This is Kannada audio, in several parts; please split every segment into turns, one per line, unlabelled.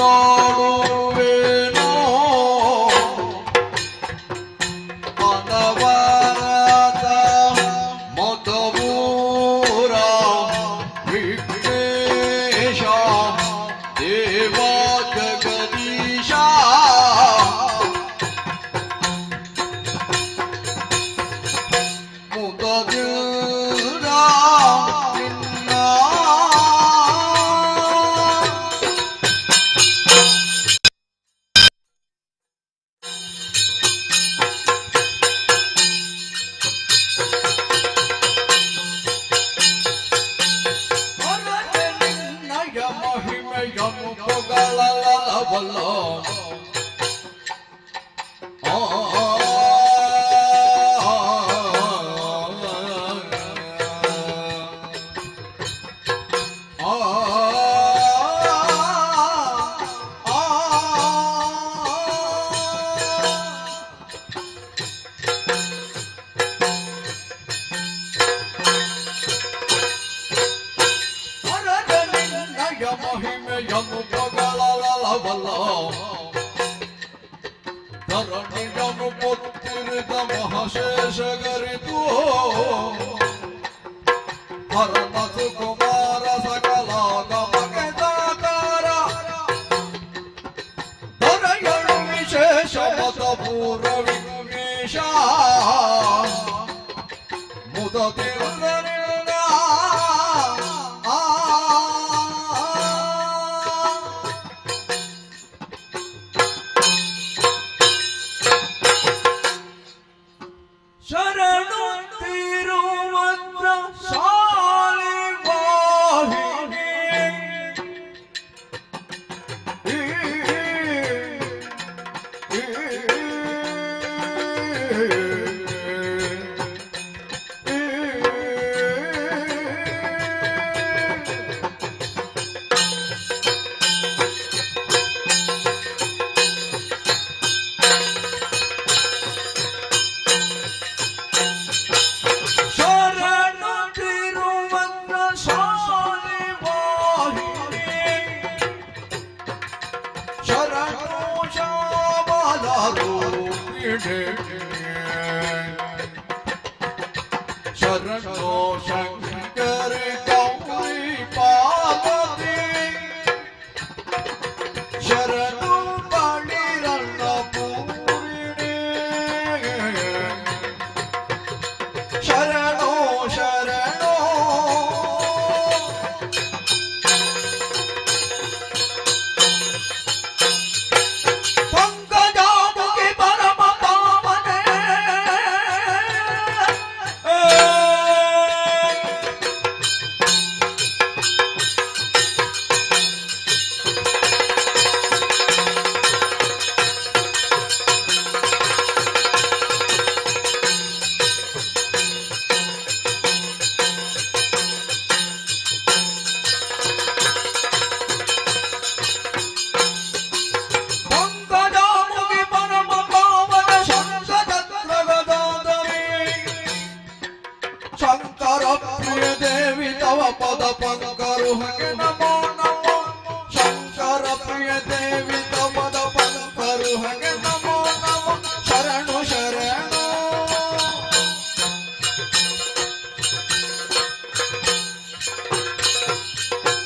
ಮುದ್ದಾಡುವೆನೋ ಅನವರತ ಮಧುರ ವಿಘ್ನೇಶ ದೇವ ಜಗದೀಶ ಮುದದಿರ ನಿನ್ನ ನಿನ್ನಯ ಮಹಿಮೆಯನ್ನು ಪೊಗಳಲಬಲ್ಲೋ ಮಹಿಮೆಯನ್ನು ಪೊಗಳಲಬಲ್ಲೋ ಧರಣಿಯನ್ನು ಪೊತ್ತಿರಿದ ಮಹಾಶೇಷಗರಿತು ಹರನ ಸುಕುಮಾರ ಸಕಲ ಗಮಗೆ ಸಾಕಾರ ಧರೆಯಳು ವಿಶೇಷ ಮತ ಪೂರ್ವ ವಿಘ್ನೇಶ ಮುದತಿರುವುದರಿಂದ ಶರಣು ತಿರುವಂದ್ರ ಶಾಲಿ ವಾಹಿನಿ ಶರಣೋ ಶಂಕರ ಗೌರಿ ಪಾರ್ವತಿ ಶರಣು ಬಳಿರಣ್ಣ ಪೂರಿಣಿ ಶರಣೋ ಶರಣೋ ಶಂಕರ ಪ್ರಿಯ ದೇವಿ ತವ ಪದ ಪಂಕರು ಹಗೆ ನಮೋ ನಮೋ ಶಂಕರ ಪ್ರಿಯ ದೇವಿ ತವ ಪದ ಪಂಕರು ಹಗೆ ನಮೋ ನಮೋ ಶರಣು ಶರಣು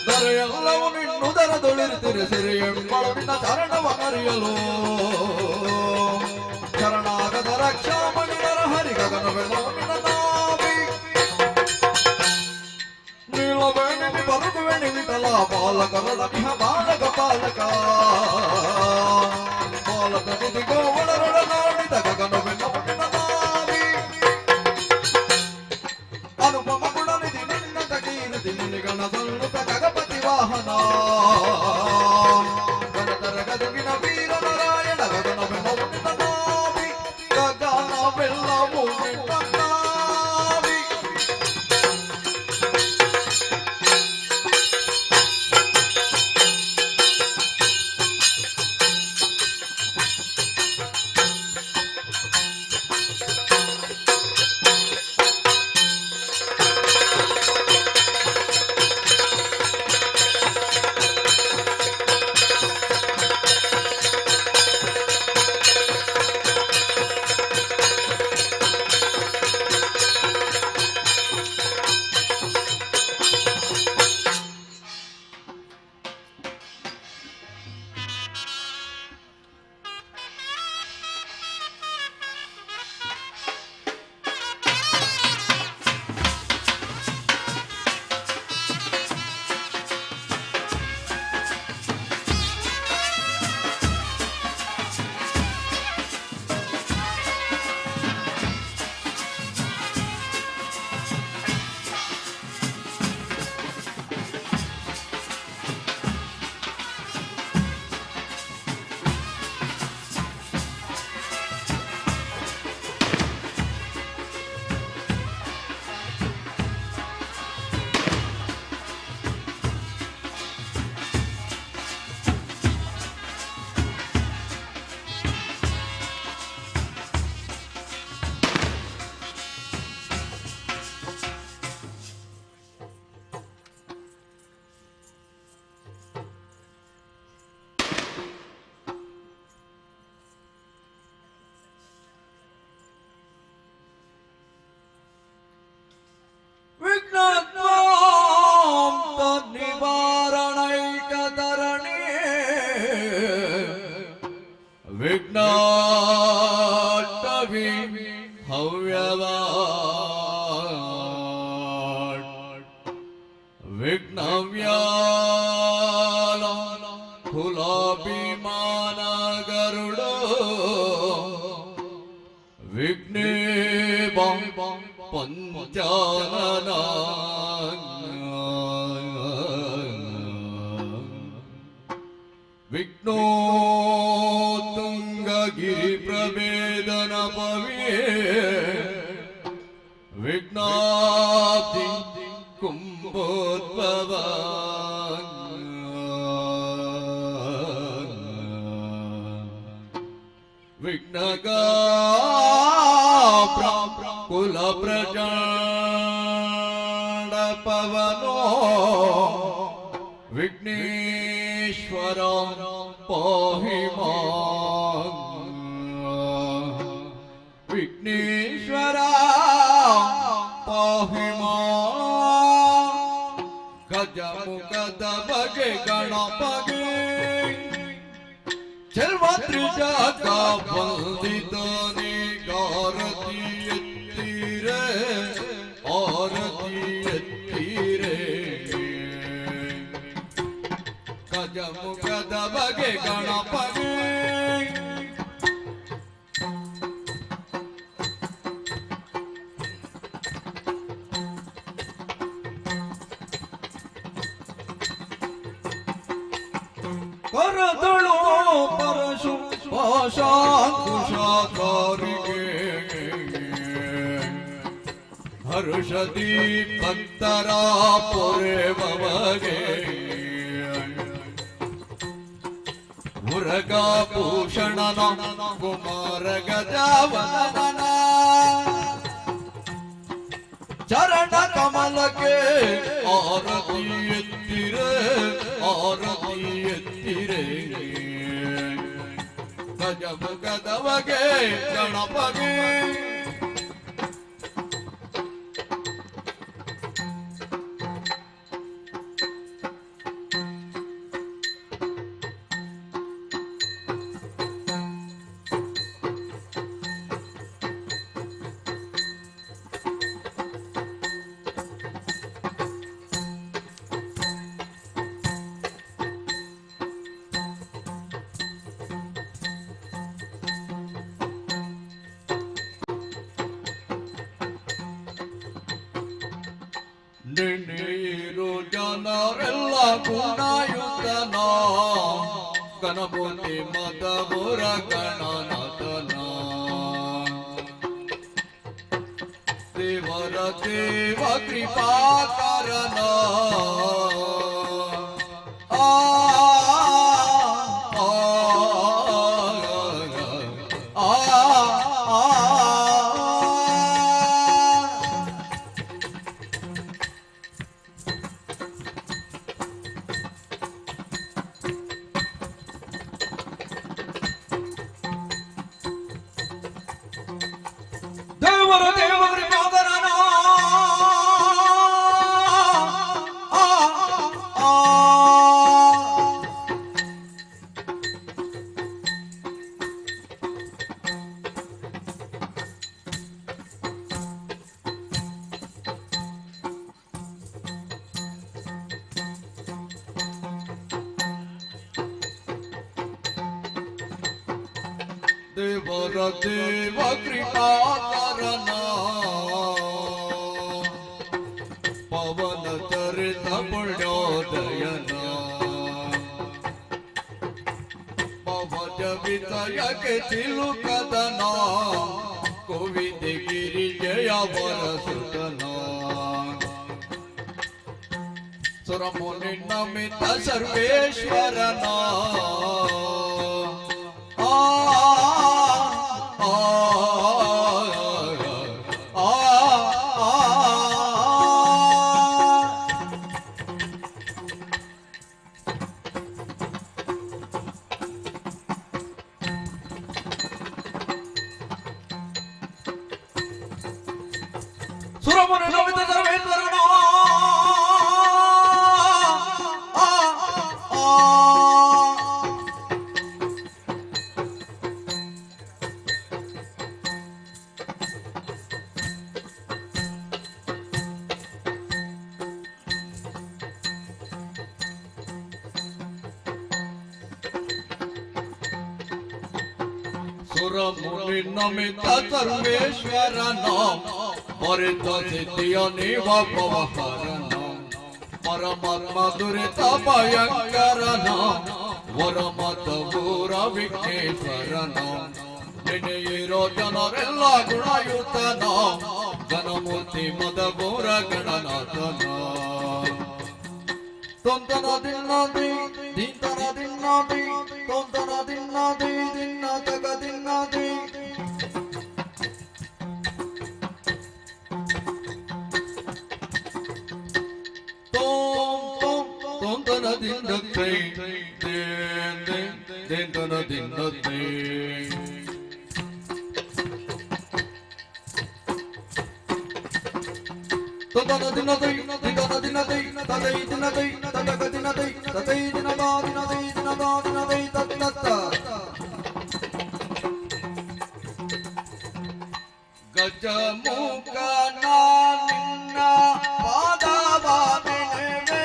ದರೆಯೆಲ್ಲವೂ ನಿನ್ನುದರದೊಳಿರುತ್ತಿರೆ ಸಿರಿಯೆಂಬಳು ನಿನ್ನ ಚರಣವ ಮರೆಯಲು ಶರಣಾಗದ ರಕ್ಷಾಮಣಿಯರ ಹರಿ ಗಗನ ಬೆಳವು ನಿನ್ನ ಬರುಗುವೆಣಿ ವಿಠಲ ಬಾಲಕರದ ನಿಹ ಬಾಲಕ ಬಾಲಕ ಬಾಲಕ ನಿಧಿಗೋ ಒಳರೊಡನಾಡಿದ ಗಗನವೆಲ್ಲ ನಾವಿ ಅನುಪಮ ಗುಣನಿಧಿ ನಿನ್ನ ತಗೀರಿದಿ ನಿಗಣ ಸಲ್ಲುತ ಗಗಪತಿ ವಾಹನ ಗಣತರ ಗದುಗಿನ ವೀರ ನಾರಾಯಣ ಗಗನವೆಲ್ಲವು ನಿನ್ನ ನಾವಿ ಗಗನವೆಲ್ಲವು ನಿನ್ನ ನಾವಿ ವಿಘ್ನಾಟವಿ ಹವ್ಯವಾ ವಿಘ್ನವ್ಯಾಲ ಕುಲಾಭಿಮಾನ ಗರುಡ ವಿಘ್ನೇಶ ಪಂಚಾನನ ವಿಘ್ನೋತ್ತುಂಗಗಿರಿ ಪ್ರಭೇದನ ಪವಿಯೇ ವಿಘ್ನಾಬ್ಧಿ ಕುಂಭೋದ್ಭವ ವಿಘ್ನಗಾಪ್ರ ಕುಲ ಪ್ರಚಂಡ ಪವನೋ ವಿಘ್ನೇಶ್ವರ ಪಾಹಿ ಮಾಂ ವಿಘ್ನೇಶ್ವರ ಪಾಹಿ ಮಾಂ ಗಜಮುಖದ ಬಗೆ ಗಣಪಗೆ ಚೆಲ್ವತ್ರಿಜಗ ವಂದಿತನೇ ಗಾರತಿ ಎತ್ತಿರೆ ಆರತಿ ಎತ್ತಿರೆ ಗಜಮುಖದ ಬಗೆ ಗಣಪಗೆ ಕರದಳು ಪರಶು ಪಾಶಾಂಕುಶಾಕಾರಿಗೆ ಹರುಷದಿ ಭಕ್ತರ ಪೊರೆವಗೆ ಮುರಗ ಭೂಷಣನ ಕುಮಾರ ಗಜವದನ ಚರಣ ಕಮಲಕ್ಕೆ ಆರತಿ ಎತ್ತಿರೆ ಆರತಿ ಎತ್ತಿರೆ ಗಜಮುಖದವಗೆ ಗಣಪಗೆ ನೀರು ಜನರೆಲ್ಲ ಗುಣಯುತನ ಗಣಪತಿ ಮದಮುರ ಗಣನಾಥನ ದೇವರ ದೇವ ಕೃಪಾಕರನ ದೇವರ ದೇವರಿ ಪಾದರನ ದೇವರ ದೇವ ಕೃಪಾಕರನ ಪವನ ಚರಿತ ಪುಣ್ಯೋದಯನ ಪವಜ ವಿತಯಕ್ಕೆ ಚಿಲುಕದನ ಕೋವಿದ ಗಿರಿ ಜಯ ವರಸುತನ ಸುರಮುನಿ ನಮಿತ ಸರ್ವೇಶ್ವರನ ಸುರಮುನಿ ನಮಿತ ಸರ್ವೇಶ್ವರನ ಸುರ ಮುನಿ ನಮಿತ ಸರ್ವೇಶ್ವರನ ಪರಿತ ಸಿದ್ಧಿಯ ನಿಭವಹರನ ಪರಮಾತ್ಮ ದುರಿತ ಭಯಂಕರನ ವರಮತ ಪೂರ ವಿಘ್ನೇಶ್ವರನ ನೆನೆಯಿರೋ ಜನರೆಲ್ಲ ಗುಣಯುತನ ಘನಮೂರ್ತಿ ಮದಪೂರ ಗಣನಾಥನ ತೊಂದನ ದಿನ್ನದಿ ದಿಂತನ ದಿನ್ನದಿ ತೊಂದನ ದಿನ್ನದಿ ದಿನ್ನ ತಗ ದಿನ್ನದಿ ತೊಂದನ ದಿನ್ನದಿ ದಿಂತನ ದಿನ್ನದಿ ತೊಂದನ ದಿನ್ನದಿ ದಿಂತನ ದಿನ್ನದಿ ತದೈ ದಿನದೈ ತದಗ ದಿನದೈ ತದೈ ದಿನದ ದಿನದೈ ದಿನದ ದಿನದೈ ತತ್ತ ಗಜಮುಖ ನಿನ್ನ ಪಾದವ ನೆನೆವೆ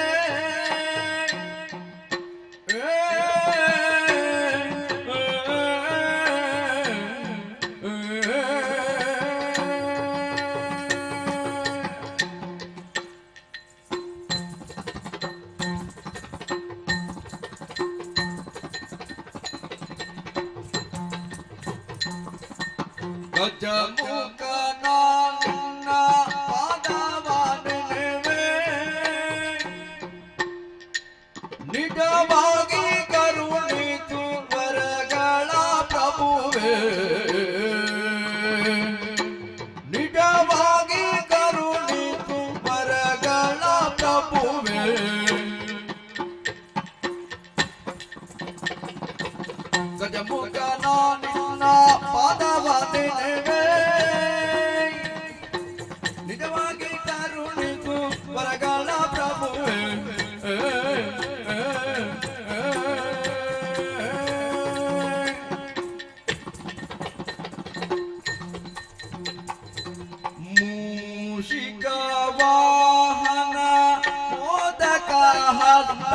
ಗಜಮುಖ ನಿನ್ನ ಪಾದವ ನೆನೆವೆ ನಿಜವಾಗಿ ಕರುಣಿತು ವರಗಳ ಪ್ರಭುವೇ ನಿಜವಾಗಿ ಕರುಣಿತು ವರಗಳ ಪ್ರಭುವೇ ಗಜಮುಖ ನಿನ್ನ ಪಾದವ ನೆನೆವೆ ನಿಜವಾಗಿ ಕರುಣಿತು ವರಗಳ ಪ್ರಭುವೇ ಮೂಷಿಕ ವಾಹನ ಮೋದಕ ಹಸ್ತ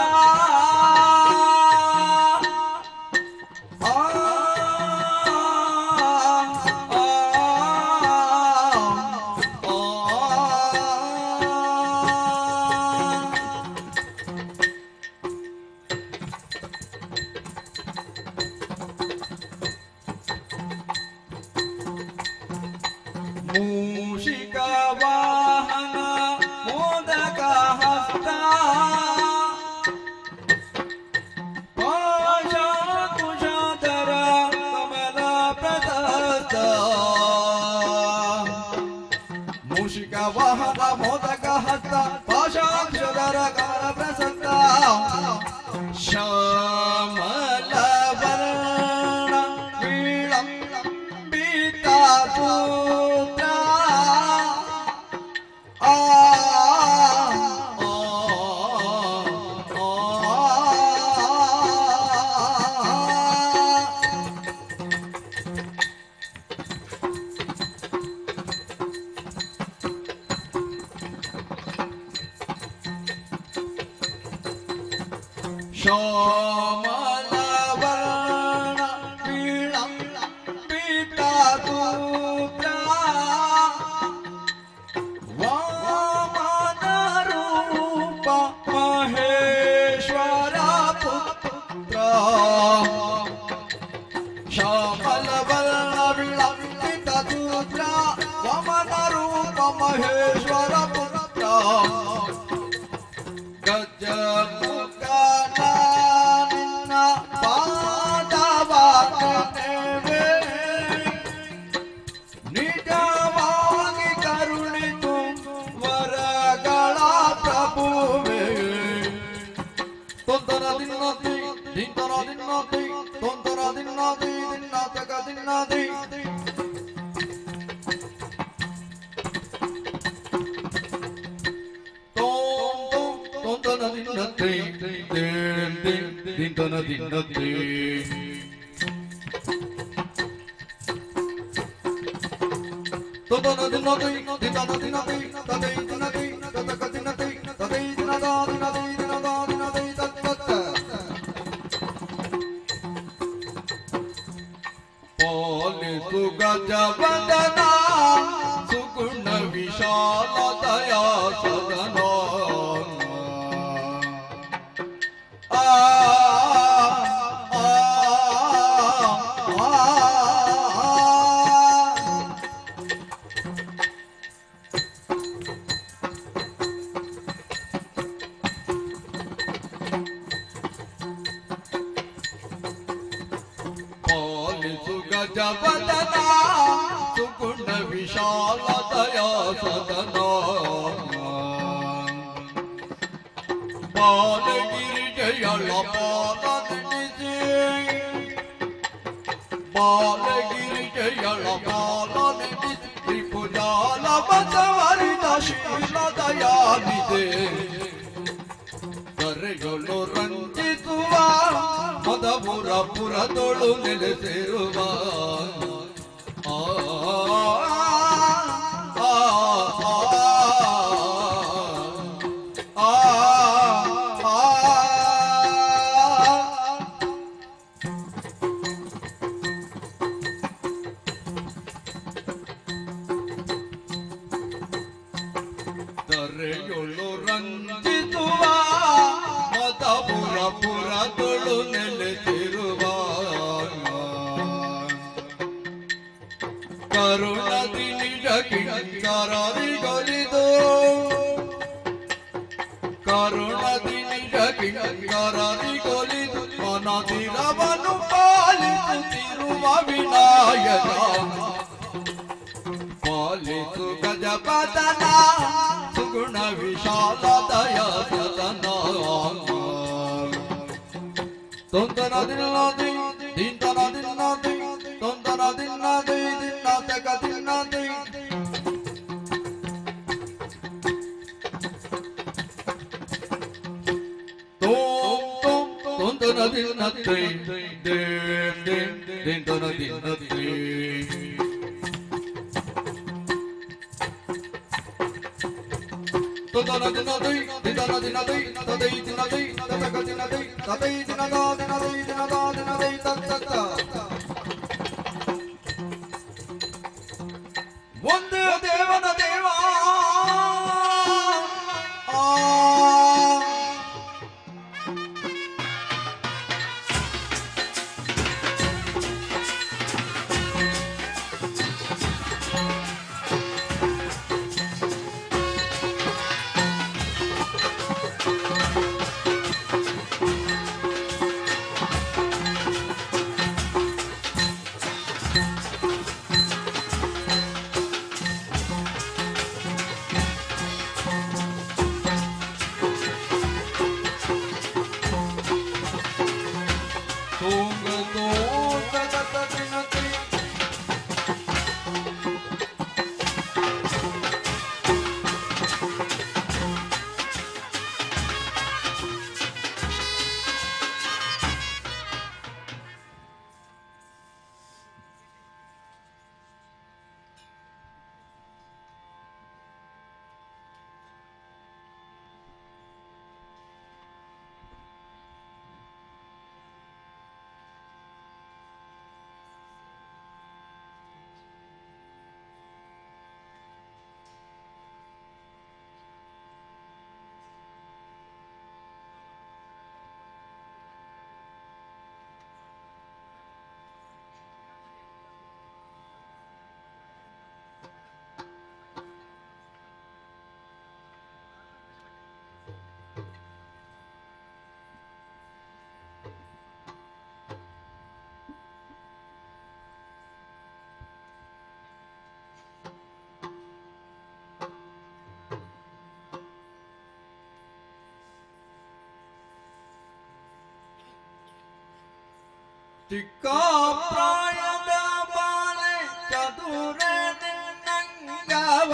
ಮೂಷಿಕ ವಾಹನ ಮೋದಕ ಹಸ್ತ ಪಾಶಾಂಕುಶಾಧರ ಕಮಲ ಪ್ರದತ್ತ ಮೂಷಿಕ ವಾಹನ ಮೋದಕ ಹಸ್ತ ಪಾಶಾಂಕುಶಾಧರ ಕಮಲ ಪ್ರಸತ್ತ ಶ್ಯಾಮಲ ವರ್ಣ ವಿಳಂಬಿತ ಪುತ್ರ ಶ್ಯಾಮಲ ವರ್ಣ ವಿಳಂಬಿತ ಪುತ್ರ ವಾಮನ ರೂಪ ಮಹೇಶ್ವರ ಪುತ್ರ ಶ್ಯಾಮಲ ವರ್ಣ ವಿಳಂಬಿತ ಪುತ್ರ ವಾಮನ ರೂಪ ಮಹೇಶ್ವರ ಪುತ್ರ ಗಜಮುಖ ನಿನ್ನ ಪಾದವ ನೆನೆವೆ ನಿಜವಾಗಿ ಕರುಣಿತು ವರಗಳ ಪ್ರಭುವೇ ತೊಂದನ ದಿನ್ನದಿ ದಿಂತನ ದಿನ್ನದಿ ತೊಂದನ ದಿನ್ನದಿ ದಿನ್ನ ತಗ ದಿನ್ನದಿ ತೊಂದನ ದಿನ್ನದಿ ದಿಂತನ ದಿನ್ನದಿ ತೊಂದನ ದಿನ್ನದಿ ದಿಂತನ ದಿನ್ನದಿ ತದೈ ದಿನದಿ ತದಗ ದಿನದಿ ತದೈ ದಿನದ ದಿನದಿ ದಿನದ ದಿನದಿ ತತ್ತ ಪಾಲ ಸುಗಜ ವದನ ಸುಗುಣ ವಿಶಾಲ ದಯಾ ಸದನ ಆ ಗಜವದನ ಸುಗುಣ ವಿಶಾಲ ದಯಾ ಸದನ ಬಾಲಗಿರಿ ಜಯಳ ಪಾಲನೆನಿಸಿ ಬಾಲಗಿರಿ ಜಯಳ ಪಾಲನೆನಿಸಿ ತ್ರಿಭುಜಾಲ ಬಸವರಿದ ಶೀಲ ದಯಾನಿದೆ ಕರೆಯೊಳು ರಂಜಿಸುವ ಮದಪುರಪುರದೊಳು ನೆಲೆಸಿರುವ ಕರೆಯೊಳು ರಂಜಿಸುವ ಮದಪುರಪುರದೊಳು ನೆಲೆಸಿರುವ ಕರುಣದಿ ನಿಜ ಕಿಂಕರರಿಗೊಲಿದು ಕರುಣದಿ ನಿಜ ಕಿಂಕರರಿಗೊಲಿದು ಮನದಿರವನು ಪಾಲಿಸುತ್ತಿರುವ ವಿನಾಯಕ ಪಾಲಿಸು ಗಜಪದನ ಸುಗುಣ ವಿಶಾಲ ದಯಾ ಸದನ ತೊಂದನ ದಿನದಿ ದಿಂತನ ದಿನದಿ ತೊಂದನ ದಿನದಿ ದಿನತಕ ದಿನದಿ ತೊಂದನ ದಿನದಿ ದಿಂತನ ದಿನದಿ ತೊಂದನ ದಿನದಿ ದಿನದ ದಿನದಿ ತದೈ ದಿನದಿ ತದಕ ದಿನದಿ ತದೈ ದಿನದ ದಿನದಿ ದಿನದ ದಿನದಿ ತತ್ತ ಒಂದೇ ದೇವನ ದೇವ ಚಿಕ್ಕ ಪ್ರಾಯದ ಬಾಲೆ ಚದುರ ನಿನ್ನಂಗವ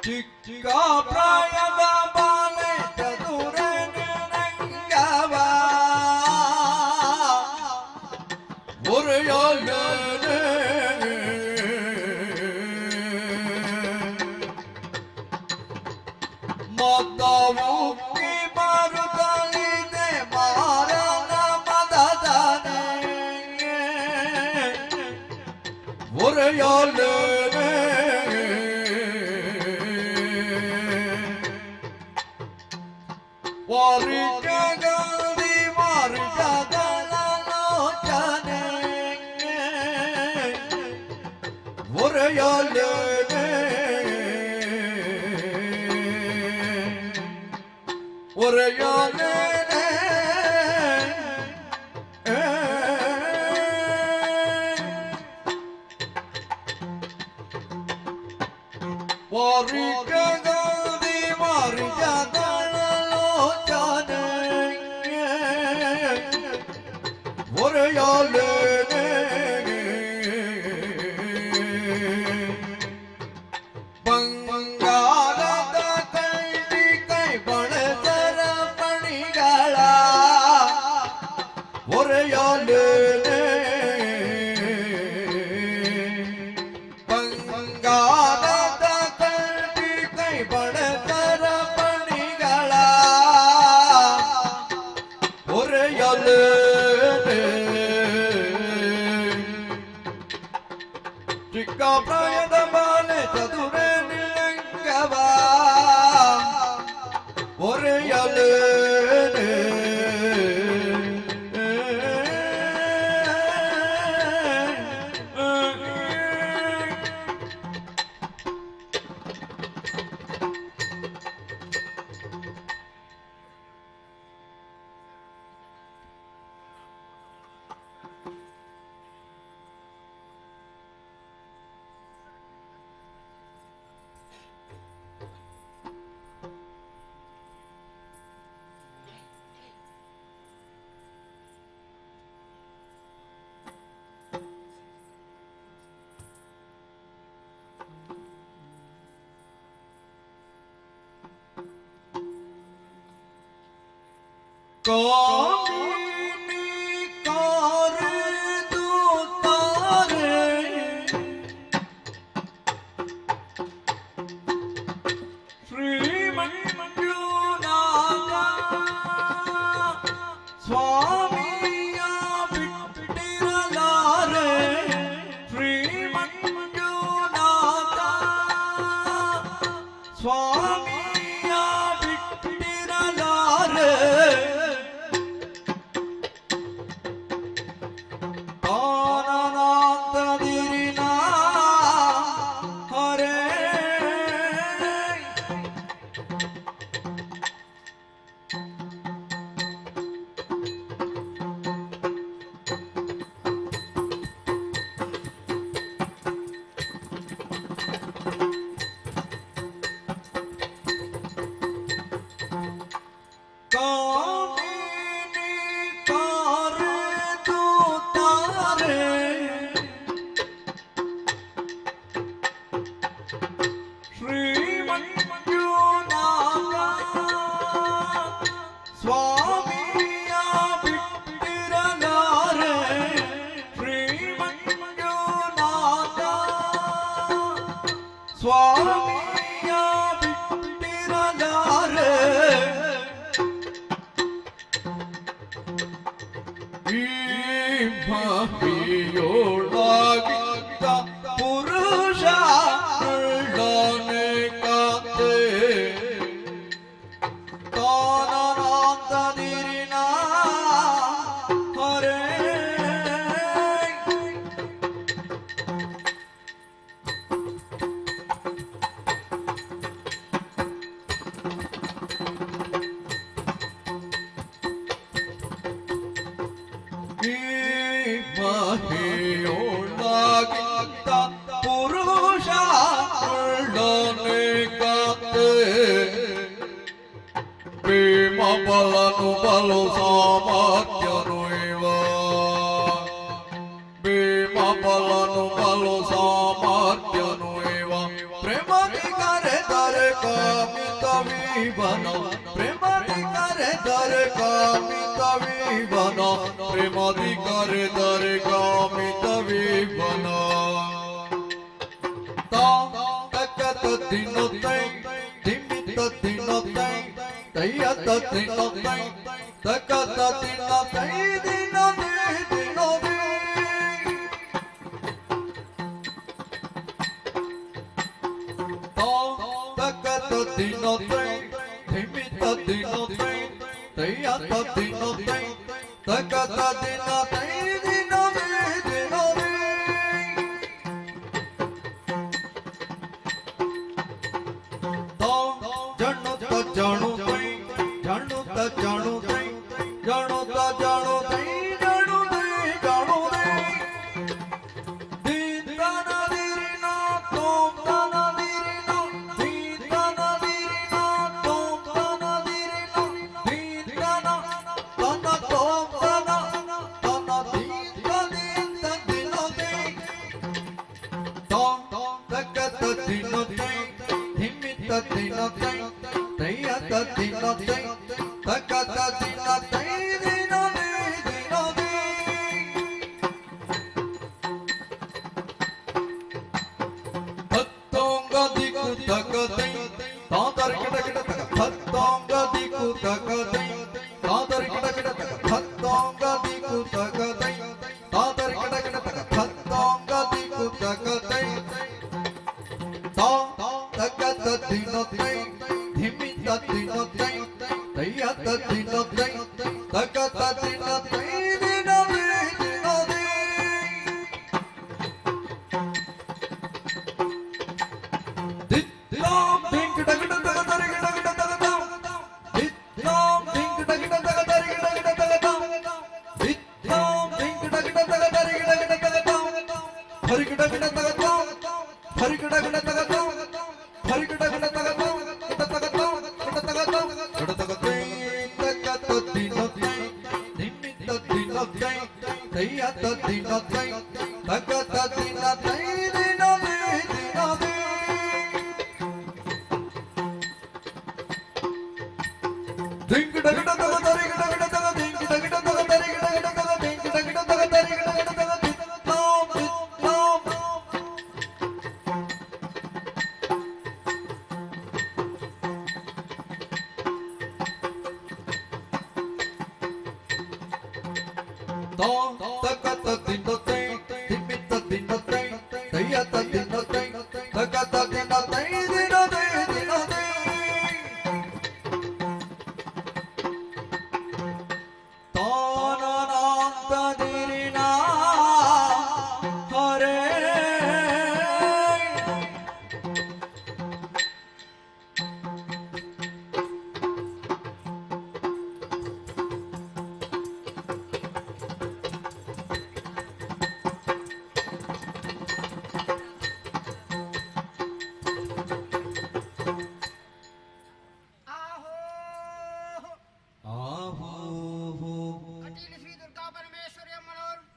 ಚಿಕ್ಕ ಪ್ರಾಯದ ಬಾಲೆ ಚದುರ ನಿನ್ನಂಗವ ಮುರಿಯೋಲೆ ಮದ್ದವು ಬರುತ್ತಲಿದೆ ಮಾರನ ಮದದನೆ ಮುರಿಯೋಲೆ ವಾರಿಗಂದಿ ಮಾರ್ಗದಲೋಚನೆ ಮುರಿಯೋಲೆ ಮುರಿಯೋಲೆ ವಾರಿಗಂದಿ ಮಾರ್ಗದಲೋಚನೆ ಮುರಿಯೋಲೆ ಬಂಗಾರದ ಕೈದಿ ಕೈ ಬಳಸರ ಮಣಿಗಳ ಮುರಿಯೋಲೆ ಬಂಗಾರದ ಕೈದಿ ಕೈ ಬಳಸರ ಮಣಿಗಳ ಮುರಿಯೋಲೆ ಚಿಕ್ಕ ಪ್ರಾಯದ ಬಾಲೆ ಚದುರ ನಿಲ್ಲಂಗವ ಮುರಿಯೋಲೆ ಕಾಮಿನಿ ಕಾರೆದು ತಾರೆ ಶ್ರೀಮಂಜುನಾಥ ಸ್ವಾಮಿಯ ಬಿಟ್ಟಿರಲಾರೆ ಶ್ರೀಮಂಜುನಾಥ ಸ್ವಾಮಿಯ ಬಿಟ್ಟಿರಲಾರೆ ಕಾಮಿನಿ ಕಾರೆದು ತಾರೆ ಶ್ರೀಮಂಜುನಾಥ ಸ್ವಾಮಿಯ ಬಿಟ್ಟಿರಲಾರೆ ಶ್ರೀಮಂಜುನಾಥ ಸ್ವಾಮಿಯ ಬಿಟ್ಟಿರಲಾರೆ ಈ ಮಹಿಯೋಳಾಗಿದ್ದ ಪುರುಷ ಉಳ್ಳನೆ ಕಾತೆ ಕಾನನಾಂತದಿರಿನ ಹರೇ ಈ ಮಹಿಯೋಳಾಗಿದ್ದ ಪುರುಷ ಉಳ್ಳನೆ ಕಾತೆ ಪ್ರೇಮ ಬಲನು ಬಲು ಸಾಮರ್ಥ್ಯನು ಇವ ಪ್ರೇಮ ಬಲನು ಬಲು ಸಾಮರ್ಥ್ಯನು ಇವ ಪ್ರೇಮದಿ ಕರೆದರೆ ಕಾಮಿತ ವಿವನ ಪ್ರೇಮದಿ ಕರೆದರೆ ಕಾಮಿತ ವಿವನ ಪ್ರೇಮದಿ ಕರೆದರೆ ಕಾಮಿತ ವಿವನ ತಕ್ಕ ತಿನ್ನುತ್ತೈ ತಿಮ್ಮಿತ ತಿನ್ನುತ್ತೈ ತಯ್ಯತ್ತ ತಿನ್ನುತ್ತೈ ತಕ್ಕ ತಿನ್ನುತ್ತೈ ದಿನದೇ ದಿನದೇ ತಕ್ಕ ತಿನ್ನುತ್ತೈ ತಿಮ್ಮಿತ ತಿನ್ನುತ್ತೈ ತಯ್ಯತ್ತ ತಿನ್ನುತ್ತೈ ತಕ್ಕ ತಿನ್ನುತ್ತೈ ದಿನದೇ ದಿನದೇ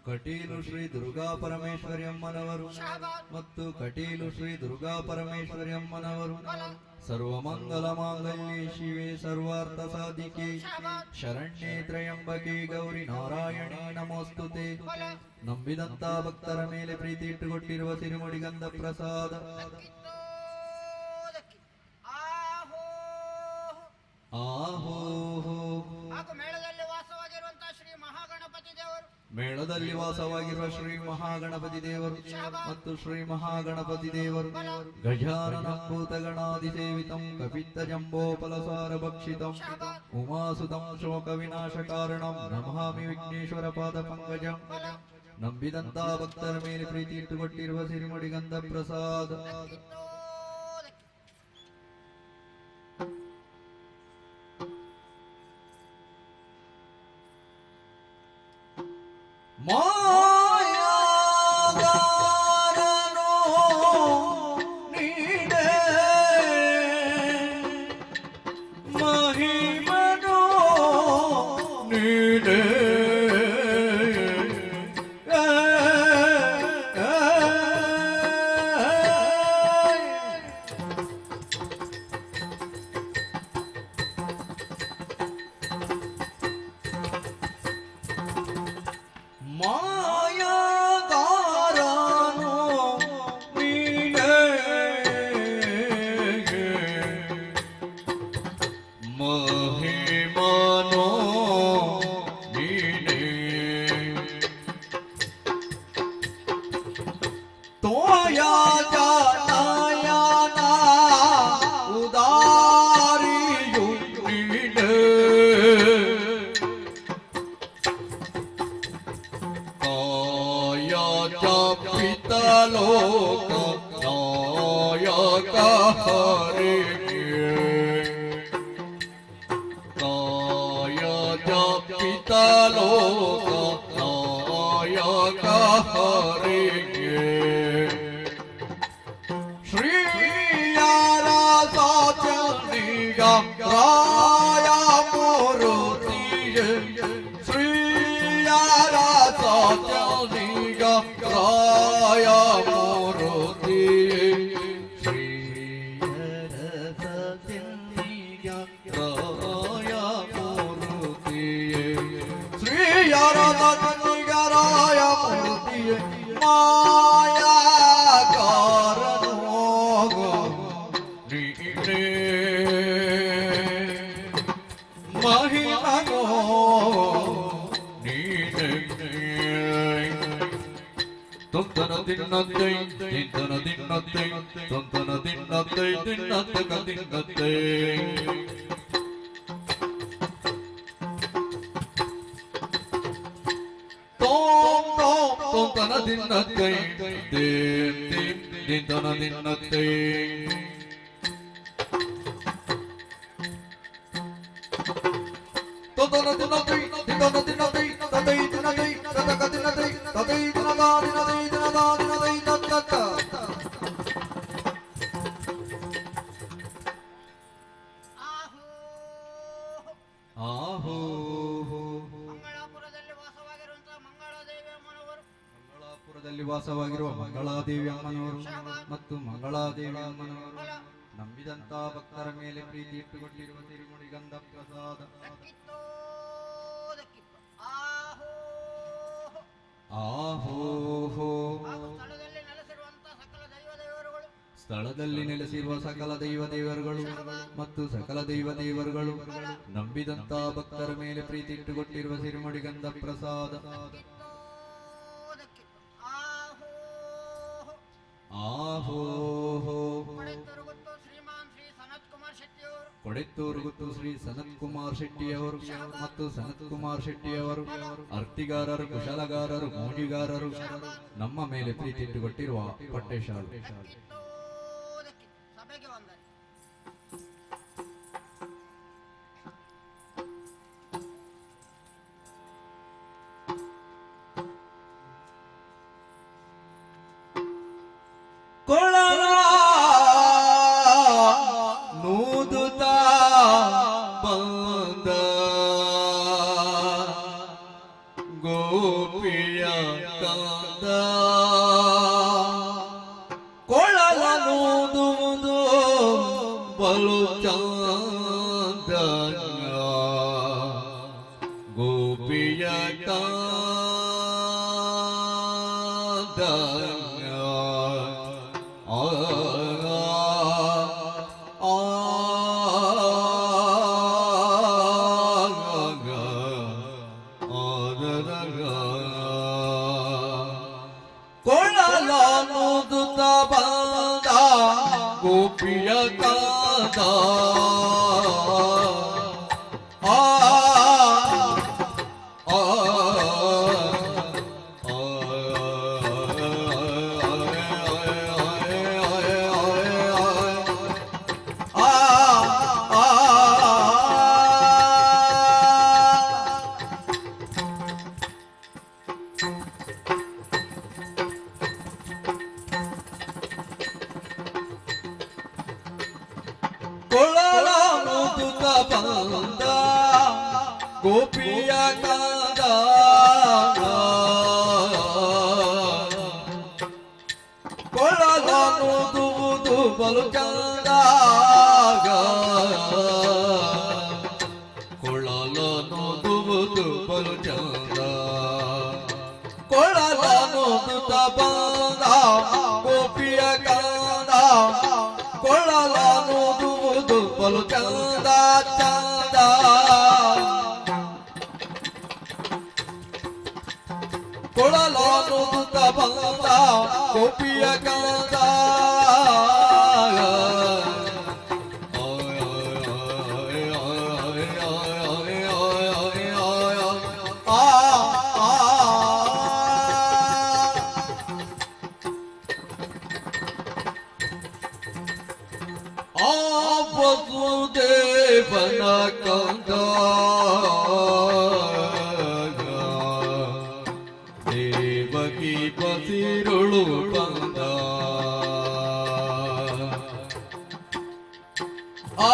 ಕಟೀಲು ಶ್ರೀ ದುರ್ಗಾ ಪರಮೇಶ್ವರಿ ಅಮ್ಮನವರು ಮತ್ತು ಕಟೀಲು ಶ್ರೀ ದುರ್ಗಾ ಪರಮೇಶ್ವರಿ ಅಮ್ಮನವರು ಸರ್ವಮಂಗಲ ಮಾಂಗಲ್ಯೆ ಶಿವೆ ಸರ್ವಾರ್ಥ ಸಾಧಿಕೆ ಶರಣ್ಯೇ ತ್ರಯಂಬಕೆ ಗೌರಿ ನಾರಾಯಣಿ ನಮೋಸ್ತುತೆ. ನಂಬಿದಂತ ಭಕ್ತರ ಮೇಲೆ ಪ್ರೀತಿ ಇಟ್ಟುಕೊಟ್ಟಿರುವ ಸಿರಿಮುಡಿಗಂಧ ಪ್ರಸಾದ ಆಹೋ ಮೇಳದಲ್ಲಿ ವಾಸವಾಗಿರುವ ಶ್ರೀ ಮಹಾಗಣಪತಿ ದೇವರು ಮತ್ತು ಶ್ರೀ ಮಹಾಗಣಪತಿ ದೇವರು ಗಜಾನನ ಭೂತಗಣಾದಿ ಸೇವಿತಂ ಕಪಿತ್ತ ಜಂಬೋಪಲಸಾರ ಭಕ್ಷಿತಂ ಉಮಾಸುತಂ ಶೋಕ ವಿನಾಶ ಕಾರಣಂ ನಮಾಮಿ ವಿಘ್ನೇಶ್ವರ ಪಾದ ಪಂಕಜಂ. ನಂಬಿದಂತ ಭಕ್ತರ ಮೇಲೆ ಪ್ರೀತಿ ಇಟ್ಟುಕೊಟ್ಟಿರುವ ಸಿರಿಮುಡಿಗಂಧ ಪ್ರಸಾದ ಮಾಯಾಗಾರನೋ ನೀನೇ ಮಹಿಮನೋ ನೀನೇ ನಾಯಕ ಪಿತ ಲೋಕ ನಾಯಕ ಹರಿಗೆ ಶ್ರೀಯಾರ ಸಾಚನಿಗ ರಾಯ ಮೂರುತಿಯ ಶ್ರೀಯಾರ ಸಾಚನಿಗ ರಾಯ ಮೂರುತಿಯ ಶ್ರೀಯರ ಸತ್ಯನಿಗ ರಾಯ ಮೂರುತಿಯ ಶ್ರೀಯರ ಸತ್ಯನಿಗ ರಾಯ ಮೂರುತಿಯ ಮಾಯಾ ಮಹಿಮೋ ತೊಂತನ ದಿನ್ನತ್ತೈ ತಿಂತನ ದಿನ್ನತ್ತೈ ತೊಂತನ ದಿನ್ನತ್ತೈ ದಿನ್ನತ್ತಕ ದಿನ್ನತ್ತೈ ತೊಂತನ ದಿನ್ನತ್ತೈ ತಿಂತನ ದಿನ್ನತ್ತೈ ಮಂಗಳಾಪುರದಲ್ಲಿ ವಾಸವಾಗಿರುವ ಮಂಗಳಾದೇವಿ ಅಮ್ಮನವರು ಮತ್ತು ಮಂಗಳಾದೇವಿ ಅಮ್ಮನವರು ನಂಬಿದಂತ ಭಕ್ತರ ಮೇಲೆ ಪ್ರೀತಿ ಇಟ್ಟುಕೊಂಡಿರುವ ತಿರುಮುಡಿ ಗಂಧ ಪ್ರಸಾದ ಸ್ಥಳದಲ್ಲಿ ನೆಲೆಸಿರುವ ಸಕಲ ದೈವ ದೇವರುಗಳು ಮತ್ತು ಸಕಲ ದೈವ ದೇವರುಗಳು ನಂಬಿದಂತ ಭಕ್ತರ ಮೇಲೆ ಪ್ರೀತಿ ಇಟ್ಟುಕೊಂಡಿರುವ ತಿರುಮುಡಿ ಗಂಧ ಪ್ರಸಾದ ಕೊಡೆತ್ತೂರುಗುತ್ತು ಶ್ರೀ ಸನತ್ ಕುಮಾರ್ ಶೆಟ್ಟಿಯವರು ಮತ್ತು ಸನತ್ ಕುಮಾರ್ ಶೆಟ್ಟಿಯವರು ಅರ್ತಿಗಾರರು ಕುಶಲಗಾರರು ಮೋಜಿಗಾರರು ನಮ್ಮ ಮೇಲೆ ಪ್ರೀತಿ ಇಟ್ಟುಕೊಟ್ಟಿರುವ ಪಟ್ಟೇಶಾಲು ಗೋಪಿಯ ಕಂದ ಕೊಳಲನೂದುವುದು ಬಲು ಚಂದ ಗೋಪಿಯ ಕಂದ ಕೊಳಲನುದುತ ಬಂದ ಗೋಪಿಯ ಕಾದ ಕೊಳಲನುದುತ ಬಂದ ಗೋಪಿಯ ಕಾದ ಕೊಳಲನುದುವುದು ಬಲು ಚಂದ ಕೊಳಲನುದುವುದು ಬಲು ಚಂದ ಕೊಳಲನುದುತ ಬಂದ ಗೋಪಿಯ ಕಾದ ಕೊಳಲನುದುವುದು ಬಲು ಚಂದ ಚಂದ ಕೊಳಲನುದುತ ಬಂದ ಗೋಪಿಯ ಕಾದ ವಸುದೇವನ ಕಂದ ದೇವಕಿ ಬಸಿರುಳು ಬಂದ ಆ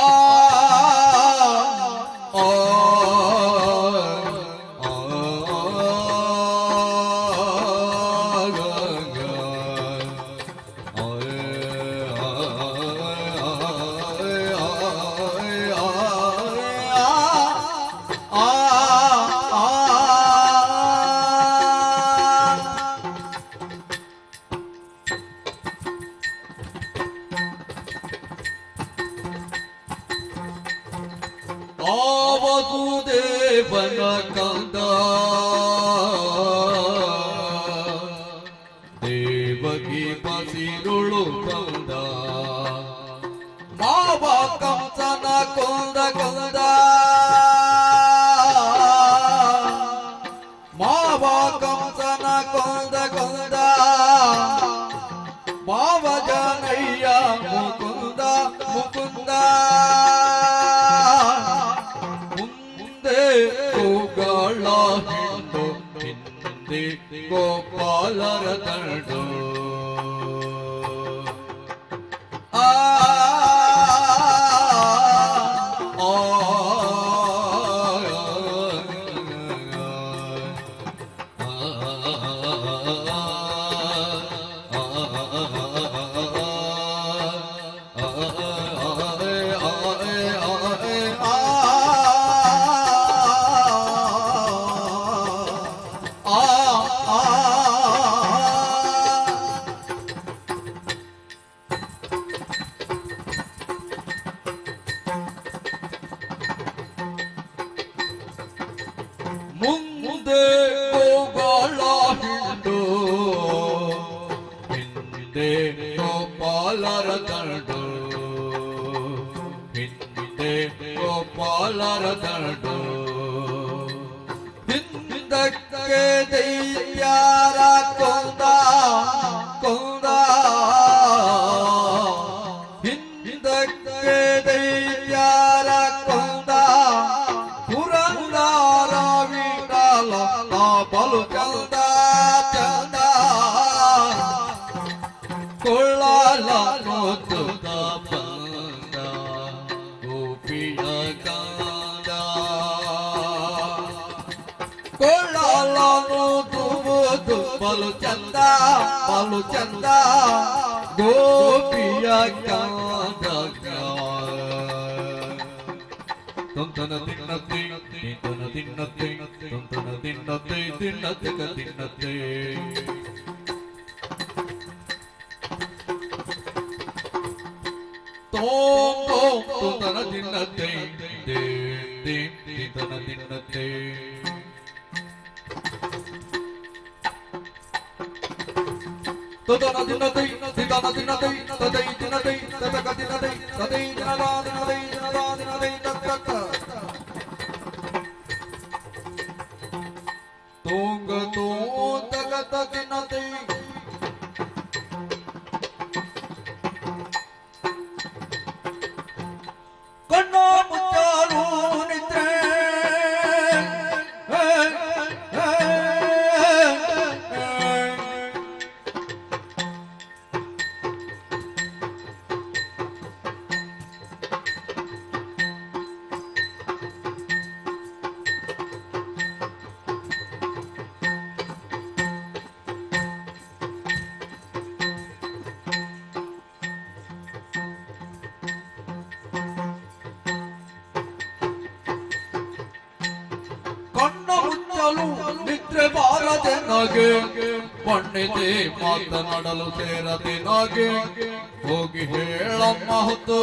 ವಸುದೇವನ ಕಂದ ದೇವಕಿ ಬಸಿರುಳು ಬಂದ ಮಾವ ಕಂಸನ ಕೊಂದ ಕೊಂದ ಮಾವ ಕಂಸನ ಕೊಂದ ಕೊಂದ ಮಾವ ಜನಯ್ಯ ಮುಕುಂದ ಮುಕುಂದ ಗೋಗಳ ಹಿಂಡು ಹಿಂದೆ ಗೋಪಾಲರ ತಂಡು ಆ ಮುಂದೆ ಗೋಗಳ ಹಿಂಡು ಹಿಂದೆ ಗೋಪಾಲರ ತಂಡು ಹಿಂದೆ ಗೋಪಾಲರ ತಂಡು ಹಿಂದಕ್ಕೆ ದೈತ್ಯಾರ ಕೊಂದ ಕೊಂದ ಹಿಂದಕ್ಕೆ ದೈತ್ಯಾರ ಕೊಂದ ಪುರಂದರ ವಿಠಲ ಬಲು ಚಂದ ಚಂದ ಕೊಳ್ಳಲ ನೋತುದ ಬಂದ ಗೋಪಿಯ ಕಂದ ಕೊಳ್ಳಲ ನೋತುವುದು ಬಲು ಚಂದ ಗೋಪಿಯ ಕಂದ ತೊಂತನ ತಿನ್ನತ್ತೆ ತಿಂತನ ತಿನ್ನತ್ತೆ ತೊಂತನ ತಿನ್ನತ್ತೆ ತಿನ್ನತ್ತೆ ತಿನ್ನತ್ತೆ ತೊಂತನ ತಿನ್ನತ್ತೆ ತಿಂತನ ತಿನ್ನತ್ತೆ ತೊಂತನ ತಿನ್ನತ್ತೆ ತಿಂತನ ತಿನ್ನತ್ತೆ ತದೈ ತಿನ್ನತ್ತೆ ತದಕ ತಿನ್ನತ್ತೆ ತದೈ ತಿನ್ನದ ತಿನ್ನದೈ ತಿನ್ನದ ತಿನ್ನದೈ ತಕ್ಕ ತೋಂಗ ತೋಂತಕ ತಿನ್ನತ್ತೆ ಕಣ್ಣ ಮುಚ್ಚಾಲು ನಿದ್ರೆ ನಿದ್ರೆ ಬಾರದೆ ನಗೆ ಪಂಡಿತೆ ಮಾತನಾಡಲು ಸೇರದೆ ನಗೆ ಹೋಗಿ ಹೇಳಮ್ಮ ಹೊತ್ತು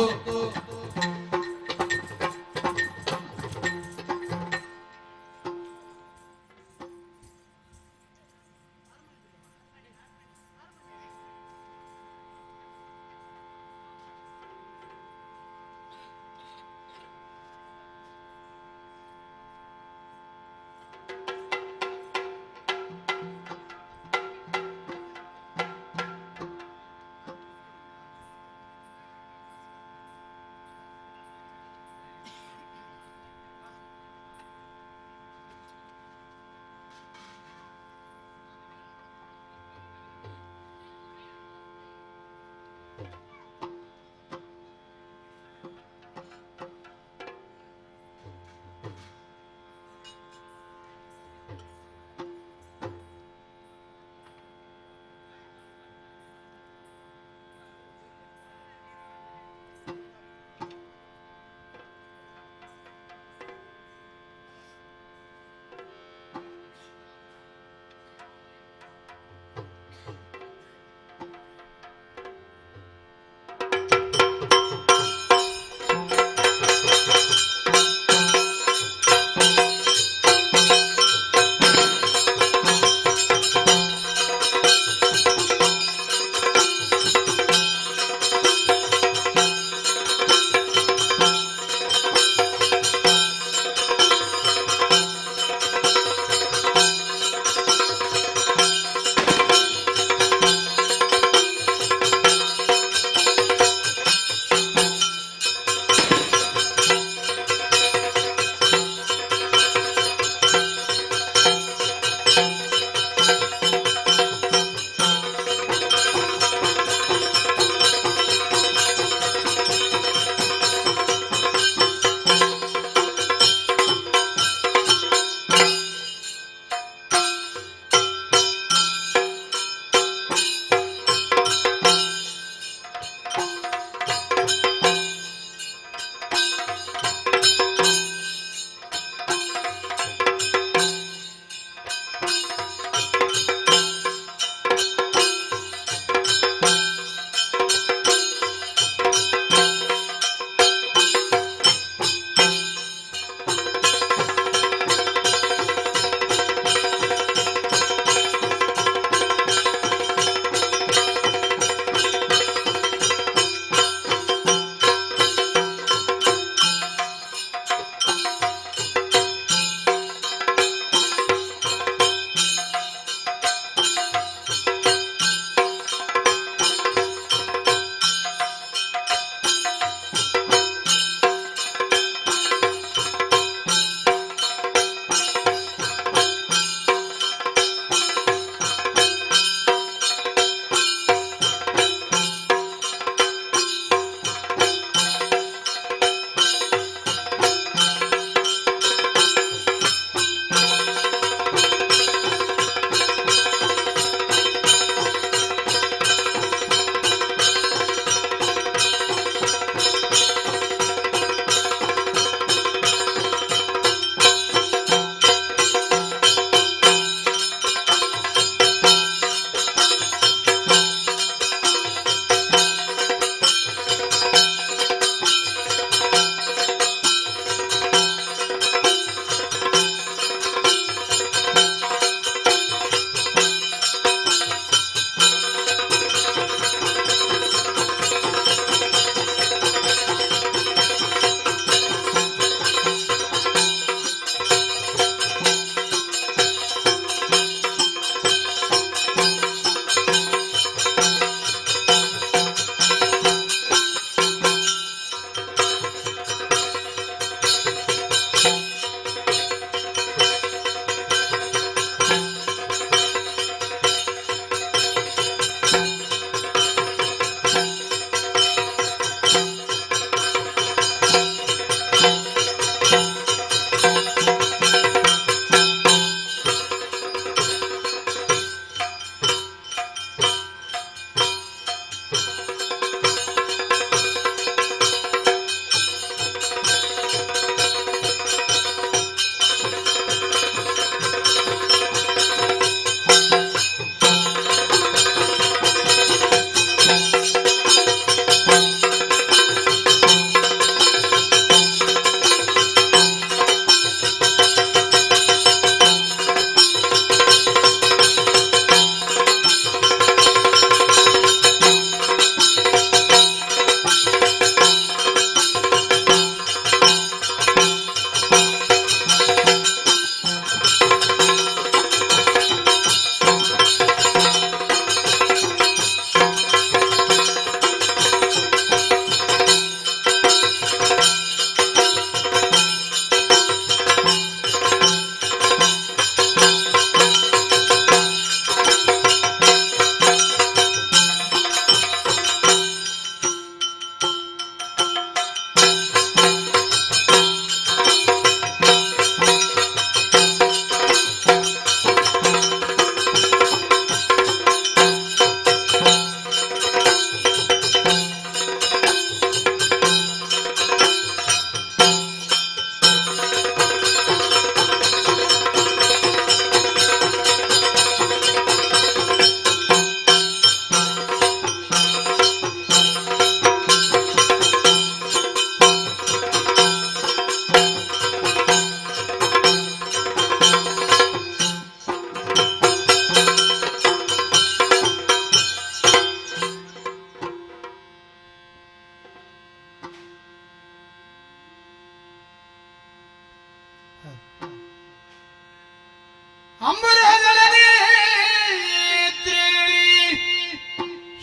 ಅಂಬರಗಳೇ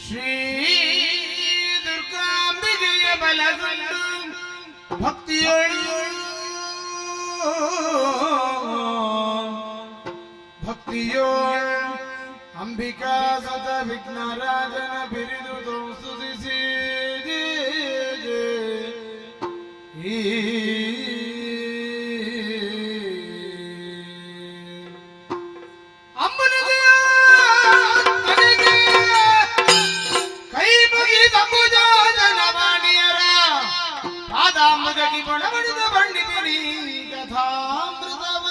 ಶ್ರೀ ದುರ್ಗಾಂಬಿಕೆಯ ಬಲಗೊಂಡು ಭಕ್ತಿಯೋ ಅಂಬಿಕಾ ಸತ ವಿಘ್ನರಾಜನ ಬಿರಿದು ಸ್ತುತಿಸಿ ಕೈ ಮುಗಿದ ಪೂಜಾಜನ ಬಾಣಿಯರ ಪಾದಾಂಬುದಗಿ ಗುಣಮಡಿದ ಬಂಡಿದಿನಿ ಕಥಾಮೃತವ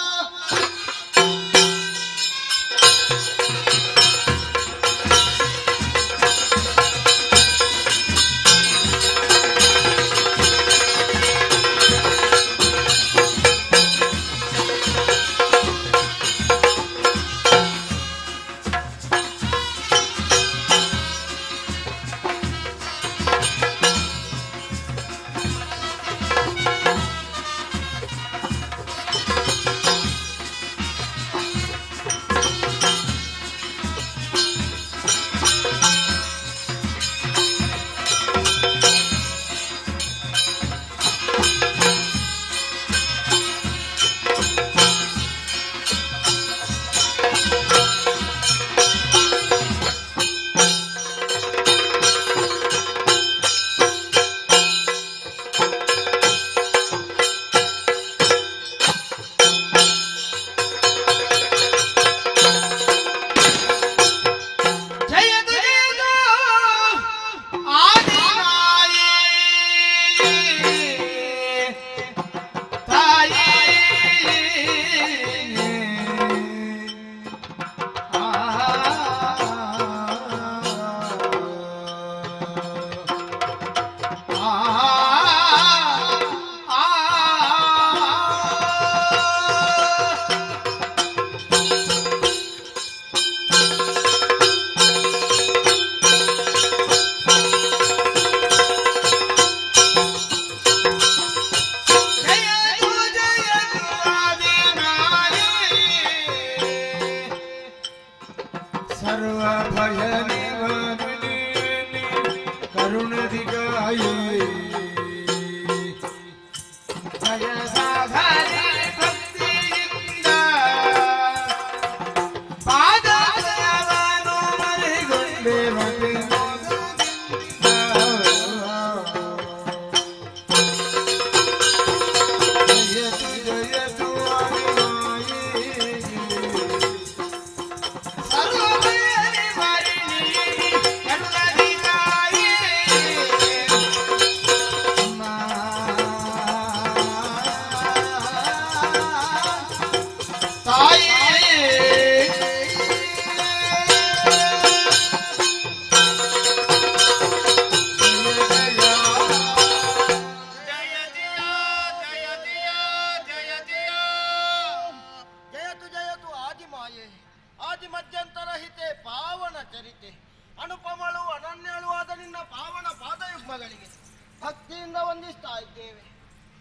ಭಕ್ತಿಯಿಂದ ವಂದಿಸ್ತಾ ಇದ್ದೇವೆ.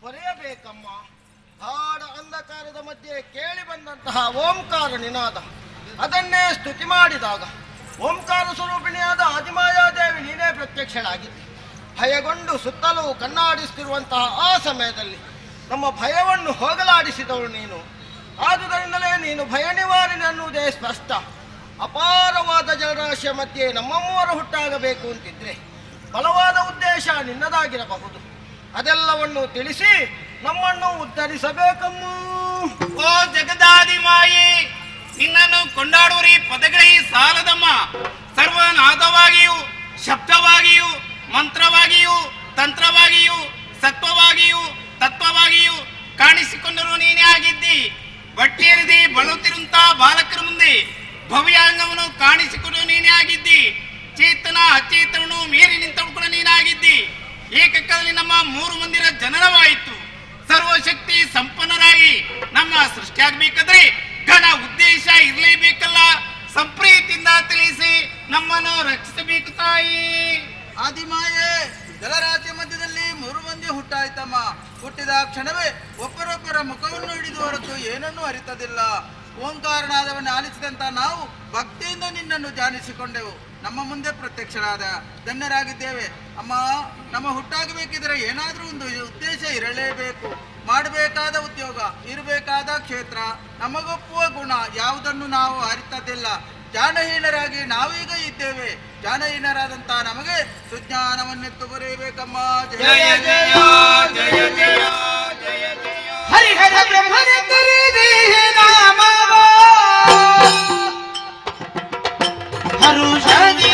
ಹೊರೆಯಬೇಕಮ್ಮ. ಹಾಡ ಅಂಧಕಾರದ ಮಧ್ಯೆ ಕೇಳಿ ಬಂದಂತಹ ಓಂಕಾರ ನಿನಾದ, ಅದನ್ನೇ ಸ್ತುತಿ ಮಾಡಿದಾಗ ಓಂಕಾರ ಸ್ವರೂಪಿಣಿಯಾದ ಆದಿಮಾಯಾದೇವಿ ನೀನೇ ಪ್ರತ್ಯಕ್ಷಳಾಗಿದ್ದೆ. ಭಯಗೊಂಡು ಸುತ್ತಲೂ ಕಣ್ಣಾಡಿಸುತ್ತಿರುವಂತಹ ಆ ಸಮಯದಲ್ಲಿ ನಮ್ಮ ಭಯವನ್ನು ಹೋಗಲಾಡಿಸಿದವಳು ನೀನು. ಆದುದರಿಂದಲೇ ನೀನು ಭಯ ನಿವಾರಣೆ ಅನ್ನುವುದೇ ಸ್ಪಷ್ಟ. ಅಪಾರವಾದ ಜಲರಾಶಿಯ ಮಧ್ಯೆ ನಮ್ಮ ಮೂವರು ಹುಟ್ಟಾಗಬೇಕು ಅಂತಿದ್ರೆ ಬಲವಾದ ಉದ್ದೇಶ ನಿನ್ನದಾಗಿರಬಹುದು. ಅದೆಲ್ಲವನ್ನು ತಿಳಿಸಿ ನಮ್ಮನ್ನು ಉದ್ಧರಿಸಬೇಕಮ್ಮ.
ಓ ಜಗದಾದಿ ಮಾಯಿ, ನಿನ್ನನ್ನು ಕೊಂಡಾಡುವರಿ ಪದಗಳೇ ಸಾಲದಮ್ಮ. ಸರ್ವನಾದವಾಗಿಯೂ ಶಬ್ದವಾಗಿಯೂ ಮಂತ್ರವಾಗಿಯೂ ತಂತ್ರವಾಗಿಯೂ ಸತ್ವವಾಗಿಯೂ ತತ್ವವಾಗಿಯೂ ಕಾಣಿಸಿಕೊಂಡರೂ ನೀನೇ ಆಗಿದ್ದಿ. ಬಟ್ಟೆಯರಿದಿ ಬಳಲುತ್ತಿರುವಂತ ಬಾಲಕರ ಮುಂದೆ ಭವ್ಯಾಂಗವನ್ನು ಕಾಣಿಸಿಕೊಂಡು ನೀನೇ ಆಗಿದ್ದಿ. ಚೇತನ ಅಚೇತನನು ಮೀರಿ ನಿಂತವಳು ಕೂಡ ನೀನಾಗಿದ್ದಿ. ಏಕಕಾಲದಲ್ಲಿ ನಮ್ಮ 3 ಮಂದಿರ ಜನನವಾಯಿತು. ಸರ್ವಶಕ್ತಿ ಸಂಪನ್ನರಾಗಿ ನಮ್ಮ ಸೃಷ್ಟಿಯಾಗಬೇಕಾದ್ರೆ ಘನ ಉದ್ದೇಶ ಇರಲೇಬೇಕಲ್ಲ. ಸಂಪ್ರೀತಿಯಿಂದ ತಿಳಿಸಿ ನಮ್ಮನ್ನು ರಕ್ಷಿಸಬೇಕು ತಾಯಿ.
ಆದಿಮಾಯೆ, ಜಲರಾಶಿ ಮಧ್ಯದಲ್ಲಿ 3 ಮಂದಿ ಹುಟ್ಟಾಯ್ತಮ್ಮ. ಹುಟ್ಟಿದ ಕ್ಷಣವೇ ಒಬ್ಬರೊಬ್ಬರ ಮುಖವನ್ನು ಹಿಡಿದು ಹೊರತು ಏನನ್ನೂ ಅರಿತದಿಲ್ಲ. ಓಂಕಾರನಾದವನ್ನು ಆಲಿಸಿದಂತ ನಾವು ಭಕ್ತಿಯಿಂದ ನಿನ್ನನ್ನು ಧ್ಯಾನಿಸಿಕೊಂಡೆವು. ನಮ್ಮ ಮುಂದೆ ಪ್ರತ್ಯಕ್ಷರಾದ ಧನ್ಯರಾಗಿದ್ದೇವೆ. ಅಮ್ಮ, ನಮ್ಮ ಹುಟ್ಟಾಗಬೇಕಿದ್ರೆ ಏನಾದರೂ ಒಂದು ಉದ್ದೇಶ ಇರಲೇಬೇಕು. ಮಾಡಬೇಕಾದ ಉದ್ಯೋಗ, ಇರಬೇಕಾದ ಕ್ಷೇತ್ರ, ನಮಗೊಪ್ಪುವ ಗುಣ ಯಾವುದನ್ನು ನಾವು ಅರಿತದ್ದಿಲ್ಲ. ಜ್ಞಾನಹೀನರಾಗಿ ನಾವೀಗ ಇದ್ದೇವೆ. ಜ್ಞಾನಹೀನರಾದಂತಹ ನಮಗೆ ಸುಜ್ಞಾನವನ್ನೆತ್ತು ಬರೆಯಬೇಕಮ್ಮ.
ಜಯ ಜಯ ಜಯ ಜಯ ಜಯ ಜಯ
ಹರಿಹರ ಬ್ರಹ್ಮನೆಂದರೆ ನಾಮವ ಹರುಷದಿ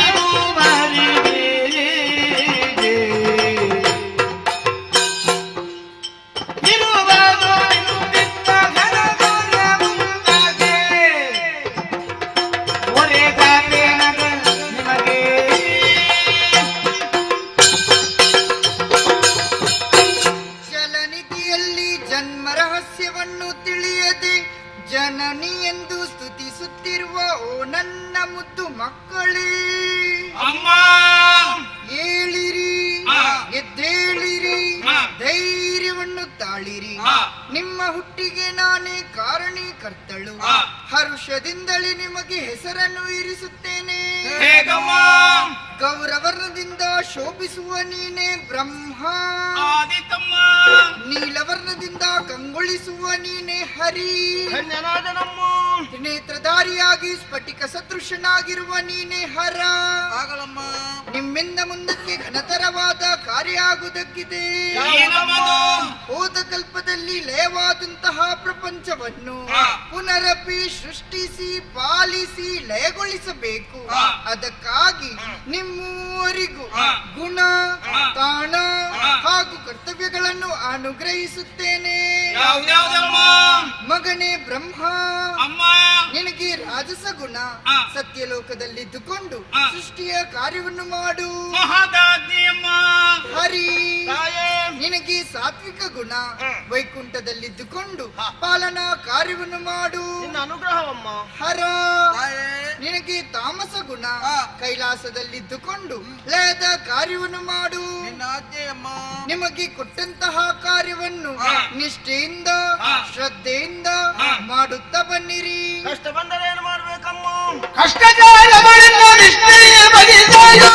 ಜನನಿ ಎಂದು ಸ್ತುತಿಸುತ್ತಿರುವ ಓ ನನ್ನ ಮುದ್ದು ಮಕ್ಕಳೇ,
ಅಮ್ಮ
ಏಳಿರಿ, ಎದ್ದೇಳಿರಿ, ಧೈರ್ಯವನ್ನು ತಾಳಿರಿ. ನಿಮ್ಮ ಹುಟ್ಟಿಗೆ ನಾನೇ ಕಾರಣೀಕರ್ತಳು. ಹರ್ಷದಿಂದಲೇ ನಿಮಗೆ ಹೆಸರನ್ನು ಇರಿಸುತ್ತೇನೆ. ಗೌರವರ್ಣದಿಂದ ಶೋಭಿಸುವ ನೀನೇ ಬ್ರಹ್ಮ, ನೀಲವರ್ಣದಿಂದ ಕಂಗೊಳಿಸುವ ನೀನೇ ಹರಿ, ನೇತ್ರಧಾರಿಯಾಗಿ ಸ್ಫಟಿಕ ಸದೃಶನಾಗಿರುವ ನೀನೇ ಹರ. ನಿಮ್ಮಿಂದ ಮುಂದಕ್ಕೆ ಘನತರವಾದ ಕಾರ್ಯ ಆಗುವುದಕ್ಕಿದೆ. ಹೋದ ಕಲ್ಪದಲ್ಲಿ ಲಯವಾದಂತಹ ಪ್ರಪಂಚವನ್ನು ಪುನರಪಿ ಸೃಷ್ಟಿಸಿ ಪಾಲಿಸಿ ಲಯಗೊಳಿಸಬೇಕು. ಅದಕ್ಕಾಗಿ ನಿಮ್ಮೂವರಿಗೂ ಗುಣ, ತಾಣ ಹಾಗೂ ಕರ್ತವ್ಯಗಳನ್ನು ಅನುಗ್ರಹಿಸುತ್ತೇನೆ. ಮಗನೇ ಬ್ರಹ್ಮ, ನಿನಗೆ ರಾಜಸ ಗುಣ, ಸತ್ಯಲೋಕದಲ್ಲಿದ್ದುಕೊಂಡು ಸೃಷ್ಟಿಯ ಕಾರ್ಯವನ್ನು ಮಾಡು. ಹರಿ, ನಿನಗೆ ಸಾತ್ವಿಕ ಗುಣ, ವೈಕುಂಠದಲ್ಲಿದ್ದುಕೊಂಡು ಪಾಲನಾ ಕಾರ್ಯವನ್ನು ಮಾಡು.
ಅನುಗ್ರಹವಮ್ಮ.
ಹರ, ನಿನಗೆ ತಾಮಸ ಗುಣ, ಕೈಲಾಸದಲ್ಲಿದ್ದುಕೊಂಡು ಲಯದ ಕಾರ್ಯವನ್ನು ಮಾಡು. ನಿಮಗೆ ಕೊಟ್ಟಂತಹ ಕಾರ್ಯವನ್ನು ನಿಷ್ಠೆಯಿಂದ ಶ್ರದ್ಧೆಯಿಂದ ಮಾಡುತ್ತಾ ಬನ್ನಿರಿ.
ಕಷ್ಟ ಬಂದರೆ ಏನು ಮಾಡ್ಬೇಕಮ್ಮ?
ಕಷ್ಟಕಾಲಗಳನ್ನು ನಿಷ್ಠೆಯ ಬಗೆದಾಯೋ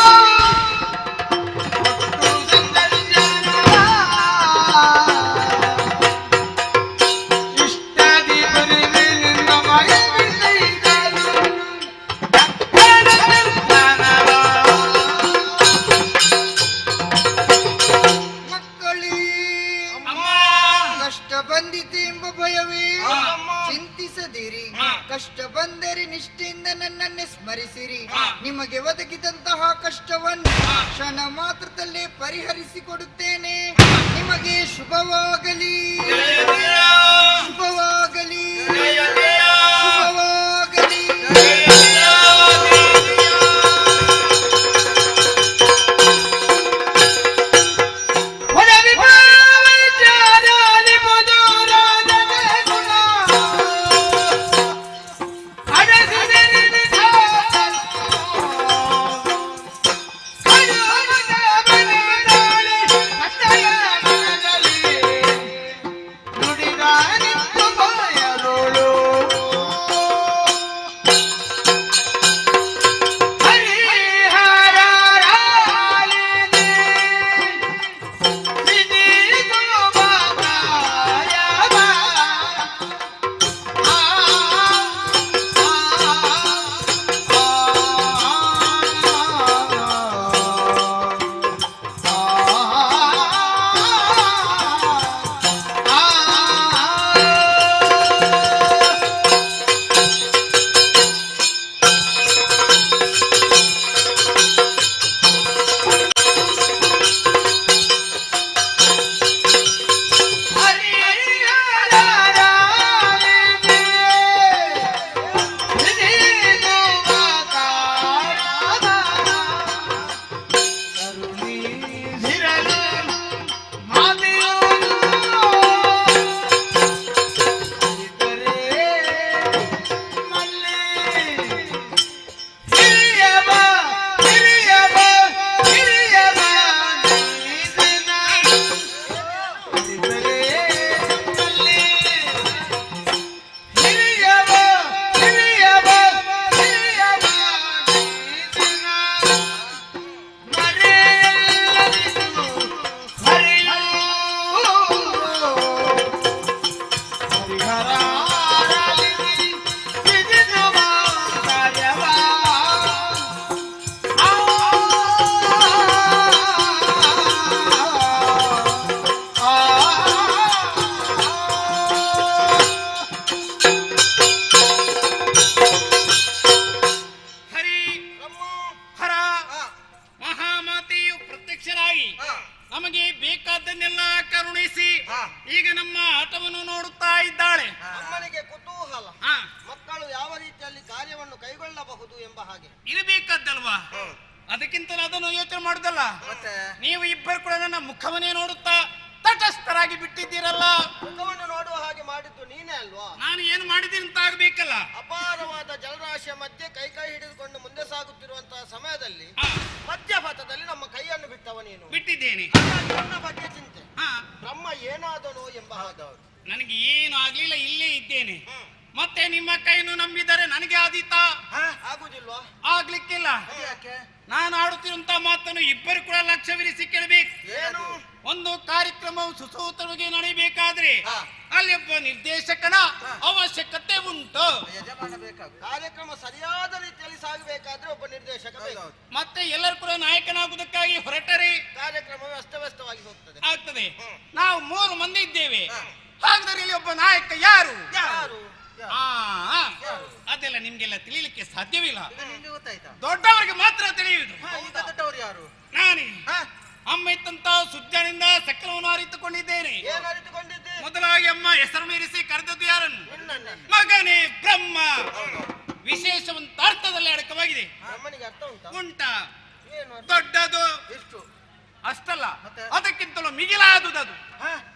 ಕಷ್ಟ ಬಂದರೆ ನಿಷ್ಠೆಯಿಂದ ನನ್ನನ್ನೇ ಸ್ಮರಿಸಿರಿ. ನಿಮಗೆ ಒದಗಿದಂತಹ ಕಷ್ಟವನ್ನು ಕ್ಷಣ ಮಾತ್ರದಲ್ಲೇ ಪರಿಹರಿಸಿಕೊಡುತ್ತೇನೆ. ನಿಮಗೆ ಶುಭವಾಗಲಿ, ಶುಭವಾಗಲಿ, ಶುಭವಾಗಲಿ.
ನುಡಿದ ನಿತ್ತು ಬಾಯರೋಳು
ನಮಗೆ ಬೇಕಾದ್ದನ್ನೆಲ್ಲ ಕರುಣಿಸಿ ಈಗ ನಮ್ಮ ಆಟವನ್ನು ನೋಡುತ್ತಾ ಇದ್ದಾಳೆ.
ಅಮ್ಮನಿಗೆ ಕುತೂಹಲ,
ಹಾ,
ಮಕ್ಕಳು ಯಾವ ರೀತಿಯಲ್ಲಿ ಕಾರ್ಯವನ್ನು ಕೈಗೊಳ್ಳಬಹುದು ಎಂಬ ಹಾಗೆ
ಇರಬೇಕಾದ್ದಲ್ವಾ? ಅದಕ್ಕಿಂತಲೂ ಅದನ್ನು ಯೋಚನೆ ಮಾಡುದಲ್ಲ.
ಮತ್ತೆ
ನೀವು ಇಬ್ಬರು ಕೂಡ ನನ್ನ ಮುಖವನ್ನೇ ನೋಡುತ್ತಾ ತಟಸ್ಥರಾಗಿ ಬಿಟ್ಟಿದ್ದೀರಲ್ಲ.
ಮುಖವನ್ನು ನೋಡುವ ಹಾಗೆ ಮಾಡಿದ್ದು ನೀನೇ ಅಲ್ವಾ?
ನಾನು ಏನು ಮಾಡಿದ್ದೀನಿ ಅಂತ ಆಗ್ಬೇಕಲ್ಲ.
ಅಪಾರವಾದ ಜಲರಾಶಿಯ ಮಧ್ಯೆ ಕೈ ಹಿಡಿದುಕೊಂಡು ಮುಂದೆ ಸಾಗುತ್ತಿರುವಂತಹ ಸಮಯದಲ್ಲಿ
ಹಾ,
ಮಧ್ಯಪಥದಲ್ಲಿ ನಮ್ಮ ಕೈಯನ್ನು ಬಿಟ್ಟವ ನೀನು.
ಬಿಟ್ಟಿದ್ದೇನೆ.
ಹಾಗಾಗಿ ನನ್ನ ಬಗ್ಗೆ ಚಿಂತೆ,
ಹಾ,
ಬ್ರಹ್ಮ ಏನಾದನೋ ಎಂಬ ಹಾಗೆ.
ನನಗೆ ಏನು ಆಗ್ಲಿಲ್ಲ, ಇಲ್ಲೇ ಇದ್ದೇನೆ. ಮತ್ತೆ ನಿಮ್ಮ ಕೈಯನ್ನು ನಂಬಿದರೆ ನನಗೆ ಆದೀತಾ?
ಆಗುದಿಲ್ವಾ?
ಆಗ್ಲಿಕ್ಕಿಲ್ಲ.
ಯಾಕೆ?
ನಾನು ಆಡುತ್ತಿರುವಂತ ಮಾತನ್ನು ಇಬ್ಬರು ಕೂಡ ಲಕ್ಷ್ಯವಿರಿಸಿ ಕೇಳಬೇಕು.
ಏನು?
ಒಂದು ಕಾರ್ಯಕ್ರಮವು ಸುಸೂತ್ರವಾಗಿ ನಡೆಯಬೇಕಾದ್ರೆ ಅಲ್ಲಿ ಒಬ್ಬ ನಿರ್ದೇಶಕನ ಅವಶ್ಯಕತೆ ಉಂಟು.
ಯಜಮಾನ ಬೇಕಾಗುತ್ತೆ.
ಕಾರ್ಯಕ್ರಮ ಸರಿಯಾದ ರೀತಿಯಲ್ಲಿ ಸಾಗಬೇಕಾದ್ರೆ ಒಬ್ಬ ನಿರ್ದೇಶಕ ಬೇಕು.
ಮತ್ತೆ ಎಲ್ಲರೂ ಕೂಡ ನಾಯಕನಾಗುವುದಕ್ಕಾಗಿ ಹೊರಟರೆ
ಕಾರ್ಯಕ್ರಮವೇ ಅಸ್ತವ್ಯಸ್ತವಾಗಿ ಹೋಗ್ತದೆ.
ಆಗ್ತದೆ. ನಾವು 3 ಮಂದಿ ಇದ್ದೇವೆ. ಹಾಗಾದ್ರೆ ಇಲ್ಲಿ ಒಬ್ಬ ನಾಯಕ ಯಾರು?
ಯಾರು?
ಅದೆಲ್ಲ ನಿಮ್ಗೆಲ್ಲ ತಿಳಿಲಿಕ್ಕೆ ಸಾಧ್ಯವಿಲ್ಲ.
ಇದು ನಿಮ್ಗೆ ಗೊತ್ತಾಯ್ತಾ?
ದೊಡ್ಡವರಿಗೆ ಮಾತ್ರ ತಿಳಿಯುವುದು.
ಈಗ ದೊಡ್ಡವರು ಯಾರು?
ನಾನೇ ಅಮ್ಮ ಇತ್ತಂತ ಸುಜ್ಜನಿಂದ ಸಕಲವನ್ನು ಅರಿತುಕೊಂಡಿದ್ದೇನೆ.
ಏನು ಅರಿತುಕೊಂಡಿದ್ದೆ?
ಮೊದಲಾಗಿ ಅಮ್ಮ ಹೆಸರು ಮೀರಿಸಿ ಕರೆದದ್ದು ಯಾರನ್ನು?
ನಿನ್ನನ್ನೇ.
ಮಗನೇ ಬ್ರಹ್ಮ. ವಿಶೇಷವಂತ ಅರ್ಥದಲ್ಲಿ ಅಡಕವಾಗಿದೆ.
ಬ್ರಹ್ಮನಿಗೆ ಅರ್ಥ ಉಂಟಾ?
ಉಂಟಾ?
ಏನು ಅರ್ಥ?
ದೊಡ್ಡದು
ಎಷ್ಟು?
ಅಷ್ಟಲ್ಲ,
ಮತ್ತೆ?
ಅದಕ್ಕಿಂತಲೂ ಮಿಗಿಲಾದುದದು.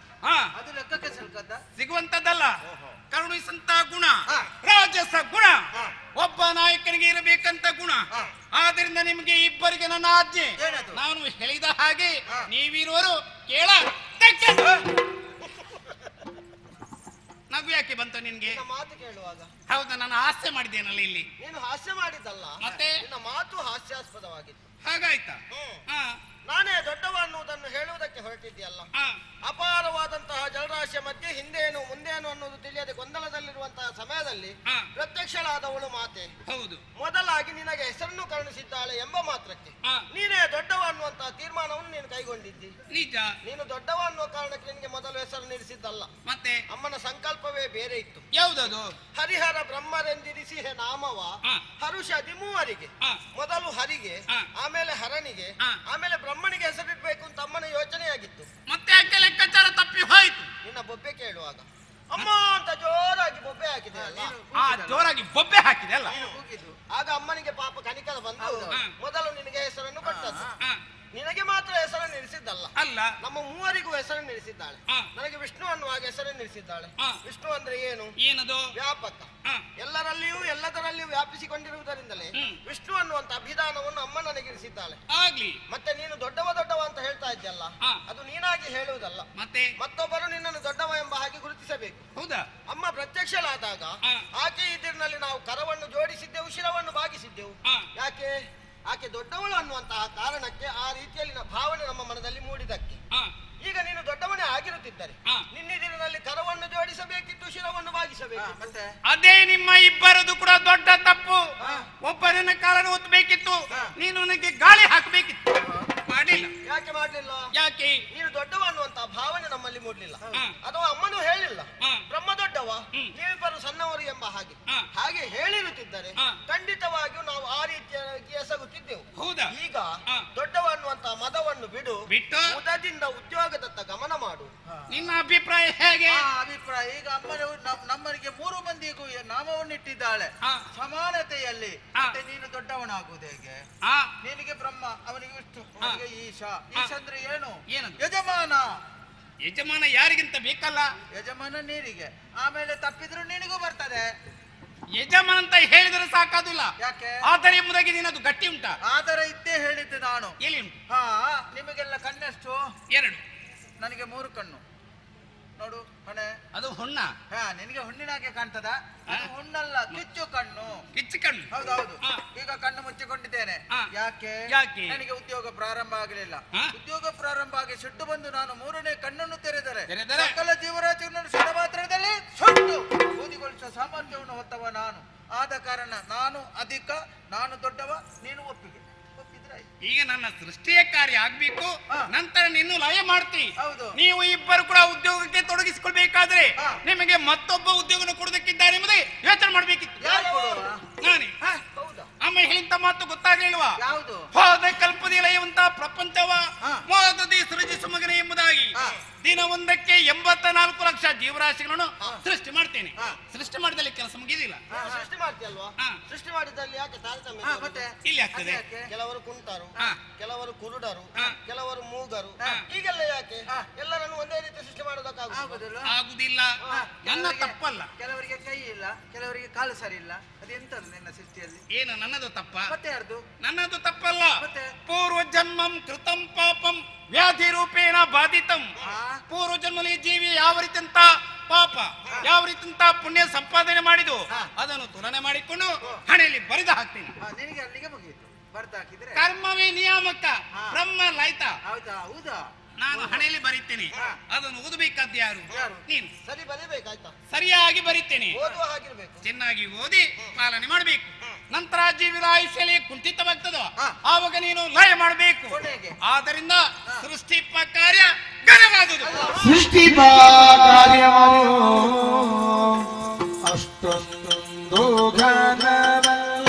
ಅದು ಲೆಕ್ಕಕ್ಕೆ ಸಿಲ್ಕದ್ದ?
ಸಿಗುವಂತದ್ದಲ್ಲ. ಕರುಣಿಸಂತ ಗುಣ, ರಾಜಸ ಗುಣ ಒಬ್ಬ ನಾಯಕನಿಗೆ ಇರಬೇಕಂತ ಗುಣ. ಆದ್ರಿಂದ ನಿಮಗೆ ಇಬ್ಬರಿಗೆ ನನ್ನ ಆಜ್ಞೆ.
ಏನದು?
ನಾನು ಹೇಳಿದ ಹಾಗೆ ನೀವಿರುವರು ಕೇಳ. ನಗು ಯಾಕೆ ಬಂತು ನಿನ್ಗೆ?
ನಿನ್ನ ಮಾತು ಕೇಳುವಾಗ
ಹೌದಾ, ನಾನು ಹಾಸ್ಯ ಮಾಡಿದ್ದೇನಲ್ಲ ಇಲ್ಲಿ.
ನೀನು ಹಾಸ್ಯ ಮಾಡಿದ್ದಲ್ಲ,
ಮತ್ತೆ?
ನಿನ್ನ ಮಾತು ಹಾಸ್ಯಾಸ್ಪದವಾಗಿತ್ತು.
ಹಾಗಾಯ್ತಾ? ಹಾ,
ನಾನೇ ದೊಡ್ಡವ ಅನ್ನುವುದನ್ನು ಹೇಳುವುದಕ್ಕೆ ಹೊರಟಿದ್ಯಲ್ಲ.
ಹಾ,
ಅಪಾರವಾದಂತಹ ಜಲರಾಶಿಯ ಮಧ್ಯೆ ಹಿಂದೇನು ಮುಂದೇನು ಅನ್ನೋದು ತಿಳಿಯದೆ ಗೊಂದಲದಲ್ಲಿರುವಂತಹ ಸಮಯದಲ್ಲಿ
ಹಾ.
ಪ್ರತ್ಯಕ್ಷಳಾದವಳು ಮಾತೆ
ಹೌದು.
ಮೊದಲಾಗಿ ನಿನಗೆ ಹೆಸರನ್ನು ಕರುಣಿಸಿದ್ದಾಳೆ ಎಂಬ ಮಾತ್ರಕ್ಕೆ
ಹಾ,
ನೀನೇ ದೊಡ್ಡವ ಅನ್ನುವಂತಹ ತೀರ್ಮಾನವನ್ನು ನೀನು ಕೈಗೊಂಡಿದ್ದಿ.
ನಿಜ.
ನೀನು ದೊಡ್ಡವ ಅನ್ನುವ ಕಾರಣಕ್ಕೆ ನಿನಗೆ ಮೊದಲು ಹೆಸರು ನಿಲ್ಲಿಸಿದ್ದಲ್ಲ.
ಮತ್ತೆ
ಅಮ್ಮನ ಸಂಕಲ್ಪವೇ ಬೇರೆ ಇತ್ತು.
ಯಾವ್ದದು?
ಹರಿಹರ ಬ್ರಹ್ಮರೆಂದಿರಿಸಿ ಹೇ ನಾಮವ
ಹಾ.
ಹರುಷ ದಿಮೂವರಿಗೆ,
ಹಾ.
ಮೊದಲು ಹರಿಗೆ,
ಹಾ.
ಆಮೇಲೆ ಹರನಿಗೆ,
ಹಾ.
ಆಮೇಲೆ ಬ್ರಹ್ಮನಿಗೆ ಹೆಸರಿಡ್ಬೇಕು ಅಂತ ಅಮ್ಮನ ಯೋಚನೆಯಾಗಿತ್ತು.
ಮತ್ತೆ ಯಾಕೆ ಲೆಕ್ಕಾಚಾರ ತಪ್ಪಿ ಹೋಯ್ತು?
ನಿನ್ನ ಬೊಬ್ಬೆ ಕೇಳುವಾಗ ಅಮ್ಮ ಅಂತ ಜೋರಾಗಿ ಬೊಬ್ಬೆ ಹಾಕಿದೆ ಅಲ್ಲ.
ಜೋರಾಗಿ ಬೊಬ್ಬೆ ಹಾಕಿದೆ ಅಲ್ಲ.
ಹೋಗಿದ್ದು.
ಆಗ ಅಮ್ಮನಿಗೆ ಪಾಪ ಕನಿಕರ ಬಂದು
ಹೌದು.
ಮೊದಲು ನಿನಗೆ ಹೆಸರನ್ನು ಕೊಟ್ಟದ್ದು.
ಹಾ,
ನಿನಗೆ ಮಾತ್ರ ಹೆಸರನ್ನು ನಿಲ್ಲಿಸಿದ್ದಲ್ಲ,
ಅಲ್ಲ.
ನಮ್ಮ ಮೂವರಿಗೂ ಹೆಸರನ್ನು ನಿಲ್ಲಿಸಿದ್ದಾಳೆ.
ಹಾ.
ನನಗೆ ವಿಷ್ಣು ಅನ್ನುವಾಗ ಹೆಸರನ್ನು ನಿಲ್ಲಿಸಿದ್ದಾಳೆ.
ಹಾ.
ವಿಷ್ಣು ಅಂದ್ರೆ ಏನು?
ಏನದು?
ವ್ಯಾಪಕ,
ಹಾ,
ಎಲ್ಲರಲ್ಲಿಯೂ ಎಲ್ಲದರಲ್ಲಿಯೂ ವ್ಯಾಪಿಸಿಕೊಂಡಿರುವುದರಿಂದಲೇ
ಹ್ಮ್.
ವಿಷ್ಣು ಅನ್ನುವಂತ ಅಭಿಧಾನವನ್ನು ಅಮ್ಮ ನನಗೆ ಇರಿಸಿದ್ದಾಳೆ.
ಆಗ್ಲಿ.
ಮತ್ತೆ ನೀನು ದೊಡ್ಡವ ಅಂತ ಹೇಳ್ತಾ ಇದ್ದಲ್ಲ,
ಹಾ.
ಅದು ನೀನಾಗಿ ಹೇಳುವುದಲ್ಲ,
ಮತ್ತೆ
ಮತ್ತೊಬ್ಬರು ನಿನ್ನನ್ನು ದೊಡ್ಡವ ಎಂಬ ಹಾಗೆ ಗುರುತಿಸಬೇಕು.
ಹೌದಾ?
ಅಮ್ಮ ಪ್ರತ್ಯಕ್ಷಳಾದಾಗ
ಹಾ.
ಆಕೆ ಎದುರಿನಲ್ಲಿ ನಾವು ಕರವನ್ನು ಜೋಡಿಸಿದ್ದೆವು, ಶಿರವನ್ನು ಬಾಗಿಸಿದ್ದೆವು.
ಹಾ.
ಯಾಕೆ? ಆಕೆ ದೊಡ್ಡವಳು ಅನ್ನುವಂತಹ ಕಾರಣಕ್ಕೆ, ಆ ರೀತಿಯಲ್ಲಿನ ಭಾವನೆ ನಮ್ಮ ಮನದಲ್ಲಿ ಮೂಡಿದಕ್ಕೆ.
ಹಾ,
ಈಗ ನೀನು ದೊಡ್ಡವನೇ ಆಗಿರುತ್ತಿದ್ದರೆ
ಹಾ.
ನಿನ್ನೆದಿರಿನಲ್ಲಿ ಕರವನ್ನು ಜೋಡಿಸಬೇಕಿತ್ತು, ಶಿರವನ್ನು ಬಾಗಿಸಬೇಕು.
ಮತ್ತೆ
ಅದೇ ನಿಮ್ಮ ಇಬ್ಬರದು ಕೂಡ ದೊಡ್ಡ ತಪ್ಪು. ಒಬ್ಬರನ್ನ ಕಾಲನ್ನು ಒತ್ತಬೇಕಿತ್ತು, ನೀನು ನನಗೆ ಗಾಳಿ ಹಾಕಬೇಕಿತ್ತು. ಮಾಡಿಲ್ಲ.
ಯಾಕೆ ಮಾಡ್ಲಿಲ್ಲ?
ಯಾಕೆ?
ನೀನು ದೊಡ್ಡವ ಅನ್ನುವಂತಹ ಭಾವನೆ ನಮ್ಮಲ್ಲಿ ಮೂಡ್ಲಿಲ್ಲ,
ಹಾ.
ಅಥವಾ ಅಮ್ಮನೂ ಹೇಳಿಲ್ಲ
ಹಾ.
ಬ್ರಹ್ಮ ದೊಡ್ಡವ,
ಹ್ಮ್.
ನೀವಿಬ್ಬರು ಸಣ್ಣವರು ಎಂಬ ಹಾಗೆ.
ಹಾ.
ಹಾಗೆ ಹೇಳಿರುತ್ತಿದ್ದರೆ
ಹಾ.
ಖಂಡಿತವಾಗಿಯೂ ನಾವು ಆ ರೀತಿಯಾಗಿ ಎಸಗುತ್ತಿದ್ದೆವು.
ಹೌದಾ?
ಈಗ
ಹಾ.
ದೊಡ್ಡವ ಅನ್ನುವಂತಹ ಮದವನ್ನು ಬಿಡು,
ಬಿಟ್ಟು
ಮುದದಿಂದ ಉದ್ಯೋಗದತ್ತ ಗಮನ ಮಾಡು.
ನಿನ್ನ ಅಭಿಪ್ರಾಯ ಹೇಗೆ?
ಆ ಅಭಿಪ್ರಾಯ ಈಗ ನಮ್ಮನಿಗೆ 3 ಮಂದಿಗೂ ನಾಮವನ್ನಿಟ್ಟಿದ್ದಾಳೆ
ಹಾ.
ಸಮಾನತೆಯಲ್ಲಿ.
ಹಾ.
ಮತ್ತೆ ನೀನು ದೊಡ್ಡವನಾಗುವುದು ಹೇಗೆ?
ಹಾ,
ನಿನಗೆ ಬ್ರಹ್ಮ, ಅವನಿಗೆ ವಿಷ್ಣು, ಅವನಿಗೆ ಈಶಾ. ಈಶ ಅಂದ್ರೆ ಏನು?
ಏನದು?
ಯಜಮಾನ.
ಯಜಮಾನ ಯಾರಿಗಿಂತ ಬೇಕಲ್ಲ?
ಯಜಮಾನ ನೀರಿಗೆ, ಆಮೇಲೆ ತಪ್ಪಿದ್ರು ನಿನಗೂ ಬರ್ತದೆ.
ಯಜಮಾನ ಅಂತ ಹೇಳಿದ್ರೆ ಸಾಕಾದಿಲ್ಲ.
ಯಾಕೆ?
ಆದರೆ ಎಂಬುದಾಗಿ ನೀನದು ಗಟ್ಟಿ ಉಂಟಾ?
ಆದರೆ ಇದ್ದೇ ಹೇಳಿದ್ದೆ ನಾನು.
ಎಲ್ಲಿ ಉಂಟು?
ಹಾ, ನಿಮಗೆಲ್ಲ ಕಣ್ಣೆಷ್ಟು?
2.
ನನಗೆ 3 ಕಣ್ಣು. ನೋಡು ಹೊಣೆ.
ಅದು ಹುಣ್ಣ.
ಹಾ, ನಿನಗೆ ಹುಣ್ಣಿನಾಗೆ ಕಾಣ್ತದ? ಅದು
ಹಾ.
ಹುಣ್ಣಲ್ಲ, ಕಿಚ್ಚು ಕಣ್ಣು.
ಕಿಚ್ಚು ಕಣ್ಣು.
ಹೌದೌದು.
ಹಾ.
ಈಗ ಕಣ್ಣು ಮುಚ್ಚಿಕೊಂಡಿದ್ದೇನೆ.
ಹಾ.
ಯಾಕೆ?
ಯಾಕೆ?
ನನಗೆ ಉದ್ಯೋಗ ಪ್ರಾರಂಭ ಆಗಲಿಲ್ಲ.
ಹಾ.
ಉದ್ಯೋಗ ಪ್ರಾರಂಭ ಆಗಿ ಸಿಟ್ಟು ಬಂದು ನಾನು 3ನೇ ಕಣ್ಣನ್ನು ತೆರೆದರೆ
ತೆರೆದರೆ?
ಸಕಲ ಜೀವರಾಶಿಗಳನ್ನು ಕ್ಷಣ ಮಾತ್ರದಲ್ಲಿ ಸುಟ್ಟು ಬೂದಿಗೊಳಿಸುವ ಸಾಮರ್ಥ್ಯವನ್ನು ಹೊತ್ತವ ನಾನು. ಆದ ಕಾರಣ ನಾನು ಅಧಿಕ, ನಾನು ದೊಡ್ಡವ, ನೀನು ಒಪ್ಪಿಗೆ. ಒಪ್ಪಿದ್ರೆ ಆಯ್ತು.
ಈಗ ನನ್ನ ಸೃಷ್ಟಿಯ ಕಾರ್ಯ ಆಗ್ಬೇಕು,
ಹಾ.
ನಂತರ ನಿನ್ನು ಲಯ ಮಾಡ್ತಿ.
ಹೌದು.
ನೀವು ಇಬ್ಬರು ಕೂಡ ಉದ್ಯೋಗಕ್ಕೆ ತೊಡಗಿಸಿಕೊಳ್ಬೇಕಾದ್ರೆ
ಹಾ.
ನಿಮಗೆ ಮತ್ತೊಬ್ಬ ಉದ್ಯೋಗ ಕೊಡೋದಕ್ಕಿದ್ದಾರೆ ಎಂಬುದೇ ಯೋಚನೆ ಮಾಡ್ಬೇಕಿತ್ತು.
ಯಾರು ಕೊಡುವ?
ನಾನೇ.
ಹಾ,
ಹೌದಾ?
ಅಮ್ಮ ಹೇಳಿಂತ ಮಾತು ಗೊತ್ತಾಗ್ಲಿಲ್ವಾ?
ಯಾವುದು?
ಹೋದ ಕಲ್ಪದಿ ಲಯವಂತ ಪ್ರಪಂಚವ
ಹಾ.
ಮೋದದಿ ಸೃಜಿಸುವ ದಿನ ಒಂದಕ್ಕೆ 84 ಲಕ್ಷ ಜೀವರಾಶಿಗಳನ್ನು ಸೃಷ್ಟಿ ಮಾಡ್ತೇನೆ. ಸೃಷ್ಟಿ ಮಾಡಿದಲ್ಲಿ ಕೆಲಸ ಮುಗಿದಿಲ್ಲ.
ಸೃಷ್ಟಿ ಮಾಡ್ತೀಯಲ್ವಾ? ಸೃಷ್ಟಿ ಮಾಡಿದಲ್ಲಿ ಯಾಕೆ ತಾರತಮ್ಯ?
ಮತ್ತೆ
ಇಲ್ಲಿ ಆಗ್ತದೆ.
ಕೆಲವರು ಕುಂಟರು, ಕೆಲವರು ಕುರುಡರು, ಕೆಲವರು ಮೂಗರು, ಹೀಗೆಲ್ಲ ಯಾಕೆ? ಎಲ್ಲರನ್ನು ಒಂದೇ ರೀತಿ ಸೃಷ್ಟಿ ಮಾಡೋದಕ್ಕಾಗುದಿಲ್ಲ.
ಆಗುದಿಲ್ಲ. ನನ್ನ ತಪ್ಪಲ್ಲ.
ಕೆಲವರಿಗೆ ಕೈ ಇಲ್ಲ, ಕೆಲವರಿಗೆ ಕಾಲು ಸರಿ ಇಲ್ಲ. ಅದೆಂತದ್ದು ನಿನ್ನ ಸೃಷ್ಟಿಯಲ್ಲಿ?
ಏನು ನನ್ನದು ತಪ್ಪ?
ಮತ್ತೆ ಯಾರ್ದು?
ನನ್ನದು ತಪ್ಪಲ್ಲ.
ಮತ್ತೆ?
ಪೂರ್ವ ಜನ್ಮಂ ಕೃತಂ ಪಾಪಂ ವ್ಯಾಧಿ ರೂಪೇಣ ಬಾಧಿತಂ. ಪೂರ್ವ ಜನ್ಮದಲ್ಲಿ ಜೀವಿ ಯಾವ ರೀತಿಯಂತ ಪಾಪ, ಯಾವ ರೀತಿಯಂತ ಪುಣ್ಯ ಸಂಪಾದನೆ ಮಾಡಿದು ಅದನ್ನು ತುಲನೆ ಮಾಡಿಕೊಂಡು ಹಣೆಯಲ್ಲಿ ಬರೆದು ಹಾಕ್ತೀನಿ.
ನಿನಗೆ ಅಲ್ಲಿಗೆ ಮುಗಿಯಿತು. ಬರ್ದು ಹಾಕಿದ್ರೆ
ಕರ್ಮವೇ ನಿಯಾಮಕ, ಬ್ರಹ್ಮ ಲೈತ.
ಹೌದಾ? ಹೌದಾ?
ನಾನು ಹಣೆಯಲ್ಲಿ ಬರೀತೇನೆ, ಅದನ್ನು ಓದಬೇಕಾದ ಯಾರು? ನೀನು.
ಸರಿ ಬರೀಬೇಕಾಯ್ತಾ?
ಸರಿಯಾಗಿ ಬರೀತೇನೆ.
ಓದುವ ಹಾಗಿರ್ಬೇಕು.
ಚೆನ್ನಾಗಿ ಓದಿ ಪಾಲನೆ ಮಾಡಬೇಕು. ನಂತರ ಜೀವಿತ ಆಯುಷ್ಯಲ್ಲಿ ಕುಂಠಿತವಾಗ್ತದೋ ಆವಾಗ ನೀನು ಲಯ ಮಾಡಬೇಕು. ಆದ್ದರಿಂದ ಸೃಷ್ಟಿ ಕಾರ್ಯ ಘನವಾದುದು.
ಸೃಷ್ಟಿ ಕಾರ್ಯವು ಅಷ್ಟೊಂದು ಘನವಲ್ಲ.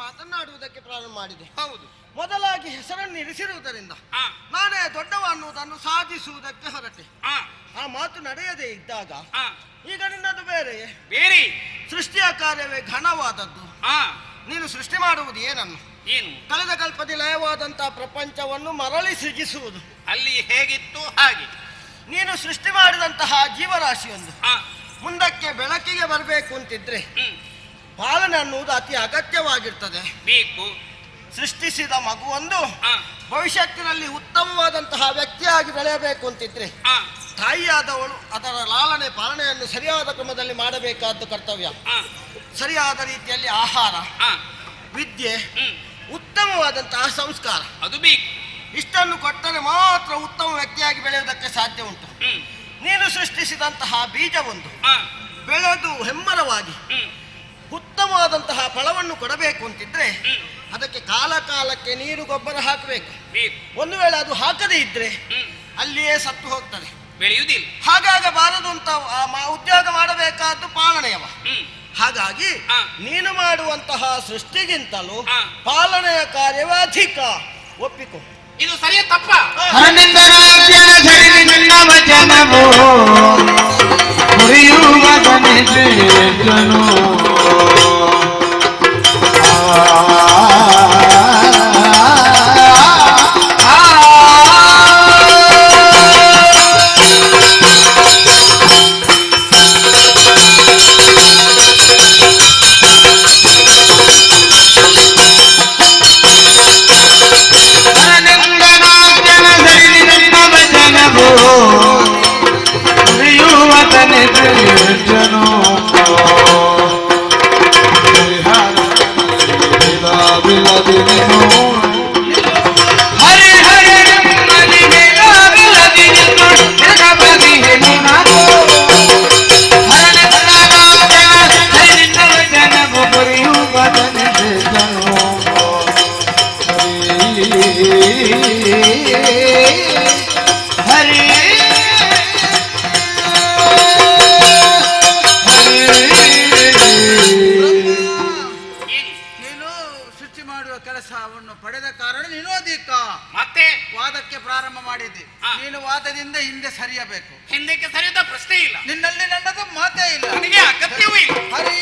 ಮಾತನಾಡುವುದಕ್ಕೆ ಪ್ರಾರಂಭ ಮಾಡಿದೆ.
ಹೌದು.
ಮೊದಲಾಗಿ ಹೆಸರನ್ನು ಇರಿಸಿರುವುದರಿಂದ ನಾನೇ ದೊಡ್ಡವ ಅನ್ನುವುದನ್ನು ಸಾಧಿಸುವುದಕ್ಕೆ ಹೊರಟೆ. ಆ ಮಾತು ನಡೆಯದೇ ಇದ್ದಾಗ ಈಗ ನಿನ್ನದು ಬೇರೆ
ಬೇರೆ.
ಸೃಷ್ಟಿಯ ಕಾರ್ಯವೇ ಘನವಾದದ್ದು. ನೀನು ಸೃಷ್ಟಿ ಮಾಡುವುದು ಏನನ್ನು?
ಏನು?
ಕಳೆದ ಕಲ್ಪದಲ್ಲಿ ಲಯವಾದಂತಹ ಪ್ರಪಂಚವನ್ನು ಮರಳಿ ಸೃಜಿಸುವುದು.
ಅಲ್ಲಿ ಹೇಗಿತ್ತು ಹಾಗೆ
ನೀನು ಸೃಷ್ಟಿ ಮಾಡಿದಂತಹ ಜೀವರಾಶಿಯೊಂದು ಮುಂದಕ್ಕೆ ಬೆಳಕಿಗೆ ಬರಬೇಕು ಅಂತಿದ್ರೆ ಪಾಲನೆ ಅನ್ನುವುದು ಅತಿ ಅಗತ್ಯವಾಗಿರ್ತದೆ.
ಬೇಕು.
ಸೃಷ್ಟಿಸಿದ ಮಗುವೊಂದು ಭವಿಷ್ಯತ್ತಿನಲ್ಲಿ ಉತ್ತಮವಾದಂತಹ ವ್ಯಕ್ತಿಯಾಗಿ ಬೆಳೆಯಬೇಕು ಅಂತಿದ್ರೆ ತಾಯಿಯಾದವಳು ಅದರ ಲಾಲನೆ ಪಾಲನೆಯನ್ನು ಸರಿಯಾದ ಕ್ರಮದಲ್ಲಿ ಮಾಡಬೇಕಾದ ಕರ್ತವ್ಯ. ಸರಿಯಾದ ರೀತಿಯಲ್ಲಿ ಆಹಾರ, ವಿದ್ಯೆ, ಉತ್ತಮವಾದಂತಹ ಸಂಸ್ಕಾರ
ಅದು ಬೇಕು.
ಇಷ್ಟನ್ನು ಕೊಟ್ಟರೆ ಮಾತ್ರ ಉತ್ತಮ ವ್ಯಕ್ತಿಯಾಗಿ ಬೆಳೆಯುವುದಕ್ಕೆ ಸಾಧ್ಯ ಉಂಟು. ನೀನು ಸೃಷ್ಟಿಸಿದಂತಹ ಬೀಜವೊಂದು ಬೆಳೆದು ಹೆಮ್ಮರವಾಗಿ ಉತ್ತಮವಾದಂತಹ ಫಲವನ್ನು ಕೊಡಬೇಕು ಅಂತಿದ್ರೆ ಅದಕ್ಕೆ ಕಾಲ ಕಾಲಕ್ಕೆ ನೀರು ಗೊಬ್ಬರ ಹಾಕಬೇಕು. ಒಂದು ವೇಳೆ ಅದು ಹಾಕದೇ ಇದ್ರೆ ಅಲ್ಲಿಯೇ ಸತ್ತು ಹೋಗ್ತದೆ,
ಬೆಳೆಯುವುದಿಲ್ಲ.
ಹಾಗಾಗಬಾರದು ಅಂತ ಉದ್ಯೋಗ ಮಾಡಬೇಕಾದ್ದು ಪಾಲನೆಯವ. ಹಾಗಾಗಿ ನೀನು ಮಾಡುವಂತಹ ಸೃಷ್ಟಿಗಿಂತಲೂ ಪಾಲನೆಯ ಕಾರ್ಯವೇ ಅಧಿಕ. ಒಪ್ಪಿಕೊ.
ಇದು ಸರಿಯ ತಪ್ಪ?
ಬಿಲ್ಲದಿ ನೀನು
ಹರಿ ಹರಿ ಮನಿಗೆಲ್ಲ ಬಿಲ್ಲದಿ ನಿಂತು ಜಗಬದಿಹೆನು ನಾನು ಹರಳೆತ್ತರಾಗ ಹರಿ ನಿನ್ನ ವಚನವು ಬರೆಯುವ ಜನರು ಹರಿ
ನೀನು ಶುಚಿ ಮಾಡುವ ಕೆಲಸವನ್ನು ಪಡೆದ ಕಾರಣ ನೀನು ಅಧಿಕ
ಮತ್ತೆ
ವಾದಕ್ಕೆ ಪ್ರಾರಂಭ ಮಾಡಿದ್ದೆ. ನೀನು ವಾದದಿಂದ ಹಿಂದೆ ಸರಿಯಬೇಕು.
ಹಿಂದಕ್ಕೆ ಸರಿಯದ ಪ್ರಶ್ನೆ ಇಲ್ಲ,
ನಿನ್ನಲ್ಲಿ ನನ್ನದು ಮಾತೇ ಇಲ್ಲ.
ನನಗೆ ಅಗತ್ಯವೂ ಇಲ್ಲ.
ಹರಿ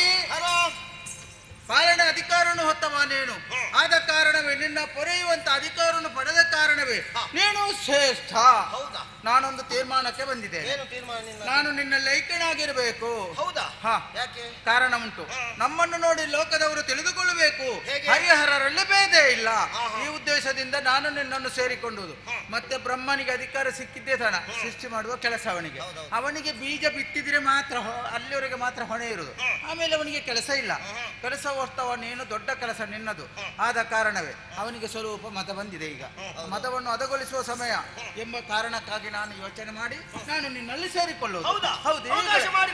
ಪಾಲನ ಅಧಿಕಾರವನ್ನು ಹೊತ್ತವ ನೀನು. ಆದ ಕಾರಣವೇ ನಿನ್ನ ಪೊರೆಯುವಂತ ಅಧಿಕಾರವನ್ನು ಪಡೆದ ಕಾರಣವೇ ನೀನು ಶ್ರೇಷ್ಠ.
ಹೌದಾ?
ನಾನೊಂದು ತೀರ್ಮಾನಕ್ಕೆ ಬಂದಿದೆ.
ಏನು ತೀರ್ಮಾನ ನಿನ್ನ?
ನಾನು ನಿನ್ನಲ್ಲಿ ಐಕ್ಯನಾಗಿರಬೇಕು.
ಹೌದಾ?
ಹಾ,
ಯಾಕೆ?
ಕಾರಣ ಉಂಟು. ನಮ್ಮನ್ನು ನೋಡಿ ಲೋಕದವರು ತಿಳಿದುಕೊಳ್ಳಬೇಕು,
ಹೇಗೆ?
ಹರಿಹರರಲ್ಲಿ ಭೇದ ಇಲ್ಲ.
ಆಹಾ.
ಈ ಉದ್ದೇಶದಿಂದ ನಾನು ನಿನ್ನನ್ನು ಸೇರಿಕೊಂಡುವುದು. ಮತ್ತೆ ಬ್ರಹ್ಮನಿಗೆ ಅಧಿಕಾರ ಸಿಕ್ಕಿದ್ದೇ ತನ ಸೃಷ್ಟಿ ಮಾಡುವ ಕೆಲಸ ಅವನಿಗೆ. ಅವನಿಗೆ ಬೀಜ ಬಿತ್ತಿದ್ರೆ ಮಾತ್ರ ಅಲ್ಲಿವರೆಗೆ ಮಾತ್ರ ಹೊಣೆ ಇರುವುದು. ಆಮೇಲೆ ಅವನಿಗೆ ಕೆಲಸ ಇಲ್ಲ. ಕೆಲಸ ಹೊರ್ತವ ನೀನು, ದೊಡ್ಡ ಕೆಲಸ ನಿನ್ನದು. ಆದ ಕಾರಣವೇ ಅವನಿಗೆ ಸ್ವಲ್ಪ ಮತ ಬಂದಿದೆ. ಈಗ ಮತವನ್ನು ಹದಗೊಳಿಸುವ ಸಮಯ ಎಂಬ ಕಾರಣಕ್ಕಾಗಿ ನಾನು ಯೋಚನೆ ಮಾಡಿ ನಾನು ನಿನ್ನಲ್ಲಿ ಸೇರಿಕೊಳ್ಳುವುದು.
ಹೌದಾ?
ಹೌದು.
ಅವಕಾಶ
ಈಗ-
ಮಾಡಿ.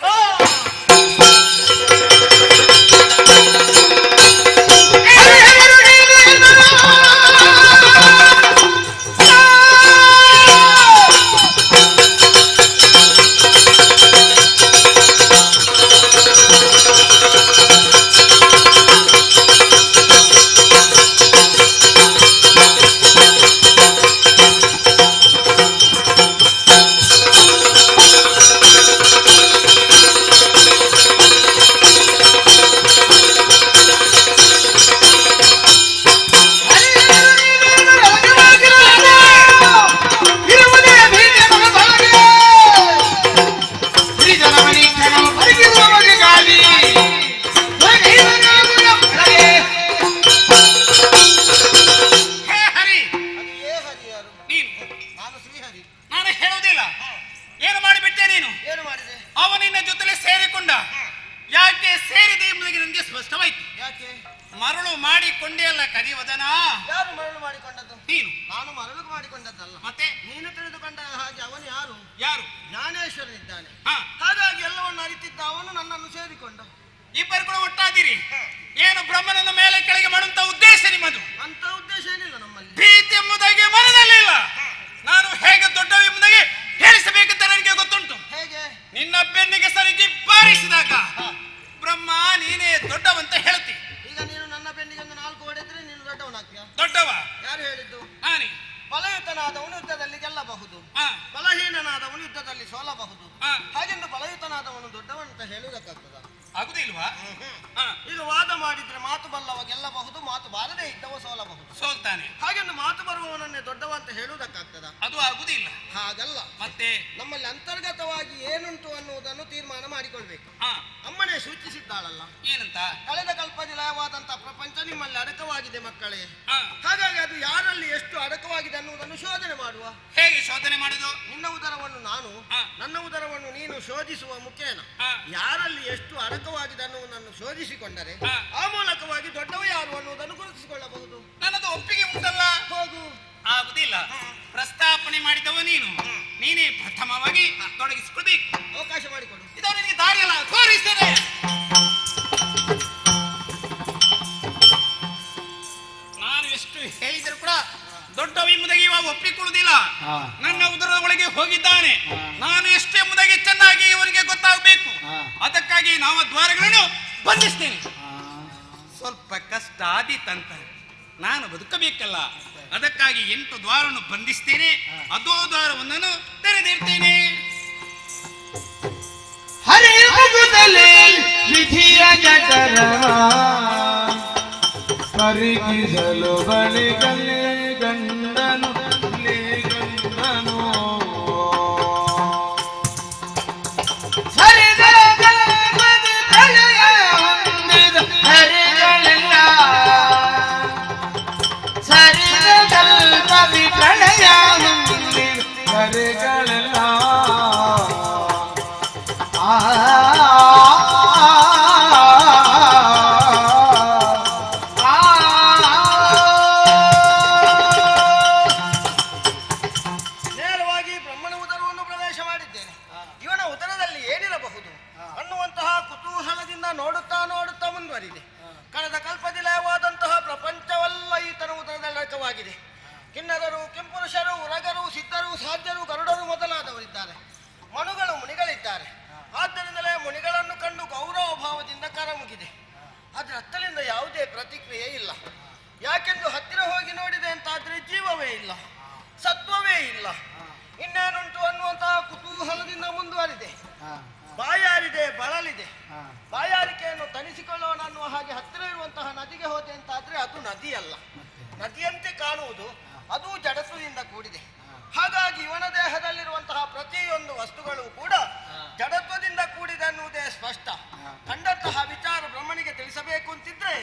ಹೇ ಹರಿ,
ಅದು ಏ ಹರಿ ಯಾರು?
ನೀನು
ನಾನು ಶ್ರೀಹರಿ.
ನಾನು ಹೇಳೋದಿಲ್ಲ. ಏನು ಮಾಡಿಬಿಟ್ಟೆ ನೀನು?
ಏನು ಮಾಡಿದೆ?
ಅವನಿನ್ನ ಜೊತೆಲೆ ಸೇರಿಕೊಂಡ. ಯಾಕೆ ಸೇರಿದೆ ಎಂಬುದಾಗಿ ನನಗೆ ಸ್ಪಷ್ಟವಾಯ್ತು.
ಯಾಕೆ?
ಮರಳು ಮಾಡಿಕೊಂಡೇ ಅಲ್ಲ ಕರಿವದನ.
ಯಾರು ಮರಳು ಮಾಡಿಕೊಂಡದ್ದು?
ನೀನು.
ನಾನು ಮರಳು ಮಾಡಿಕೊಂಡದ್ದಲ್ಲ.
ಮತ್ತೆ
ನೀನು ತಿಳಿದುಕೊಂಡ ಹಾಗೆ ಅವನು ಯಾರು?
ಯಾರು?
ಜ್ಞಾನೇಶ್ವರನಿದ್ದಾನೆ.
ಹಾ,
ಹಾಗಾಗಿ ಎಲ್ಲವನ್ನು ಅರಿತಿದ್ದ ಅವನು ನನ್ನನ್ನು ಸೇರಿಕೊಂಡ.
ಇಬ್ಬರು ಕೂಡ ಒಟ್ಟಾದಿರಿ. ಏನು ಬ್ರಹ್ಮನನ್ನು ಮೇಲೆ ಕೆಳಗೆ ಮಾಡುವಂತ ಉದ್ದೇಶ ನಿಮ್ಮದು?
ಅಂತ ಉದ್ದೇಶ ಏನಿಲ್ಲ ನಮ್ಮಲ್ಲಿ.
ಭೀತಿ ಎಂಬುದಾಗಿ ಮನದಲ್ಲಿಲ್ಲ. ನಾನು ಹೇಗೆ ದೊಡ್ಡವೆಂಬುದಾಗಿ ಹೇಳಿಸಬೇಕಂತ ನನಗೆ ಗೊತ್ತುಂಟು.
ಹೇಗೆ?
ನಿನ್ನ ಬೆನ್ನಿಗೆ ಸರಿಗಿ ಬಾರಿಸಿದಾಗ ಬ್ರಹ್ಮ ನೀನೇ ದೊಡ್ಡವಂತ ಹೇಳ್ತಿ.
ಈಗ ನೀನು ನನ್ನ ಬೆನ್ನಿಗೆ ಒಂದು 4 ಹೊಡೆದ್ರೆ ನೀನು ದೊಡ್ಡವನಾಗ್ತೀಯ.
ದೊಡ್ಡವ
ಯಾರು ಹೇಳಿದ್ದು?
ನಾನೇ.
ಬಲಯುತನಾದವನು ಯುದ್ಧದಲ್ಲಿ ಗೆಲ್ಲಬಹುದು,
ಹಾ,
ಬಲಹೀನನಾದವನು ಯುದ್ಧದಲ್ಲಿ ಸೋಲಬಹುದು.
ಹಾ.
ಹಾಗೆಂದು ಬಲಯುತನಾದವನು ದೊಡ್ಡವಂತ ಹೇಳುವುದಕ್ಕಾಗ್ತದ?
ಆಗುದಿಲ್ವಾ? ಹಾ,
ಈಗ ವಾದ ಮಾಡಿದ್ರೆ ಮಾತು ಬಲ್ಲವ ಗೆಲ್ಲಬಹುದು, ಮಾತು ಬಾರದೇ ಇದ್ದವ ಸೋಲಬಹುದು.
ಸೋಲ್ತಾನೆ.
ಹಾಗೆಂದು ಮಾತು ಬರುವವನನ್ನೇ ದೊಡ್ಡವ ಅಂತ ಹೇಳುವುದಕ್ಕಾಗ್ತದ?
ಅದು ಆಗುದಿಲ್ಲ.
ಹಾಗಲ್ಲ.
ಮತ್ತೆ
ನಮ್ಮಲ್ಲಿ ಅಂತರ್ಗತವಾಗಿ ಏನುಂಟು ಅನ್ನುವುದನ್ನು ತೀರ್ಮಾನ ಮಾಡಿಕೊಳ್ಬೇಕು.
ಹಾ,
ಅಮ್ಮನೇ ಸೂಚಿಸಿದ್ದಾಳಲ್ಲ,
ಏನಂತ?
ಕಳೆದ ಕಲ್ಪದಲ್ಲಿ ಲಯವಾದಂತಹ ಪ್ರಪಂಚ ನಿಮ್ಮಲ್ಲಿ ಅಡಕವಾಗಿದೆ ಮಕ್ಕಳೇ.
ಹಾ,
ಹಾಗಾಗಿ ಅದು ಯಾರಲ್ಲಿ ಎಷ್ಟು ಅಡಕವಾಗಿದೆ ಅನ್ನುವುದನ್ನು ಶೋಧನೆ ಮಾಡುವ.
ಹೇಗೆ ಶೋಧನೆ ಮಾಡುದು?
ನಿನ್ನ ಉದರವನ್ನು ನಾನು,
ಹಾ.
ನನ್ನ ಉದರವನ್ನು ನೀನು ಶೋಧಿಸುವ ಮುಖೇನ
ಹಾ.
ಯಾರಲ್ಲಿ ಎಷ್ಟು ಅಡಕವಾಗಿದೆ ಅನ್ನುವುದನ್ನು ಶೋಧಿಸಿಕೊಂಡರೆ
ಹಾ.
ಆ ಮೂಲಕವಾಗಿ ದೊಡ್ಡವ ಯಾರು ಅನ್ನುವುದನ್ನು ಗುರುತಿಸಿಕೊಳ್ಳಬಹುದು.
ನನ್ನದು ಒಪ್ಪಿಗೆ ಉಂಟಲ್ಲ.
ಹೋಗು.
ಆಗುದಿಲ್ಲ. ಪ್ರಸ್ತಾಪನೆ ಮಾಡಿದವ ನೀನು. ನೀನೇ ಪ್ರಥಮವಾಗಿ ತೊಡಗಿಸಿಕೊಳ್ಬೇಕು.
ಅವಕಾಶ ಮಾಡಿಕೊಡು.
ಇದು ನಿನಗೆ ದಾರಿಯಲ್ಲ, ತೋರಿಸ್ತೇನೆ. ನಾನು ಎಷ್ಟು ಹೇಳಿದರೂ ಕೂಡ ದೊಡ್ಡವೆಂಬುದಾಗಿ ಇವ ಒಪ್ಪಿಕೊಳ್ಳುವುದಿಲ್ಲ. ನನ್ನ ಉದರದ ಒಳಗೆ ಹೋಗಿದ್ದಾನೆ. ನಾನು ಎಷ್ಟು ಎಂಬುದಾಗಿ ಚೆನ್ನಾಗಿ ಇವನಿಗೆ ಗೊತ್ತಾಗಬೇಕು. ಅದಕ್ಕಾಗಿ ನಾವು ದ್ವಾರಗಳನ್ನು ಬಂಧಿಸ್ತೇನೆ. ಸ್ವಲ್ಪ ಕಷ್ಟ ಆದೀತಂತ ನಾನು ಬದುಕಬೇಕಲ್ಲ, ಅದಕ್ಕಾಗಿ 8 ದ್ವಾರವನ್ನು ಬಂಧಿಸ್ತೇನೆ. ಅದೋ ದ್ವಾರವನ್ನು ತೆರೆದಿರ್ತೇನೆ.
ಹರಿ ಮುಗುದಲೇ ವಿಧಿಯ ಜಠರವ ಪರಿಗಿಸಲು ಬಳಿಗಲೇ ಗಂಡನು ಗಂಡನು ಸರಿದ ಗಲ್ಪದಿ ಪ್ರಳಯ ಹೊಂದಿದ ಹರಿಗಳೆಲ್ಲ ಸರಿದ ಗಲ್ಪದಿ ಪ್ರಳಯ ಹೊಂದಿದ ಹರಿಗಳೆಲ್ಲ ಆ
ಕಳೆದ ಕಲ್ಪದಿ ಲಯವಾದಂತಹ ಪ್ರಪಂಚವಲ್ಲ ಈತನ ಉದರದಡಕವಾಗಿದೆ. ಕಿನ್ನರರು, ಕೆಂಪುರುಷರು, ಉರಗರು, ಸಿದ್ಧರು, ಸಾಧ್ಯರು, ಗರುಡರು ಮೊದಲಾದವರಿದ್ದಾರೆ. ಮನುಗಳು, ಮುನಿಗಳಿದ್ದಾರೆ. ಆದ್ದರಿಂದಲೇ ಮುನಿಗಳನ್ನು ಕಂಡು ಗೌರವ ಭಾವದಿಂದ ಕರ ಮುಗಿದೆ. ಆದ್ರೆ ಅತ್ತಲಿಂದ ಯಾವುದೇ ಪ್ರತಿಕ್ರಿಯೆ ಇಲ್ಲ. ಯಾಕೆಂದು ಹತ್ತಿರ ಹೋಗಿ ನೋಡಿದೆ ಅಂತಾದ್ರೆ ಜೀವವೇ ಇಲ್ಲ, ಸತ್ವವೇ ಇಲ್ಲ. ಇನ್ನೇನುಂಟು ಅನ್ನುವಂತಹ ಕುತೂಹಲದಿಂದ ಮುಂದುವರಿದೆ. ಬಾಯಾರಿದೆ, ಬಳಲಿದೆ. ಬಾಯಾರಿಕೆಯನ್ನು ತಣಿಸಿಕೊಳ್ಳೋಣ ಅನ್ನುವ ಹಾಗೆ ಹತ್ತಿರ ಇರುವಂತಹ ನದಿಗೆ ಹೋದೆ ಅಂತಾದ್ರೆ ಅದು ನದಿಯಲ್ಲ, ನದಿಯಂತೆ ಕಾಣುವುದು, ಅದು ಜಡತ್ವದಿಂದ ಕೂಡಿದೆ. ಹಾಗಾಗಿ ಇವನ ದೇಹದಲ್ಲಿರುವಂತಹ ಪ್ರತಿಯೊಂದು ವಸ್ತುಗಳು ಕೂಡ ಜಡತ್ವದಿಂದ ಕೂಡಿದೆ ಅನ್ನುವುದೇ ಸ್ಪಷ್ಟ. ಕಂಡಂತಹ ವಿಚಾರ ಬ್ರಹ್ಮನಿಗೆ ತಿಳಿಸಬೇಕು ಅಂತಿದ್ರೆ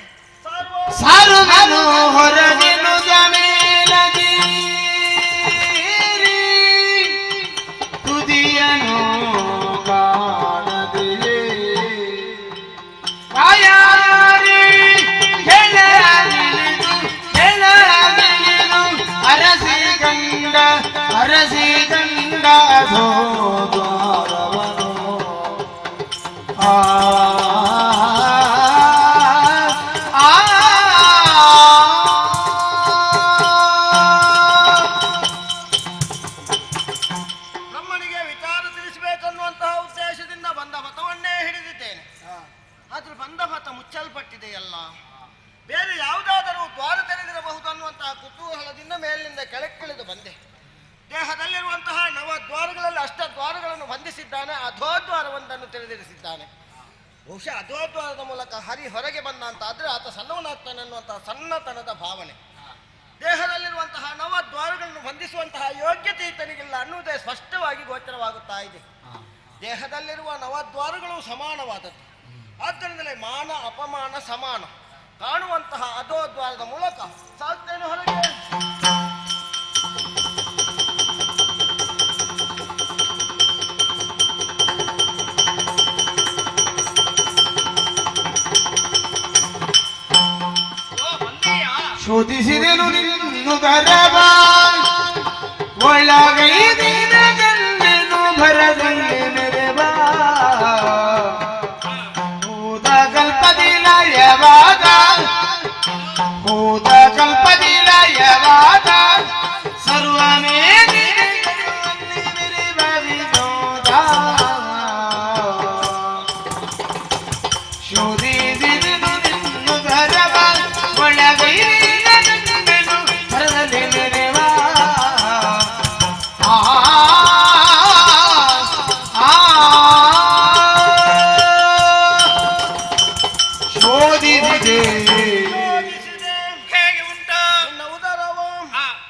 ಸಾರುವೆನು ಹೊರಗಿನು ಜಮೇಲಗಿ ತುದಿಯನು ಕಾಣದೆಯೇ ಬಾಯಾರಿ ಕೆಳಗಿಳಿದು ಅರಸಿ ಗಂಡ ದ್ವಾರವನು
ಬ್ರಹ್ಮನಿಗೆ ವಿಚಾರ ತಿಳಿಸಬೇಕನ್ನುವಂತಹ ಉದ್ದೇಶದಿಂದ ಬಂದ ಮತವನ್ನೇ ಹಿಡಿದಿದ್ದೇನೆ. ಆದ್ರೆ ಬಂದ ಮತ ಮುಚ್ಚಲ್ಪಟ್ಟಿದೆಯಲ್ಲ, ಬೇರೆ ಯಾವುದಾದರೂ ದ್ವಾರ ತೆರೆದಿರಬಹುದು ಅನ್ನುವಂತಹ ಕುತೂಹಲದಿಂದ ಮೇಲಿನಿಂದ ಕೆಳಕ್ಕಿಳಿದು ಬಂದೆ. ದೇಹದಲ್ಲಿರುವಂತಹ ನವ ದ್ವಾರಗಳಲ್ಲಿ ಅಷ್ಟದ್ವಾರಗಳನ್ನು ಬಂಧಿಸಿದ್ದಾನೆ, ಅಧೋದ್ವಾರವೊಂದನ್ನು ತೆರೆದಿರಿಸಿದ್ದಾನೆ. ಬಹುಶಃ ಅಧೋದ್ವಾರದ ಮೂಲಕ ಹರಿ ಹೊರಗೆ ಬಂದ ಅಂತ ಆದ್ರೆ ಆತ ಸಣ್ಣವನಾಗ್ತಾನೆ ಅನ್ನುವಂತಹ ಸಣ್ಣತನದ ಭಾವನೆ. ದೇಹದಲ್ಲಿರುವಂತಹ ನವ ದ್ವಾರಗಳನ್ನು ಬಂಧಿಸುವಂತಹ ಯೋಗ್ಯತೆ ಈತನಿಗಿಲ್ಲ ಅನ್ನುವುದೇ ಸ್ಪಷ್ಟವಾಗಿ ಗೋಚರವಾಗುತ್ತಾ ಇದೆ. ದೇಹದಲ್ಲಿರುವ ನವದ್ವಾರಗಳು ಸಮಾನವಾದದ್ದು. ಆದ್ದರಿಂದಲೇ ಮಾನ ಅಪಮಾನ ಸಮಾನ ಕಾಣುವಂತಹ ಅಧೋದ್ವಾರದ ಮೂಲಕ ಸಾಕ್ತೇನೆ ಹೊರಗೆ.
ಶೋಧಿಸಿದೆನು ನಿನ್ನುದರವ ಒಳಗೈದಿನ ಗಂಡೆನು ಭರದಲ್ಲಿ ಮೆರೆವ ಹೋದ ಕಲ್ಪದಿ ಲಯವಾದ ಸರ್ವಮೇ ಶೋಧಿಸಿದೆನು ನಿನ್ನುದರವ ಒಳಗೈದಿನ ಗಂಡೆನು ಭರದಲ್ಲಿ ಮೆರೆವ ಶೋಧಿಸಿದೆ.
ಹೇಗೆ ಉಂಟು?
ನಿನ್ನ ಉದರವ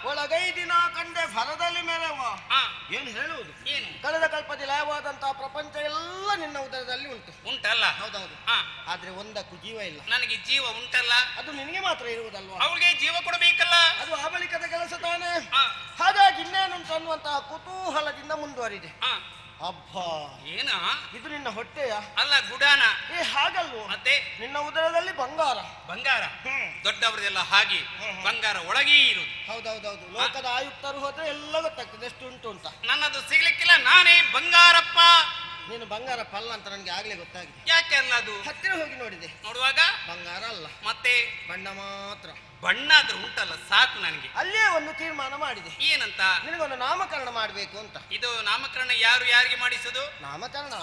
ಒಳಗೈದಿನ ಕಂಡೆ ಭರದಲ್ಲಿ ಮೆರೆವ. ಏನು ಹೇಳುವುದು?
ಏನು?
ಕಳೆದ ಕಲ್ಪದಿ ಲಯವಾದಂತಹ ಪ್ರಪಂಚ ಎಲ್ಲ ನಿನ್ನ ಉದರದಲ್ಲಿ ಉಂಟು.
ಉಂಟಲ್ಲ?
ಹೌದೌದು. ಆದ್ರೆ ಒಂದಕ್ಕೂ ಜೀವ ಇಲ್ಲ.
ನನಗೆ ಜೀವ ಉಂಟಲ್ಲ,
ಅದು ನಿನಗೆ ಮಾತ್ರ ಇರುವುದಲ್ವಾ?
ಅವಳಿಗೆ ಜೀವ ಕೊಡಬೇಕಲ್ಲ.
ಅದು ಆ ಬಳಿಕದ ಕೆಲಸ ತಾನೆ. ಹಾಗಾಗಿ ಇನ್ನೇನುಂಟು ಅನ್ನುವಂತಹ ಕುತೂಹಲದಿಂದ ಮುಂದುವರಿದೆ. ಅಬ್ಬಾ,
ಏನ
ಇದು ನಿನ್ನ ಹೊಟ್ಟೆಯ?
ಅಲ್ಲ, ಗುಡಾನ.
ಹಾಗಲ್ವೋ?
ಮತ್ತೆ
ನಿನ್ನ ಉದರದಲ್ಲಿ ಬಂಗಾರ.
ಬಂಗಾರ ದೊಡ್ಡವರದೆಲ್ಲ ಹಾಗೆ ಬಂಗಾರ ಒಳಗೆ ಇರುವುದು.
ಹೌದೌದೌದು. ಲೋಕದ ಆಯುಕ್ತರು ಹೋದ್ರೆ ಎಲ್ಲ ಗೊತ್ತಾಗ್ತದೆ ಎಷ್ಟು ಉಂಟು ಅಂತ.
ನನ್ನದು ಸಿಗ್ಲಿಕ್ಕಿಲ್ಲ, ನಾನೇ ಬಂಗಾರಪ್ಪ.
ನೀನು ಬಂಗಾರಪ್ಪ ಅಲ್ಲ ಅಂತ ನನಗೆ ಆಗ್ಲೇ ಗೊತ್ತಾಗಿದೆ.
ಯಾಕೆ ಅಲ್ಲ? ಅದು
ಹತ್ತಿರ ಹೋಗಿ ನೋಡಿದೆ,
ನೋಡುವಾಗ
ಬಂಗಾರ ಅಲ್ಲ,
ಮತ್ತೆ
ಬಣ್ಣ ಮಾತ್ರ.
ಬಣ್ಣ ಆದ್ರೂ ಉಂಟಲ್ಲ ಸಾಕು ನನಗೆ.
ಅಲ್ಲೇ ಒಂದು ತೀರ್ಮಾನ ಮಾಡಿದೆ.
ಏನಂತ?
ನಿನಗೊಂದು ನಾಮಕರಣ ಮಾಡಬೇಕು ಅಂತ.
ಇದು ನಾಮಕರಣ ಯಾರಿಗೆ ಮಾಡಿಸುದು?
ನಾಮಕರಣ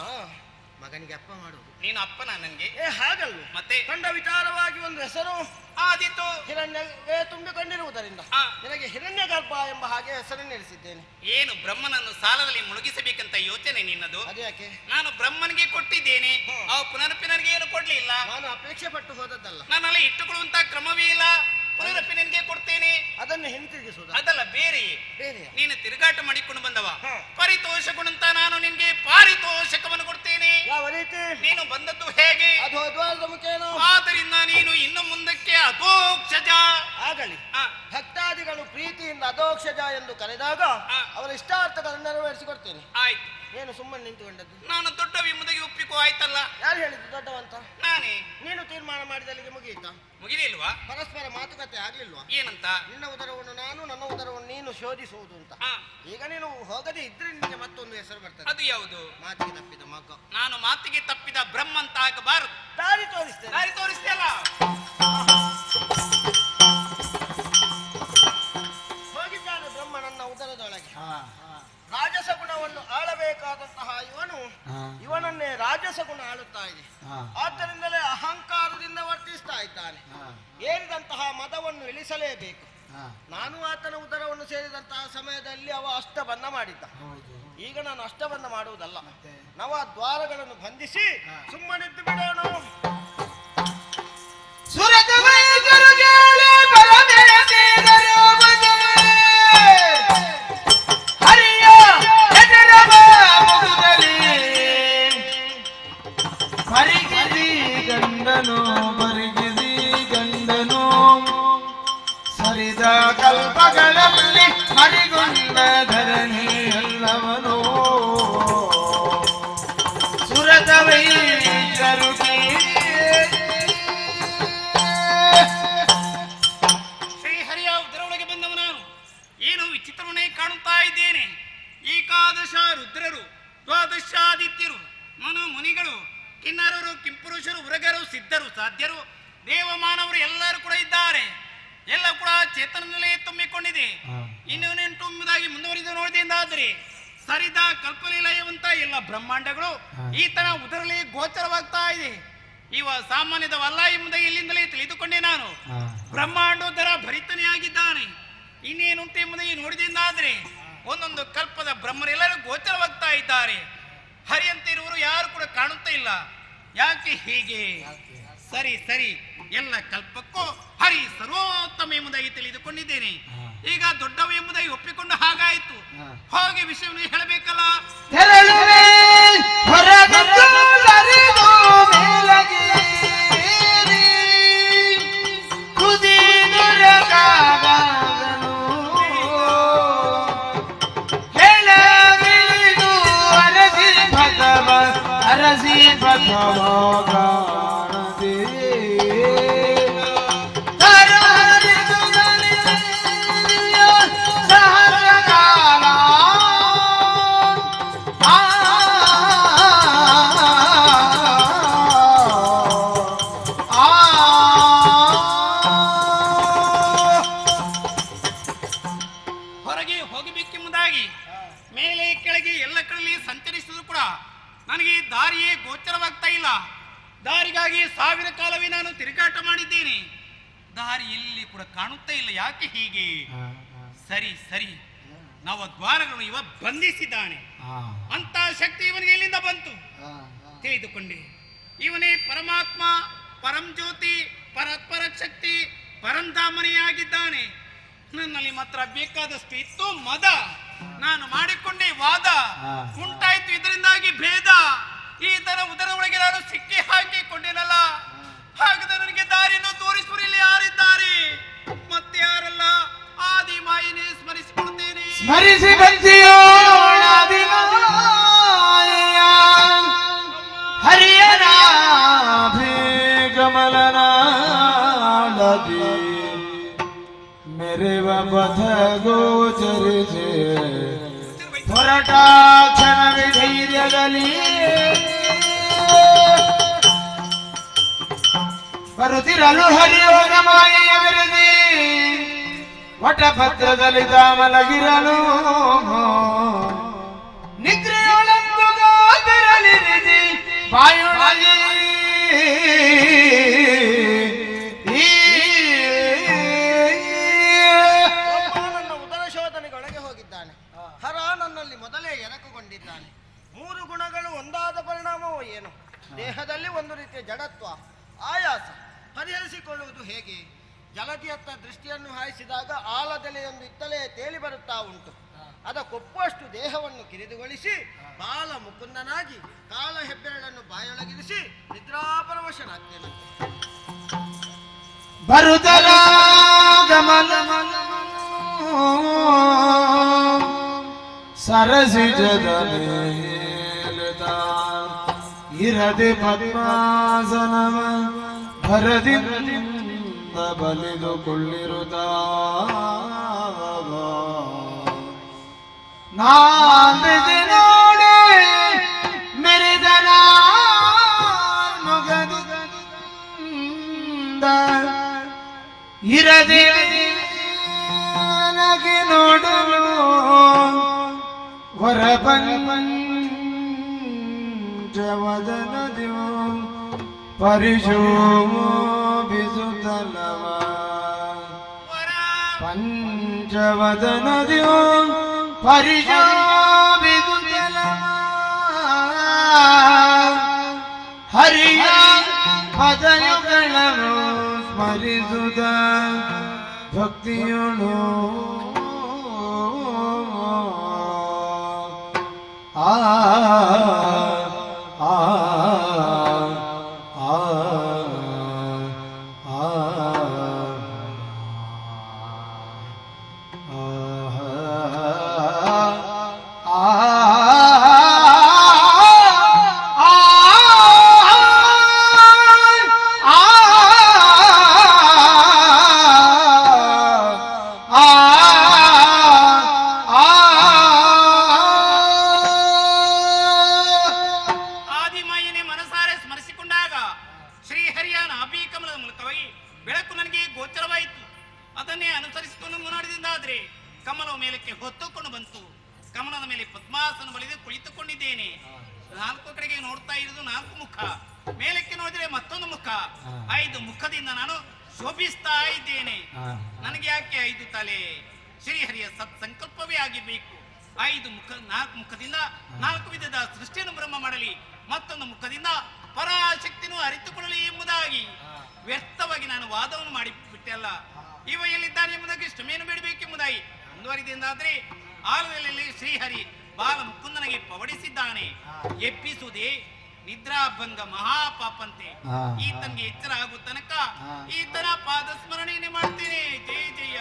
ಮಗನಿಗೆ ಅಪ್ಪ ಮಾಡುವುದು.
ನೀನು ಅಪ್ಪನ ನನಗೆ?
ಹಾಗಲ್ವ?
ಮತ್ತೆ
ಕಂಡ ವಿಚಾರವಾಗಿ ಒಂದು ಹೆಸರು
ಆದಿತ್ತು.
ಹಿರಣ್ಯ ತುಂಬಿಕೊಂಡಿರುವುದರಿಂದ ನಿನಗೆ ಹಿರಣ್ಯ ಗರ್ಭ ಎಂಬ ಹಾಗೆ ಹೆಸರನ್ನಿರಿಸಿದ್ದೇನೆ.
ಏನು ಬ್ರಹ್ಮನನ್ನು ಸಾಲದಲ್ಲಿ ಮುಳುಗಿಸಬೇಕಂತ ಯೋಚನೆ ನಿನ್ನದು?
ಅದ್ಯಾಕೆ?
ನಾನು ಬ್ರಹ್ಮನಿಗೆ ಕೊಟ್ಟಿದ್ದೇನೆ, ಅವ ಪುನರಪಿ ನನಗೆ ಏನು ಕೊಡ್ಲಿಲ್ಲ.
ನಾನು ಅಪೇಕ್ಷೆ ಪಟ್ಟು ಹೋದದ್ದಲ್ಲ.
ನನ್ನಲ್ಲಿ ಇಟ್ಟುಕೊಳ್ಳುವಂತ ಕ್ರಮವೇ ಇಲ್ಲ. ಪುನರಪಿ ನಿನಗೆ ಕೊಡ್ತೇನೆ.
ಅದನ್ನು ಹಿಂತಿರುಗಿಸುವುದು
ಅದಲ್ಲ, ಬೇರೆ
ಬೇರೆ.
ನೀನು ತಿರುಗಾಟ ಮಾಡಿಕೊಂಡು ಬಂದವ, ಪರಿತೋಷಗುಣಂತ ನಾನು ನಿನ್ಗೆ ಪಾರಿತೋಷಕವನ್ನು ಕೊಡ್ತೇನೆ.
ಯಾವ ರೀತಿ?
ನೀನು ಬಂದದ್ದು ಹೇಗೆ?
ಅದು ಅದ್ವಾರದ ಮುಖೇನು?
ಆದ್ದರಿಂದ ನೀನು ಇನ್ನು ಮುಂದಕ್ಕೆ ಅಧೋಕ್ಷಜ
ಆಗಲಿ. ಭಕ್ತಾದಿಗಳು ಪ್ರೀತಿಯಿಂದ ಬಂದು ಅಧೋಕ್ಷಜ ಎಂದು ಕರೆದಾಗ ಅವರ ಇಷ್ಟಾರ್ಥಗಳನ್ನು ನೆರವೇರಿಸಿಕೊಡ್ತೇನೆ.
ಆಯ್ತು.
ಏನು ಸುಮ್ಮನೆ ನಿಂತುಕೊಂಡದ್ದು?
ನಾನು ದೊಡ್ಡ ವಿಮುದಗೆ ಒಪ್ಪಿಕೋ ಆಯ್ತಲ್ಲ.
ಯಾರು ಹೇಳಿದ್ದು ದೊಡ್ಡವಂತ?
ನಾನೇ.
ನೀನು ತೀರ್ಮಾನ ಮಾಡಿದಲ್ಲಿಗೆ ಮುಗಿಯಿತಾ?
ಮುಗಿಲಿಲ್ವಾ?
ಪರಸ್ಪರ ಮಾತುಕತೆ ಆಗ್ಲಿಲ್ವಾ?
ಏನಂತ?
ನಿನ್ನ ಉದರವನ್ನು ನಾನು, ನನ್ನ ಉದರವನ್ನು ನೀನು ಶೋಧಿಸುವುದು ಅಂತ. ಈಗ ನೀನು ಹೋಗದೆ ಇದ್ರೆ ನಿನಗೆ ಮತ್ತೊಂದು ಹೆಸರು ಬರ್ತದೆ.
ಅದು ಯಾವುದು?
ಮಾತಿಗೆ ತಪ್ಪಿದ ಮಗ.
ನಾನು ಮಾತಿಗೆ ತಪ್ಪಿದ ಬ್ರಹ್ಮ ಅಂತ ಆಗಬಾರದು.
ದಾರಿ ತೋರಿಸ್ತೇನೆ.
ದಾರಿ ತೋರಿಸ್ತೀಯಲ್ಲ.
ಹೋಗಿದ್ದಾನೆ ಬ್ರಹ್ಮ ನನ್ನ ಉದರದೊಳಗೆ. ರಾಜಸ ಗುಣವನ್ನು ಆಳಬೇಕಾದಂತಹ ಇವನನ್ನೇ ರಾಜಸ ಗುಣ ಆಳುತ್ತಾ ಇದೆ. ಆದ್ದರಿಂದಲೇ ಅಹಂಕಾರದಿಂದ ವರ್ತಿಸ್ತಾ ಇದ್ದಾನೆ. ಏರಿದಂತಹ ಮದವನ್ನು ಇಳಿಸಲೇಬೇಕು. ನಾನು ಆತನ ಉದರವನ್ನು ಸೇರಿದಂತಹ ಸಮಯದಲ್ಲಿ ಅವ ಅಷ್ಟಬಂಧ ಮಾಡಿದ್ದ. ಈಗ ನಾನು ಅಷ್ಟಬಂಧ ಮಾಡುವುದಲ್ಲ, ನವ ದ್ವಾರಗಳನ್ನು ಬಂಧಿಸಿ ಸುಮ್ಮನಿದ್ದು ಬಿಡೋಣ.
ಸರಿದ ಕಲ್ಪಗಳಲ್ಲಿ ಮರಿಗೊಂಡ ಧರಣಿ ಎಲ್ಲವನು ಸುರತ ವೈದ್ಯರು
ಶ್ರೀಹರಿಯ ಉದರೊಳಗೆ ಬಂದವ ನಾನು. ಏನು ವಿಚಿತ್ರವನ್ನೇ ಕಾಣುತ್ತಾ ಇದ್ದೇನೆ. ಏಕಾದಶ ರುದ್ರರು, ದ್ವಾದಶಾದಿತ್ಯರು, ಮನು ಮುನಿಗಳು, ಕಿನ್ನರರು, ಕಿಂಪುರುಷರು, ಉರಗರು, ಸಿದ್ಧರು, ಸಾಧ್ಯರು, ದೇವಮಾನವರು ಎಲ್ಲರೂ ಕೂಡ ಇದ್ದಾರೆ. ಎಲ್ಲ ಕೂಡ ಚೇತನದಲ್ಲೇ ತುಂಬಿಕೊಂಡಿದೆ. ಇನ್ನೇನೆಂಟು ಎಂಬುದಾಗಿ ಮುಂದುವರಿದು ನೋಡಿದೆಂದಾದರೆ ಸರಿದ ಕಲ್ಪಲೀಲಯವಂತ ಎಲ್ಲ ಬ್ರಹ್ಮಾಂಡಗಳು ಈತನ ಉದರಲಿ ಗೋಚರವಾಗ್ತಾ ಇದೆ. ಇವ ಸಾಮಾನ್ಯದವಲ್ಲ ಎಂಬುದಾಗಿ ಇಲ್ಲಿಂದಲೇ ತಿಳಿದುಕೊಂಡೆ ನಾನು. ಬ್ರಹ್ಮಾಂಡೋದರ ಭರಿತನೇ ಆಗಿದ್ದಾನೆ. ಇನ್ನೇನುಂಟು ಎಂಬುದಾಗಿ ನೋಡಿದೆಂದಾದರೆ ಒಂದೊಂದು ಕಲ್ಪದ ಬ್ರಹ್ಮರೆಲ್ಲರೂ ಗೋಚರವಾಗ್ತಾ ಇದ್ದಾರೆ. ಹರಿಯಂತೆ ಇರುವರು ಯಾರು ಕೂಡ ಕಾಣುತ್ತಾ ಇಲ್ಲ. ಯಾಕೆ ಹೀಗೆ? ಸರಿ ಸರಿ, ಎಲ್ಲ ಕಲ್ಪಕ್ಕೂ ಹರಿ ಸರ್ವೋತ್ತಮ ಎಂಬುದಾಗಿ ತಿಳಿದುಕೊಂಡಿದ್ದೇನೆ. ಈಗ ದೊಡ್ಡವ ಎಂಬುದಾಗಿ ಒಪ್ಪಿಕೊಂಡು ಹಾಗಾಯಿತು. ಹಾಗೆ ವಿಷಯವನ್ನು ಹೇಳಬೇಕಲ್ಲ.
ಅರಸಿ
ಹೊರಗೆ ಹೋಗಬೇಕೆಂಬುದಾಗಿ ಮೇಲೆ ಕೆಳಗೆ ಎಲ್ಲ ಕಡೆಯಲ್ಲಿ ಸಂಚರಿಸಿದ್ರು ಕೂಡ ನನಗೆ ದಾರಿಯೇ ಗೋಚರವಾಗ್ತಾ ಇಲ್ಲ. ದಾರಿಗಾಗಿ 1000 ಕಾಲವೇ ನಾನು ತಿರುಗಾಟ ಮಾಡಿದ್ದೇನೆ. ದಾರಿ ಎಲ್ಲಿ ಕೂಡ ಕಾಣುತ್ತಾ ಇಲ್ಲ. ಯಾಕೆ ಹೀಗೆ? ಸರಿ ಸರಿ, ನವ ದ್ವಾರಗಳನ್ನು ಇವ ಬಂಧಿಸಿದ್ದಾನೆ. ಅಂತ ಶಕ್ತಿ ಇವನಿಗೆ ಎಲ್ಲಿಂದ ಬಂತು ತಿಳಿದುಕೊಂಡೆ. ಇವನೇ ಪರಮಾತ್ಮ, ಪರಂ ಜ್ಯೋತಿ, ಪರತ್ಪರ ಶಕ್ತಿ, ಪರಂಧಾಮನೆಯಾಗಿದ್ದಾನೆ. ನನ್ನಲ್ಲಿ ಮಾತ್ರ ಬೇಕಾದಷ್ಟು ಇತ್ತು ಮದ. ನಾನು ಮಾಡಿಕೊಂಡೆ ವಾದ, ಉಂಟಾಯ್ತು ಇದರಿಂದಾಗಿ ಭೇದ. ಈ ತರ ಉದರ ಒಳಗೆ ನಾನು ಸಿಕ್ಕಿ ಹಾಕಿಕೊಂಡೇನಲ್ಲ. ಹಾಗಾದ್ರೆ ನನಗೆ ದಾರಿಯನ್ನು ತೋರಿಸುವಲ್ಲಿ ಯಾರಿದ್ದಾರೆ? ಮತ್ತೆ ಯಾರಲ್ಲ, ಆದಿ ಮಾಯಿನೇ ಸ್ಮರಿಸಿಕೊಡ್ತೇನೆ.
ಸ್ಮರಿಸಿ ಬಂದಿಯೋ ಹರಿಯನಾಭಿ ಕಮಲನಾಳದಿ मेरे पथ गोचर से ಹೊರಟಾಕ್ಷಣ ವಿಧೈರ್ಯದಲ್ಲಿ ಬರುತ್ತಿರಲು ಹರಿಯೋಗ ಮಾಯೆಯ ವಿರದಿ ವಟಭದ್ರದಲ್ಲಿ ಮಲಗಿರಲು ನಿದ್ರೆಯೊಳಂದು ಗಾದರಲಿರಿದಿ ವಾಯುಳಗಿ
ಹರ ನನ್ನಲ್ಲಿ ಮೊದಲೇ ಎರಕುಗೊಂಡಿದ್ದಾನೆ. 3 ಗುಣಗಳು ಒಂದಾದ ಪರಿಣಾಮವೋ ಏನು? ದೇಹದಲ್ಲಿ ಒಂದು ರೀತಿಯ ಜಡತ್ವ, ಆಯಾಸ ಪರಿಹರಿಸಿಕೊಳ್ಳುವುದು ಹೇಗೆ? ಜಲದಿಯತ್ತ ದೃಷ್ಟಿಯನ್ನು ಹಾಯಿಸಿದಾಗ ಆಲದೆಲೆಯೊಂದು ಇತ್ತಲೇ ತೇಲಿ ಬರುತ್ತಾ ಉಂಟು. ಅದಕ್ಕೊಪ್ಪುವಷ್ಟು ದೇಹವನ್ನು ಕಿರಿದುಗೊಳಿಸಿ ಬಾಲ ಮುಕುಂದನಾಗಿ ಕಾಲ ಹೆಬ್ಬೆರಳನ್ನು ಬಾಯೊಳಗಿರಿಸಿ ನಿದ್ರಾಪರವಶನಾಗ್ತೇನಂತೆ.
ಬರುತ್ತಲ ಗಮನ ಸರಸಿಜದ ಇರದೆ ಪದ್ಮಾಸನವ ಭರದಿಂದ ಬಲಿದುಕೊಳ್ಳಿರುತ್ತ ನಾಂದಿದೆ ನೋಡಿ ಮೆರೆದನ ಮುಗದಿಂದ ಇರದೆ ನಗೆ ನೋಡಲು ವರಪಂಚವದನದಿಯು ಪರಿಶೋಭಿಸುತ್ತಲವ ಪಂಚವದನದಿಯು ಪರಿಶೋಭಿಸುತ್ತಲವ ಹರಿಯ ಪದಯುಗಳನ್ನು ಸ್ಮರಿಸುತ್ತ ಭಕ್ತಿಯೋಳು ಆ ಆ ಆ
ಆದಿಮಾಯನೆ ಮನಸಾರೆ ಸ್ಮರಿಸಿಕೊಂಡಾಗ ಶ್ರೀಹರಿಯ ನಾಭಿ ಕಮಲದ ಮೂಲಕವಾಗಿ ಬೆಳಕು ನನಗೆ ಗೋಚರವಾಯಿತು. ಅದನ್ನೇ ಅನುಸರಿಸಿಕೊಂಡು ಮುನ್ನಡೆದಿಂದಾದ್ರೆ ಕಮಲವು ಮೇಲಕ್ಕೆ ಹೊತ್ತುಕೊಂಡು ಬಂತು. ಕಮಲದ ಮೇಲೆ ಪದ್ಮಾಸನ ಬಳಿದು ಕುಳಿತುಕೊಂಡಿದ್ದೇನೆ. ನಾಲ್ಕು ಕಡೆಗೆ ನೋಡ್ತಾ ಇರುವುದು ನಾಲ್ಕು ಮುಖ, ಮೇಲಕ್ಕೆ ನೋಡಿದ್ರೆ ಮತ್ತೊಂದು ಮುಖ. 5 ಮುಖದಿಂದ ನಾನು ಶೋಭಿಸ್ತಾ ಇದ್ದೇನೆ. ನನಗೆ ಯಾಕೆ 5 ತಲೆ? ಶ್ರೀಹರಿಯ ಸತ್ಸಂಕಲ್ಪವೇ ಆಗಿರ್ಬೇಕು. 4 ಮುಖದಿಂದ 4 ವಿಧದ ಸೃಷ್ಟಿಯನ್ನು ಬ್ರಹ್ಮ ಮಾಡಲಿ, ಮತ್ತೊಂದು ಮುಖದಿಂದ ಪರಾಶಕ್ತಿಯನ್ನು ಅರಿತುಕೊಳ್ಳಲಿ ಎಂಬುದಾಗಿ ವ್ಯರ್ಥವಾಗಿ ನಾನು ವಾದವನ್ನು ಮಾಡಿಬಿಟ್ಟೆಲ್ಲ. ಇವ ಎಲ್ಲಿದ್ದಾನೆ ಎಂಬುದಾಗಿ ಶ್ರಮೆಯನ್ನು ಬೇಡಬೇಕೆಂಬುದಾಗಿ ಮುಂದುವರಿದಿಂದಾದ್ರೆ ಆಲದಲ್ಲಿ ಶ್ರೀಹರಿ ಬಾಲ ಮುಕುಂದನಿಗೆ ಪವಡಿಸಿದ್ದಾನೆ. ಎಪ್ಪಿಸುವುದೇ ನಿದ್ರಾಭಂಗ ಮಹಾಪಾಪಂತೆ. ಈತನಿಗೆ ಎಚ್ಚರ ಆಗುವ ತನಕ ಈತನ ಪಾದ ಸ್ಮರಣೆಯನ್ನೇ ಮಾಡ್ತೇನೆ. ಜಯ ಜಯ.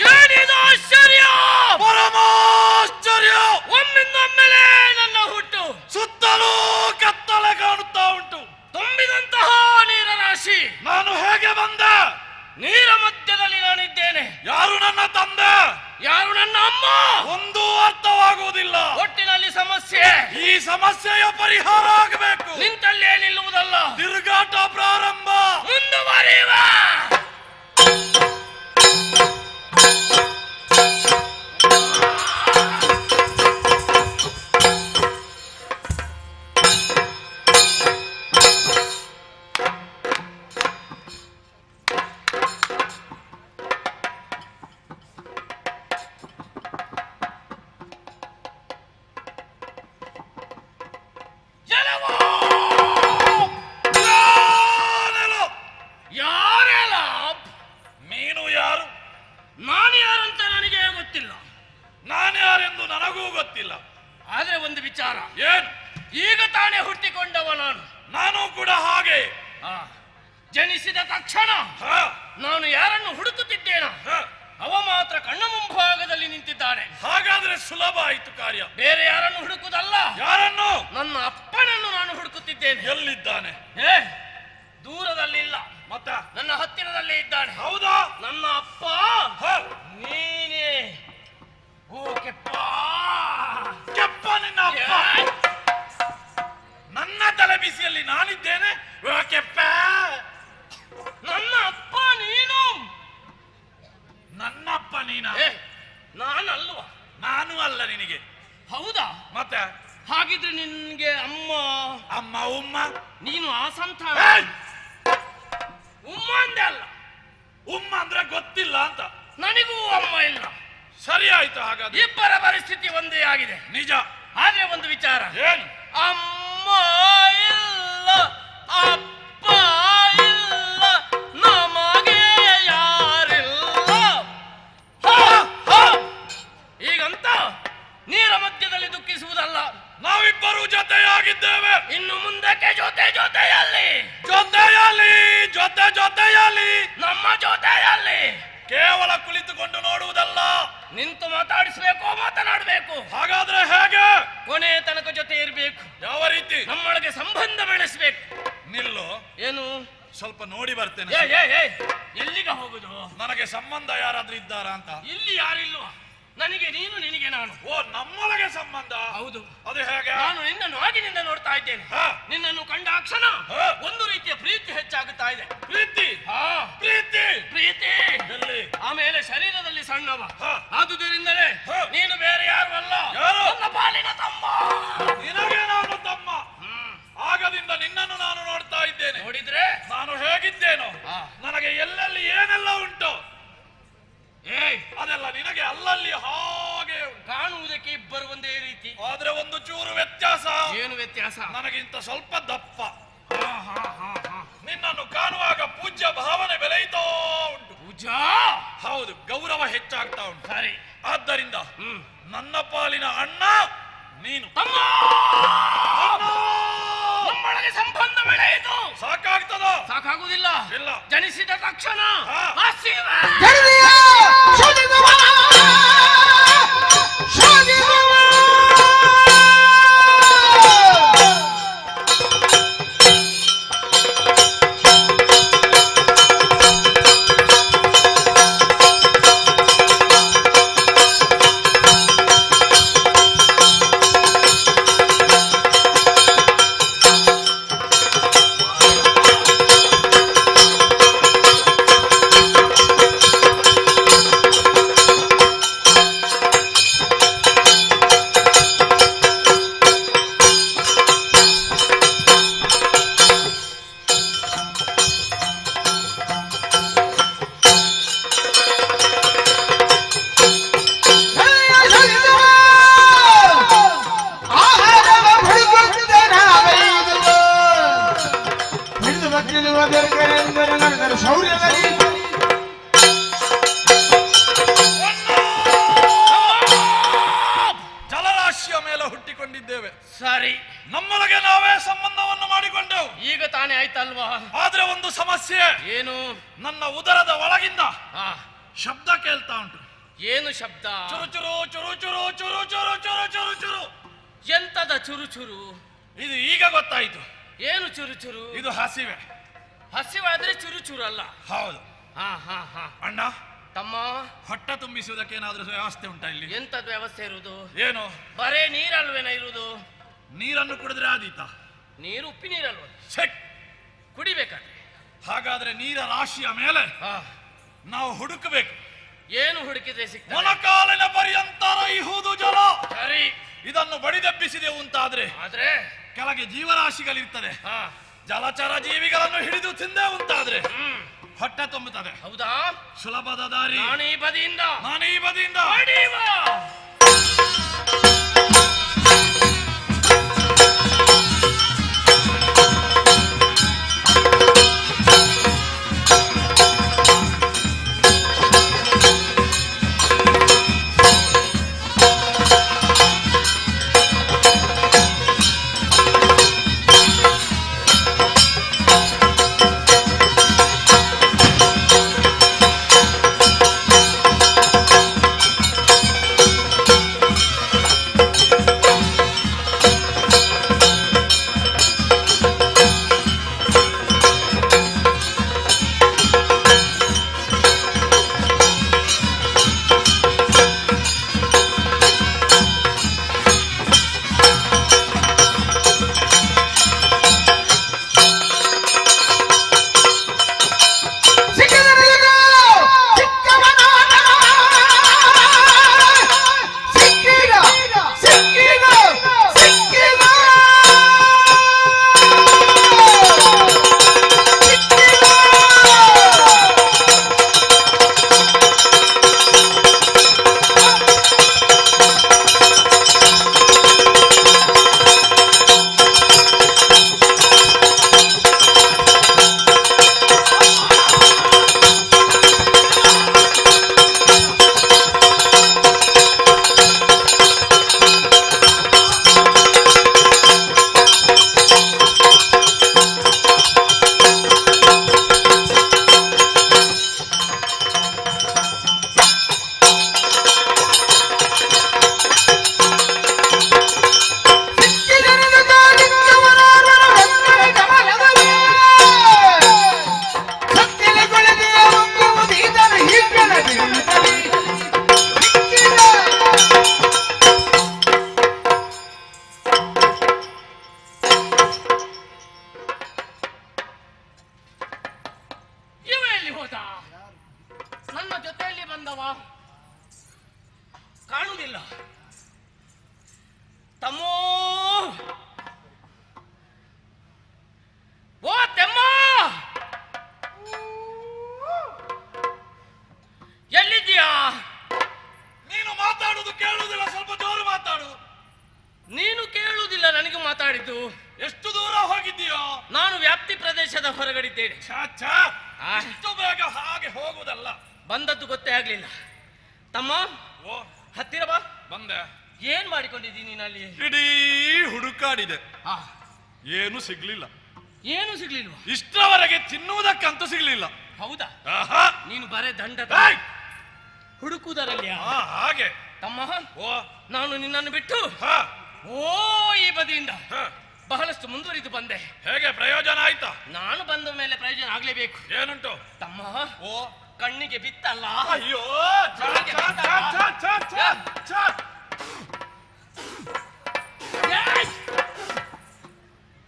ಏನಿದು ಆಶ್ಚರ್ಯ,
ಪರಮಾಶ್ಚರ್ಯ!
ಒಮ್ಮಿಂದೊಮ್ಮೆಲೆ ನನ್ನ ಹುಟ್ಟು
ಸುತ್ತಲೂ ಕತ್ತಲೆ ಕಾಣುತ್ತಾ ಉಂಟು.
ತುಂಬಿದಂತಹ ನೀರ ರಾಶಿ.
ನಾನು ಹೇಗೆ ಬಂದೆ?
ನೀರ ಮಧ್ಯದಲ್ಲಿ ನಾನಿದ್ದೇನೆ.
ಯಾರು ನನ್ನ ತಂದೆ?
ಯಾರು ನನ್ನ ಅಮ್ಮ?
ಒಂದೂ ಅರ್ಥವಾಗುವುದಿಲ್ಲ.
ಒಟ್ಟಿನಲ್ಲಿ ಸಮಸ್ಯೆ.
ಈ ಸಮಸ್ಯೆಯ ಪರಿಹಾರ ಆಗಬೇಕು.
ನಿಂತಲ್ಲೇ ನಿಲ್ಲುವುದಲ್ಲ,
ತಿರುಗಾಟ ಪ್ರಾರಂಭ.
ಮುಂದುವರಿಯುವ. ಯಾರೆಲ್ಲ?
ನೀನು ಯಾರು?
ನಾನು ಯಾರಂತ ನನಗೆ ಗೊತ್ತಿಲ್ಲ.
ನಾನು ಯಾರೆಂದು ನನಗೂ ಗೊತ್ತಿಲ್ಲ.
ಆದ್ರೆ ಒಂದು ವಿಚಾರ,
ಏನು?
ಈಗ ತಾನೇ ಹುಟ್ಟಿಕೊಂಡವ ನಾನು.
ನಾನು ಕೂಡ ಹಾಗೆ.
ಜನಿಸಿದ ತಕ್ಷಣ
ಹ,
ನಾನು ಯಾರನ್ನು ಹುಡುಕುತ್ತಿದ್ದೇನೋ
ಹ.
ಅವ ಮಾತ್ರ ಕಣ್ಣ ಮುಂಭಾಗದಲ್ಲಿ ನಿಂತಿದ್ದಾನೆ.
ಹಾಗಾದ್ರೆ ಸುಲಭ ಆಯ್ತು ಕಾರ್ಯ.
ಬೇರೆ ಯಾರನ್ನು ಹುಡುಕುದಲ್ಲ,
ಯಾರನ್ನು?
ನನ್ನ ಅಪ್ಪನನ್ನು ನಾನು ಹುಡುಕುತ್ತಿದ್ದೇನೆ.
ಎಲ್ಲಿದ್ದಾನೆ?
ಏ, ದೂರದಲ್ಲಿಲ್ಲ,
ಮತ್ತ
ನನ್ನ ಹತ್ತಿರದಲ್ಲೇ ಇದ್ದಾನೆ.
ಹೌದಾ?
ನನ್ನ ಅಪ್ಪ
ಹ,
ನೀನೇ. ಓ ಕೆಪ್ಪ,
ಕೆಪ್ಪ ನಿನ್ನ ಅಪ್ಪ.
ಏ,
ನನ್ನ ತಲೆ ಬಿಸಿಯಲ್ಲಿ ನಾನಿದ್ದೇನೆ. ಓ ಕೆಪ್ಪ,
ನನ್ನ ಅಪ್ಪ ನೀನು.
ನನ್ನಪ್ಪ ನೀನ?
ಏ, ನಾನಲ್ವಾ?
ನಾನು ಅಲ್ಲ ನಿನಗೆ.
ಹೌದಾ?
ಮತ್ತೆ
ಹಾಗಿದ್ರೆ ನಿನ್ಗೆ ಅಮ್ಮ
ಅಮ್ಮ ಉಮ್ಮ?
ನೀನು ಆ ಸಂತಾನ.
ಏಯ್!
ಉಮ್ಮ ಅಂದೆ ಅಲ್ಲ,
ಉಮ್ಮ ಅಂದ್ರೆ ಗೊತ್ತಿಲ್ಲ ಅಂತ.
ನನಗೂ ಅಮ್ಮ ಇಲ್ಲ.
ಸರಿ ಆಯ್ತು. ಹಾಗಾದ್ರೆ
ಇಬ್ಬರ ಪರಿಸ್ಥಿತಿ ಒಂದೇ ಆಗಿದೆ.
ನಿಜ.
ಆದ್ರೆ ಒಂದು ವಿಚಾರ,
ಏನು?
ಅಮ್ಮ ಇಲ್ಲ, ಅಪ್ಪ ಇಲ್ಲ, ನಮಗೆ ಯಾರಿಲ್ಲ. ಹ, ಹ. ಈಗಂತ ನೀರ ಮಧ್ಯದಲ್ಲಿ ದುಃಖಿಸುವುದಲ್ಲ,
ನಾವಿಬ್ಬರು ಜೊತೆಯಾಗಿದ್ದೇವೆ.
ಇನ್ನು ಮುಂದಕ್ಕೆ ಜೊತೆಯಲ್ಲಿ
ಜೊತೆಯಲ್ಲಿ
ನಮ್ಮ ಜೊತೆಯಲ್ಲಿ
ಕೇವಲ ಕುಳಿತುಕೊಂಡು ನೋಡುವುದಲ್ಲ,
ನಿಂತು ಮಾತಾಡಿಸ್ಬೇಕು, ಮಾತನಾಡಬೇಕು.
ಹಾಗಾದ್ರೆ ಹೇಗೆ?
ಕೊನೆ ತನಕ ಜೊತೆ ಇರಬೇಕು.
ಯಾವ ರೀತಿ?
ನಮ್ಮೊಳಗೆ ಸಂಬಂಧ ಬೆಳೆಸಬೇಕು.
ನಿಲ್ಲು,
ಏನು?
ಸ್ವಲ್ಪ ನೋಡಿ ಬರ್ತೇನೆ.
ಏ ಏ ಏ, ಎಲ್ಲಿಗೆ ಹೋಗುದು?
ನನಗೆ ಸಂಬಂಧ ಯಾರಾದ್ರೂ ಇದ್ದಾರಾ ಅಂತ.
ಇಲ್ಲಿ ಯಾರಿಲ್ವಾ? ನನಗೆ ನೀನು, ನಿನಗೆ ನಾನು.
ಓ, ನಮ್ಮೊಳಗೆ ಸಂಬಂಧ?
ಹೌದು.
ಅದು ಹೇಗೆ?
ನಾನು ನಿನ್ನನ್ನು ಆಗಿನಿಂದ ನೋಡ್ತಾ ಇದ್ದೇನೆ.
ಹಾ.
ನಿನ್ನನ್ನು ಕಂಡ ಕ್ಷಣ
ಹಾ.
ಒಂದು ರೀತಿಯ ಪ್ರೀತಿ ಹೆಚ್ಚಾಗುತ್ತಾ ಇದೆ.
ಪ್ರೀತಿ?
ಹಾ,
ಪ್ರೀತಿ
ಪ್ರೀತಿ.
ಎಲ್ಲಿ?
ಆಮೇಲೆ ಶರೀರದಲ್ಲಿ ಸಣ್ಣವ.
ಹಾ.
ಆದುದರಿಂದಲೇ
ಹಾ.
ನೀನು ಬೇರೆ ಯಾರು ಅಲ್ಲ,
ಯಾರು?
ನನ್ನ ಪಾಲಿನ ತಮ್ಮ.
ನಿನಗೆ ನಾನು ತಮ್ಮ. ಆಗದಿಂದ ನಿನ್ನನ್ನು ನಾನು ನೋಡ್ತಾ ಇದ್ದೇನೆ.
ನೋಡಿದ್ರೆ
ನಾನು ಹೇಗಿದ್ದೇನೋ,
ಹಾ.
ನನಗೆ ಎಲ್ಲೆಲ್ಲಿ ಏನೆಲ್ಲ ಉಂಟು
ಏಯ್,
ಅದೆಲ್ಲ ನಿನಗೆ ಅಲ್ಲಲ್ಲಿ ಹಾಗೆ ಉಂಟು.
ಕಾಣುವುದಕ್ಕೆ ಇಬ್ಬರು ಒಂದೇ ರೀತಿ,
ಆದ್ರೆ ಒಂದು ಚೂರು ವ್ಯತ್ಯಾಸ.
ಏನು ವ್ಯತ್ಯಾಸ?
ನನಗಿಂತ ಸ್ವಲ್ಪ ದಪ್ಪ.
ಹಾ, ಹಾ, ಹಾ, ಹಾ.
ನಿನ್ನನ್ನು ಕಾಣುವಾಗ ಪೂಜ್ಯ ಭಾವನೆ ಬೆಳೆಯುತ್ತಾ ಉಂಟು.
ಪೂಜಾ.
ಹೌದು, ಗೌರವ ಹೆಚ್ಚಾಗ್ತಾ ಉಂಟು.
ಸರಿ.
ಆದ್ದರಿಂದ ನನ್ನ ಪಾಲಿನ ಅಣ್ಣ ನೀನು.
ತಮ್ಮ. ನಮ್ಮೊಳಗೆ ಸಂಬಂಧ ಬೆಳೆಯಿತು.
ಸಾಕಾಗ್ತದ?
ಸಾಕಾಗುವುದಿಲ್ಲ.
ಇಲ್ಲ.
ಜನಿಸಿದ ತಕ್ಷಣ
ಹಾ. ಜಲರಾಶಿಯ ಮೇಲೆ ಹುಟ್ಟಿಕೊಂಡಿದ್ದೇವೆ.
ಸರಿ.
ನಮ್ಮೊಳಗೆ ನಾವೇ ಸಂಬಂಧವನ್ನು ಮಾಡಿಕೊಂಡೆವು.
ಈಗ ತಾನೇ ಆಯ್ತಲ್ವಾ?
ಆದ್ರೆ ಒಂದು ಸಮಸ್ಯೆ.
ಏನು?
ನನ್ನ ಉದರದ ಒಳಗಿಂದ
ಶಬ್ದ ಕೇಳ್ತಾ ಉಂಟು.
ಏನು ಶಬ್ದ?
ಚುರು ಚುರು ಚುರು ಚುರು ಚುರು ಚುರು ಚುರು ಚುರು ಚುರು.
ಎಂತದ ಚುರು ಚುರು?
ಇದು ಈಗ ಗೊತ್ತಾಯ್ತು.
ಏನು ಚುರು ಚುರು?
ಇದು ಹಸಿವೆ.
ಹಸಿವಾದ್ರೆ ಚುರು ಚುರು ಅಲ್ಲ.
ಹೌದು.
ಹಾ ಹಾ ಹಾ.
ಅಣ್ಣ,
ತಮ್ಮ,
ಹೊಟ್ಟೆ ತುಂಬಿಸುವುದಕ್ಕೆ ಏನಾದ್ರೂ ವ್ಯವಸ್ಥೆ ಉಂಟಾ ಇಲ್ಲಿ?
ಎಂತದ್ ವ್ಯವಸ್ಥೆ ಇರುವುದು?
ಏನು?
ಬರೇ ನೀರಲ್ವೇನ ಇರುವುದು?
ನೀರನ್ನು ಕುಡಿದ್ರೆ ಆದೀತಾ?
ನೀರು ಉಪ್ಪಿ ನೀರಲ್ವ?
ಸೆಟ್.
ಕುಡಿಬೇಕಾದ್ರೆ
ಹಾಗಾದ್ರೆ ನೀರ ರಾಶಿಯ ಮೇಲೆ ನಾವು ಹುಡುಕಬೇಕು.
ಏನು ಹುಡುಕಿದ್ರೆ ಸಿಗ್ತದೆ?
ಮೊಣಕಾಲಿನ ಪರ್ಯಂತರ ಇಹುದು ಜಲ.
ಸರಿ.
ಇದನ್ನು ಬಡಿದೆಬ್ಬಿಸಿದೆವು ಅಂತಾದ್ರೆ
ಆದ್ರೆ
ಕೆಳಗೆ ಜೀವರಾಶಿಗಳಿರ್ತದೆ. ಜಲಚರ ಜೀವಿಗಳನ್ನು ಹಿಡಿದು ತಿಂದೆ ಉಂಟಾದ್ರೆ ಹೊಟ್ಟೆ ತುಂಬುತ್ತದೆ.
ಹೌದಾ?
ಸುಲಭದ ದಾರಿ.
ನಾನು ಈ ಬದಿಯಿಂದ
ಹೊಡೆಯುವ.
ನನ್ನ ಜೊತೆಯಲ್ಲಿ ಬಂದವ ಕಾಣುವುದಿಲ್ಲ. ತಮ್ಮೋ, ಓ ತೆಮ್ಮ, ಎಲ್ಲಿದ್ದೀಯಾ?
ನೀನು ಮಾತಾಡುದು ಕೇಳುವುದಿಲ್ಲ, ಸ್ವಲ್ಪ ಜೋರು ಮಾತಾಡು.
ನೀನು ಕೇಳುವುದಿಲ್ಲ ನನಗೆ ಮಾತಾಡಿದ್ದು.
ಎಷ್ಟು ದೂರ ಹೋಗಿದ್ದೀಯೋ?
ನಾನು ವ್ಯಾಪ್ತಿ ಪ್ರದೇಶದ ಹೊರಗಡಿದ್ದೇನೆ.
ಇಷ್ಟು ಬೇಗ ಹಾಗೆ ಹೋಗುವುದಲ್ಲ.
ಬಂದದ್ದು ಗೊತ್ತೇ ಆಗ್ಲಿಲ್ಲ. ತಮ್ಮ,
ಓ
ಹತ್ತಿರ ಬಾ.
ಬಂದೆ.
ಏನ್ ಮಾಡಿಕೊಂಡಿದ್ದೀನಿ ನೀನು ಅಲ್ಲಿ?
ಇಡೀ ಹುಡುಕಾಡಿದೆ, ಏನು ಸಿಗ್ಲಿಲ್ಲ.
ಏನು ಸಿಗ್ಲಿಲ್ವಾ?
ಇಷ್ಟರವರೆಗೆ ತಿನ್ನುವುದಕ್ಕಂತೂ ಸಿಗ್ಲಿಲ್ಲ.
ಹೌದಾ?
ಆಹಾ,
ನೀನು ಬರೇ ದಂಡ
ಏಯ್!
ಹುಡುಕುವುದರಲ್ಲಿ.
ಹಾಗೆ
ತಮ್ಮ,
ಓ
ನಾನು ನಿನ್ನನ್ನು ಬಿಟ್ಟು
ಹಾ
ಓ ಈ ಬದಿಯಿಂದ
ಹಾ.
ಬಹಳಷ್ಟು ಮುಂದುವರಿದು ಬಂದೆ.
ಹೇಗೆ ಪ್ರಯೋಜನ ಆಯ್ತಾ?
ನಾನು ಬಂದ ಮೇಲೆ ಪ್ರಯೋಜನ ಆಗ್ಲೇಬೇಕು.
ಏನುಂಟು?
ತಮ್ಮ,
ಓ
ಕಣ್ಣಿಗೆ ಬಿತ್ತಲ್ಲ.
ಅಯ್ಯೋ, ಛ, ಛ, ಛ, ಛ, ಛ, ಛ, ಛ.
ಏಯ್!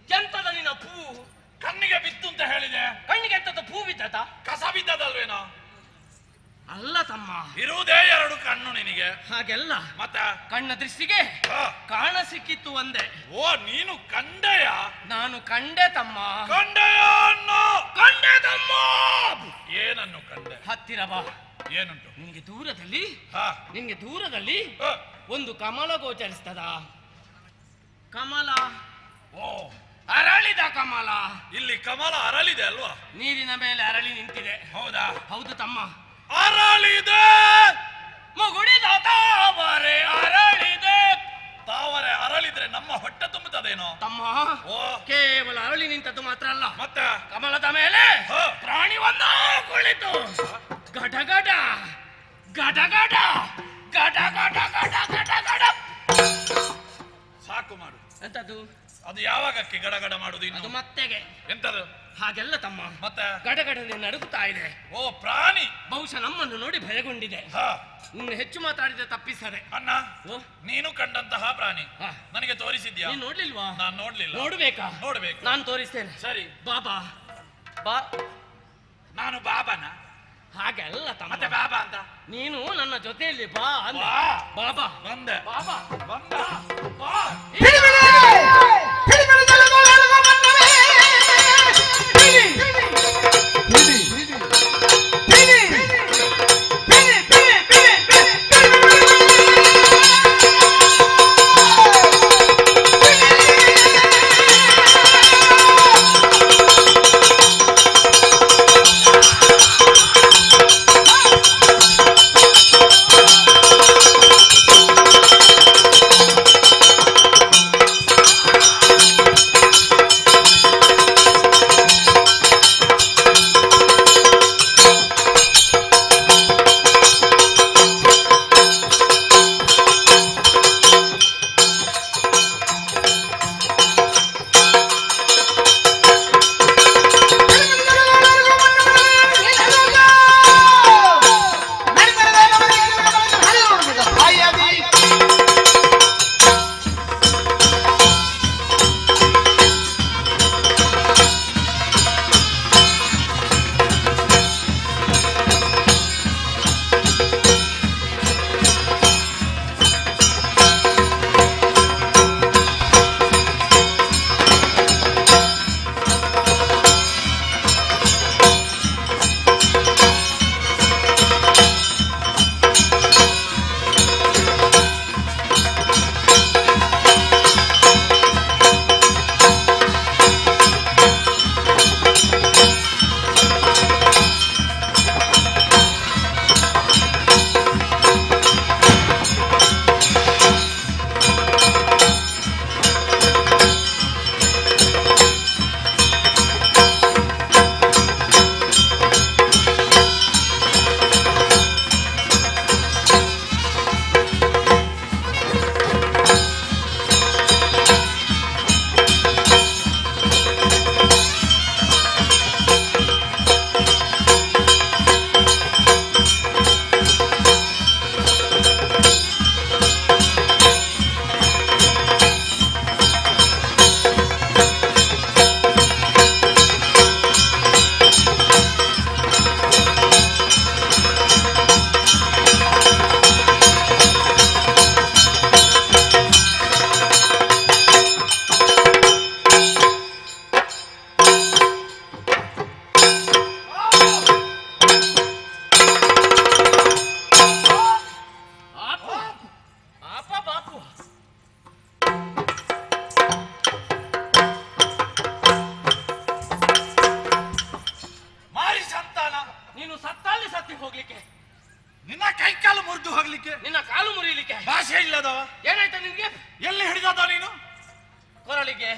ಎಂತದ ನಿನ್ನ ಪೂ?
ಕಣ್ಣಿಗೆ ಬಿತ್ತು ಅಂತ ಹೇಳಿದೆ.
ಕಣ್ಣಿಗೆ ಎಂತದ ಪೂ ಬಿದ್ದದ?
ಕಸ ಬಿದ್ದದಲ್ವೇನೋ?
ಅಲ್ಲ ತಮ್ಮ,
ಇರುವುದೇ ಎರಡು ಕಣ್ಣು ನಿನಗೆ.
ಹಾಗೆಲ್ಲ
ಮತ್ತೆ
ಕಣ್ಣ ದೃಷ್ಟಿಗೆ
ಹಾ.
ಕಾಣ ಸಿಕ್ಕಿತ್ತು ಒಂದೇ.
ಓ, ನೀನು ಕಂಡೆಯ?
ನಾನು ಕಂಡೆ ತಮ್ಮ.
ಕಂಡೆಯ ಅನ್ನೋ?
ಕಂಡೆ ತಮ್ಮ.
ಏನನ್ನು ಕಂಡೆ?
ಹತ್ತಿರ ಬಾ.
ಏನುಂಟು?
ನಿನ್ಗೆ ದೂರದಲ್ಲಿ
ಹಾ
ನಿನ್ಗೆ ದೂರದಲ್ಲಿ
ಹಾ.
ಒಂದು ಕಮಲ ಗೋಚರಿಸ್ತದ. ಕಮಲ,
ಓ,
ಅರಳಿದ ಕಮಲ.
ಇಲ್ಲಿ ಕಮಲ ಅರಳಿದೆ ಅಲ್ವಾ?
ನೀರಿನ ಮೇಲೆ ಅರಳಿ ನಿಂತಿದೆ.
ಹೌದಾ?
ಹೌದು ತಮ್ಮ.
ಅರಳಿದೆ.
ಮುಗುಡಿದ ತಾವರೆ ಅರಳಿದೆ.
ತಾವರೆ ಅರಳಿದ್ರೆ ನಮ್ಮ ಹೊಟ್ಟೆ ತುಂಬುತ್ತದೇನೋ
ತಮ್ಮ.
ಓ,
ಕೇವಲ ಅರಳಿ ನಿಂತದ್ದು ಮಾತ್ರ ಅಲ್ಲ,
ಮತ್ತೆ
ಕಮಲದ ಮೇಲೆ
ಹಾ.
ಪ್ರಾಣಿ ಒಂದೋ ಕುಳಿತು ಗಡ ಗಡ ಗಡ ಗಡ ಗಡ ಗಡ ಗಡ ಗಡ ಗಡ.
ಸಾಕು ಮಾಡು.
ಎಂತದ್ದು?
ಅದು ಯಾವಾಗಕ್ಕೆ ಗಡಗಡ ಮಾಡುದು?
ಅದು
ಇನ್ನು
ಮತ್ತೆಗೆ
ಎಂತದು?
ಹಾಗೆಲ್ಲ ತಮ್ಮ.
ಮತ್ತೆ
ಗಡಗಡನೆ ನಡುಗುತ್ತಾ ಇದೆ.
ಓ ಪ್ರಾಣಿ.
ಬಹುಶಃ ನಮ್ಮನ್ನು ನೋಡಿ ಭಯಗೊಂಡಿದೆ.
ಹಾ
ಇನ್ನು ಹೆಚ್ಚು ಮಾತಾಡಿದ್ರೆ ತಪ್ಪಿಸದೆ.
ಅಣ್ಣ,
ಓ
ನೀನು ಕಂಡಂತಹ ಪ್ರಾಣಿ
ಹಾ.
ನನಗೆ ತೋರಿಸಿದ್ಯಾ?
ನೀನ್ ನೋಡ್ಲಿಲ್ವಾ?
ನಾನು ನೋಡ್ಲಿಲ್ಲ.
ನೋಡ್ಬೇಕಾ?
ನೋಡ್ಬೇಕು.
ನಾನು ತೋರಿಸ್ತೇನೆ.
ಸರಿ.
ಬಾಬಾ ಬಾ.
ನಾನು ಬಾಬಾನ?
ಹಾಗೆಲ್ಲ ತಮ್ಮ.
ಮತ್ತೆ ಬಾಬಾ ಅಂತ?
ನೀನು ನನ್ನ ಜೊತೆಯಲ್ಲಿ ಬಾ ಅಂದೆ.
ಬಾ.
ಬಾಬಾ
ಬಂದೆ.
ಬಾಬಾ
ಬಂದ. ಬಾ.
ಕೊರಳಿಗೆ.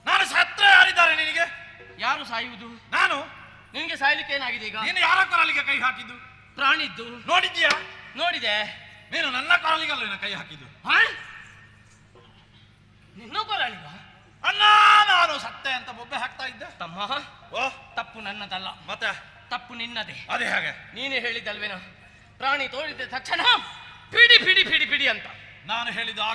ನಾನು ಸತ್ರೆ ಯಾರಿದ್ದಾರೆ ನಿನಗೆ?
ಯಾರು ಸಾಯುವುದು?
ನಾನು.
ನಿನಗೆ ಸಾಯ್ಲಿಕ್ಕೆ ಏನಾಗಿದೆ ಈಗ?
ನೀನು ಯಾರ ಕೊರಳಿಗೆ ಕೈ ಹಾಕಿದ್ದು?
ಪ್ರಾಣಿದ್ದು.
ನೋಡಿದ್ಯಾ?
ನೋಡಿದೆ.
ನೀನು ನನ್ನ ಕೊರಳಿಗಲ್ಲ ಕೈ ಹಾಕಿದ್ದು.
ನಿನ್ನ ಕೊರಳಿಗ?
ಅಣ್ಣ, ನಾನು ಸತ್ತೆ ಅಂತ ಬೊಬ್ಬೆ ಹಾಕ್ತಾ ಇದ್ದೆ.
ತಮ್ಮ,
ಓ,
ತಪ್ಪು ನನ್ನದಲ್ಲ.
ಮತ್ತೆ
ತಪ್ಪು ನಿನ್ನದೇ.
ಅದೇ ಹಾಗೆ
ನೀನೇ ಹೇಳಿದಲ್ವೇನ, ಪ್ರಾಣಿ ತೋರಿದ ತಕ್ಷಣ ಪಿಡಿ ಪಿಡಿ ಪಿಡಿ ಪಿಡಿ ಅಂತ.
ನಾನು ಹೇಳಿದ ಆ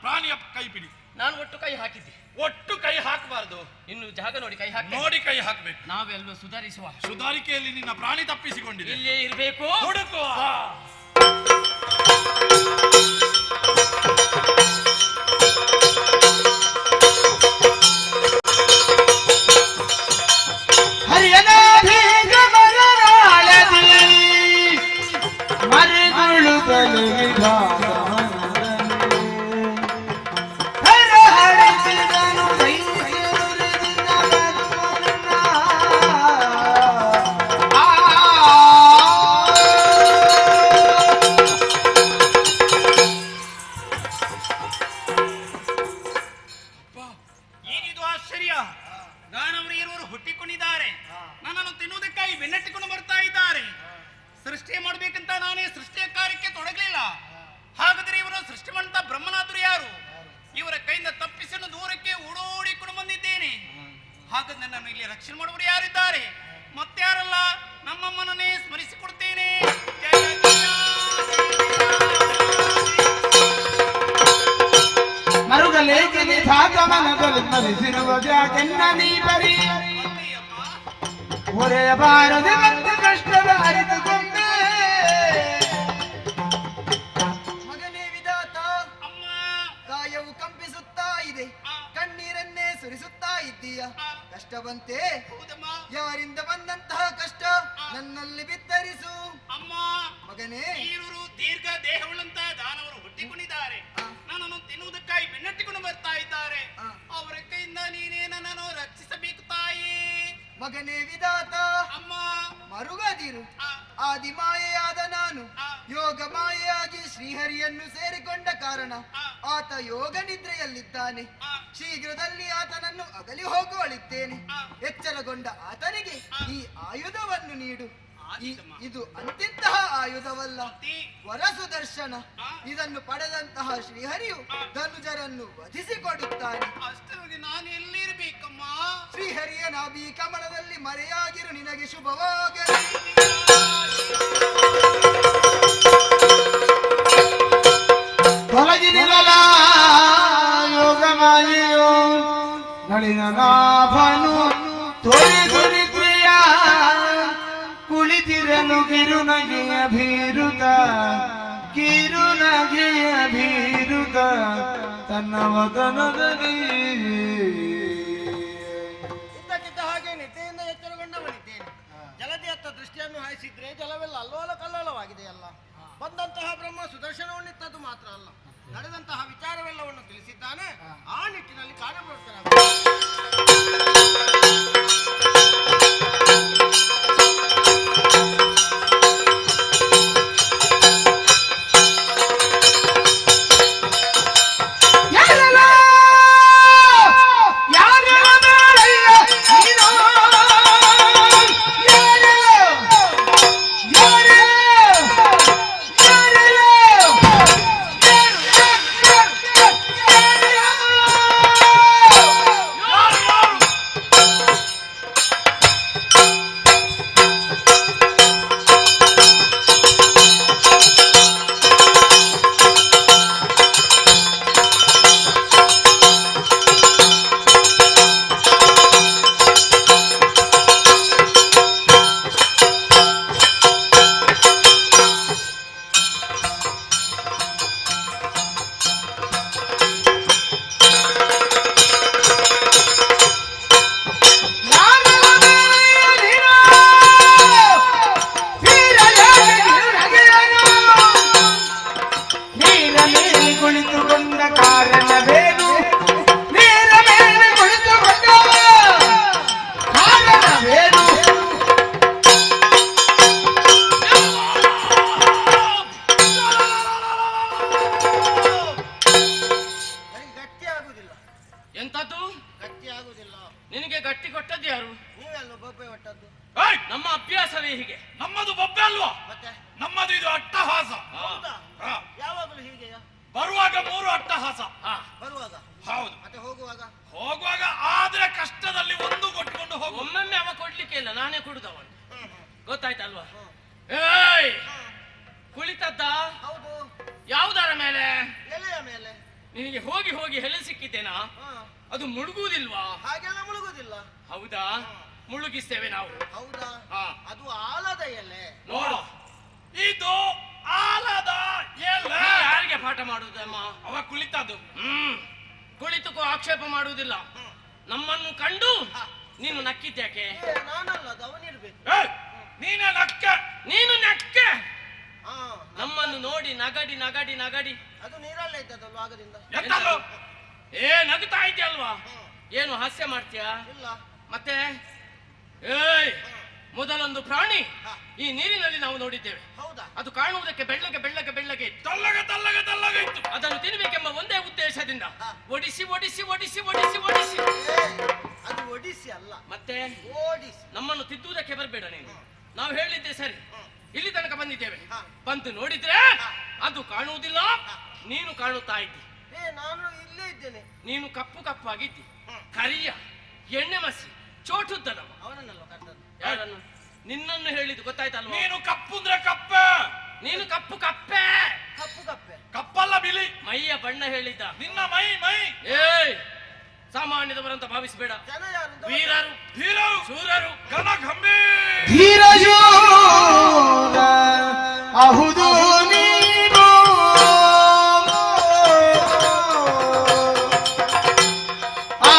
ಪ್ರಾಣಿಯ ಕೈ ಪಿಡಿ.
ನಾನು ಒಟ್ಟು ಕೈ ಹಾಕಿದ್ದೆ.
ಒಟ್ಟು ಕೈ ಹಾಕಬಾರ್ದು,
ಇನ್ನು ಜಾಗ ನೋಡಿ ಕೈ ಹಾಕಿ.
ನೋಡಿ ಕೈ ಹಾಕಬೇಕು.
ನಾವೆಲ್ಲರೂ ಸುಧಾರಿಸುವ.
ಸುಧಾರಿಕೆಯಲ್ಲಿ ನಿನ್ನ ಪ್ರಾಣಿ ತಪ್ಪಿಸಿಕೊಂಡಿದೆ.
ಇಲ್ಲೇ ಇರಬೇಕು.
ಹುಡುಕುವ.
ಏನಿದು ಆಶ್ಚರ್ಯ! ದಾನವರು ಇರುವರು ಹುಟ್ಟಿಕೊಂಡಿದ್ದಾರೆ, ನನ್ನನ್ನು ತಿನ್ನುವುದಕ್ಕಾಗಿ ಬೆನ್ನಟ್ಟಿಕೊಂಡು ಬರ್ತಾ ಇದ್ದಾರೆ. ಸೃಷ್ಟಿ ಮಾಡ್ಬೇಕಂತ ನಾನೇ ಸೃಷ್ಟಿಯ ಕಾರ್ಯಕ್ಕೆ ತೊಡಗಲಿಲ್ಲ. ಹಾಗಾದ್ರೆ ಇವರು ಸೃಷ್ಟಿ ಮಾಡಿದ ಬ್ರಹ್ಮನಾದ್ರು ಯಾರು? ಇವರ ಕೈಯಿಂದ ತಪ್ಪಿಸಲು ದೂರಕ್ಕೆ ಓಡೋಡಿಕೊಂಡು ಬಂದಿದ್ದೇನೆ. ಹಾಗಾದ್ರೆ ನನ್ನನ್ನು ಇಲ್ಲಿ ರಕ್ಷಣೆ ಮಾಡುವರು ಯಾರಿದ್ದಾರೆ? ಮತ್ತೆ ಯಾರಲ್ಲ, ನಮ್ಮಮ್ಮನನ್ನೇ ಸ್ಮರಿಸಿಕೊಡ್ತೇನೆ. ಜಯ ಜಯ
ಮರುಗಲೇಕೆ ನಿಧಾತ ಮನದಲ್ಲಿ ಸ್ಮರಿಸಿರುವ ಯಾಕೆನ್ನ ನೀ ಬರೀ ಹೊರೆಯಬಾರದೆ ಮತ್ತು ಕಷ್ಟದ ಅರಿತುಕೊಂಡೆ.
ಮಗನೇ ವಿಧಾತ,
ಅಮ್ಮ.
ಕಾಯವು ಕಂಪಿಸುತ್ತಾ ಇದೆ, ಕಣ್ಣೀರನ್ನೇ ಸುರಿಸುತ್ತಾ ಇದ್ದೀಯ. ಕಷ್ಟ ಬಂತೆ?
ಹೌದಮ್ಮ.
ಯಾರಿಂದ ಬಂದಂತಹ ಕಷ್ಟ ನನ್ನಲ್ಲಿ ಬಿತ್ತರಿಸು.
ಅಮ್ಮ,
ಮಗನೇ,
ಈರೂರು ದೀರ್ಘ ದೇಹವುಳ್ಳಂತ ದಾನವರು ಹುಟ್ಟಿಕೊಂಡಿದ್ದಾರೆ. ನನ್ನನ್ನು ತಿನ್ನುವುದಕ್ಕಾಗಿ ಬೆನ್ನಟ್ಟಿಕೊಂಡು ಬರ್ತಾ ಇದ್ದಾರೆ. ಅವರ ಕೈಯಿಂದ ನೀನೇ ನನ್ನನ್ನು ರಕ್ಷಿಸಬೇಕು ತಾಯಿ.
ಮಗನೇ ವಿಧಾತ,
ಅಮ್ಮ.
ಮರುಗದಿರು.
ಆ,
ಆದಿಮಾಯೆಯಾದ ನಾನು
ಆ.
ಯೋಗ ಮಾಯೆಯಾಗಿ ಶ್ರೀಹರಿಯನ್ನು ಸೇರಿಕೊಂಡ ಕಾರಣ ಆತ ಯೋಗ ನಿದ್ರೆಯಲ್ಲಿದ್ದಾನೆ. ಶೀಘ್ರದಲ್ಲಿ ಆತನನ್ನು ಅಗಲಿ ಹೋಗುವಳಿದ್ದೇನೆ. ಎಚ್ಚರಗೊಂಡ ಆತನಿಗೆ ಈ ಆಯುಧವನ್ನು ನೀಡು. ಇದು ಅಂತಿಂತಹ ಆಯುಧವಲ್ಲ, ವರ ಸುದರ್ಶನ. ಇದನ್ನು ಪಡೆದಂತಹ ಶ್ರೀಹರಿಯು ಧನುಜರನ್ನು ವಧಿಸಿಕೊಡುತ್ತಾನೆ.
ಅಷ್ಟರವರೆಗೆ ನಾನು ಎಲ್ಲಿರ್ಬೇಕಮ್ಮ?
ಶ್ರೀಹರಿಯ ನಾಭಿ ಕಮಲದಲ್ಲಿ ಮರೆಯಾಗಿರು, ನಿನಗೆ ಶುಭವಾಗಲಿ.
ತೊಲಗಿನಿರಲ ಯೋಗ ಮಾಯೆಯೋ ನಳಿನ ನಾಭನು ತೊರೆದು ನಿದ್ರೆಯ ಕುಳಿತಿರಲು ಕಿರುನಗೆಯ ಭೀರುತ ಕಿರುನಗೆಯ ಭೀರುತ ತನ್ನ ವದನದಲ್ಲಿ
ಇದ್ದಕ್ಕಿದ್ದ ಹಾಗೆ ನಿದ್ದೆಯಿಂದ ಎಚ್ಚರಗೊಂಡವನಿದ್ದೇನೆ. ಜಲದಿಯತ್ತ ದೃಷ್ಟಿಯನ್ನು ಹಾಯಿಸಿದ್ರೆ ಜಲವೆಲ್ಲ ಅಲ್ಲೋಲ ಕಲ್ಲೋಲವಾಗಿದೆಯಲ್ಲ. ಬಂದಂತಹ ಬ್ರಹ್ಮ ಸುದರ್ಶನವನ್ನಿತ್ತದ್ದು ಮಾತ್ರ ಅಲ್ಲ, ನಡೆದಂತಹ ವಿಚಾರವೆಲ್ಲವನ್ನು ತಿಳಿಸಿದ್ದಾನೆ. ಆ ನಿಟ್ಟಿನಲ್ಲಿ ಕಾರ್ಯಪ್ರವೃತ್ತರಾಗ.
ಕುಳಿತುಕೊಂಡ ಕಾರಣವೇನು? ನೀರ ಮೇಲೆ ಕುಳಿತುಕೊಂಡ ಕಾರಣವೇನು?
ನನಗೆ ಗಟ್ಟಿ ಆಗುದಿಲ್ಲ.
ಎಂತದ್ದು?
ಗಟ್ಟಿ ಆಗುದಿಲ್ಲ.
ನಿನಗೆ ಗಟ್ಟಿ ಕೊಟ್ಟದ್ದು ಯಾರು?
ನೀವೆಲ್ಲ ಬೊಬ್ಬೆ ಹೊಟ್ಟದ್ದು.
ಏಯ್!
ನಮ್ಮ ಅಭ್ಯಾಸವೇ ಹೀಗೆ.
ನಮ್ಮದು ಬೊಬ್ಬೆ ಅಲ್ವಾ?
ಮತ್ತೆ
ನಮ್ಮದು ಇದು ಅಟ್ಟಹಾಸ.
ಹೌದಾ?
ಹಾ.
ಯಾವಾಗಲೂ ಹೀಗೆಯ?
ಬರುವಾಗ 3 ಅಟ್ಟಹಾಸ.
ಬರುವಾಗ
ಹೌದು.
ಮತ್ತೆ ಹೋಗುವಾಗ?
ಹೋಗುವಾಗ ಆದ್ರೆ ಕಷ್ಟದಲ್ಲಿ ಒಂದು ಕೊಟ್ಕೊಂಡು ಹೋಗು.
ಒಮ್ಮೊಮ್ಮೆ ಅವ ಕೊಡ್ಲಿಕ್ಕೆ ಇಲ್ಲ, ನಾನೇ ಕೊಡುದವನು. ಗೊತ್ತಾಯ್ತಲ್ವಾ?
ಹ್ಮ್.
ಏಯ್, ಕುಳಿತದ್ದ
ಹೌದು.
ಯಾವುದರ ಮೇಲೆ?
ಎಲೆಯ ಮೇಲೆ.
ನಿನಗೆ ಹೋಗಿ ಹೋಗಿ ಹೆಲೆ ಸಿಕ್ಕಿದ್ದೇನಾ?
ಹಾ.
ಅದು ಮುಳುಗುವುದಿಲ್ವಾ?
ಹಾಗೆಲ್ಲ ಮುಳುಗುದಿಲ್ಲ.
ಹೌದಾ? ಮುಳುಗಿಸ್ತೇವೆ ನಾವು.
ಹೌದಾ?
ಹಾ.
ಅದು ಆಲದ ಎಲೆ.
ನೋಡು,
ಇದು ಆಲದ ಎಲೆ.
ನೀ ಯಾರಿಗೆ ಪಾಠ ಮಾಡುದಮ್ಮ?
ಅವ ಕುಳಿತದ್ದು.
ಕುಳಿತುಕೋ ಆಕ್ಷೇಪ ಮಾಡುವುದಿಲ್ಲ. ನಮ್ಮನ್ನು ಕಂಡು ನೀನು ನಕ್ಕಿದ್ಯಾಕೆ?
ಏ, ನಾನಲ್ಲ, ಅದು ಅವನಿರ್ಬೇಕು.
ಏಯ್! ನೀನೇ ನಕ್ಕೆ.
ನೀನು ನಕ್ಕೆ.
ಹಾ.
ನಮ್ಮನ್ನು ನೋಡಿ ನಗಡಿ ನಗಡಿ ನಗಡಿ.
ಅದು ನೀರಲ್ಲೇ ಇದ್ದದಲ್ವ ಆಗದಿಂದ.
ಎಂತದು?
ನಗುತ್ತಾ ಇದ್ಯಲ್ವಾ? ಏನು ಹಾಸ್ಯ ಮಾಡ್ತೀಯ?
ಇಲ್ಲ.
ಮತ್ತೆ ಏಯ್, ಮೊದಲೊಂದು ಪ್ರಾಣಿ ಈ ನೀರಿನಲ್ಲಿ ನಾವು ನೋಡಿದ್ದೇವೆ.
ಹೌದಾ?
ಅದು ಕಾಣುವುದಕ್ಕೆ ಬೆಳ್ಳಗೆ ಬೆಳ್ಳಗೆ ಬೆಳ್ಳಗೆ ಇತ್ತು.
ತಲ್ಲಗೆ ಇತ್ತು.
ಅದನ್ನು ತಿನ್ನಬೇಕೆಂಬ ಒಂದೇ ಉದ್ದೇಶದಿಂದ ಒಡಿಸಿ ಒಡಿಸಿ ಒಡಿಸಿ ಒಡಿಸಿ ಒಡಿಸಿ.
ಏ, ಅದು ಒಡಿಸಿ ಅಲ್ಲ,
ಮತ್ತೆ
ಓಡಿಸಿ.
ನಮ್ಮನ್ನು ತಿದ್ದುವುದಕ್ಕೆ ಬರಬೇಡ ನೀನು. ನಾವು ಹೇಳಿದ್ದೆ ಸರಿ.
ಇಲ್ಲಿ ತನಕ ಬಂದಿದ್ದೇವೆ. ಬಂದು ನೋಡಿದ್ರೆ ಅದು ಕಾಣುವುದಿಲ್ಲ, ನೀನು ಕಾಣುತ್ತಾ ಇದ್ದಿ.
ನಾನು ಇಲ್ಲೇ ಇದ್ದೇನೆ.
ನೀನು ಕಪ್ಪು ಕಪ್ಪಾಗಿದ್ದಿ, ಕರಿಯ ಎಣ್ಣೆ ಮಸಿ ಚೋಟುದ್ದನವ.
ಅವನನ್ನಲ್ಲ ಕರ್ತದ್ದು.
ಯಾರನ್ನು? ನಿನ್ನನ್ನು ಹೇಳಿದ್ದು ಗೊತ್ತಾಯ್ತಲ್ವ?
ನೀನು ಕಪ್ಪು ಅಂದ್ರೆ ಕಪ್ಪೆ.
ನೀನು ಕಪ್ಪು ಕಪ್ಪೆ.
ಕಪ್ಪು ಕಪ್ಪೆ
ಕಪ್ಪಲ್ಲ ಬಿಳಿ.
ಮೈಯ ಬಣ್ಣ ಹೇಳಿದ್ದ.
ನಿನ್ನ ಮೈ ಮೈ
ಏಯ್, ಸಾಮಾನ್ಯದವರಂತ ಭಾವಿಸಬೇಡ.
ಜನ ಯಾರು ಅಂತ
ವೀರರು,
ಹೀರರು,
ಶೂರರು,
ಘನ ಗಂಭೀರ.
ಧೀರಜೂರ ಅಹುದು ನೀನು ಆ ಆ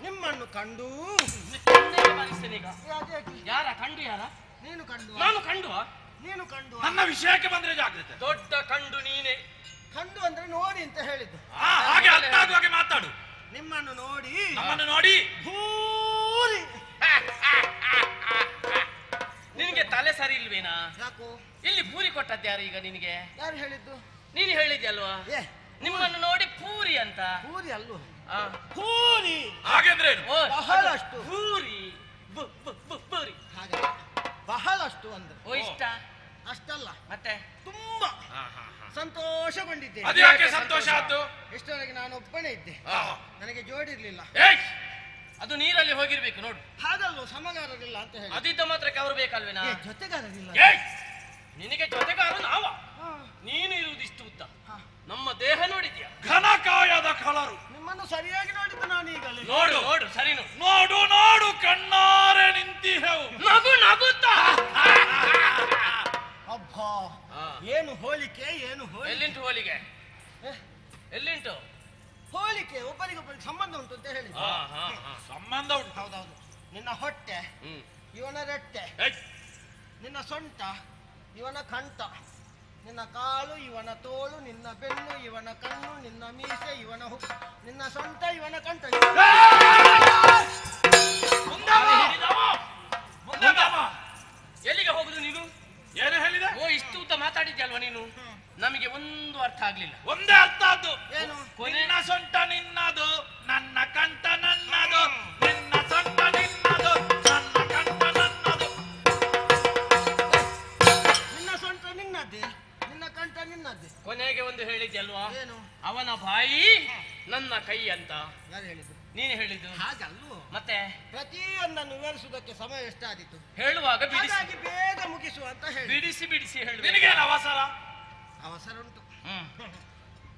ನಿಮ್ಮನ್ನು ಕಂಡು
ಯಾರ ಕಂಡು? ಯಾರ?
ನೀನು ಕಂಡು.
ನಾನು ಕಂಡು?
ನೀನು ಕಂಡು.
ನನ್ನ ವಿಷಯಕ್ಕೆ ಬಂದ್ರೆ ಜಾಗ್ರತೆ.
ದೊಡ್ಡ ಕಂಡು ನೀನೆ.
ಕಂಡು ಅಂದ್ರೆ ನೋಡಿ ಅಂತ ಹೇಳಿದ್ದು.
ಹಾಗೆ ಅರ್ಥ ಆಗುವ ಹಾಗೆ ಮಾತಾಡು.
ನಿಮ್ಮನ್ನು ನೋಡಿ,
ನಮ್ಮನ್ನು ನೋಡಿ
ಭೂರಿ.
ನಿನಗೆ ತಲೆ ಸರಿ ಇಲ್ವೇನಾ?
ಯಾಕೋ?
ಇಲ್ಲಿ ಪೂರಿ ಕೊಟ್ಟದ್ದು ಯಾರು ಈಗ ನಿನಗೆ?
ಯಾರು ಹೇಳಿದ್ದು?
ನೀನು ಹೇಳಿದ್ಯಲ್ವಾ ನಿಮ್ಮನ್ನು ನೋಡಿ ಪೂರಿ ಅಂತ.
ಪೂರಿ ಅಲ್ಲೂ
ಪೂರಿ
ಹಾಗೆಂದ್ರೆ
ಬಹಳಷ್ಟು
ಪೂರಿ ಪೂರಿ
ಹಾಗೆ ಬಹಳಷ್ಟು ಅಂದ್ರೆ
ಓ ಇಷ್ಟ
ಅಷ್ಟಲ್ಲ
ಮತ್ತೆ
ತುಂಬಾ ಸಂತೋಷಗೊಂಡಿದ್ದೆ.
ಅದ್ಯಾಕೆ ಸಂತೋಷ ಆದ್ದು?
ಇಷ್ಟವರೆಗೆ ನಾನು ಒಬ್ಬನೇ ಇದ್ದೆ, ನನಗೆ ಜೋಡಿರ್ಲಿಲ್ಲ.
ಅದು ನೀರಲ್ಲಿ ಹೋಗಿರ್ಬೇಕು ನೋಡು.
ಹಾಗಲ್ಲೂ ಸಮಗಾರರಿಲ್ಲ ಅಂತ ಹೇಳಿ.
ಅದಿದ್ದ ಮಾತ್ರಕ್ಕೆ ಅವರು ಬೇಕಲ್ವೇನಾ?
ಜೊತೆಗಾರರಿಲ್ಲ.
ನಿನಗೆ ಜೊತೆಗಾರ ನಾವ? ನೀನು ಇರುವುದು ಇಷ್ಟು ಉದ್ದ, ನಮ್ಮ ದೇಹ ನೋಡಿದ್ಯಾ?
ಘನಕಾಯದ ಕಳರು.
ನಿಮ್ಮನ್ನು ಸರಿಯಾಗಿ ನೋಡಿದ್ದು ನಾನು ಈಗಲೇ.
ನೋಡು ನೋಡು ಸರಿ
ನೋಡು ನೋಡು ಕಣ್ಣಾರೆ ನಿಂತಿಹೆವು.
ನಗು ನಗುತ್ತಾ.
ಅಬ್ಬಾ ಏನು ಹೋಲಿಕೆ, ಏನು ಹೋಲಿಕೆ.
ಎಲ್ಲಿಂಟು ಹೋಲಿಗೆ? ಎಲ್ಲಿಂಟು
ಹೋಲಿಕೆ? ಒಬ್ಬರಿಗೊಬ್ಬರಿಗೆ ಸಂಬಂಧ ಉಂಟು ಅಂತ ಹೇಳಿ.
ಸಂಬಂಧ ಉಂಟು.
ಹೌದೌದು. ನಿನ್ನ ಹೊಟ್ಟೆ ಇವನ ರೆಟ್ಟೆ, ನಿನ್ನ ಸೊಂಟ ಇವನ ಕಂಠ, ನಿನ್ನ ಕಾಲು ಇವನ ತೋಳು, ನಿನ್ನ ಬೆನ್ನು ಇವನ ಕಣ್ಣು, ನಿನ್ನ ಮೀಸೆ ಇವನ ಹುಕ್ಕು, ನಿನ್ನ ಸೊಂಟ ಇವನ ಕಂಠ.
ಎಲ್ಲಿಗೆ ಹೋಗುದು ನೀನು?
ಏನು ಹೇಳಿದೆ?
ಓ ಇಷ್ಟು ಉದ್ದ ಮಾತಾಡಿದ್ಯಲ್ವ ನೀನು, ನಮಗೆ ಒಂದು ಅರ್ಥ ಆಗ್ಲಿಲ್ಲ.
ಒಂದೇ ಅರ್ಥ ಆದ್ದು.
ಏನು?
ನಿನ್ನ ಸೊಂಟ ನಿನ್ನದು, ನನ್ನ ಕಂಠ ನನ್ನದು. ನಿನ್ನ ಸೊಂಟ ನಿನ್ನದು, ನನ್ನ ಕಂಠ ನನ್ನದು.
ನಿನ್ನ ಸೊಂಟ ನಿನ್ನದ್ದೇ, ನಿನ್ನ ಕಂಠ ನಿನ್ನದ್ದೇ.
ಕೊನೆಗೆ ಒಂದು ಹೇಳಿದ್ಯಲ್ವಾ?
ಏನು?
ಅವನ ಬಾಯಿ ನನ್ನ ಕೈ ಅಂತ.
ಯಾರು ಹೇಳಿದ್ದು?
ನೀನು ಹೇಳಿದ್ದು.
ಹಾಗಲ್ವ.
ಮತ್ತೆ
ಪ್ರತಿಯೊಂದನ್ನು ವಿವರಿಸುವುದಕ್ಕೆ ಸಮಯ ಎಷ್ಟಾದೀತು?
ಹೇಳುವಾಗ ಬಿಡಿಸಿ
ಹಾಗಾಗಿ ಬೇಗ ಮುಗಿಸುವ ಅಂತ ಹೇಳಿ.
ಬಿಡಿಸಿ ಬಿಡಿಸಿ ಹೇಳು.
ನಿನಗೇನು ಅವಸರ?
ಅವಸರ ಉಂಟು.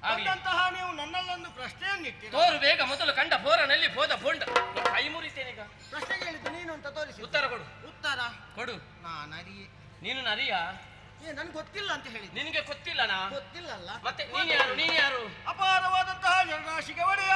ಆಗ್ಲಿ.
ಬಂದಂತಹ ನೀವು ನನ್ನಲ್ಲೊಂದು ಪ್ರಶ್ನೆಯನ್ನಿಟ್ಟಿರ.
ತೋರು ಬೇಗ, ಮೊದಲು ಕಂಡ ಫೋರನಲ್ಲಿ ಹೋದ ಫೋಂಡ. ನೀ ಕೈ ಮುರಿತೇನೆ ಈಗ.
ಪ್ರಶ್ನೆ ಕೇಳಿದ್ದು ನೀನು ಅಂತ ತೋರಿಸಿ.
ಉತ್ತರ ಕೊಡು.
ಉತ್ತರ
ಕೊಡು.
ನರಿ.
ನೀನು ನರಿಯ?
ನನ್ಗೆ ಗೊತ್ತಿಲ್ಲ ಅಂತ ಹೇಳಿದ್ದು.
ನಿನಗೆ ಗೊತ್ತಿಲ್ಲನಾ?
ಗೊತ್ತಿಲ್ಲಲ್ಲ.
ಮತ್ತೆ ನೀನ್ ಯಾರು? ನೀನ್ ಯಾರು?
ಅಪಾರವಾದಂತಹ ಜಲರಾಶಿಗೆ ಒಡೆಯ.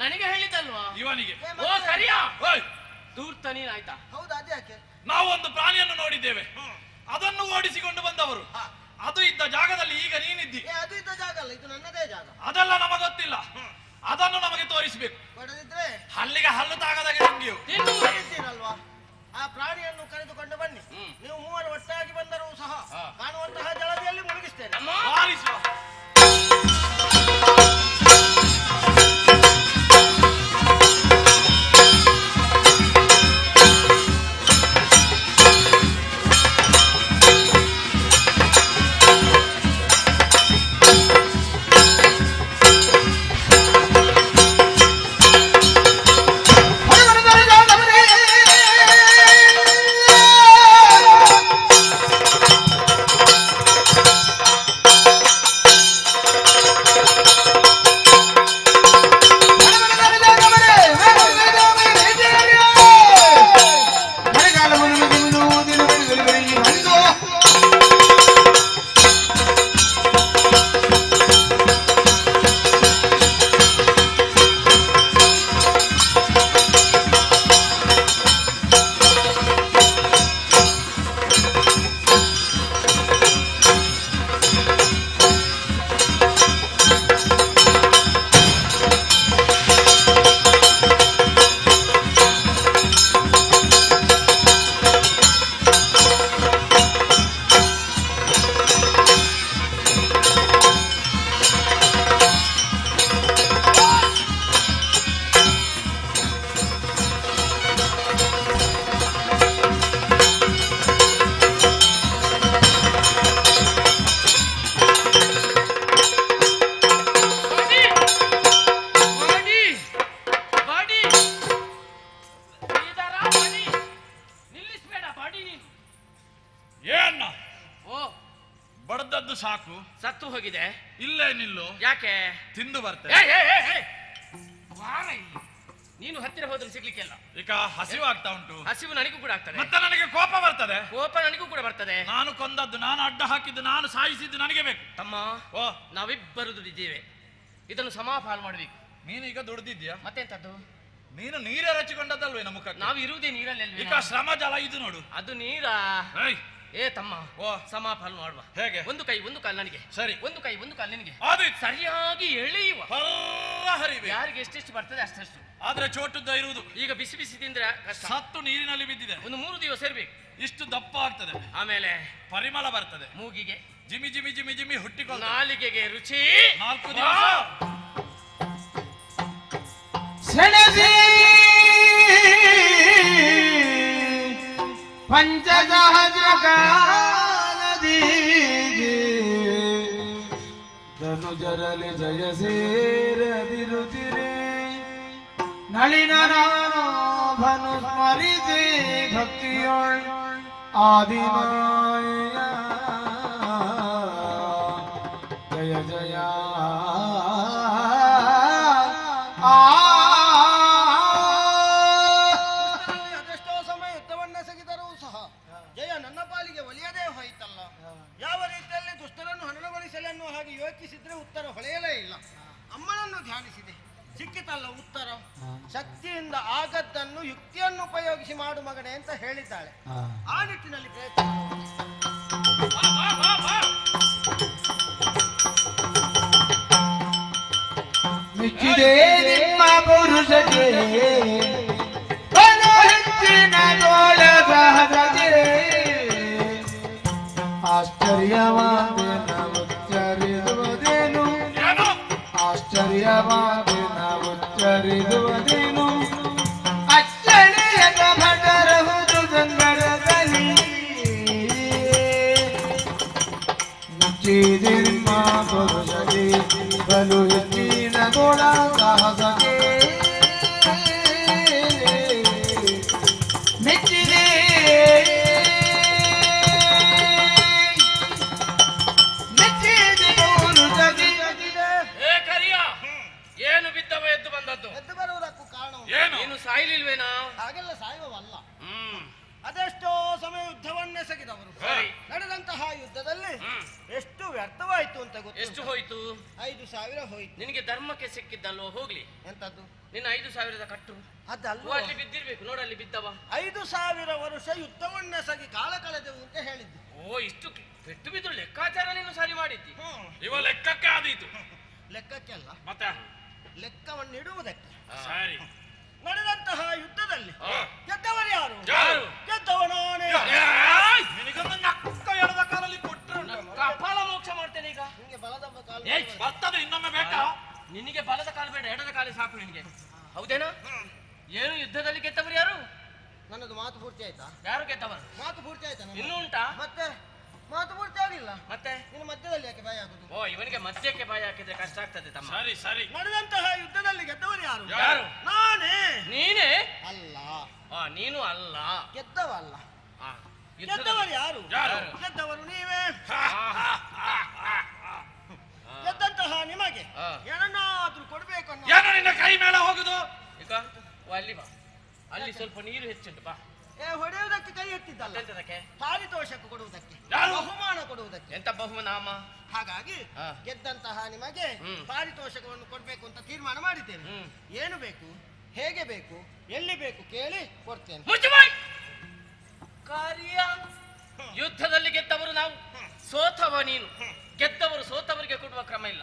ನನಗೆ ಹೇಳಿದ್ದಲ್ವಾ
ಇವನಿಗೆ?
ಓ ಕರಿಯಾ, ದೂರ್ತ ನೀನಾಯ್ತಾ?
ಹೌದಾ? ಅದ್ಯಾಕೆ?
ನಾವು ಒಂದು ಪ್ರಾಣಿಯನ್ನು ನೋಡಿದ್ದೇವೆ, ಅದನ್ನು ಓಡಿಸಿಕೊಂಡು ಬಂದವರು. ಅದು ಇದ್ದ ಜಾಗದಲ್ಲಿ ಈಗ ನೀನಿದ್ದಿ.
ಅದು ಇದ್ದ ಜಾಗ ಅಲ್ಲ, ಇದು ನನ್ನದೇ ಜಾಗ.
ಅದೆಲ್ಲ ನಮಗೆ ಗೊತ್ತಿಲ್ಲ, ಅದನ್ನು ನಮಗೆ ತೋರಿಸಬೇಕು.
ಕೊಡದಿದ್ರೆ
ಹಲ್ಲಿಗೆ ಹಲ್ಲು ತಾಗದಾಗೆ ನಿಮ್ಗೆ
ಇದ್ದೀರಲ್ವಾ? ಆ ಪ್ರಾಣಿಯನ್ನು ಕರೆದುಕೊಂಡು ಬನ್ನಿ. ನೀವು ಮೂವರು ಒಟ್ಟಾಗಿ ಬಂದರೂ ಸಹ ಕಾಣುವಂತಹ ಜಲದಿಯಲ್ಲಿ ಮುಳುಗಿಸ್ತೇನೆ.
ಬಡದದ್ದು ಸಾಕು,
ಸತ್ತು ಹೋಗಿದೆ.
ಇಲ್ಲೇ ನಿಲ್ಲು.
ಯಾಕೆ?
ತಿಂದು ಬರ್ತೇನೆ.
ನೀನು ಹತ್ತಿರ ಹೋದ್ರೆ ಸಿಗ್ಲಿಕ್ಕೆ ಇಲ್ಲ.
ಈಗ ಹಸಿವು ಆಗ್ತಾ ಉಂಟು.
ಹಸಿವು ನನಗೂ ಕೂಡ ಆಗ್ತದೆ.
ಮತ್ತೆ ನನಗೆ ಕೋಪ ಬರ್ತದೆ.
ಕೋಪ ನನಗೂ ಕೂಡ ಬರ್ತದೆ.
ನಾನು ಕೊಂದದ್ದು, ನಾನು ಅಡ್ಡ ಹಾಕಿದ್ದು, ನಾನು ಸಾಯಿಸಿದ್ದು ನನಗೆ ಬೇಕು.
ತಮ್ಮ, ನಾವಿಬ್ಬರು ದುಡಿದ್ದೇವೆ, ಇದನ್ನು ಸಮಾಪಾಲು ಮಾಡಬೇಕು.
ನೀನು ಈಗ ದುಡ್ದಿದ್ಯಾ?
ಮತ್ತೆಂತದ್ದು?
ನೀನು ನೀರೇ ರಚಿಕೊಂಡದ್ದಲ್ವೇ ನಮ್ಮ
ನಾವು ಇರುವುದೇ ನೀರಲ್ಲಿ.
ಈಗ ಶ್ರಮ ಜಲ ಇದು ನೋಡು.
ಅದು ನೀರ. ತಮ್ಮ, ಸಮಾಪಾಲು ಮಾಡುವ.
ಹೇಗೆ?
ಒಂದು ಕೈ ಒಂದು ಕಾಲು ನನಗೆ.
ಸರಿ.
ಒಂದು ಕೈ ಒಂದು ಕಾಲು ನಿನಗೆ.
ಸರಿಯಾಗಿ
ಎಳೆಯುವ.
ಹರಿವೆ.
ಯಾರಿಗೆ ಎಷ್ಟೆಷ್ಟು ಬರ್ತದೆ ಅಷ್ಟಷ್ಟು.
ಆದ್ರೆ ಚೋಟುದ್ದ ಇರುವುದು.
ಈಗ ಬಿಸಿ ಬಿಸಿ ತಿಂದ್ರೆ
ಸತ್ತು ನೀರಿನಲ್ಲಿ ಬಿದ್ದಿದೆ.
ಒಂದು 3 ದಿವಸ ಇರ್ಬೇಕು.
ಇಷ್ಟು ದಪ್ಪ ಆಗ್ತದೆ.
ಆಮೇಲೆ
ಪರಿಮಳ ಬರ್ತದೆ.
ಮೂಗಿಗೆ
ಜಿಮಿ ಜಿಮಿ ಜಿಮಿ ಜಿಮಿ ಹುಟ್ಟಿಕೊಳ್ಳ.
ನಾಲಿಗೆಗೆ ರುಚಿ.
4 ದಿವಸ
ಸೆಣಸಿ ಪಂಚಸಹಸ್ರಕಾಲದಿ ಧನುಜರಲಿ ಜಯ ಸೇರದಿರುತ್ತಿರೆ ನಳಿನ ನಾನೋಭನು ಸ್ಮರಿಸಿ ಭಕ್ತಿಯೊಳ್ ಆದಿನಾಯ ಜಯ ಜಯ
ಅದೆಷ್ಟೋ ಸಮಯ ಯುದ್ಧವನ್ನ ಸಗಿದರೂ ಸಹ ಜಯ ನನ್ನ ಪಾಲಿಗೆ ಒಲಿಯದೇ ಹೋಯಿತಲ್ಲ. ಯಾವ ರೀತಿಯಲ್ಲಿ ದುಷ್ಟರನ್ನು ಹರಣಗೊಳಿಸಲೆನ್ನೋ ಹಾಗೆ ಯೋಚಿಸಿದ್ರೆ ಉತ್ತರ ಹೊಳೆಯಲೇ ಇಲ್ಲ. ಅಮ್ಮನನ್ನು ಧ್ಯಾನಿಸಿದೆ, ಸಿಕ್ಕಿತಲ್ಲ ಉತ್ತರ.
ಶಕ್ತಿಯಿಂದ ಆಗದ್ದನ್ನು ಯುಕ್ತಿಯನ್ನು ಉಪಯೋಗಿಸಿ ಮಾಡು ಮಗನೇ ಅಂತ ಹೇಳಿದ್ದಾಳೆ. ಆ ನಿಟ್ಟಿನಲ್ಲಿ ಪ್ರಯತ್ನ ಮಾಡು.
ಮೆಚ್ಚಿದೆ ನಿಮ್ಮ ಪುರುಷಗೆ ಬಲು ಹೆಚ್ಚಿನ ಗೋಳ ಸಹಜಗೆ ಆಶ್ಚರ್ಯವಾದ ಉಚ್ಚರಿಸುವುದೇನು ಆಶ್ಚರ್ಯವಾದ ಉಚ್ಚರಿಸುವುದೇನು ಅಚ್ಚಳಿಯದ ಭಟರಹುದು ಸಂಗಡದಲ್ಲಿ ಮೆಚ್ಚಿದೆ ನಿಮ್ಮ ಪುರುಷಗೆ ಬಲು ಹೆಚ್ಚಿನ ಗೋಳ ಸಾಹಸಕ್ಕೆ ಮೆಚ್ಚಿದೆ ಮೆಚ್ಚಿದೆ ಪುರುಷಗೆ.
ಏ ಕರಿಯ, ಏನು ಬಿದ್ದವ ಎದ್ದು ಬಂದದ್ದು?
ಎದ್ದು ಬರುವುದಕ್ಕೂ ಕಾರಣ
ನೀನು ಸಾಯ್ಲಿಲ್ವೇನಾ?
ಹಾಗೆಲ್ಲ ಸಾಯುವವಲ್ಲ. ಅದೆಷ್ಟೋ ಸಮಯ ಯುದ್ಧವನ್ನೆಸಗಿದವರು. ನಡೆದಂತಹ ಯುದ್ಧದಲ್ಲಿ ಎಷ್ಟು ವ್ಯರ್ಥವಾಯ್ತು ಅಂತ ಗೊತ್ತು?
ಎಷ್ಟು ಹೋಯ್ತು?
5,000 ಹೋಯ್ತು.
ನಿನಗೆ ಧರ್ಮಕ್ಕೆ ಸಿಕ್ಕಿದ್ದಲ್ವ? ಹೋಗ್ಲಿ,
ಎಂತದ್ದು?
ನಿನ್ನ 5,000 ಕಟ್ಟು
ಅದಲ್ವ,
ಅಲ್ಲಿ ಬಿದ್ದಿರ್ಬೇಕು ನೋಡಲ್ಲಿ ಬಿದ್ದವ.
5,000 ವರ್ಷ ಯುದ್ಧವನ್ನೆಸಗಿ ಕಾಲ ಕಳೆದೆವು ಅಂತ ಹೇಳಿದ್ದು.
ಓ, ಇಷ್ಟು ಪೆಟ್ಟು ಬಿದ್ದು ಲೆಕ್ಕಾಚಾರ ನೀನು ಸರಿ ಮಾಡಿದ್ದಿ.
ಇವ ಲೆಕ್ಕಕ್ಕೆ ಆದೀತು.
ಲೆಕ್ಕಕ್ಕೆಲ್ಲ,
ಮತ್ತೆ
ಲೆಕ್ಕವನ್ನಿಡುವುದಕ್ಕೆ.
ಸರಿ.
ನಡೆದಂತಹ ಯುದ್ಧದಲ್ಲಿ ಗೆದ್ದವರು ಯಾರು?
ಯಾರು?
ಗೆದ್ದವನಾನೇ.
ನಿನಗೊಂದು ನಕ್ಕ ಎಡದ ಕಾಲಲ್ಲಿ ಕೊಟ್ಟರು
ಕಪಾಲ ಮೋಕ್ಷ ಮಾಡ್ತೇನೆ ಈಗ.
ನಿಮಗೆ ಬಲದ ಕಾಲ
ಬರ್ತದೆ, ಇನ್ನೊಮ್ಮೆ ಬೇಕಾ?
ನಿನಗೆ ಬಲದ ಕಾಲು ಬೇಡ, ಎಡದ ಕಾಲು ಸಾಕು ನಿನಗೆ. ಹೌದೇನಾ? ಏನು ಯುದ್ಧದಲ್ಲಿ ಗೆದ್ದವರು ಯಾರು?
ನನ್ನದು ಮಾತು ಪೂರ್ತಿ ಆಯ್ತಾ?
ಯಾರು ಗೆದ್ದವರು?
ಮಾತು ಪೂರ್ತಿ ಆಯ್ತಾ?
ಇನ್ನೂ ಉಂಟಾ?
ಮತ್ತೆ ಮಾತು ಪೂರ್ತಿ ಆಗಿಲ್ಲ.
ಮತ್ತೆ
ನಿನ್ನ ಮಧ್ಯದಲ್ಲಿ ಯಾಕೆ ಭಯ ಆಗುದು?
ಓ, ಇವನಿಗೆ ಮಧ್ಯಕ್ಕೆ ಬಾಯಿ ಹಾಕಿದ್ರೆ ಕಷ್ಟ ಆಗ್ತದೆ ತಮ್ಮ.
ಸರಿ ಸರಿ.
ನಡೆದಂತಹ ಯುದ್ಧದಲ್ಲಿ ಗೆದ್ದವರು ಯಾರು?
ಯಾರು?
ನಾನೇ.
ನೀನೇ?
ಅಲ್ಲ,
ನೀನು ಅಲ್ಲ.
ಗೆದ್ದವ ಅಲ್ಲ.
ಆ,
ಗೆದ್ದವರು ಯಾರು?
ಯಾರು?
ಗೆದ್ದವರು ನೀವೇ.
ಆ,
ಗೆದ್ದಂತಹ ನಿಮಗೆ
ಆ.
ಏನನ್ನಾದ್ರೂ ಕೊಡ್ಬೇಕು ಅನ್ನೋ
ಏನೋ ನಿನ್ನ ಕೈ ಮೇಲೆ ಹೋಗುದು.
ಈಗ ಓ, ಅಲ್ಲಿ ಬಾ, ಅಲ್ಲಿ ಸ್ವಲ್ಪ ನೀರು ಹೆಚ್ಚುಂಟು, ಬಾ.
ಹೊಡೆಯುವುದಕ್ಕೆ ಕೈ ಎತ್ತಿದ್ದಲ್ಲ,
ಎಂತದಕ್ಕೆ?
ಪಾರಿತೋಷಕ ಕೊಡುವುದಕ್ಕೆ,
ಯಾರು?
ಬಹುಮಾನ ಕೊಡುವುದಕ್ಕೆ.
ಎಂತ ಬಹುಮಾನ?
ಹಾಗಾಗಿ
ಆ.
ಗೆದ್ದಂತಹ ನಿಮಗೆ ಪಾರಿತೋಷಕವನ್ನು ಕೊಡ್ಬೇಕು ಅಂತ ತೀರ್ಮಾನ ಮಾಡಿದ್ದೇನೆ. ಏನು ಬೇಕು, ಹೇಗೆ ಬೇಕು, ಎಲ್ಲಿ ಬೇಕು ಕೇಳಿ ಕೊಡ್ತೇನೆ.
ಮುಚ್ಚುಬಾಯ್. ಕಾರ್ಯ ಯುದ್ಧದಲ್ಲಿ ಗೆದ್ದವರು ನಾವು, ಸೋತವ ನೀನು. ಗೆದ್ದವರು ಸೋತವರಿಗೆ ಕೊಡುವ ಕ್ರಮ ಇಲ್ಲ,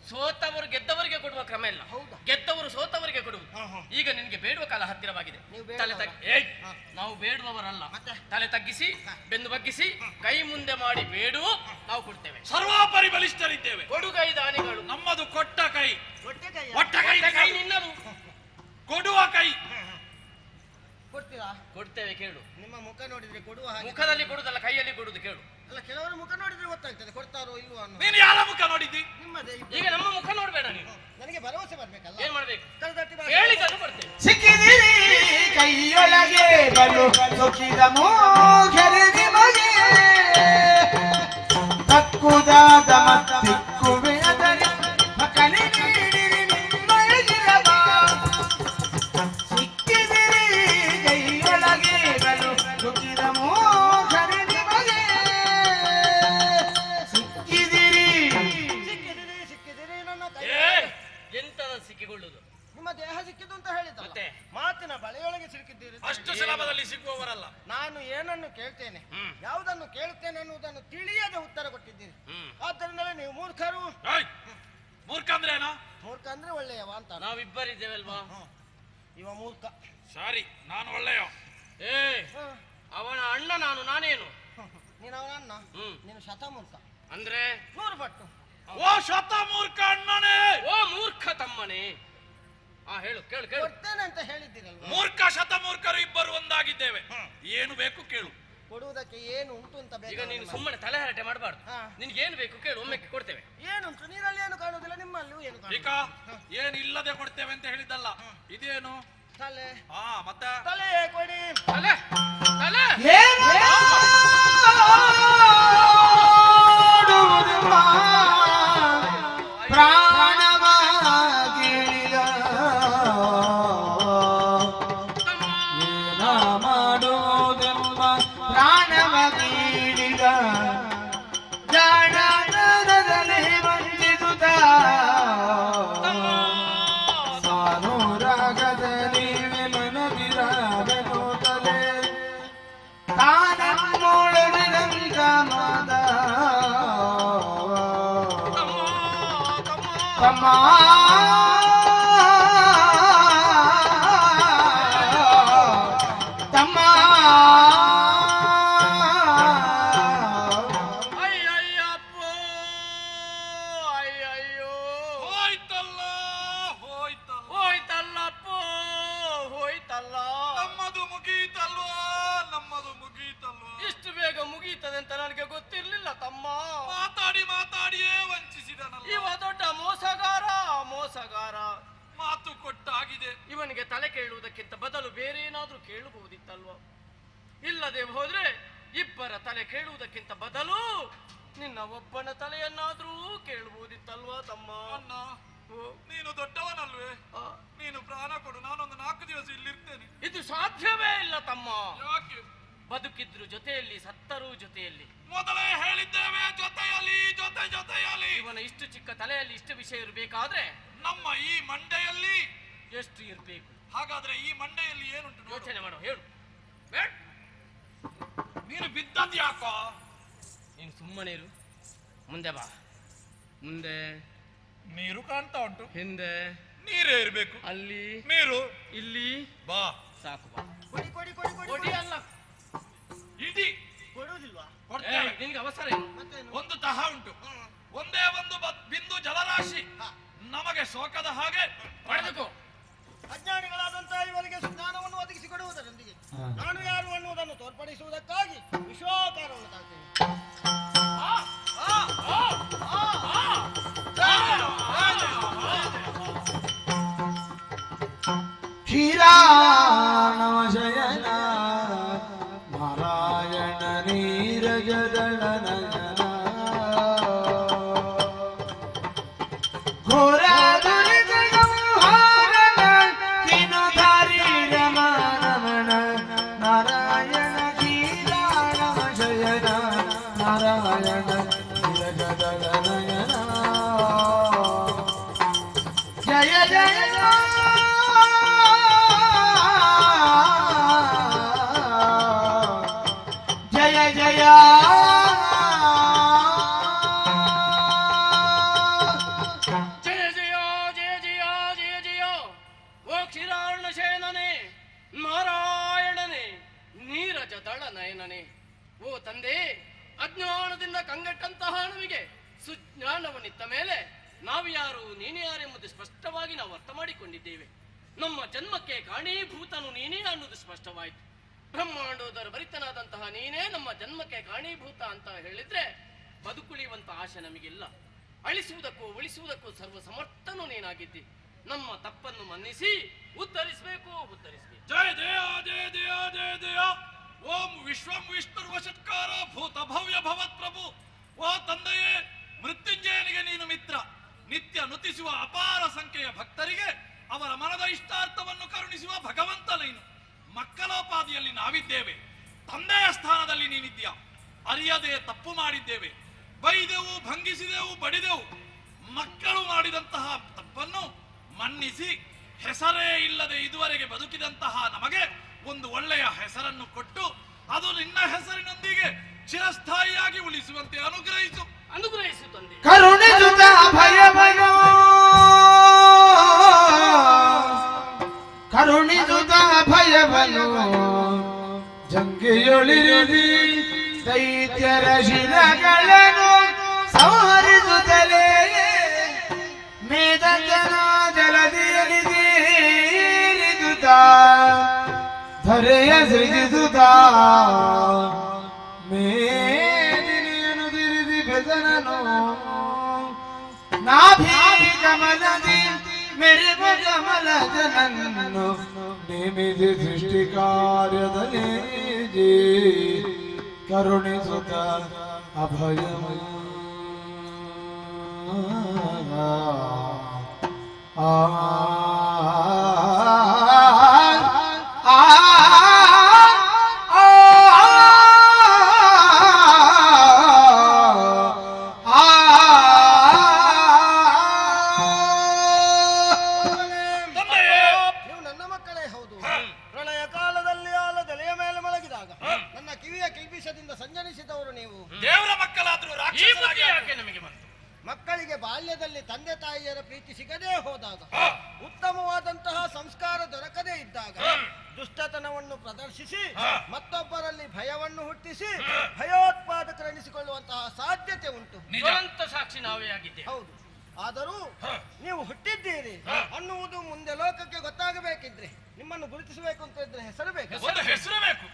ಸೋತವರು ಗೆದ್ದವರಿಗೆ ಕೊಡುವ ಕ್ರಮ ಇಲ್ಲ.
ಹೌದಾ?
ಗೆದ್ದವರು ಸೋತವರಿಗೆ ಕೊಡುವುದು. ಈಗ ನಿನಗೆ ಬೇಡುವ ಕಾಲ ಹತ್ತಿರವಾಗಿದೆ.
ನೀವು
ತಲೆ
ಬೇಡುವವರಾ?
ಏಯ್, ನಾವು ಬೇಡುವವರಲ್ಲ.
ಮತ್ತೆ?
ತಲೆ ತಗ್ಗಿಸಿ, ಬೆನ್ನು ಬಗ್ಗಿಸಿ, ಕೈ ಮುಂದೆ ಮಾಡಿ ಬೇಡುವು, ನಾವು ಕೊಡ್ತೇವೆ.
ಸರ್ವಾಪರಿ ಬಲಿಷ್ಠರಿದ್ದೇವೆ.
ಕೊಡುಗೈ ದಾನಿಗಳು.
ನಮ್ಮದು ಕೊಟ್ಟ ಕೈ,
ಹೊಟ್ಟೆ ಕೈ
ಒಟ್ಟ ಕೈ,
ಕೈ ನಿನ್ನದು.
ಕೊಡುವ ಕೈ.
ಕೊಡ್ತೀರಾ?
ಕೊಡ್ತೇವೆ, ಕೇಳು.
ನಿಮ್ಮ ಮುಖ ನೋಡಿದ್ರೆ ಕೊಡುವ ಹಾಗೆ.
ಮುಖದಲ್ಲಿ ಕೊಡುದಲ್ಲ, ಕೈಯಲ್ಲಿ ಕೊಡುದು, ಕೇಳು.
ಅಲ್ಲ, ಕೆಲವರು ಮುಖ ನೋಡಿದ್ರೆ ಗೊತ್ತಾಗ್ತದೆ ಕೊಡ್ತಾರೋ ಇಲ್ವೋ ಅನ್ನೋ.
ನೀನು ಯಾರ ಮುಖ ನೋಡಿದ್ದಿ?
ನಿಮ್ಮದೇ.
ಈಗ ನಮ್ಮ ಮುಖ ನೋಡ್ಬೇಡ ನೀನು.
ನನಗೆ ಭರವಸೆ ಬರ್ಬೇಕಲ್ಲ.
ಏನ್ ಮಾಡ್ಬೇಕು?
ಕಳೆದಟ್ಟಿ ಬಾ.
ಹೇಳಿದ್ದನ್ನು ಕೊಡ್ತೇವೆ.
ಸಿಕ್ಕಿದಿರಿ ಕೈಯೊಳಗೆ ಬಲು ಸೊಕ್ಕಿದ ಮೋಘರೆ ನಿಮಗೆ ತಕ್ಕುದಾದ ಮತ್ತಿಕ್ಕುವೆ ಅದರಿ ಮಕನೆ ನೀಡಿರಿ ನಿಮ್ಮಯ ಗಿರವ. ಸಿಕ್ಕಿದಿರಿ ಕೈಯೊಳಗೆ ಬಲು ಸೊಕ್ಕಿದ ಮೋಘರೆ ನಿಮಗೆ ಸಿಕ್ಕಿದಿರಿ.
ಸಿಕ್ಕಿದಿರಿ ನನ್ನ ಕೈ.
ಎಂತದ ಸಿಕ್ಕಿಕೊಳ್ಳುದು?
ನಿಮ್ಮ ದೇಹ ಸಿಕ್ಕಿದ್ದು ಅಂತ ಹೇಳಿದ.
ಮತ್ತೆ?
ಮಾತಿನ ಬಳೆಯೊಳಗೆ ಸಿಕ್ಕಿದ್ದೀರಿ.
ಅಷ್ಟು ಸುಲಭದಲ್ಲಿ ಸಿಗುವವರಲ್ಲ.
ನಾನು ಏನನ್ನು ಕೇಳ್ತೇನೆ, ಯಾವುದನ್ನು ಕೇಳುತ್ತೇನೆ ಎನ್ನುವುದನ್ನು ತಿಳಿಯದೆ ಉತ್ತರ ಕೊಟ್ಟಿದ್ದೀರಿ. ಆದ್ದರಿಂದಲೇ ನೀವು ಮೂರ್ಖರು.
ಏಯ್, ಮೂರ್ಖ ಅಂದ್ರೇನು?
ಮೂರ್ಖ ಅಂದ್ರೆ ಒಳ್ಳೆಯವ ಅಂತ.
ನಾವಿಬ್ಬರಿದ್ದೇವಲ್ವಾ?
ಇವ ಮೂರ್ಖ.
ಸರಿ, ನಾನು ಒಳ್ಳೆಯ.
ಏ, ಅವನ ಅಣ್ಣ ನಾನು, ನಾನೇನು?
ನೀನು ಅವನ ಅಣ್ಣ,
ಹ್ಮ್.
ನೀನು ಶತಮೂರ್ಖ.
ಅಂದ್ರೆ
100 ಪಟ್ಟು.
ಓ ಶತ ಮೂರ್ಖ ಅಣ್ಣನೇ.
ಓ ಮೂರ್ಖ ತಮ್ಮನೇ. ಹೇಳು, ಕೇಳು ಕೇಳು.
ಕೊಡ್ತೇನೆ ಅಂತ ಹೇಳಿದ್ದೀರಲ್ವ?
ಮೂರ್ಖ ಶತ ಮೂರ್ಖರು ಇಬ್ಬರು ಒಂದಾಗಿದ್ದೇವೆ. ಏನು ಬೇಕು ಕೇಳು.
ಕೊಡುವುದಕ್ಕೆ ಏನು ಉಂಟು ಅಂತ
ಈಗ
ಬೇಕು.
ನೀನು ಸುಮ್ಮನೆ ತಲೆ ಹರಟೆ ಮಾಡಬಾರ್ದು. ನಿನ್ಗೆ ಏನು ಬೇಕು ಕೇಳು, ಒಮ್ಮೆಕ್ಕೆ ಕೊಡ್ತೇವೆ.
ಏನುಂಟು? ನೀರಲ್ಲಿ ಏನು ಕಾಣುವುದಿಲ್ಲ, ನಿಮ್ಮಲ್ಲೂ ಏನು
ಈಗ
ಕಾಣುವುದಿಲ್ಲ.
ಏನ್ ಇಲ್ಲದೆ ಕೊಡ್ತೇವೆ ಅಂತ ಹೇಳಿದ್ದಲ್ಲ. ಇದೇನು?
ತಲೆ.
ಮತ್ತೆ
ತಲೆ ಕೊಡಿ.
ತಲೆ ತಲೆ
ಪ್ರಾಣವಾಗಿಳಿದ ಏನ ಮಾಡೋದೆಂಬ ಪ್ರಾಣವಾಗಿಳಿದ ಜಾಣದಲ್ಲಿ ವಂಚಿಸುತ್ತ ಸಾನು ರಾಗದೆ ತಮ್ಮ ತಮ್ಮ
ಅಯ್ಯಯ್ಯಪ್ಪೋ ಅಯ್ಯಯ್ಯೋ
ಹೋಯ್ತಲ್ಲ ಹೋಯ್ತಲ್ಲ
ಹೋಯ್ತಲ್ಲಪ್ಪೋ ಹೋಯ್ತಲ್ಲ
ನಮ್ಮದು ಮುಗೀತಲ್ವಾ ನಮ್ಮದು ಮುಗೀತಲ್ವಾ
ಇಷ್ಟು ಬೇಗ ಮುಗೀತದೆ ಅಂತ ನನಗೆ ಗೊತ್ತಿರ್ಲಿಲ್ಲ ತಮ್ಮ.
ಮಾತಾಡಿ ಮಾತಾಡಿಯೇ ವಂಚಿಸಿದನಲ್ಲ.
ಇವ ದೊಡ್ಡ ಮೋಸಗಾರ ಮೋಸಗಾರ.
ಮಾತು ಕೊಟ್ಟಾಗಿದೆ.
ಇವನಿಗೆ ತಲೆ ಕೇಳುವುದಕ್ಕಿಂತ ಬದಲು ಬೇರೆ ಏನಾದ್ರೂ ಕೇಳಬಹುದಿತ್ತಲ್ವ? ಇಲ್ಲದೆ ಹೋದ್ರೆ ಇಬ್ಬರ ತಲೆ ಕೇಳುವುದಕ್ಕಿಂತ ಬದಲು ನಿನ್ನ ಒಬ್ಬನ ತಲೆಯನ್ನಾದ್ರೂ ಕೇಳಬಹುದಿತ್ತಲ್ವಾ ತಮ್ಮ?
ಅಣ್ಣ ನೀನು ದೊಡ್ಡವನಲ್ವೇ? ನೀನು ಪ್ರಾಣ ಕೊಡು, ನಾನೊಂದು 4 ದಿವಸ ಇಲ್ಲಿರ್ತೇನೆ.
ಇದು ಸಾಧ್ಯವೇ ಇಲ್ಲ ತಮ್ಮ.
ಯಾಕೆ?
ಬದುಕಿದ್ರು ಜೊತೆಯಲ್ಲಿ, ಸತ್ತರೂ ಜೊತೆಯಲ್ಲಿ.
ಮೊದಲೇ ಹೇಳಿದ್ದೇವೆ, ಜೊತೆಯಲ್ಲಿ ಜೊತೆಯಲ್ಲಿ.
ಇವನ ಇಷ್ಟು ಚಿಕ್ಕ ತಲೆಯಲ್ಲಿ ಇಷ್ಟು ವಿಷಯ ಇರಬೇಕಾದ್ರೆ
ನಮ್ಮ ಈ ಮಂಡೆಯಲ್ಲಿ
ಎಷ್ಟು ಇರಬೇಕು?
ಹಾಗಾದ್ರೆ ಈ ಮಂಡೆಯಲ್ಲಿ ಏನುಂಟು ನೋಡು.
ಯೋಚನೆ ಮಾಡು, ಹೇಳು.
ನೀನು ಬಿದ್ದದ್ ಯಾಕೋ?
ನೀನು ಸುಮ್ಮನೆ ಇರು. ಮುಂದೆ ಬಾ. ಮುಂದೆ
ನೀರು ಕಾಣ್ತಾ ಉಂಟು.
ಹಿಂದೆ
ನೀರೇ ಇರ್ಬೇಕು.
ಅಲ್ಲಿ
ನೀರು
ಇಲ್ಲಿ
ಬಾ.
ಸಾಕು ಬಾ.
ಕೊಡಿ ಕೊಡಿ ಕೊಡಿ ಕೊಡಿ
ಕೊಡಿ ಅಲ್ಲ,
ಇಡಿ
ಕೊಡುವುದಿಲ್ವಾ?
ಕೊಡ್ತೇವೆ.
ನಿನ್ಗೆ ಅವಸರ ಏನು?
ಮತ್ತೇನು?
ಒಂದು ತಹ ಉಂಟು. ಒಂದೇ ಒಂದು ಬಿಂದು ಜಲರಾಶಿ ನಮಗೆ ಶೋಕದ ಹಾಗೆ
ಪಡೆದುಕೋ.
ಅಜ್ಞಾನಿಗಳಾದಂತಹ ಇವರಿಗೆ ಜ್ಞಾನವನ್ನು ಒದಗಿಸಿಕೊಡುವುದರೊಂದಿಗೆ ನಾನು ಯಾರು ಅನ್ನುವುದನ್ನು ತೋರ್ಪಡಿಸುವುದಕ್ಕಾಗಿ ವಿಶ್ವಾಕಾರವನ್ನು ತಾಳ್ತೇನೆ.
ಕ್ಷೀರಾಣವ ಶಯನ ನಾರಾಯಣ ನೀರಜದಳ ನಯನ ಘೋರ ದುರಿತ ಸಂಹಾರನ ದಿನಧಾರಿ ರಮಣ ನಾರಾಯಣ ಕ್ಷೀರಾಣವ ಶಯನ ನಾರಾಯಣ ನೀರಜದಳ ನಯನ ಜಯ ಜಯ ಜಯ ಜಯ
ಜಯ ಜಯ ಜಯ ಜಯ ಜಯ ಜಯ. ಓ ಕ್ಷೀರಾರ್ಣ ಶಯನನೇ, ನಾರಾಯಣನೇ, ನೀರಜ ದಳ ನಯನನೇ. ಓ ತಂದೆ, ಅಜ್ಞಾನದಿಂದ ಕಂಗೆಟ್ಟಂತಹ ನಮಗೆ ಸುಜ್ಞಾನವನ್ನಿತ್ತ ಮೇಲೆ ನಾವು ಯಾರು ನೀನೇ ಯಾರೆಂಬುದು ಸ್ಪಷ್ಟವಾಗಿ ನಾವು ಅರ್ಥ ಮಾಡಿಕೊಂಡಿದ್ದೇವೆ. ನಮ್ಮ ಜನ್ಮಕ್ಕೆ ಕಾರಣೀಭೂತನು ನೀನೇ ಅನ್ನುವುದು ಸ್ಪಷ್ಟವಾಯಿತು. ಬ್ರಹ್ಮಾಂಡೋದರ ಭರಿತನಾದಂತಹ ನೀನೇ ನಮ್ಮ ಜನ್ಮಕ್ಕೆ ಕಾರಣೀಭೂತ ಅಂತ ಹೇಳಿದ್ರೆ ಬದುಕುಳಿಯುವಂತ ಆಶೆ ನಮಗಿಲ್ಲ. ಅಳಿಸುವುದಕ್ಕೂ ಉಳಿಸುವುದಕ್ಕೂ ಸರ್ವ ಸಮರ್ಥನು ನೀನಾಗಿದ್ದಿ. ನಮ್ಮ ತಪ್ಪನ್ನು ಮನ್ನಿಸಿ ಉದ್ಧರಿಸಬೇಕು, ಉದ್ಧರಿಸಬೇಕು.
ಜಯ ಜಯ ಜಯ ಜಯ ಜಯ ಜಯ. ಓಂ ವಿಶ್ವಂ ವಿಷ್ಣುರ್ವಷಟ್ಕಾರ ಭೂತ ಭವ್ಯ ಭವತ್ ಪ್ರಭು. ಓ ತಂದೆಯೇ, ಮೃತ್ಯುಂಜಯನಿಗೆ ನೀನು ಮಿತ್ರ. ನಿತ್ಯ ನುತಿಸುವ ಅಪಾರ ಸಂಖ್ಯೆಯ ಭಕ್ತರಿಗೆ ಅವರ ಮನದ ಇಷ್ಟಾರ್ಥವನ್ನು ಕರುಣಿಸುವ ಭಗವಂತ ನೀನು. ಮಕ್ಕಳೋಪಾದಿಯಲ್ಲಿ ನಾವಿದ್ದೇವೆ, ತಂದೆಯ ಸ್ಥಾನದಲ್ಲಿ ನೀನಿದ್ಯಾ. ಅರಿಯದೆ ತಪ್ಪು ಮಾಡಿದ್ದೇವೆ, ಬೈದೆವು, ಭಂಗಿಸಿದೆವು, ಬಡಿದೆವು. ಮಕ್ಕಳು ಮಾಡಿದಂತಹ ತಪ್ಪನ್ನು ಮನ್ನಿಸಿ ಹೆಸರೇ ಇಲ್ಲದೆ ಇದುವರೆಗೆ ಬದುಕಿದಂತಹ ನಮಗೆ ಒಂದು ಒಳ್ಳೆಯ ಹೆಸರನ್ನು ಕೊಟ್ಟು ಅದು ನಿನ್ನ ಹೆಸರಿನೊಂದಿಗೆ ಚಿರಸ್ಥಾಯಿಯಾಗಿ ಉಳಿಸುವಂತೆ ಅನುಗ್ರಹಿಸು.
ಅನುಗ್ರಹಿಸು ತಂದೆ.
ಕರುಣಿಸುತ್ತ ಭಯವನು ಕರುಣಿಸುತ್ತ ಭಯವನು ಜಂಗಿಯೊಳಿರಿದಿ ದೈತ್ಯರ ಶಿರಗಳನ್ನು ಸಂಹರಿಸುತ್ತಲೇ ಮೇದಜನ ಜಲದಿಯಲಿಸುತ್ತ ಧರೆಯ ಸೃಜಿಸುತ್ತ ಮೇದಿನಿಯನು ತಿರಿದಿ ಬೆದನನು ನಾಭಿ ಕಮಲದಿ ಮೆರೆಬ ಕಮಲ ಜನನ್ನು ನೇಮಿಸಿ ಸೃಷ್ಟಿ ಕಾರ್ಯದಲ್ಲಿ ಕರುಣಿಸುತ್ತ ಅಭಯಮಯ
ನೀವು ನನ್ನ ಮಕ್ಕಳೇ ಹೌದು. ಪ್ರಳಯ ಕಾಲದಲ್ಲಿ ಆಲದೆಲೆಯ ಮೇಲೆ ಮಲಗಿದಾಗ ನನ್ನ ಕಿವಿಯ ಕಿಲ್ಬಿಷದಿಂದ ಸಂಜನಿಸಿದವರು ನೀವು.
ದೇವರ ಮಕ್ಕಳಾದ್ರೂ
ಈ ಬುದ್ಧಿ
ರಾಕ್ಷಸರಾಗಿ
ಯಾಕೆ ನಮಗೆ ಬಂತು?
ಮಕ್ಕಳಿಗೆ ಬಾಲ್ಯದಲ್ಲಿ ತಂದೆ ತಾಯಿಯರ ಪ್ರೀತಿ ಹೋದಾಗ, ಉತ್ತಮವಾದಂತಹ ಸಂಸ್ಕಾರ ದೊರಕದೇ ಇದ್ದಾಗ ದುಷ್ಟತನವನ್ನು ಪ್ರದರ್ಶಿಸಿ ಮತ್ತೊಬ್ಬರಲ್ಲಿ ಭಯವನ್ನು ಹುಟ್ಟಿಸಿ ಭಯೋತ್ಪಾದಕರೆನಿಸಿಕೊಳ್ಳುವಂತಹ ಸಾಧ್ಯತೆ ಉಂಟು.
ಜ್ವಲಂತ ಸಾಕ್ಷಿ ನಾವೇ ಆಗಿದ್ದೇವೆ.
ಹೌದು. ಆದರೂ ನೀವು ಹುಟ್ಟಿದ್ದೀರಿ ಅನ್ನುವುದು ಮುಂದೆ ಲೋಕಕ್ಕೆ ಗೊತ್ತಾಗಬೇಕಿದ್ರೆ, ನಿಮ್ಮನ್ನು ಗುರುತಿಸಬೇಕು ಅಂತ ಇದ್ರೆ ಹೆಸರು ಬೇಕು.
ಹೆಸರು ಬೇಕು.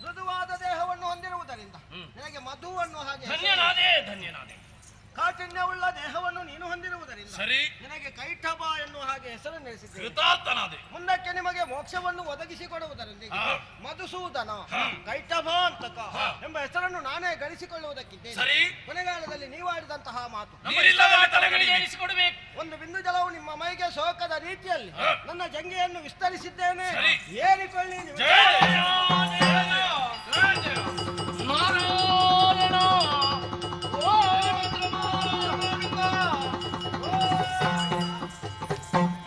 ಮೃದುವಾದ ದೇಹವನ್ನು ಹೊಂದಿರುವುದರಿಂದ ನಿನಗೆ ಮಧುವನ್ನು ಹಾಗೆ,
ಧನ್ಯನಾದೆ.
ಕಾಠಿಣ್ಯವುಳ್ಳ ದೇಹವನ್ನು ನೀನು ಹೊಂದಿರುವುದರಿಂದ
ಸರಿ,
ನಿನಗೆ ಕೈಠಬ ಎನ್ನುವ ಹಾಗೆ ಹೆಸರು ನೆಲೆಸಿದ್ದೇನೆ.
ಕೃತಾರ್ಥನಾದೆ.
ಮುಂದಕ್ಕೆ ನಿಮಗೆ ಮೋಕ್ಷವನ್ನು ಒದಗಿಸಿಕೊಡುವುದರಿಂದ ಮಧುಸೂದನ ಕೈಠಭಾಂತಕ ಎಂಬ ಹೆಸರನ್ನು ನಾನೇ ಗಳಿಸಿಕೊಳ್ಳುವುದಕ್ಕಿದ್ದೇನೆ.
ಸರಿ,
ಕೊನೆಗಾಲದಲ್ಲಿ ನೀವು ಆಡಿದಂತಹ ಮಾತು,
ಕೊಡಬೇಕು.
ಒಂದು ಬಿಂದು ಜಲವು ನಿಮ್ಮ ಮೈಗೆ ಸೋಕದ ರೀತಿಯಲ್ಲಿ ನನ್ನ ಜಂಗೆಯನ್ನು ವಿಸ್ತರಿಸಿದ್ದೇನೆ,
ಸರಿ.
ಏರಿಕೊಳ್ಳಿ.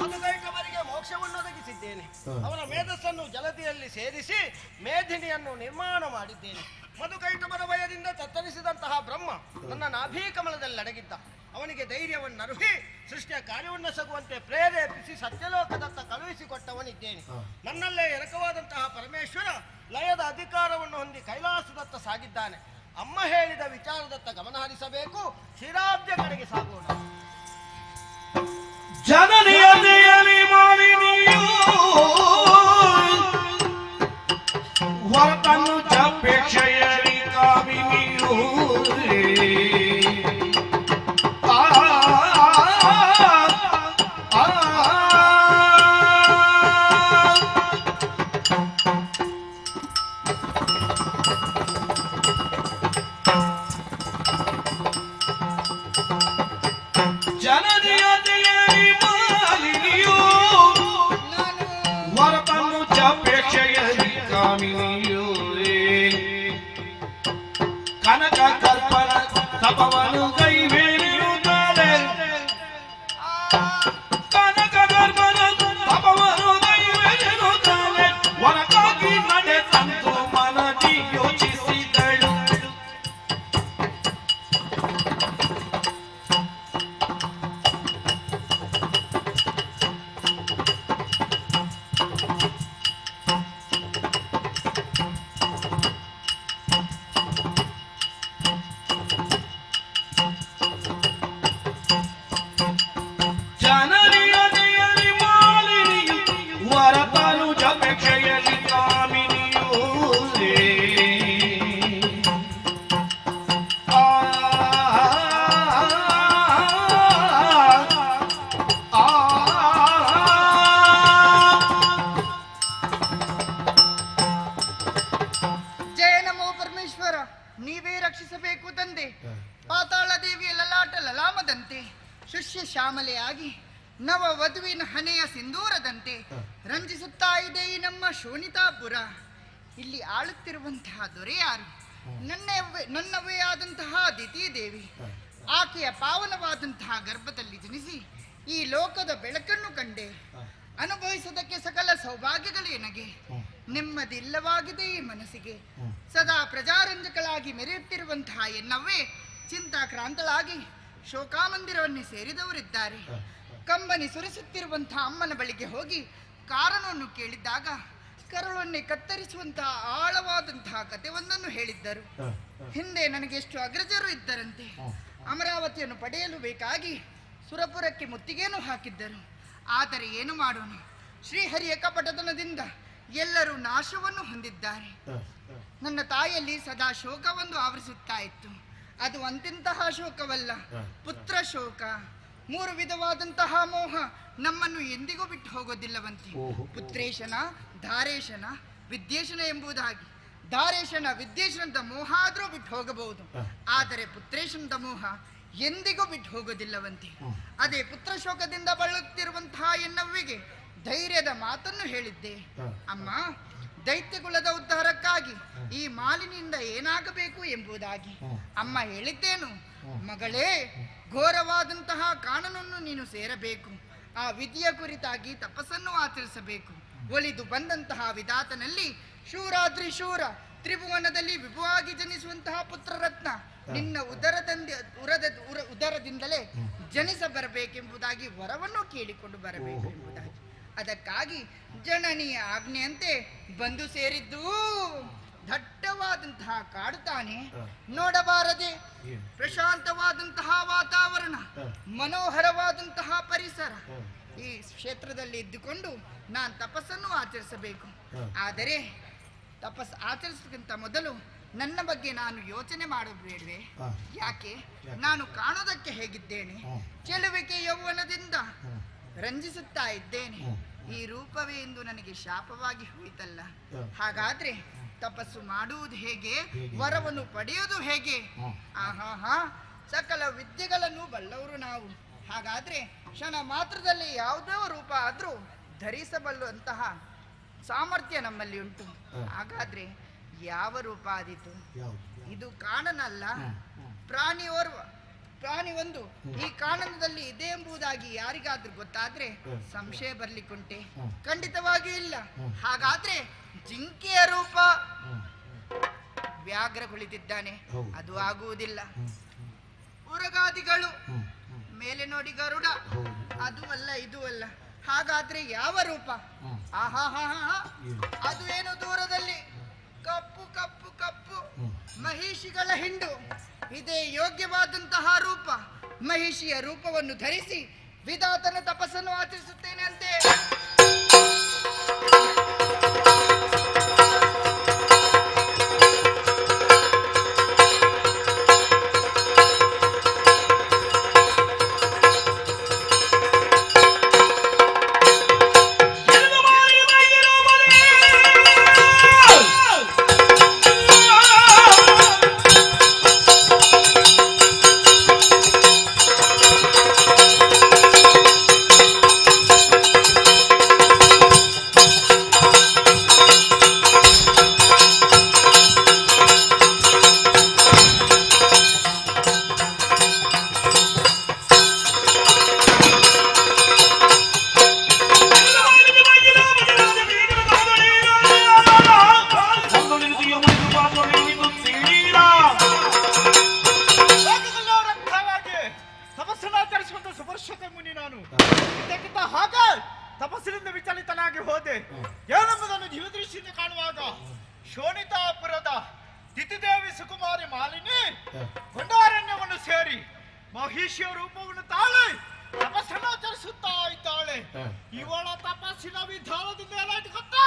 ಮಧುಕೈಟವರಿಗೆ ಮೋಕ್ಷವನ್ನು ಒದಗಿಸಿದ್ದೇನೆ. ಅವರ ಮೇಧಸ್ಸನ್ನು ಜಲದಿಯಲ್ಲಿ ಸೇರಿಸಿ ಮೇಧಿನಿಯನ್ನು ನಿರ್ಮಾಣ ಮಾಡಿದ್ದೇನೆ. ಮಧುಕೈಟವರ ಭಯದಿಂದ ತತ್ತರಿಸಿದಂತಹ ಬ್ರಹ್ಮ ನನ್ನ ನಾಭೀಕಮಲದಲ್ಲಿ ಅಡಗಿದ್ದ. ಅವನಿಗೆ ಧೈರ್ಯವನ್ನು ಅರುಹಿ ಸೃಷ್ಟಿಯ ಕಾರ್ಯವನ್ನು ಸಗುವಂತೆ ಪ್ರೇರೇಪಿಸಿ ಸತ್ಯಲೋಕದತ್ತ ಕಳುಹಿಸಿಕೊಟ್ಟವನಿದ್ದೇನೆ. ನನ್ನಲ್ಲೇ ಎರಕವಾದಂತಹ ಪರಮೇಶ್ವರ ಲಯದ ಅಧಿಕಾರವನ್ನು ಹೊಂದಿ ಕೈಲಾಸದತ್ತ ಸಾಗಿದ್ದಾನೆ. ಅಮ್ಮ ಹೇಳಿದ ವಿಚಾರದತ್ತ ಗಮನ ಹರಿಸಬೇಕು. ಕ್ಷೀರಾಬ್ಜ ಕಡೆಗೆ ಸಾಗೋಣ.
ಜನನಿಯ ದೆಯಲಿ ಮಾಲಿನಿಯು ಹೊರತನ್ನು ಚಪೇಕ್ಷೆಯಲಿ ಕಾಮಿನಿಯು ಜನನಿಯ ದೆಯಲಿ ಮಾಲಿನಿಯು ಹೊರತನ್ನು ಚಪೇಕ್ಷೆಯಲಿ ಕಾಮಿನಿಯು ಕನಕ ಕಲ್ಪನ ತಪವನು ಕೈವೇರಿಯುತ್ತಾರೆ. ಕನಕ ಕಲ್ಪನ ತಪವನು ಕೈವೇರಿಯುತ್ತಾರೆ. ಹೊರಗಾಗಿ ನಡೆ ತಂತು ಮನದಿ ಯೋಚಿಸಿದಳು. ಜನನಿಯ ದೆಯಲಿ ಮಾಲಿನಿಯು ಹೊರತನು ಜಪೇಕ್ಷೆಯಲಿ ಕಾಮಿನಿಯು
ಜಯ ನಮೋ ಪರಮೇಶ್ವರ, ನೀವೇ ರಕ್ಷಿಸಬೇಕು ತಂದೆ. ಪಾತಾಳ ದೇವಿಯ ಲಲಾಟ ಲಲಾಮದಂತೆ ಶುಷ್ಯ ಶ್ಯಾಮಲೆಯಾಗಿ ನವ ವಧುವಿನ ಹಣೆಯ ಸಿಂಧೂರದಂತೆ ರಂಜಿಸುತ್ತಾ ಇದೆ ಈ ನಮ್ಮ ಶೋಣಿತಾಪುರ. ಇಲ್ಲಿ ಆಳುತ್ತಿರುವಂತಹ ದೊರೆ ಯಾರು? ನನ್ನವೇ ಆದಂತಹ ದಿತಿ ದೇವಿ. ಆಕೆಯ ಪಾವನವಾದಂತಹ ಗರ್ಭದಲ್ಲಿ ಜನಿಸಿ ಈ ಲೋಕದ ಬೆಳಕನ್ನು ಕಂಡೆ. ಅನುಭವಿಸೋದಕ್ಕೆ ಸಕಲ ಸೌಭಾಗ್ಯಗಳೇ ನನಗೆ. ನೆಮ್ಮದಿಲ್ಲವಾಗಿದೆ ಈ ಮನಸ್ಸಿಗೆ. ಸದಾ ಪ್ರಜಾರಂಜಕಳಾಗಿ ಮೆರೆಯುತ್ತಿರುವಂತಹ ಎನ್ನವೇ ಚಿಂತಾಕ್ರಾಂತಳಾಗಿ ಶೋಕಾಮಂದಿರವನ್ನೇ ಸೇರಿದವರಿದ್ದಾರೆ. ಕಂಬನಿ ಸುರಿಸುತ್ತಿರುವಂತಹ ಅಮ್ಮನ ಬಳಿಗೆ ಹೋಗಿ ಕಾರಣವನ್ನು ಕೇಳಿದಾಗ ಕರುಳನ್ನೇ ಕತ್ತರಿಸುವಂತಹ ಆಳವಾದಂತಹ ಕಥೆಯೊಂದನ್ನು ಹೇಳಿದ್ದರು. ಹಿಂದೆ ನನಗೆ ಎಷ್ಟು ಅಗ್ರಜರು ಇದ್ದರಂತೆ. ಅಮರಾವತಿಯನ್ನು ಪಡೆಯಲು ಬೇಕಾಗಿ ಸುರಪುರಕ್ಕೆ ಮುತ್ತಿಗೆಯನ್ನು ಹಾಕಿದ್ದರು. ಆದರೆ ಏನು ಮಾಡೋಣ, ಶ್ರೀಹರಿಯ ಕಪಟತನದಿಂದ ಎಲ್ಲರೂ ನಾಶವನ್ನು ಹೊಂದಿದ್ದಾರೆ. ನನ್ನ ತಾಯಿಯಲ್ಲಿ ಸದಾ ಶೋಕವೊಂದು ಆವರಿಸುತ್ತಾ ಇತ್ತು. ಅದು ಅಂತಿಂತಹ ಶೋಕವಲ್ಲ, ಪುತ್ರ ಶೋಕ. 3 ವಿಧವಾದಂತಹ ಮೋಹ ನಮ್ಮನ್ನು ಎಂದಿಗೂ ಬಿಟ್ಟು ಹೋಗೋದಿಲ್ಲವಂತೆ. ಪುತ್ರೇಶನ, ಧಾರೇಶನ, ವಿದ್ಯೇಶನ ಎಂಬುದಾಗಿ. ಧಾರೇಶನ ವಿದ್ಯೇಶನದ ಮೋಹ ಆದರೂ ಬಿಟ್ಟು ಹೋಗಬಹುದು, ಆದರೆ ಪುತ್ರೇಶನದ ಮೋಹ ಎಂದಿಗೂ ಬಿಟ್ಟು ಹೋಗೋದಿಲ್ಲವಂತೆ. ಅದೇ ಪುತ್ರ ಶೋಕದಿಂದ ಬಳಲುತ್ತಿರುವಂತಹ ಎನ್ನವ್ವಿಗೆ ಧೈರ್ಯದ ಮಾತನ್ನು ಹೇಳಿದ್ದೆ. ಅಮ್ಮ, ದೈತ್ಯಕುಲದ ಉದ್ಧಾರಕ್ಕಾಗಿ ಈ ಮಾಲಿನಿಂದ ಏನಾಗಬೇಕು ಎಂಬುದಾಗಿ. ಅಮ್ಮ ಹೇಳಿದ್ದೇನು? ಮಗಳೇ, ಘೋರವಾದಂತಹ ಕಾನನನ್ನು ನೀನು ಸೇರಬೇಕು. ಆ ವಿಧಿಯ ಕುರಿತಾಗಿ ತಪಸ್ಸನ್ನು ಆಚರಿಸಬೇಕು. ಒಲಿದು ಬಂದಂತಹ ವಿಧಾತನಲ್ಲಿ ಶೂರಾದ್ರಿ ಶೂರ, ತ್ರಿಭುವನದಲ್ಲಿ ವಿಭುವಾಗಿ ಜನಿಸುವಂತಹ ಪುತ್ರರತ್ನ ನಿನ್ನ ಉದರದಿಂದಲೇ ಜನಿಸ ಬರಬೇಕೆಂಬುದಾಗಿ ವರವನ್ನು ಕೇಳಿಕೊಂಡು ಬರಬೇಕು ಎಂಬುದಾಗಿ. ಅದಕ್ಕಾಗಿ ಜನನಿಯ ಆಜ್ಞೆಯಂತೆ ಬಂದು ಸೇರಿದ್ದು ದಟ್ಟವಾದಂತಹ ಕಾಡು ತಾನೆ. ನೋಡಬಾರದೆ ಪ್ರಶಾಂತವಾದಂತಹ ವಾತಾವರಣ, ಮನೋಹರವಾದಂತಹ ಪರಿಸರ. ಈ ಕ್ಷೇತ್ರದಲ್ಲಿ ಇದ್ದುಕೊಂಡು ನಾನು ತಪಸ್ಸನ್ನು ಆಚರಿಸಬೇಕು. ಆದರೆ ತಪಸ್ಸು ಆಚರಿಸೋದಕ್ಕಿಂತ ಮೊದಲು ನನ್ನ ಬಗ್ಗೆ ನಾನು ಯೋಚನೆ ಮಾಡಬೇಡವೆ? ಯಾಕೆ? ನಾನು ಕಾಣೋದಕ್ಕೆ ಹೇಗಿದ್ದೇನೆ? ಚೆಲುವಿಕೆ ಯೌವನದಿಂದ ರಂಜಿಸುತ್ತಾ ಇದ್ದೇನೆ. ಈ ರೂಪವೇ ಎಂದು ನನಗೆ ಶಾಪವಾಗಿ ಹೋಯಿತಲ್ಲ. ಹಾಗಾದ್ರೆ ತಪಸ್ಸು ಮಾಡುವುದು ಹೇಗೆ? ವರವನ್ನು ಪಡೆಯುವುದು ಹೇಗೆ? ಆಹಾ, ಸಕಲ ವಿದ್ಯೆಗಳನ್ನು ಬಲ್ಲವರು ನಾವು. ಹಾಗಾದ್ರೆ ಕ್ಷಣ ಮಾತ್ರದಲ್ಲಿ ಯಾವುದೋ ರೂಪ ಆದ್ರೂ ಧರಿಸಬಲ್ಲುವಂತಹ ಸಾಮರ್ಥ್ಯ ನಮ್ಮಲ್ಲಿ ಉಂಟು. ಹಾಗಾದ್ರೆ ಯಾವ ರೂಪ ಆದೀತು? ಇದು ಕಾಣನಲ್ಲ, ಪ್ರಾಣಿ ಒಂದು ಈ ಕಾನನದಲ್ಲಿ ಇದೆ ಎಂಬುದಾಗಿ ಯಾರಿಗಾದ್ರೂ ಗೊತ್ತಾದ್ರೆ ಸಂಶಯ ಬರ್ಲಿಕ್ಕುಂಟೆ? ಖಂಡಿತವಾಗಿಯೂ ಇಲ್ಲ. ಹಾಗಾದ್ರೆ ಜಿಂಕೆಯ ರೂಪ ವ್ಯಾಘ್ರ ಕುಳಿತಿದ್ದಾನೆ, ಅದು ಆಗುವುದಿಲ್ಲ. ಉರಗಾದಿಗಳು ಮೇಲೆ ನೋಡಿ ಗರುಡ, ಅದು ಅಲ್ಲ ಇದು ಅಲ್ಲ. ಹಾಗಾದ್ರೆ ಯಾವ ರೂಪ? ಅದು ಏನು ದೂರದಲ್ಲಿ ಕಪ್ಪು ಕಪ್ಪು ಕಪ್ಪು ಮಹಿಷಿಗಳ ಹಿಂಡು. ಇದೇ ಯೋಗ್ಯವಾದಂತಹ ರೂಪ. ಮಹಿಷಿಯ ರೂಪವನ್ನು ಧರಿಸಿ ವಿಧಾತನ ತಪಸ್ಸನ್ನು ಆಚರಿಸುತ್ತೇನೆ ಅಂತೆ.
ತಪಸ್ಸಿನಿಂದ ವಿಚಲಿತನಾಗಿ ಹೋದೆ. ಏನೆಂಬುದನ್ನು ಜೀವದೃಷ್ಟಿಯಿಂದ ಕಾಣುವಾಗ ಶೋಣಿತಾಪುರದ ತಿಥಿದೇವಿ ಸುಕುಮಾರಿ ಮಾಲಿನಿ ಗೊಂಡಾರಣ್ಯವನ್ನು ಸೇರಿ ಮಹಿಷಿಯ ರೂಪವನ್ನು ತಾಳೆ ತಪಸ್ಸನ್ನು ಆಚರಿಸುತ್ತಾ ಇದ್ದಾಳೆ. ಇವಳ ತಪಸ್ಸಿನ ವಿಧಾನದಿಂದ ಎಲ್ಲ ಇಟ್ಕೊತ್ತೆ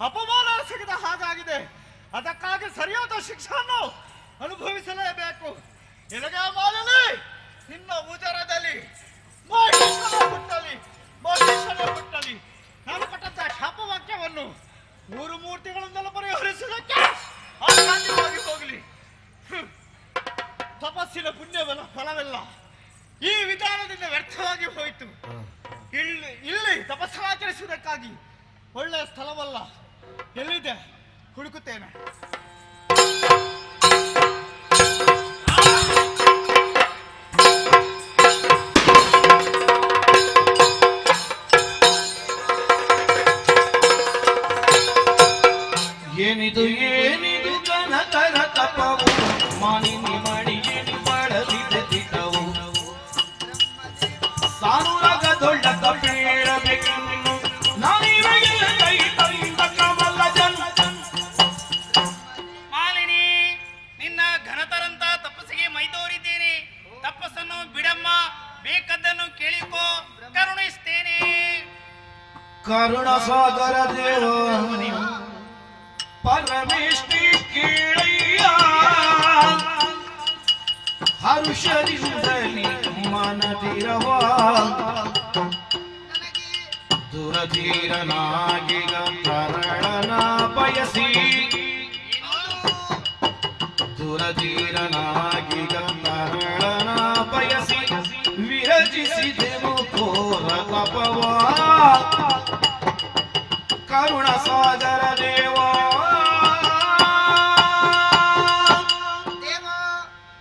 ಅಪಮಾನ ಸಿಗದ ಹಾಗಾಗಿದೆ. ಅದಕ್ಕಾಗಿ ಸರಿಯಾದ ಶಿಕ್ಷೆಯನ್ನು ಅನುಭವಿಸಲೇಬೇಕು. ಎಲಗ ಮಾಲನಿ, ನಿನ್ನ ಉದರದಲ್ಲಿ ಹುಟ್ಟಲಿ ನಾನು ಕೊಟ್ಟಂತ ಶಾಪವಾಕ್ಯವನ್ನು 3 ಮೂರ್ತಿಗಳಿಂದಲೂ ಪರಿಹರಿಸುವುದಕ್ಕೆ ಅಸಾಧ್ಯವಾಗಿ ಹೋಗಲಿ. ತಪಸ್ಸಿನ ಪುಣ್ಯವೆಲ್ಲ ಫಲವೆಲ್ಲ ಈ ವಿಧಾನದಿಂದ ವ್ಯರ್ಥವಾಗಿ ಹೋಯಿತು. ಇಲ್ಲಿ ತಪಸ್ಸಾಚರಿಸುವುದಕ್ಕಾಗಿ ಒಳ್ಳೆಯ ಸ್ಥಳವಲ್ಲ. ಎಲ್ಲಿದೆ ಹುಡುಕುತ್ತೇನೆ.
ಏನಿದು ಘನತರ ತಪವು ಮಾನಿನಿ ಮಣಿಯೇನು ಬಳಲಿದೆ ದಿಟವು ಸಾನುರಗ ದೊಡ್ಡ ಕಪೇಳಬೇಕೆನ್ನು ನಾನಿವೆಲ್ಲ ಕೈ ತಂದ ಕಮಲ ಜನ.
ಮಾಲಿನಿ, ನಿನ್ನ ಘನತರಂತ ತಪಸ್ಸಿಗೆ ಮೈದೋರಿದ್ದೇನೆ. ತಪಸ್ಸನ್ನು
ಸಾಗರ ದೇವ ಪರಮೇಷ್ಠಿ ಕೇಳಯ್ಯ ಹರುಷದಿಂದಲಿ ಮನದಿರವ ದುರಧೀರನಾಗಿಗ ತರಳನ ಬಯಸಿ ದುರಧೀರನಾಗಿಗ ತರಳನ ಬಯಸಿ ವಿರಚಿಸಿದೆವು ಘೋರ ತಪವ ಕರುಣ ಸಾಗರ ದೇವ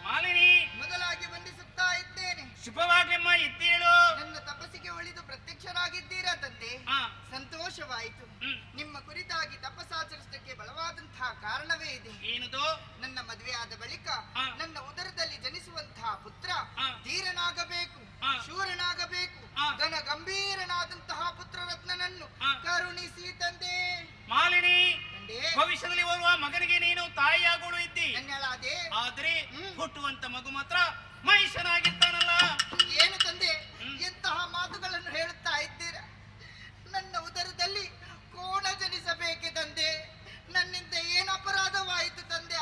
ಮಾಲಿನಿ
ಮೊದಲಾಗಿ ವಂದಿಸುತ್ತಾ ಇದ್ದೇನೆ.
ಶುಭವಾಗ್ಲಮ್ಮ ಇದ್ದೇಳು.
ನನ್ನ ತಪಸ್ಸಿಗೆ ಒಳಿದು ಪ್ರತ್ಯಕ್ಷರಾಗಿದ್ದೀರಾ ತಂದೆ. ಸಂತೋಷವಾಯಿತು. ನಿಮ್ಮ ಕುರಿತಾಗಿ ತಪಸ್ಸಾಚರಿಸಲಿಕ್ಕೆ ಬಲವಾದಂತಹ ಕಾರಣವೇ ಇದೆ.
ಏನದು?
ನನ್ನ ಮದುವೆಯಾದ ಬಳಿಕ ನನ್ನ ಉದರದಲ್ಲಿ ಜನಿಸುವಂತಹ ಪುತ್ರ ಧೀರನಾಗಬೇಕು, ಶೂರನಾಗಬೇಕು, ಘನ ಗಂಭೀರನಾದಂತಹ ಪುತ್ರರತ್ನನನ್ನು ಕರುಣಿಸಿ ತಂದೆ.
ಮಾಲಿನಿ, ಭವಿಷ್ಯದಲ್ಲಿ ಬರುವ ಮಗನಿಗೆ ನೀನು ತಾಯಿಯಾಗೋಳು ಇದ್ದಿ. ಆದ್ರೆ ಹುಟ್ಟುವಂತ ಮಗು ಮಾತ್ರ ಮಹಿಷನಾಗಿರ್ತಾನಲ್ಲ.
ಏನು ತಂದೆ ಎಂತಹ ಮಾತುಗಳನ್ನು ಹೇಳುತ್ತಾ ಇದ್ದೀರಾ? ನನ್ನ ಉದರದಲ್ಲಿ ಕೋಣ ಜನಿಸಬೇಕೆ ತಂದೆ? ನನ್ನಿಂದ ಏನು ಅಪರಾಧವಾಯಿತು ತಂದೆ?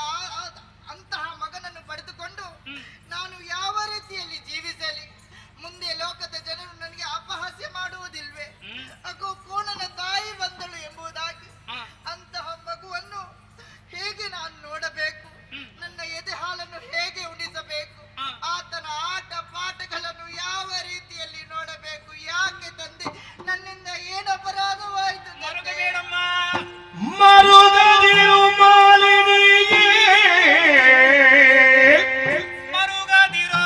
ಅಂತಹ ಮಗನನ್ನು ಪಡೆದುಕೊಂಡು ನಾನು ಯಾವ ರೀತಿಯಲ್ಲಿ ಜೀವಿಸಲಿ? ಮುಂದೆ ಲೋಕದ ಜನರು ನನಗೆ ಅಪಹಾಸ್ಯ ಮಾಡುವುದಿಲ್ವೇ? ಅಗೋ ಕೋಣನ ತಾಯಿ ಬಂದಳು ಎಂಬುದಾಗಿ. ಅಂತಹ ಮಗುವನ್ನು ಹೇಗೆ ನಾನು ನೋಡಬೇಕು? ನನ್ನ ಎದೆ ಹಾಲನ್ನು ಹೇಗೆ ಉಣಿಸಬೇಕು? ಆತನ ಆಟ ಪಾಠಗಳನ್ನು ಯಾವ ರೀತಿಯಲ್ಲಿ ನೋಡಬೇಕು? ಯಾಕೆ ತಂದೆ ನನ್ನಿಂದ ಏನು ಅಪರಾಧವಾಯಿತು?
ಮರುಗಬೇಡಮ್ಮ,
ಮರುಗದಿರು ಮಾಲಿನಿಯೇ,
ಮರುಗದಿರೋ.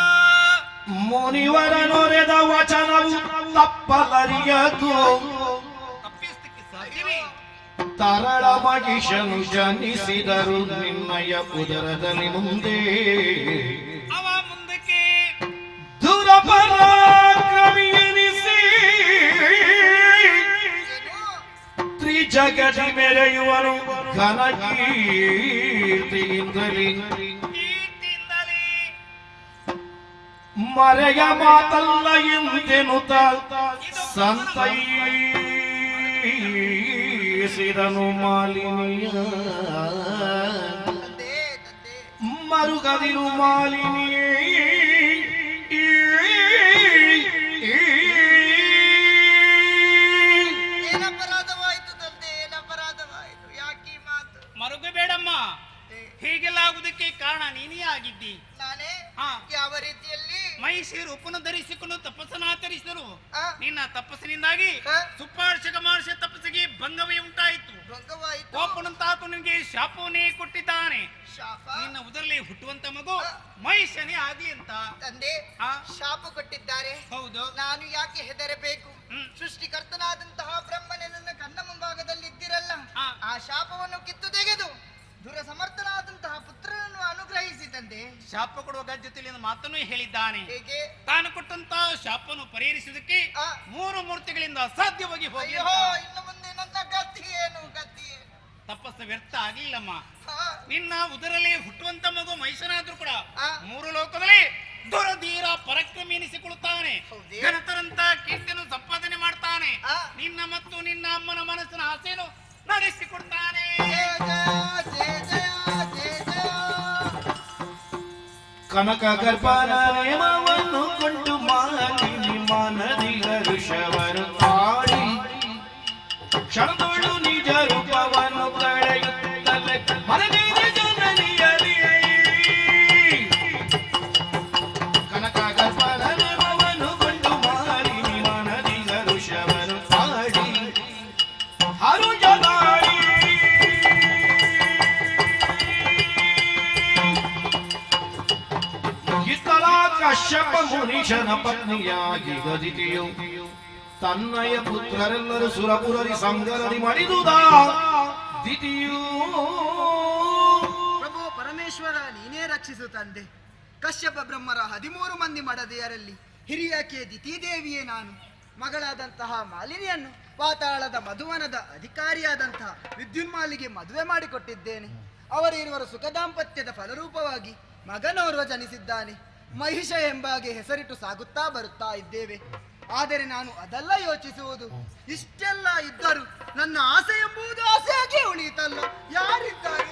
ಮುನಿವರ ನೊರೆದ ವಚನವು ತಪ್ಪಲರಿಯದು.
ತಪ್ಪಿಸಲಿಕ್ಕೆ ಸಾಧ್ಯವೇ?
ತರಳ ಮಹಿಷನು ಜನಿಸಿದರು ನಿನ್ನಯ ಉದರದಲ್ಲಿ ಮುಂದೆ.
ಅವ ಮುಂದಕ್ಕೆ
ದುರಪರಾಕ್ರಮಿಯನಿಸಿ ತ್ರಿಜಗತಿ ಮೆರೆಯುವನು ಘನಕೀರ್ತಿಯಿಂದಲೇ. ಮರೆಯ ಮಾತಲ್ಲ ಎಂದೆನುತ ಸಂತೈಸಿದನು ಮಾಲಿನಿಯ. ಮರುಗದಿರು ಮಾಲಿನಿಯೇ,
ಏನಪರಾಧವಾಯಿತು ತಂದೆ? ಏನಪರಾಧವಾಯಿತು? ಯಾಕೆ ಮಾತು?
ಮರುಗಬೇಡಮ್ಮ, ಹೀಗೆಲ್ಲ ಆಗುದಕ್ಕೆ ಕಾರಣ ನೀನೇ ಆಗಿದ್ದಿ.
ನಾನೇ ಯಾವ ರೀತಿಯಲ್ಲಿ?
ಮಹಿಷಿ ರೂಪನ್ನು ಧರಿಸಿಕೊಂಡು ತಪಸ್ಸನ್ನಾಚರಿಸಿದರು.
ಆ?
ನಿನ್ನ ತಪಸ್ಸಿನಿಂದಾಗಿ ಸುಪಾರ್ಷಕ ಮಹರ್ಷಿ ತಪಸ್ಸಿಗೆ ಭಂಗವೇ ಉಂಟಾಯಿತು.
ಭಂಗವಾಯಿತು.
ಕೋಪನಂತಾತು ನಿನಗೆ ಶಾಪವನ್ನೇ ಕೊಟ್ಟಿದ್ದಾನೆ.
ಶಾಪ?
ನಿನ್ನ ಉದರಲಿ ಹುಟ್ಟುವಂತ ಮಗು ಮಹಿಷನೇ ಆಗ್ಲಿ ಅಂತ
ತಂದೆ ಶಾಪ ಕೊಟ್ಟಿದ್ದಾರೆ.
ಹೌದು.
ನಾನು ಯಾಕೆ ಹೆದರಬೇಕು? ಸೃಷ್ಟಿಕರ್ತನಾದಂತಹ ಬ್ರಹ್ಮನೇ ನನ್ನ ಕಣ್ಣ ಮುಂಭಾಗದಲ್ಲಿ ಇದ್ದಿರಲ್ಲ. ಆ ಶಾಪವನ್ನು ಕಿತ್ತು ತೆಗೆದು ದುರ ಸಮರ್ಥನಾದಂತಹ ಪುತ್ರನನ್ನು ಅನುಗ್ರಹಿಸಿ ತಂದೆ.
ಶಾಪ ಕೊಡುವ ಗಜ್ಜತೆಯಲ್ಲಿ ಮಾತನ್ನು ಹೇಳಿದ್ದಾನೆ.
ಹೇಗೆ?
ತಾನು ಕೊಟ್ಟಂತಹ ಶಾಪವನ್ನು ಪರಿಹರಿಸುವುದಕ್ಕೆ 3 ಮೂರ್ತಿಗಳಿಂದ ಅಸಾಧ್ಯವಾಗಿ ಹೋಗಿ.
ಇನ್ನು ಮುಂದೆ ನನ್ನ ಗತಿ ಏನು? ಗತಿ ಏನು?
ತಪಸ್ಸು ವ್ಯರ್ಥ ಆಗ್ಲಿಲ್ಲಮ್ಮ. ನಿನ್ನ ಉದರಲ್ಲಿ ಹುಟ್ಟುವಂತ ಮಗು ಮಹಿಷನಾದ್ರೂ ಕೂಡ 3 ಲೋಕದಲ್ಲಿ ದುರಧೀರ ಪರಾಕ್ರಮಿ ಎನಿಸಿಕೊಳ್ಳುತ್ತಾನೆ. ಘನತರಂತ ಕೀರ್ತಿಯನ್ನು ಸಂಪಾದನೆ ಮಾಡ್ತಾನೆ. ನಿನ್ನ ಮತ್ತು ನಿನ್ನ ಅಮ್ಮನ ಮನಸ್ಸಿನ ಆಸೆಯನ್ನು ನಡೆಸಿಕೊಡ್ತಾನೆ.
ಕನಕ ಗರ್ಭನ ನೇಮವನ್ನು ಕೊಂಡು ಮಾಲಿನಿ ಮನದಿಗ ಋಷವರು ಕಾಡಿ ಕ್ಷಣದೊಳು ನಿಜ ರೂಪವನ್ನು ಕಳೆಯುತ್ತಲೇ ಮನದಿನ ಜನನಿಯಲಿ. ಕನಕ ಗರ್ಭನ ನೇಮವನ್ನು ಕೊಂಡು ಮಾಲಿನಿ ಮನದಿಗ ಋಷವರು ಕಾಡಿ ಹರುಜದಾಡಿ ಕಶ್ಯಪ ಮುನೀಶನ ಪತ್ನಿಯಾಗಿ ಗದಿತಿಯು ತನ್ನಯ ಪುತ್ರರೆಲ್ಲರೂ ಸುರಪುರರಿ ಸಂಗರದಿ ಮಡಿದುದ ದಿತಿಯು.
ಪ್ರಭು ಪರಮೇಶ್ವರ ನೀನೇ ರಕ್ಷಿಸು ತಂದೆ. ಕಶ್ಯಪ ಬ್ರಹ್ಮರ 13 ಮಂದಿ ಮಡದಿಯರಲ್ಲಿ ಹಿರಿಯಾಕೆ ದಿತಿದೇವಿಯೇ ನಾನು. ಮಗಳಾದಂತಹ ಮಾಲಿನಿಯನ್ನು ಪಾತಾಳದ ಮಧುವನದ ಅಧಿಕಾರಿಯಾದಂತಹ ವಿದ್ಯುನ್ಮಾಲಿಗೆ ಮದುವೆ ಮಾಡಿಕೊಟ್ಟಿದ್ದೇನೆ. ಅವರಿರುವರು ಸುಖ ದಾಂಪತ್ಯದ ಫಲರೂಪವಾಗಿ ಮಗನೋರ್ವ ಜನಿಸಿದ್ದಾನೆ. ಮಹಿಷ ಎಂಬಾಗೆ ಹೆಸರಿಟ್ಟು ಸಾಗುತ್ತಾ ಬರುತ್ತಾ ಇದ್ದೇವೆ. ಆದರೆ ನಾನು ಅದೆಲ್ಲ ಯೋಚಿಸುವುದು. ಇಷ್ಟೆಲ್ಲ ಇದ್ದರೂ ನನ್ನ ಆಸೆ ಎಂಬುದು ಆಸೆಯಾಗಿ ಉಳಿಯಿತಲ್ಲ. ಯಾರಿದ್ದಾರೆ?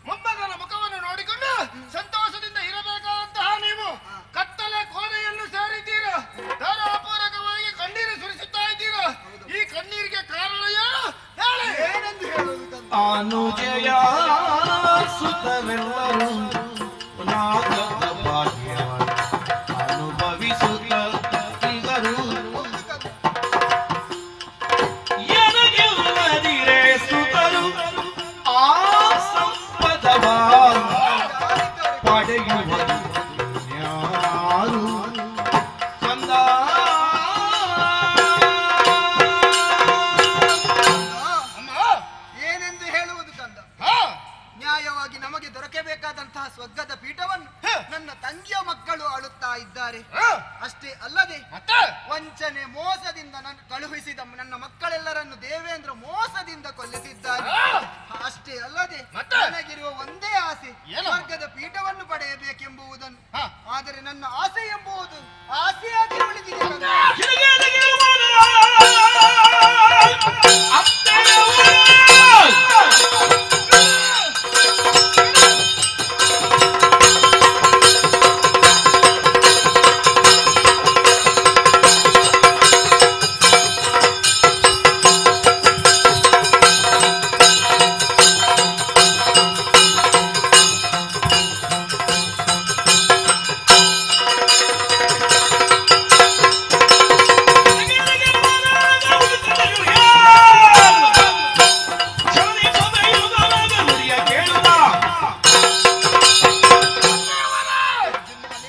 ಮೊಮ್ಮಗನ ಮುಖವನ್ನು ನೋಡಿಕೊಂಡು ಸಂತೋಷದಿಂದ ಇರಬೇಕಾದಂತಹ ನೀವು ಕತ್ತಲೆ ಕೋಣೆಯನ್ನು ಸೇರಿದ್ದೀರಾ. ಧಾರಾಪೂರ್ವಕವಾಗಿ ಕಣ್ಣೀರು ಸುರಿಸುತ್ತಾ ಇದ್ದೀರಾ. ಈ ಕಣ್ಣೀರಿಗೆ ಕಾರಣ ಏನು? ಹೇಳಿ.
ಏನೆಂದು ಹೇಳುವುದು?
ಅನುಜಯ ಸುತವೆಲ್ಲರೂ ನಾಗದ ಭಾಗ್ಯ ಅನುಭವಿಸುತ್ತಿದ್ದರು. ಎನಗೆಲ್ಲದಿರೆ ಸುತರು ಆ ಸಂಪದವ ಪಡೆಯುವರು ಯಾರು ಕಂದ.
ಏನೆಂದು ಹೇಳುವುದು ಕಂದ? ನ್ಯಾಯವಾಗಿ ನಮಗೆ ದೊರಕಬೇಕಾದಂತಹ ಸ್ವರ್ಗದ ಪೀಠವನ್ನು ನನ್ನ ತಂಗಿಯ ಮಕ್ಕಳು ಆಳುತ್ತಾ ಇದ್ದಾರೆ. ಅಷ್ಟೇ ಅಲ್ಲದೆ ವಂಚನೆ ಮೋಸದಿಂದ ಕಳುಹಿಸಿದ ನನ್ನ ಮಕ್ಕಳೆಲ್ಲರನ್ನು ದೇವೇಂದ್ರ ಮೋಸದಿಂದ ಕೊಲ್ಲಿಸಿದ್ದಾರೆ. ಅಷ್ಟೇ ಅಲ್ಲದೆ ನನಗಿರುವ ಒಂದೇ ಆಸೆ ಸ್ವರ್ಗದ ಪೀಠವನ್ನು ಪಡೆಯಬೇಕೆಂಬುದನ್ನು. ಆದರೆ ನನ್ನ ಆಸೆ ಎಂಬುದು ಆಸೆಯಾಗಿ ಉಳಿದಿದೆ ಕಂದ.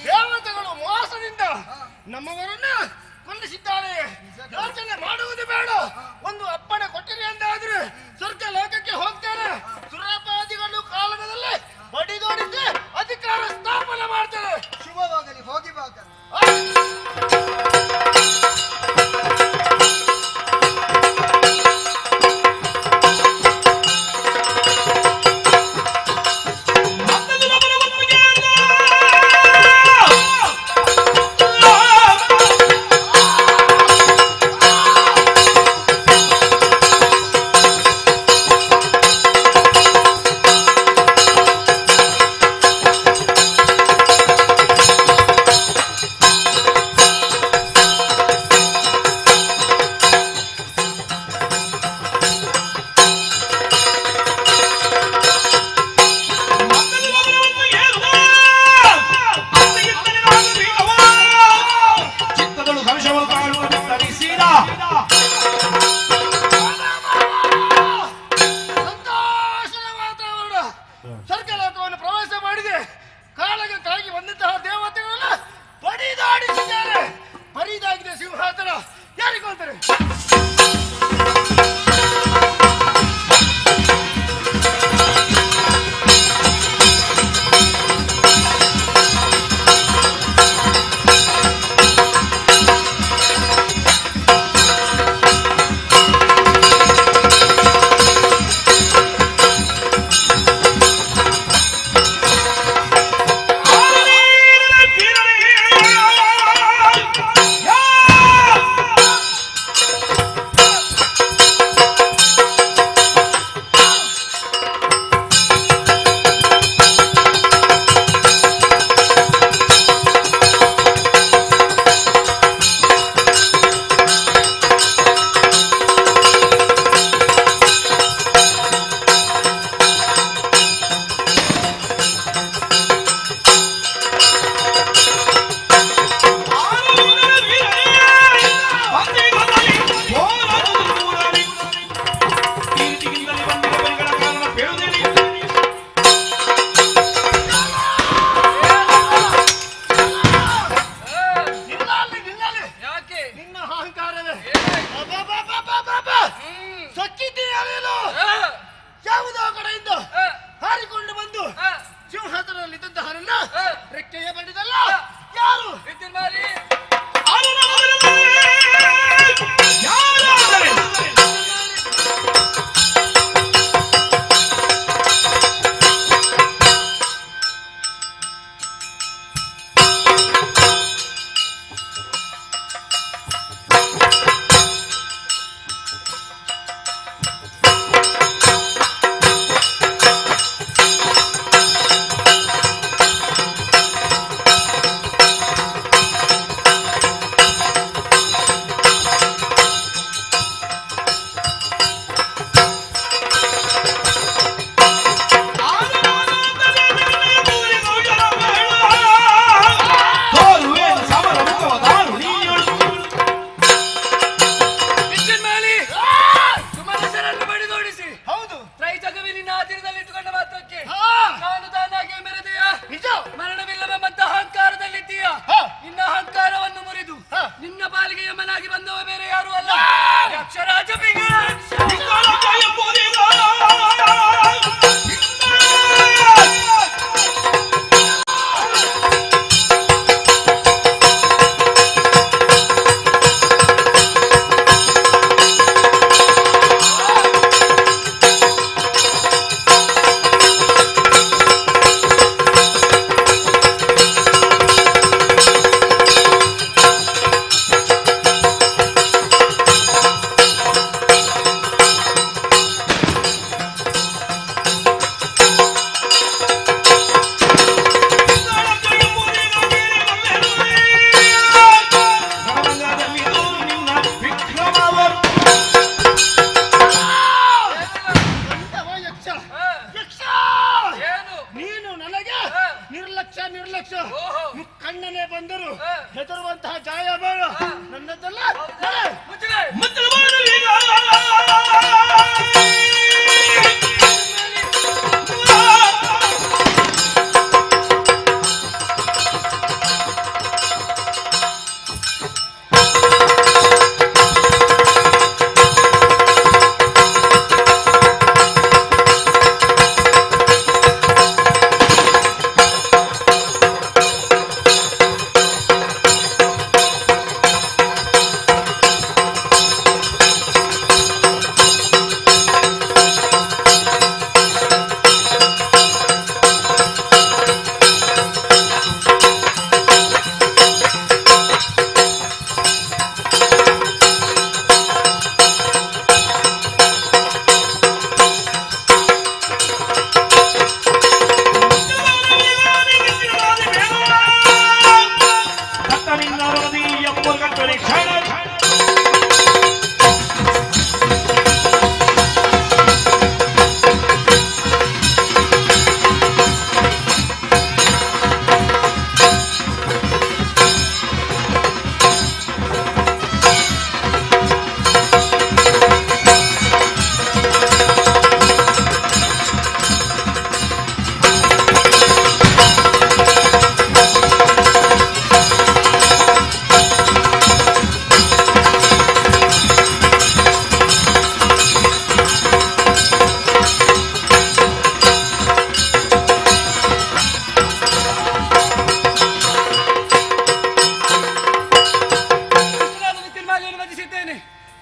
ದೇವತೆಗಳು ಮೋಸದಿಂದ ನಮ್ಮವರನ್ನ ಕೊಲ್ಲಿಸಿದ್ದಾರೆ. ಯೋಚನೆ ಮಾಡುವುದು ಬೇಡ. ಒಂದು ಅಪ್ಪಣೆ ಕೊಟ್ಟಿರಿ ಎಂದಾದ್ರೆ ಸ್ವರ್ಗ ಲೋಕಕ್ಕೆ ಹೋಗ್ತಾರೆ. ಸುರಪಾದಿಗಳು ಕಾಲದಲ್ಲಿ ಬಡಿದೋಡಿಸಿ ಅಧಿಕಾರ ಸ್ಥಾಪನೆ ಮಾಡ್ತಾರೆ.
ಶುಭವಾಗಲಿ, ಹೋಗಿ ಬಾ ಕಂದ.
ಸಂತೋಷದ ವಾತಾವರಣ. ಸ್ವರ್ಗ ಲೋಕವನ್ನು ಪ್ರವೇಶ ಮಾಡಿದೆ. ಕಾಳಗಕ್ಕಾಗಿ ಬಂದಂತಹ ದೇವತೆಗಳನ್ನ ಬಡಿದಾಡಿಸಿದ್ದಾರೆ. ಬರಿದಾಗಿದೆ ಸಿಂಹಾಸನ. ಯಾರಿಗೋತಾರೆ?
ಅಹಂಕಾರವೇ ಸಚ್ಚಿದ್ದೀಯ ನೀನು ಯಾವುದೋ ಕಡೆಯಿಂದ ಹಾರಿಕೊಂಡು ಬಂದು ಸಿಂಹಾಸನದಲ್ಲಿದ್ದಂತಹ ನನ್ನ ರೆಕ್ಕೆಯ ಬಂದಿದ್ದಲ್ಲ ಯಾರು ಕಣ್ಣನೆ ಬಂದರು ಹೆದರುವಂತಹ ಜಾಯ ಬೇಡ ನನ್ನದಲ್ಲ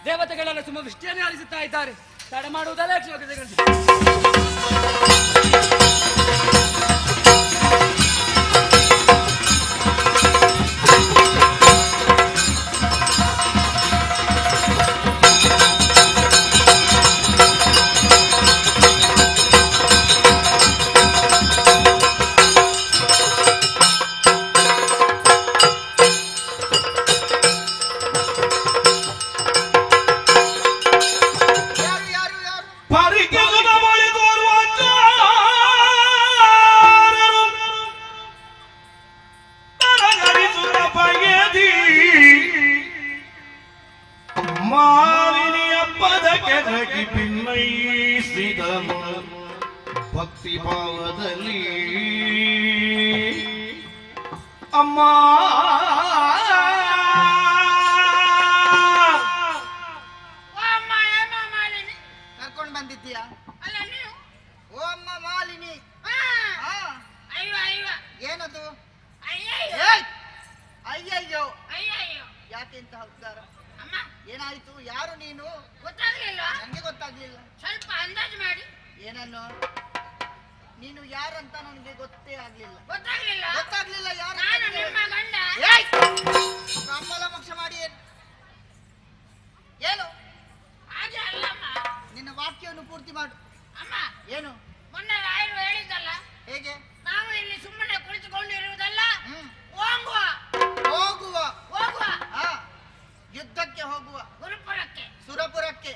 ದೇವತೆಗಳೆಲ್ಲ ತುಂಬ ವಿಷ್ಟಿಯನ್ನು ಹಾರಿಸುತ್ತಾ ಇದ್ದಾರೆ. ತಡ ಮಾಡುವುದಲ್ಲ
ಭಕ್ತಿ ಭಾವದಲ್ಲಿ ಅಮ್ಮ
ಏನಾಯ್ತು? ಯಾರು ನೀನು?
ಗೊತ್ತಾಗ್ಲಿಲ್ಲ?
ನನಗೆ ಗೊತ್ತಾಗ್ಲಿಲ್ಲ.
ಸ್ವಲ್ಪ ಅಂದಾಜು ಮಾಡಿ.
ಏನನ್ನು? ನೀನು ಯಾರಂತ ನನಗೆ ಗೊತ್ತೇ ಆಗ್ಲಿಲ್ಲ.
ಗೊತ್ತಾಗ್ಲಿಲ್ಲ?
ಗೊತ್ತಾಗ್ಲಿಲ್ಲ ಯಾರು?
ನಾನು ನಿಮ್ಮ ಗಂಡ.
ಕಮ್ಮಲ ಮೋಕ್ಷ ಮಾಡಿ ಏನು?
ಹಾಗೆ ಅಲ್ಲಮ್ಮ.
ನಿನ್ನ ವಾಕ್ಯವನ್ನು ಪೂರ್ತಿ ಮಾಡು.
ಅಮ್ಮ,
ಏನು?
ಮೊನ್ನೆ ರಾಯರು ಹೇಳಿದ್ದಲ್ಲ,
ಹೇಗೆ?
ನಾವು ಇಲ್ಲಿ ಸುಮ್ಮನೆ ಕುಳಿತುಕೊಂಡಿರುವುದಲ್ಲ,
ಹ್ಮ್.
ಹೋಗುವ
ಹೋಗುವ.
ಹೋಗುವ
ಆ, ಯುದ್ಧಕ್ಕೆ ಹೋಗುವ.
ಗುರುಪುರಕ್ಕೆ,
ಸುರಪುರಕ್ಕೆ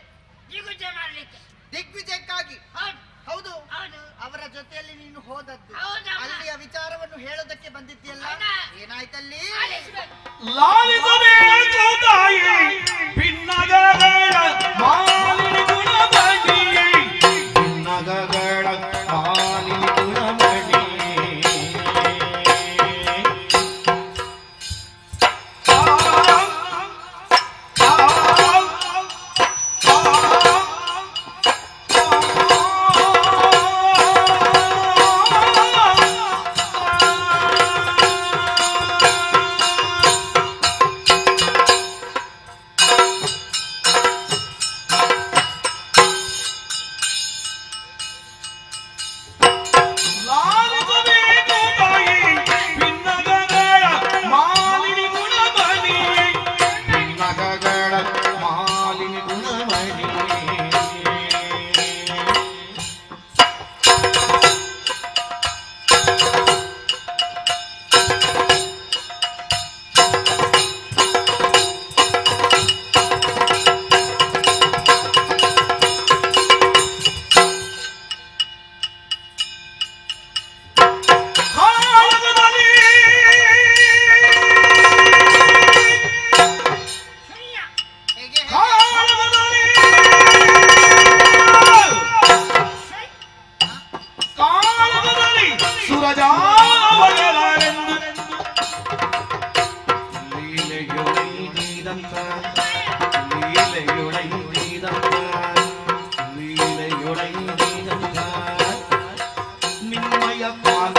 ದಿಗ್ವಿಜಯ ಮಾಡ್ಲಿಕ್ಕೆ.
ದಿಗ್ವಿಜಯಕ್ಕಾಗಿ.
ಹೌದು
ಹೌದು.
ಹೌದು.
ಅವರ ಜೊತೆಯಲ್ಲಿ ನೀನು ಹೋದದ್ದು.
ಹೌದಮ್ಮ.
ಅಲ್ಲಿಯ ವಿಚಾರವನ್ನು ಹೇಳೋದಕ್ಕೆ ಬಂದಿದ್ದೀಯಲ್ಲ,
ಹೌದಾ?
ಏನಾಯ್ತಲ್ಲಿ?
ಆಲಿಸ್ಬೇಕು.
ಲಾಲಿಸಬೇಕು ತಾಯಿ ಭಿನ್ನಗಳ ಮಾಲಿನಿ ಗುಣಮಣಿಯೇ
ನಗಗಳ ಮಾಲಿನಿ ಗುಣಮಣಿ
ಲಾಲಿಸಬೇಕು ತಾಯಿ ಭಿನ್ನಗಳ ಮಾಲಿನಿ ಗುಣಮಣಿಯೇ
ನಗಗಳ ಮಾಲಿನಿ ಗುಣಮಣಿ
ಕಾಳಗದಲ್ಲಿ
ಶೂನ್ಯ.
ಹೇಗೆ?
ಕಾಳಗದಲ್ಲಿ ಕಾಳಗದಲ್ಲಿ ಸುರಜಾವಳೆಂದು
ಲೀಲೆಯೊಳೈದಂತ ಲೀಲೆಯೊಳೈದಂತ ಲೀಲೆಯೊಳೈದಂತ ನಿಮ್ಮಯ ಕಾಲ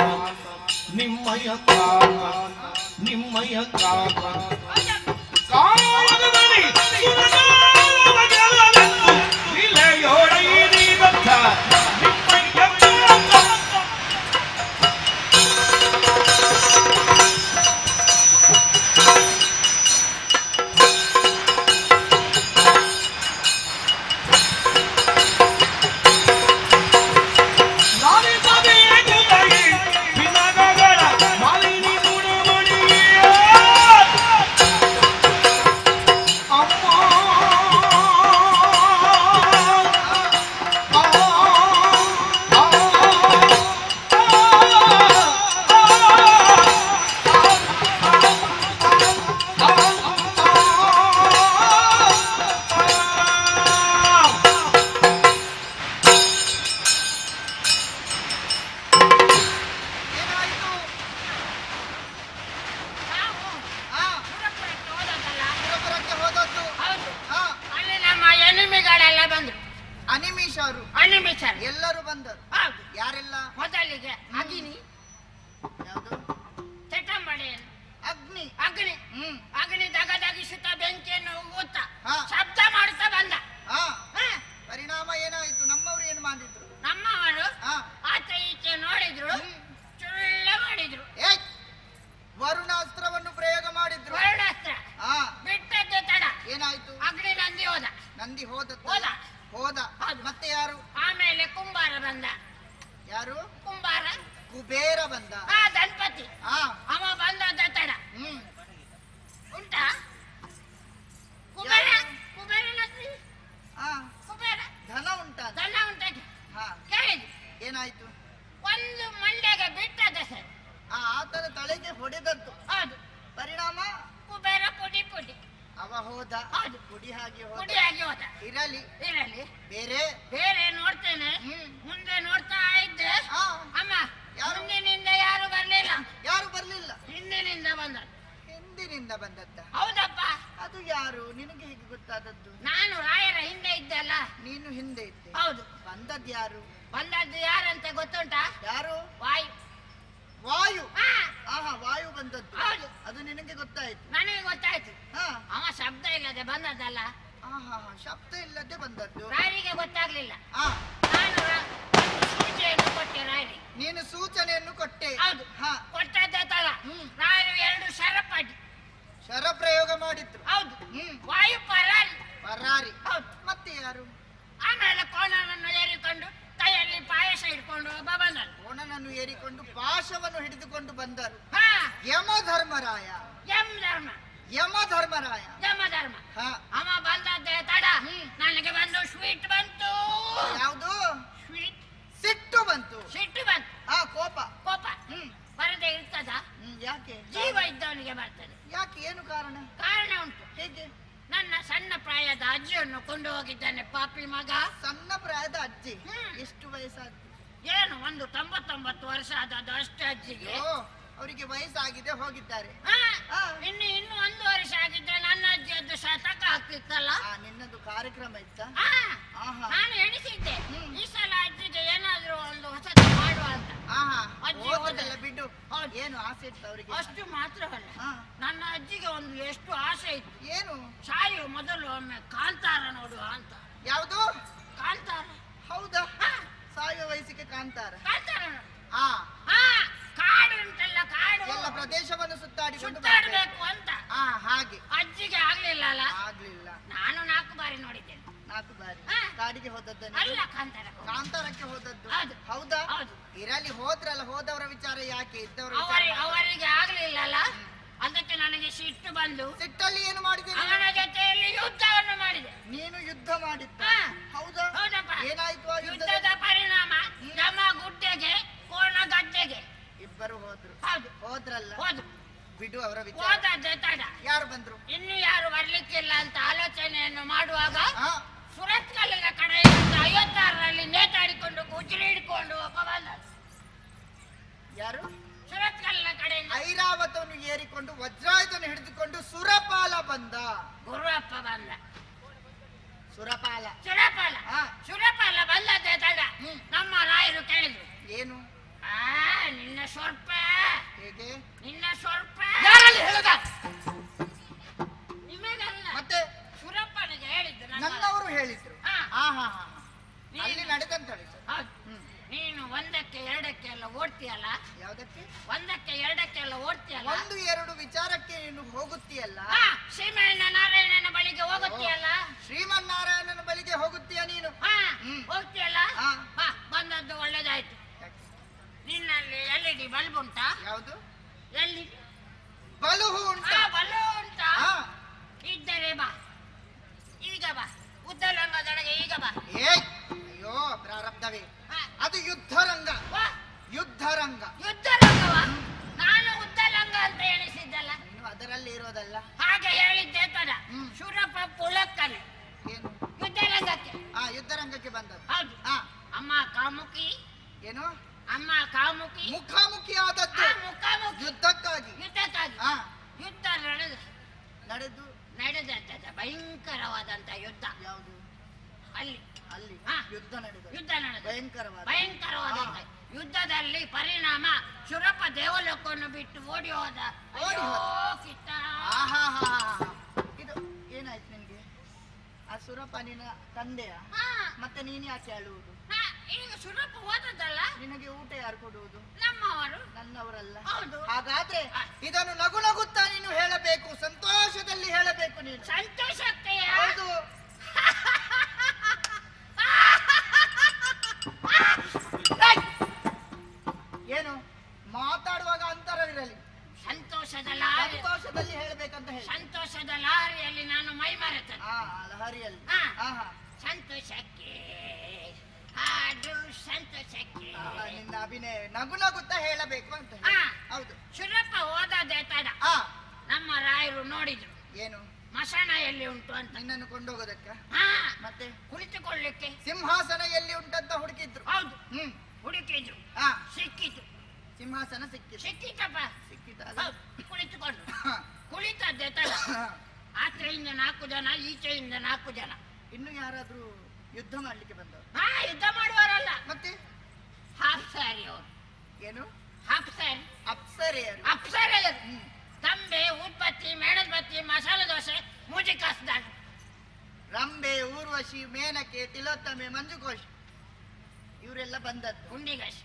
ನಿಮ್ಮಯ ಕಾಲ ನಿಮ್ಮಯ ಕಾಲ
ಕಾಳಗದಲ್ಲಿ ಸುರಜಾವಳೆಂದು ಲೀಲೆಯೊಳೈದಂತ ನಿಮ್ಮಯ್ಯ ಕಾಲ. ಲಾಲಿಸಬೇಕು ತಾಯಿ ಭಿನ್ನಗಳ ಮಾಲಿನಿ ಗುಣಮಣಿಯೇ ಅಮ್ಮ
ಏನಾಯ್ತು?
ನಾವು
ಆ,
ಗುರುಪುರಕ್ಕೆ ಹೋದದ್ದಲ್ಲ.
ಸುರಪುರಕ್ಕೆ ಹೋದದ್ದು.
ಹೌದು.
ಆ,
ಅಲ್ಲಿ ನಮ್ಮ ಎನಿಮಿಗಳೆಲ್ಲ ಬಂದ್ರು.
ಅನಿಮಿಷರು
ಅನಿಮಿಷರು
ಎಲ್ಲರೂ ಬಂದರು.
ಹೌದು.
ಯಾರೆಲ್ಲ?
ಮೊದಲಿಗೆ ಅಗ್ನಿ,
ಯಾವುದು?
ಚಟಂಬಡೆಯನ್ನು,
ಅಗ್ನಿ.
ಅಗ್ನಿ ಅಗ್ನಿ ದಗದಗಿಸುತ್ತಾ ಬೆಂಕಿಯನ್ನು ಊತ
ಹಾ.
ಶಬ್ದ ಮಾಡುತ್ತಾ ಬಂದ.
ಆ,
ಹ?
ಪರಿಣಾಮ ಏನಾಯ್ತು? ನಮ್ಮವರು ಏನು ಮಾಡಿದ್ರು?
ನಮ್ಮವರು
ಆ,
ಆಚೆ ಈಚೆ ನೋಡಿದ್ರು, ಚುಳ್ಳ ಮಾಡಿದ್ರು.
ಏಯ್! ವರುಣಾಸ್ತ್ರವನ್ನು ಪ್ರಯೋಗ ಮಾಡಿದ್ರು.
ವರ್ಣಾಸ್ತ್ರ
ಆ,
ಬಿಟ್ಟದ್ದೆ ತಡ.
ಏನಾಯ್ತು?
ಅಗ್ನಿ ನಂದಿ ಹೋದ.
ನಂದಿ ಹೋದದ್ದು.
ಹೋದ.
ಹೋದ.
ಹೌದು.
ಮತ್ತೆ ಯಾರು?
ಆಮೇಲೆ ಕುಂಬಾರ ಬಂದ.
ಯಾರು?
ಕುಂಬಾರ
ಕುಬೇರ ಬಂದ.
ಆ ದಂಪತಿ
ಆ,
ಅವ ಬಂದದ್ದ ತಡ.
ಹ್ಮ್.
ಉಂಟಾ ಕುಬೇರ?
ಯಾರು?
ಕುಬೇರನದ್ರಿ
ಆ,
ಕುಬೇರ
ಧನ ಉಂಟಾ?
ದನ ಉಂಟಾಗಿ
ಹಾ,
ಕೇಳಿದ್ರು.
ಏನಾಯ್ತು?
ಒಂದು ಮಂಡ್ಯಗೆ ಬಿಟ್ಟದ ಸರ್.
ಆ, ಆತನ ತಲೆಗೆ ಹೊಡೆದದ್ದು.
ಹೌದು.
ಪರಿಣಾಮ
ಕುಬೇರ ಪುಡಿ ಪುಡಿ
ಅವ ಹೋದ.
ಹೌದು.
ಪುಡಿ ಹಾಗೆ ಹೋದ.
ಪುಡಿಯಾಗಿ ಹೋದ.
ಇರಲಿ.
ಇರಲಿ.
ಬೇರೆ?
ಬೇರೆ ನೋಡ್ತೇನೆ.
ಹ್ಮ್.
ಮುಂದೆ ನೋಡ್ತಾ ಇದ್ದೆ.
ಆ,
ಅಮ್ಮ
ಯಾರು?
ಮುಂದಿನಿಂದ ಯಾರು ಬರ್ಲಿಲ್ಲ,
ಯಾರು ಬರ್ಲಿಲ್ಲ?
ಹಿಂದಿನಿಂದ ಬಂದ.
ಹಿಂದಿನಿಂದ ಬಂದದ್ದ.
ಹೌದಪ್ಪ.
ಅದು ಯಾರು? ನಿನಗೆ ಹೇಗೆ ಗೊತ್ತಾದದ್ದು?
ನಾನು ರಾಯರ ಹಿಂದೆ ಇದ್ದಲ್ಲ.
ನೀನು ಹಿಂದೆ ಇದ್ದೆ.
ಹೌದು.
ಬಂದದ್ದು ಯಾರು?
ಬಂದದ್ದು ಯಾರಂತ ಗೊತ್ತುಂಟಾ?
ಯಾರು?
ವಾಯು.
ವಾಯು.
ಹಾ,
ಆಹಾ, ವಾಯು ಬಂದದ್ದು.
ಹೌದು.
ಅದು ನಿನಗೆ ಗೊತ್ತಾಯ್ತು.
ನನಗೆ ಗೊತ್ತಾಯ್ತು.
ಹಾ,
ಅವ ಶಬ್ದ ಇಲ್ಲದೆ ಬಂದದ್ದಲ್ಲ.
ಶಬ್ದ ಇಲ್ಲದೆ ಬಂದದ್ದು.
ರಾಯರಿಗೆ ಗೊತ್ತಾಗ್ಲಿಲ್ಲ.
ಆ
ನಾನು ಒಂದು ಸೂಚನೆಯನ್ನು ಕೊಟ್ಟೆ ರಾಯರಿಗೆ.
ನೀನು ಸೂಚನೆಯನ್ನು ಕೊಟ್ಟೆ.
ಹೌದು. ಕೊಟ್ಟದ್ದೇ ತಡ. ರಾಯರು 2 ಶರಪಡಿ
ಶರ ಪ್ರಯೋಗ ಮಾಡಿದ್ರು.
ಹೌದು. ವಾಯು ಪರಾರಿ.
ಪರಾರಿ.
ಹೌದು.
ಮತ್ತೆ ಯಾರು?
ಆಮೇಲೆ ಕೋಣನನ್ನು ಏರಿಕೊಂಡು ಕೈಯಲ್ಲಿ ಪಾಯಸ ಹಿಡ್ಕೊಂಡು ಒಬ್ಬ ಬಂದನು.
ಕೋಣನನ್ನು ಏರಿಕೊಂಡು ಪಾಶವನ್ನು ಹಿಡಿದುಕೊಂಡು ಬಂದರು.
ಹಾ,
ಯಮಧರ್ಮರಾಯ.
ಯಮ ಧರ್ಮ.
ಯಮಧರ್ಮರಾಯ.
ಯಮ ಧರ್ಮ. ಅವ ಬಂದದ್ದೇ ತಡ. ನನಗೆ ಬಂದು ಸ್ವೀಟ್ ಬಂತು.
ಯಾವುದು?
ಸ್ವೀಟ್.
ಸಿಟ್ಟು ಬಂತು.
ಸಿಟ್ಟು ಬಂತು.
ಕೋಪ.
ಕೋಪ ಬರದೆ ಇರ್ತದ?
ಯಾಕೆ?
ಜೀವ ಇದ್ದವನಿಗೆ ಬರ್ತದೆ.
ಯಾಕೆ? ಏನು ಕಾರಣ?
ಕಾರಣ ಉಂಟು.
ಹೇಗೆ?
ನನ್ನ ಸಣ್ಣ ಪ್ರಾಯದ ಅಜ್ಜಿಯನ್ನು ಕೊಂಡು ಹೋಗಿದ್ದಾನೆ ಪಾಪಿ ಮಗ.
ಸಣ್ಣ ಪ್ರಾಯದ ಅಜ್ಜಿ? ಎಷ್ಟು ವಯಸ್ಸಾದ್ದು?
ಏನು ಒಂದು 99 ವರ್ಷ ಆದದ್ದು ಅಷ್ಟೇ ಅಜ್ಜಿಗೆ.
ಅವರಿಗೆ ವಯಸ್ಸಾಗಿದೆ, ಹೋಗಿದ್ದಾರೆ.
ಇನ್ನು 1 ವರ್ಷ ಆಗಿದ್ರೆ ನನ್ನ ಅಜ್ಜಿಯದ್ದು ಶತಕ ಆಗ್ತಿತ್ತಲ್ಲ.
ನಿನ್ನದು ಕಾರ್ಯಕ್ರಮ ಇತ್ತ?
ನಾನು ಎಣಿಸಿದ್ದೆ ಈ ಸಲ ಅಜ್ಜಿಗೆ ಏನಾದ್ರೂ ಒಂದು ಹೊಸದು ಮಾಡುವ ಅಂತ. ಅಜ್ಜಿ
ಹೋದಲ್ಲ ಬಿಡು. ಏನು ಆಸೆ ಇತ್ತು ಅವರಿಗೆ?
ಅಷ್ಟು ಮಾತ್ರವಲ್ಲ, ನನ್ನ ಅಜ್ಜಿಗೆ ಒಂದು ಎಷ್ಟು ಆಸೆ ಇತ್ತು.
ಏನು?
ಸಾಯುವ ಮೊದಲು ಒಮ್ಮೆ ಕಾಂತಾರ ನೋಡುವ ಅಂತ.
ಯಾವುದು?
ಕಾಂತಾರ.
ಹೌದಾ? ಸಾಯುವ ವಯಸ್ಸಿಗೆ ಕಾಂತಾರ.
ಕಾಂತಾರ. ಕಾಡು ಉಂಟಲ್ಲ, ಕಾಡು
ಎಲ್ಲ ಪ್ರದೇಶವನ್ನು
ಸುತ್ತಾಡಬೇಕು ಅಂತ.
ಹಾಗೆ.
ಅಜ್ಜಿಗೆ ಆಗ್ಲಿಲ್ಲ ಅಲ್ಲ?
ಆಗ್ಲಿಲ್ಲ.
ನಾನು 4 ಬಾರಿ ನೋಡಿದ್ದೇನೆ.
4 ಬಾರಿ ಕಾಡಿಗೆ ಹೋದದ್ದು?
ಅಲ್ಲ, ಕಾಂತಾರ.
ಕಾಂತಾರಕ್ಕೆ ಹೋದದ್ದು.
ಹೌದಾ?
ಹೌದು. ಇರಲಿ, ಹೋದ್ರಲ್ಲ, ಹೋದವರ ವಿಚಾರ ಯಾಕೆ, ಇದ್ದವರ
ಅವರಿಗೆ ಆಗ್ಲಿಲ್ಲ ಅಲ್ಲ, ಅದಕ್ಕೆ ನನಗೆ ಸಿಟ್ಟು ಬಂದು
ಸಿಟ್ಟಲ್ಲಿ ಏನು ಮಾಡಿದೆ?
ಅವನ ಜೊತೆಯಲ್ಲಿ ಯುದ್ಧವನ್ನು ಮಾಡಿದೆ.
ನೀನು ಯುದ್ಧ ಮಾಡಿದ್ದ? ಹೌದಾ?
ಹೌದಪ್ಪ.
ಏನಾಯ್ತು ಆ
ಯುದ್ಧದ ಪರಿಣಾಮ? ಯಮ ಗುಡ್ಡೆಗೆ, ಕೋಣ ಗಡ್ಡೆಗೆ.
ಇಬ್ಬರು ಹೋದ್ರು.
ಹೌದು.
ಹೋದ್ರಲ್ಲ,
ಹೋದ್ರು.
ಬಿಡು ಅವರ ವಿಚಾರ.
ಹೋದದ್ದೇ ತಡ.
ಯಾರು ಬಂದ್ರು?
ಇನ್ನು ಯಾರು ಬರ್ಲಿಕ್ಕಿಲ್ಲ ಅಂತ ಆಲೋಚನೆಯನ್ನು ಮಾಡುವಾಗ ಸುರತ್ಕಲ್ಲಿನ ಕಡೆಯಿಂದ 56ರಲ್ಲಿ ನೇತಾಡಿಕೊಂಡು ಗುಜರಿ ಹಿಡ್ಕೊಂಡು ಒಬ್ಬ ಬಂದ.
ಯಾರು?
ಸುರತ್ಕಲ್ಲಿನ ಕಡೆಯಿಂದ
ಐರಾವತವನ್ನು ಏರಿಕೊಂಡು ವಜ್ರಾಯುಧವನ್ನು ಹಿಡಿದುಕೊಂಡು ಸುರಪಾಲ ಬಂದ.
ಗುರುವಪ್ಪ ಬಂದ.
ಸುರಪಾಲ.
ಸುರಪಾಲ ಬಂದದ್ದೇ ತಡ. ನಮ್ಮ ರಾಯರು ಕೇಳಿದ್ರು,
ಏನು?
ನಿನ್ನ ಸ್ವಲ್ಪ.
ಹೇಗೆ?
ನಿನ್ನ ಸ್ವಲ್ಪ ನಿಮಗಲ್ಲ,
ಮತ್ತೆ
ಸುರಪ್ಪನಿಗೆ ಹೇಳಿದ್ದು.
ನನ್ನವರು ಹೇಳಿದ್ರು. ಅಲ್ಲಿ ನಡೆದಂತ ಹೇಳಿದ್ರು.
ನೀನು 1ಕ್ಕೆ 2ಕ್ಕೆ ಎಲ್ಲ ಓಡ್ತೀಯಲ್ಲ.
ಯಾವುದಕ್ಕೆ?
1ಕ್ಕೆ 2ಕ್ಕೆ ಎಲ್ಲ ಓಡ್ತೀಯಲ್ಲ.
1-2 ವಿಚಾರಕ್ಕೆ ನೀನು ಹೋಗುತ್ತೀಯಲ್ಲ.
ಶ್ರೀಮನ್ನಾರಾಯಣನ ಬಳಿಗೆ ಹೋಗುತ್ತೀಯಲ್ಲ.
ಶ್ರೀಮನ್ನಾರಾಯಣನ ಬಳಿಗೆ ಹೋಗುತ್ತೀಯ ನೀನು?
ಹೋಗ್ತೀಯಲ್ಲ. ಬಂದದ್ದು ಒಳ್ಳೇದಾಯ್ತು. ನಿನ್ನಲ್ಲಿ LED ಬಲ್ಬ್ ಉಂಟಾ?
ಯಾವುದು?
LED
ಬಲುಹು ಉಂಟಾ?
ಬಲ್ಬ್ ಉಂಟಾ? ಇದ್ದರೆ ಬಾ, ಈಗ ಬಾ. ಉದ್ದಲಂಗದೊಳಗೆ ಈಗ ಬಾ.
ಅಯ್ಯೋ ಪ್ರಾರಬ್ಧವೇ, ಅದು ಯುದ್ಧರಂಗ. ಯುದ್ಧರಂಗ.
ಯುದ್ಧರಂಗವ? ನಾನು ಉದ್ದಲಂಗ ಅಂತ ಎಣಿಸಿದ್ದಲ್ಲ.
ನೀನು ಅದರಲ್ಲಿ ಇರೋದಲ್ಲ.
ಹಾಗೆ ಹೇಳಿದ್ದೆ ತಡ. ಶೂರಪ್ಪ ಪುಳಕ್ಕನೆ
ಏನು?
ಯುದ್ಧರಂಗಕ್ಕೆ.
ಯುದ್ಧರಂಗಕ್ಕೆ ಬಂದದ್ದು.
ಹೌದು. ಅಮ್ಮ ಕಾಮುಕಿ.
ಏನು?
ಅಮ್ಮ ಕಾಮುಕಿ.
ಮುಖಾಮುಖಿ ಆದದ್ದು.
ಮುಖಾಮುಖಿ.
ಯುದ್ಧಕ್ಕಾಗಿ.
ಯುದ್ಧ ನಡೆದ ಭಯಂಕರವಾದಂತ ಯುದ್ಧ.
ಯಾವುದು?
ಅಲ್ಲಿ
ಯುದ್ಧ ನಡೆದ.
ಭಯಂಕರವಾದಂತ ಯುದ್ಧದಲ್ಲಿ ಪರಿಣಾಮ ಶೂರಪ್ಪ ದೇವಲೋಕವನ್ನು ಬಿಟ್ಟು ಓಡಿ ಹೋದ.
ಇದು ಏನಾಯ್ತು ನಿನ್ಗೆ? ಆ ಶೂರಪ್ಪ ನಿನ್ನ ತಂದೆಯ? ಮತ್ತೆ ನೀನು ಯಾಕೆ ಅಳುವುದು?
ಈಗ ಶೂರಪ್ಪ ಹೋದದ್ದಲ್ಲ.
ನಿನಗೆ ಊಟ ಯಾರು ಕೊಡುವುದು?
ನಮ್ಮವರು.
ನನ್ನವರಲ್ಲ.
ಹೌದು.
ಹಾಗಾದ್ರೆ ಇದನ್ನು ನಗು ನಗುತ್ತಾ ನೀನು ಹೇಳಬೇಕು, ಸಂತೋಷದಲ್ಲಿ ಹೇಳಬೇಕು ನೀನು.
ಸಂತೋಷಕ್ಕೆ?
ಹೌದು. ಏನು ಮಾತಾಡುವಾಗ ಅಂತರವಿರಲಿ. ಸಂತೋಷದಲ್ಲಿ ಹೇಳಬೇಕಂತ ಹೇಳಿ.
ಸಂತೋಷದ ಲಹರಿಯಲ್ಲಿ ನಾನು ಮೈ ಮರೆತೇನೆ.
ಲಹರಿಯಲ್ಲಿ.
ಸಂತೋಷಕ್ಕೆ ಹಾಡು, ಸಂತೋಷಕ್ಕೆ.
ನಿನ್ನ ಅಭಿನಯ ನಗು ನಗುತ್ತಾ ಹೇಳಬೇಕು ಅಂತ. ಹೌದು.
ಶೂರಪ್ಪ ಹೋದದ್ದೇ ತಡ. ನಮ್ಮ ರಾಯರು ನೋಡಿದ್ರು.
ಏನು?
ಮಶಾಣ ಎಲ್ಲಿ ಉಂಟು ಅಂತ.
ನಿನ್ನನ್ನು ಕೊಂಡೋಗೋದಕ್ಕ? ಮತ್ತೆ
ಕುಳಿತುಕೊಳ್ಳಿಕ್ಕೆ
ಸಿಂಹಾಸನ ಎಲ್ಲಿ ಉಂಟಂತ ಹುಡುಕಿದ್ರು.
ಹೌದು. ಹುಡುಕಿದ್ರು. ಸಿಕ್ಕಿತು.
ಸಿಂಹಾಸನ
ಸಿಕ್ಕಿತಪ್ಪ.
ಸಿಕ್ಕಿತ.
ಕುಳಿತುಕೊಂಡು ಕುಳಿತದ್ದೇ ತಡ. ಆಚೆಯಿಂದ 4 ಜನ, ಈಚೆಯಿಂದ 4 ಜನ.
ಇನ್ನು ಯಾರಾದ್ರೂ ಯುದ್ಧ ಮಾಡ್ಲಿಕ್ಕೆ ಬಂದವರು?
ಯುದ್ಧ ಮಾಡುವವರಲ್ಲ.
ಮತ್ತೆ
ಹಾಫ್ ಸ್ಯಾರಿ ಅವರು.
ಏನು?
ಹಾಫ್ ಸ್ಯಾರಿ.
ಅಪ್ಸರೆಯರು.
ತಂಬೆ, ಉತ್ಪತ್ತಿ, ಮೇಣದ ಬತ್ತಿ, ಮಸಾಲೆ ದೋಸೆ, ಮೂಜಿ ಕಸ್ದಾಳು.
ರಂಬೆ, ಊರ್ವಶಿ, ಮೇನಕೆ, ತಿಲೋತ್ತಮೆ, ಮಂಜುಕೋಶ್ ಇವರೆಲ್ಲ ಬಂದದ್ದು.
ಪುಂಡಿಗಶ್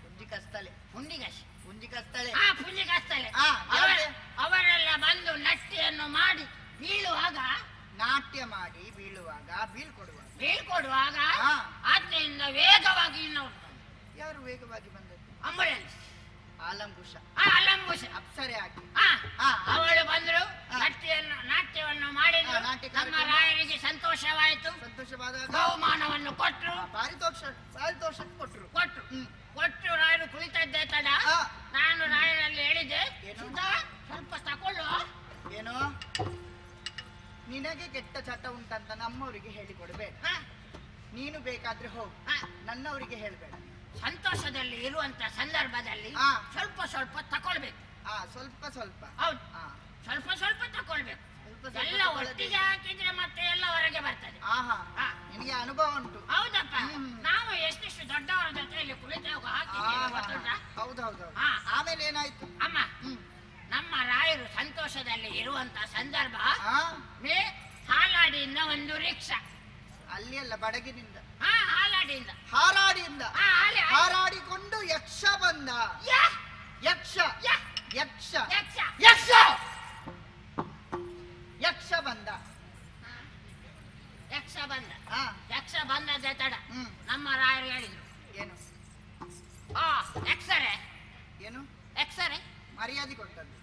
ಪುಂಜಿಕಸ್ತಳೆ
ಪುಂಡಿಗಶ್
ಪುಂಜಿಕಸ್ತಳೆ
ಆ ಪುಂಡಿಗಸ್ತಲೆ
ಆ, ಯಾವ್ದು?
ಅವರೆಲ್ಲ ಬಂದು ನಟ್ಟಿಯನ್ನು ಮಾಡಿ ಬೀಳುವಾಗ
ನಾಟ್ಯ ಮಾಡಿ ಬೀಳುವಾಗ ಬೀಳ್ಕೊಡುವಾಗ
ಬೀಳ್ಕೊಡುವಾಗ
ಹಾ.
ಆಚೆಯಿಂದ ವೇಗವಾಗಿ ಇನ್ನೊಂದು
ಯಾರು ವೇಗವಾಗಿ ಬಂದದ್ದು?
ಅಂಬುಲೆನ್ಸ್
ಆಲಂಬುಷ
ಅಲಂಬುಷ
ಅಪ್ಸರೆ ಹಾಕಿ
ಅವಳು ಬಂದ್ರು
ಹಾ.
ನಾಟ್ಯವನ್ನು ಮಾಡಿದ್ರು.
ಹಾ, ನಾಟ್ಯ
ನಮ್ಮ
ಕಾರ್ಯಕ್ರಮ.
ರಾಯರಿಗೆ ಸಂತೋಷವಾಯಿತು.
ಸಂತೋಷವಾದಾಗ
ಬಹುಮಾನವನ್ನು ಕೊಟ್ರು
ಪಾರಿತೋಷ ಕೊಟ್ರು.
ಕೊಟ್ಟು ರಾಯರು ಕುಳಿತದ್ದೇ ತಡ
ಹಾ.
ನಾನು ರಾಯರಲ್ಲಿ ಹೇಳಿದೆ,
ಏನು?
ಸುಧಾ ಸ್ವಲ್ಪ ತಕೊಳ್ಳು.
ಏನೋ ನಿನಗೆ ಕೆಟ್ಟ ಚಟ ಉಂಟಂತ ನಮ್ಮವರಿಗೆ ಹೇಳಿಕೊಡ್ಬೇಡ.
ಹಾ,
ನೀನು ಬೇಕಾದ್ರೆ ಹೋಗು,
ಹಾ.
ನನ್ನವರಿಗೆ ಹೇಳ್ಬೇಡ.
ಸಂತೋಷದಲ್ಲಿ ಇರುವಂತ ಸಂದರ್ಭದಲ್ಲಿ
ಹಾ.
ಸ್ವಲ್ಪ ಸ್ವಲ್ಪ ತಕೊಳ್ಬೇಕು.
ಸ್ವಲ್ಪ ಸ್ವಲ್ಪ
ಹೌದು,
ಆ,
ಸ್ವಲ್ಪ ಸ್ವಲ್ಪ ತಕೊಳ್ಬೇಕು.
ಸ್ವಲ್ಪ ಸ್ವಲ್ಪ
ಎಲ್ಲ
ತಗೊಳ್ಳದೆ.
ಒಟ್ಟಿಗೆ ಹಾಕಿದ್ರೆ ಮತ್ತೆ ಎಲ್ಲ ಹೊರಗೆ ಬರ್ತದೆ.
ಆಹಾ
ಹಾ.
ನಿನಗೆ ಅನುಭವ ಉಂಟು.
ಹೌದಪ್ಪ,
ಹ್ಮ್.
ನಾವು ಎಷ್ಟೆಷ್ಟು ದೊಡ್ಡವರ ಜೊತೆಯಲ್ಲಿ ಕುಳಿತಾಗ ಹಾಕಿದ್ದೇವೆ ಗೊತ್ತುಂಟಾ?
ಹೌದೌದು.
ಹಾ.
ಆಮೇಲೆ ಏನಾಯ್ತು?
ಅಮ್ಮ,
ಹ್ಮ್.
ನಮ್ಮ ರಾಯರು ಸಂತೋಷದಲ್ಲಿ ಇರುವಂತ ಸಂದರ್ಭ
ಆ,
ಹಾಲಾಡಿಯಿಂದ ಒಂದು ರಿಕ್ಷಾ.
ಅಲ್ಲಿ ಅಲ್ಲ, ಬಡಗಿನಿಂದ
ಹಾಲಾಡಿಯಿಂದ
ಹಾರಾಡಿಯಿಂದ
ಹಾಲೆ
ಹಾರಾಡಿಕೊಂಡು ಯಕ್ಷ ಬಂದ.
ಯಾ,
ಯಕ್ಷ
ಯಾ,
ಯಕ್ಷ
ಯಕ್ಷ, ಯಕ್ಷ.
ಯಕ್ಷ ಬಂದ.
ಯಕ್ಷ ಬಂದ.
ಆ,
ಯಕ್ಷ ಬಂದದ್ದೇ ತಡ
ಹ್ಮ್.
ನಮ್ಮ ರಾಯರು ಹೇಳಿದ್ರು,
ಏನು
ಎಕ್ಸರೆ
ಏನು
ಎಕ್ಸರೆ
ಮರ್ಯಾದೆ ಕೊಟ್ಟದ್ದು,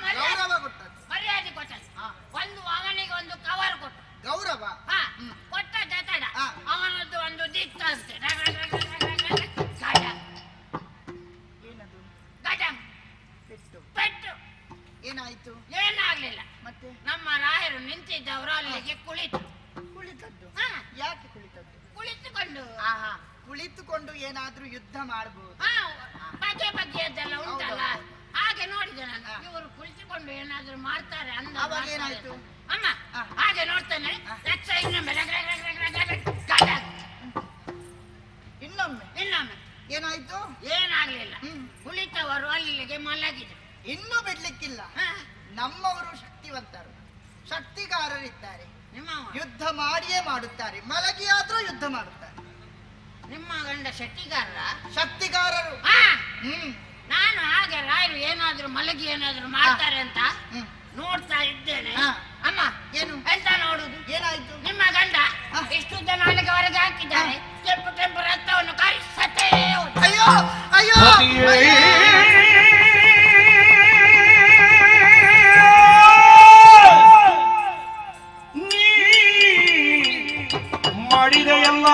ಮರ್ಯಾದೆ
ಗೌರವ ಕೊಟ್ಟದ್ದು.
ಮರ್ಯಾದೆ ಕೊಟ್ಟದ್ದು.
ಹಾ.
ಒಂದು ಅವನಿಗೆ ಒಂದು ಕವರ್ ಕೊಟ್ಟು
ಗೌರವ.
ಕೊಟ್ಟದ್ದೇ ತಡ
ಹಾ.
ಅವನದ್ದು ಒಂದು ದಿಕ್ಕಂತೆ
ಏನದು?
ಗಡಂ
ಪೆಟ್ಟು.
ಪೆಟ್ಟು.
ಏನಾಯ್ತು?
ಏನಾಗ್ಲಿಲ್ಲ.
ಮತ್ತೆ
ನಮ್ಮ ರಾಯರು ನಿಂತಿದ್ದವರು ಅಲ್ಲಿಗೆ ಕುಳಿತು
ಕುಳಿತದ್ದು.
ಹಾ.
ಯಾಕೆ ಕುಳಿತದ್ದು?
ಕುಳಿತುಕೊಂಡು
ಆಹಾ, ಕುಳಿತುಕೊಂಡು ಏನಾದ್ರೂ ಯುದ್ಧ ಮಾಡಬಹುದು.
ಬಗೆ ಬಗೆಯದ್ದೆಲ್ಲ ಉಂಟಲ್ಲ,
ಹೌದು, ಹೌದು.
ಹಾಗೆ ನೋಡಿದೆ ನಾನು. ಇವರು ಕುಳಿತುಕೊಂಡು ಏನಾದ್ರೂ ಮಾಡ್ತಾರೆ ಅಂದ
ಅವಾಗ ಏನಾಯ್ತು?
ಅಮ್ಮ
ಹಾ.
ಹಾಗೆ ನೋಡ್ತಾನೆ, ಯಕ್ಷ ಇನ್ನೊಮ್ಮೆ
ಇನ್ನೊಮ್ಮೆ
ಇನ್ನೊಮ್ಮೆ
ಏನಾಯ್ತು?
ಏನಾಗ್ಲಿಲ್ಲ.
ಹ್ಮ್.
ಕುಳಿತವರು ಅಲ್ಲಿಗೆ ಮಲಗಿದ್ರು.
ಇನ್ನೂ ಬಿಡ್ಲಿಕ್ಕಿಲ್ಲ. ನಮ್ಮವರು ಶಕ್ತಿವಂತರು, ಶಕ್ತಿಗಾರರಿದ್ದಾರೆ.
ನಿಮ್ಮ
ಯುದ್ಧ ಮಾಡಿಯೇ ಮಾಡುತ್ತಾರೆ. ಮಲಗಿಯಾದ್ರೂ ಯುದ್ಧ ಮಾಡುತ್ತಾರೆ.
ನಿಮ್ಮ ಗಂಡ ಶೆಟ್ಟಿಗಾರರ
ಶಕ್ತಿಗಾರರು. ಹ್ಮ್
ನಾನು ಹಾಗೆ ರಾಯರು ಏನಾದ್ರೂ ಮಲಗಿ ಏನಾದ್ರೂ ಮಾಡ್ತಾರೆ ಅಂತ
ಹ್ಮ್.
ನೋಡ್ತಾ ಇದ್ದೇನೆ.
ಹಾ.
ಅಮ್ಮ,
ಏನು?
ಎಂತ ನೋಡುದು?
ಏನಾಯ್ತು?
ನಿಮ್ಮ ಗಂಡ ಇಷ್ಟು ಜನ ಅಲ್ಲಿಗೆ ಹೊರಗೆ ಹಾಕಿದ್ದಾರೆ. ಕೆಂಪು ಕೆಂಪು ರಕ್ತವನ್ನು ಕಾರಿಸತ್ತೇ ಹೋದ.
ಅಯ್ಯೋ ಅಯ್ಯೋ
ಮಾಡಿದೆಯಲ್ಲ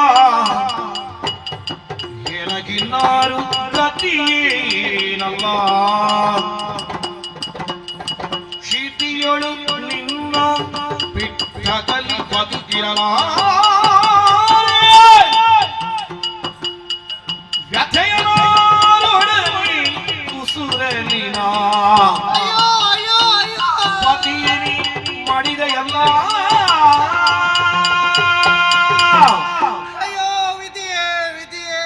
ಏನಗಿನ್ನಾರು ಗತಿಯೇನಲ್ಲ ಶೀತಿಯೊಳು ನಿನ್ನ ಬಿಟ್ಟಗಲಿ ಬದುಕಿರಲ ವ್ಯಥೆಯನೊಡನೆ ಕುಸುರಲಿನ
ಅಯ್ಯೋ ಅಯ್ಯೋ ಅಯ್ಯೋ
ಪತಿಯನಿ ಮಾಡಿದೆಯಲ್ಲ
ಅಯ್ಯೋ ವಿಧಿಯೇ ವಿಧಿಯೇ,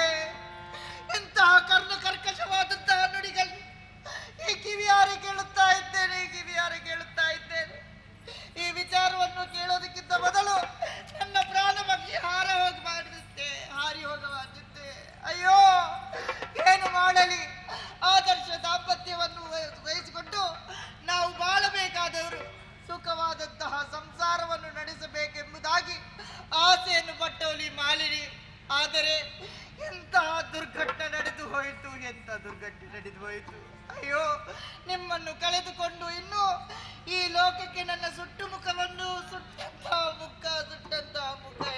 ಎಂತಹ ಕರ್ಣ ಕರ್ಕಶವಾದಂತಹ ನುಡಿಗಳು ಈ ಕಿವಿಯಾರೆ ಕೇಳುತ್ತಾ ಇದ್ದೇನೆ, ಕಿವಿಯಾರೆ ಕೇಳುತ್ತಾ ಇದ್ದೇನೆ. ಈ ವಿಚಾರವನ್ನು ಕೇಳೋದಕ್ಕಿಂತ ಮೊದಲು ನನ್ನ ಪ್ರಾಣ ಪಕ್ಷಿ ಹಾರಿ ಹೋಗಬಾರದಿತ್ತೆ. ಅಯ್ಯೋ ಏನು ಮಾಡಲಿ? ಆದರ್ಶ ದಾಂಪತ್ಯವನ್ನು ವಹಿಸಿಕೊಂಡು ನಾವು ಬಾಳಬೇಕಾದವರು ಸುಖವಾದಂತಹ ಸಂಸಾರವನ್ನು ನಡೆಸಬೇಕೆಂಬುದಾಗಿ ಆಸೆಯನ್ನು ಪಟ್ಟವಳಿ ಮಾಲಿನಿ. ಆದರೆ ಎಂತಹ ದುರ್ಘಟನೆ ನಡೆದು ಹೋಯಿತು, ಎಂತ ದುರ್ಘಟನೆ ನಡೆದು ಹೋಯಿತು. ಅಯ್ಯೋ, ನಿಮ್ಮನ್ನು ಕಳೆದುಕೊಂಡು ಇನ್ನು ಈ ಲೋಕಕ್ಕೆ ನನ್ನ ಸುಟ್ಟಂತ ಮುಖ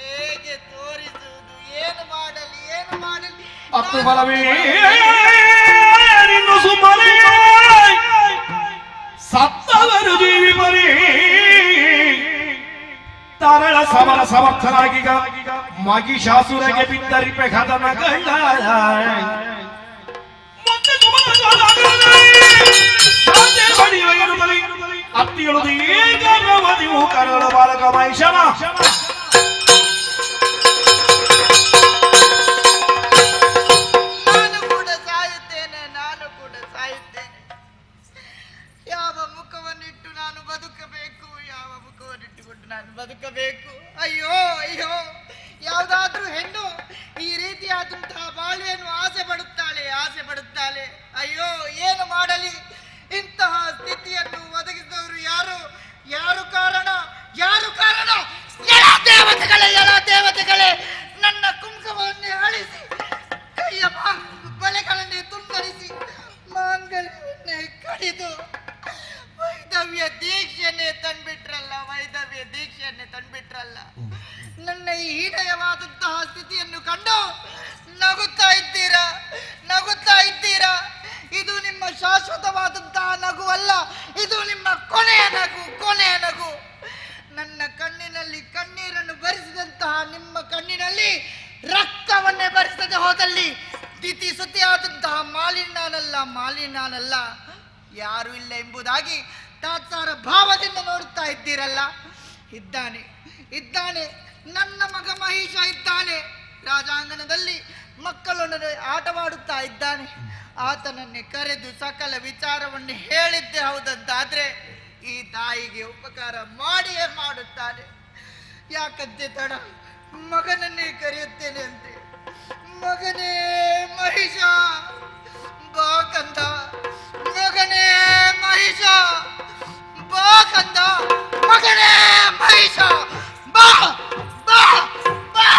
ಹೇಗೆ ತೋರಿಸುವುದು? ಏನು ಮಾಡಲಿ ಏನು ಮಾಡಲಿ?
ಅತ್ತು ಬಲವೇ ನಿನ್ನು ಸುಮ್ಮನೆ ಸತ್ತವರು ಜೀವಿ ಬರೀ ತರಳ ಸಮರ ಸಮರ್ಥನಾಗೀಗ ಮಗಿಷಾಸುರಗೆ ಬಿದ್ದರಿಪೆ ಕದನ ಗಂಡ ಮತ್ತೆ ಅತ್ತಿಯೊಳದು ಈಗ ನೀವು ಕರಳ ಬಾಲಕ ಮಹಿಷನ
ನಾನು ಕೂಡ ಸಾಯುತ್ತೇನೆ. ಯಾವ ಮುಖವನ್ನಿಟ್ಟು ನಾನು ಬದುಕಬೇಕು? ಯಾವ ಮುಖವನ್ನಿಟ್ಟುಕೊಂಡು ನಾನು ಬದುಕಬೇಕು? ಅಯ್ಯೋ ದೇವತೆಗಳೇ ನನ್ನ ಕುಂಕುಮವನ್ನೇ ಅಳಿಸಿ ಕೈಯ ಬಳೆಗಳನ್ನೇ ತುಂಡರಿಸಿ ಮಾಂಗಲ್ಯವನ್ನೇ ಕಡಿದು ವೈದವ್ಯ ದೀಕ್ಷೆಯನ್ನೇ ತಂದ್ಬಿಟ್ರಲ್ಲ, ವೈದವ್ಯ ದೀಕ್ಷೆಯನ್ನೇ ತಂದ್ಬಿಟ್ರಲ್ಲ. ನನ್ನ ಈ ಹೀನಯವಾದಂತಹ ಸ್ಥಿತಿಯನ್ನು ಕಂಡು ನಗುತ್ತಾ ಇದ್ದೀರಾ, ನಗುತ್ತಾ ಇದ್ದೀರಾ. ಇದು ನಿಮ್ಮ ಶಾಶ್ವತವಾದಂತಹ ನಗುವಲ್ಲ, ಇದು ನಿಮ್ಮ ಕೊನೆಯ ನಗು, ಕೊನೆಯ ನಗು. ನನ್ನ ಕಣ್ಣಿನಲ್ಲಿ ಕಣ್ಣೀರನ್ನು ಬರಿಸಿದಂತಹ ನಿಮ್ಮ ಕಣ್ಣಿನಲ್ಲಿ ರಕ್ತವನ್ನೇ ಬರಿಸದೆ ಹೋದಲ್ಲಿ ತಿಥಿ ಸುತಿಯಾದಂತಹ ಮಾಲಿನ್ಯನಲ್ಲ ಯಾರು ಇಲ್ಲ ಎಂಬುದಾಗಿ ತಾತ್ಸಾರ ಭಾವದಿಂದ ನೋಡುತ್ತಾ ಇದ್ದೀರಲ್ಲ. ಇದ್ದಾನೆ ಇದ್ದಾನೆ ನನ್ನ ಮಗ ಮಹಿಷ ಇದ್ದಾನೆ, ರಾಜಾಂಗಣದಲ್ಲಿ ಮಕ್ಕಳೊಡನೆ ಆಟವಾಡುತ್ತಾ ಇದ್ದಾನೆ. ಆತನನ್ನೇ ಕರೆದು ಸಕಲ ವಿಚಾರವನ್ನು ಹೇಳಿದ್ದೆ ಹೌದಂತಾದ್ರೆ ಈ ತಾಯಿಗೆ ಉಪಕಾರ ಮಾಡಿಯೇ ಮಾಡುತ್ತಾನೆ. ಯಾಕಂತೆ ತಡ, ಮಗನನ್ನೇ ಕರೆಯುತ್ತೇನೆ ಅಂತೆ. ಮಗನೇ ಮಹಿಷ ಬಾ ಕಂದ, ಮಗನೇ ಮಹಿಷ ಬಾ ಕಂದ, ಮಗನೇ ಮಹಿಷ ಬಾ ಬಾ ಬಾ.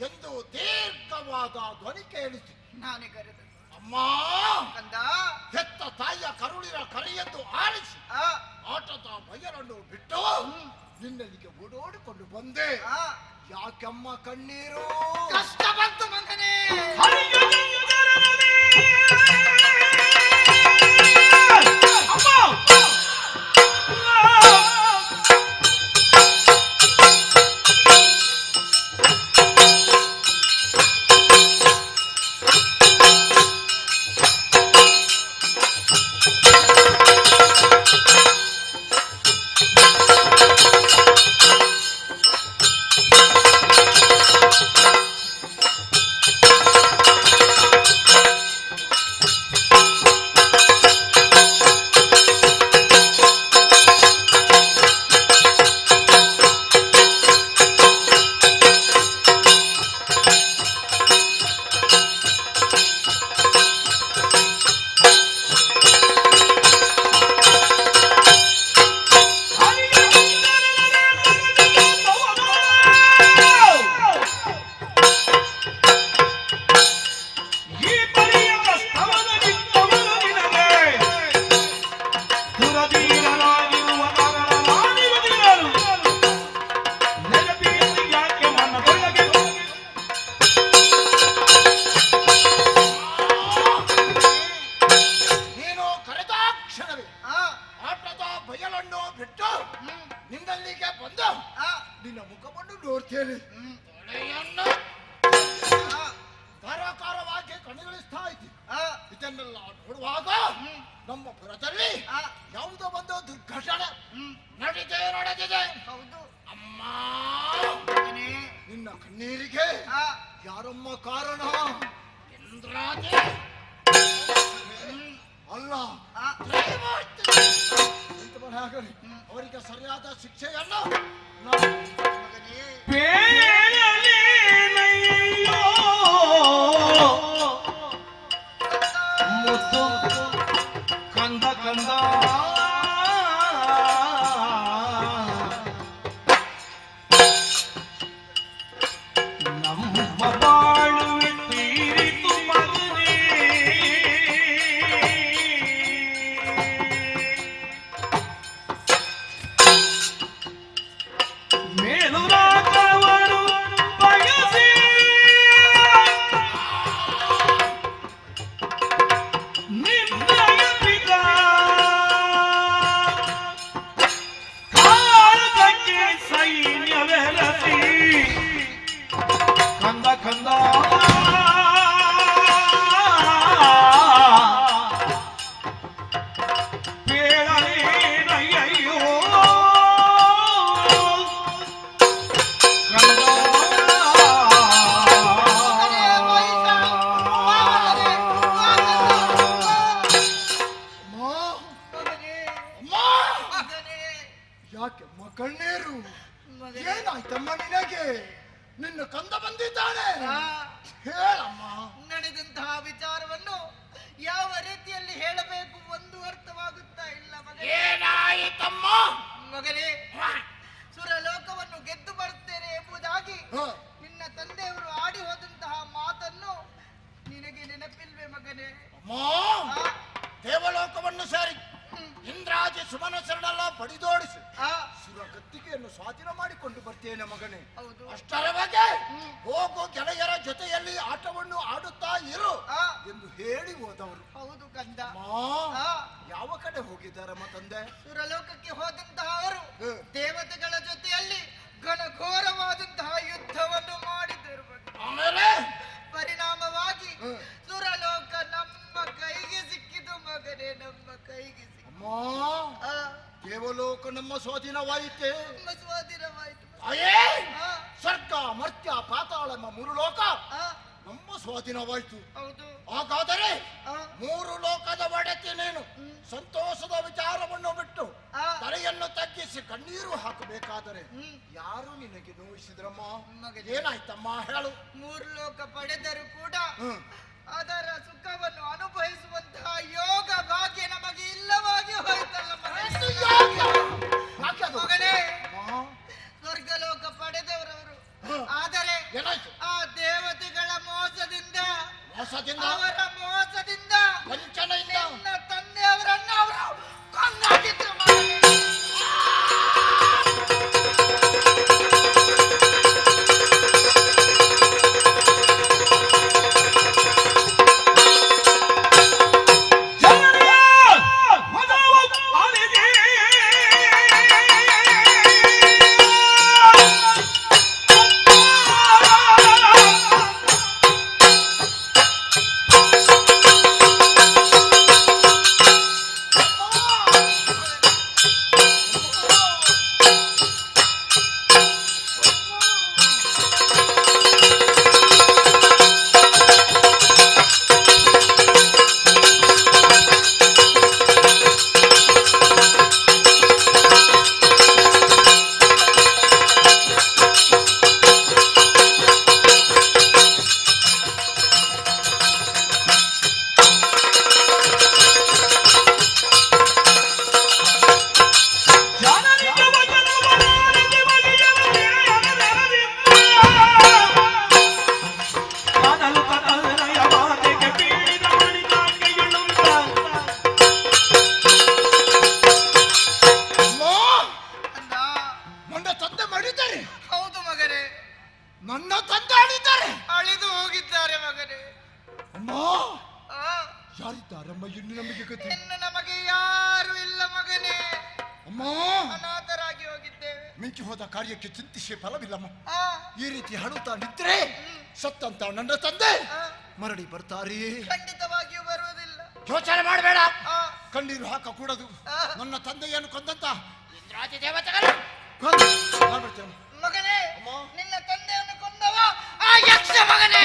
ಎಂದು ದೀರ್ಘವಾದ ಧ್ವನಿ ಕೇಳಿತು.
ನಾನೇ ಕರೆದ
ಅಮ್ಮ
ಕಂದ.
ಹೆತ್ತ ತಾಯಿಯ ಕರುಳಿನ ಕರೆಯೆಂದು ಆಲಿಸಿ ಆಟದ ಬಯಲನ್ನು ಬಿಟ್ಟು ನಿನ್ನಲ್ಲಿಗೆ ಓಡೋಡಿಕೊಂಡು ಬಂದೆ. ಯಾಕಮ್ಮ ಕಣ್ಣೀರು?
ಕಷ್ಟ ಬಂತು ಮಗನೇ.
ಧಾರಾಕಾರವಾಗಿ ಕಣ್ಣುಗಳಿಸ್ತಾ ಇದ್ದಿ. ಇದನ್ನೆಲ್ಲ ನೋಡುವಾಗ ನಮ್ಮ ಪುರದಲ್ಲಿ ಯಾವುದೋ ಒಂದು ದುರ್ಘಟನೆ ನಡೆದಿದೆ.
ಹೌದು
ಅಮ್ಮ, ನಿನ್ನ ಕಣ್ಣೀರಿಗೆ ಯಾರಮ್ಮ ಕಾರಣ? ಇಂದ್ರಾಜಿ ಅಲ್ಲ, ಅವರಿಗೆ ಸರಿಯಾದ ಶಿಕ್ಷೆಯನ್ನು
ಕಂದ ಕಂದ ನಮ್ಮ ಬಾಳುವೆ ತೀರಿತು ಮಗನೇ. ಮೇಲುರಾಕವರು ಬಯಸಿ ಸೈನ್ಯವೆರಸಿ ಕಂದ ಕಂದ ಬೇಡಲೇನಯ್ಯೋ ಕಂದ.
ಯಾಕೆ ಕಣ್ಣೀರು? ಏನಾಯ್ತಮ್ಮ ನಿನಗೆ? ನಿನ್ನ ಕಂದ ಬಂದಿದ್ದಾನೆ, ಹೇಳಮ್ಮ.
ನಡೆದಂತಹ ವಿಚಾರವನ್ನು ಯಾವ ರೀತಿಯಲ್ಲಿ ಹೇಳಬೇಕು ಒಂದು ಅರ್ಥವಾಗುತ್ತಾ ಇಲ್ಲ ಮಗನೇ.
ಏನಾಯಿತಮ್ಮ
ಮಗನೇ, ಸುರಲೋಕವನ್ನು ಗೆದ್ದು ಬರುತ್ತೇನೆ ಎಂಬುದಾಗಿ ನಿನ್ನ ತಂದೆಯವರು ಆಡಿ ಹೋದಂತಹ ಮಾತನ್ನು ನಿನಗೆ ನೆನಪಿಲ್ವೇ ಮಗನೇ?
ದೇವಲೋಕವನ್ನು ಸೇರಿ ಇಂದ್ರಾಜಿ ಸುಮನ ಶರಣೆಲ್ಲ ಬಡಿದೋಡಿಸಿ ಸುರಗತ್ತಿಗೆಯನ್ನು ಸ್ವಾಧೀನ ಮಾಡಿಕೊಂಡು ಬರ್ತೇನೆ ಮಗನೇ. ಅಷ್ಟರ ಬಗ್ಗೆ ಹೋಗು, ಗೆಳೆಯರ ಜೊತೆಯಲ್ಲಿ ಆಟವನ್ನು ಆಡುತ್ತಾ ಇರು ಎಂದು ಹೇಳಿ ಹೋದವರು.
ಹೌದು ಕಂದ.
ಯಾವ ಕಡೆ ಹೋಗಿದ್ದಾರಮ್ಮ ತಂದೆ?
ಸುರಲೋಕಕ್ಕೆ ಹೋದಂತಹ ಅವರು ದೇವತೆಗಳ ಜೊತೆಯಲ್ಲಿ ಘನಘೋರವಾದಂತಹ ಯುದ್ಧವನ್ನು ಮಾಡಿದರು.
ಆಮೇಲೆ
ಪರಿಣಾಮವಾಗಿ ಸುರಲೋಕ ನಮ್ಮ ಕೈಗೆ ಸಿಕ್ಕಿತು ಮಗನೇ, ನಮ್ಮ ಕೈಗೆ ಸಿಕ್ಕಿತು.
ದೇವಲೋಕ ನಮ್ಮ ಸ್ವಾಧೀನವಾಯಿತೆ.
ನಮ್ಮ ಸ್ವಾಧೀನವಾಯಿತು.
ಸ್ವರ್ಗ, ಮರ್ತ್ಯ, ಪಾತಾಳ ಎಂಬ ಮೂರು ಲೋಕ ನಮ್ಮ ಸ್ವಾಧೀನವಾಯಿತು.
ಹೌದು.
ಹಾಗಾದರೆ ಮೂರು ಲೋಕದ ಒಡೆತಿ ನೀನು ಸಂತೋಷದ ವಿಚಾರವನ್ನು ಬಿಟ್ಟು ತಲೆಯನ್ನು ತಗ್ಗಿಸಿ ಕಣ್ಣೀರು ಹಾಕಬೇಕಾದರೆ ಯಾರು ನಿನಗೆ ನೋಯಿಸಿದ್ರಮ್ಮ? ಏನಾಯ್ತಮ್ಮ ಹೇಳು.
ಮೂರು ಲೋಕ ಪಡೆದರೂ ಕೂಡ ಅದರ ಸುಖವನ್ನು ಅನುಭವಿಸುವಂತಹ ಯೋಗ ಭಾಗ್ಯ ನಮಗೆ ಇಲ್ಲವಾಗಿ ಹೋಯ್ತಲ್ಲ ಮಗನೇ. ಸ್ವರ್ಗಲೋಕ ಪಡೆದವರವರು, ಆದರೆ ಆ ಮೋಸದಿಂದ
ಅವರ ಮೋಸದಿಂದ
ವಂಚನೆಯಿಂದ
ನಿನ್ನ ತಂದೆಯವರನ್ನು ಅವರು ಕೊಂದಾಕಿದ್ರು ಮಗನೇ. ಹೌದು ಮಗನೇ,
ನನ್ನ ತಂದೆ ಅಳಿದ್ದಾರೆ.
ಅಳಿದು ಹೋಗಿದ್ದಾರೆ ಮಗನೇ. ಆ,
ಯಾರಿದ್ದಾರಮ್ಮ ಇನ್ನು ನಮಗೆ ಗತಿ?
ಇನ್ನು ನಮಗೆ ಯಾರು ಇಲ್ಲ ಮಗನೇ,
ಅಮ್ಮ,
ಅನಾಥರಾಗಿ ಹೋಗಿದ್ದೇವೆ.
ಮಿಂಚಿ ಹೋದ ಕಾರ್ಯಕ್ಕೆ ಚಿಂತಿಸಿ ಫಲವಿಲ್ಲಮ್ಮ.
ಆ,
ಈ ರೀತಿ ಹಳುತ್ತಾ ನಿದ್ರೆ ಸತ್ತಂತ ನನ್ನ ತಂದೆ
ಆ,
ಮರಳಿ ಬರ್ತಾರೆ.
ಖಂಡಿತವಾಗಿಯೂ ಬರುವುದಿಲ್ಲ.
ಯೋಚನೆ ಮಾಡಬೇಡ,
ಆ,
ಕಣ್ಣೀರು ಹಾಕಕೂಡದು.
ಆ.
ನನ್ನ ತಂದೆಯನ್ನು ಕೊಂದಂತ
ಇಂದ್ರಾದಿ ದೇವತೆಗಳು
ಮಾಡ್ಬಿಡ್ತೇವೆ.
ಮಗನೇ, ನಿನ್ನ ತಂದೆಯನ್ನು ಕೊಂದವ ಆ ಯಕ್ಷ ಮಗನೇ.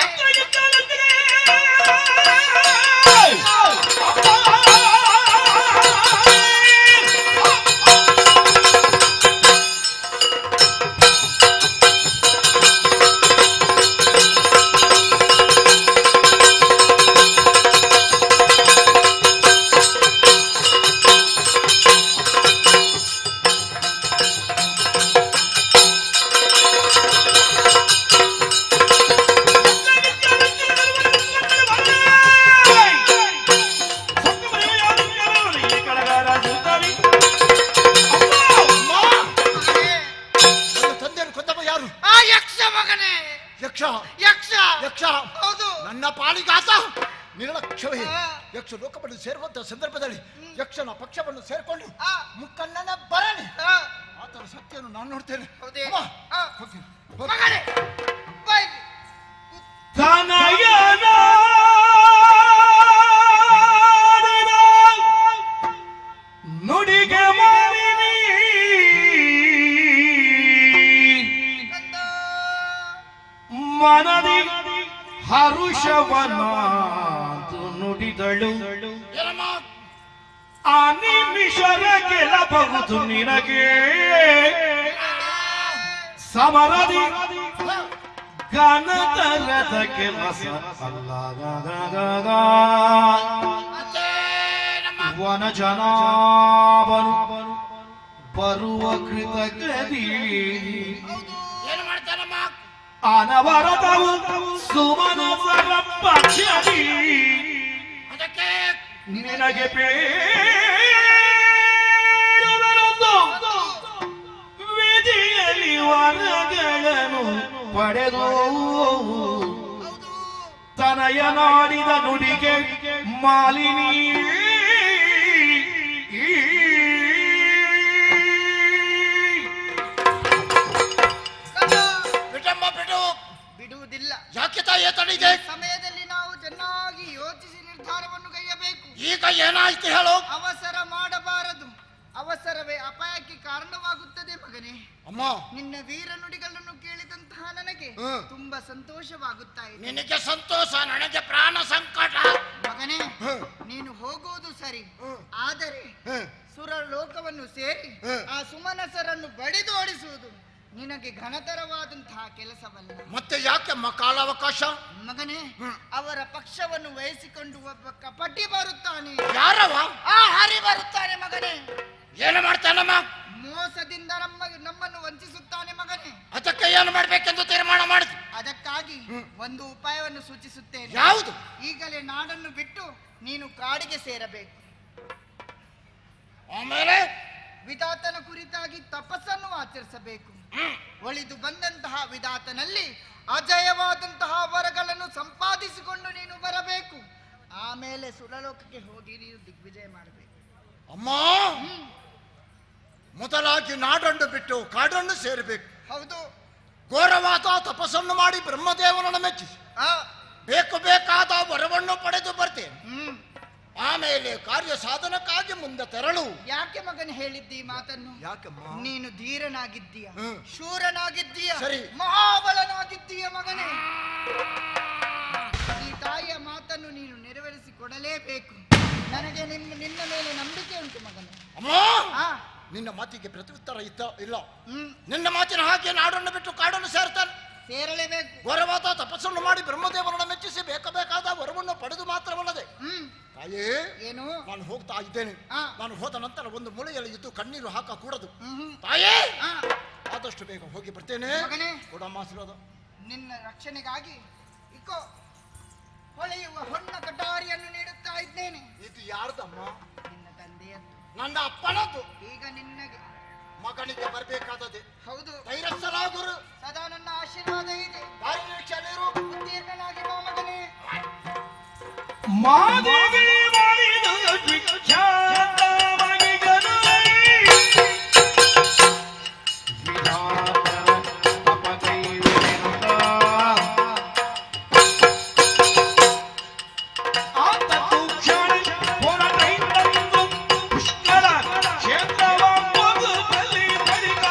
ಯಕ್ಷ
ಯಕ್ಷ
ಯಕ್ಷ
ಹೌದು.
ನನ್ನ ಪಾಲಿಗಾತ ನಿರ್ಲಕ್ಷ್ಯವೇ. ಯಕ್ಷ ಲೋಕವನ್ನು ಸೇರುವಂತಹ ಸಂದರ್ಭದಲ್ಲಿ ಯಕ್ಷನ ಪಕ್ಷವನ್ನು ಸೇರ್ಕೊಂಡು
ಆ.
ಮುಕ್ಕಣ್ಣನ ಬರಲಿ.
ಆ,
ಆತನ ಸತ್ಯವನ್ನು ನಾನು ನೋಡ್ತೇನೆ.
ಹೌದೇ?
ಅಮ್ಮ,
ಆ.
ಹೋಗ್ತೀನಿ.
ಮಗನೇ ಬಾ ಇಲ್ಲಿ.
ನುಡಿಗೆ ಮಾಲಿನಿ
ಕಂದ.
ಮನದಿ ಹರುಷವನಾದು ನುಡಿದಳು.
ಏನಮ್ಮ?
ಆ ನಿಮಿಷದ ಗೆಲ್ಲಬಹುದು ನಿನಗೆ ಸಮರದಿ ಘನತರದ ಕೆಲಸ ಅಲ್ಲ. ವನಜನಾಭನು ಬರುವ ಕೃತಜ್ಞದಿ
ಏನು ಮಾಡ್ತಾನಮ್ಮ?
ಅನವರತವು ಸುಮನಸರ ಪಕ್ಷದಿ
ಅದಕ್ಕೆ
ನಿನಗೆ ಬೇಡವೆಂದು ವಿಧಿಯಲ್ಲಿ ವರಗಳನ್ನು ಪಡೆದು ತನಯ ನಾಡಿದ ನುಡಿಗೆ ಮಾಲಿನಿ
ಬಿಡಮ್ಮ, ಬಿಡು.
ಬಿಡುವುದಿಲ್ಲ.
ಯಾಕೆ ತಾಯಿಯ ತಡೆಗೆ?
ಸಮಯದಲ್ಲಿ ನಾವು ಚೆನ್ನಾಗಿ ಯೋಚಿಸಿ ನಿರ್ಧಾರವನ್ನು ಕೈಯಬೇಕು.
ಈಗ ಏನಾಯ್ತು ಹೇಳು?
ಅವಸರ ಮಾಡಬಾರದು. ಅವಸರವೇ ಅಪಾಯಕ್ಕೆ ಕಾರಣವಾಗುತ್ತದೆ ಮಗನೇ.
ಅಮ್ಮ,
ನಿನ್ನ ವೀರ ನುಡಿಗಳನ್ನು ಕೇಳಿದಂತಹ ನನಗೆ ತುಂಬಾ ಸಂತೋಷವಾಗುತ್ತಾ ಇದೆ.
ನಿನಗೆ ಸಂತೋಷ, ನನಗೆ ಪ್ರಾಣ ಸಂಕಟ.
ಮಗನೇ, ನೀನು ಹೋಗುವುದು ಸರಿ, ಆದರೆ ಸುರ ಲೋಕವನ್ನು ಸೇರಿ ಆ ಸುಮನಸರನ್ನು ಬಡಿದು ಓಡಿಸುವುದು ನಿನಗೆ ಘನತರವಾದಂತಹ ಕೆಲಸವಲ್ಲ.
ಮತ್ತೆ ಯಾಕೆ ಕಾಲಾವಕಾಶ?
ಮಗನೇ, ಅವರ ಪಕ್ಷವನ್ನು ವಹಿಸಿಕೊಂಡು ಒಬ್ಬ ಕಪಟಿ ಬರುತ್ತಾನೆ.
ಯಾರವ?
ಆ ಹರಿ ಬರುತ್ತಾನೆ ಮಗನೇ.
ಏನು ಮಾಡ್ತಾನಮ್ಮ?
ಮೋಸದಿಂದ ನಮ್ಮನ್ನು ವಂಚಿಸುತ್ತಾನೆ ಮಗನೇ.
ಅದಕ್ಕೆ ಏನು ಮಾಡ್ಬೇಕೆಂದು ತೀರ್ಮಾನ ಮಾಡಿದ್ವಿ.
ಅದಕ್ಕಾಗಿ ಒಂದು ಉಪಾಯವನ್ನು ಸೂಚಿಸುತ್ತೇನೆ.
ಯಾವುದು?
ಈಗಲೇ ನಾಡನ್ನು ಬಿಟ್ಟು ನೀನು ಕಾಡಿಗೆ ಸೇರಬೇಕು.
ಆಮೇಲೆ
ವಿಧಾತನ ಕುರಿತಾಗಿ ತಪಸ್ಸನ್ನು ಆಚರಿಸಬೇಕು. ಒಳಿದು ಬಂದಂತಹ ವಿಧಾತನಲ್ಲಿ ಅಜಯವಾದಂತಹ ವರಗಳನ್ನು ಸಂಪಾದಿಸಿಕೊಂಡು ನೀನು ಬರಬೇಕು. ಆಮೇಲೆ ಸುರಲೋಕಕ್ಕೆ ಹೋಗಿ ನೀನು ದಿಗ್ವಿಜಯ ಮಾಡಬೇಕು.
ಅಮ್ಮ, ಮೊದಲಾಗಿ ನಾಡನ್ನು ಬಿಟ್ಟು ಕಾಡನ್ನು ಸೇರಬೇಕು.
ಹೌದು.
ಘೋರವಾದ ತಪಸ್ಸನ್ನು ಮಾಡಿ ಬ್ರಹ್ಮದೇವನನ್ನು ಮೆಚ್ಚಿಸಿ ಬೇಕಾದ ವರವನ್ನು ಪಡೆದು ಬರ್ತೇನೆ. ಆಮೇಲೆ ಕಾರ್ಯ ಸಾಧನಕ್ಕಾಗಿ ಮುಂದೆ ತೆರಳು.
ಯಾಕೆ ಮಗನ ಹೇಳಿದ್ದಿ ಮಾತನ್ನು?
ಯಾಕಮ್ಮ?
ನೀನು ಧೀರನಾಗಿದ್ದೀಯ, ಶೂರನಾಗಿದ್ದೀಯ,
ಸರಿ,
ಮಹಾಬಲನಾಗಿದ್ದೀಯ ಮಗನೇ. ಈ ತಾಯಿಯ ಮಾತನ್ನು ನೀನು ನೆರವೇರಿಸಿ ಕೊಡಲೇಬೇಕು. ನನಗೆ ನಿನ್ನ ಮೇಲೆ ನಂಬಿಕೆ ಉಂಟು ಮಗನೇ.
ಅಮ್ಮ, ನಿನ್ನ ಮಾತಿಗೆ ಪ್ರತ್ಯುತ್ತರ ಇಲ್ಲ. ನಿನ್ನ ಮಾತಿನ ಹಾಗೆ ನಾಡನ್ನು ಬಿಟ್ಟು ಕಾಡನ್ನು ಸೇರ್ತಾನೆ.
ಸೇರಲೇಬೇಕು.
ಘೋರವಾದ ತಪಸ್ಸನ್ನು ಮಾಡಿ ಬ್ರಹ್ಮದೇವರನ್ನು ಮೆಚ್ಚಿಸಿ ಬೇಕಾದ ವರವನ್ನು ಪಡೆದು ಮಾತ್ರವಲ್ಲದೆ, ತಾಯೇ, ಏನು ನಾನು ಹೋಗ್ತಾ ಇದ್ದೇನೆ. ನಾನು ಹೋದ ನಂತರ ಒಂದು ಮೂಲೆಯಲ್ಲಿ ಇದ್ದು ಕಣ್ಣೀರು ಹಾಕ ಕೂಡದು. ತಾಯೇ, ಆದಷ್ಟು ಬೇಗ ಹೋಗಿ ಬರ್ತೇನೆ. ಕೊಡಮ್ಮ ಆಶೀರ್ವಾದ.
ನಿನ್ನ ರಕ್ಷಣೆಗಾಗಿ ಇಕೋ ಹೊಳೆಯುವ ಹೊನ್ನ ಕಟಾರಿಯನ್ನು ನೀಡುತ್ತಾ ಇದ್ದೇನೆ.
ಇದು ಯಾರ್ದಮ್ಮ?
ನಿನ್ನ ತಂದೆಯದ್ದು.
ನನ್ನ ಅಪ್ಪನದ್ದು.
ಈಗ ನಿನ್ನಗೆ
ಮಗನಿಗೆ ಬರಬೇಕಾದದೆ.
ಹೌದು.
ಧೈರ್ಯಸ್ಥರಾಗುರು.
ಸದಾ ನನ್ನ ಆಶೀರ್ವಾದ ಇದೆ. ಉತ್ತೀರ್ಣನಾಗಿ ಬಾ ಮಗನೇ.
ಮಾದಿಗೆ ಮಾಡಿದ ವಿಖ್ಯಾತವಾಗಿ ಗನುವೈ ವಿಧಾತನ ತಪಕೈವೇನುತ ಆತ ತೂಕ್ಷಣ ಹೊರಟೈತಂದು ಪುಷ್ಕಳ ಕ್ಷೇತ್ರವ ಮಗುದಲ್ಲಿ ಬಳಿಕ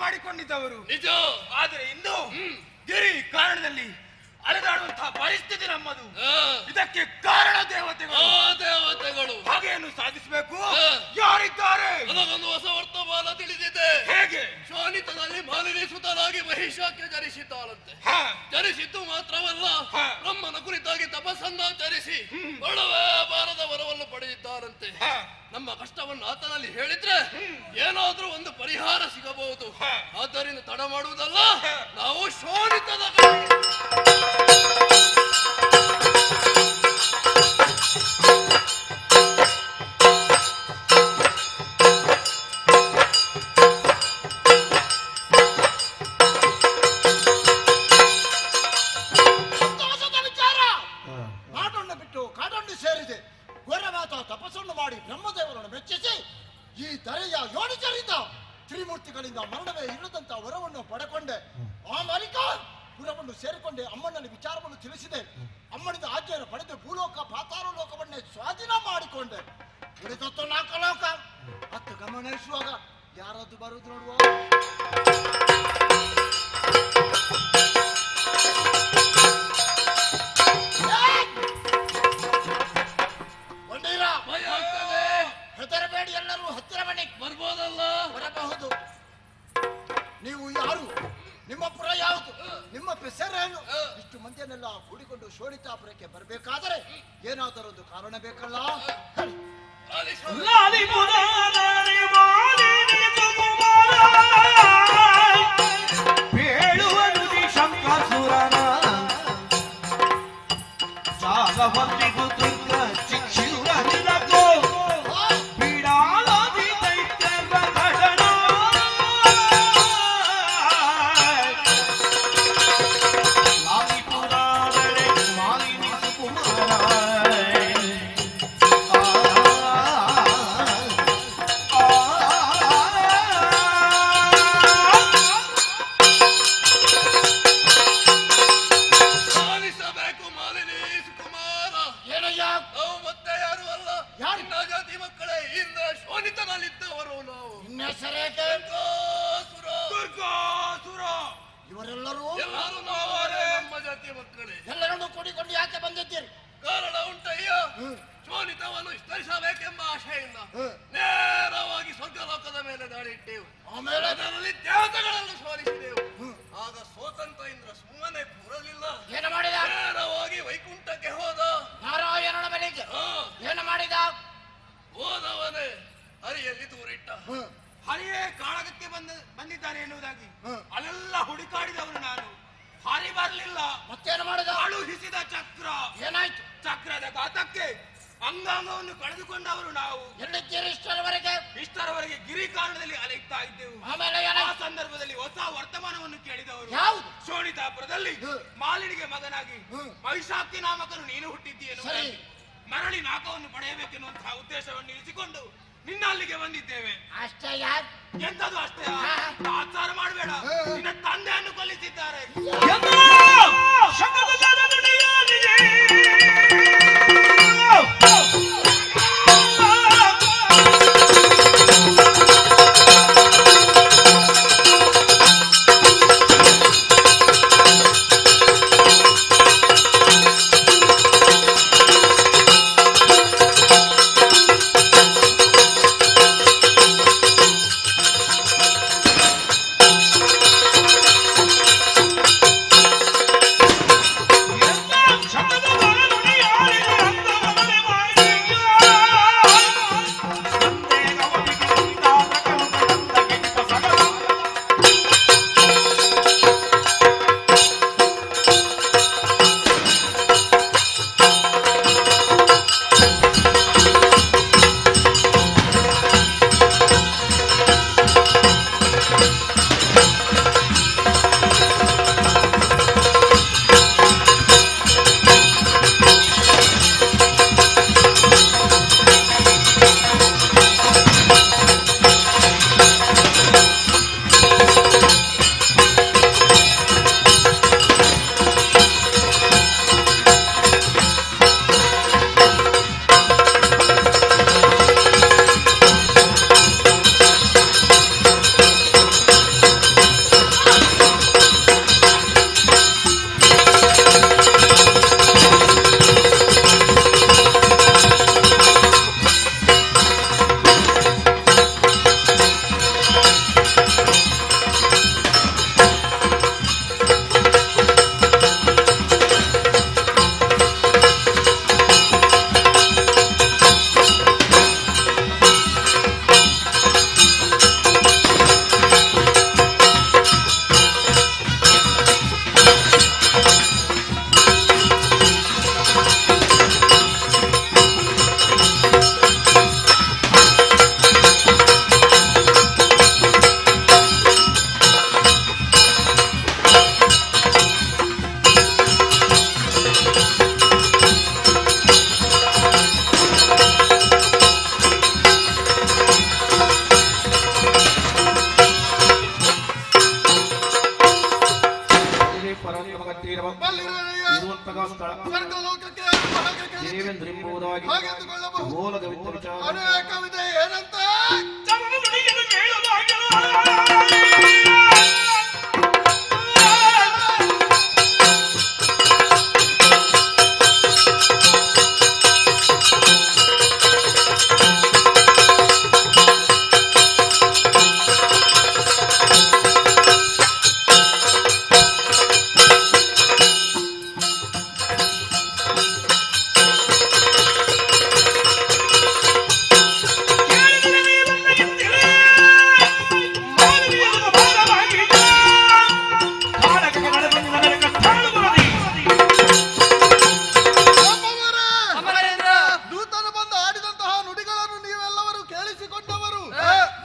ಮಾಡಿಕೊಂಡಿದ್ದವರು ನಿಜ. ಆದರೆ ಇಂದು ಗಿರಿ ಕಾರಣದಲ್ಲಿ ಅಲೆದಾಡುವಂತಹ ಪರಿಸ್ಥಿತಿ ನಮ್ಮದು. ಇದಕ್ಕೆ ಕಾರಣ ದೇವತೆಗಳು.
ದೇವತೆಗಳು
ಹಾಗೆಯನ್ನು ಸಾಧಿಸಬೇಕು. ಯಾರಿದ್ದಾರೆ?
ಅದಕ್ಕೊಂದು ಹೊಸ ವರ್ತಮಾನ ತಿಳಿದಿದೆ.
ಹೇಗೆ?
ಶೋಣಿತದಲ್ಲಿ ಮಾಲಿನಿ ಸುತನಾಗಿ ಮಹಿಷಾಕ್ಕೆ ಜನಿಸಿದ್ದಾಳಂತೆ. ಜನಿಸಿದ್ದು ಮಾತ್ರವಲ್ಲ, ಬ್ರಹ್ಮನ ಕುರಿತಾಗಿ ತಪಸ್ಸನ್ನಾಚರಿಸಿ ಒಡವೆ ಬಾರದ ವರವನ್ನು ಪಡೆದಿದ್ದಾರಂತೆ. ನಮ್ಮ ಕಷ್ಟವನ್ನು ಆತನಲ್ಲಿ ಹೇಳಿದ್ರೆ ಏನಾದ್ರೂ ಒಂದು ಪರಿಹಾರ ಸಿಗಬಹುದು. ಆದ್ದರಿಂದ ತಡ ಮಾಡುವುದಲ್ಲ, ನಾವು ಶೋಣಿತದ
ಈ ಧರೆಯ ಯೋನಿಜರಿಂದ ತ್ರಿಮೂರ್ತಿಗಳಿಂದ ಮರಣವೇ ಇಲ್ಲದಂತ ವರವನ್ನು ಪಡೆಕೊಂಡೆ. ಆ ಮಾಲಿಕ ಪುರವನ್ನು ಸೇರಿಕೊಂಡೆ. ಅಮ್ಮನಲ್ಲಿ ವಿಚಾರವನ್ನು ತಿಳಿಸಿದೆ. ಅಮ್ಮನಿಂದ ಆಜ್ಞೆಯನ್ನು ಪಡೆದು ಭೂಲೋಕ ಪಾತಾಳ ಲೋಕವನ್ನೇ ಸ್ವಾಧೀನ ಮಾಡಿಕೊಂಡೆ. ಉಳಿದತ್ತು 4 ಲೋಕ. ಹತ್ತು ಗಮನಿಸುವಾಗ ಯಾರದ್ದು ಬರುವುದು ನೋಡುವ. ಹೆದರಬೇಡಿ, ಎಲ್ಲರೂ ಹತ್ತಿರ ಬನ್ನಿ.
ಬರ್ಬೋದಲ್ಲ?
ಬರಬಹುದು. ನೀವು ಯಾರು? ನಿಮ್ಮ ಪುರ ಯಾವುದು? ನಿಮ್ಮ ಹೆಸರೇನು? ಇಷ್ಟು ಮಂದಿಯನ್ನೆಲ್ಲ ಕೂಡಿಕೊಂಡು ಶೋಣಿತಾಪುರಕ್ಕೆ ಬರಬೇಕಾದರೆ ಏನಾದರೂ ಒಂದು ಕಾರಣ ಬೇಕಲ್ಲ. ಇವರೆಲ್ಲರೂ
ನಮ್ಮ ಜಾತಿಯ ಮಕ್ಕಳೇ.
ಎಲ್ಲರನ್ನು ಕೂಡಿಕೊಂಡು ಯಾಕೆ ಬಂದಿದ್ದೀರಿ?
ಕಾರಣ ಉಂಟಯ್ಯ. ಶೋಣಿತವನ್ನು ವಿಸ್ತರಿಸಬೇಕೆಂಬ ಆಶೆಯಿಂದ ನೇರವಾಗಿ ಸ್ವರ್ಗಲೋಕದ ಮೇಲೆ ದಾಳಿ ಇಟ್ಟೆವು.
ಆಮೇಲೆ
ಅದರಲ್ಲಿ ದೇವತೆಗಳನ್ನು ಸೋಲಿಸಿದೆವು. ಆಗ ಸ್ವತಂತ್ರ ಇಂದ್ರ ಸುಮ್ಮನೆ ಕೂರಲಿಲ್ಲ.
ಏನು ಮಾಡಿದ?
ನೇರವಾಗಿ ವೈಕುಂಠಕ್ಕೆ ಹೋದ.
ನಾರಾಯಣನ ಮನೆಗೆ ಏನು ಮಾಡಿದ?
ಹೋದವನೇ ಹರಿಯಲ್ಲಿ ದೂರಿಟ್ಟ.
ಹರಿಯೇ ಕಾಳಗಕ್ಕೆ ಬಂದಿದ್ದಾನೆ ಎನ್ನುವುದಾಗಿ ಅಲ್ಲೆಲ್ಲ ಹುಡುಕಾಡಿದವರು ನಾನು. ಹರಿ ಬರಲಿಲ್ಲ.
ಮತ್ತೇನು ಮಾಡಿದ?
ಕಳುಹಿಸಿದ ಚಕ್ರ.
ಏನಾಯ್ತು?
ಚಕ್ರದ ಘಾತಕ್ಕೆ ಅಂಗಾಂಗವನ್ನು ಕಳೆದುಕೊಂಡವರು ನಾವು.
ಎಲ್ಲಿದ್ದೀರಿ ಇಷ್ಟರವರೆಗೆ?
ಗಿರಿಕಾರಣದಲ್ಲಿ ಅಲೆಯುತ್ತಾ ಇದ್ದೆವು.
ಆಮೇಲೆ
ಆ ಸಂದರ್ಭದಲ್ಲಿ ಹೊಸ ವರ್ತಮಾನವನ್ನು ಕೇಳಿದವರು.
ಯಾವುದು?
ಶೋಣಿತಾಪುರದಲ್ಲಿ ಮಾಲಿನಿಗೆ ಮಗನಾಗಿ ಮಹಿಷಾಕ್ತಿ ನಾಮಕನು ನೀನು ಹುಟ್ಟಿದ್ದೀಯೇನು. ಮರಳಿ ನಾಕವನ್ನು ಪಡೆಯಬೇಕೆನ್ನುವಂತಹ ಉದ್ದೇಶವನ್ನು ಇರಿಸಿಕೊಂಡು ನಿನ್ನ ಅಲ್ಲಿಗೆ ಬಂದಿದ್ದೇವೆ.
ಅಷ್ಟೇ? ಯಾರು?
ಎಂತದು ಅಷ್ಟೇ? ಆಚಾರ ಮಾಡಬೇಡ. ನಿನ್ನ ತಂದೆಯನ್ನು ಕೊಲ್ಲಿಸಿದ್ದಾರೆ.
ಇರುವಂತಹ ಸ್ಥಳ ದೇವೇಂದ್ರ ಎಂಬುದಾಗಿ ಗೋಲಗವಿದ್ದ ವಿಚಾರ
ಅನೇಕವಿದೆ ಏನಂತ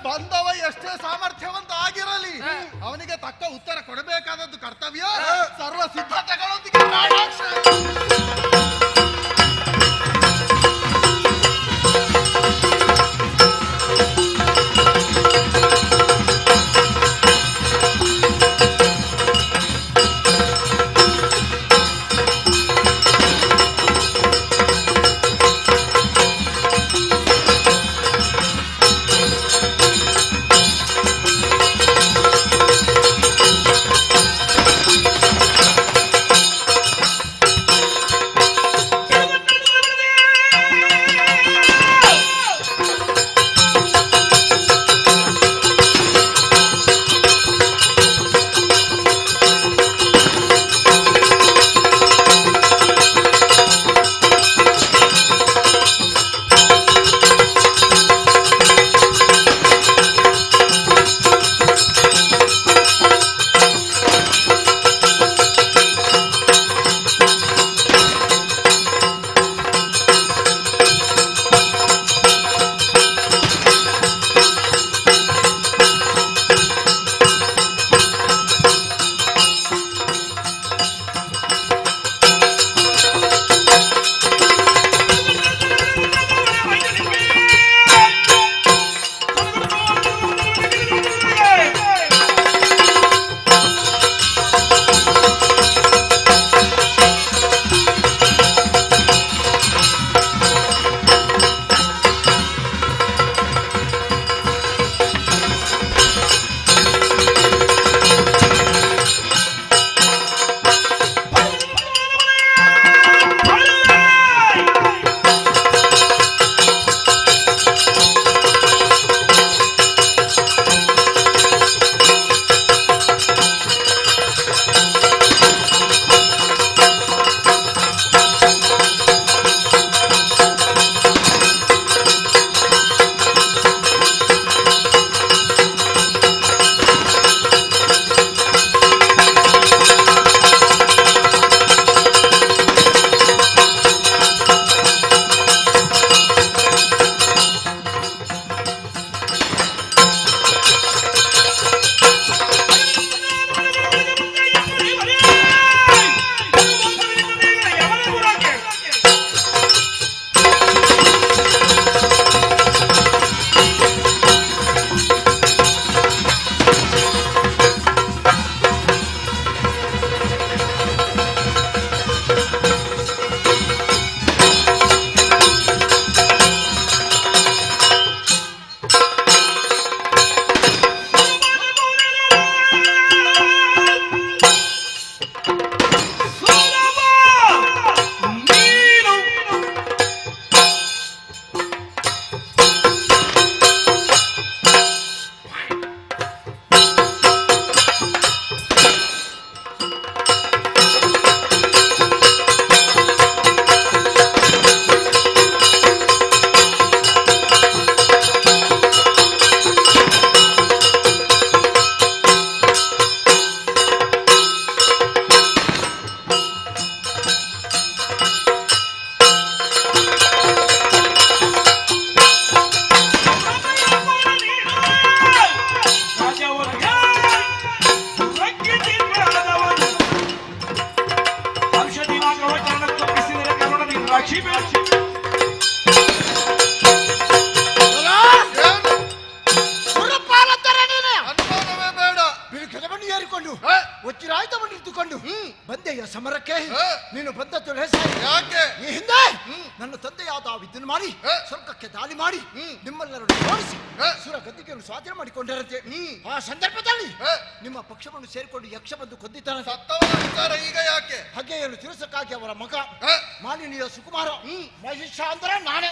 ಬಂದವ ಎಷ್ಟೇ ಸಾಮರ್ಥ್ಯವಂತ ಆಗಿರಲಿ ಅವನಿಗೆ ತಕ್ಕ ಉತ್ತರ ಕೊಡಬೇಕಾದದ್ದು ಕರ್ತವ್ಯ. ಸರ್ವ ಸಿದ್ಧತೆಗಳೊಂದಿಗೆ
ಒಚ್ಚಿರಾಯ್ತ ಬಂದಿತ್ತು
ಹಿಡಿದುಕೊಂಡು ಬಂದೆಯ ಸಮರಕ್ಕೆ ನೀನು ಬಂದದ್ದು
ಯಾಕೆ?
ಈ ಹಿಂದೆ ನನ್ನ ತಂದೆಯಾದ ವಿದ್ಯುನ್ ಮಾಡಿ ಸ್ವರ್ಗಕ್ಕೆ ದಾಳಿ ಮಾಡಿ ನಿಮ್ಮೆಲ್ಲರನ್ನು ಓಡಿಸಿ ಸುರ ಗದ್ದಿಗೆಯನ್ನು ಸ್ವಾಧೀನ ಮಾಡಿಕೊಂಡಿರಂತೆ. ಆ ಸಂದರ್ಭದಲ್ಲಿ ನಿಮ್ಮ ಪಕ್ಷವನ್ನು ಸೇರಿಕೊಂಡು ಯಕ್ಷ ಬಂದು ಕೊಂದಿದ್ದಾನೆ.
ಈಗ ಯಾಕೆ?
ಹಗೆಯನ್ನು ತೀರಿಸಕ್ಕಾಗಿ ಅವರ ಮಗ ಮಾಲಿನಿಯ ಸುಕುಮಾರ ಮಹಿಷ ಅಂದ್ರೆ ನಾನೇ.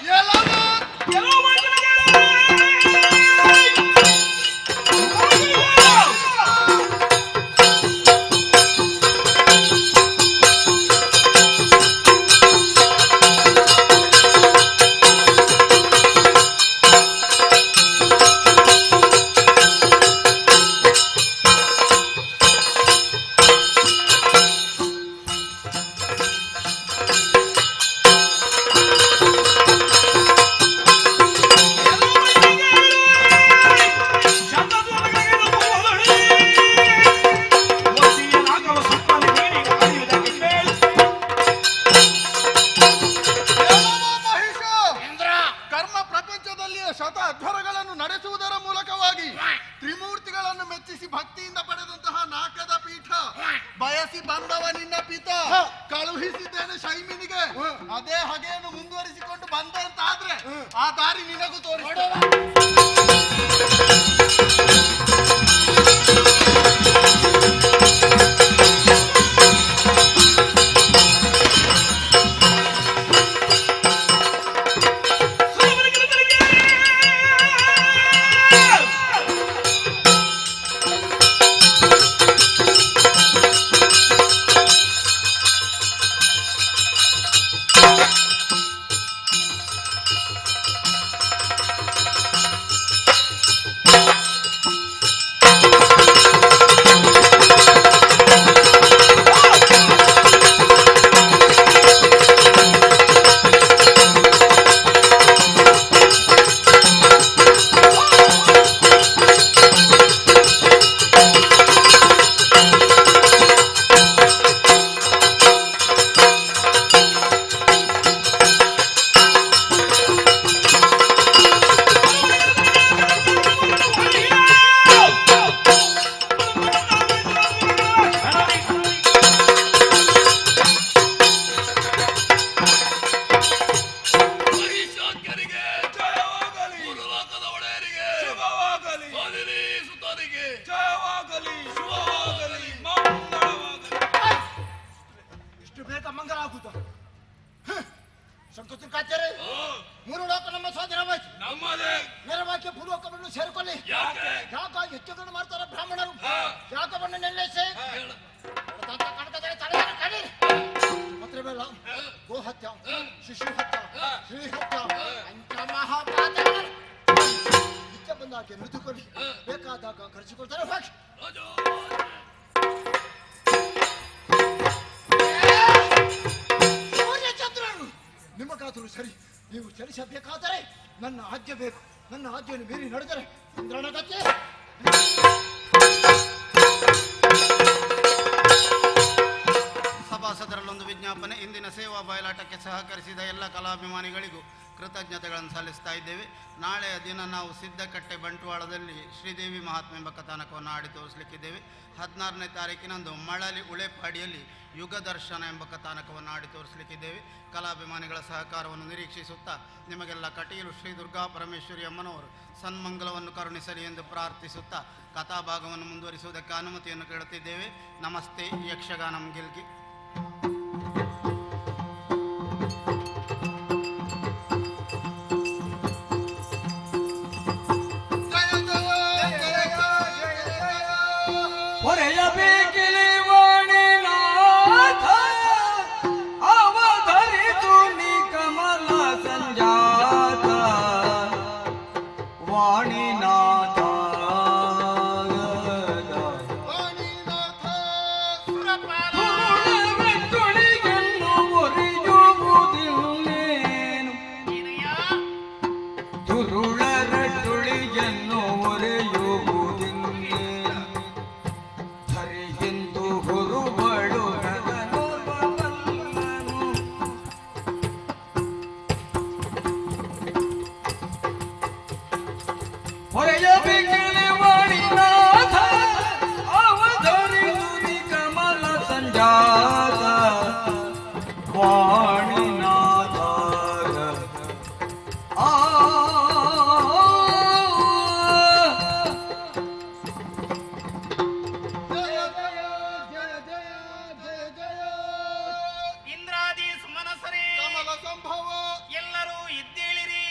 ಅದೇ ಹಗೆಯನ್ನು ಮುಂದುವರಿಸಿಕೊಂಡು ಬಂದೆ ಅಂತ ಆದ್ರೆ ಆ ದಾರಿ ನಿನಗೂ ತೋರಿಸ.
ಮೂರು ಲೋಕ ನಮ್ಮ ಸ್ವಾಧೀನವಾಯ್ತು. ನೆರವಾಕ್ಯ ಭೂಲೋಕವನ್ನು ಸೇರಿಕೊಳ್ಳಿ. ಯಾಕಾಗಿ ಹೆಚ್ಚುಗಳನ್ನು ಮಾಡ್ತಾರೆ ಬ್ರಾಹ್ಮಣರು? ಯಾಕವನ್ನು ನಿಲ್ಲಿಸಿ ಮಾತ್ರವಲ್ಲ, ಗೋಹತ್ಯ, ಶಿಶು ಹತ್ಯ, ಶ್ರೀ ಹತ್ಯ, ಪಂಚಮಹಾಪಾತಕ ನಿತ್ಯ ಬಂದಾಗೆ ನುಡಿದುಕೊಳ್ಳಿ. ಬೇಕಾದಾಗ ಖರ್ಚಿಕೊಳ್ತಾರೆ. ಸೂರ್ಯಚಂದ್ರನು ನಿಮಗಾದರೂ ಸರಿ, ನೀವು ಚಲಿಸಬೇಕಾದರೆ ನನ್ನ ಆಜ್ಞೆ ಬೇಕು. ನನ್ನ ಆಜ್ಞೆಯನ್ನು ಮೀರಿ ನಡೆದರೆ ಚಂದ್ರನ ಗತಿ.
ಸಭಾಸದರಲ್ಲೊಂದು ವಿಜ್ಞಾಪನೆ. ಇಂದಿನ ಸೇವಾ ಬಯಲಾಟಕ್ಕೆ ಸಹಕರಿಸಿದ ಎಲ್ಲ ಕಲಾಭಿಮಾನಿಗಳಿಗೂ ಕೃತಜ್ಞತೆಗಳನ್ನು ಸಲ್ಲಿಸ್ತಾ ಇದ್ದೇವೆ. ನಾಳೆಯ ದಿನ ನಾವು ಸಿದ್ದಕಟ್ಟೆ ಬಂಟ್ವಾಳದಲ್ಲಿ ಶ್ರೀದೇವಿ ಮಹಾತ್ಮೆ ಎಂಬ ಕಥಾನಕವನ್ನು ಆಡಿ ತೋರಿಸಲಿಕ್ಕಿದ್ದೇವೆ. 14ನೇ ತಾರೀಕಿನಂದು ಮಳಲಿ ಉಳೆಪಾಡಿಯಲ್ಲಿ ಯುಗ ದರ್ಶನ ಎಂಬ ಕಥಾನಕವನ್ನು ಆಡಿ ತೋರಿಸಲಿಕ್ಕಿದ್ದೇವೆ. ಕಲಾಭಿಮಾನಿಗಳ ಸಹಕಾರವನ್ನು ನಿರೀಕ್ಷಿಸುತ್ತಾ ನಿಮಗೆಲ್ಲ ಕಟೀಲು ಶ್ರೀ ದುರ್ಗಾ ಪರಮೇಶ್ವರಿ ಅಮ್ಮನವರು ಸನ್ಮಂಗಲವನ್ನು ಕರುಣಿಸಲಿ ಎಂದು ಪ್ರಾರ್ಥಿಸುತ್ತಾ ಕಥಾಭಾಗವನ್ನು ಮುಂದುವರಿಸುವುದಕ್ಕೆ ಅನುಮತಿಯನ್ನು ಕೇಳುತ್ತಿದ್ದೇವೆ. ನಮಸ್ತೆ. ಯಕ್ಷಗಾನಂ ಗಿಲ್ಗಿ.
ಒರಿಯುವುದಿಲ್ಲ ಸಂಜಾತ ವಾಣಿನಾಥ ಆ
ಇಂದ್ರಾದಿ ಸುಮನಸರೇ
ಕಮಲ ಸಂಭವ
ಎಲ್ಲರೂ ಇದ್ದೇಳಿರಿ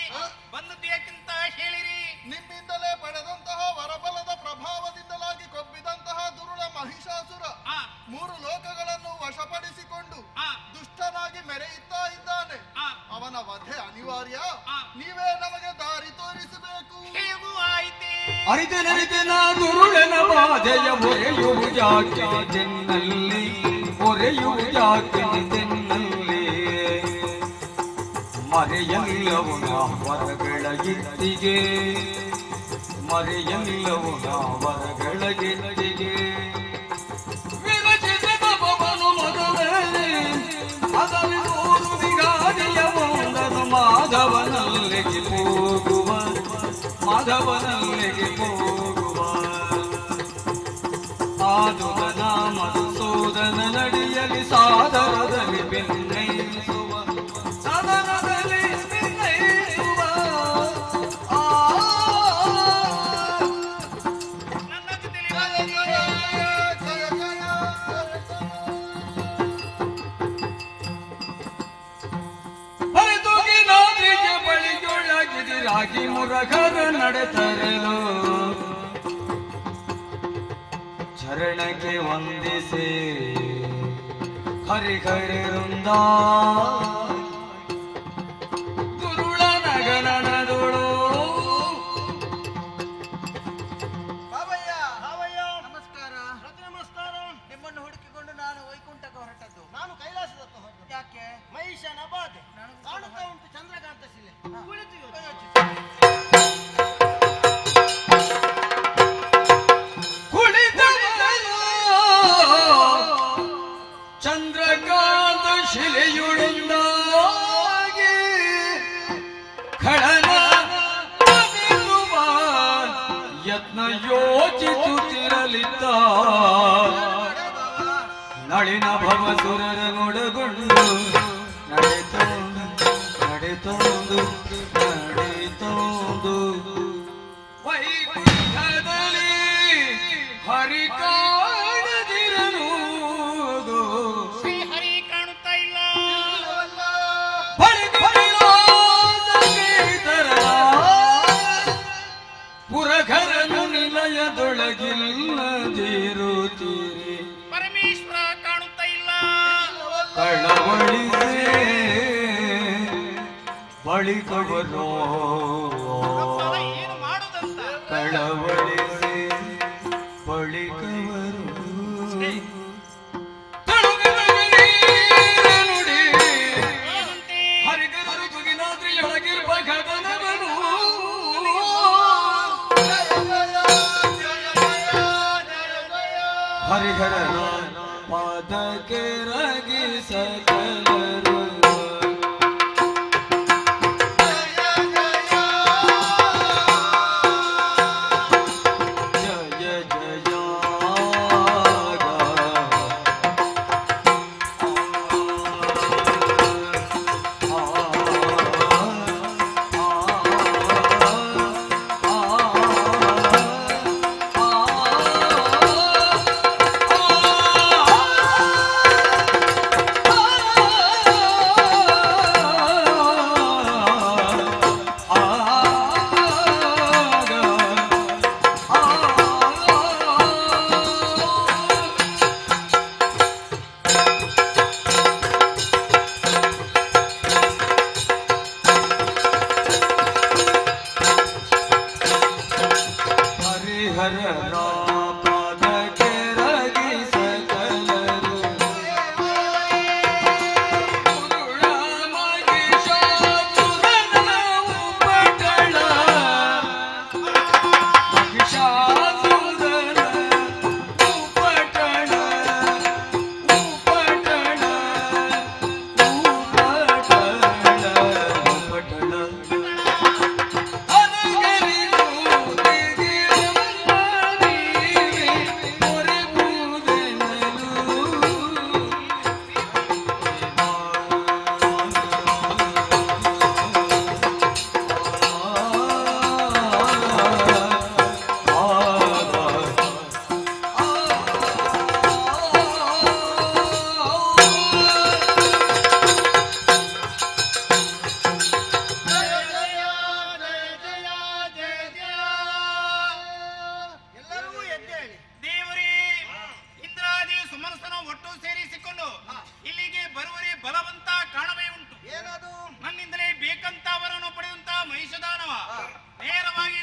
ಬಂದದ್ದಕ್ಕಿಂತ ಹೇಳಿರಿ.
ನಿಮ್ಮಿಂದಲೇ ಪಡೆದಂತಹ ವರಬಲದ ಪ್ರಭಾವದಿಂದಲಾಗಿ ಕೊಬ್ಬಿದಂತಹ ದುರುಳ ಮಹಿಷಾಸುರ ಮೂರು ಲೋಕಗಳನ್ನು ವಶಪಡಿಸಿಕೊಂಡು ದುಷ್ಟನಾಗಿ ಮೆರೆಯುತ್ತಾ ಇದ್ದಾನೆ. ಅವನ ವಧೆ ಅನಿವಾರ್ಯ. ನೀವೇ ನಮಗೆ ದಾರಿ ತೋರಿಸಬೇಕು.
ಹೇಗೂ ಆಯ್ತೆ
ಅರಿತೆನರಿತೆನ ದುರುಳನ ಬಾಧೆಯ ಒರೆಯುವುದಾಕೆ ಚೆನ್ನಲ್ಲಿ ಒರೆಯುವುದಾಕೆ ಚೆನ್ನಲ್ಲಿ ಮರೆಯಲ್ಲವುನ ವರಗಳ ಗಿತ್ತಿಗೆ ಮರೆಯಲ್ಲವುನ ವರಗಳ ಗಿತ್ತಿಗೆ ವಿರಚಿಸಿದ ಪವನು ಮೊದಲೇ ಅದವಿ ಮೂರು ವಿಗಾದಿಯ ಒಂದನು ಮಾಧವನಲ್ಲಿಗೆ ಹೋಗುವ ಮಾಧವನಲ್ಲಿಗೆ ಹೋಗುವ ಆದುದ ಮಧುಸೂದನ ನಡಿಯಲಿ ಸಾದರದಲ್ಲಿ ಬೆನ್ನೈಸುವ ಸದನದಲ್ಲಿ ಬೆನ್ನೈಸುವ
ನನ್ನ ಜೊತೆಲಿ
ಬರೆದೋಗಿನಾದ್ರಿಗೆ ಬಳಿಯೊಳಗಿದಿರಾಗಿ ಮುರಘರ ನಡೆತರೆಲು ಚರಣಕ್ಕೆ ವಂದಿಸಿ ಹರಿಹರಿ ವೃಂದ ದುರುಳ ನಗನದೊಳು
ಬಾಬಯ್ಯ
ಹಾವಯ್ಯ
ನಮಸ್ಕಾರ.
ನಮಸ್ಕಾರ.
ನಿಮ್ಮನ್ನು ಹುಡುಕಿಕೊಂಡು ನಾನು ವೈಕುಂಠಕ್ಕೆ ಹೊರಟದ್ದು.
ನಾನು ಕೈಲಾಸದತ್ತ ಹೋದ್ದು.
ಯಾಕೆ?
ಮಹಿಷನ ಬಾಧೆ
ನನಗೂ
ಕಾಣುತ್ತಾ ಉಂಟು ಚಂದ್ರಕಾಂತ ಶಿಲೆ. ಕುಳಿತು ಯೋಚಿಸು.
ಕುಳಿತವನು ಚಂದ್ರಕಾಂತ ಶಿಲೆಯುಳಿಂದಾಗಿ ಖಳನ ಅದಿರುವ ಯತ್ನ ಯೋಚಿಸುತ್ತಿರಲಿದ್ದ ನಳಿನ ಭವಸುರರನೊಡಗೊಂಡು ನಡೆತೋಂದು ನಡೆತೋಂದು ನಡೆತೋಂದು ವೈಕುಂಠದಲ್ಲಿ ಹರಿ ಕಾಣದಿರನು
ಶ್ರೀ ಹರಿ ಕಾಣುತ್ತಾ ಇಲ್ಲ.
ಪುರಘರನು ನಿಲಯದೊಳಗಿಲ್ಲದಿರುತ್ತೀರಿ
ಪರಮೇಶ್ವರ ಕಾಣುತ್ತಾ ಇಲ್ಲ.
ಕಳವಳಿಸೇ ಬಳಿಕವರು
ಅಪ್ಪನ ಏನು ಮಾಡುದಂತ
ಕಳವಳಿಸಿ ಬಳಿಕವರು ನುಡಿ
ಏನಂತೆ?
ಹರಿಗರು ತುಗಿನಾದ್ರಿಯೊಳಗಿರುವ ಗಗನವನು ಹರಿಹರನ ಪಾದಕ್ಕೆ ರಗಿ ಸಕಲರು ಜಯ ಜಯ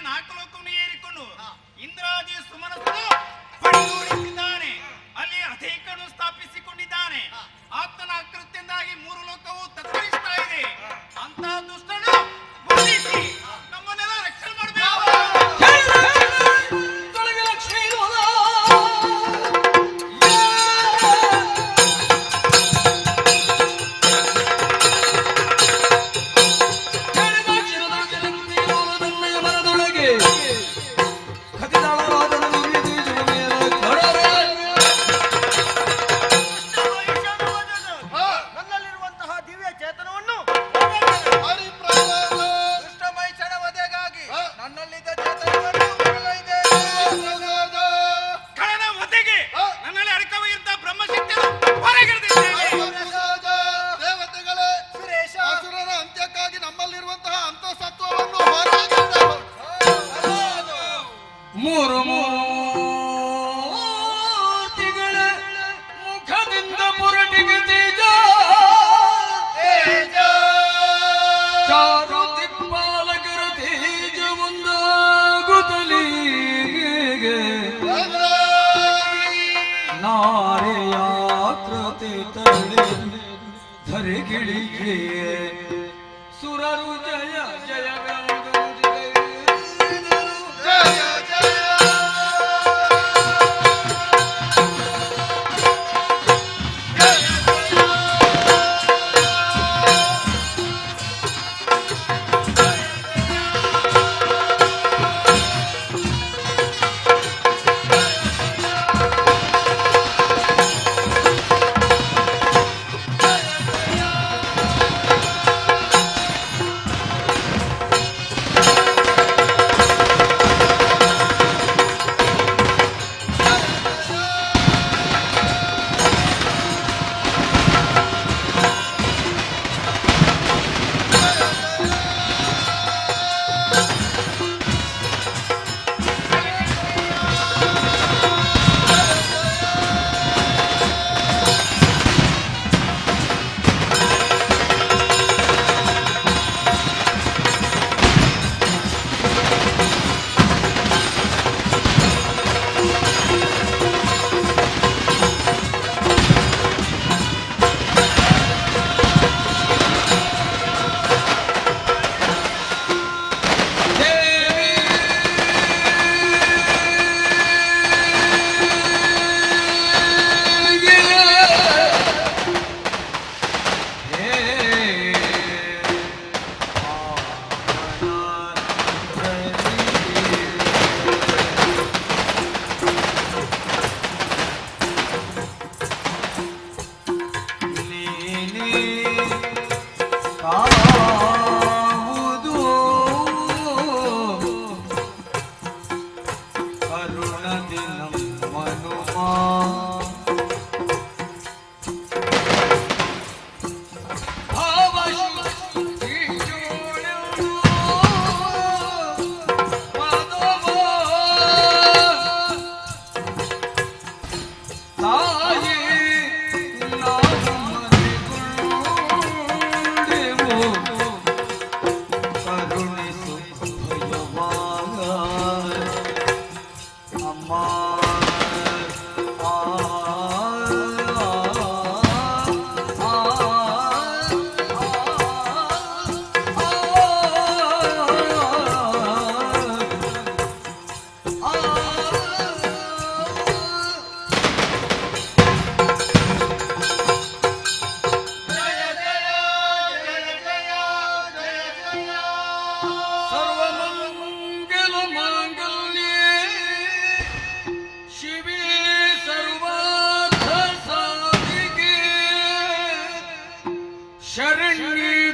ನಾಲ್ಕು ಲೋಕವನ್ನು ಏರಿಕೊಂಡು ಇಂದ್ರಾದಿ ಸುಮನಸ್ಸನ್ನು ಪಡೆದುಕೊಂಡಿದ್ದಾನೆ. ಅಲ್ಲಿ ಅಧೇಕನು ಸ್ಥಾಪಿಸಿಕೊಂಡಿದ್ದಾನೆ. ಆತನ ಅಕೃತ್ಯದಿಂದಾಗಿ ಮೂರು ಲೋಕವು ತತ್ತರಿಸ್ತಾ ಇದೆ. ಅಂತ ದುಷ್ಟನು ಬಂಧಿಸಿ ನಮ್ಮನ್ನೆಲ್ಲ ರಕ್ಷಣೆ ಮಾಡಬೇಕು.
ನನ್ನಲ್ಲಿರುವಂತಹ ದಿವ್ಯ ಚೇತನವನ್ನು
ದುಷ್ಟ ಮೈಸನ ವಧೆಗಾಗಿ ನನ್ನಲ್ಲಿದ್ದ ಚೇತನವನ್ನು ಹೊರಗೈದೆ.
ಕಳನ ವಧೆಗೆ ನನ್ನಲ್ಲಿ ಅಡಕವಾಗಿದ್ದ ಬ್ರಹ್ಮಶಕ್ತಿಯನ್ನು ಹೊರಗಿಳಿದಿದ್ದೇನೆ.
ದೇವತೆಗಳೇ, ಅಸುರನ ಅಂತ್ಯಕ್ಕಾಗಿ ನಮ್ಮಲ್ಲಿರುವಂತಹ ಅಂತಸತ್ವವನ್ನು ಹೊರಗೆ
ಮೂರು ಮೂರ್ತಿಗಳ ಮುಖದಿಂದ ಪುರಟಿಗೆ ತೇಜ ಚಾರು ದಿಕ್ಪಾಲಕರ ತೇಜ ಒಂದಾಗುತ್ತಲೀಗೆ ನಾರೆಯಾಕೃತಿ ತಳೆ ಧರೆಗಿಳಿಗೆ ಸುರರು ಜಯ ಜಯವೆಂದು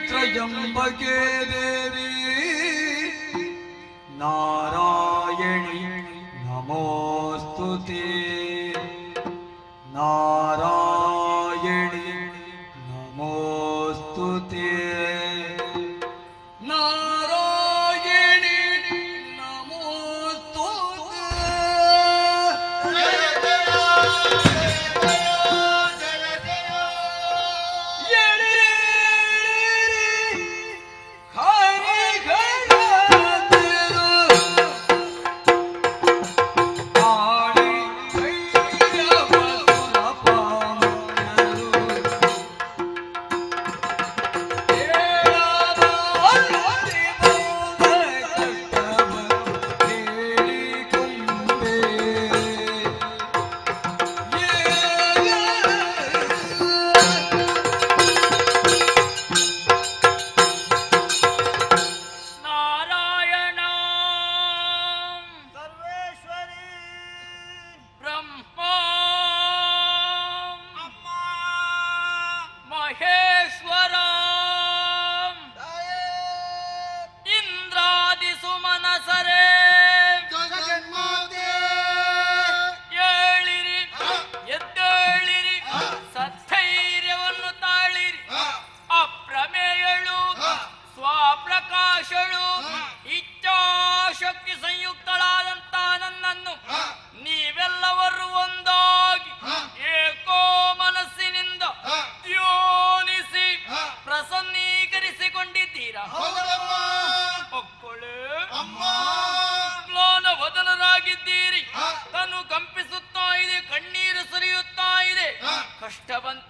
त्र्यंबके देवी नारायणी नमोस्तुते नारायणी नमोस्तुते नारायणी नमोस्तुते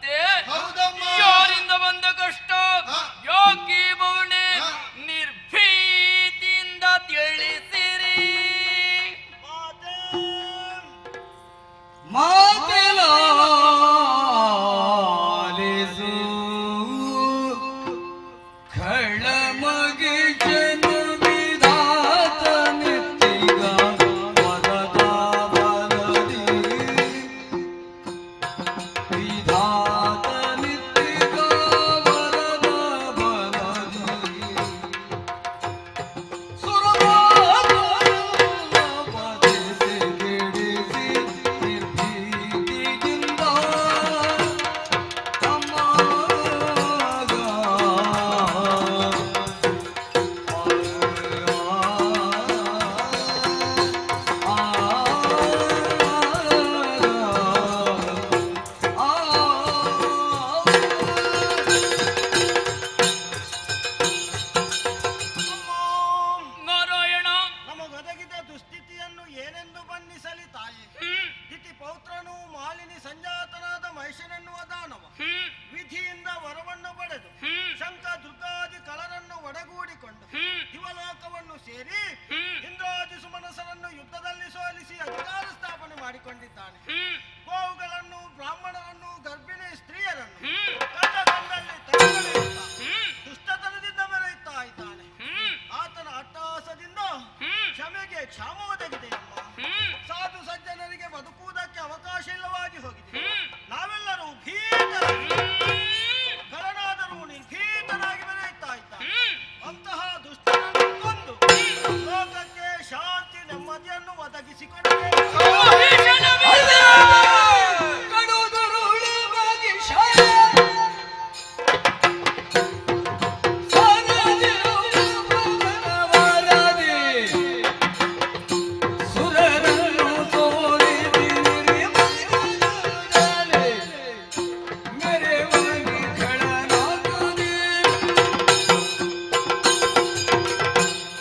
ಮತ್ತೆ ಯಾರಿಂದ ಬಂದ ಕಷ್ಟ ಯಾಕೆ ಬೌಣೆ ನಿರ್ಭೀತಿಯಿಂದ ತಿಳಿಸಿರಿ.
ಮಾತಲಾಲಿಸು ಖಳಮಗೆ ಜನ ವಿಧಾತ ನಿತ್ತಿಗ ವರದ ಬಲದಿ ವಿಧಾತ ನಿತ್ತಿಗ ವರದ ಬಲದಿ ಸುರವಾದವದಿಸಿ ಗಿಡಿಸಿ ನಿರ್ಭೀತಿಯಿಂದ
ನಾರಾಯಣ
ನಮಗೊದಗಿದ ದುಸ್ಥಿತಿಯನ್ನು ಏನೆಂದು ಬಣ್ಣಿಸಲಿ ತಾಯಿ. ದಿತಿ ಪೌತ್ರನು ಮಾಲಿನಿ ಸಂಜಾತನಾದ ಮಹಿಷನೆನ್ನುವ ದಾನವ ವಿಧಿಯಿಂದ ವರವನ್ನು ಪಡೆದು ಶಂಕ ದುರ್ಗಾದಿ ಕಳರನ್ನು ಒಡಗೂಡಿಕೊಂಡು ದಿವಲೋಕವನ್ನು ಸೇರಿ ಇಂದ್ರಾದಿ ಸುಮನಸರನ್ನು ಯುದ್ಧದಲ್ಲಿ ಸೋಲಿಸಿ ಅಧಿಕಾರ ಸ್ಥಾಪನೆ ಮಾಡಿಕೊಂಡಿದ್ದಾನೆ. ಗೋವುಗಳನ್ನು ಬ್ರಾಹ್ಮಣರನ್ನು ಗರ್ಭಿಣಿ ಸ್ತ್ರೀಯರನ್ನು ಕಂಡ ಕಂಡಲ್ಲಿ ತಡೆಗಳೆಯುತ್ತಾ ದುಷ್ಟತನದಿಂದ ಮೆರೆಯುತ್ತಾ ಇದ್ದಾನೆ. ಆತನ ಅಟ್ಟಹಾಸದಿಂದ ಕ್ಷಮೆಗೆ ಕ್ಷಾಮ ಒದಗಿದೆಯಮ್ಮ. ಸಾಧು ಸಜ್ಜನರಿಗೆ ಬದುಕುವುದಕ್ಕೆ ಅವಕಾಶ ಇಲ್ಲವಾಗಿ ಹೋಗಿದೆ. ನಾವೆಲ್ಲರೂ ಭೀತರಾಗಿ ಗಣನಾದರೂ ನಿರ್ಭೀತರಾಗಿ ಮೆರೆಯುತ್ತಾ ಇದ್ದಾನೆ. ಅಂತಹ ದುಷ್ಟರನ್ನು ಕೊಂದು ಲೋಕಕ್ಕೆ ಶಾಂತಿ ನೆಮ್ಮದಿಯನ್ನು ಒದಗಿಸಿಕೊಡಬೇಕು.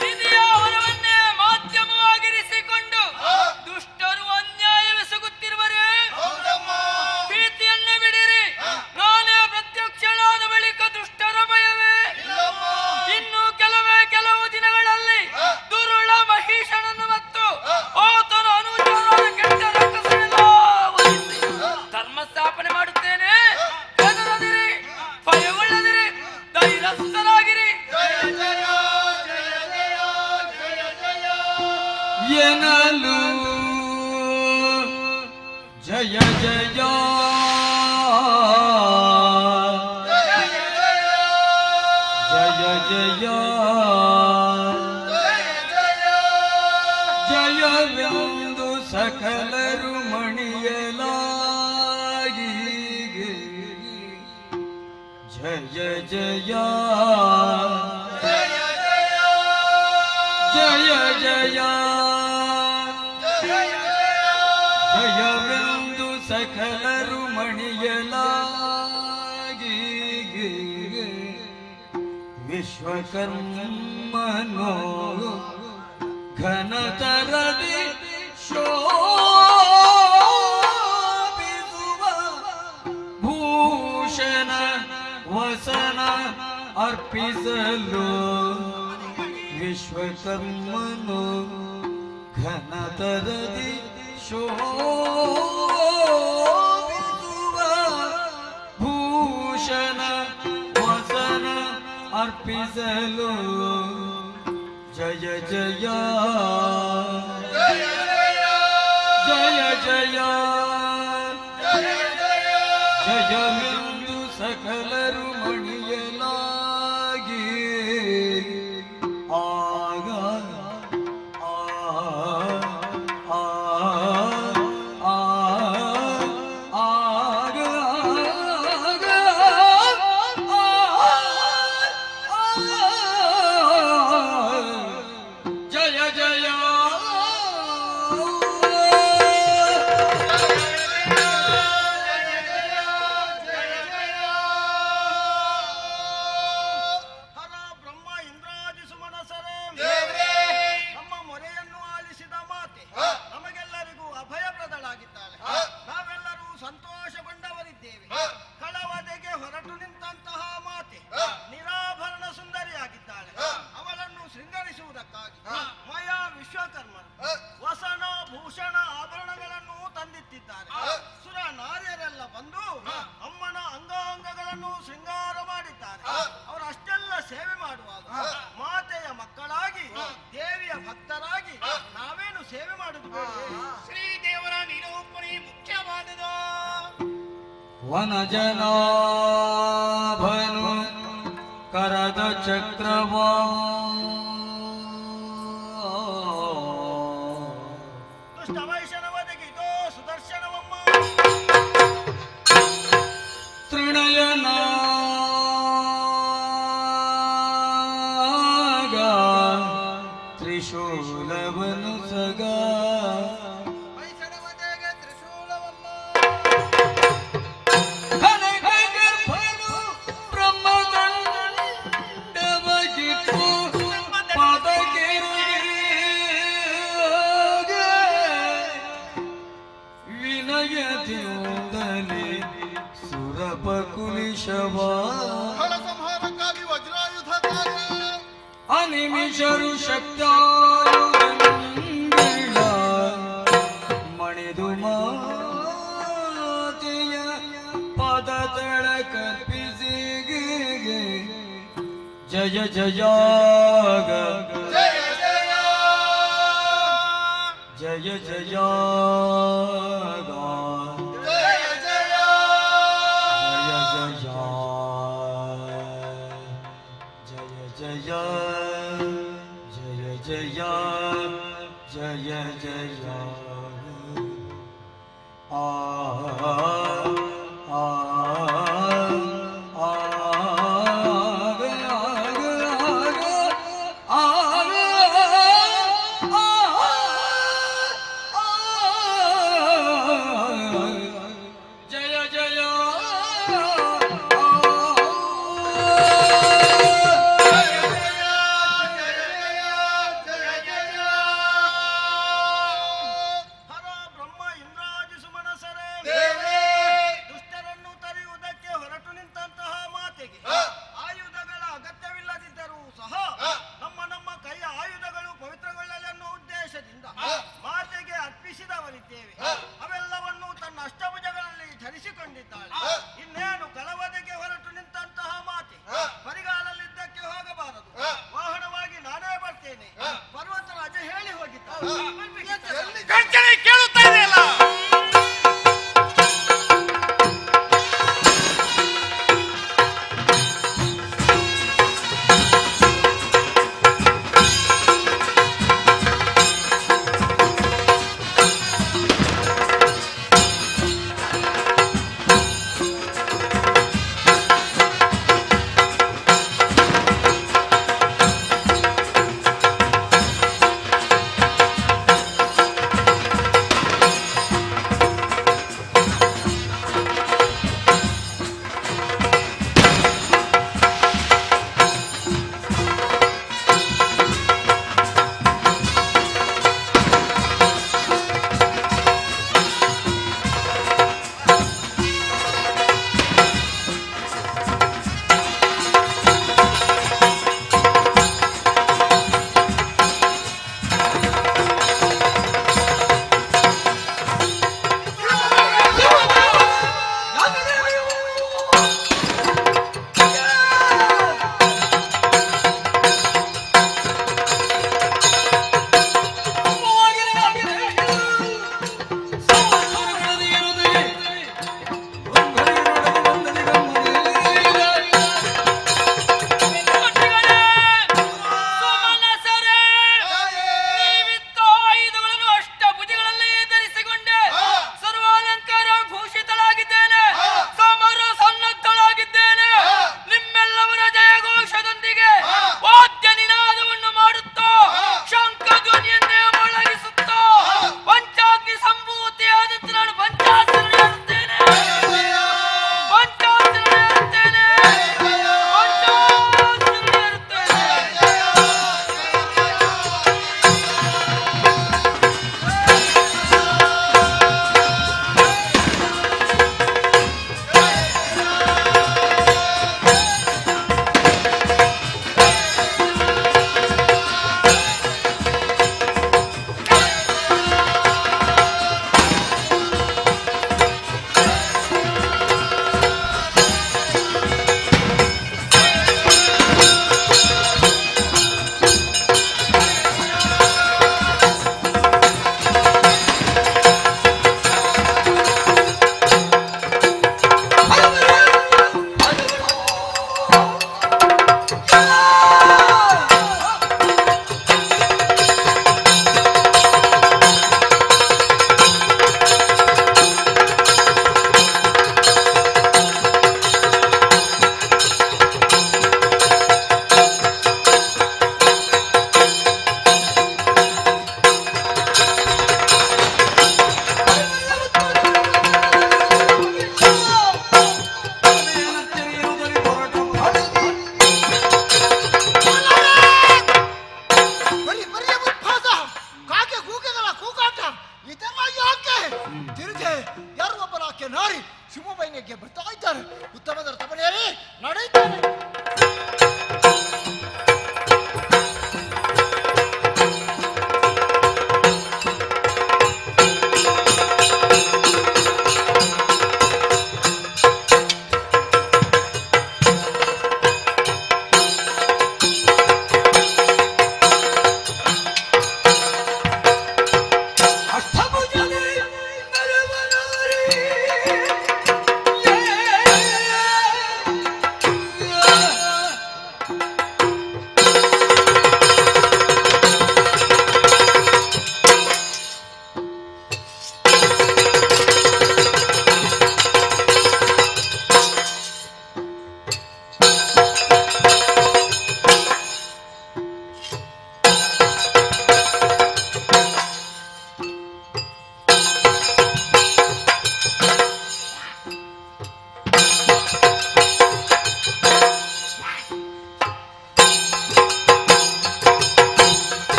ವಿಧಿಯ ಹೊರವನ್ನೇ ಮಾಧ್ಯಮವಾಗಿರಿಸಿಕೊಂಡು ದುಷ್ಟರು ಅನ್ಯಾಯವೆಸಗುತ್ತಿರುವರೇ ಭೀತಿಯನ್ನು ಬಿಡಿರಿ. ನಾನೇ ಪ್ರತ್ಯಕ್ಷನಾದ ಬಳಿಕ ದುಷ್ಟರ ಭಯವೇ. ಇನ್ನು ಕೆಲವು ದಿನಗಳಲ್ಲಿ ದುರುಳ ಮಹಿಷನನ್ನು ಮತ್ತು ಆತನ ಅನುಚರರ ಕೆಟ್ಟ ರಕ್ಕಸನೆಲ್ಲ ವಹಿಸಿ ಧರ್ಮ ಸ್ಥಾಪನೆ ಮಾಡುತ್ತೇನೆ. ಹೆದರದಿರಿ, ಭಯಗೊಳ್ಳದಿರಿ, ಧೈರ್ಯಸ್ಥರಾಗಿರಿ.
ಎನ್ನಲು ಜಯ ಜಯ ಜಯ ಜಯ ಜಯವೆಂದು ಸಕಲರು ಮಣಿಯಲಾಗಿ ಜಯ ಜಯ ಜಯ ಜಯ ಜಯವೆಂದು ಸಕಲರು ಮಣಿಯಲಾಗಿ ವಿಶ್ವಕರ್ಮನೋ ಘನತರದಿ ಶೋಭಿಸುವ ಭೂಷಣ ವಸನ ಅರ್ಪಿಸಲು ವಿಶ್ವಕರ್ಮನು ಘನತರದಿ ಶೋಭಿಸುವ ಭೂಷಣ ವಸನ ಅರ್ಪಿಸಲು ಜಯ ಜಯ ಜಯ ಜಯ ಜಯವೆಂದು ಸಕಲರು ಮಣಿಯಲಾಗಿ ಆಗ ಜಯ ಜಯ
ಅವರನ್ನು ಶೃಂಗಾರ ಮಾಡಿದ್ದಾರೆ. ಅವರು ಅಷ್ಟೆಲ್ಲ ಸೇವೆ ಮಾಡುವಾಗ ಮಾತೆಯ ಮಕ್ಕಳಾಗಿ ದೇವಿಯ ಭಕ್ತರಾಗಿ ನಾವೇನು ಸೇವೆ ಮಾಡುದು ಬೇಡ?
ಶ್ರೀದೇವರ ನಿರೂಪಣೆ ಮುಖ್ಯವಾದದು.
ವನಜನಾಭನು ಕರದ ಚಕ್ರವಾ
ದುಷ್ಟ ವೈಷ್ಣವ ಒದಗಿದೋ ಸುದರ್ಶನವಮ್ಮ.
ತೃಣಯನಾಗ ತ್ರಿಶೂಲವನು ಸಗ
ವೈಷ್ಣವತೆಗೆ ತ್ರಿಶೂಲವಮ್ಮ.
ಘನಗರ್ಭನು ಬ್ರಹ್ಮದಂಡವಗಿತ್ತು ಪದಗಿರಿಗೆ ವಿನಯದಿಂದಲೇ ಸುರಪಕುಲಿಶವ
ಫಲ ಸಂಹಾರಕ್ಕಾಗಿ ವಜ್ರಾಯುಧಕ್ಕಾಗಿ
ಅನಿಮಿಷರು ಶಕ್ತಾಯುಧಂಗಳ ಮಣಿದು ಮಾತೆಯ ಪದತಳ ಕರ್ಪಿಸಿಗೆ ಜಯ ಜಯಾಗ
ಜಯ ಜಯ
ಜಯ ಜಯಾಗ
ಜಯ ಜಯ
ಜಯ ಜಯ ಜಯ ಜಯ ಜಯ ಜಯ ಆ ಆ
ಹರ ಬ್ರಹ್ಮ ಇಂದ್ರಾದಿ ಸುಮನಸರೇ, ದುಷ್ಟರನ್ನು ತರೆಯುವುದಕ್ಕೆ ಹೊರಟು ನಿಂತಹ ಮಾತೆಗೆ ಆಯುಧಗಳ ಅಗತ್ಯವಿಲ್ಲದಿದ್ದರೂ ಸಹ ನಮ್ಮ ನಮ್ಮ ಕೈಯ ಆಯುಧಗಳು ಪವಿತ್ರಗೊಳ್ಳಲೆನ್ನುವ ಉದ್ದೇಶದಿಂದ ಮಾತೆಗೆ ಅರ್ಪಿಸಿದವರಿದ್ದೇವೆ. ಅವೆಲ್ಲವನ್ನು ತನ್ನ ಅಷ್ಟಭುಜಗಳಲ್ಲಿ ಧರಿಸಿಕೊಂಡಿದ್ದಾಳೆ. ಇನ್ನೇನು ಕಳವದೆಗೆ ಹೊರಟು ನಿಂತಹ ಮಾತೆ ಬರಿಗಾಲಲ್ಲಿದ್ದಕ್ಕೆ ಹೋಗಬಾರದು. ವಾಹನವಾಗಿ ನಾನೇ ಬರ್ತೇನೆ. ಪರ್ವತರಾಜ ಹೇಳಿ ಹೋಗಿದ್ದಾನೆ.
ಗರ್ಜನೆ ಕೇಳುತ್ತಾ ಇದೆಯಲ್ಲ.
ಸಭೆಯಲ್ಲಿ ನಡೆಯುತ್ತೇನೆ.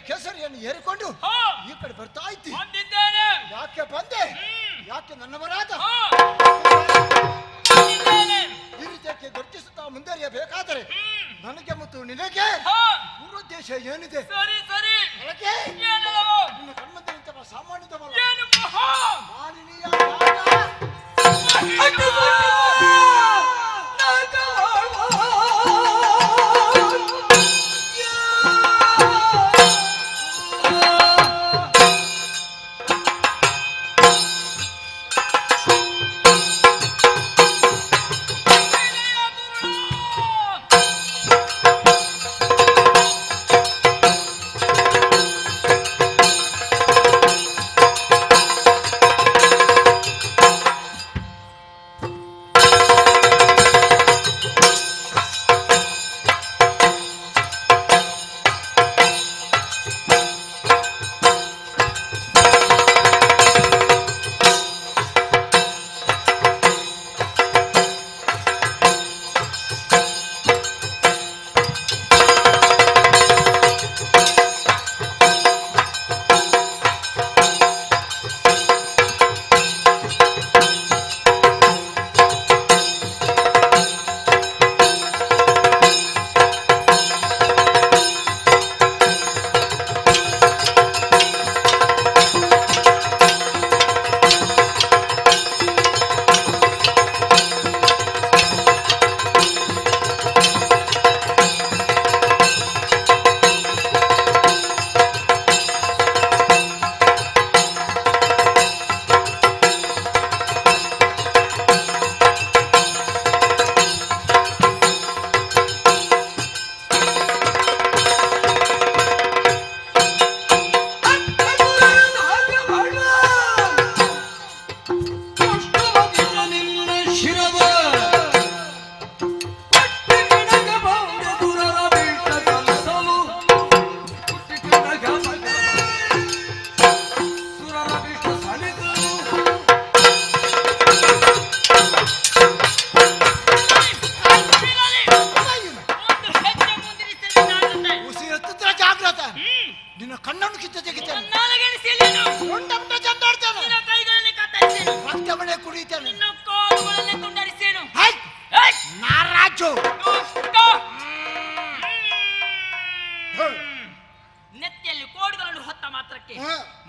ಕೇಸರಿಯನ್ನು ಏರಿಕೊಂಡು ಈ ಕಡೆ ಬರ್ತಾ ಇದ್ದಿ. ಯಾಕೆ ಬಂದೆ? ಯಾಕೆ ನನ್ನವರಾದ? ಈ ರೀತಿಯಾಗಿ ಗರ್ಜಿಸುತ್ತಾ ಮುಂದುವರಿಯಬೇಕಾದರೆ ನನಗೆ ಮತ್ತು ನಿನಗೆ ಪೂರ್ವೋದ್ದೇಶ ಏನಿದೆ? ನಿನ್ನ ಕಣ್ಮಂದೆ ನಿಂತವ ಸಾಮಾನ್ಯದವಲ್ಲ, ಮಾಲಿನೀಯ
ನೆತ್ತಿಯಲ್ಲಿ ಕೋಡುಗಳನ್ನು ಹೊತ್ತ ಮಾತ್ರಕ್ಕೆ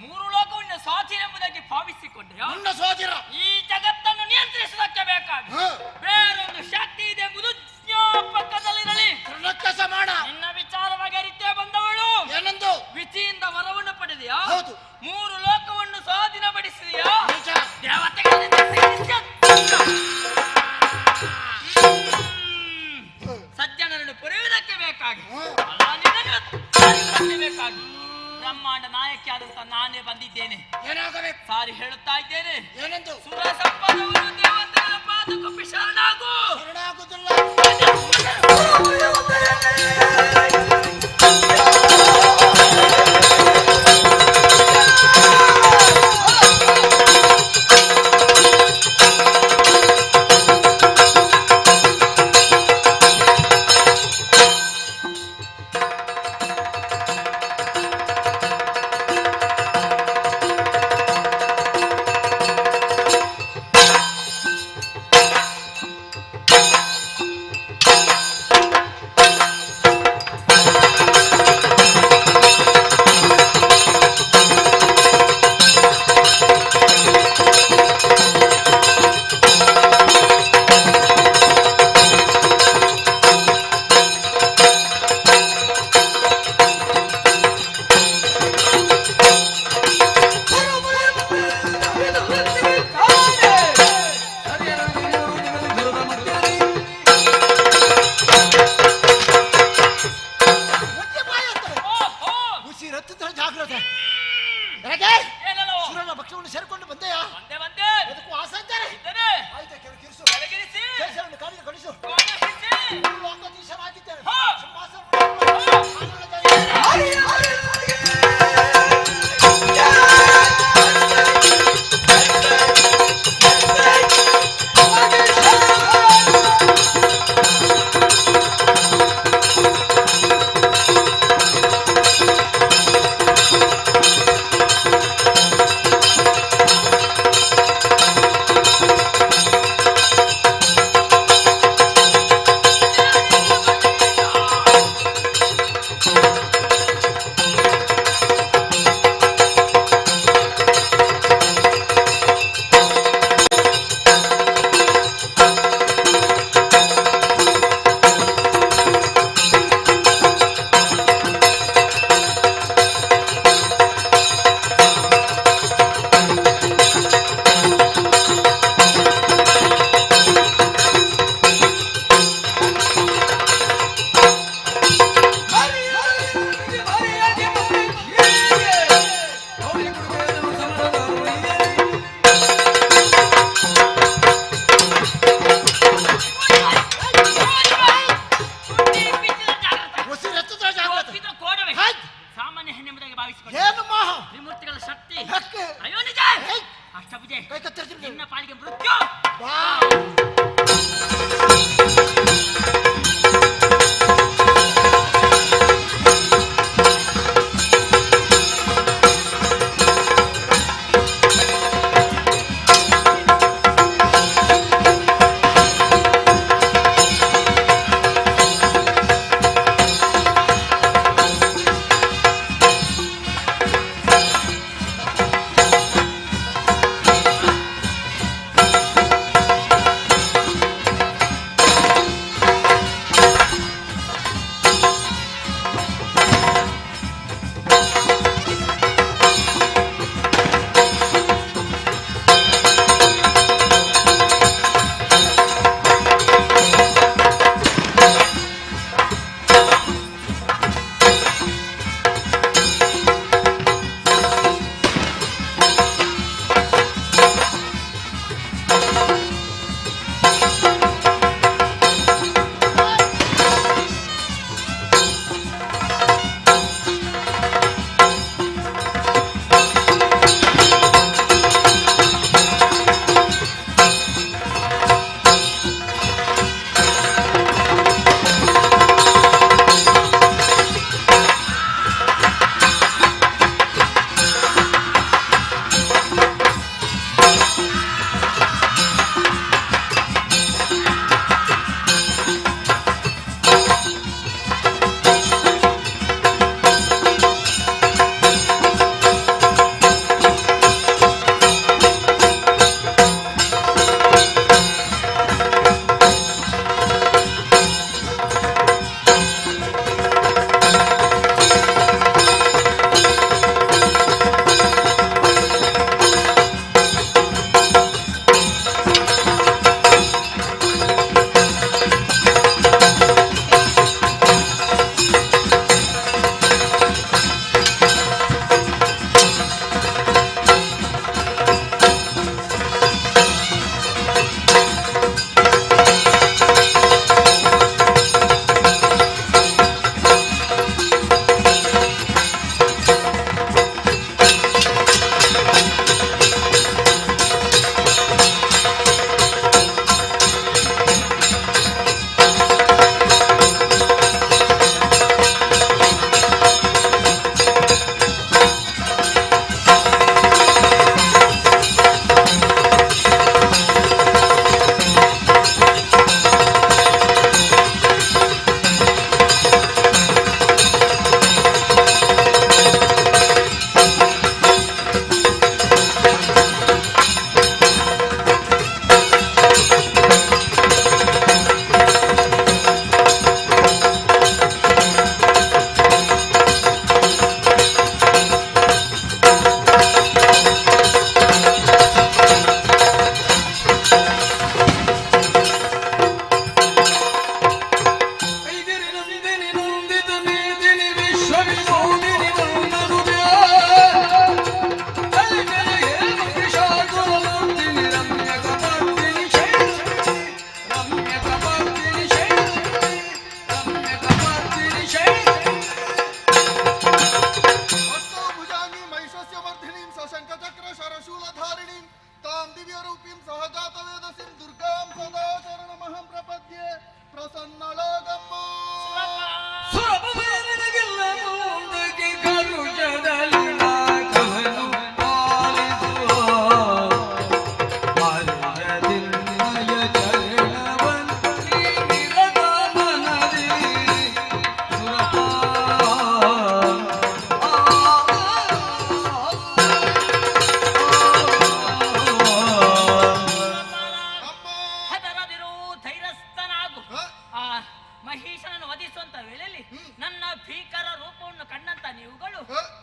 ಮೂರು ಲೋಕವನ್ನು ಸ್ವಾಧೀನಂಬುದಾಗಿ ಭಾವಿಸಿಕೊಂಡೆ ಈ ಜಗತ್ತನ್ನು ನಿಯಂತ್ರಿಸುವುದಕ್ಕೆ ಬೇಕಾಗಿ ಬೇರೊಂದು ಶಕ್ತಿ ಇದೆ ಎಂಬುದು ಜ್ಞಾಪಕದಲ್ಲಿರಲಿ. ನಿನ್ನ ವಿಚಾರವಾಗಿ ರೀತಿಯ ಬಂದವಳು ಬ್ರಹ್ಮಾಂಡ ನಾಯಕಿಯಾದಂತ ನಾನೇ ಬಂದಿದ್ದೇನೆ.
ಏನಾಗಬೇಕು?
ಸಾರಿ ಹೇಳುತ್ತಾ ಇದ್ದೇನೆ.
ಏನೆಂದು?
ಸುರ ಸಂಪದವರು ದೇವತೆಗಳ ಪಾದಕೊಪ್ಪಿ ಶರಣಾಗು.
ಶರಣಾಗುವುದಿಲ್ಲ. ಸುರನ ಭಕ್ಷ್ಯವನ್ನು ಸೇರಿಕೊಂಡು ಬಂದೆಯಾ?
ಬಂದೆ
ಅದಕ್ಕೂ ಆಸಂತಾರೆ
ಇದ್ದೇನೆ.
ಆಯ್ತಾ ಕೆಲವು ಕಿರಿಸು
ಬೆಳಗಿರಿಸಿ
ಕೆಲಸವನ್ನು ಕಾಲಿಗೆ ಕಳಿಸು.
ಕೋಣಗಿರಿಸಿ.
ಲೋಕಾಧೀಶನಾಗಿದ್ದೇನೆ.
ಹಾ. ಸಾಮಾನ್ಯ ಹೆಣ್ಣೆಂಬುದಾಗಿ ಭಾವಿಸಿಕೊಂಡು
ಏನು ಮೋಹ?
ತ್ರಿಮೂರ್ತಿಗಳ ಶಕ್ತಿ.
ಯಾಕೆ?
ಅಯ್ಯೋ ನಿಜ. ಅಷ್ಟಭುಜೆ
ಕೈ ಕತ್ತರಿಸಿ
ನಿನ್ನ ಪಾಲಿಗೆ ಮೃತ್ಯು.
ಬಾ.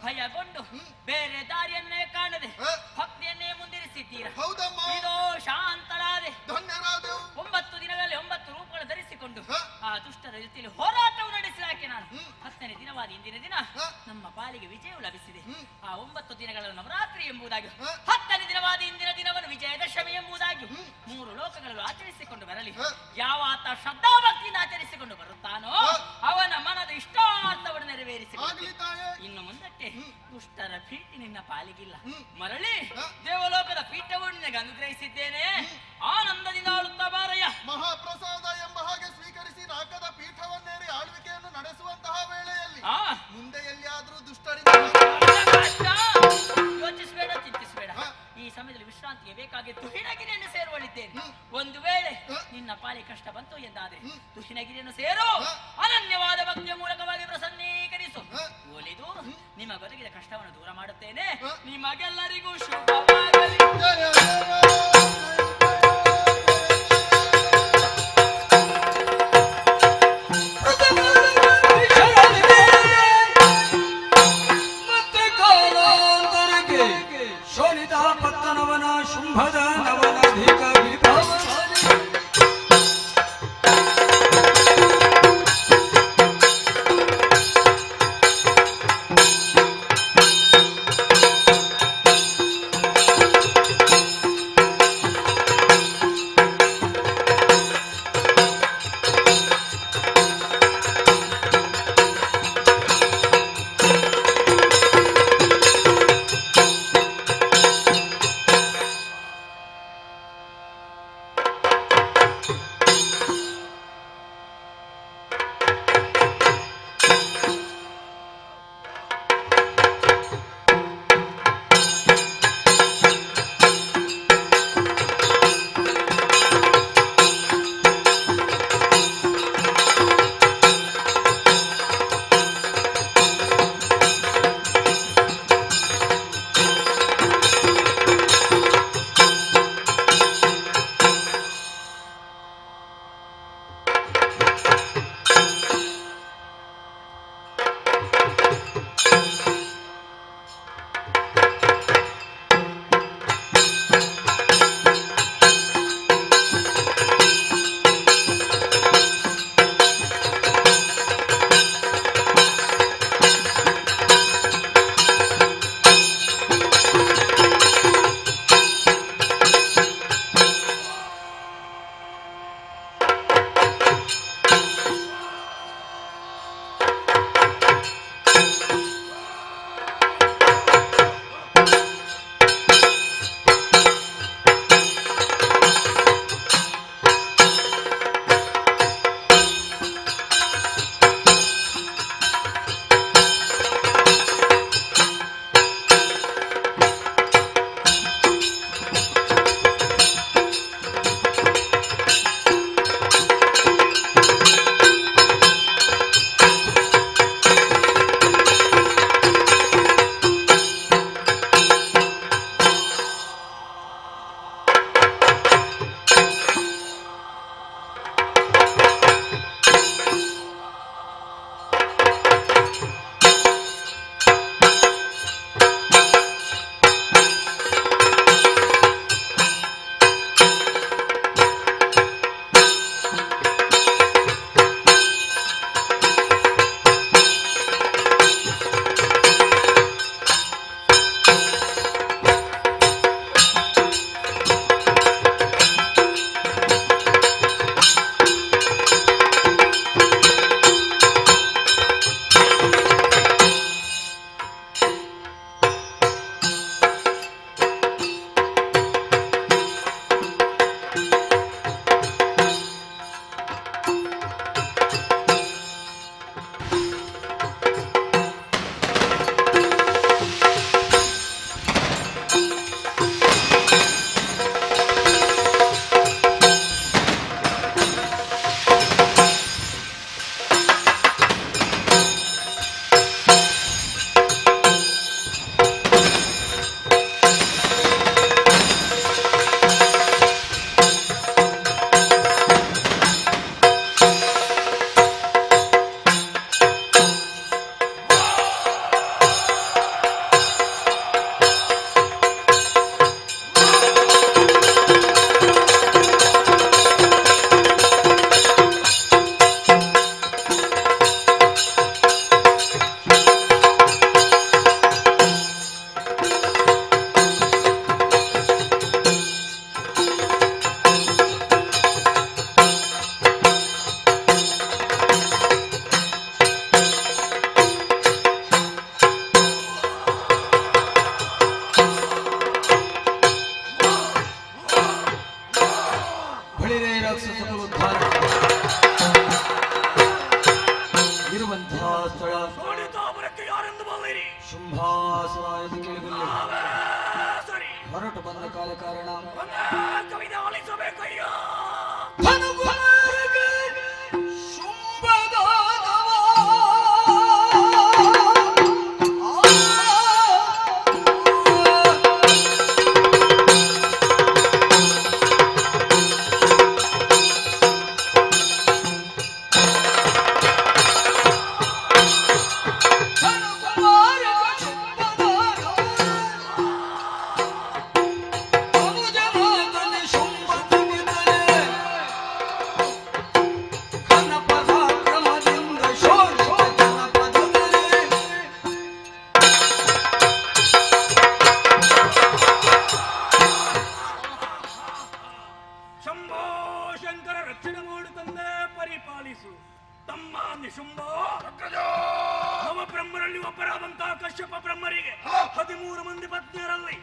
ಭಯಗೊಂಡು ಬೇರೆ ದಾರಿಯನ್ನೇ ಕಾಣದೆ ಭಕ್ತಿಯನ್ನೇ ಮುಂದಿರಿಸಿದ್ದೀರಾ.
ಹೌದಮ್ಮ.
ಇದೋ ಶಾಂತರಾದೆ.
ಧನ್ಯರಾದೆವು.
9 ದಿನಗಳಲ್ಲಿ 9 ರೂಪಗಳು ಧರಿಸಿಕೊಂಡು ಆ ದುಷ್ಟರ ಜೊತೆಯಲ್ಲಿ ಹೋರಾಟವು ನಡೆಸಲಾಕೆ ನಾನು 10ನೇ ದಿನವಾದ ಇಂದಿನ ದಿನ ನಮ್ಮ ಪಾಲಿಗೆ ವಿಜಯವು ಲಭಿಸಿದೆ. ಆ 9 ದಿನಗಳ ನವರಾತ್ರಿ ಎಂಬುದಾಗಿ 10ನೇ ದಿನವಾದ ಇಂದಿನ ದಿನವನ್ನು ವಿಜಯದಶಮಿ ಎಂಬುದಾಗಿ 3 ಲೋಕಗಳಲ್ಲೂ ಆಚರಿಸಿಕೊಂಡು ಬರಲಿ. ಯಾವ ಆತ ಶ್ರದ್ಧಾಭಕ್ತಿಯಿಂದ ಆಚರಿಸಿಕೊಂಡು ಬರುತ್ತಾನೋ ಅವನ ಮನದ ಇಷ್ಟಾರ್ಥವನ್ನು ನೆರವೇರಿಸಿಕೊಳ್ಳಿ. ಇನ್ನು ಮುಂದಕ್ಕೆ ದುಷ್ಟರ ಭೀತಿ ನಿನ್ನ ಪಾಲಿಗಿಲ್ಲ. ಮರಳಿ ದೇವಲೋಕದ ಪೀಠವನ್ನು ನಿನಗೆ ಅನುಗ್ರಹಿಸಿದ್ದೇನೆ. ಆನಂದದಿಂದ ಆಳುತ್ತಾ ಬಾರಯ್ಯ.
ಮಹಾಪ್ರಸಾದ ಎಂಬ ಹಾಗೆ ಸ್ವೀಕರಿಸಿ ರಾಕದ ಪೀಠವನ್ನೇರಿ ಆಳ್ವಿಕೆಯನ್ನು ನಡೆಸುವಂತಹ ವೇಳೆಯಲ್ಲಿ ಮುಂದೆ ಎಲ್ಲಿಯಾದ್ರೂ ದುಷ್ಟರಿಂದ
ಯೋಚಿಸಬೇಡ, ಚಿಂತಿಸಬೇಡ. ಈ ಸಮಯದಲ್ಲಿ ವಿಶ್ರಾಂತಿಗೆ ಬೇಕಾಗಿ ತುಹಿನಗಿರಿಯನ್ನು ಸೇರುವಳಿದ್ದೇನೆ. ಒಂದು ವೇಳೆ ನಿನ್ನ ಪಾಲಿ ಕಷ್ಟ ಬಂತು ಎಂದಾದ್ರೆ ತುಹಿನಗಿರಿಯನ್ನು ಸೇರು. ಅನನ್ಯವಾದ ಭಕ್ತಿಯ ಮೂಲಕವಾಗಿ ಪ್ರಸನ್ನೀಕರಿಸು. ಒಲಿದು ನಿಮಗೊದಗಿದ ಕಷ್ಟವನ್ನು ದೂರ ಮಾಡುತ್ತೇನೆ. ನಿಮಗೆಲ್ಲರಿಗೂ ಶುಭವಾಗಲಿ.
ಪತ್ತನವನ ಶುಂಭದ ನವನಧಿಕ ವಿಭವ ಶಂಭಾಸುರ ಎಂದು ಕೇಳಿಬಲ್ಲ. ಹೊರಟು ಬಂದ ಕಾಲ ಕಾರಣ
ಕವಿತೆ ಆಲಿಸಬೇಕಯ್ಯ. ನವಬ್ರಹ್ಮರಲ್ಲಿ ಒಬ್ಬರಾದಂತಹ ಕಶ್ಯಪ ಬ್ರಹ್ಮರಿಗೆ 13 ಮಂದಿ ಪತ್ನಿಯರಲ್ಲಿ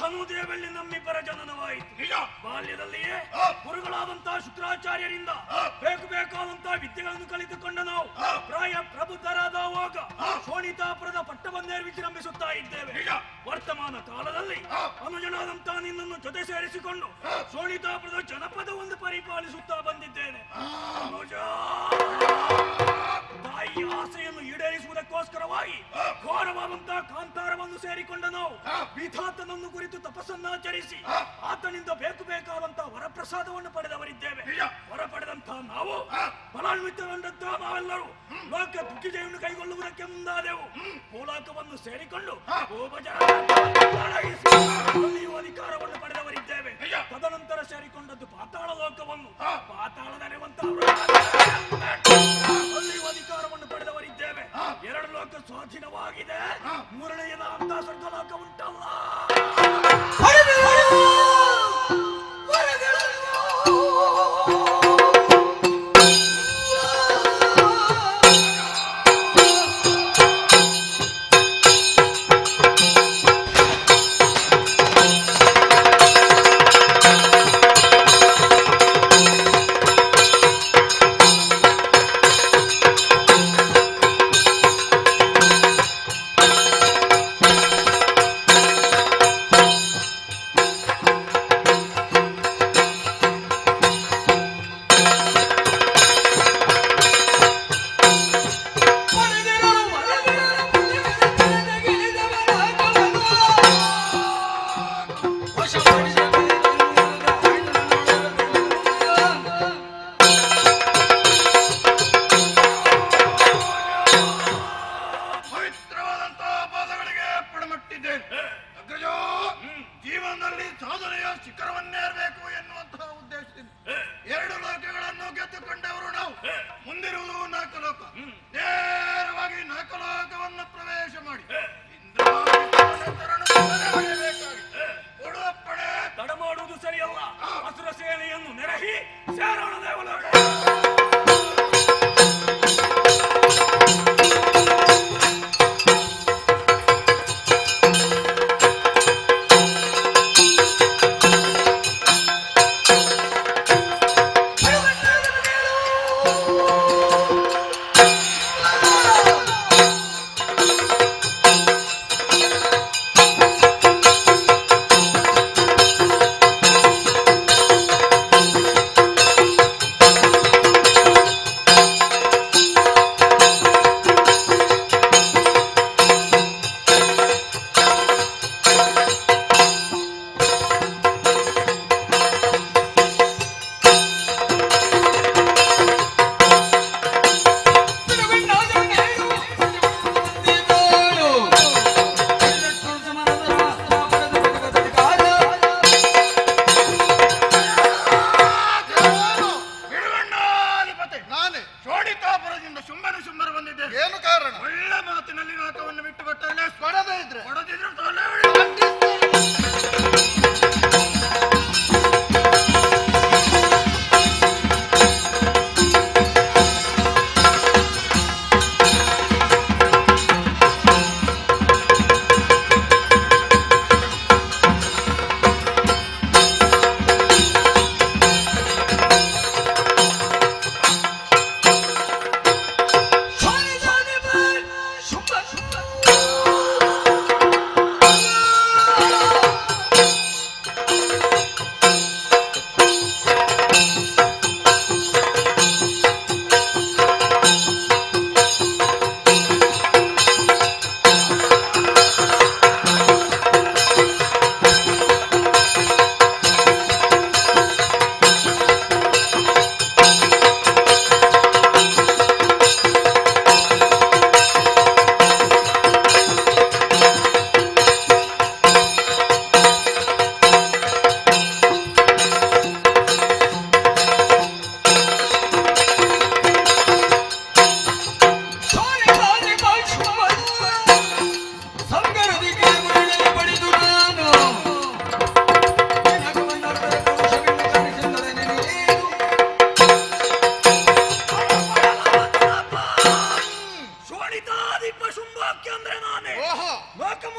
ಧನುದೇವಲ್ಲಿ ನಮ್ಮಿಬ್ಬರ ಜನನವಾಯಿತು. ಬಾಲ್ಯದಲ್ಲಿಯೇ ಗುರುಗಳಾದಂತಹ ಶುಕ್ರಾಚಾರ್ಯರಿಂದ ಬೇಕಾದಂತಹ ವಿದ್ಯೆಗಳನ್ನು ಕಲಿತುಕೊಂಡ ನಾವು ಪ್ರಾಯ ಪ್ರಬುದ್ಧರಾದವಾಗ ಶೋಣಿತಾಪುರದ ಪಟ್ಟಬಂದೇರು ವಿಜೃಂಭಿಸುತ್ತಾ ಇದ್ದೇವೆ. ವರ್ತಮಾನ ಕಾಲದಲ್ಲಿ ಅನುಜನಾದಂತಹ ನಿನ್ನನ್ನು ಜೊತೆ ಸೇರಿಸಿಕೊಂಡು ಶೋಣಿತಾಪುರದ ಜನಪದವನ್ನು ಪರಿಪಾಲಿಸುತ್ತಾ ಬಂದಿದ್ದೇನೆ. ಅನುಜ ತಾಯಿಯ ಆಸೆಯನ್ನು ಈಡೇರಿಸುವುದಕ್ಕೋಸ್ಕರವಾಗಿ ಘೋರವಾದಂತಹ ಕಾಂತಾರವನ್ನು ಸೇರಿಕೊಂಡ ನಾವು ವಿಧಾತನನ್ನು ಕುರಿತು ತಪಸ್ಸನ್ನಾಚರಿಸಿ ಆತನಿಂದ ಬೇಕಾದಂತಹ ವರಪ್ರಸಾದವನ್ನು ಪಡೆದವರಿದ್ದೇವೆ. ವರ ಪಡೆದಂತಹ ನಾವು ಫಲಾನ್ವಿತಗೊಂಡಂತಹ ನಾವೆಲ್ಲರೂ ಲೋಕ ದುಃಖಿಜೆಯನ್ನು ಕೈಗೊಳ್ಳುವುದಕ್ಕೆ ಮುಂದಾದೆವು. ಭೂಲೋಕವನ್ನು ಸೇರಿಕೊಂಡು ಅಧಿಕಾರವನ್ನು ಪಡೆದವರಿದ್ದೇವೆ. ತದನಂತರ ಸೇರಿಕೊಂಡದ್ದು ಪಾತಾಳ ಲೋಕವನ್ನು, ಪಾತಾಳದಲ್ಲಿರುವಂತಹ ಅಲ್ಲಿಯೂ ಅಧಿಕಾರವನ್ನು ಪಡೆದವರಿದ್ದೇವೆ. 2 ಲೋಕ ಸ್ವಾಧೀನವಾಗಿದೆ. 3ನೇಯದ ಅಂತ ಸ್ವರ್ಗ ಲೋಕ ಉಂಟಲ್ಲ.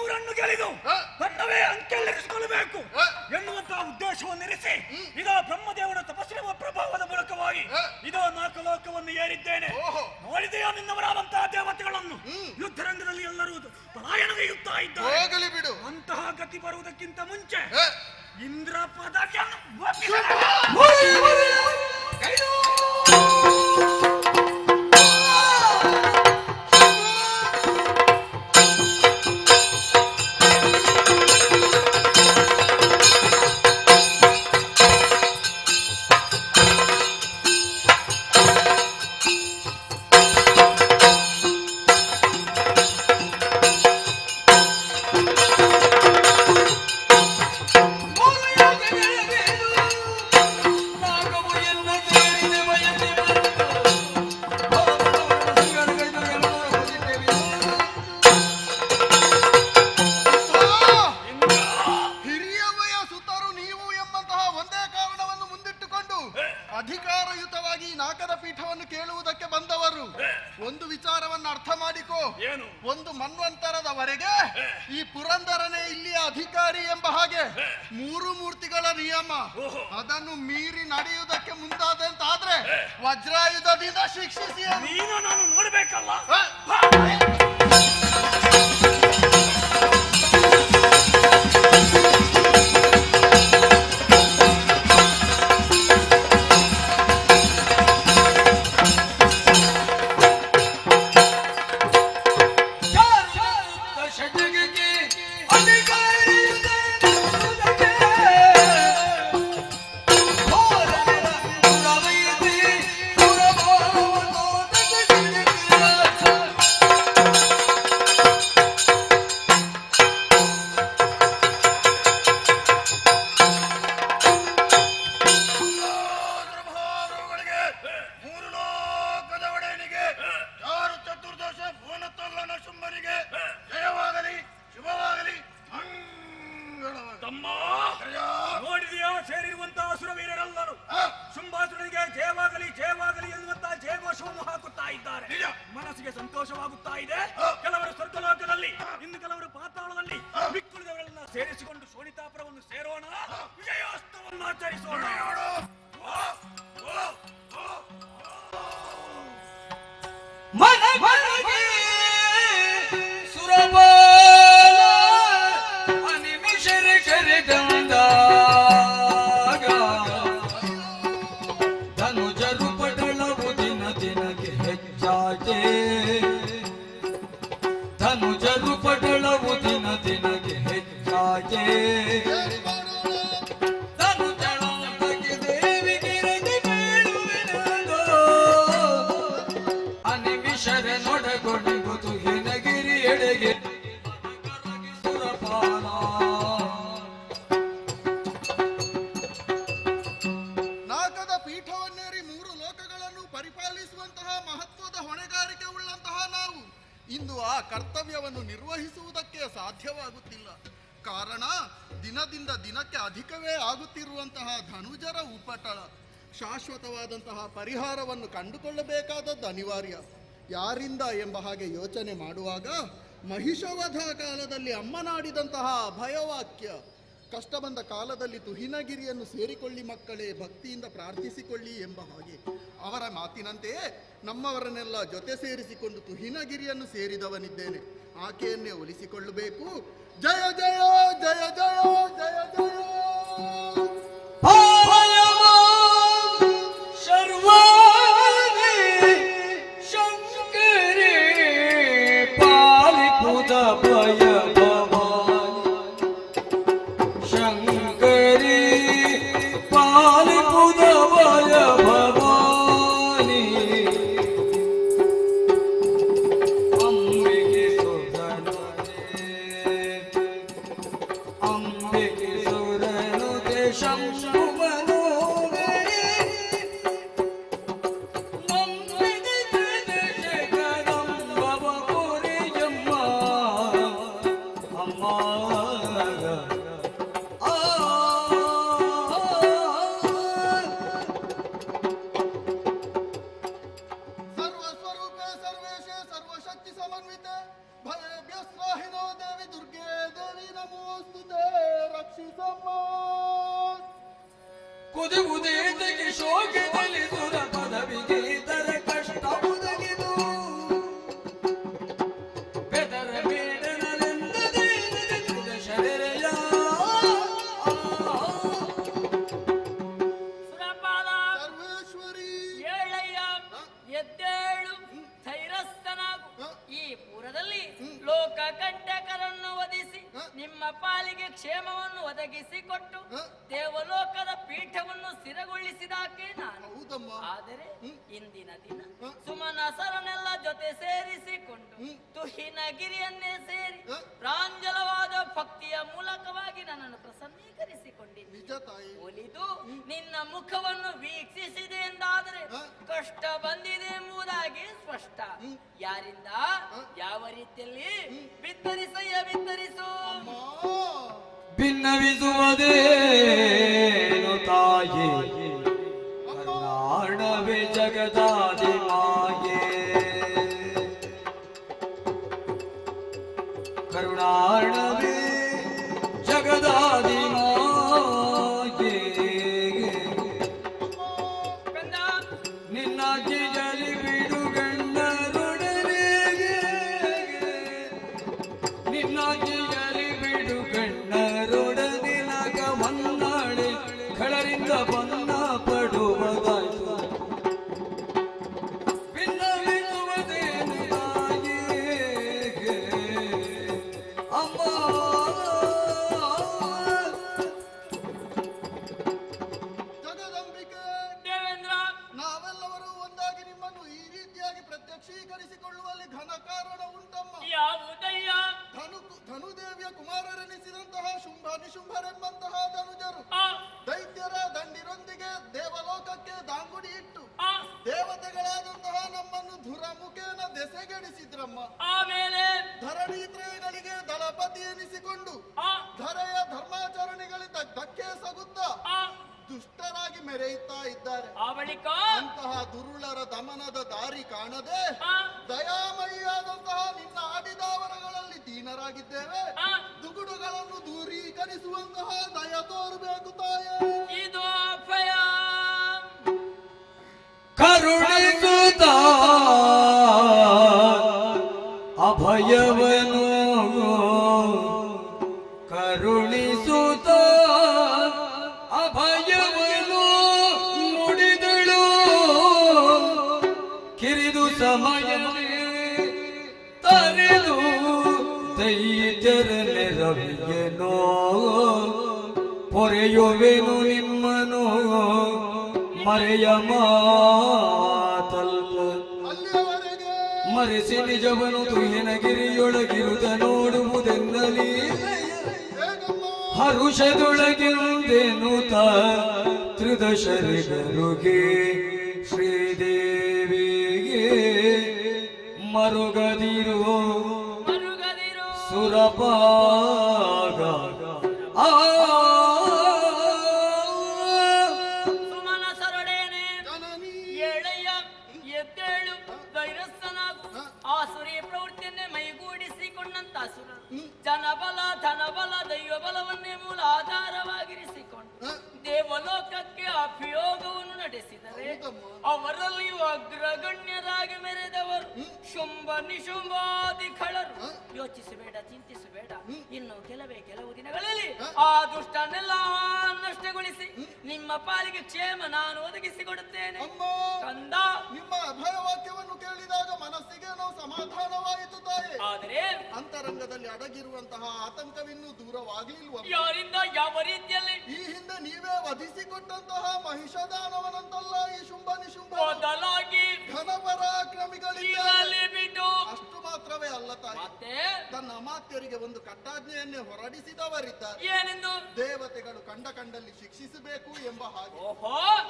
ಊರನ್ನು ಗೆಲ್ಲಿದು ತನ್ನವೇ ಅಂಕೆಯಲ್ಲಿರಿಸಿಕೊಳ್ಳಬೇಕು ಎನ್ನುವಂತಹ ಉದ್ದೇಶವನ್ನಿರಿಸಿ ಇದೋ ಬ್ರಹ್ಮದೇವನ ತಪಸ್ಸಿನ ಪ್ರಭಾವದ ಮೂಲಕವಾಗಿ ಇದೋ 4 ಲೋಕವನ್ನು ಏರಿದ್ದೇನೆ. ನೋಡಿದೆಯೋ ನಿನ್ನವರಾದಂತಹ ದೇವತೆಗಳನ್ನು ಯುದ್ಧರಂಗದಲ್ಲಿ ಎಲ್ಲರೂ ಪಲಾಯನಗೈಯುತ್ತಾ ಇದ್ದಾರೆ.
ಹೋಗಲಿ ಬಿಡು.
ಅಂತಹ ಗತಿ ಬರುವುದಕ್ಕಿಂತ ಮುಂಚೆ ಇಂದ್ರ ಪದಕ್ಕೆ
ಅಧಿಕಾರಯುತವಾಗಿ ನಾಕದ ಪೀಠವನ್ನು ಕೇಳುವುದಕ್ಕೆ ಬಂದವರು. ಒಂದು ವಿಚಾರವನ್ನು ಅರ್ಥ ಮಾಡಿಕೋ. ಒಂದು ಮನ್ವಂತರದವರೆಗೆ ಈ ಪುರಂದರನೇ ಇಲ್ಲಿಯ ಅಧಿಕಾರಿ ಎಂಬ ಹಾಗೆ 3 ಮೂರ್ತಿಗಳ ನಿಯಮ. ಅದನ್ನು ಮೀರಿ ನಡೆಯುವುದಕ್ಕೆ ಮುಂದಾದಂತಾದ್ರೆ ವಜ್ರಾಯುಧದಿಂದ ಶಿಕ್ಷಿಸಿ
ನೀನು ನಾನು ನೋಡ್ಬೇಕಲ್ಲ. ನೋಡಿದೆಯಾ ಸೇರಿರುವಂತಹ ಸುರವೀರರೆಲ್ಲರೂ ಶುಂಭಾಸುರನಿಗೆ ಜಯವಾಗಲಿ ಜಯವಾಗಲಿ ಎನ್ನುವಂತಹ ಜಯಘೋಷವನ್ನು ಹಾಕುತ್ತಾ ಇದ್ದಾರೆ. ಮನಸ್ಸಿಗೆ ಸಂತೋಷವಾಗುತ್ತಾ ಇದೆ. ಕೆಲವರು ಸ್ವರ್ಗಲೋಕದಲ್ಲಿ, ಇನ್ನು ಕೆಲವರು ಪಾತಾಳದಲ್ಲಿ ಮಿಕ್ಕುಳಿದವರನ್ನ ಸೇರಿಸಿಕೊಂಡು ಶೋಣಿತಾಪುರವನ್ನು ಸೇರೋಣ, ವಿಜಯೋತ್ಸವವನ್ನು ಆಚರಿಸೋಣ.
ಧನುಜರು ಪಟಳವು ದಿನ ದಿನಕ್ಕೆ ಹೆಚ್ಚಾಗೆ, ಧನುಜರು ಪಟಳವು ದಿನ ದಿನಕ್ಕೆ ಹೆಚ್ಚಾಗೆ. ಧನುಜಳೊಂದಿಗೆ ದೇವಿಗಿರಗಿ ಬೀಳುವೆನೆಂದು ಅನಿಮಿಷರೆ ನೊಡಗೊಡಿಗುದು ಹಿನಗಿರಿ ಎಡೆಗೆ ಸುರಪಾನ.
ಪೀಠವನ್ನೇರಿ 3 ಲೋಕಗಳನ್ನು ಪರಿಪಾಲಿಸುವಂತಹ ಮಹತ್ವದ ಹೊಣೆಗಾರಿಕೆ ಉಳ್ಳಂತಹ ನಾವು ಇಂದು ಆ ಕರ್ತವ್ಯವನ್ನು ನಿರ್ವಹಿಸುವುದಕ್ಕೆ ಸಾಧ್ಯವಾಗುತ್ತಿಲ್ಲ. ಕಾರಣ ದಿನದಿಂದ ದಿನಕ್ಕೆ ಅಧಿಕವೇ ಆಗುತ್ತಿರುವಂತಹ ಧನುಜರ ಉಪಟಳ. ಶಾಶ್ವತವಾದಂತಹ ಪರಿಹಾರವನ್ನು ಕಂಡುಕೊಳ್ಳಬೇಕಾದದ್ದು ಅನಿವಾರ್ಯ. ಯಾರಿಂದ ಎಂಬ ಹಾಗೆ ಯೋಚನೆ ಮಾಡುವಾಗ ಮಹಿಷವಧ ಕಾಲದಲ್ಲಿ ಅಮ್ಮನಾಡಿದಂತಹ ಅಭಯವಾಕ್ಯ, ಕಷ್ಟ ಬಂದ ಕಾಲದಲ್ಲಿ ತುಹಿನಗಿರಿಯನ್ನು ಸೇರಿಕೊಳ್ಳಿ ಮಕ್ಕಳೇ, ಭಕ್ತಿಯಿಂದ ಪ್ರಾರ್ಥಿಸಿಕೊಳ್ಳಿ ಎಂಬ ಹಾಗೆ ಅವರ ಮಾತಿನಂತೆಯೇ ನಮ್ಮವರನ್ನೆಲ್ಲ ಜೊತೆ ಸೇರಿಸಿಕೊಂಡು ತುಹಿನಗಿರಿಯನ್ನು ಸೇರಿದವನಿದ್ದೇನೆ. ಆಕೆಯನ್ನೇ ಒಲಿಸಿಕೊಳ್ಳಬೇಕು. ಜಯ ಜಯ ಜಯ ಜಯ ಜಯ ಜಯ
ಶರ್ವಾಣಿ ಶಂಕರಿ ಪಾಲಿಪುದ ಭಯ
ಸರ್ವಸ್ವರೂಪೇ ಸರ್ವೇಶೇ ಸರ್ವಶಕ್ತಿ ಸಮನ್ವಿತೆ ಭಯಭ್ಯಸ್ರಾಹಿನೋ ದೇವಿ ದುರ್ಗೆ
ಕುದಿವುದೇತಕ್ಕೆ ಶೋಕದಲ್ಲಿ ಸುರ ಪದವಿಗೆ ಇತರ ಕಷ್ಟ ಒದಗಿದು ಬೆದರ ಬೇಡನೆಂದದೇ ಶರೀರೆಯ
ಸುರಪಾಲ
ಸರ್ವೇಶ್ವರಿ
ಏಳಯ್ಯ ಎದ್ದೇಳು ಧೈರ್ಯಸ್ಥನಾಗು. ಈ ಪೂರದಲ್ಲಿ ಲೋಕ ಕಂಟಕರನ್ನು ವಧಿಸಿ ನಿಮ್ಮ ಪಾಲಿಗೆ ಕ್ಷೇಮವನ್ನು ಒದಗಿಸಿಕೊಟ್ಟು ದೇವಲೋಕದ ಪೀಠವನ್ನು ಸ್ಥಿರಗೊಳಿಸಿದಾಕೆ ನಾನು. ಆದರೆ ಇಂದಿನ ದಿನ ಸುಮನಸರನ್ನೆಲ್ಲ ಜೊತೆ ಸೇರಿಸಿಕೊಂಡು ತುಹಿನಗಿರಿಯನ್ನೇ ಸೇರಿ ಪ್ರಾಂಜಲವಾದ ಭಕ್ತಿಯ ಮೂಲಕವಾಗಿ ನನ್ನನ್ನು ಪ್ರಸನ್ನೀಕರಿಸಿಕೊಂಡಿದ್ದೆ. ಒಲಿದು ನಿನ್ನ ಮುಖವನ್ನು ವೀಕ್ಷಿಸಿದೆ ಎಂದಾದರೆ ಕಷ್ಟ ಬಂದಿದೆ ಎಂಬುದಾಗಿ ಸ್ಪಷ್ಟ. ಯಾರಿಂದ ಯಾವ ರೀತಿಯಲ್ಲಿ ಬಿತ್ತರಿಸಯ್ಯ ಬಿತ್ತರಿಸು.
ಭಿನ್ನವಿಸುವುದೇನು ತಾಯಿ ಕರ್ನಾಟವೇ ಜಗದಾದಿ ಮಾಯೆ ಕರುಣಾರ್ಣವೇ ಜಗದಾದಿ ಮಾಯೆ ನಿನ್ನ ಜಿಜಲಿ ಬಿಡು ಗಣ್ಣರೊಡನೆಗೆ ನಿನ್ನ ಜಿಜಲಿ ಬಿಡು ಗಣ್ಣರೊಡನೆ ನಗ ಮನ್ನಾಳೆ ಖಳರಿಂದ ಬನ್ನ ಪಡುವುದಾಯ್ತು. ಭಿನ್ನವಿಸುವುದೇನು ತಾಯಿಗೆ ಅಮ್ಮ
ಜಗದಂಬಿಕೆ
ದೇವೇಂದ್ರ
ನಾವೆಲ್ಲರೂ ಒಂದಾಗಿ ನಿಮ್ಮನ್ನು ಈ ರೀತಿಯಾಗಿ ಪ್ರತ್ಯಕ್ಷೀಕರಿಸಿಕೊಳ್ಳುವಲ್ಲಿ ಘನ ಕಾರಣ ಉಂಟಮ್ಮ.
ಯಾವುದಯ್ಯ?
ಧನುದೇವಿಯ ಕುಮಾರರೆನಿಸಿದಂತಹ ಶುಂಭ ನಿಶುಂಭರೆಂಬಂತಹ ಧನುಜರು ದೈತ್ಯರ ದಂಡಿರೊಂದಿಗೆ ದೇವಲೋಕಕ್ಕೆ ದಾಂಗುಡಿ ಇಟ್ಟು ದೇವತೆಗಳಾದಂತಹ ನಮ್ಮನ್ನು ಧುರಮುಖೇನ ದೆಸೆಗೆಡಿಸಿದ್ರಮ್ಮ.
ಆಮೇಲೆ
ಧರಣೀತ್ರಯಗಳಿಗೆ ದಳಪತಿ ಎನಿಸಿಕೊಂಡು ಧರೆಯ ಧರ್ಮಾಚರಣೆಗಳಿಗೆ ಧಕ್ಕೆ ಸಗುತ್ತಾ ದುಷ್ಟರಾಗಿ ಮೆರೆಯುತ್ತಾ ಇದ್ದಾರೆ.
ಆ ಬಳಿಕ
ಅಂತಹ ದುರುಳರ ದಮನದ ದಾರಿ ಕಾಣದೆ ದಯಾಮಯಿಯಾದಂತಹ ನಿನ್ನ ಆಡಿದಾವರಗಳಲ್ಲಿ ದೀನರಾಗಿದ್ದೇವೆ. ದುಗುಡುಗಳನ್ನು ದೂರೀಕರಿಸುವಂತಹ ದಯ ತೋರಬೇಕು ತಾಯೇ.
ಇದು ಅಭಯ
ಕರುಣಿಸುತ್ತ ಅಭಯವನು ಕರುಣಿಸುತ್ತ ಅಭಯವನು ನುಡಿದಳು ಕಿರಿದು ಸಮಯವೇ ತರೆದು ದೈತ್ಯರ ನೆರವಿಗೆನೋ ಪೊರೆಯುವೆನು ನಿಮ್ಮನು ಮರೆಯ ಮಾತಲ್ಲ ಮರೆಸಿ ನಿಜವನು ತುಹಿನಗಿರಿಯೊಳಗಿರುತ್ತ ನೋಡುವುದೆನ್ನಲಿ ಹರುಷದೊಳಗೆಂದೆನುತ ತ್ರಿದಶರಿಗರುಗೆ ಶ್ರೀದೇವಿಗೆ ಮರುಗದಿರು ಸುರಪಾಗ
ಸುಮನ ಸರಳೇನೆ ಏಳಯ್ಯ ಎದ್ದೇಳು ಧೈರ್ಯಸ್ಥನಾಗು. ಆಸುರಿ ಪ್ರವೃತ್ತಿಯನ್ನೇ ಮೈಗೂಡಿಸಿಕೊಂಡಂತ ಅಸುರ ಜನಬಲ ಧನಬಲ ದೈವಬಲವನ್ನೇ ಮೂಲ ಆಧಾರವಾಗಿರಿಸಿಕೊಂಡು ದೇವಲೋಕಕ್ಕೆ ಅಭಿಯೋಗವನ್ನು ನಡೆಸಿದರೆ ಅವರಲ್ಲಿ ಅಗ್ರಗಣ್ಯರಾಗಿ ಮೆರೆದವರು ಶುಂಭ ನಿಶುಂಭಾದಿ ಖಳರು. ಯೋಚಿಸಬೇಡ ಚಿಂತಿಸಬೇಡ, ಇನ್ನು ಕೆಲವು ದಿನಗಳಲ್ಲಿ ಆ ದುಷ್ಟನೆಲ್ಲ ನಷ್ಟಗೊಳಿಸಿ ನಿಮ್ಮ ಪಾಲಿಗೆ ಕ್ಷೇಮ ನಾನು ಒದಗಿಸಿಕೊಡುತ್ತೇನೆ. ಕಂದ
ನಿಮ್ಮ ಅಭಯವಾಕ್ಯವನ್ನು ಕೇಳಿದಾಗ ಮನಸ್ಸಿಗೆ ನಾವು ಸಮಾಧಾನವಾಯಿತು ತಾಯೇ.
ಆದರೆ
ಅಂತರಂಗದಲ್ಲಿ ಅಡಗಿರುವಂತಹ ಆತಂಕವಿನ್ನೂ ದೂರವಾಗಲಿಲ್ವ?
ಯಾರಿಂದ ಯಾವ ರೀತಿಯಲ್ಲಿ?
ಈ ಹಿಂದೆ ನೀವೇ ವಧಿಸಿಕೊಟ್ಟಂತಹ ಮಹಿಷದಾನವನಂತಲ್ಲ ಈ ಶುಂಭ ನಿಶುಂಭ
ಬದಲಾಗಿ
ಘನಪರಾಕ್ರಮಿಗಳಿದ್ದಾರೆ.
ಬಿಟ್ಟು
ಅಷ್ಟು ಮಾತ್ರವೇ ಅಲ್ಲ ತಾಯಿ,
ಮತ್ತೆ
ತನ್ನ ಅಮಾತ್ಯರಿಗೆ ಒಂದು ಕಟ್ಟಾಜ್ಞೆಯನ್ನೇ ಹೊರಡಿಸಿದವರಿದ್ದಾರೆ.
ಏನೆಂದು?
ದೇವತೆಗಳು ಕಂಡಲ್ಲಿ ಶಿಕ್ಷಿಸಬೇಕು ಎಂಬ ಹಾಗೆ.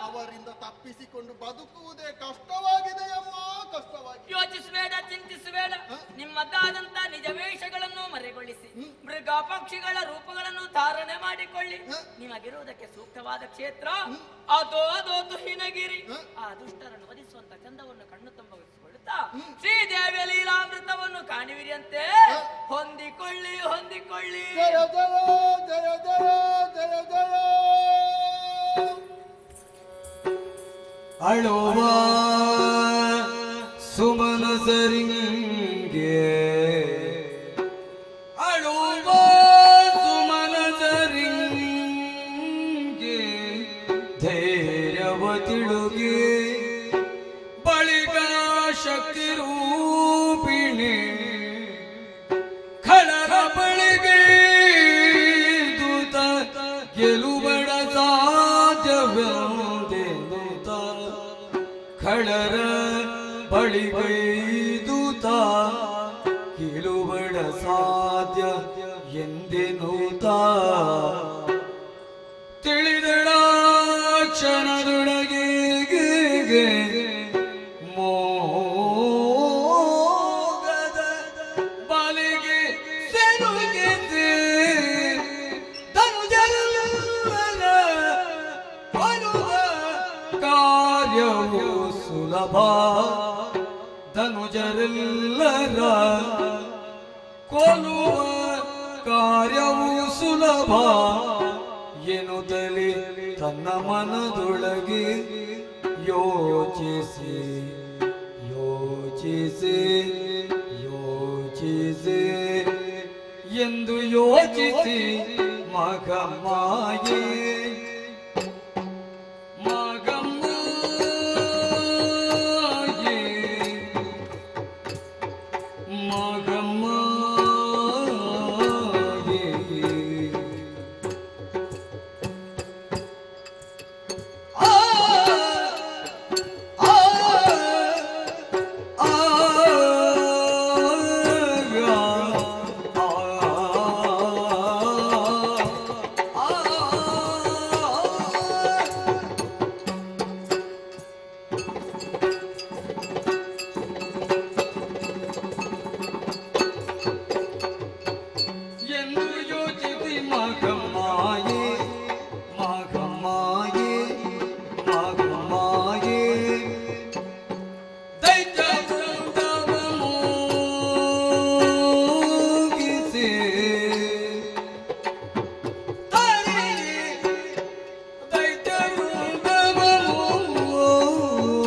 ಅವರಿಂದ ತಪ್ಪಿಸಿಕೊಂಡು ಬದುಕುವುದೇ ಕಷ್ಟವಾಗಿದೆ ಅಮ್ಮ, ಕಷ್ಟವಾಗಿದೆ.
ಯೋಚಿಸಬೇಡ ಚಿಂತಿಸಬೇಡ, ನಿಮ್ಮದಾದಂತ ನಿಜ ವೇಷಗಳನ್ನು ಮರೆಗೊಳಿಸಿ ಮೃಗ ಪಕ್ಷಿಗಳ ರೂಪಗಳನ್ನು ಧಾರಣೆ ಮಾಡಿಕೊಳ್ಳಿ. ನಿಮಗಿರುವುದಕ್ಕೆ ಸೂಕ್ತವಾದ ಕ್ಷೇತ್ರ ಅದೋ ತುಹಿನಗಿರಿ. ಆ ದುಷ್ಟರನ್ನು ವಧಿಸುವಂತ ಚಂದವನ್ನು ಕಣ್ಣು ತುಂಬಿಸಿಕೊಳ್ಳುತ್ತಾ ಶ್ರೀದೇವಿಯ ಲೀಲಾಮೃತವನ್ನು ಕಾಣುವಿರಿಯಂತೆ ಹೊಂದಿಕೊಳ್ಳಿ.
ಜಯ ಜಯ ಜಯ ಜಯ ಜಯ
ಅಳುವ ಸುಮನಸರಿಂಗೆ ಅಳುವ ಸುಮನಸರಿಂಗೆ ಧೈರ್ಯವ ತಿಳುಗೆ ಬಳಿಕ ಶಕ್ತಿ ರೂಪಿಣಿ ಖಳರ ಬಳಿಗೆ ದೂತ ಗೆಲುವಡ ಸಾಧ್ಯವೆಂದೆನುತ ಖಳರ ಬಳಿಗೈದೂತ ಗೆಲುವಡ ಸಾಧ್ಯ ಎಂದೆನುತ ತಿಳಿದಡ ಕ್ಷಣದೊಳಗೆ ಮೋಗದ ಬಾಲಿಗೆ ಸೆನುಗಿಸಿ ಧನುಜರ ಕೊಲುವ ಕಾರ್ಯವು ಸುಲಭ ಧನುಜರೆಲ್ಲರ ಕೊಲುವ ಕಾರ್ಯವು ಸುಲಭ ಎನ್ನುತ್ತಲೇ ತನ್ನ ಮನದೊಳಗೆ ಯೋಚಿಸಿ ಯೋಚಿಸಿ ಯೋಚಿಸಿ ಎಂದು ಯೋಚಿಸಿ ಮಗಮ್ಮಾಯೇ ಮಗಮ್ಮಾಯೇ ಮಗಮ್ಮಾಯೇ ಎಂದು ಯೋಚಿಸಿ ಮಗಮ್ಮಾಯೇ ಮಗಮ್ಮಾಯೇ ಮಗಮ್ಮಾಯೇ ದೈತ್ಯವೃಂದವ ಮೋಗಿಸಿ ದೈತ್ಯವೃಂದವ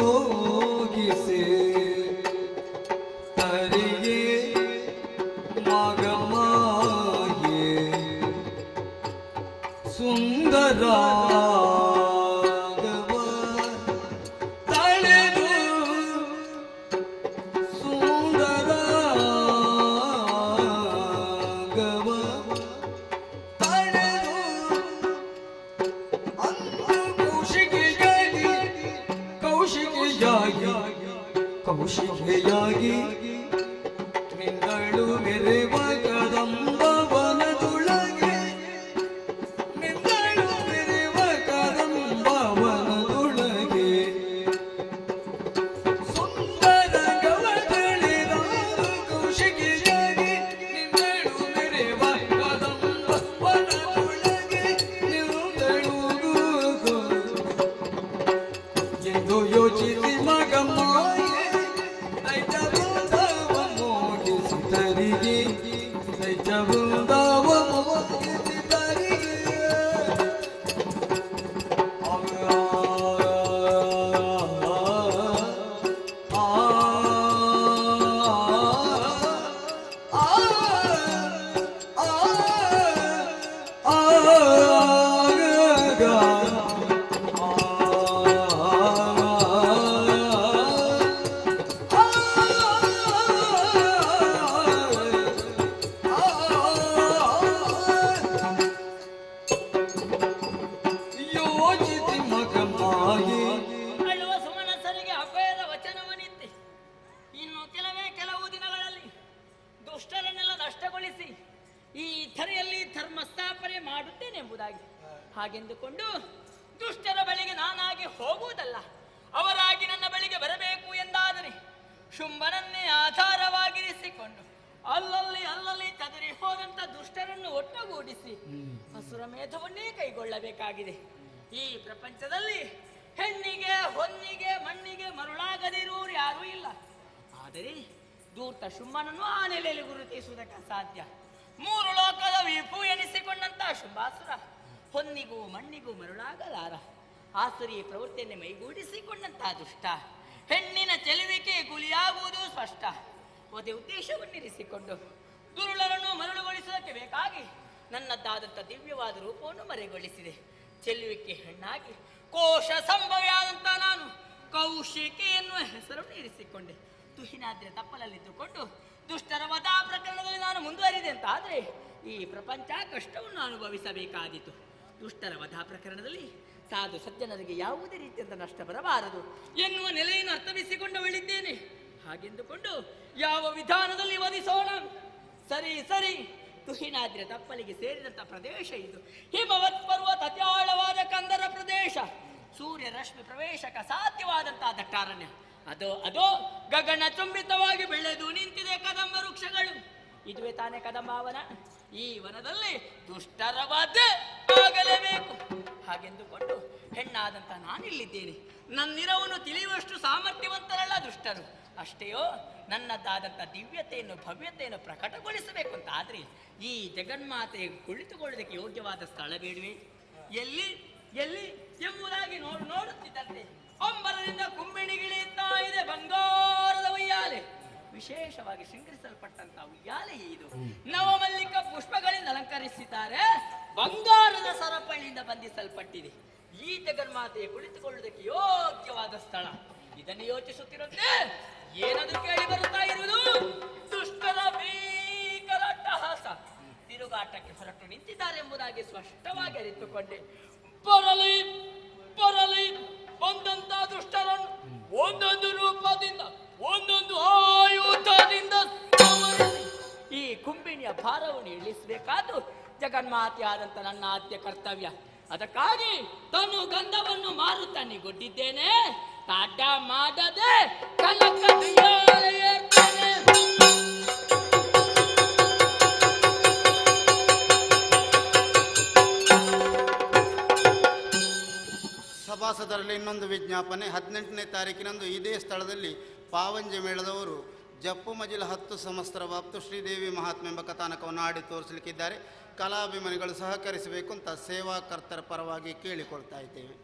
ಮೋಗಿಸಿ ತರಿಗೆ ಮಗಮ್ಮಾಯೇ ಸುಂದರಾಗವ ತಳೆದು ಸುಂದರಾಗವ ತಳೆದು ಅಂದು ಕೌಶಿಕೆಯಾಗಿ ಕೌಶಿಕೆಯಾಗಿ ಕೌಶಿಕೆಯಾಗಿ ನಿಂಗಳು ಮೆರೆವ ಕದಂಬವನದೊಳಗೆ ನಿಂಗಳು ಮೆರೆವ ಕದಂಬವನದೊಳಗೆ ಸುಂದರ ಗವದಳಿದಾರು ಕೌಶಿಕೆಯಾಗಿ ನಿಂಗಳು ಮೆರೆವ ಕದಂಬವನದೊಳಗೆ ನಿಂಗಳು ಎಂದು ಯೋಚಿಸಿ ಮಗಮ್ಮಾಯೇ ದೈತ್ಯವೃಂದವ ಮೋಗಿಸಿ ತರಿಗೆ ದೈತ್ಯವೃಂದವ ಮೋಗಿಸಿ ತರಿಗೆ ಯೋಚಿಸಿ ಮಗಮ್ಮಾಯೇ
ಅಳುವ ಸುಮನಸರಿಗೆ ಅಭಯದ ವಚನವನ್ನಿತ್ತೆ ಇನ್ನು ಕೆಲವು ದಿನಗಳಲ್ಲಿ ದುಷ್ಟರನ್ನೆಲ್ಲ ನಷ್ಟಗೊಳಿಸಿ ಈ ಧರೆಯಲ್ಲಿ ಧರ್ಮ ಸ್ಥಾಪನೆ ಮಾಡುತ್ತೇನೆಂಬುದಾಗಿ ಹಾಗೆಂದುಕೊಂಡು ದುಷ್ಟರ ಬಳಿಗೆ ನಾನಾಗಿ ಹೋಗುವುದಲ್ಲ, ಅವರಾಗಿ ನನ್ನ ಬಳಿಗೆ ಬರಬೇಕು ಎಂದಾದರೆ ಶುಂಭನನ್ನೇ ಆಧಾರವಾಗಿರಿಸಿಕೊಂಡು ಅಲ್ಲಲ್ಲಿ ಚದರಿ ಹೋದಂತ ದುಷ್ಟರನ್ನು ಒಟ್ಟುಗೂಡಿಸಿ ಅಸುರ ಮೇಧವನ್ನೇ ಕೈಗೊಳ್ಳಬೇಕಾಗಿದೆ. ಈ ಪ್ರಪಂಚದಲ್ಲಿ ಹೆಣ್ಣಿಗೆ ಹೊನ್ನಿಗೆ ಮಣ್ಣಿಗೆ ಮರುಳಾಗದಿರುವರು ಯಾರೂ ಇಲ್ಲ. ಆದರೆ ಧೂರ್ತ ಶುಂಭನನ್ನು ಆ ನೆಲೆಯಲ್ಲಿ ಗುರುತಿಸುವುದಕ್ಕೆ ಸಾಧ್ಯ. ಮೂರು ಲೋಕದ ವಿಪು ಎನಿಸಿಕೊಂಡಂತ ಶುಂಭಾಸುರ ಹೊನ್ನಿಗೂ ಮಣ್ಣಿಗೂ ಮರುಳಾಗಲಾರ. ಆಸುರಿ ಪ್ರವೃತ್ತಿಯನ್ನು ಮೈಗೂಡಿಸಿಕೊಂಡಂತಹ ದುಷ್ಟ ಹೆಣ್ಣಿನ ಚೆಲುವಿಕೆ ಗುಲಿಯಾಗುವುದು ಸ್ಪಷ್ಟ. ಒದೇ ಉದ್ದೇಶವನ್ನಿರಿಸಿಕೊಂಡು ದುರುಳರನ್ನು ಮರಳುಗೊಳಿಸುವುದಕ್ಕೆ ಬೇಕಾಗಿ ನನ್ನದ್ದಾದಂಥ ದಿವ್ಯವಾದ ರೂಪವನ್ನು ಮರೆಗೊಳಿಸಿದೆ. ಚೆಲುವಿಕೆ ಹೆಣ್ಣಾಗಿ ಕೋಶ ಸಂಭವಿಯಾದಂಥ ನಾನು ಕೌಶಿಕೆ ಎನ್ನುವ ಹೆಸರನ್ನು ಇರಿಸಿಕೊಂಡೆ. ತುಹಿನಾದ್ರೆ ತಪ್ಪಲಲ್ಲಿದ್ದುಕೊಂಡು ದುಷ್ಟರ ವಧಾ ಪ್ರಕರಣದಲ್ಲಿ ನಾನು ಮುಂದುವರಿದೆ ಅಂತ ಆದರೆ ಈ ಪ್ರಪಂಚ ಕಷ್ಟವನ್ನು ಅನುಭವಿಸಬೇಕಾದೀತು. ದುಷ್ಟರ ವಧಾ ಪ್ರಕರಣದಲ್ಲಿ ಸಾಧು ಸಜ್ಜನರಿಗೆ ಯಾವುದೇ ರೀತಿಯಿಂದ ನಷ್ಟ ಬರಬಾರದು ಎನ್ನುವ ನೆಲೆಯನ್ನು ಅರ್ಥವಿಸಿಕೊಂಡವಳಿದ್ದೇನೆ. ಹಾಗೆಂದುಕೊಂಡು ಯಾವ ವಿಧಾನದಲ್ಲಿ ವಧಿಸೋಣ? ಸರಿ ಸರಿ, ತುಹಿನಾದ್ರೆ ತಪ್ಪಲಿಗೆ ಸೇರಿದಂಥ ಪ್ರದೇಶ ಇದು. ಹಿಮವತ್ ಪರ್ವತ ಅತ್ಯಾಳವಾದ ಕಂದರ ಪ್ರದೇಶ, ಸೂರ್ಯ ರಶ್ಮಿ ಪ್ರವೇಶಕ ಸಾಧ್ಯವಾದಂತಹ ದಟ್ಟಾರಣ್ಯ. ಅದೋ ಗಗನ ಚುಂಬಿತವಾಗಿ ಬೆಳೆದು ನಿಂತಿದೆ ಕದಂಬ ವೃಕ್ಷಗಳು. ಇದುವೇ ತಾನೇ ಕದಂಬಾವನ. ಈ ವನದಲ್ಲಿ ದುಷ್ಟರ ವಧೆ ಆಗಲೇಬೇಕು. ಹಾಗೆಂದುಕೊಂಡು ಹೆಣ್ಣಾದಂಥ ನಾನಿಲ್ಲಿದ್ದೇನೆ. ನನ್ನಿರವನ್ನು ತಿಳಿಯುವಷ್ಟು ಸಾಮರ್ಥ್ಯವಂತರಲ್ಲ ದುಷ್ಟರು. ಅಷ್ಟೆಯೋ ನನ್ನದಾದಂಥ ದಿವ್ಯತೆಯನ್ನು ಭವ್ಯತೆಯನ್ನು ಪ್ರಕಟಗೊಳಿಸಬೇಕು ಅಂತ ಆದರೆ ಈ ಜಗನ್ಮಾತೆಗೆ ಕುಳಿತುಕೊಳ್ಳೋದಕ್ಕೆ ಯೋಗ್ಯವಾದ ಸ್ಥಳ ಬೇಡವೆ? ಎಲ್ಲಿ ಎಲ್ಲಿ ಎಂಬುದಾಗಿ ನೋಡುತ್ತಿದ್ದಂತೆ ಅಂಬರದಿಂದ ಕುಂಬಿಣಿಗಿಳಿಯುತ್ತಾ ಇದೆ ಬಂಗಾರದ ಉಯ್ಯಾಲೆ. ವಿಶೇಷವಾಗಿ ಶೃಂಗರಿಸಲ್ಪಟ್ಟಂತಹ ಉಯ್ಯಾಲೆ ಇದು. ನವಮಲ್ಲಿಕ ಪುಷ್ಪಗಳಿಂದ ಅಲಂಕರಿಸಿದ್ದಾರೆ. ಬಂಗಾರದ ಸರಪಳಿಯಿಂದ ಬಂಧಿಸಲ್ಪಟ್ಟಿದೆ. ಈ ಜಗನ್ಮಾತೆಗೆ ಕುಳಿತುಕೊಳ್ಳುವುದಕ್ಕೆ ಯೋಗ್ಯವಾದ ಸ್ಥಳ. ಇದನ್ನು ಯೋಚಿಸುತ್ತಿರುತ್ತೆ ಏನಾದರೂ ಕೇಳಿ ಬರುತ್ತಾ ಇರುವುದು ದುಷ್ಟರ ಭೀಕರ ಅಟ್ಟಹಾಸ. ತಿರುಗಾಟಕ್ಕೆ ಹೊರಟು ನಿಂತಿದ್ದಾರೆ ಎಂಬುದಾಗಿ ಸ್ಪಷ್ಟವಾಗಿ ಅರಿತುಕೊಂಡೆ. ಬರಲಿ ಬಂದಂತ ದುಷ್ಟರನ್ನು ಒಂದೊಂದು ರೂಪದಿಂದ ಒಂದೊಂದು ಆಯುಧದಿಂದ ಈ ಕುಂಬಿಣಿಯ ಭಾರವನ್ನು ಇಳಿಸಬೇಕಾದ್ದು ಜಗನ್ಮಾತೆಯಾದಂಥ ನನ್ನ ಆದ್ಯ ಕರ್ತವ್ಯ. ಅದಕ್ಕಾಗಿ ತನು ಗಂಧವನ್ನು ಮಾರುತ್ತಾ ನಿಗೊಡ್ಡಿದ್ದೇನೆ. ತಾಟ ಮಾಡದೆ ಕನಕ
ಸಭಾಸದರಲ್ಲಿ ಇನ್ನೊಂದು ವಿಜ್ಞಾಪನೆ. 18ನೇ ತಾರೀಕಿನಂದು ಇದೇ ಸ್ಥಳದಲ್ಲಿ ಪಾವಂಜೆ ಮೇಳದವರು ಜಪ್ಪು ಮಜಿಲ 10 ಸಂವತ್ಸರ ವಾಪ್ತು ಶ್ರೀದೇವಿ ಮಹಾತ್ಮೆ ಎಂಬ ಕಥಾನಕವನ್ನು ಆಡಿ ತೋರಿಸಲಿಕ್ಕಿದ್ದಾರೆ. ಕಲಾಭಿಮಾನಿಗಳು ಸಹಕರಿಸಬೇಕು ಅಂತ ಸೇವಾಕರ್ತರ ಪರವಾಗಿ ಕೇಳಿಕೊಳ್ತಾ ಇದ್ದೇವೆ.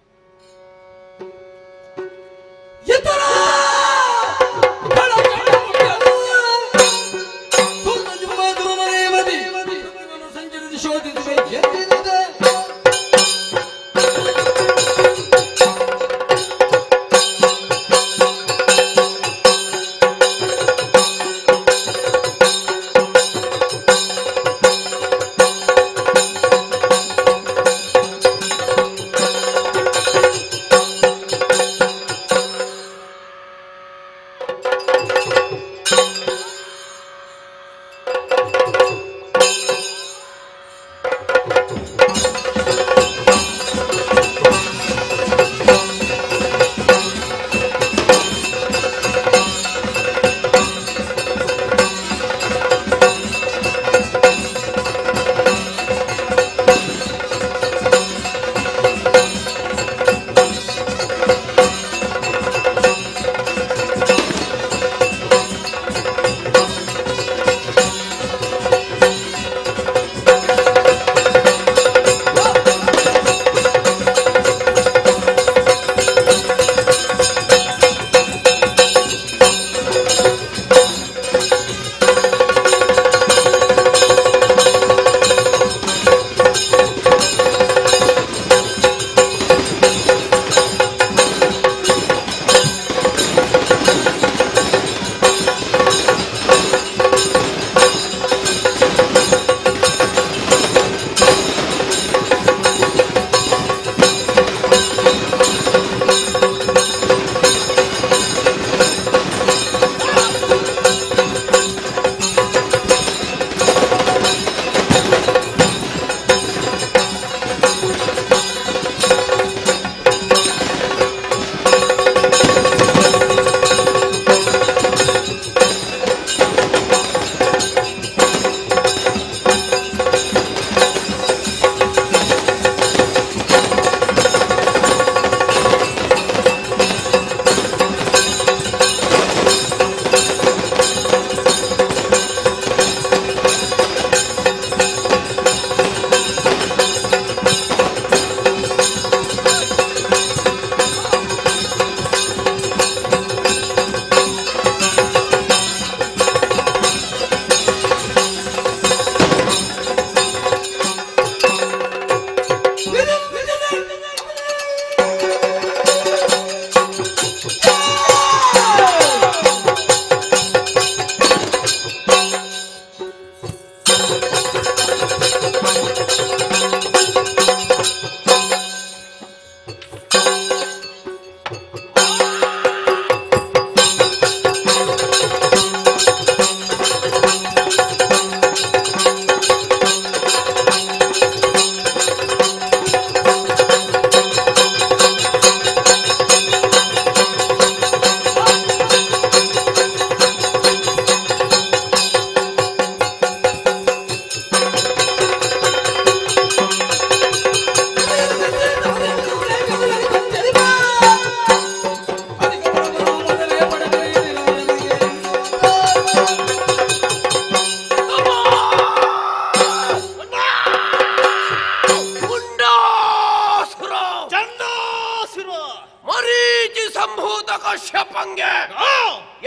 ಕಶ್ಯಪಂಗೆ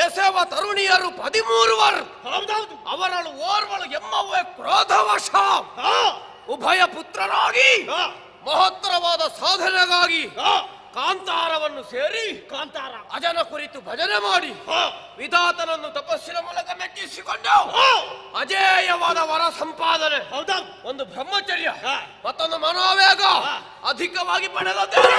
ಎಸೆವ ತರುಣಿಯರು 13 ಅವರಳು ಓರ್ವಳು ಎಮ್ಮವೇ ಕ್ರೋಧವಶ ಉಭಯ ಪುತ್ರರಾಗಿ ಮಹತ್ತರವಾದ ಸಾಧನೆಗಾಗಿ ಕಾಂತಾರವನ್ನು ಸೇರಿ ಅಜನ ಕುರಿತು ಭಜನೆ ಮಾಡಿ ವಿಧಾತನನ್ನು ತಪಸ್ಸಿನ ಮೂಲಕ ಮೆಚ್ಚಿಸಿಕೊಂಡು ಅಜೇಯವಾದ ವರ ಸಂಪಾದನೆ ಒಂದು ಬ್ರಹ್ಮಚರ್ಯ ಮತ್ತೊಂದು ಮನೋವೇಗ ಅಧಿಕವಾಗಿ ಪಡೆದಿದ್ದಾರೆ.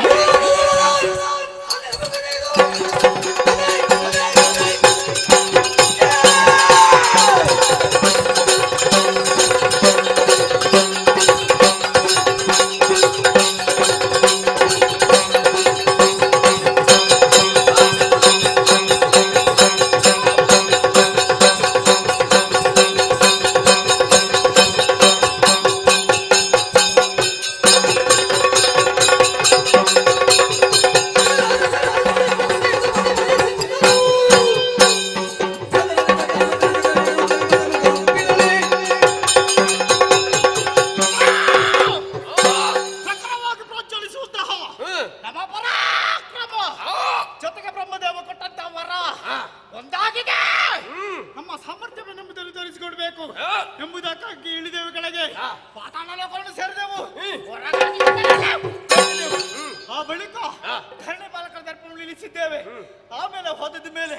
ಆಮೇಲೆ ಹೋದದ ಮೇಲೆ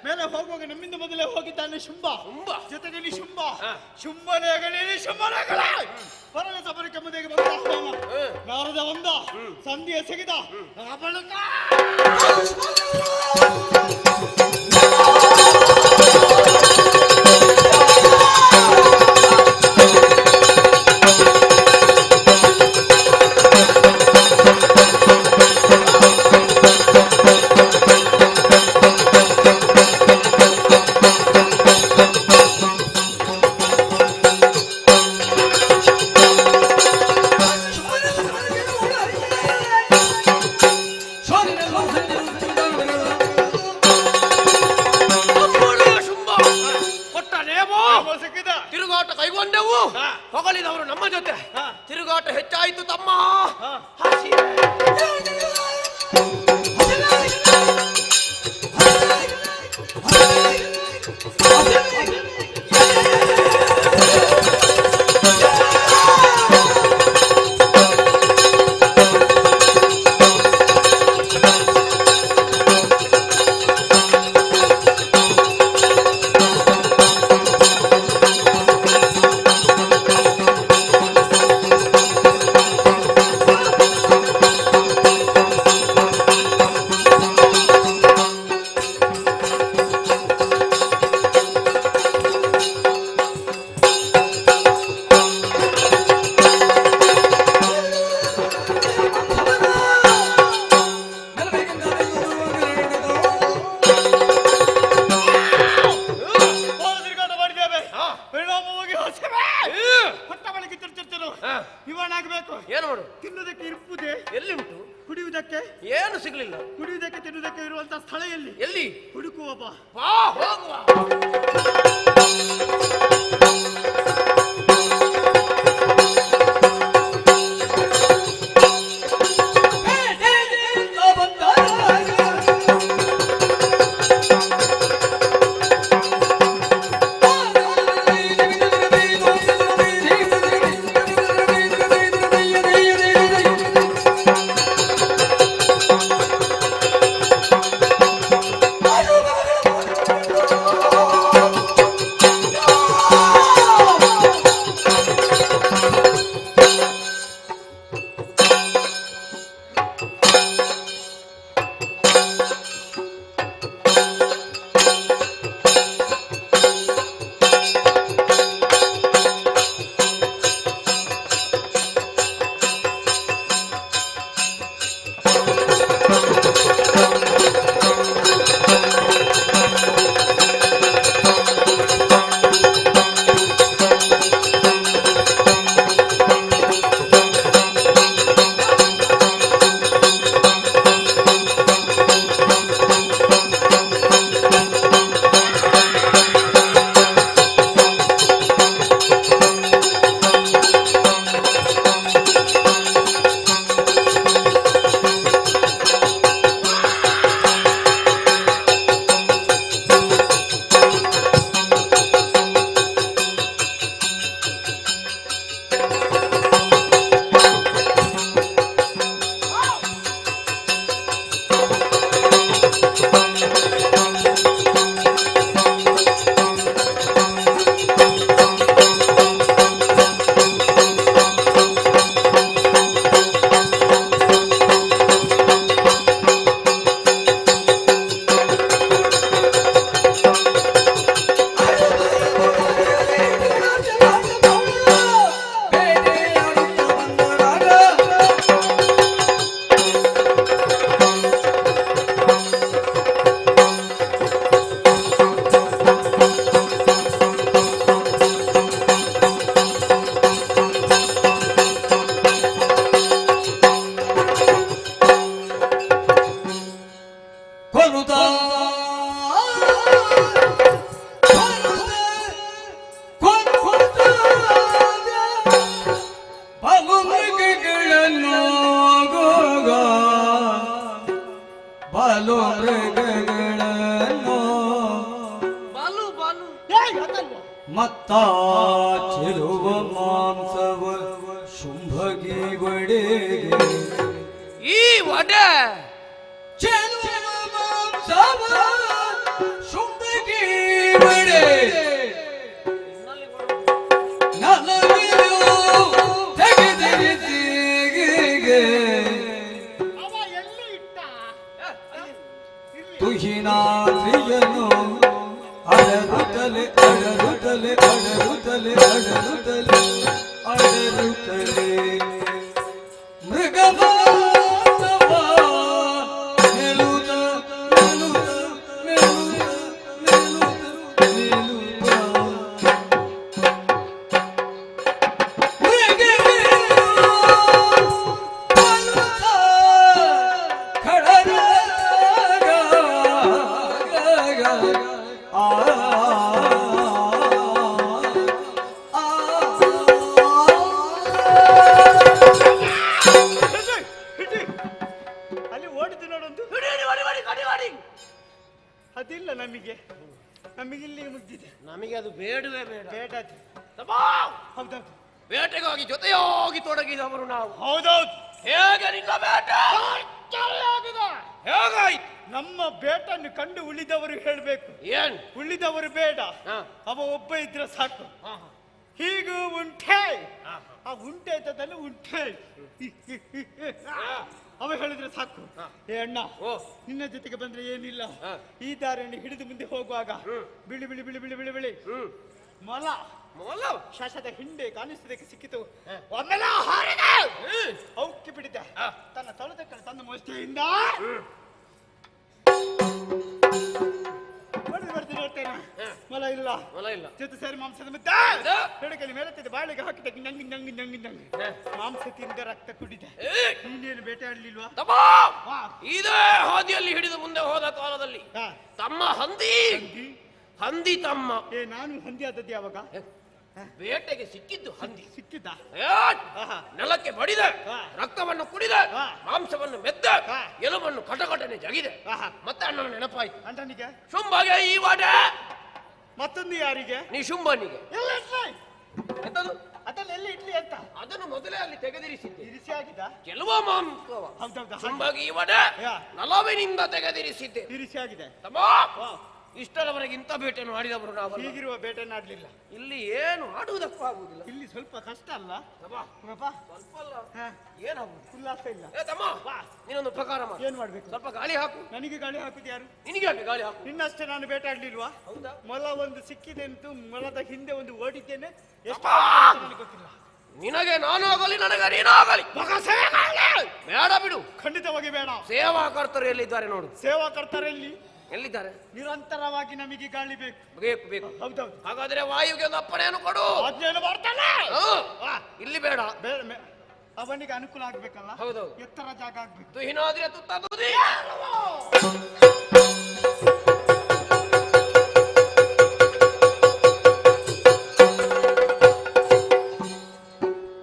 ಮೇಲೆ ಹೋಗುವಾಗ ನಮ್ಮಿಂದ ಮೊದಲೇ ಹೋಗಿದ್ದಾನೆ ಶುಂಭ ಜೊತೆಗೆ ಶುಂಭನೇ ಶುಂಭನಗಳ ಪರಮ ಸಬರಿ ಕೆಮ್ಮದಿಗೆ ಬಂದ ನಾರದ ಒಂದ ಸಂಧಿಯ ಸಿಗಿದ ಆ ಬಳಿಕ
ತಿರುಗಾಟ ಕೈಗೊಂಡೆವು ಹೊಗಳಿದವರು ನಮ್ಮ ಜೊತೆ ತಿರುಗಾಟ ಹೆಚ್ಚಾಯಿತು ತಮ್ಮ ತಿನ್ನುವುದಕ್ಕೆ ಇರುವುದೇ
ಎಲ್ಲಿಂಟು ಕುಡಿಯುವುದಕ್ಕೆ
ಏನು ಸಿಗಲಿಲ್ಲ
ಕುಡಿಯುವುದಕ್ಕೆ ತಿನ್ನುವುದಕ್ಕೆ ಇರುವಂತಹ ಸ್ಥಳ ಎಲ್ಲಿ ಹುಡುಕುವ ಬಾ
ಹೋಗುವ
Oh! ಅತ್ತ ಚೆಲುವ ಮಾಂಸವ ಶುಂಭಗಿ ವಡೆಗೆ
ಈ ವಡೆ
ಚೆಲುವ ಮಾಂಸವ ಶುಂಭಗಿ ವಡೆ ನಲವಿಲು ತೆಗೆದಿರಿಸಿಗೆ
ಅವ ಎಲ್ಲಿ ಇಟ್ಟ
ತುಹಿನಾದ್ರಿಯನು ಅಡರುತ್ತಲೆ ಅಡರುತ್ತಲೆ ಅಡರುತ್ತಲೆ ಅಡರುತ್ತಲೆ ಅಡರುತ್ತಲೆ ಮೃಗಮಾನವ ಮೆಲುತ ಮೆಲುತ ಮೆಲುತ ಮೆಲುತ ಮೆಲುತ
ಅಲ್ಲಿ ಓಡಿದ್ದು ನೋಡೊಂದು ಅದಿಲ್ಲ ನಮಗೆ ನಮಗೆ ಇಲ್ಲಿ ಮುಗ್ದಿದೆ
ನಮಗೆ ಅದು ಬೇಡವೇ ಬೇಡ.
ಬೇಡ ಅದು. ಹೌದೌದು
ಬೇಟೆಗಾಗಿ ಜೊತೆಯಾಗಿ ತೊಡಗಿದವರು ನಾವು.
ಹೌದೌದು.
ಹೇಗೆ ನಿನ್ನ ಬೇಟೆ ಹೇಗಾಯ್ತು?
ನಮ್ಮ ಬೇಟನ್ನು ಕಂಡು ಉಳಿದವರು ಹೇಳ್ಬೇಕು.
ಏನ್
ಉಳಿದವರು ಬೇಡ, ಅವ ಒಬ್ಬ ಇದ್ರೆ ಸಾಕು. ಹೀಗೂ ಉಂಟೆ ಆ ಉಂಟೆ ಇದ್ದದನ್ನು ಉಂಟೆ ಅವ ಹೇಳಿದ್ರೆ ಸಾಕು. ಏ ಅಣ್ಣ, ನಿನ್ನ ಜೊತೆಗೆ ಬಂದ್ರೆ ಏನಿಲ್ಲ. ಈ ದಾರಿಯನ್ನು ಹಿಡಿದು ಮುಂದೆ ಹೋಗುವಾಗ ಬಿಳಿ ಬಿಳಿ ಬಿಳಿ ಬಿಳಿ ಬಿಳಿ ಬಿಳಿ ಮೊಲ
ಮೊಲ
ಶಶದ ಹಿಂಡೆ ಕಾಣಿಸೋದಕ್ಕೆ ಸಿಕ್ಕಿತು. ಒಮ್ಮೆಲ ಔಕಿ ಬಿಡಿದ ತನ್ನ ತೊಳೆದಕ್ಕಳು ತನ್ನ ಮೋಸ್ತಿಯಿಂದ ನೋಡ್ತೇನೆ. ಮೊಲ ಇಲ್ಲ,
ಮೊಲ ಇಲ್ಲ.
ಜೊತೆ ಸೇರಿ ಮಾಂಸದ ಮುದ್ದ ಬೆಳಕಲ್ಲಿ ಮೇಲತ್ತಿದ್ದ ಬಾಳಿಗೆ ಹಾಕಿದ ನಂಗಿ ನಂಗಿ ನಂಗಿ ನಂಗಿ ಮಾಂಸ ತಿಂದ ರಕ್ತ ಕುಡಿದೆ. ನೀನೇನು ಬೇಟೆ ಆಡ್ಲಿಲ್ವಾ?
ಇದೇ ಹಾದಿಯಲ್ಲಿ ಹಿಡಿದು ಮುಂದೆ ಹೋದ ಕಾಲದಲ್ಲಿ ತಮ್ಮ ಹಂದಿ ತಮ್ಮ
ನಾನು ಹಂದಿ ಆದದ್ದು ಯಾವಾಗ?
ಬೇಟೆಗೆ ಸಿಕ್ಕಿದ್ದು ಹಂದಿ
ಸಿಕ್ಕಿದ್ದ.
ನೆಲಕ್ಕೆ ಬಡಿದ, ರಕ್ತವನ್ನು ಕುಡಿದ, ಮಾಂಸವನ್ನು ಮೆದ್ದ, ಎಲುಬನ್ನು ಕಟಕಟನೆ ಜಗಿದೆ. ಮತ್ತೆ ಅಣ್ಣನ ನೆನಪಾಯ್ತು.
ಅಣ್ಣನಿಗೆ
ಶುಂಭಗೆ ಈ ವಾಡೆ.
ಮತ್ತೊಂದು ಯಾರಿಗೆ?
ನೀ ಶುಂಭನಿಗೆ. ಎಂತದು
ಅದನ್ನ ಎಲ್ಲಿ ಇಡ್ಲಿ ಅಂತ
ಅದನ್ನು ಮೊದಲೇ ಅಲ್ಲಿ ತೆಗೆದಿರಿಸಿದ್ದೆ.
ಇರಿಸಿ ಆಗಿದ
ಕೆಲವು ಮಾಂಸವ
ಹೌದೌದು.
ಶುಂಭಗೆ ಈ ವಾಡೆ ನಲವಿನಿಂದ ತೆಗೆದಿರಿಸಿದ್ದೆ.
ಇರಿಸಿ ಆಗಿದೆ.
ಇಷ್ಟರವರೆಗೆ ಇಂಥ ಬೇಟೆಯನ್ನು ಆಡಿದವರು ನಾವು.
ಹೀಗಿರುವ ಬೇಟೆಯನ್ನು ಆಡ್ಲಿಲ್ಲ.
ಇಲ್ಲಿ ಏನು ಆಡುವುದಕ್ಕೂ ಆಗುವುದಿಲ್ಲ.
ಇಲ್ಲಿ ಸ್ವಲ್ಪ ಕಷ್ಟ ಅಲ್ಲ?
ಸ್ವಲ್ಪ ಅಲ್ಲ. ಏನಾಗುವುದು?
ಉಲ್ಲಾಸ ಇಲ್ಲ.
ತಮ್ಮ ನೀನೊಂದು ಉಪಕಾರ ಮಾಡು.
ಏನ್ ಮಾಡ್ಬೇಕು?
ಸ್ವಲ್ಪ ಗಾಳಿ ಹಾಕು.
ನನಗೆ ಗಾಳಿ ಹಾಕುದು ಯಾರು?
ನಿನಗೆ ಯಾಕೆ ಗಾಳಿ ಹಾಕು?
ನಿನ್ನಷ್ಟೇ ನಾನು ಬೇಟೆ ಆಡ್ಲಿಲ್ವಾ?
ಹೌದಾ?
ಮೊಲ ಒಂದು ಸಿಕ್ಕಿದೆ ಅಂತೂ ಮೊಲದ ಹಿಂದೆ ಒಂದು ಓಡಿದ್ದೇನೆ. ಎಷ್ಟು ನನಗೆ ಗೊತ್ತಿಲ್ಲ.
ನಿನಗೆ ನಾನಾಗಲಿ ನನಗೆ ನೀನಾಗಲಿ ಬೇಡ ಬಿಡು.
ಖಂಡಿತವಾಗಿ ಬೇಡ.
ಸೇವಾಕರ್ತರು ಎಲ್ಲಿದ್ದಾರೆ ನೋಡು.
ಸೇವಾಕರ್ತರಲ್ಲಿ
ಎಲ್ಲಿದ್ದಾರೆ?
ನಿರಂತರವಾಗಿ ನಮಗೆ ಗಾಳಿ ಬೇಕು.
ಬೇಕು ಬೇಕು.
ಹೌದೌದು.
ಹಾಗಾದ್ರೆ ವಾಯುಗೆ ಒಂದು ಅಪ್ಪಣೆಯನ್ನು ಕೊಡು.
ಆಜ್ಞೆಯನ್ನು ಮಾಡ್ತಾನೆ.
ಇಲ್ಲಿ ಬೇಡ.
ಅವನಿಗೆ ಅನುಕೂಲ ಆಗ್ಬೇಕಲ್ಲ.
ಹೌದೌದು.
ಎತ್ತರ ಜಾಗ ಆಗ್ಬೇಕು.
ತುಹಿನಾದ್ರೆ ತುತ್ತದುದಿ.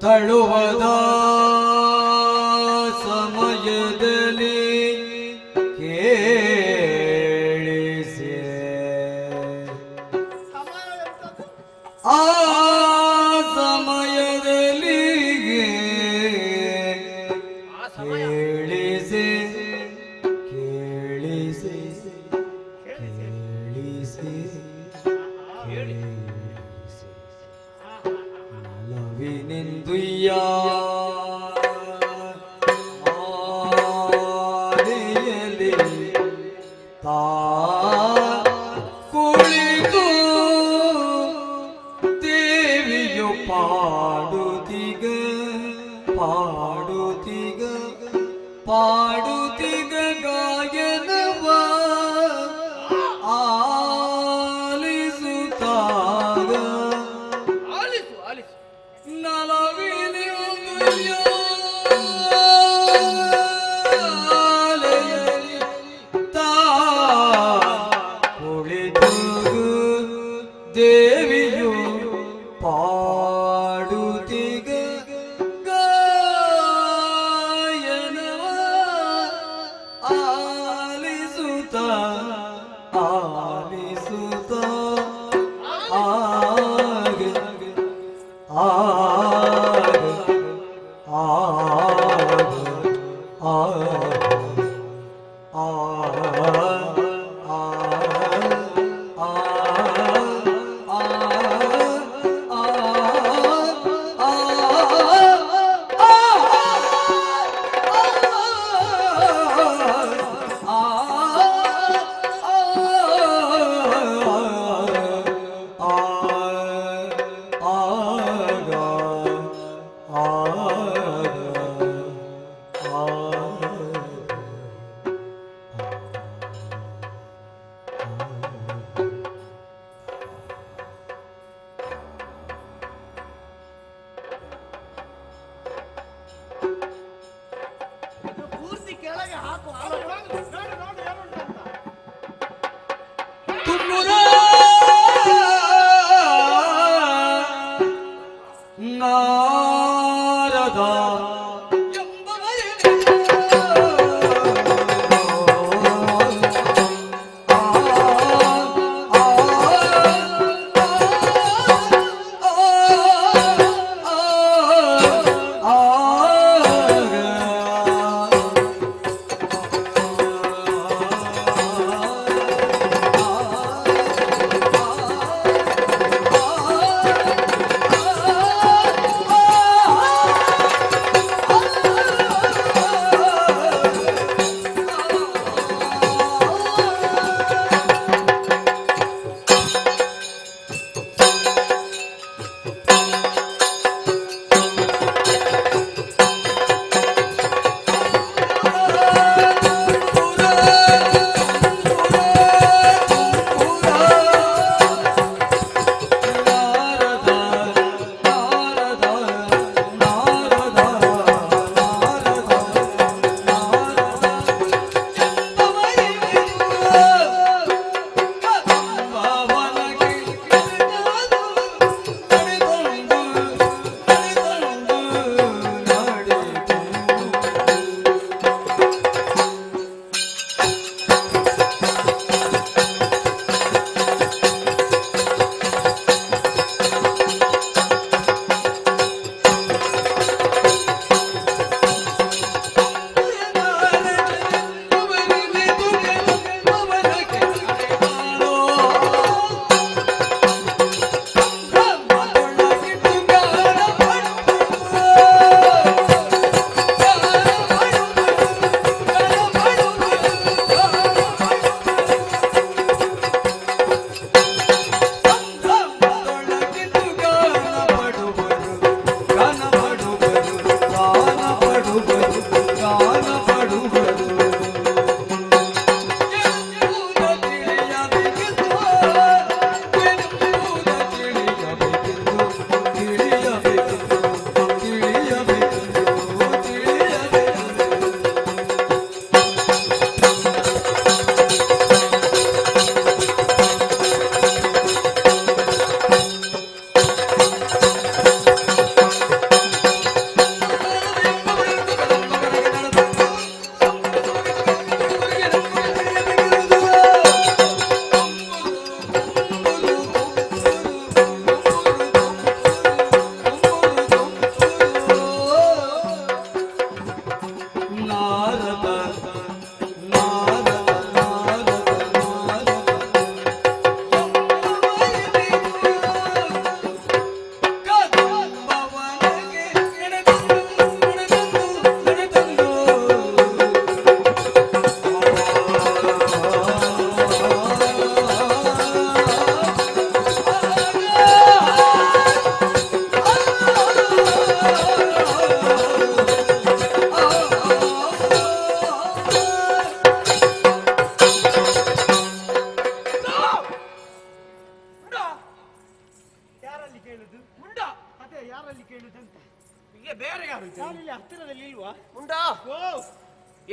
ತಳುವದ ಸಮಯದಲ್ಲಿ ಕೇಳಿಸಿ ಆ ಸಮಯದಲ್ಲಿ ಕೇಳಿಸಿ ಕೇಳಿಸಿ ಕೇಳಿಸಿ ನಲವಿನಿಂದುಯ್ಯ ಆನೆಯಲ್ಲಿ ತಾ ಕುಳಿತು ದೇವಿಯು ಪಾಡುತ್ತಿಗ ಪಾಡುತ್ತಿಗ ಪಾಡುತ್ತಿಗ ಗಾಯನವ ಆಲಿಸುತ್ತಾಗ
ಆಲಿಸು ಆಲಿಸು.
ನಲವಿನಿಯಲಿ ತಾ ಕುಳಿತು ದೇವಿಯು ಪಾಡುತ್ತಿಗ ಗಾಯನವ ಆಲಿಸುತ್ತಾಗ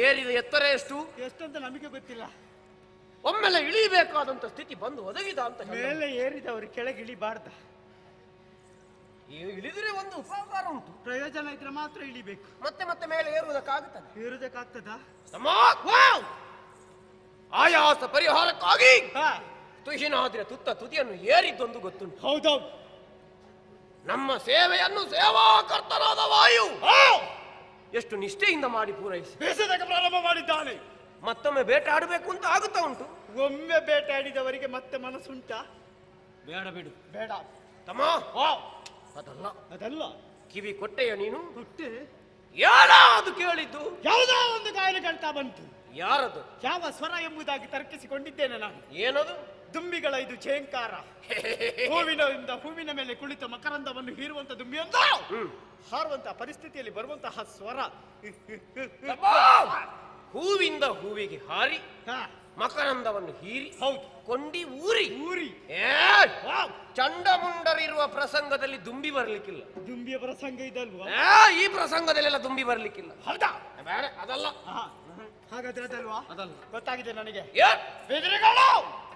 ಏರಿದ ಎತ್ತರ ಎಷ್ಟು
ಅಂತ ನಮಗೆ ಗೊತ್ತಿಲ್ಲ.
ಒಮ್ಮೆಲೆ ಇಳಿಬೇಕಾದಂತ ಸ್ಥಿತಿ ಬಂದು ಒದಗಿದ ಅಂತ.
ಮೇಲೆ ಏರಿದವರು ಕೆಳಗೆ ಇಳಿಬಾರ್ದ?
ಇಳಿದ್ರೆ ಒಂದು ಉಪಕಾರ ಉಂಟು,
ಪ್ರಯೋಜನ ಇದ್ರೆ ಮಾತ್ರ ಇಳಿಬೇಕು.
ಮತ್ತೆ ಮತ್ತೆ ಮೇಲೆ ಏರುವುದಕ್ಕಾಗುತ್ತದೆ?
ಏರುವುದಕ್ಕಾಗ್ತದ?
ಆಯಾಸ ಪರಿಹಾರಕ್ಕಾಗಿ ತುಹಿನಾದ್ರೆ ತುತ್ತ ತುದಿಯನ್ನು ಏರಿದ್ದೊಂದು ಗೊತ್ತುಂಟು.
ಹೌದೌದು.
ನಮ್ಮ ಸೇವೆಯನ್ನು ಸೇವಾಕರ್ತನಾದ ವಾಯು ಎಷ್ಟು ನಿಷ್ಠೆಯಿಂದ ಮಾಡಿ ಪೂರೈಸಿ
ಬೇಸದಕ್ಕೆ ಪ್ರಾರಂಭ ಮಾಡಿದ್ದಾನೆ.
ಮತ್ತೊಮ್ಮೆ ಬೇಟಾಡಬೇಕು ಅಂತ ಆಗುತ್ತಾ ಉಂಟು.
ಒಮ್ಮೆ ಬೇಟಾಡಿದವರಿಗೆ ಮತ್ತೆ ಮನಸ್ಸುಂಟ?
ಬೇಡ ಬಿಡು.
ಬೇಡ
ತಮ್ಮ. ಅದಲ್ಲ
ಅದಲ್ಲ.
ಕಿವಿ ಕೊಟ್ಟೆಯ ನೀನು?
ಕೊಟ್ಟೆ.
ಯಾರಾದು ಕೇಳಿದ್ದು?
ಯಾವುದೋ ಒಂದು ಗಾಯನ ಕಳ್ತಾ ಬಂತು.
ಯಾರದು?
ಯಾವ ಸ್ವರ ಎಂಬುದಾಗಿ ತರ್ಕಿಸಿಕೊಂಡಿದ್ದೇನೆ ನಾನು.
ಏನದು?
ದುಂಬಿಗಳ ಇದು ಛೇಂಕಾರ. ಹೂವಿನ ಮೇಲೆ ಕುಳಿತ ಮಕರಂದವನ್ನು ಹೀರುವಂತ ದುಂಬಿಯೊಂದು ಹಾರುವಂತ ಪರಿಸ್ಥಿತಿಯಲ್ಲಿ ಬರುವಂತಹ ಸ್ವರ.
ಹೂವಿಂದ ಹೂವಿಗೆ ಹಾರಿ ಮಕರಂದವನ್ನು ಹೀರಿ ಕೊಂಡಿ ಊರಿ ಚಂಡಮುಂಡರಿರುವ ಪ್ರಸಂಗದಲ್ಲಿ ದುಂಬಿ ಬರ್ಲಿಕ್ಕಿಲ್ಲ.
ದುಂಬಿಯ ಪ್ರಸಂಗ ಇದಲ್ವಾ?
ಈ ಪ್ರಸಂಗದಲ್ಲೆಲ್ಲ ದುಂಬಿ ಬರ್ಲಿಕ್ಕಿಲ್ಲ.
ಹೌದಾ?
ಬೇಡ, ಅದಲ್ಲ.
ಹಾಗಾದ್ರೆ ಅದಲ್ವಾ?
ಅದಲ್ಲ.
ಗೊತ್ತಾಗಿದೆ ನನಗೆ.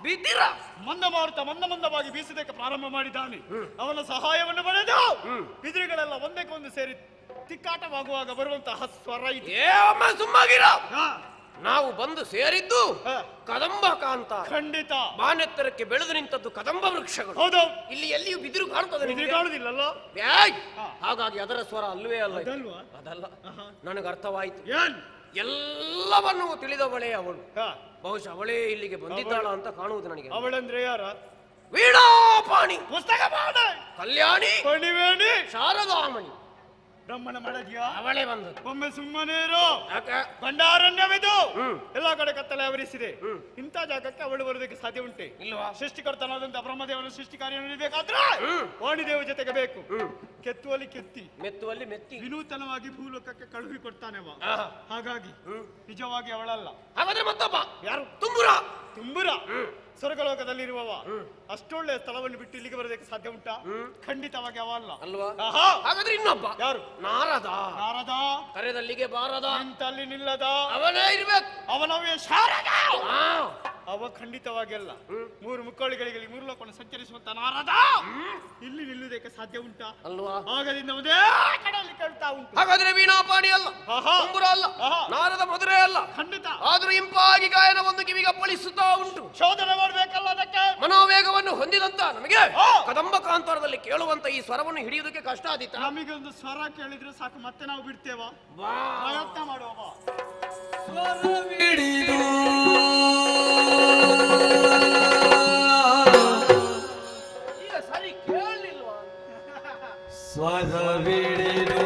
ಬಿದ್ದಿರ
ಮಂದವಾಗಿ ಬೀಸುವುದಕ್ಕೆ ಪ್ರಾರಂಭ ಮಾಡಿದ್ದಾನೆ. ಅವನ ಸಹಾಯವನ್ನು ಪಡೆದು ಬಿದಿರುಗಳೆಲ್ಲ ಒಂದಕ್ಕೊಂದು ಸೇರಿ ತಿಕ್ಕಾಟವಾಗುವಾಗ ಬರುವಂತಹ ಸ್ವರ ಇದು.
ಒಮ್ಮೆ ಸುಮ್ಮಾಗಿರ. ನಾವು ಬಂದು ಸೇರಿದ್ದು ಕದಂಬ ಕಾಂತ.
ಖಂಡಿತ
ಬಾನೆತ್ತರಕ್ಕೆ ಬೆಳೆದು ನಿಂತದ್ದು ಕದಂಬ ವೃಕ್ಷಗಳು.
ಹೌದು.
ಇಲ್ಲಿ ಎಲ್ಲಿಯೂ ಬಿದಿರು ಕಾಣ್ತದೆ,
ಕಾಣುದಿಲ್ಲಲ್ಲ.
ಹಾಗಾಗಿ ಅದರ ಸ್ವರ ಅಲ್ಲವೇ ಅಲ್ಲ. ಅದಲ್ಲ, ನನಗೆ ಅರ್ಥವಾಯಿತು. ಎಲ್ಲವನ್ನೂ ತಿಳಿದವಳೇ ಅವಳು. ಬಹುಶಃ ಅವಳೇ ಇಲ್ಲಿಗೆ ಬಂದಿದ್ದಾಳ ಅಂತ ಕಾಣುವುದು ನನಗೆ.
ಅವಳಂದ್ರೆ ಯಾರ?
ವೀಣಾಪಾಣಿ,
ಪುಸ್ತಕ
ಕಲ್ಯಾಣಿ,
ಪಣಿವೇಣಿ,
ಶಾರದಾಮಣಿ.
ಬ್ರಹ್ಮನ ಮಡದಿಯ
ಅವಳೇ ಬಂದದ್ದು.
ಒಮ್ಮೆ ಸುಮ್ಮನೆ ಇರು. ಗಂಡಾರಣ್ಯವಿದು ಎಲ್ಲಾ ಕಡೆ ಕತ್ತಲೆ ಆವರಿಸಿದೆ. ಇಂಥ ಜಾಗಕ್ಕೆ ಅವಳು ಬರುವುದಕ್ಕೆ ಸಾಧ್ಯ ಉಂಟೆ?
ಇಲ್ವಾ?
ಸೃಷ್ಟಿಕರ್ತನಾದಂತ ಬ್ರಹ್ಮದೇವನ ಸೃಷ್ಟಿ ಕಾರ್ಯ ನಡೆಯಬೇಕಾದ್ರೆ ವಾಣಿದೇವ ಜೊತೆಗೆ ಬೇಕು. ಕೆತ್ತುವಲ್ಲಿ ಕೆತ್ತಿ,
ಮೆತ್ತುವಲ್ಲಿ ಮೆತ್ತಿ
ವಿನೂತನವಾಗಿ ಭೂಲೋಕಕ್ಕೆ ಕಳುಹಿ ಕೊಡ್ತಾನೆವ. ಹಾಗಾಗಿ ನಿಜವಾಗಿ ಅವಳಲ್ಲ.
ಹಾಗಾದ್ರೆ ಮತ್ತೊಬ್ಬ
ಯಾರು?
ತುಂಬುರ.
ತುಂಬುರ ಸ್ವರ್ಗಲೋಕದಲ್ಲಿರುವವ. ಅಷ್ಟೊಳ್ಳೆ ಸ್ಥಳವನ್ನು ಬಿಟ್ಟು ಇಲ್ಲಿಗೆ ಬರೋದಕ್ಕೆ ಸಾಧ್ಯ ಉಂಟಾ? ಖಂಡಿತವಾಗಿ ಅವ ಅಲ್ಲ.
ಅಲ್ವಾ? ಹಾಗಾದ್ರೆ ಇನ್ನೊಬ್ಬ
ಯಾರು?
ನಾರದ.
ನಾರದ
ಕರೆದಲ್ಲಿಗೆ ಬಾರದ,
ನಿಂತಲ್ಲಿ ನಿಲ್ಲದ
ಅವನೇ ಇರ್ಬೇಕು.
ಅವನವೇ ಶಾರದ. ಅವ ಖಂಡಿತವಾಗಿ ಅಲ್ಲ. ಮೂರು ಮುಕ್ಕೋಳಿಗಳಿಗೆ ಮೂರು ಲೋಕವನ್ನು ಸಂಚರಿಸುವಂತ ನಾರದ ಇಲ್ಲಿ ನಿಲ್ಲುವುದಕ್ಕೆ ಸಾಧ್ಯ ಉಂಟಾ?
ಅಲ್ವಾ?
ಆಗದಿಂದ ಒಂದೇ ಕಡೆಯಲ್ಲಿ ಕೇಳ್ತಾ ಉಂಟು.
ಹಾಗಾದ್ರೆ ವೀಣಾಪಾಣಿ ಅಲ್ಲ, ತುಂಬುರ ಅಲ್ಲ, ನಾರದ ಮಧುರೆ ಅಲ್ಲ.
ಖಂಡಿತ.
ಆದ್ರೂ ಇಂಪಾಗಿ ಗಾಯನ ಒಂದು ಕಿವಿಗೆ ಅಪ್ಪಳಿಸುತ್ತಾ ಉಂಟು.
ಶೋಧನೆ ಮಾಡಬೇಕಲ್ಲ ಅದಕ್ಕೆ.
ಮನೋವೇಗವನ್ನು ಹೊಂದಿದಂತ ನಮಗೆ ಕದಂಬ ಕಾಂತಾರದಲ್ಲಿ ಕೇಳುವಂತ ಈ ಸ್ವರವನ್ನು ಹಿಡಿಯುವುದಕ್ಕೆ ಕಷ್ಟ ಆದೀತ.
ನಮಗೆ ಒಂದು ಸ್ವರ ಕೇಳಿದ್ರೆ ಸಾಕು, ಮತ್ತೆ ನಾವು ಬಿಡ್ತೇವ. ಪ್ರಯತ್ನ ಮಾಡುವ.
ಈಗ ಸರಿ ಕೇಳಲಿಲ್ವಾ?
ಸ್ವರವಿಡಿದು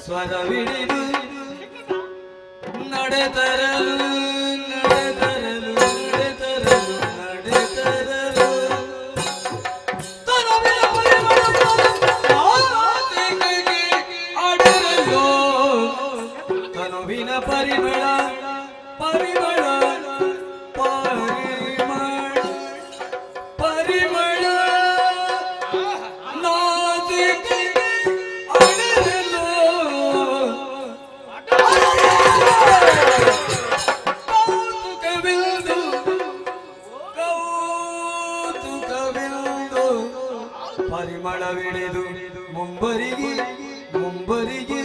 ಸ್ವರವಿಡಿದು ನಡೆತರಲು ನಡೆತರಲು ನಡೆತರಲು ನಡೆತರಲು ತರವಿನ ತನುವಿನ ಪರಿಮಳ ಪರಿಮಳ ಪರಿಮಳ ಪರಿಮಳ ನಾದಿಗೆ ಅಡರಲು ಕೌತುಕವಿಲ್ದು ಕೌತುಕವಿಲ್ದು ಪರಿಮಳವಿಡಿದು ಮುಂಬರಿಗೆ ಮುಂಬರಿಗೆ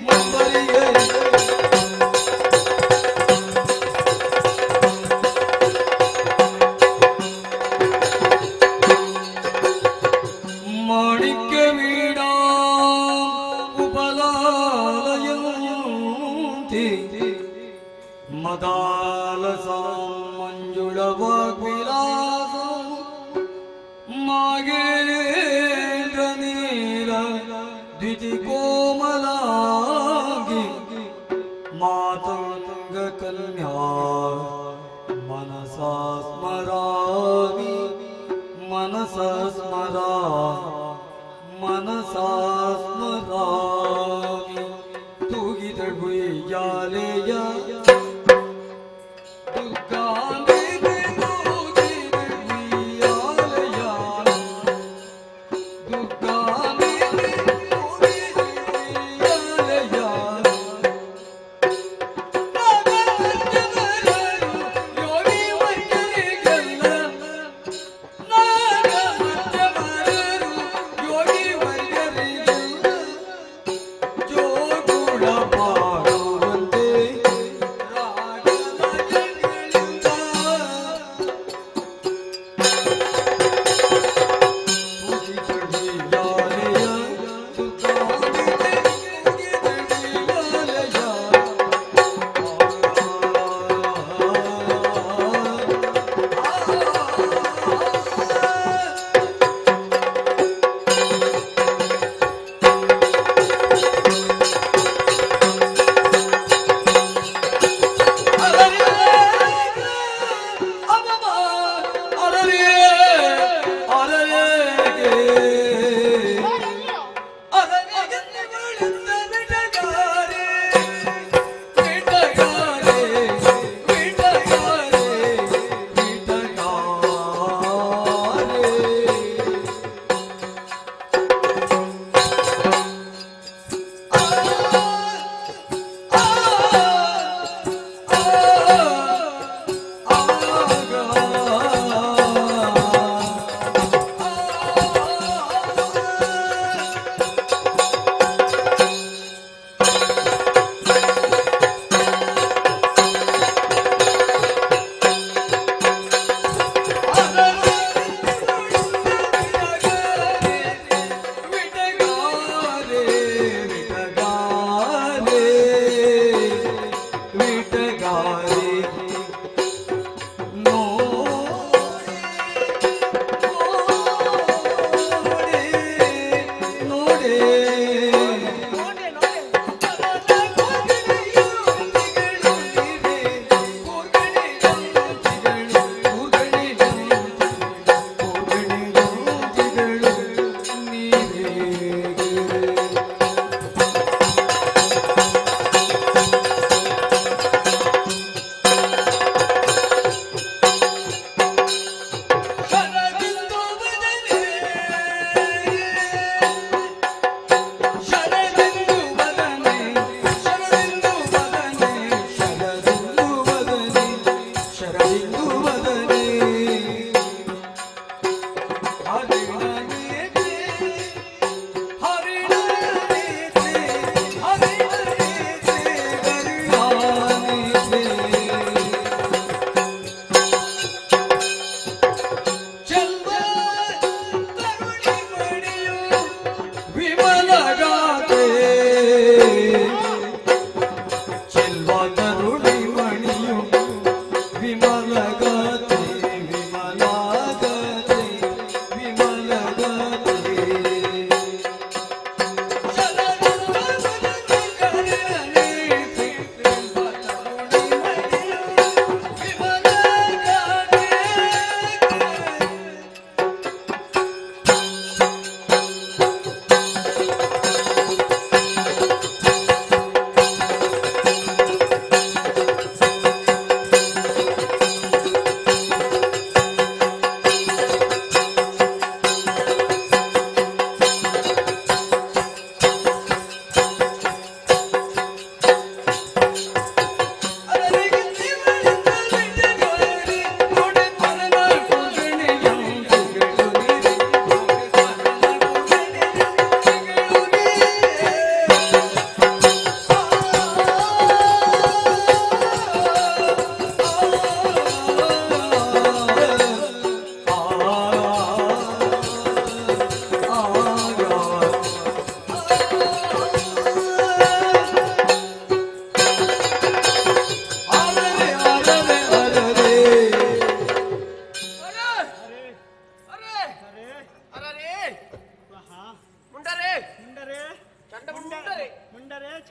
ಮುಂಬರಿಗೆ ಮಾಣಿಕ್ಯ ವೀಣಾ ಉಪಲಾಲಯಂತಿ ಮದಾಲಸ ಮಂಜುಳ ವಾಗ್ವಿಲಾಸ ಮಾಗೇಂದ್ರ ನೀಲ ದ್ವಿತಿ ಕೋಮಲಾಗಿ ಮಾತಂಗ ಕನ್ಯಾ ಮನಸಾ ಸ್ಮರಾಮಿ ಮನಸಾ ಸ್ಮರಾ ಮನಸಾ ಸ್ಮರಾಮಿ ತೂಗಿದಗುಯ್ಯಾಲೆಯ ದುರ್ಗಾಂಬೆಗೆ ತೂಗಿದಗುಯ್ಯಾಲೆಯ ದುರ್ಗಾಂಬೆಗೆ ತೂಗಿದಗುಯ್ಯಾಲೆಯ ಯೋಗಿ ವೈದ್ಯರಿಗೆಲ್ಲ ಯೋಗಿ ವೈದ್ಯರಿಗೆಲ್ಲ ಜೋಗುಳ ಪಾಡುವಂತೆ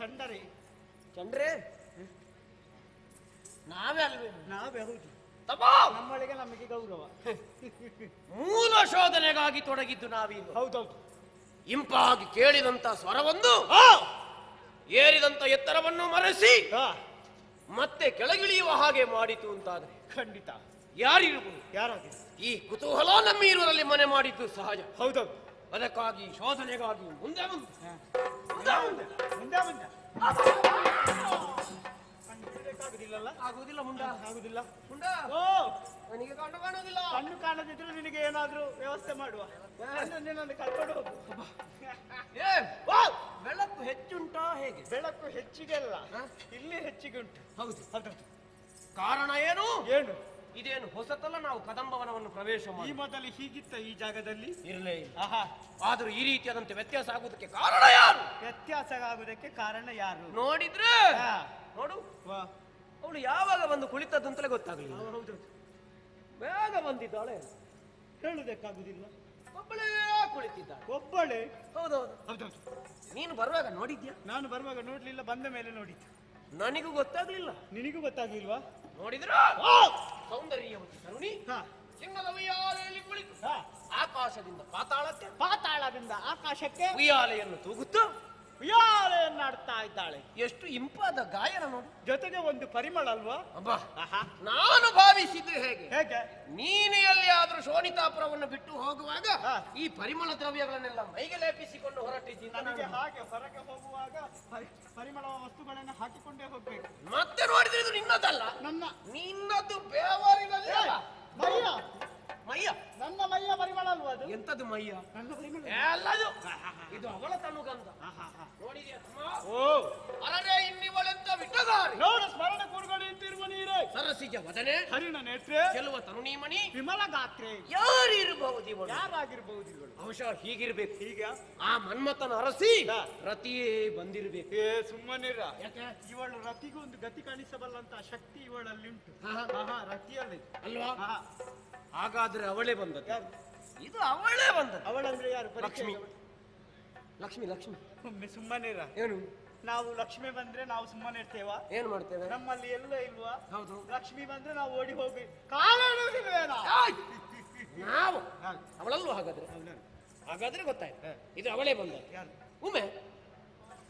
ಚಂಡರೆ
ಚಂಡ್ರೆ ನಾವೇ ಅಲ್ವೇ?
ನಾವೇ ಹೌದು.
ತಪ್ಪಾ
ನಮ್ಮೊಳಗೆ ನಮಗೆ ಗೌರವ.
ಮೂಲ ಶೋಧನೆಗಾಗಿ ತೊಡಗಿದ್ದು ನಾವೀಗ.
ಹೌದೌದು.
ಇಂಪಾಗಿ ಕೇಳಿದಂತ ಸ್ವರವೊಂದು ಏರಿದಂತ ಎತ್ತರವನ್ನು ಮರೆಸಿ ಮತ್ತೆ ಕೆಳಗಿಳಿಯುವ ಹಾಗೆ ಮಾಡಿತು ಅಂತಾದ್ರೆ
ಖಂಡಿತ
ಯಾರಿರುವುದು?
ಯಾರಾಗಿ
ಈ ಕುತೂಹಲ ನಮ್ಮೀರರಲ್ಲಿ ಮನೆ ಮಾಡಿದ್ದು ಸಹಜ.
ಹೌದೌದು.
ಅದಕ್ಕಾಗಿ ಶೋಧನೆಗಾಗಿ ಮುಂದೆ ಮುಂದೆ
ಮುಂದೆ ಮುಂದೆ ಆಗುದಿಲ್ಲಲ್ಲ?
ಆಗುವುದಿಲ್ಲ ಮುಂಡ,
ಆಗುದಿಲ್ಲ
ಮುಂಡ.
ಓ
ನನಗೆ ಕಣ್ಣು ಕಾಣುವುದಿಲ್ಲ.
ಕಣ್ಣು ಕಾಣದಿದ್ರೆ ನಿನಗೆ ಏನಾದ್ರೂ ವ್ಯವಸ್ಥೆ ಮಾಡುವ. ನಿನ್ನನ್ನು ಕರ್ಕೊಂಡು ಹೋಗು.
ಬೆಳಕು ಹೆಚ್ಚುಂಟಾ ಹೇಗೆ?
ಬೆಳಕು ಹೆಚ್ಚಿಗೆ ಅಲ್ಲ, ಇಲ್ಲಿ ಹೆಚ್ಚಿಗೆ ಉಂಟು.
ಹೌದು.
ಹೌದೌದು.
ಕಾರಣ ಏನು?
ಏನು?
ಇದೇನು ಹೊಸತಲ್ಲ? ನಾವು ಕದಂಬವನವನ್ನು ಪ್ರವೇಶ
ಈ
ಮಾಡಿ
ಮೊದಲು ಹೀಗಿತ್ತ ಈ ಜಾಗದಲ್ಲಿ?
ಇರಲೇ ಇಲ್ಲ.
ಆಹಾ.
ಆದ್ರೂ ಈ ರೀತಿಯಾದಂತೆ ವ್ಯತ್ಯಾಸ ಆಗುವುದಕ್ಕೆ ಕಾರಣ ಯಾರು?
ವ್ಯತ್ಯಾಸ ಆಗುವುದಕ್ಕೆ ಕಾರಣ ಯಾರು?
ನೋಡಿದ್ರೆ
ಹಾ.
ನೋಡು,
ವಾ.
ಅವಳು ಯಾವಾಗ ಬಂದು ಕುಳಿತದ್ದು ಅಂತಲೇ ಗೊತ್ತಾಗಲಿಲ್ಲ.
ಹೌದು.
ಬೇಗ ಬಂದಿದ್ದಾಳೆ,
ಹೇಳುವುದಕ್ಕಾಗುದಿಲ್ಲ.
ಒಬ್ಬಳೇ ಕುಳಿತಿದ್ದಾಳೆ.
ಒಬ್ಬಳೇ?
ಹೌದೌದು.
ಹೌದೌದು.
ನೀನು ಬರುವಾಗ ನೋಡಿದ್ಯಾ?
ನಾನು ಬರುವಾಗ ನೋಡ್ಲಿಲ್ಲ, ಬಂದ ಮೇಲೆ ನೋಡಿದ್ದು.
ನನಗೂ ಗೊತ್ತಾಗ್ಲಿಲ್ಲ.
ನಿನಗೂ ಗೊತ್ತಾಗ್ಲಿಲ್ವಾ?
ನೋಡಿದ್ರ ಸೌಂದರ್ಯವತಿ ತರುಣಿ
ಹಾ.
ಸಿಂಹದ ಉಯ್ಯಾಲೆಯಲ್ಲಿ ಕುಳಿತು ಆಕಾಶದಿಂದ ಪಾತಾಳಕ್ಕೆ,
ಪಾತಾಳದಿಂದ ಆಕಾಶಕ್ಕೆ
ಉಯ್ಯಾಲೆಯನ್ನು ತೂಗುತ್ತಾ
ಉಯ್ಯಾಲೆಯನ್ನಾಡ್ತಾ ಇದ್ದಾಳೆ.
ಎಷ್ಟು ಇಂಪಾದ ಗಾಯನ ನೋಡು.
ಜೊತೆಗೆ ಒಂದು ಪರಿಮಳ ಅಲ್ವಾ?
ಅಬ್ಬಾ,
ಆಹಾ.
ನಾನು ಭಾವಿಸಿದ್ದು ಹೇಗೆ?
ಹೇಗೆ?
ನೀನು ಎಲ್ಲಿಯಾದ್ರೂ ಶೋಣಿತಾಪುರವನ್ನು ಬಿಟ್ಟು ಹೋಗುವಾಗ
ಹಾ.
ಈ ಪರಿಮಳ ದ್ರವ್ಯಗಳನ್ನೆಲ್ಲ ಮೈಗೆ ಲೇಪಿಸಿಕೊಂಡು ಹೊರಟಿದ್ದೀನಿ.
ನನಗೆ ಹಾಗೆ ಹೊರಗೆ ಹೋಗುವಾಗ ಪರಿಮಳ ವಸ್ತುಗಳನ್ನು ಹಾಕಿಕೊಂಡೇ ಹೋಗ್ಬೇಕು.
ಮತ್ತೆ ನೋಡಿದ್ರೆ ಇದು ನಿನ್ನದಲ್ಲ,
ನನ್ನ
ನಿನ್ನದು ಬೇವರಿನಲ್ಲಿ ಅಲ್ಲ.
ಮೈಯ
ಮೈಯ,
ನನ್ನ ಮೈಯ ಪರಿಮಳ ಅಲ್ವಾ ಅದು?
ಎಂತದು ಮೈಯ?
ನನ್ನ ಪರಿಮಳ
ಎಲ್ಲದು ಇದು ಅವಳ ತನುಗಂಧ. ನೋಡಿದ್ಯಾ ತಮ್ಮ?
ಓ
ಅರರೆ ಇನ್ನಿವಳೆಂತ ಬಿಟ್ಟಗಾರಿ
ನೋಡು, ಸ್ಮರಣೆ ಕೂರ್ಗಡೆ ಅಂತಿರುವ ನೀರೇ,
ಸರಸಿಜ ವದನೆ,
ಹರಿಣ ನೇತ್ರೆ,
ಚೆಲುವ ತರುಣೀಮಣಿ,
ವಿಮಲ ಗಾತ್ರೆ.
ಯಾರಿರಬಹುದು ಇವಳು?
ಯಾರಾಗಿರ್ಬಹುದು ಇವಳು?
ಬಹುಶಃ ಹೀಗಿರ್ಬೇಕು.
ಹೀಗ
ಆ ಮನ್ಮಥನ ಅರಸಿ ರತಿಯೇ ಬಂದಿರ್ಬೇಕು.
ಏ ಸುಮ್ಮನಿರ.
ಯಾಕೆ?
ಇವಳು ರತಿಗೂ ಒಂದು ಗತಿ ಕಾಣಿಸಬಲ್ಲಂತ ಶಕ್ತಿ ಇವಳಲ್ಲಿ ಉಂಟು.
ಆಹಾ.
ರತಿಯಲ್ಲಿ
ಅಲ್ವಾ?
ಆಹಾ.
ಹಾಗಾದ್ರೆ ಅವಳೇ ಬಂದದ್ದು.
ಯಾರು?
ಇದು ಅವಳೇ ಬಂದದ್ದು.
ಅವಳಂದ್ರೆ ಯಾರು?
ಲಕ್ಷ್ಮಿ. ಲಕ್ಷ್ಮಿ ಲಕ್ಷ್ಮಿ.
ಒಮ್ಮೆ ಸುಮ್ಮನಿರ.
ಏನು?
ನಾವು ಲಕ್ಷ್ಮಿ ಬಂದ್ರೆ ನಾವು ಸುಮ್ಮನೆ ಇರ್ತೇವಾ?
ಏನ್ ಮಾಡ್ತೇವೆ?
ನಮ್ಮಲ್ಲಿ ಎಲ್ಲ ಇಲ್ವಾ?
ಹೌದು.
ಲಕ್ಷ್ಮಿ ಬಂದ್ರೆ ನಾವು ಓಡಿ ಹೋಗಿ ಕಾಲಿಡುವುದಿಲ್ವೇನಾ?
ನಾವು ಅವಳಲ್ಲೂ ಹಾಗಾದ್ರೆ ಹಾಗಾದ್ರೆ ಗೊತ್ತಾಯ್ತು, ಇದು ಅವಳೇ ಬಂದದ್ದು.
ಯಾರು?
ಉಮೆ,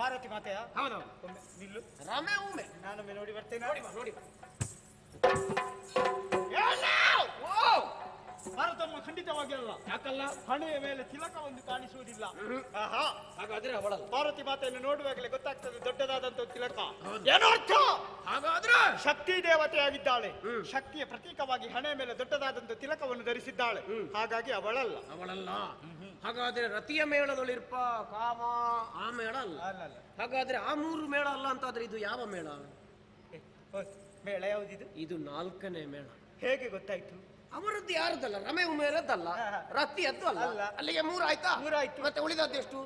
ಪಾರ್ವತಿ ಮಾತೆಯ?
ಹೌದು.
ಒಮ್ಮೆ ನಿಲ್ಲು,
ರಮೆ ಉಮೆ.
ನಾನೊಮ್ಮೆ ನೋಡಿ ಬರ್ತೇನೆ.
ನೋಡಿ ಬಾ, ನೋಡಿ ಬಾ.
ಓ! ಭಾರತಮ್ಮ ಖಂಡಿತವಾಗಿ ಅಲ್ಲ.
ಯಾಕಲ್ಲ?
ಹಣೆಯ ಮೇಲೆ ತಿಲಕ ಒಂದು ಕಾಣಿಸುವುದಿಲ್ಲ. ಆಹಾ.
ಹಾಗಾದ್ರೆ ಅವಳಲ್ಲ.
ಪಾರ್ವತಿ ಮಾತೆಯನ್ನು ನೋಡುವಾಗಲೇ ಗೊತ್ತಾಗ್ತದೆ ದೊಡ್ಡದಾದಂತ ತಿಲಕ. ಏನೋ ಅರ್ಥ?
ಹಾಗಾದ್ರೆ
ಶಕ್ತಿ ದೇವತೆಯಾಗಿದ್ದಾಳೆ. ಶಕ್ತಿಯ ಪ್ರತೀಕವಾಗಿ ಹಣೆಯ ಮೇಲೆ ದೊಡ್ಡದಾದಂತ ತಿಲಕವನ್ನು ಧರಿಸಿದ್ದಾಳೆ. ಹಾಗಾಗಿ ಅವಳಲ್ಲ.
ಅವಳಲ್ಲ. ಹಾಗಾದ್ರೆ ರತಿಯ ಮೇಳದಲ್ಲಿರ್ಪ ಕಾಮ ಆ ಮೇಳ ಅಲ್ಲ.
ಅಲ್ಲ.
ಹಾಗಾದ್ರೆ ಆ ಮೂರು ಮೇಳ ಅಲ್ಲ ಅಂತಾದ್ರೆ ಇದು ಯಾವ ಮೇಳ?
ಮೇಳ ಯಾವುದಿದು?
ಇದು 4ನೇ ಮೇಳ.
ಹೇಗೆ ಗೊತ್ತಾಯ್ತು?
ಅವರದ್ದು ಯಾರದ್ದಲ್ಲ, ರಮೆ ಉಮೇರದ್ದಲ್ಲ, ರತಿಯದ್ದು ಅಲ್ಲ.
ಅಲ್ಲ.
ಅಲ್ಲಿಗೆ 3 ಆಯ್ತಾ?
3 ಆಯ್ತು.
ಮತ್ತೆ ಉಳಿದದ್ದು ಎಷ್ಟು?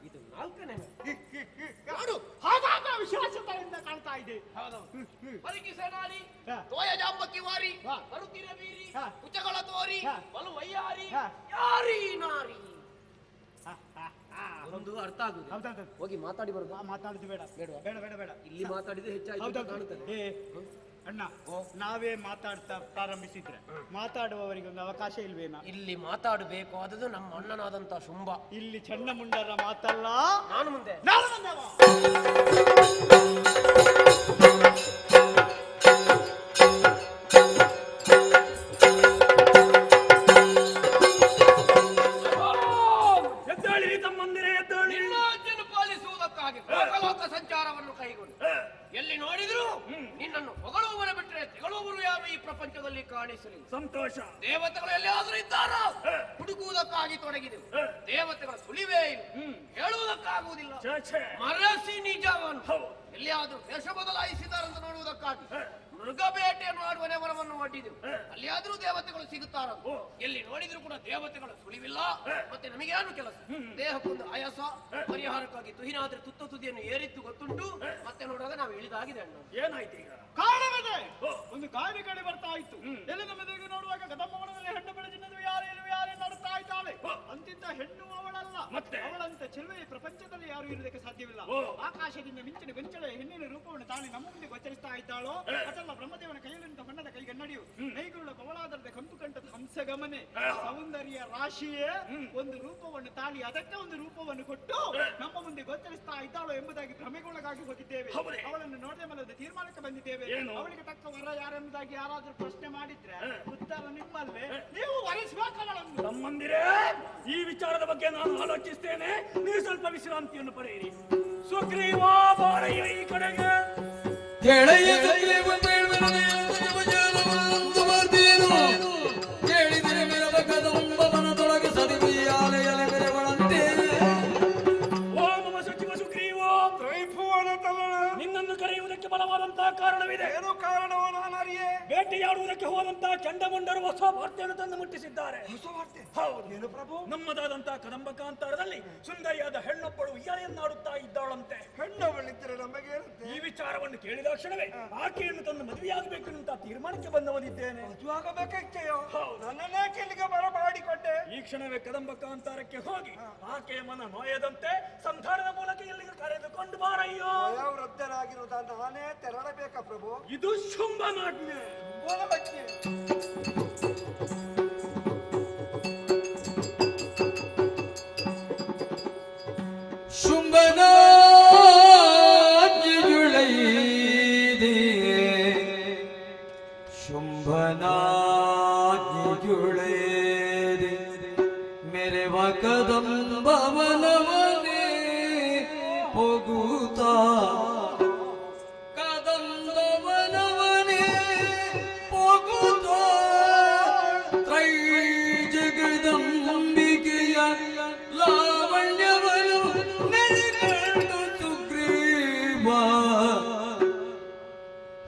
ಇದು 4ನೇ ಮೇಳ.
ನೋಡು, ಹಾಗಾಗ ವಿಶ್ವಾಸತೆಯಿಂದ ಕಾಣ್ತಾ ಇದೆ.
ಪರಿಕಿ ಸೇನಾರಿ,
ಹಾ.
ತೋಯ ಜಾಂಬಕ್ಕಿ ವಾರಿ,
ಹಾ.
ಬರುತ್ತಿರ ಬೀರಿ,
ಹಾ.
ಕುಚಗಳ ತೋರಿ,
ಹಾ.
ಬಲು ವಯ್ಯಾರಿ,
ಹಾ.
ಯಾರಿ ನಾರಿ. ಒಂದು ಅರ್ಥ ಆಗುದು.
ಹೌದೌದು.
ಹೋಗಿ ಮಾತಾಡಿ ಬರುದು.
ಮಾತಾಡುದು ಬೇಡ.
ಬೇಡವಾ?
ಬೇಡ ಬೇಡ ಬೇಡ.
ಇಲ್ಲಿ ಮಾತಾಡಿದ್ರೆ ಹೆಚ್ಚಾಯ್ತು ಅಂತ ಕಾಣುತ್ತದೆ.
ಏ ಅಣ್ಣ, ನಾವೇ ಮಾತಾಡ್ತಾ ಪ್ರಾರಂಭಿಸಿದ್ರೆ ಮಾತಾಡುವವರಿಗೆ ಒಂದು ಅವಕಾಶ ಇಲ್ವೇನಾ?
ಇಲ್ಲಿ ಮಾತಾಡಬೇಕು ಆದದ್ದು ನಮ್ಮ ಅಣ್ಣನಾದಂತ ಶುಂಭ.
ಇಲ್ಲಿ ಚಂಡ ಮುಂಡರ ಮಾತಲ್ಲ.
ನಾನು ಮುಂದೆ
ಎದ್ದೇಳಿ ತಮ್ಮಂದಿರೇ, ಎದ್ದೇಳಿ.
ನಿನ್ನಾಜ್ಞೆಯನ್ನು ಪಾಲಿಸುವುದಕ್ಕಾಗಿ ಲೋಕ ಸಂಚಾರವನ್ನು ಕೈಗೊಂಡು ಎಲ್ಲಿ ನೋಡಿದ್ರು ನಿನ್ನನ್ನು ಹೊಗಳುವವರ ಬಿಟ್ಟರೆ ತೆಗಳುವವರು ಯಾರು ಈ ಪ್ರಪಂಚದಲ್ಲಿ ಕಾಣಿಸಲಿಲ್ಲ.
ಸಂತೋಷ.
ದೇವತೆಗಳು ಎಲ್ಲಿಯಾದ್ರೂ ಇದ್ದಾರೋ ಹುಡುಕುವುದಕ್ಕಾಗಿ ತೊಡಗಿದೆವು. ದೇವತೆಗಳ ಸುಳಿವೇ ಇಲ್ಲ, ಹೇಳುವುದಕ್ಕಾಗುವುದಿಲ್ಲ. ಮರಸಿ ನಿಜವನ್ನು ಎಲ್ಲಿಯಾದ್ರೂ ವೇಷ ಬದಲಾಯಿಸಿದಾರಂತ ನೋಡುವುದಕ್ಕಾಗಿ ಮೃಗ ಬೇಟೆಯನ್ನು ಆಡುವ ನೆವರವನ್ನು ಒಡ್ಡಿದೆವು. ಅಲ್ಲಿಯಾದ್ರೂ ದೇವತೆಗಳು ಸಿಗುತ್ತಾರ. ಎಲ್ಲಿ ನೋಡಿದ್ರು ಕೂಡ ದೇವತೆಗಳ ಸುಳಿವಿಲ್ಲ. ಮತ್ತೆ ನಮಗೇನು ಕೆಲಸ? ದೇಹಕ್ಕೊಂದು ಆಯಾಸ ಪರಿಹಾರಕ್ಕಾಗಿ ತುಹಿನಾದ್ರೆ ತುತ್ತ ತುದಿಯನ್ನು ಏರಿದ್ದು ಗೊತ್ತುಂಟು. ಮತ್ತೆ ನೋಡುವಾಗ ನಾವು ಇಳಿದಾಗಿದೆ ಅಣ್ಣ.
ಏನಾಯ್ತು ಈಗ? ಕಾರಣವಿದೆ. ಒಂದು ಗಾಡಿ ಕಡೆ ಬರ್ತಾ ಇತ್ತು. ಎಲ್ಲಿ ನಮ್ಮ ದೇಗ ನೋಡುವಾಗ ಗದಮ್ಮವನದಲ್ಲಿ ಹೆಣ್ಣು ಬೆಳೆದಿನದು ಯಾರು ಯಾರು ನಡುತ್ತಾ ಇದ್ದಾಳೆ. ಅಂತಿದ್ದ ಹೆಣ್ಣು ಅವಳಲ್ಲ,
ಮತ್ತೆ
ಅವಳಂತ ಚೆಲುವೆ ಪ್ರಪಂಚದಲ್ಲಿ ಯಾರು ಇರುವುದಕ್ಕೆ ಸಾಧ್ಯವಿಲ್ಲ. ಆಕಾಶದಿಂದ ಮಿಂಚಿನ ಮಿಂಚಳೆ ಹೆಣ್ಣಿನ ರೂಪವನ್ನು ತಾಳಿ ನಮ್ಮ ಮುಂದೆ ಗೋಚರಿಸ್ತಾ ಇದ್ದಾಳೋ ಅದೆಲ್ಲ ಬ್ರಹ್ಮದೇವನ ಕೈಯಲ್ಲಿಂದ ಬಣ್ಣದ ಕೈಗನ್ನಡಿಯು, ಕೈಗುಳ್ಳ ಕವಳಾದರದ ಕಂಪು ಕಂಠದ ಹಂಸಗಮನೆ, ಸೌಂದರ್ಯ ರಾಶಿಯೇ ಒಂದು ರೂಪವನ್ನು ತಾಳಿ ಅದಕ್ಕೆ ಒಂದು ರೂಪವನ್ನು ಕೊಟ್ಟು ನಮ್ಮ ಮುಂದೆ ಗೋಚರಿಸ್ತಾ ಇದ್ದಾಳೋ ಎಂಬುದಾಗಿ ಭ್ರಮೆಗೊಳಗಾಗಿ ಹೋಗಿದ್ದೇವೆ. ಅವಳನ್ನು ನೋಡದೆ ಮಲ್ಲದ ತೀರ್ಮಾನಕ್ಕೆ ಬಂದಿದ್ದೇವೆ. ಅವಳಿಗೆ ತಕ್ಕ ವರ ಯಾರೆಂಬುದಾಗಿ ಯಾರಾದ್ರೂ ಪ್ರಶ್ನೆ ಮಾಡಿದ್ರೆ ಉತ್ತರ ನಿಮ್ಮಲ್ಲೇ, ನೀವು ವರಿಸಬೇಕು ಅವಳನ್ನು.
ತಮ್ಮಂದಿರೇ, ಈ ವಿಚಾರದ ಬಗ್ಗೆ ನಾನು ಆಲೋಚಿಸ್ತೇನೆ. ನೀವು ಸ್ವಲ್ಪ ವಿಶ್ರಾಂತಿಯನ್ನು ಪಡೆಯಿರಿ. ಸುಗ್ರೀವ, ಬಾರಯ್ಯ ಈ ಕಡೆಗೆ.
ಕೇಳಿದರೆ ಮೆರವ ಕದಂಬವನದೊಳಗೆ ಸದಿವಿಯಾಲೆಯಲೆ ಮೆರವಳಂತೆ.
ಓ ಮಮ ಸಚಿವ ಸುಗ್ರೀವ, ನಿನ್ನನ್ನು ಕರೆಯುವುದಕ್ಕೆ ಬಲವಾದಂತಹ ಕಾರಣವಿದೆ.
ಏನು ಕಾರಣವೋ ನಾನು ಅರಿಯೇ.
ಬೇಟೆಯಾಡುವುದಕ್ಕೆ ಹೋದಂತಹ ಚಂಡಮುಂಡರು ಹೊಸ ವಾರ್ತೆಯನ್ನು ತಂದು ಮುಟ್ಟಿಸಿದ್ದಾರೆ.
ಹೊಸ ವಾರ್ತೆ?
ಹೌದು.
ಏನು ಪ್ರಭು?
ನಮ್ಮದಾದಂತಹ ಕದಂಬ ಕಾಂತಾರದಲ್ಲಿ ಸುಂದರಿಯಾದ ಹೆಣ್ಣೊಬ್ಬಳು ಉಯ್ಯಾಲೆಯನ್ನಾಡುತ್ತಾ ಇದ್ದಾಳಂತೆ.
ಹೆಣ್ಣವಳಿದ್ದರೆ ನಮಗೆ
ಈ ವಿಚಾರವನ್ನು ಕೇಳಿದ ಕ್ಷಣವೇ ಆಕೆಯನ್ನು ತಂದು ಮದುವೆಯಾಗಬೇಕೆಂತ ತೀರ್ಮಾನಕ್ಕೆ ಬಂದವನಿದ್ದೇನೆ.
ಮದುವಾಗಬೇಕಿಚ್ಚೆಯೋ? ನನ್ನನ್ನೇ ಇಲ್ಲಿಗೆ ಬರಮಾಡಿಕೊಟ್ಟೆ.
ಈ ಕ್ಷಣವೇ ಕದಂಬ ಕಾಂತಾರಕ್ಕೆ ಹೋಗಿ ಆಕೆಯ ಮನ ನೋಯದಂತೆ ಸಂಧಾನದ ಮೂಲಕ ಇಲ್ಲಿಗೆ ಕರೆದುಕೊಂಡು ಬಾರಯ್ಯೋ.
ವಯೋವೃದ್ಧರಾಗಿರುವುದನ್ನು ನಾನೇ ತೆರಳಬೇಕಾ ಪ್ರಭು?
ಇದು ಶುಂಭನಾಜ್ಞೆ.
ಶುಂಭನಾಜ್ಞೆಯುಳೈದೆ, ಶುಂಭನಾಜ್ಞೆಯುಳೈದೆ, ಮೆರೆವ ಕದಂಬವನವನೇ ಹೋಗುತ್ತಾ, ಕದಂಬವನವನೇ ಹೋಗುತ್ತಾ, ತ್ರೈ ಜಗದಂಬಿಕೆಯ ಲಾವಣ್ಯವನ್ನು ನೆರೆಕಂಡು ಸುಗ್ರೀವ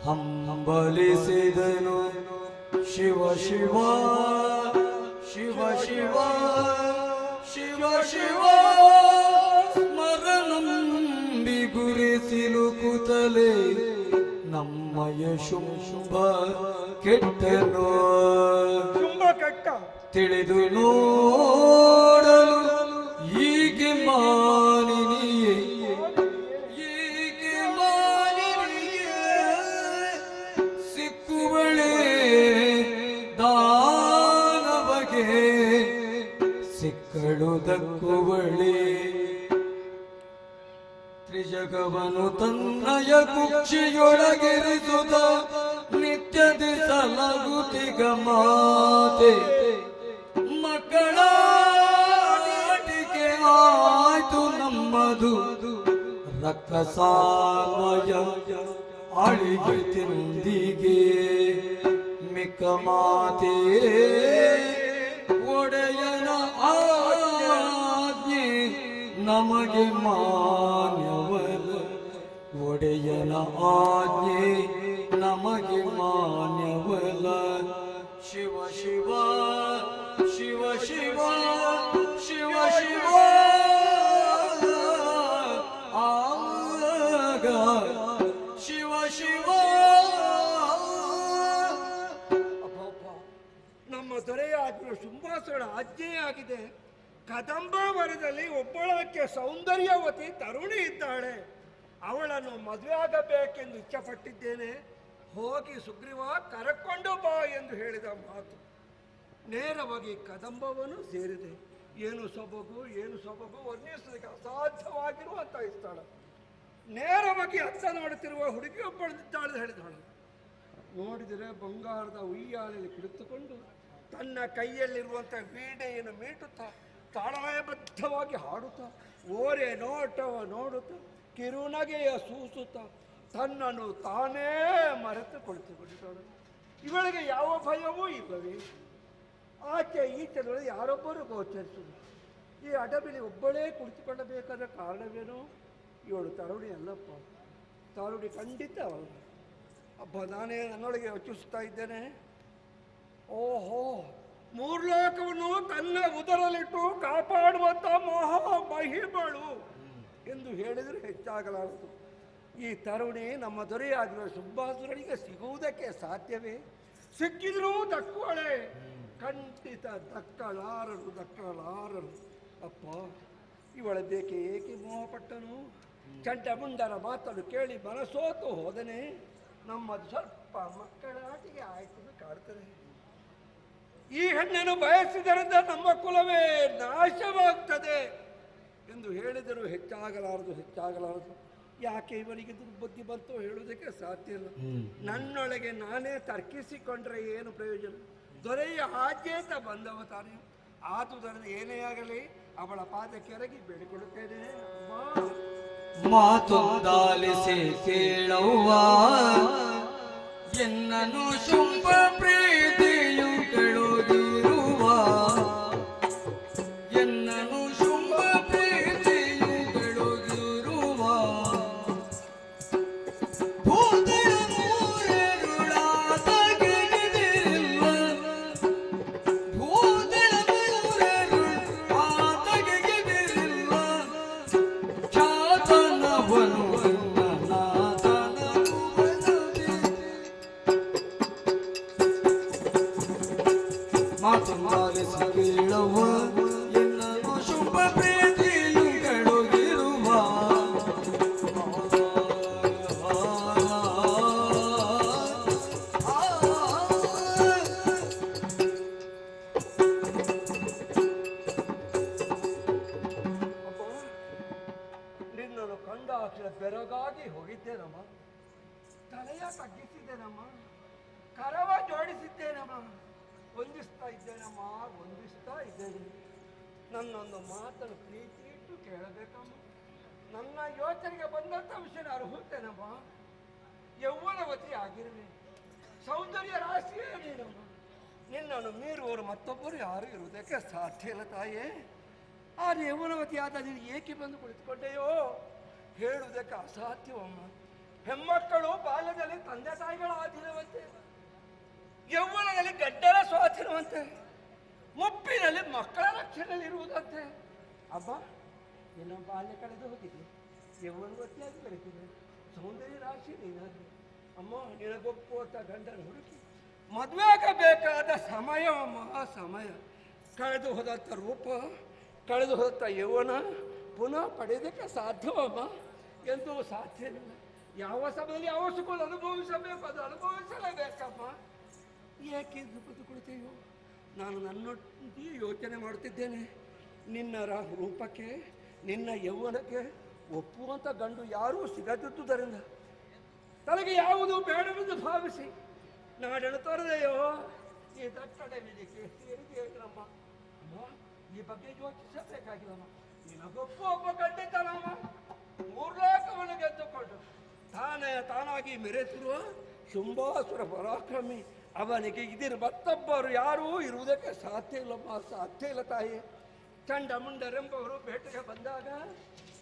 ಹಂಬಲಿಸಿದನು. ಶಿವ ಶಿವ ಶಿವ ಶಿವ ಶಿವ ಶಿವ ಸ್ಮರಣಂಬಿ ಗುರಿಸಿಲುಕುತ್ತಲೇ ನಮ್ಮಯ ಶುಂಭ ಕೆಟ್ಟನೋ.
ತುಂಬ ಕೆಟ್ಟ
ತಿಳಿದು ನೋಡಲು ಹೀಗೆ ಮಾನಿನಿಯೇ, ಹೀಗೆ ಮಾನಿನಿಯೇ ಸಿಕ್ಕುವಳೆ ದಾನವಗೆ, ಸಿಕ್ಕಳು ದಕ್ಕುವಳೆ. ತ್ರಿಜಗವನು ತನ್ನಯ ಕುಕ್ಷಿಯೊಳಗಿರಿಸುತ್ತ ನಿತ್ಯದಿ ಸಲಗುತಿಗ ಮಾತೆ, ಮಕ್ಕಳಾಟಿಕೆ ಆಯ್ತು ನಮ್ಮದು ರಕ್ಕಸಾಮಯ ಅಳಿಗೆ ತಿಂದಿಗೆ. ಮಿಕ್ಕ ಮಾತೆ ಒಡೆಯನ ಆಜ್ಞೆ ನಮಗೆ ಮಾನ್ಯವಲ್ಲ, ಒಡೆಯನ ಆಜ್ಞೆ ನಮಗೆ ಮಾನ್ಯವಲ್ಲ. ಶಿವ ಶಿವ ಶಿವ ಶಿವ ಶಿವ ಶಿವ ಆಗ ಶಿವ ಶಿವ.
ನಮ್ಮ ದೊರೆಯಾಗಿರುವ ಶುಂಭಾಸುರನ ಆಜ್ಞೆಯಾಗಿದೆ. ಕದಂಬ ವನದಲ್ಲಿ ಒಬ್ಬಳಕ್ಕೆ ಸೌಂದರ್ಯವತಿ ತರುಣಿ ಇದ್ದಾಳೆ. ಅವಳನ್ನು ಮದುವೆ ಆಗಬೇಕೆಂದು ಇಚ್ಛಪಟ್ಟಿದ್ದೇನೆ. ಹೋಗಿ ಸುಗ್ರೀವ ಕರಕೊಂಡು ಬಾ ಎಂದು ಹೇಳಿದ ಮಾತು ನೇರವಾಗಿ ಕದಂಬವನ್ನು ಸೇರಿದೆ. ಏನು ಸೊಬಗು ವರ್ಣಿಸಲಿಕ್ಕೆ ಅಸಾಧ್ಯವಾಗಿರುವಂತ ಸ್ಥಳ. ನೇರವಾಗಿ ಅತ್ತ ನೋಡುತ್ತಿರುವ ಹುಡುಗಿಯೊಬ್ಬಳಿದ್ದಾಳೆ ಹೇಳಿದವಳು. ನೋಡಿದರೆ ಬಂಗಾರದ ಉಯ್ಯಾಲೆಯಲ್ಲಿ ಕುಳಿತುಕೊಂಡು ತನ್ನ ಕೈಯಲ್ಲಿರುವಂಥ ವೀಣೆಯನ್ನು ಮೀಟುತ್ತಾ ತಾಳಲಯಬದ್ಧವಾಗಿ ಹಾಡುತ್ತಾ ಓರೆ ನೋಟವ ನೋಡುತ್ತಾ ಕಿರುನಗೆಯ ಸೂಸುತ್ತಾ ತನ್ನನ್ನು ತಾನೇ ಮರೆತು ಕುಳಿತುಕೊಂಡಿದ್ದಾಳೆ. ಇವಳಿಗೆ ಯಾವ ಭಯವೂ ಇಲ್ಲವೇ? ಆಚೆ ಈಚೆಗಳಲ್ಲಿ ಯಾರೊಬ್ಬರು ಗೋಚರಿಸುವುದು. ಈ ಅಡವಿಲಿ ಒಬ್ಬಳೇ ಕುಳಿತುಕೊಳ್ಳಬೇಕಾದ ಕಾರಣವೇನು? ಇವಳು ತರುಣಿ ಅಲ್ಲಪ್ಪ, ತರುಣಿ ಖಂಡಿತ ಅವಳು. ಅಬ್ಬ, ನಾನೇ ನನ್ನೊಳಗೆ ಯೋಚಿಸ್ತಾ ಇದ್ದೇನೆ. ಓಹೋ, ಮೂರ್ಲೋಕವನ್ನು ತನ್ನ ಉದರಲಿಟ್ಟು ಕಾಪಾಡುವಂಥ ಮಹಾ ಮಹಿಮಳು ಎಂದು ಹೇಳಿದರೆ ಹೆಚ್ಚಾಗಲಾರದು. ಈ ತರುಣಿ ನಮ್ಮ ದೊರೆಯಾಗಿರುವ ಶುಂಭಾಸುರನಿಗೆ ಸಿಗುವುದಕ್ಕೆ ಸಾಧ್ಯವೇ? ಸಿಕ್ಕಿದ್ರೂ ದಕ್ಕುವಳೆ.
ಖಂಡಿತ ದಕ್ಕಲಾರನು. ಅಪ್ಪ, ಇವಳ ಬೇಕೆ ಏಕೆ ಮೋಹಪಟ್ಟನು? ಚಂಡ ಮುಂಡರ ಮಾತನ್ನು ಕೇಳಿ ಮನಸೋತು ಹೋದನೆ. ನಮ್ಮದು ಸ್ವಲ್ಪ ಮಕ್ಕಳ ಆಟಿಗೆ ಆಯ್ತು ಕಾಡ್ತದೆ. ಈ ಹೆಣ್ಣನ್ನು ಬಯಸಿದರಿಂದ ನಮ್ಮ ಕುಲವೇ ನಾಶವಾಗ್ತದೆ ಎಂದು ಹೇಳಿದರೂ ಹೆಚ್ಚಾಗಲಾರದು. ಯಾಕೆ ಇವನಿಗೆ ದುರ್ಬುದ್ಧಿ ಬಂತು ಹೇಳುವುದಕ್ಕೆ ಸಾಧ್ಯ ಇಲ್ಲ. ನನ್ನೊಳಗೆ ನಾನೇ ತರ್ಕಿಸಿಕೊಂಡ್ರೆ ಏನು ಪ್ರಯೋಜನ? ದೊರೆಯ ಆಚೇತ ಬಂದವ ತಾನೇ. ಆದುದರಿಂದ ಏನೇ ಆಗಲಿ ಅವಳ ಪಾದಕ್ಕೆರಗಿ ಬೇಡಿಕೊಳ್ಳುತ್ತೇನೆ.
ಮಾತೊಂದಾಲಿಸಿ ಕೇಳವ್ವ, ಎನ್ನನು ಶುಂಭ ಪ್ರೀತಿಯು ಕೆಳುದಿರುವ, ಎನ್ನನು ಶುಂಭ ಪ್ರೀತಿಯು ಕೆಳುದಿರುವ, ಭೂತಳ ಮೂರೆರುಳಾದ ಗೆಗೆದಿರಿಲ್ಲ, ಭೂತಳ ಮೂರೆರುಳಾದ ಗೆಗೆದಿರಿಲ್ಲ, ಚಾತನವನು ಮಾತುಂದಾಲಿಸಿ ಕೇಳವ್ವ, ಎನ್ನನು ಶುಂಭ ಪ್ರೀತಿಯು ಕೆಳುಗಿರುವ,
ನಿನ್ನನ್ನು ಕಂಡಾಕ್ಷಣ ಬೆರಗಾಗಿ ಹೋಗಿದ್ದೇನಮ್ಮ. ತಲೆಯ ತಗ್ಗಿಸಿದ್ದೇನಮ್ಮ, ಕರವ ಜೋಡಿಸಿದ್ದೇನಮ್ಮ, ವಂದಿಸ್ತಾ ಇದ್ದೇನೆ. ನನ್ನೊಂದು ಮಾತನ್ನು ಪ್ರೀತಿ ಇಟ್ಟು ಕೇಳಬೇಕಮ್ಮ. ನನ್ನ ಯೋಚನೆಗೆ ಬಂದಂಥ ವಿಷಯ ಅರ್ಹುತ್ತೇನಮ್ಮ. ಯೌವನವತಿ ಆಗಿರುವೆ, ಸೌಂದರ್ಯ ರಾಶಿಯೇ ನೀನಮ್ಮ. ನಿನ್ನನ್ನು ಮೀರುವವರು ಮತ್ತೊಬ್ಬರು ಯಾರು ಇರುವುದಕ್ಕೆ ಸಾಧ್ಯ ಇಲ್ಲ ತಾಯೇ. ಆ ಯೌವನವತಿ ಆದ ನೀನು ಏಕೆ ಬಂದು ಕುಳಿತುಕೊಂಡೆಯೋ ಹೇಳುವುದಕ್ಕೆ ಅಸಾಧ್ಯವಮ್ಮ. ಹೆಣ್ಮಕ್ಕಳು ಬಾಲ್ಯದಲ್ಲಿ ತಂದೆ ತಾಯಿಗಳ ಆಧೀನವಂತೆ, ಯೌವನದಲ್ಲಿ ಗಡ್ಡರ ಸ್ವಾಧೀನವಂತೆ, ಮುಪ್ಪಿನಲ್ಲಿ ಮಕ್ಕಳ ರಕ್ಷಣೆಯಲ್ಲಿರುವುದಂತೆ. ಅಬ್ಬ, ನಿನ್ನ ಬಾಲ್ಯ ಕಳೆದು ಹೋಗಿದೆ, ಯೌವನವತಿಯಾಗಿ ಬೆಳೆದಿದೆ, ಸೌಂದರ್ಯ ರಾಶಿ ನೀನಾಗಿ. ಅಮ್ಮ, ನಿನಗೊಪ್ಪುವಂಥ ಗಂಡನ ಹುಡುಕಿ ಮದುವೆ ಆಗಬೇಕಾದ ಸಮಯವಮ್ಮ. ಸಮಯ ಕಳೆದು ಹೋದಂಥ ರೂಪ, ಕಳೆದು ಹೋದಂಥ ಯೌವನ ಪುನಃ ಪಡೆಯೋದಕ್ಕೆ ಸಾಧ್ಯವಮ್ಮ. ಎಂದೂ ಸಾಧ್ಯವಿಲ್ಲ. ಯಾವ ಸಮಯದಲ್ಲಿ ಯಾವ ಸುಖವನ್ನು ಅನುಭವಿಸಬೇಕು ಅದು ಅನುಭವಿಸಲೇಬೇಕಮ್ಮ. ಏಕೆ ಕುಳಿತೆಯೋ? ನಾನು ನನ್ನೊಟ್ಟಿಗೆ ಯೋಚನೆ ಮಾಡುತ್ತಿದ್ದೇನೆ. ನಿನ್ನ ರೂಪಕ್ಕೆ, ನಿನ್ನ ಯೌವನಕ್ಕೆ ಒಪ್ಪುವಂಥ ಗಂಡು ಯಾರೂ ಸಿಗದಿದ್ದುದರಿಂದ ತನಗೆ ಯಾವುದು ಬೇಡವೆಂದು ಭಾವಿಸಿ ನಾಡನ್ನು ತೊರೆದೆಯೋ ಈ ದಟ್ಟಣೆ ವಿಧಿಕೆ ಸೇರಿದೆಯಲ್ಲಮ್ಮ. ಅಮ್ಮ, ಈ ಬಗ್ಗೆ ಯೋಚಿಸಬೇಕಾಗಿಲ್ಲಮ್ಮ. ನಿನಗೊಪ್ಪು ಒಬ್ಬ ಗಂಡಿತನಮ್ಮ, ಮೂರ್ಲೋಕವನ್ನು ಗೆದ್ದುಕೊಂಡು ತಾನಾಗಿ ಮೆರೆತಿರುವ ಶುಂಭಾಸುರ ಪರಾಕ್ರಮಿ. ಅವನಿಗೆ ಇದಿರು ಮತ್ತೊಬ್ಬರು ಯಾರೂ ಇರುವುದಕ್ಕೆ ಸಾಧ್ಯ ಇಲ್ಲಮ್ಮ, ಸಾಧ್ಯ ಇಲ್ಲ ತಾಯಿ. ಚಂಡಮುಂಡರೆಂಬವರು ಬೇಟೆಗೆ ಬಂದಾಗ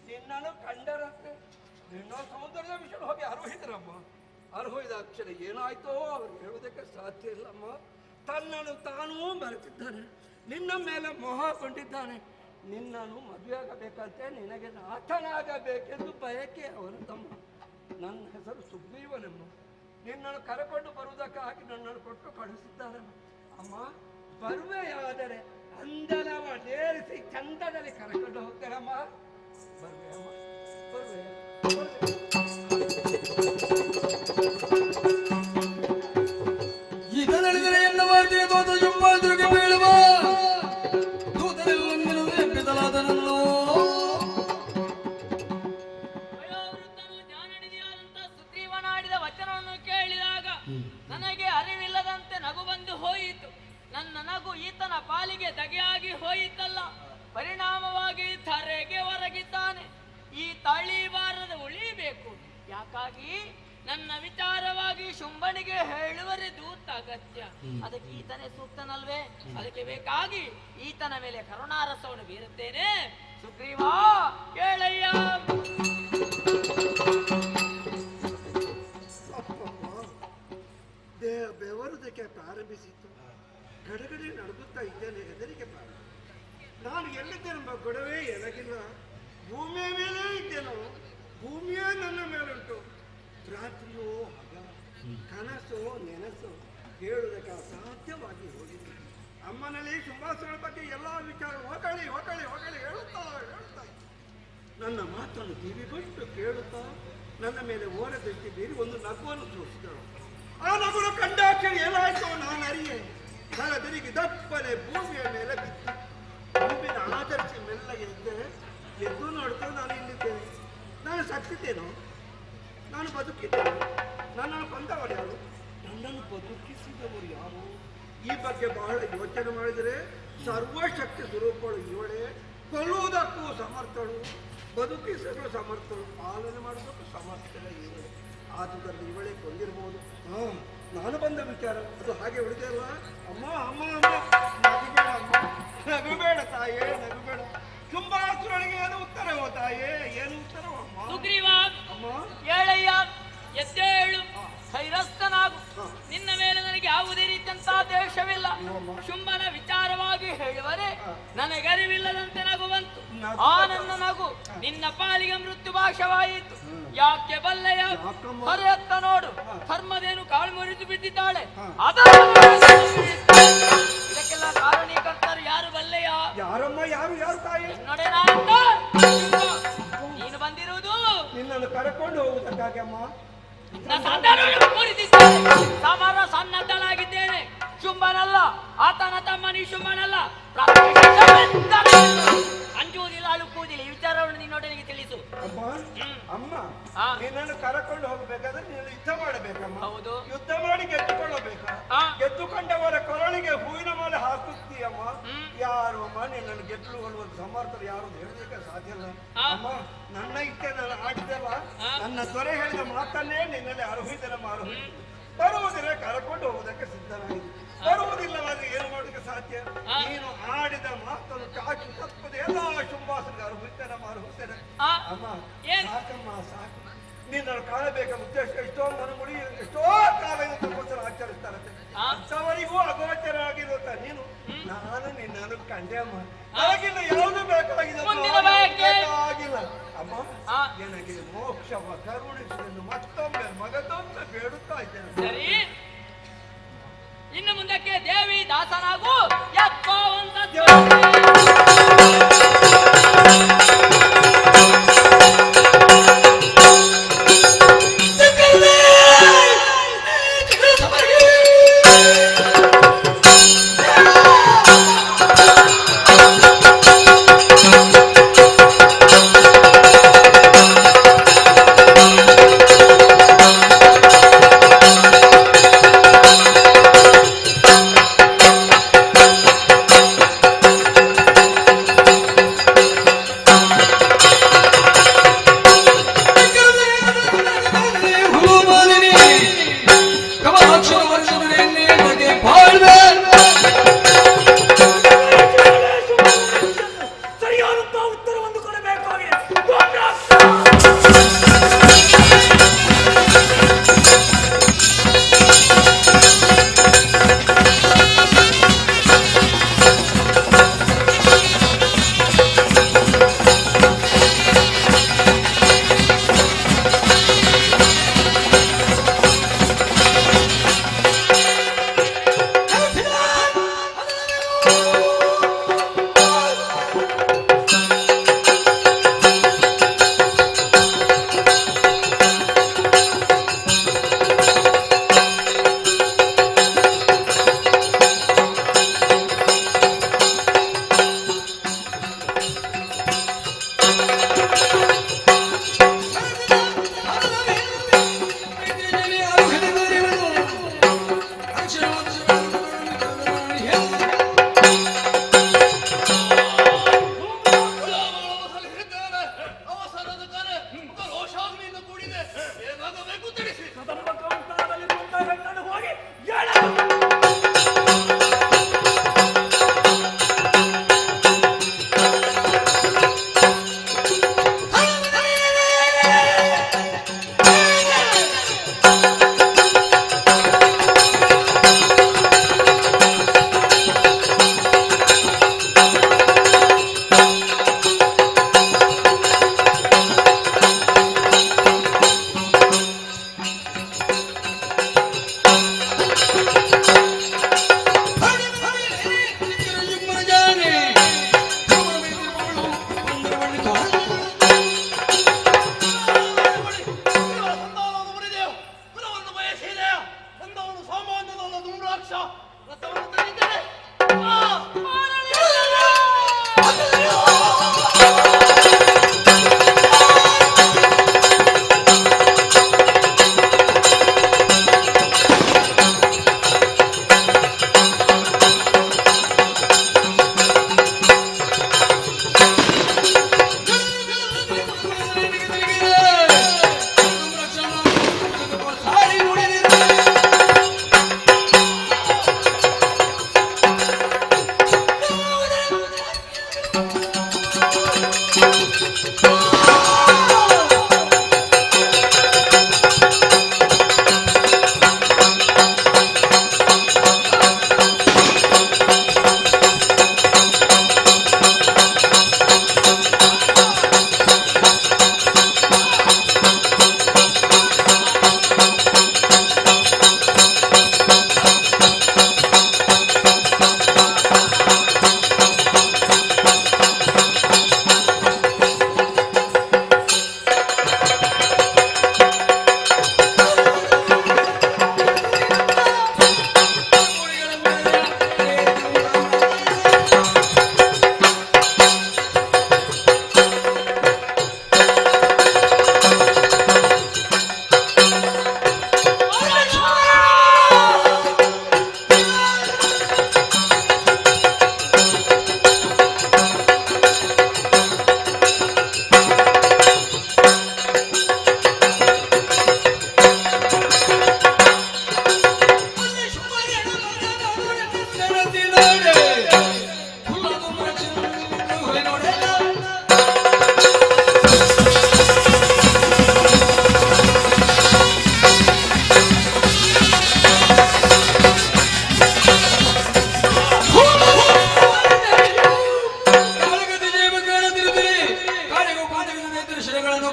ನಿನ್ನನ್ನು ಕಂಡರಂತೆ. ನಿನ್ನ ಸೌಂದರ್ಯದ ವಿಷಯ ಹೋಗಿ ಅರ್ಹಿದ್ರಮ್ಮ. ಅರ್ಹೋಯ್ದ ಅಕ್ಷರ ಏನಾಯ್ತೋ ಅವ್ರು ಹೇಳುವುದಕ್ಕೆ ಸಾಧ್ಯ ಇಲ್ಲಮ್ಮ. ತನ್ನನ್ನು ತಾನೂ ಮರೆತಿದ್ದಾನೆ, ನಿನ್ನ ಮೇಲೆ ಮೋಹಗೊಂಡಿದ್ದಾನೆ. ನಿನ್ನನ್ನು ಮದುವೆಯಾಗಬೇಕಂತೆ, ನಿನಗೆ ನಾಥನಾಗಬೇಕೆಂದು ಬಯಕೆ ಅವನ ತಮ್ಮ. ನನ್ನ ಹೆಸರು ಸುಗ್ರೀವನೆಮ್ಮ. ನಿನ್ನನ್ನು ಕರೆಕೊಂಡು ಬರುವುದಕ್ಕಾಗಿ ನನ್ನನ್ನು ಕೊಟ್ಟು ಕಳಿಸಿದ್ದಾರೆ ಅಮ್ಮ. ಬರುವೆಯಾದರೆ ಅಂದನವ ನೇರಿಸಿ ಚಂದದಲ್ಲಿ ಕರೆಕೊಂಡು ಹೋಗ್ತಾರಮ್ಮ. ಬರುವೆ ಅಮ್ಮ, ಬರುವೆ.
ಈಗ ನಡೆದರೆ ಎನ್ನುವಂತೆ ದೋತ ಜುಂಬಾದ್ರಿಗೆ ಬೀಳುವ ದೂತರೆಲ್ಲ ಎಬ್ಬಿಸಲಾದನಲ್ಲೋ.
ಸುಗ್ರೀವನಾಡಿದ ವಚನವನ್ನು ಕೇಳಿದಾಗ ನನಗೆ ಅರಿವಿಲ್ಲದಂತೆ ನಗು ಬಂದು ಹೋಯಿತು. ನನ್ನ ನಗು ಈತನ ಪಾಲಿಗೆ ದಗೆಯಾಗಿ ಹೋಯಿತಲ್ಲ. ಪರಿಣಾಮವಾಗಿ ಧರೆಗೆ ಹೊರಗಿದ್ದಾನೆ. ಈ ತಳಿಬಾರದ ಉಳಿಬೇಕು. ಯಾಕಾಗಿ ನನ್ನ ವಿಚಾರವಾಗಿ ಶುಂಭನಿಗೆ ಹೇಳುವರೆ ದೂತ ಅಗತ್ಯ. ಅದಕ್ಕೆ ಈತನೇ ಸೂಕ್ತನಲ್ವೇ? ಅದಕ್ಕೆ ಬೇಕಾಗಿ ಈತನ ಮೇಲೆ ಕರುಣಾರಸವನ್ನು ಬೀರುತ್ತೇನೆ. ಸುಗ್ರೀವ ಕೇಳಯ್ಯ.
ದೇಹ ಬೆವರುವುದಕ್ಕೆ ಪ್ರಾರಂಭಿಸಿತು. ಗಡಗಡೆ ನಡುಗುತ್ತಾ ಇದ್ದೇನೆ, ಹೆದರಿಕೆ ಪ್ರಾರಂಭ. ನಾನು ಎಲ್ಲಿದ್ದೇನೆಂಬ ಗೊಡವೆ ಎನಗಿಲ್ಲ. ಭೂಮಿಯ ಮೇಲೆ ಇದ್ದೇನೋ, ಭೂಮಿಯೇ ನನ್ನ ಮೇಲುಂಟು. ರಾತ್ರಿಯೋ ಹಗ, ಕನಸೋ ನೆನಸೋ ಹೇಳುವುದಕ್ಕೆ ಅಸಾಧ್ಯವಾಗಿ ಹೋಗಿದೆ. ಅಮ್ಮನಲ್ಲಿ ಶುಂಭಾಸುರನ ಬಗ್ಗೆ ಎಲ್ಲ ವಿಚಾರ ಹೊಗಳಿ ಹೊಗಳಿ ಹೊಗಳಿ ಹೇಳುತ್ತಾ ಇದ್ದ. ನನ್ನ ಮಾತನ್ನು ಕಿವಿಗೊಟ್ಟು ಕೇಳುತ್ತಾ ನನ್ನ ಮೇಲೆ ಓರ ದೃಷ್ಟಿ ಬೀರಿ ಒಂದು ನಗುವನ್ನು ತೋರಿಸಿದಳು. ಆ ನಗುನು ಕಂಡಾಕ್ಷರಿ ಏನಾಯ್ತು ನಾನು ಅರಿಯೆ. ಬೆರಿಗೆ ದಪ್ಪನೆ ಭೂಮಿಯ ಮೇಲೆ ಬಿತ್ತು. ಭೂಮಿನ ಆಧರಿಸಿ ಮೆಲ್ಲಗೆ ಇದ್ದರೆ ಎದ್ದು ನೋಡ್ತಾ ನಾನು ಇಲ್ಲಿದ್ದೇನೆ. ನಾನು ಸತ್ತಿದ್ದೇನೋ, ನಾನು ಬದುಕಿದ್ದೇನೆ. ನನ್ನನ್ನು ಕೊಂದವರು ಯಾರು, ನನ್ನನ್ನು ಬದುಕಿಸಿದವರು ಯಾರು? ಈ ಬಗ್ಗೆ ಬಹಳ ಯೋಚನೆ ಮಾಡಿದರೆ ಸರ್ವಶಕ್ತಿ ಸ್ವರೂಪಗಳು ಇವಳೇ. ಕೊಲ್ಲುವುದಕ್ಕೂ ಸಮರ್ಥಳು, ಬದುಕಿಸಲು ಸಮರ್ಥಳು, ಪಾಲನೆ ಮಾಡೋದಕ್ಕೂ ಸಮರ್ಥಳೆ ಇವಳೆ. ಆದುದರಲ್ಲಿ ಇವಳೇ ಕೊಂದಿರ್ಬೋದು. ನಾನು ಬಂದ ವಿಚಾರ ಅದು ಹಾಗೆ ಉಳಿದೆ ಅಲ್ಲ. ಅಮ್ಮ ಅಮ್ಮ ಅಮ್ಮ ನಗುಬೇಡ ಅಮ್ಮ, ನಗುಬೇಡ ತಾಯೇ, ನಗುಬೇಡ. ಶುಂಭಾಸುರನಿಗೆ ಏನು ಉತ್ತರವೋ ತಾಯೇ, ಏನು ಉತ್ತರವೋ ಅಮ್ಮ?
ಸುಗ್ರೀವ,
ಅಮ್ಮ
ಏಳಯ್ಯ, ಎದ್ದೇಳು, ಧೈರ್ಯಸ್ಥನಾಗು. ನಿನ್ನ ಮೇಲೆ ನನಗೆ ಯಾವುದೇ ರೀತಿಯಂತಹ ದ್ವೇಷವಿಲ್ಲ. ಶುಂಭನ ವಿಚಾರವಾಗಿ ಹೇಳುವರೆ ನನಗರಿವಿಲ್ಲದಂತೆ ನಗು ಬಂತು. ಆ ನನ್ನ ನಗು ನಿನ್ನ ಪಾಲಿಗೆ ಮೃತ್ಯು ಭಾಷವಾಯಿತು. ಯಾಕೆ ಬಲ್ಲೆಯ? ಹೊರೆಯತ್ತ ನೋಡು, ಧರ್ಮದೇನು ಕಾಳು ಮುರಿದು ಬಿದ್ದಿದ್ದಾಳೆ. ಇದಕ್ಕೆಲ್ಲ ಕಾರಣೀಕರ್ತರು ಯಾರು ಬಲ್ಲೆಯ?
ಯಾರಮ್ಮ? ಯಾರು ಯಾರು ತಾಯಿ?
ನೋಡೆ ನೀನು ಬಂದಿರುವುದು
ನಿನ್ನನ್ನು ಕರೆಕೊಂಡು ಹೋಗುವುದಕ್ಕಾಗಿ ಅಮ್ಮ.
ಸಮರ ಸನ್ನದ್ಧನಾಗಿದ್ದೇನೆ. ಶುಂಭನಲ್ಲ, ಆತನ ತಮ್ಮ ನಿಶುಂಭನಲ್ಲ. ಅಂಜುವುದಿಲ್ಲ, ಅಳುಕುವುದಿಲ್ಲ. ಈ ವಿಚಾರವನ್ನು ನಿನ್ನೊಡನೆಗೆ ತಿಳಿಸು.
ಅಮ್ಮ ಅಮ್ಮ, ನಿನ್ನನ್ನು ಕರೆಕೊಂಡು ಹೋಗಬೇಕಾದ್ರೆ ನೀನು ಯುದ್ಧ ಮಾಡಬೇಕಮ್ಮ.
ಹೌದು,
ಯುದ್ಧ ಮಾಡಿ ಗೆದ್ದುಕೊಳ್ಳಬೇಕು. ಗೆದ್ದುಕೊಂಡವರ ಕೊರಳಿಗೆ ಹೂವಿನ ಮಾಲೆ ಹಾಕುತ್ತೀಯಮ್ಮ. ಯಾರು ಅಮ್ಮ ನಿನ್ನನ್ನು ಗೆದ್ದುಕೊಳ್ಳುವ ಸಮರ್ಥರು ಯಾರು ಹೇಳಲಿಕ್ಕೆ ಸಾಧ್ಯ ಇಲ್ಲ ಅಮ್ಮ. ನನ್ನ ಇಚ್ಛೆ ನಾನು ಆಡಿದೆಲ್ಲ, ನನ್ನ ದೊರೆ ಹೇಳಿದ ಮಾತನ್ನೇ ನಿನ್ನಲ್ಲಿ ಅರ್ಹಿತನಮ್ಮ, ಅರ್ಹಿತ. ಬರುವುದಿಲ್ಲ ಕರೆಕೊಂಡು ಹೋಗುವುದಕ್ಕೆ ಸಿದ್ಧನಾಗಿದೆ. ಬರುವುದಿಲ್ಲವಾದ್ರೆ ಏನು ಮಾಡೋದಕ್ಕೆ ಸಾಧ್ಯ? ನೀನು ಆಡಿದ ಮಾತನ್ನು ಚಾಚು ತಪ್ಪದೆ ಎಲ್ಲ ಶುಂಭಾಸನಿಗೆ ಅರ್ಹಿತನಮ್ಮ, ಅರ್ಹಿತೇನೆ ಅಮ್ಮ. ಸಾಕಮ್ಮ ಸಾಕು. ನಿನ್ನನ್ನು ಕಾಣಬೇಕೆಂಬ ಉದ್ದೇಶ ಎಷ್ಟೋ ಮನಮುಡಿ ಎಷ್ಟೋ ಕಾಲದಿಂದ ತಗೋಸ್ಕರ ಆಚರಿಸ್ತಾರಂತೆ. ಅಂಥವರಿಗೂ ಅಗೋಚರ ಆಗಿರುತ್ತ ನೀನು. ನಾನು ನಿನ್ನನ್ನು ಕಂಡೆ ಅಮ್ಮ. ನನಗಿನ್ನ ಯಾವುದು ಬೇಕಾಗಿಲ್ಲ ಅಮ್ಮ. ನನಗೆ ಮೋಕ್ಷವ ಕರುಣಿಸುವುದನ್ನು ಮತ್ತೊಮ್ಮೆ ಮಗದೊಮ್ಮೆ ಬೇಡುತ್ತಾ ಇದ್ದೇನೆ.
ಸರಿ, ಇನ್ನು ಮುಂದಕ್ಕೆ ದೇವಿ ದಾಸನಾಗು. ಯಪ್ಪ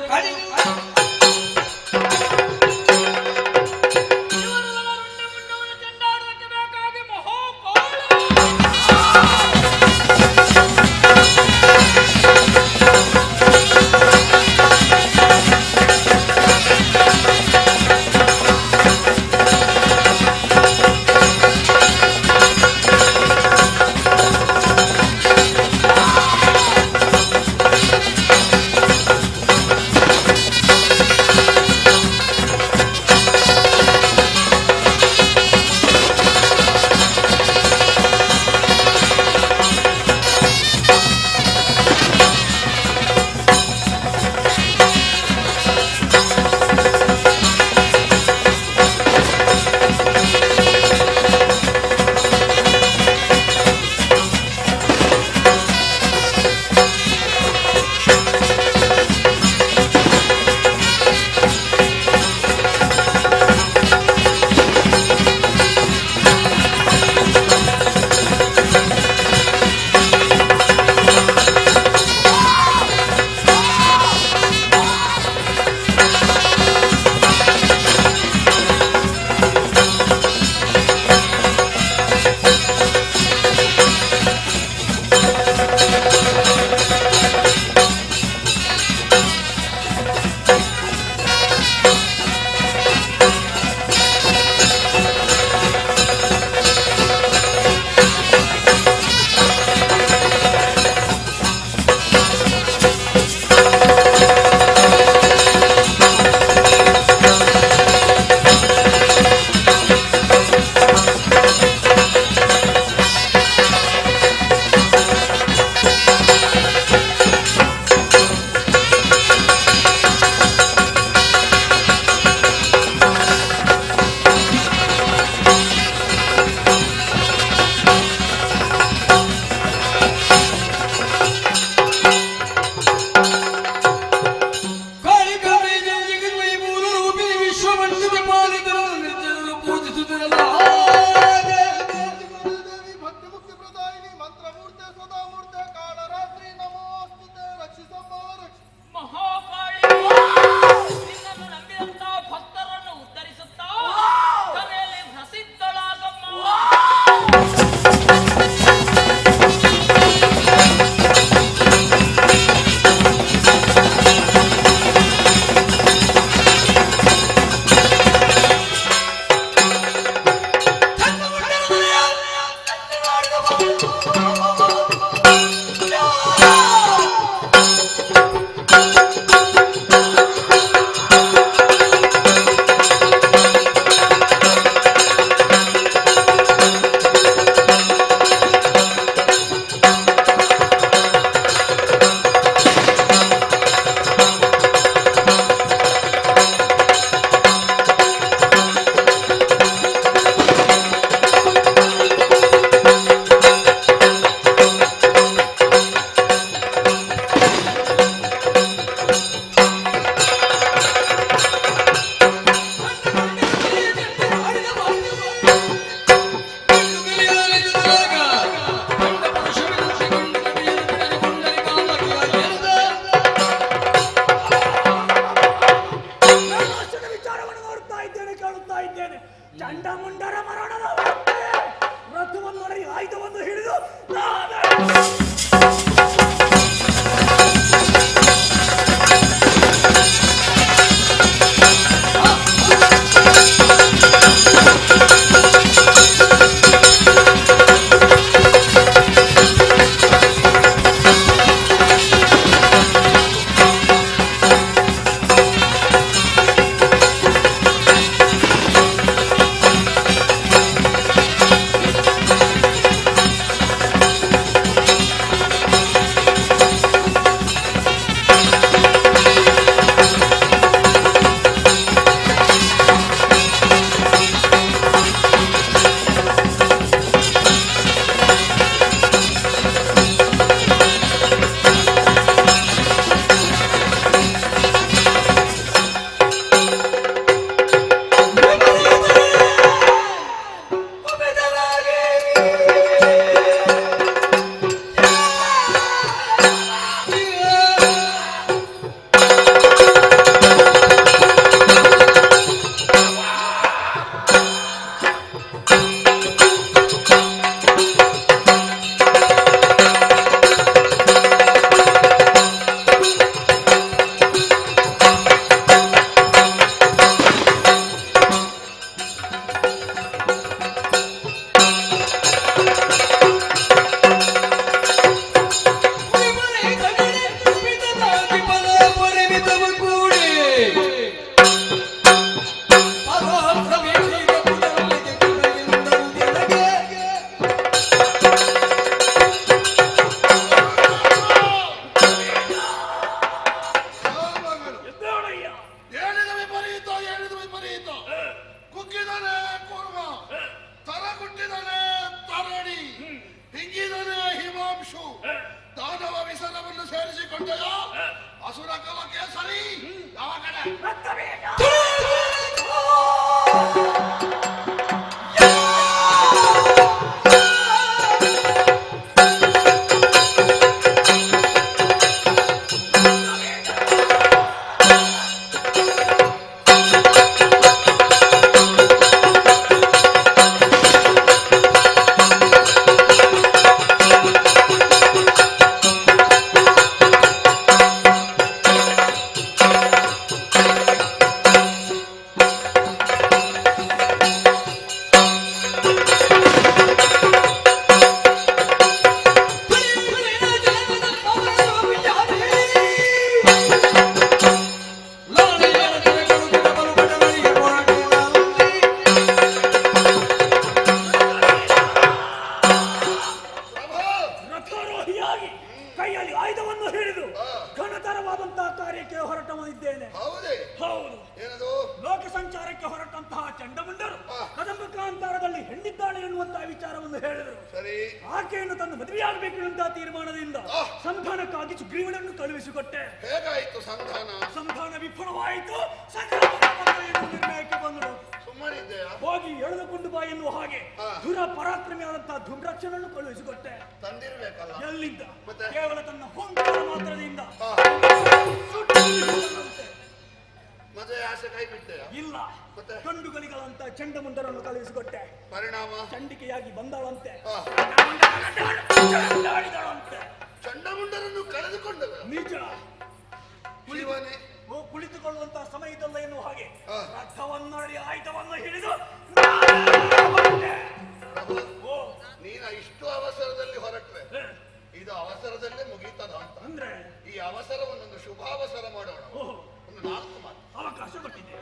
ಕಡಿದು
ಚೆಂಡಾಡೋದಕ್ಕೆ ಬೇಕಾಗಿ ಮಹೋಕೋಳು
ಯಾವ ಕಡೆ?
ಕೈಯಲ್ಲಿ ಆಯುಧವನ್ನು ಹಿಡಿದು ಘನತರವಾದಂತಹ ಕಾರ್ಯಕ್ಕೆ ಹೊರಟವನಿದ್ದೇನೆ. ಹೌದು, ಲೋಕ ಸಂಚಾರಕ್ಕೆ ಹೊರಟಂತಹ ಚಂಡಮುಂಡರು ಕದಂಬಕಾಂತಾರದಲ್ಲಿ ಹೆಣ್ಣಿದ್ದಾಳೆ ಎನ್ನುವಂತಹ ವಿಚಾರವನ್ನು ಹೇಳಿದರು. ಆಕೆಯನ್ನು ತನ್ನ ಮದುವೆಯಾಗಬೇಕು ಎನ್ನುವಂತಹ ತೀರ್ಮಾನದಿಂದ ಸಂಧಾನಕ್ಕಾಗಿ ಸುಗ್ರೀವನನ್ನು ಕಳುಹಿಸಿಕೊಟ್ಟೆ.
ಹೇಗಾಯಿತು ಸಂಧಾನ?
ಸಂಧಾನ ವಿಫಲವಾಯಿತು. ನಿರ್ಣಯಕ್ಕೆ ಬಂದರು. ಹೋಗಿ ಎಳೆದುಕೊಂಡು ಬಾ ಎನ್ನುವ ಹಾಗೆ ದುರ ಪರಾಕ್ರಮಿಯಾದಂತಹ ಧೂಮ್ರಾಕ್ಷನನ್ನು ಕಳುಹಿಸಿಕೊಟ್ಟೆ.
ತಂದಿರ್ಬೇಕಲ್ಲ?
ಎಲ್ಲಿಂದ? ಕೇವಲ ತನ್ನ ಹೊಂಕರ ಮಾತ್ರದಿಂದ.
ಮದುವೆ ಆಸೆ ಕೈ ಬಿಟ್ಟೆ?
ಇಲ್ಲ, ಗಂಡುಗಳಿಗಳಂತ ಚಂಡಮುಂಡರನ್ನು ಕಳುಹಿಸಿಕೊಟ್ಟೆ.
ಪರಿಣಾಮ
ಚಂಡಿಕೆಯಾಗಿ ಬಂದಳಂತೆ.
ಚಂಡಮುಂಡರನ್ನು ಕಳೆದುಕೊಂಡಳು.
ನಿಜ. ಕುಳಿತುಕೊಳ್ಳುವಂತಹ ಸಮಯದಲ್ಲ ಎನ್ನುವ ಹಾಗೆ ರಥವನ್ನಾಡಿ ಆಯುಧವನ್ನು ಹಿಡಿದು
ನೀನ ಇಷ್ಟು ಅವಸರದಲ್ಲಿ ಹೊರಟ್ರೆ ಇದು ಅವಸರದಲ್ಲೇ ಮುಗೀತದ ಅಂತ
ಅಂದ್ರೆ
ಈ ಅವಸರವನ್ನೊಂದು ಶುಭಾವಸರ ಮಾಡೋಣ. ಒಂದು 4 ಮಾತು
ಅವಕಾಶ ಕೊಟ್ಟಿದ್ದೆ.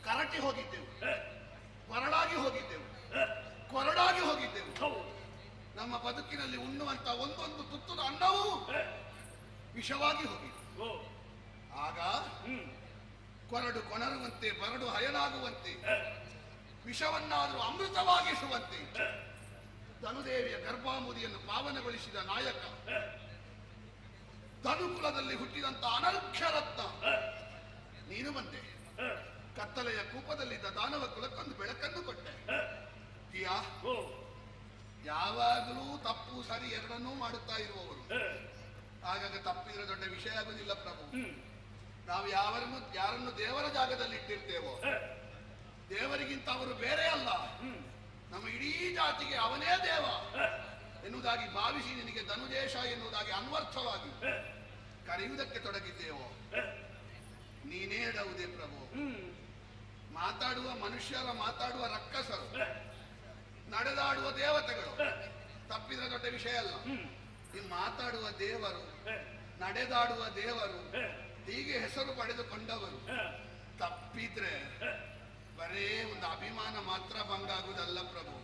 ಕರಟಿ ಹೋಗಿದ್ದೆವು, ಮರಳಾಗಿ ಹೋಗಿದ್ದೆವು.
ತಿನ್ನುವಂತ ಒಂದೊಂದು ತುತ್ತದ ಅನ್ನವೂ ವಿಷವಾಗಿ ಹೋಗಿದೆ. ಆಗ ಕೊರಡು ಕೊನರುವಂತೆ ಬರಡು ಹಯನಾಗುವಂತೆ ವಿಷವನ್ನಾದರೂ ಅಮೃತವಾಗಿಸುವಂತೆ ಧನುದೇವಿಯ ಗರ್ಭಾಮುದಿಯನ್ನು ಪಾವನಗೊಳಿಸಿದ ನಾಯಕ, ಧನುಕುಲದಲ್ಲಿ ಹುಟ್ಟಿದಂತ ಅನರ್ಘ್ಯ ರತ್ನ ನೀನು ಬಂದೆ. ಕತ್ತಲೆಯ ಕೂಪದಲ್ಲಿದ್ದ ದಾನವ ಕುಲಕ್ಕೊಂದು ಬೆಳಕನ್ನು ಕೊಟ್ಟೆ. ಯಾವಾಗಲೂ ತಪ್ಪು ಸರಿ ಎರಡನ್ನೂ ಮಾಡುತ್ತಾ ಇರುವವರು. ಆಗಾಗ ತಪ್ಪಿದ್ರೆ ದೊಡ್ಡ ವಿಷಯ ಆಗುದಿಲ್ಲ ಪ್ರಭು. ನಾವು ಯಾರನ್ನು ದೇವರ ಜಾಗದಲ್ಲಿ ಇಟ್ಟಿರ್ತೇವೋ ದೇವರಿಗಿಂತ ಅವರು ಬೇರೆ ಅಲ್ಲ, ನಮ್ಮ ಇಡೀ ಜಾತಿಗೆ ಅವನೇ ದೇವ ಎನ್ನುವುದಾಗಿ ಭಾವಿಸಿ ನಿನಗೆ ಧನುದೇಶ ಎನ್ನುವುದಾಗಿ ಅನ್ವರ್ಥವಾಗಿ ಕರೆಯುವುದಕ್ಕೆ ತೊಡಗಿದ್ದೇವೋ ನೀನೇ ಇಡವುದೇ ಪ್ರಭು. ಮಾತಾಡುವ ಮನುಷ್ಯರ ಮಾತಾಡುವ ರಕ್ಕಸರು, ನಡೆದಾಡುವ ದೇವತೆಗಳು ತಪ್ಪಿದ್ರೆ ದೊಡ್ಡ ವಿಷಯ ಅಲ್ಲ. ಈ ಮಾತಾಡುವ ದೇವರು, ನಡೆದಾಡುವ ದೇವರು, ಹೀಗೆ ಹೆಸರು ಪಡೆದುಕೊಂಡವರು ತಪ್ಪಿದ್ರೆ ಬರೇ ಒಂದು ಅಭಿಮಾನ ಮಾತ್ರ ಭಂಗಾಗುವುದಲ್ಲ ಪ್ರಭು,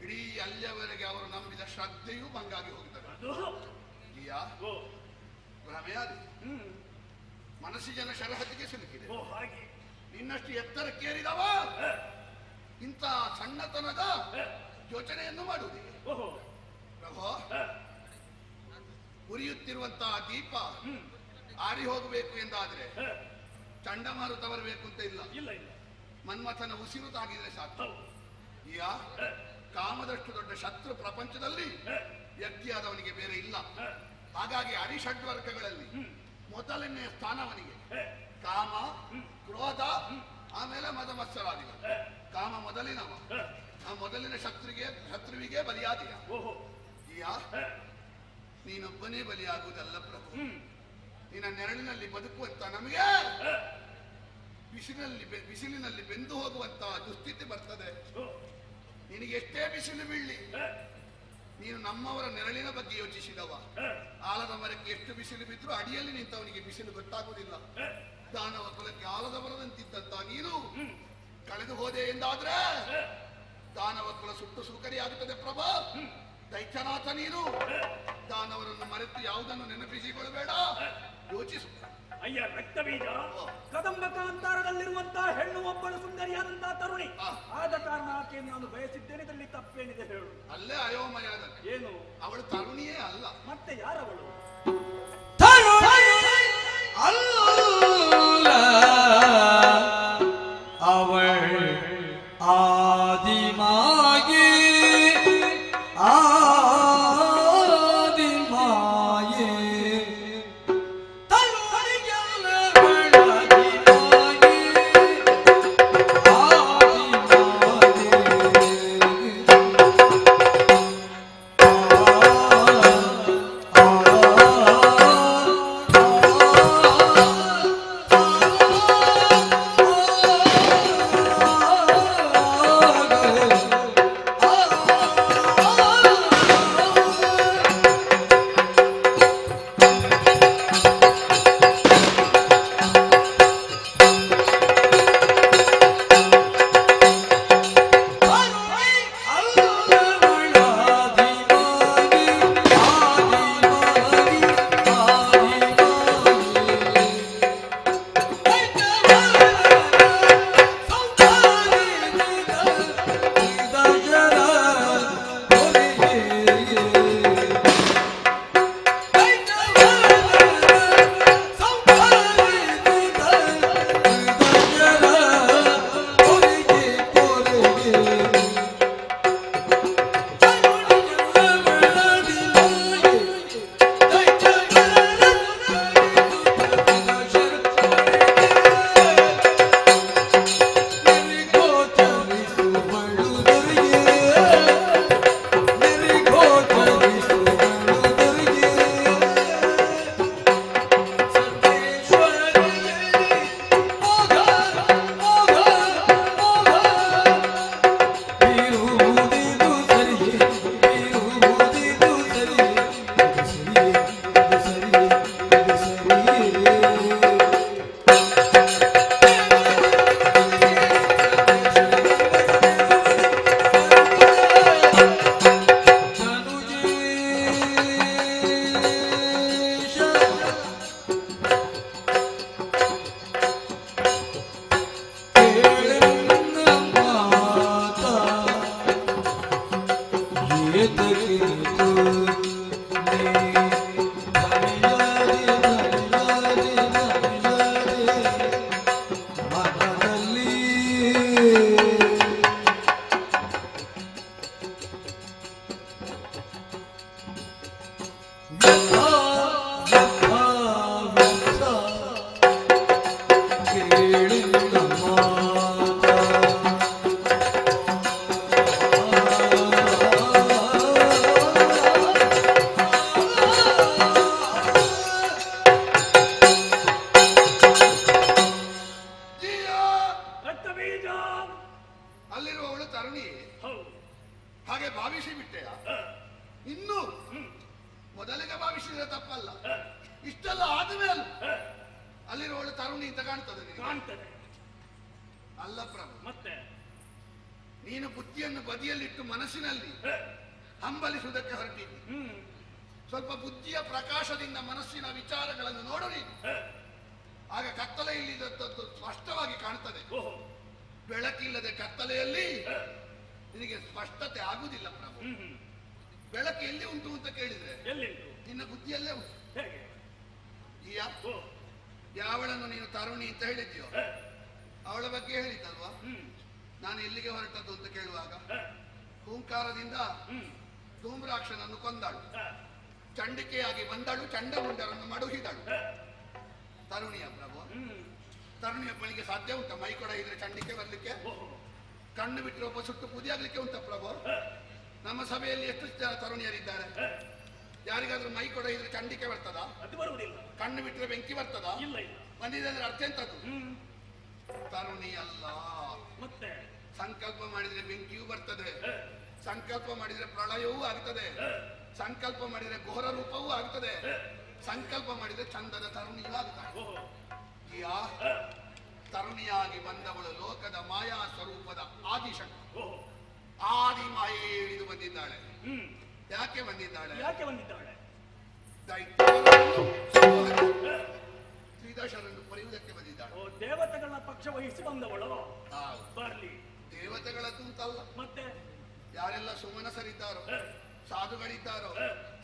ಇಡೀ ಅಲ್ಲಿಯವರೆಗೆ ಅವರು ನಂಬಿದ ಶ್ರದ್ಧೆಯೂ ಭಂಗಾಗಿ ಹೋಗಿದ್ದಾರೆ. ಭ್ರಮೆಯಾದಿ ಮನಸ್ಸಿನ ಶರಹತಿಗೆ ಸಿಲುಕಿದೆ. ನಿನ್ನಷ್ಟು ಎತ್ತರಕ್ಕೇರಿದವ ಇಂಥ ಸಣ್ಣತನದ ಯೋಚನೆಯನ್ನು ಮಾಡುವುದಿಲ್ಲ ಪ್ರಭು. ಉರಿಯುತ್ತಿರುವಂತಹ ದೀಪ ಆರಿ ಹೋಗಬೇಕು ಎಂದಾದ್ರೆ ಚಂಡಮಾರುತ ಬರಬೇಕು ಅಂತ ಇಲ್ಲ, ಮನ್ಮಥನ ಉಸಿರು ತಾಗಿದ್ರೆ ಸಾಕು. ಈಗ ಕಾಮದಷ್ಟು ದೊಡ್ಡ ಶತ್ರು ಪ್ರಪಂಚದಲ್ಲಿ ವ್ಯಕ್ತಿಯಾದವನಿಗೆ ಬೇರೆ ಇಲ್ಲ. ಹಾಗಾಗಿ ಅರಿಷಡ್ವರ್ಗಗಳಲ್ಲಿ ಮೊದಲನೇ ಸ್ಥಾನವನಿಗೆ ಕಾಮ, ಕ್ರೋಧ, ಆಮೇಲೆ ಮದ ಮತ್ಸರಾದಿಗಳು. ಕಾಮ ಮೊದಲಿನವ, ಆ ಮೊದಲಿನ ಶತ್ರುವಿಗೆ ಬಲಿಯಾದಿಯ. ನೀನೊಬ್ಬನೇ ಬಲಿಯಾಗುವುದಲ್ಲ ಪ್ರಭು, ನಿನ್ನ ನೆರಳಿನಲ್ಲಿ ಬದುಕುವಂತ ನಮಗೆ ಬಿಸಿಲಿನಲ್ಲಿ ಬೆಂದು ಹೋಗುವಂತಹ ದುಸ್ಥಿತಿ ಬರ್ತದೆ. ನಿನಗೆ ಎಷ್ಟೇ ಬಿಸಿಲು ಬೀಳಲಿ, ನೀನು ನಮ್ಮವರ ನೆರಳಿನ ಬಗ್ಗೆ ಯೋಚಿಸಿದವ. ಆಲದ ಮರಕ್ಕೆ ಎಷ್ಟು ಬಿಸಿಲು ಬಿದ್ದರೂ ಅಡಿಯಲ್ಲಿ ನಿಂತವನಿಗೆ ಬಿಸಿಲು ಗೊತ್ತಾಗುವುದಿಲ್ಲ. ದಾನವ ಕುಲಕ್ಕೆ ಆಲದ ಮರದಂತಿದ್ದಂತ ನೀನು ಕಳೆದು ಹೋದೆ ಎಂದಾದ್ರೆ ದಾನವ ಕುಲ ಸುಟ್ಟು ಸೂಕರಿಯಾಗುತ್ತದೆ ಪ್ರಭಾ. ದೈತ್ಯನಾಥ ನೀನು ದಾನವರನ್ನು ಮರೆತು ಯಾವುದನ್ನು ನೆನಪಿಸಿಕೊಳ್ಳಬೇಡ, ಯೋಚಿಸು.
ಅಯ್ಯ ರಕ್ತಬೀಜ, ಕದಂಬ ಕಾಂತಾರದಲ್ಲಿರುವಂತಹ ಹೆಣ್ಣು ಒಬ್ಬಳು ಸುಂದರಿಯಾದಂತಹ ತರುಣಿ. ಆದ ಕಾರಣ ಆಕೆ ನಾನು ಬಯಸಿದ್ದೇನೆ, ಇದರಲ್ಲಿ ತಪ್ಪೇನಿದೆ ಹೇಳು.
ಅಲ್ಲೇ ಅಯೋಮಯ
ಏನು?
ಅವಳು ತರುಣಿಯೇ ಅಲ್ಲ,
ಮತ್ತೆ ಯಾರವಳು?
ಅಲ್ಲ, ಅವಳ ಆದಿಮಾಗಿ ಎದಗಿರಿತು
ಅಲ್ಲಿರುವವಳು ತರುಣಿ ಹಾಗೆ ಭಾವಿಸಿ ಬಿಟ್ಟೆಯ ಇನ್ನು ಮೊದಲಿಗೆ ಭಾವಿಸಿದ್ರೆ ತಪ್ಪಲ್ಲ, ಇಷ್ಟೆಲ್ಲ ಆದ್ಮೇಲೆ ಅಲ್ಲಿರುವವಳು ತರುಣಿ ಅಂತ ಕಾಣ್ತದೆ
ಕಾಣ್ತದೆ
ಅಲ್ಲ ಪ್ರಭು.
ಮತ್ತೆ
ನೀನು ಬುದ್ಧಿಯನ್ನು ಬದಿಯಲ್ಲಿಟ್ಟು ಮನಸ್ಸಿನಲ್ಲಿ ಹಂಬಲಿಸುವುದಕ್ಕೆ ಹೊರಟಿದ್ದಿ. ಸ್ವಲ್ಪ ಬುದ್ಧಿಯ ಪ್ರಕಾಶದಿಂದ ಮನಸ್ಸಿನ ವಿಚಾರಗಳನ್ನು ನೋಡು ನೀನು, ಆಗ ಕತ್ತಲೆ ಇಲ್ಲಿದ್ದದ್ದು ಸ್ಪಷ್ಟವಾಗಿ ಕಾಣ್ತದೆ. ಬೆಳಕಿಲ್ಲದೆ ಕತ್ತಲೆಯಲ್ಲಿ ನಿನಗೆ ಸ್ಪಷ್ಟತೆ ಆಗುವುದಿಲ್ಲ ಪ್ರಭು. ಬೆಳಕು ಎಲ್ಲಿ ಉಂಟು ಅಂತ ಕೇಳಿದ್ರೆ ನಿನ್ನ ಬುದ್ಧಿಯಲ್ಲೇ ಉಂಟು. ಯಾವಳನ್ನು ನೀನು ತರುಣಿ ಅಂತ ಹೇಳಿದ್ಯೋ ಅವಳ ಬಗ್ಗೆ ಹೇಳಿದ್ದಲ್ವಾ ನಾನು ಎಲ್ಲಿಗೆ ಹೊರಟದ್ದು ಅಂತ ಕೇಳುವಾಗ, ಹೂಂಕಾರದಿಂದ ಧೂಮ್ರಾಕ್ಷನನ್ನು ಕೊಂದಳು, ಚಂಡಿಕೆಯಾಗಿ ಬಂದಳು, ಚಂಡಮುಂಡರನ್ನು ಮಡುಹಿದಳು. ತರುಣಿಯ ಪ್ರಭು, ತರುಣಿಯೊಬ್ಬಳಿಗೆ ಸಾಧ್ಯ ಉಂಟ ಮೈ ಕೊಡ ಇದ್ರೆ ಚಂಡಿಕೆ ಬರ್ಲಿಕ್ಕೆ? ಕಣ್ಣು ಬಿಟ್ಟರೆ ಒಬ್ಬ ಸುಟ್ಟು ಬುದಿ ಆಗ್ಲಿಕ್ಕೆ ಉಂಟ ಪ್ರಭು? ನಮ್ಮ ಸಭೆಯಲ್ಲಿ ಎಷ್ಟು ಜನ ತರುಣಿಯರಿದ್ದಾರೆ? ಯಾರಿಗಾದ್ರೂ ಮೈ ಕೊಡ ಇದ್ರೆ ಚಂಡಿಕೆ ಬರ್ತದ? ಕಣ್ಣು ಬಿಟ್ಟರೆ ಬೆಂಕಿ ಬರ್ತದ? ಬಂದಿದೆ ಅಂದ್ರೆ ಅರ್ಥ ಎಂತದ್ದು? ತರುಣಿ ಅಲ್ಲ. ಮತ್ತೆ ಸಂಕಲ್ಪ ಮಾಡಿದ್ರೆ ಬೆಂಕಿಯೂ ಬರ್ತದೆ, ಸಂಕಲ್ಪ ಮಾಡಿದ್ರೆ ಪ್ರಳಯವೂ ಆಗ್ತದೆ, ಸಂಕಲ್ಪ ಮಾಡಿದ್ರೆ ಘೋರ ರೂಪವೂ ಆಗ್ತದೆ, ಸಂಕಲ್ಪ ಮಾಡಿದ್ರೆ ಚಂದದ ತರುಣಿಯೂ ಆಗ್ತದೆ. ತರುಣಿಯಾಗಿ ಬಂದವಳು ಲೋಕದ ಮಾಯಾ ಸ್ವರೂಪದ ಆದಿಶಕ್ತಿ, ಆದಿ ಮಾಯೆ ಇಳಿದು ಬಂದಿದ್ದಾಳೆ. ಯಾಕೆ ಬಂದಿದ್ದಾಳೆ? ಶ್ರೀದಾಸರನ್ನು ಪಡೆಯುವುದಕ್ಕೆ ಬಂದಿದ್ದಾಳೆ.
ದೇವತೆಗಳ ಪಕ್ಷ ವಹಿಸಿ ಬಂದವಳು. ಬರ್ಲಿ,
ದೇವತೆಗಳದ್ದು ಅಂತಲ್ಲ,
ಮತ್ತೆ
ಯಾರೆಲ್ಲ ಸುಮನಸರಿದ್ದಾರೋ, ಸಾಧುಗಳಿದ್ದಾರೋ,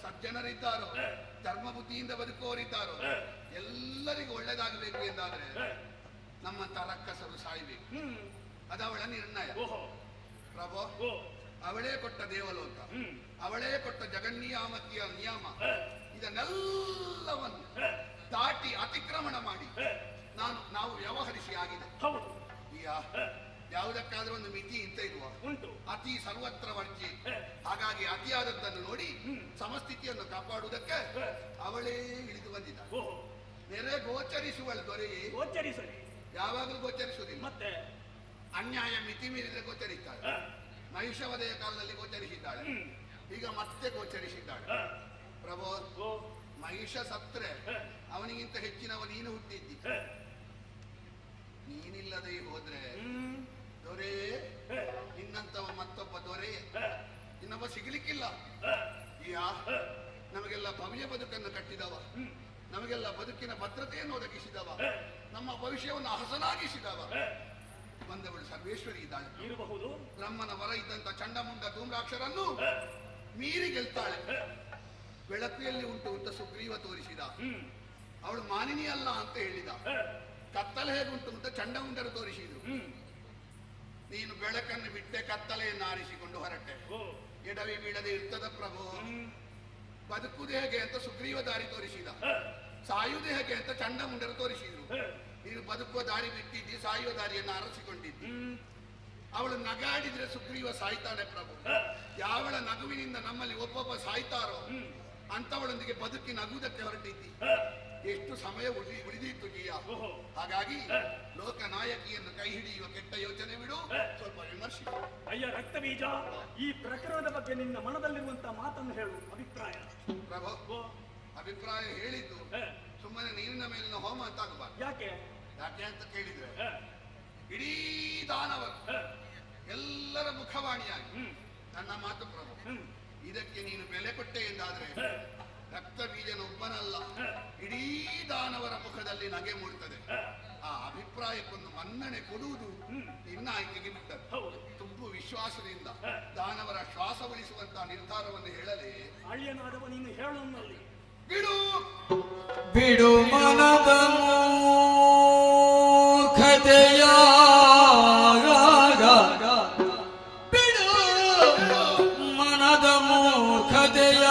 ಸಜ್ಜನರಿದ್ದಾರೋ, ಧರ್ಮ ಬುದ್ಧಿಯಿಂದ ಬದುಕುವವರಿದ್ದಾರೋ ಎಲ್ಲರಿಗೂ ಒಳ್ಳೇದಾಗಬೇಕು ಎಂದಾದ್ರೆ ನಮ್ಮ ತರಕ್ಕಸರು ಸಾಯ್ಬೇಕು. ಅದವಳ ನಿರ್ಣಯ ಪ್ರಭು. ಅವಳೇ ಕೊಟ್ಟ ದೇವಲೋಕ, ಅವಳೇ ಕೊಟ್ಟ ಜಗನ್ನಿಯಾಮಕಿಯ ನಿಯಮ, ಇದನ್ನೆಲ್ಲವನ್ನು ದಾಟಿ ಅತಿಕ್ರಮಣ ಮಾಡಿ ನಾವು ವ್ಯವಹರಿಸಿ ಆಗಿದೆ. ಯಾವುದಕ್ಕಾದ್ರೂ ಒಂದು ಮಿತಿ ಅಂತ ಇರುವ
ಉಂಟು.
ಅತಿ ಸರ್ವತ್ರ ವರ್ಜಿ. ಹಾಗಾಗಿ ಅತಿಯಾದದ್ದನ್ನು ನೋಡಿ ಸಮಸ್ಥಿತಿಯನ್ನು ಕಾಪಾಡುವುದಕ್ಕೆ ಅವಳೇ ಇಳಿದು ಬಂದಿದ್ದ. ನೆರೆ ಗೋಚರಿಸುವಳು ದೊರೆ
ಗೋಚರಿಸಲಿ,
ಯಾವಾಗಲೂ ಗೋಚರಿಸುವುದಿಲ್ಲ.
ಮತ್ತೆ
ಅನ್ಯಾಯ ಮಿತಿ ಮೀರಿದ್ರೆ ಗೋಚರಿಸ್ತಾಳೆ. ಮಹಿಷವದೆಯ ಕಾಲದಲ್ಲಿ ಗೋಚರಿಸಿದ್ದಾಳೆ, ಈಗ ಮತ್ತೆ ಗೋಚರಿಸಿದ್ದಾಳೆ. ಪ್ರಭು, ಮಹಿಷ ಸತ್ರೆ ಅವನಿಗಿಂತ ಹೆಚ್ಚಿನವ ನೀನು ಹುಟ್ಟಿದ್ದಿ. ನೀನಿಲ್ಲದೆ ಹೋದ್ರೆ ದೊರೆ, ನಿನ್ನಂತವ ಮತ್ತೊಬ್ಬ ದೊರೆ ಇನ್ನೊಬ್ಬ ಸಿಗಲಿಕ್ಕಿಲ್ಲ. ನಮಗೆಲ್ಲ ಭವ್ಯ ಬದುಕನ್ನು ಕಟ್ಟಿದವ, ನಮಗೆಲ್ಲ ಬದುಕಿನ ಭದ್ರತೆಯನ್ನು ಒದಗಿಸಿದವ, ನಮ್ಮ ಭವಿಷ್ಯವನ್ನು ಹಸನಾಗಿಸಿದವ ಬಂದವಳು ಸರ್ವೇಶ್ವರಿ ಇದ್ದಾಳೆ.
ಇರಬಹುದು.
ಬ್ರಹ್ಮನ ವರ ಇದ್ದಂತ ಚಂಡಮುಂಡ ಧೂಮ್ರಾಕ್ಷರನ್ನು ಮೀರಿ ಗೆಲ್ತಾಳೆ. ಬೆಳಕಿಯಲ್ಲಿ ಉಂಟು ಅಂತ ಸುಗ್ರೀವ ತೋರಿಸಿದ. ಅವಳು ಮಾನಿನಿ ಅಲ್ಲ ಅಂತ ಹೇಳಿದ. ಕತ್ತಲೆ ಹೇಗುಂಟು ಅಂತ ಚಂಡಮುಂಡರು ತೋರಿಸಿದ್ರು. ನೀನು ಬೆಳಕನ್ನು ಬಿಟ್ಟೆ, ಕತ್ತಲೆಯನ್ನು ಆರಿಸಿಕೊಂಡು ಹೊರಟೆ. ಎಡವಿ ಬೀಳದೆ ಇರ್ತದ ಪ್ರಭು. ಬದುಕುವುದು ಹೇಗೆ ಅಂತ ಸುಗ್ರೀವ ದಾರಿ ತೋರಿಸಿದ. ಸಾಯುವುದು ಹೇಗೆ ಅಂತ ಚಂಡಮುಂಡರು ತೋರಿಸಿದ್ರು. ನೀನು ಬದುಕುವ ದಾರಿ ಬಿಟ್ಟಿದ್ದಿ, ಸಾಯುವ ದಾರಿಯನ್ನು ಆರಿಸಿಕೊಂಡಿದ್ದಿ. ಅವಳು ನಗಾಡಿದ್ರೆ ಸುಗ್ರೀವ ಸಾಯ್ತಾಳೆ ಪ್ರಭು. ಯಾವಳ ನಗುವಿನಿಂದ ನಮ್ಮಲ್ಲಿ ಒಬ್ಬೊಬ್ಬ ಸಾಯ್ತಾರೋ ಅಂತವಳೊಂದಿಗೆ ಬದುಕಿ ನಗುವುದಕ್ಕೆ ಹೊರಟಿದ್ದಿ. ಎಷ್ಟು ಸಮಯ ಉಳಿದಿತ್ತು ಜೀಯ. ಹಾಗಾಗಿ ಲೋಕನಾಯಕಿಯನ್ನು ಕೈ ಹಿಡಿಯುವ ಕೆಟ್ಟ ಯೋಚನೆ ಬಿಡು, ಸ್ವಲ್ಪ ವಿಮರ್ಶಿಸು.
ಅಯ್ಯ ರಕ್ತಬೀಜ, ಈ ಪ್ರಕರಣದ ಬಗ್ಗೆ ನಿನ್ನ ಮನದಲ್ಲಿರುವಂತಹ ಮಾತನ್ನು ಹೇಳು. ಅಭಿಪ್ರಾಯ
ಪ್ರಭು, ಅಭಿಪ್ರಾಯ ಹೇಳಿದ್ದು ಸುಮ್ಮನೆ ನೀರಿನ ಮೇಲಿನ ಹೋಮ ಅಂತ ಆಗಬಾರ್ದು.
ಯಾಕೆ
ಅಂತ ಕೇಳಿದ್ರೆ ಇಡೀ ದಾನವರು ಎಲ್ಲರ ಮುಖವಾಣಿಯಾಗಿ ನನ್ನ ಮಾತು ಪ್ರಭು. ಇದಕ್ಕೆ ನೀನು ಬೆಲೆ ಕೊಟ್ಟೆ ಎಂದಾದ್ರೆ ರಕ್ತ ಬೀಜನೊಬ್ಬನಲ್ಲ, ಇಡೀ ದಾನವರ ಮುಖದಲ್ಲಿ ನಗೆ ಮೂಡುತ್ತದೆ. ಆ ಅಭಿಪ್ರಾಯಕ್ಕೊಂದು ಮನ್ನಣೆ ಕೊಡುವುದು ನಿನ್ನ ಆಯ್ಕೆಗೆ ಬಿಟ್ಟದ್ದು. ತುಂಬು ತುಂಬು ವಿಶ್ವಾಸದಿಂದ ದಾನವರ ಶ್ವಾಸ ಉಳಿಸುವಂತ ನಿರ್ಧಾರವನ್ನು ಹೇಳಲೇ
ಅಳಿಯನಾದವ ನೀನು ಹೇಳೋನಲ್ಲಿ
ಬಿಡು
ಬಿಡು ಮನದ ಮೂರ್ಖತೆಯ ಬಿಡು ಮನದ ಮೂರ್ಖತೆಯ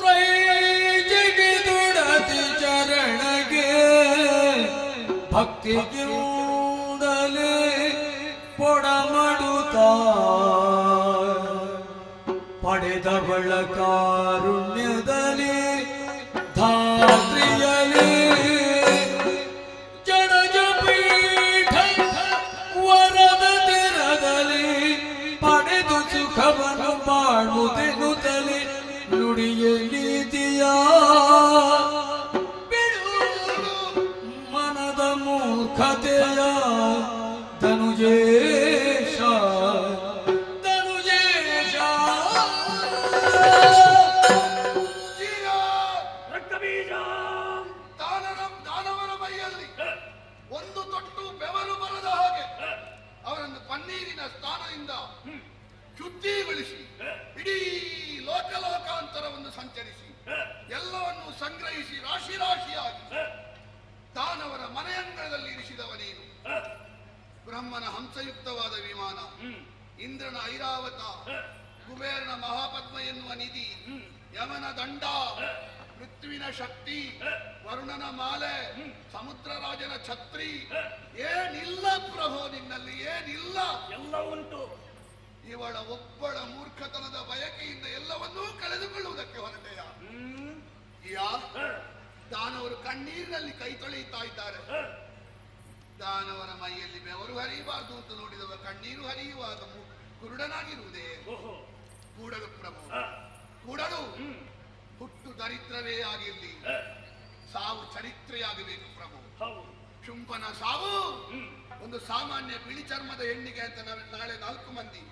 ತ್ರೈಜಿಗೆ ದುಡತಿ ಚರಣಗೆ ಭಕ್ತಿಗಿಂದಲೇ ಪೊಡಮಡುತ್ತಾ ಪಡೆದವಳ ಕಾರುಣ್ಯದಲ್ಲಿ ಧಾತ್ರಿಯಲಿ ಜಡಜ ಪೀಠ ವರದ ತೆರದಲ್ಲಿ ಪಡೆದು ಸುಖವನ್ನು ಮಾಡುವುದೆನ್ನುತ್ತಲೇ ನುಡಿಯಲಿದೆಯ ಬಿಡು ಮನದ ಮೂರ್ಖತೆಯ ಧನುಜೇಶ
ದಾನವರ ಮೈಯಲ್ಲಿ ಒಂದು ತೊಟ್ಟು ಬೆವರು ಬರದ ಹಾಗೆ ಅವರನ್ನು ಪನ್ನೀರಿನ ಸ್ಥಾನದಿಂದ ಶುದ್ಧಿಗೊಳಿಸಿ ಇಡೀ ಲೋಕಲೋಕಾಂತರವನ್ನು ಸಂಚರಿಸಿ ಎಲ್ಲವನ್ನು ಸಂಗ್ರಹಿಸಿ ರಾಶಿ ರಾಶಿಯಾಗಿ ದಾನವರ ಮನೆಯಂಗಳದಲ್ಲಿ ಇರಿಸಿದವ ನೀನು. ಬ್ರಹ್ಮನ ಹಂಸಯುಕ್ತವಾದ ವಿಮಾನ, ಇಂದ್ರನ ಐರಾವತ, ಕುಬೇರನ ಮಹಾಪದ್ಮ ಎನ್ನುವ ನಿಧಿ, ಯಮನ ದಂಡ, ಪೃಥ್ವಿನ ಶಕ್ತಿ, ವರುಣನ ಮಾಲೆ, ಸಮುದ್ರ ರಾಜನ ಛತ್ರಿ, ಏನಿಲ್ಲ ಪ್ರಭು ನಿನ್ನಲ್ಲಿ, ಏನಿಲ್ಲ.
ಎಲ್ಲ ಉಂಟು.
ಇವಳ ಒಬ್ಬಳ ಮೂರ್ಖತನದ ಬಯಕೆಯಿಂದ ಎಲ್ಲವನ್ನೂ ಕಳೆದುಕೊಳ್ಳುವುದಕ್ಕೆ ಹೊರಟೆಯ. ದಾನವರು ಕಣ್ಣೀರಿನಲ್ಲಿ ಕೈ ತೊಳೆಯುತ್ತಾ ಇದ್ದಾರೆ. ದಾನವರ ಮೈಯಲ್ಲಿ ಬೆವರು ಹರಿಯಬಾರದು ಅಂತ ನೋಡಿದವ ಕಣ್ಣೀರು ಹರಿಯುವಾಗ ಕುರುಡನಾಗಿರುವುದೇ. ಕೂಡಲು ಪ್ರಭು, ಕೂಡಲು. ಹುಟ್ಟು ದರಿದ್ರವೇ ಆಗಿರ್ಲಿ, ಸಾವು ಚರಿತ್ರೆಯಾಗಬೇಕು ಪ್ರಭು. ಶುಂಭನ ಸಾವು ಒಂದು ಸಾಮಾನ್ಯ ಬಿಳಿ ಚರ್ಮದ ಹೆಣ್ಣಿಗೆ ಅಂತ ನಾಳೆ 4 ಮಂದಿ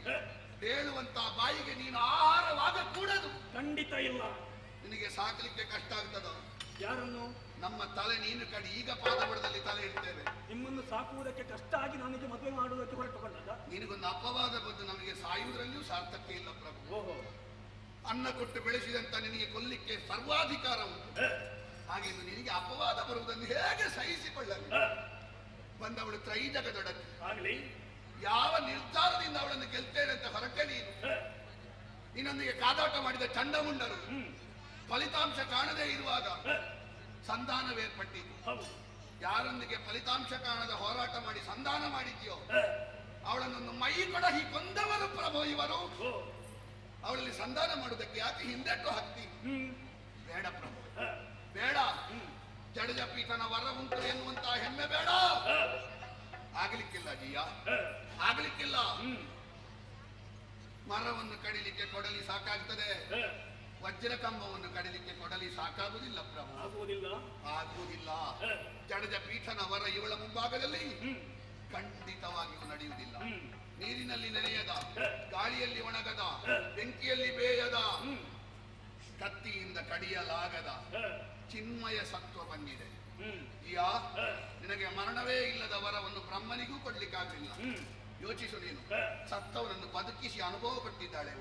ಹೇಳುವಂತ ಬಾಯಿಗೆ ನೀನು ಆಹಾರವಾಗ ಕೂಡದು.
ಖಂಡಿತ ಇಲ್ಲ.
ನಿನಗೆ ಸಾಕಲಿಕ್ಕೆ ಕಷ್ಟ ಆಗ್ತದ.
ಯಾರನ್ನು?
ನಮ್ಮ ತಲೆ ನೀನು ಕಡಿ. ಈಗ ಪಾದಬುಡದಲ್ಲಿ ತಲೆ ಇಡ್ತೇವೆ.
ನಿಮ್ಮನ್ನು ಸಾಕುವುದಕ್ಕೆ ಕಷ್ಟ ಆಗಿ ನನಗೆ ಮದುವೆ ಮಾಡುವುದಕ್ಕೆ ಹೊರಟುಕೊಂಡಾಗ
ನಿನಗೊಂದು ಅಪವಾದ ಬಂದು ನಮಗೆ ಸಾಯುವುದರಲ್ಲಿಯೂ ಸಾರ್ಥಕ್ಯ ಇಲ್ಲ ಪ್ರಭು. ಅನ್ನ ಕೊಟ್ಟು ಬೆಳೆಸಿದಂತ ನಿನಗೆ ಕೊಲ್ಲಿಕ್ಕೆ ಸರ್ವಾಧಿಕಾರ ಉಂಟು. ಹಾಗೆ ನಿನಗೆ ಅಪವಾದ ಬರುವುದನ್ನು ಹೇಗೆ ಸಹಿಸಿಕೊಳ್ಳಲಿ? ಬಂದವಳು ತ್ರೈಜಗದೊಡಕ್ಕೆ
ಆಗಲಿ.
ಯಾವ ನಿರ್ಧಾರದಿಂದ ಅವಳನ್ನು ಗೆಲ್ತೇನೆ ಅಂತ ಹೊರಟೆ ನೀನು. ನಿನ್ನೊಂದಿಗೆ ಕಾದಾಟ ಮಾಡಿದ ಚಂಡಮುಂಡರು ಫಲಿತಾಂಶ ಕಾಣದೇ ಇರುವಾಗ ಸಂಧಾನವೇರ್ಪಟ್ಟಿತು. ಯಾರೊಂದಿಗೆ ಫಲಿತಾಂಶ ಕಾಣದ ಹೋರಾಟ ಮಾಡಿ ಸಂಧಾನ ಮಾಡಿದ್ಯೋ ಅವಳನ್ನೊಂದು ಮೈ ಕೊಡ ಕೊಂದವರು ಪ್ರಭು ಇವರು. ಅವಳಲ್ಲಿ ಸಂಧಾನ ಮಾಡುವುದಕ್ಕೆ ಯಾಕೆ ಹಿಂದೆಟ್ಟು ಹಾಕ್ತಿ? ಬೇಡ ಪ್ರಭು, ಬೇಡ. ಜಡಜ ಪೀಠನ ವರ ಉಂಟು ಎನ್ನುವಂತಹ ಹೆಮ್ಮೆ ಬೇಡ. ಆಗ್ಲಿಕ್ಕಿಲ್ಲ ಜಿಯ, ಆಗ್ಲಿಕ್ಕಿಲ್ಲ. ಮರವನ್ನು ಕಡಿಲಿಕ್ಕೆ ಕೊಡಲಿ ಸಾಕಾಗ್ತದೆ, ವಜ್ರ ಕಂಬವನ್ನು ಕಡಿಲಿಕ್ಕೆ ಕೊಡಲಿ ಸಾಕಾಗುವುದಿಲ್ಲ ಪ್ರಭು. ಆಗುವುದಿಲ್ಲ. ಜಡಜ ಪೀಠನ ವರ ಇವಳ ಮುಂಭಾಗದಲ್ಲಿ ಖಂಡಿತವಾಗಿಯೂ ನಡೆಯುವುದಿಲ್ಲ. ನೀರಿನಲ್ಲಿ ನೆನೆಯದ, ಗಾಳಿಯಲ್ಲಿ ಒಣಗದ, ಬೆಂಕಿಯಲ್ಲಿ ಬೇಯದ, ಕತ್ತಿಯಿಂದ ಕಡಿಯಲಾಗದ ಚಿನ್ಮಯ ಸತ್ವ ಬಂದಿದೆ. ನಿನಗೆ ಮರಣವೇ ಇಲ್ಲದ ವರವನ್ನು ಬ್ರಹ್ಮನಿಗೂ ಕೊಡ್ಲಿಕ್ಕಾಗಲಿಲ್ಲ. ಯೋಚಿಸು ನೀನು. ಸತ್ತವರನ್ನು ಬದುಕಿಸಿ ಅನುಭವ ಪಟ್ಟಿದ್ದಾಳೆ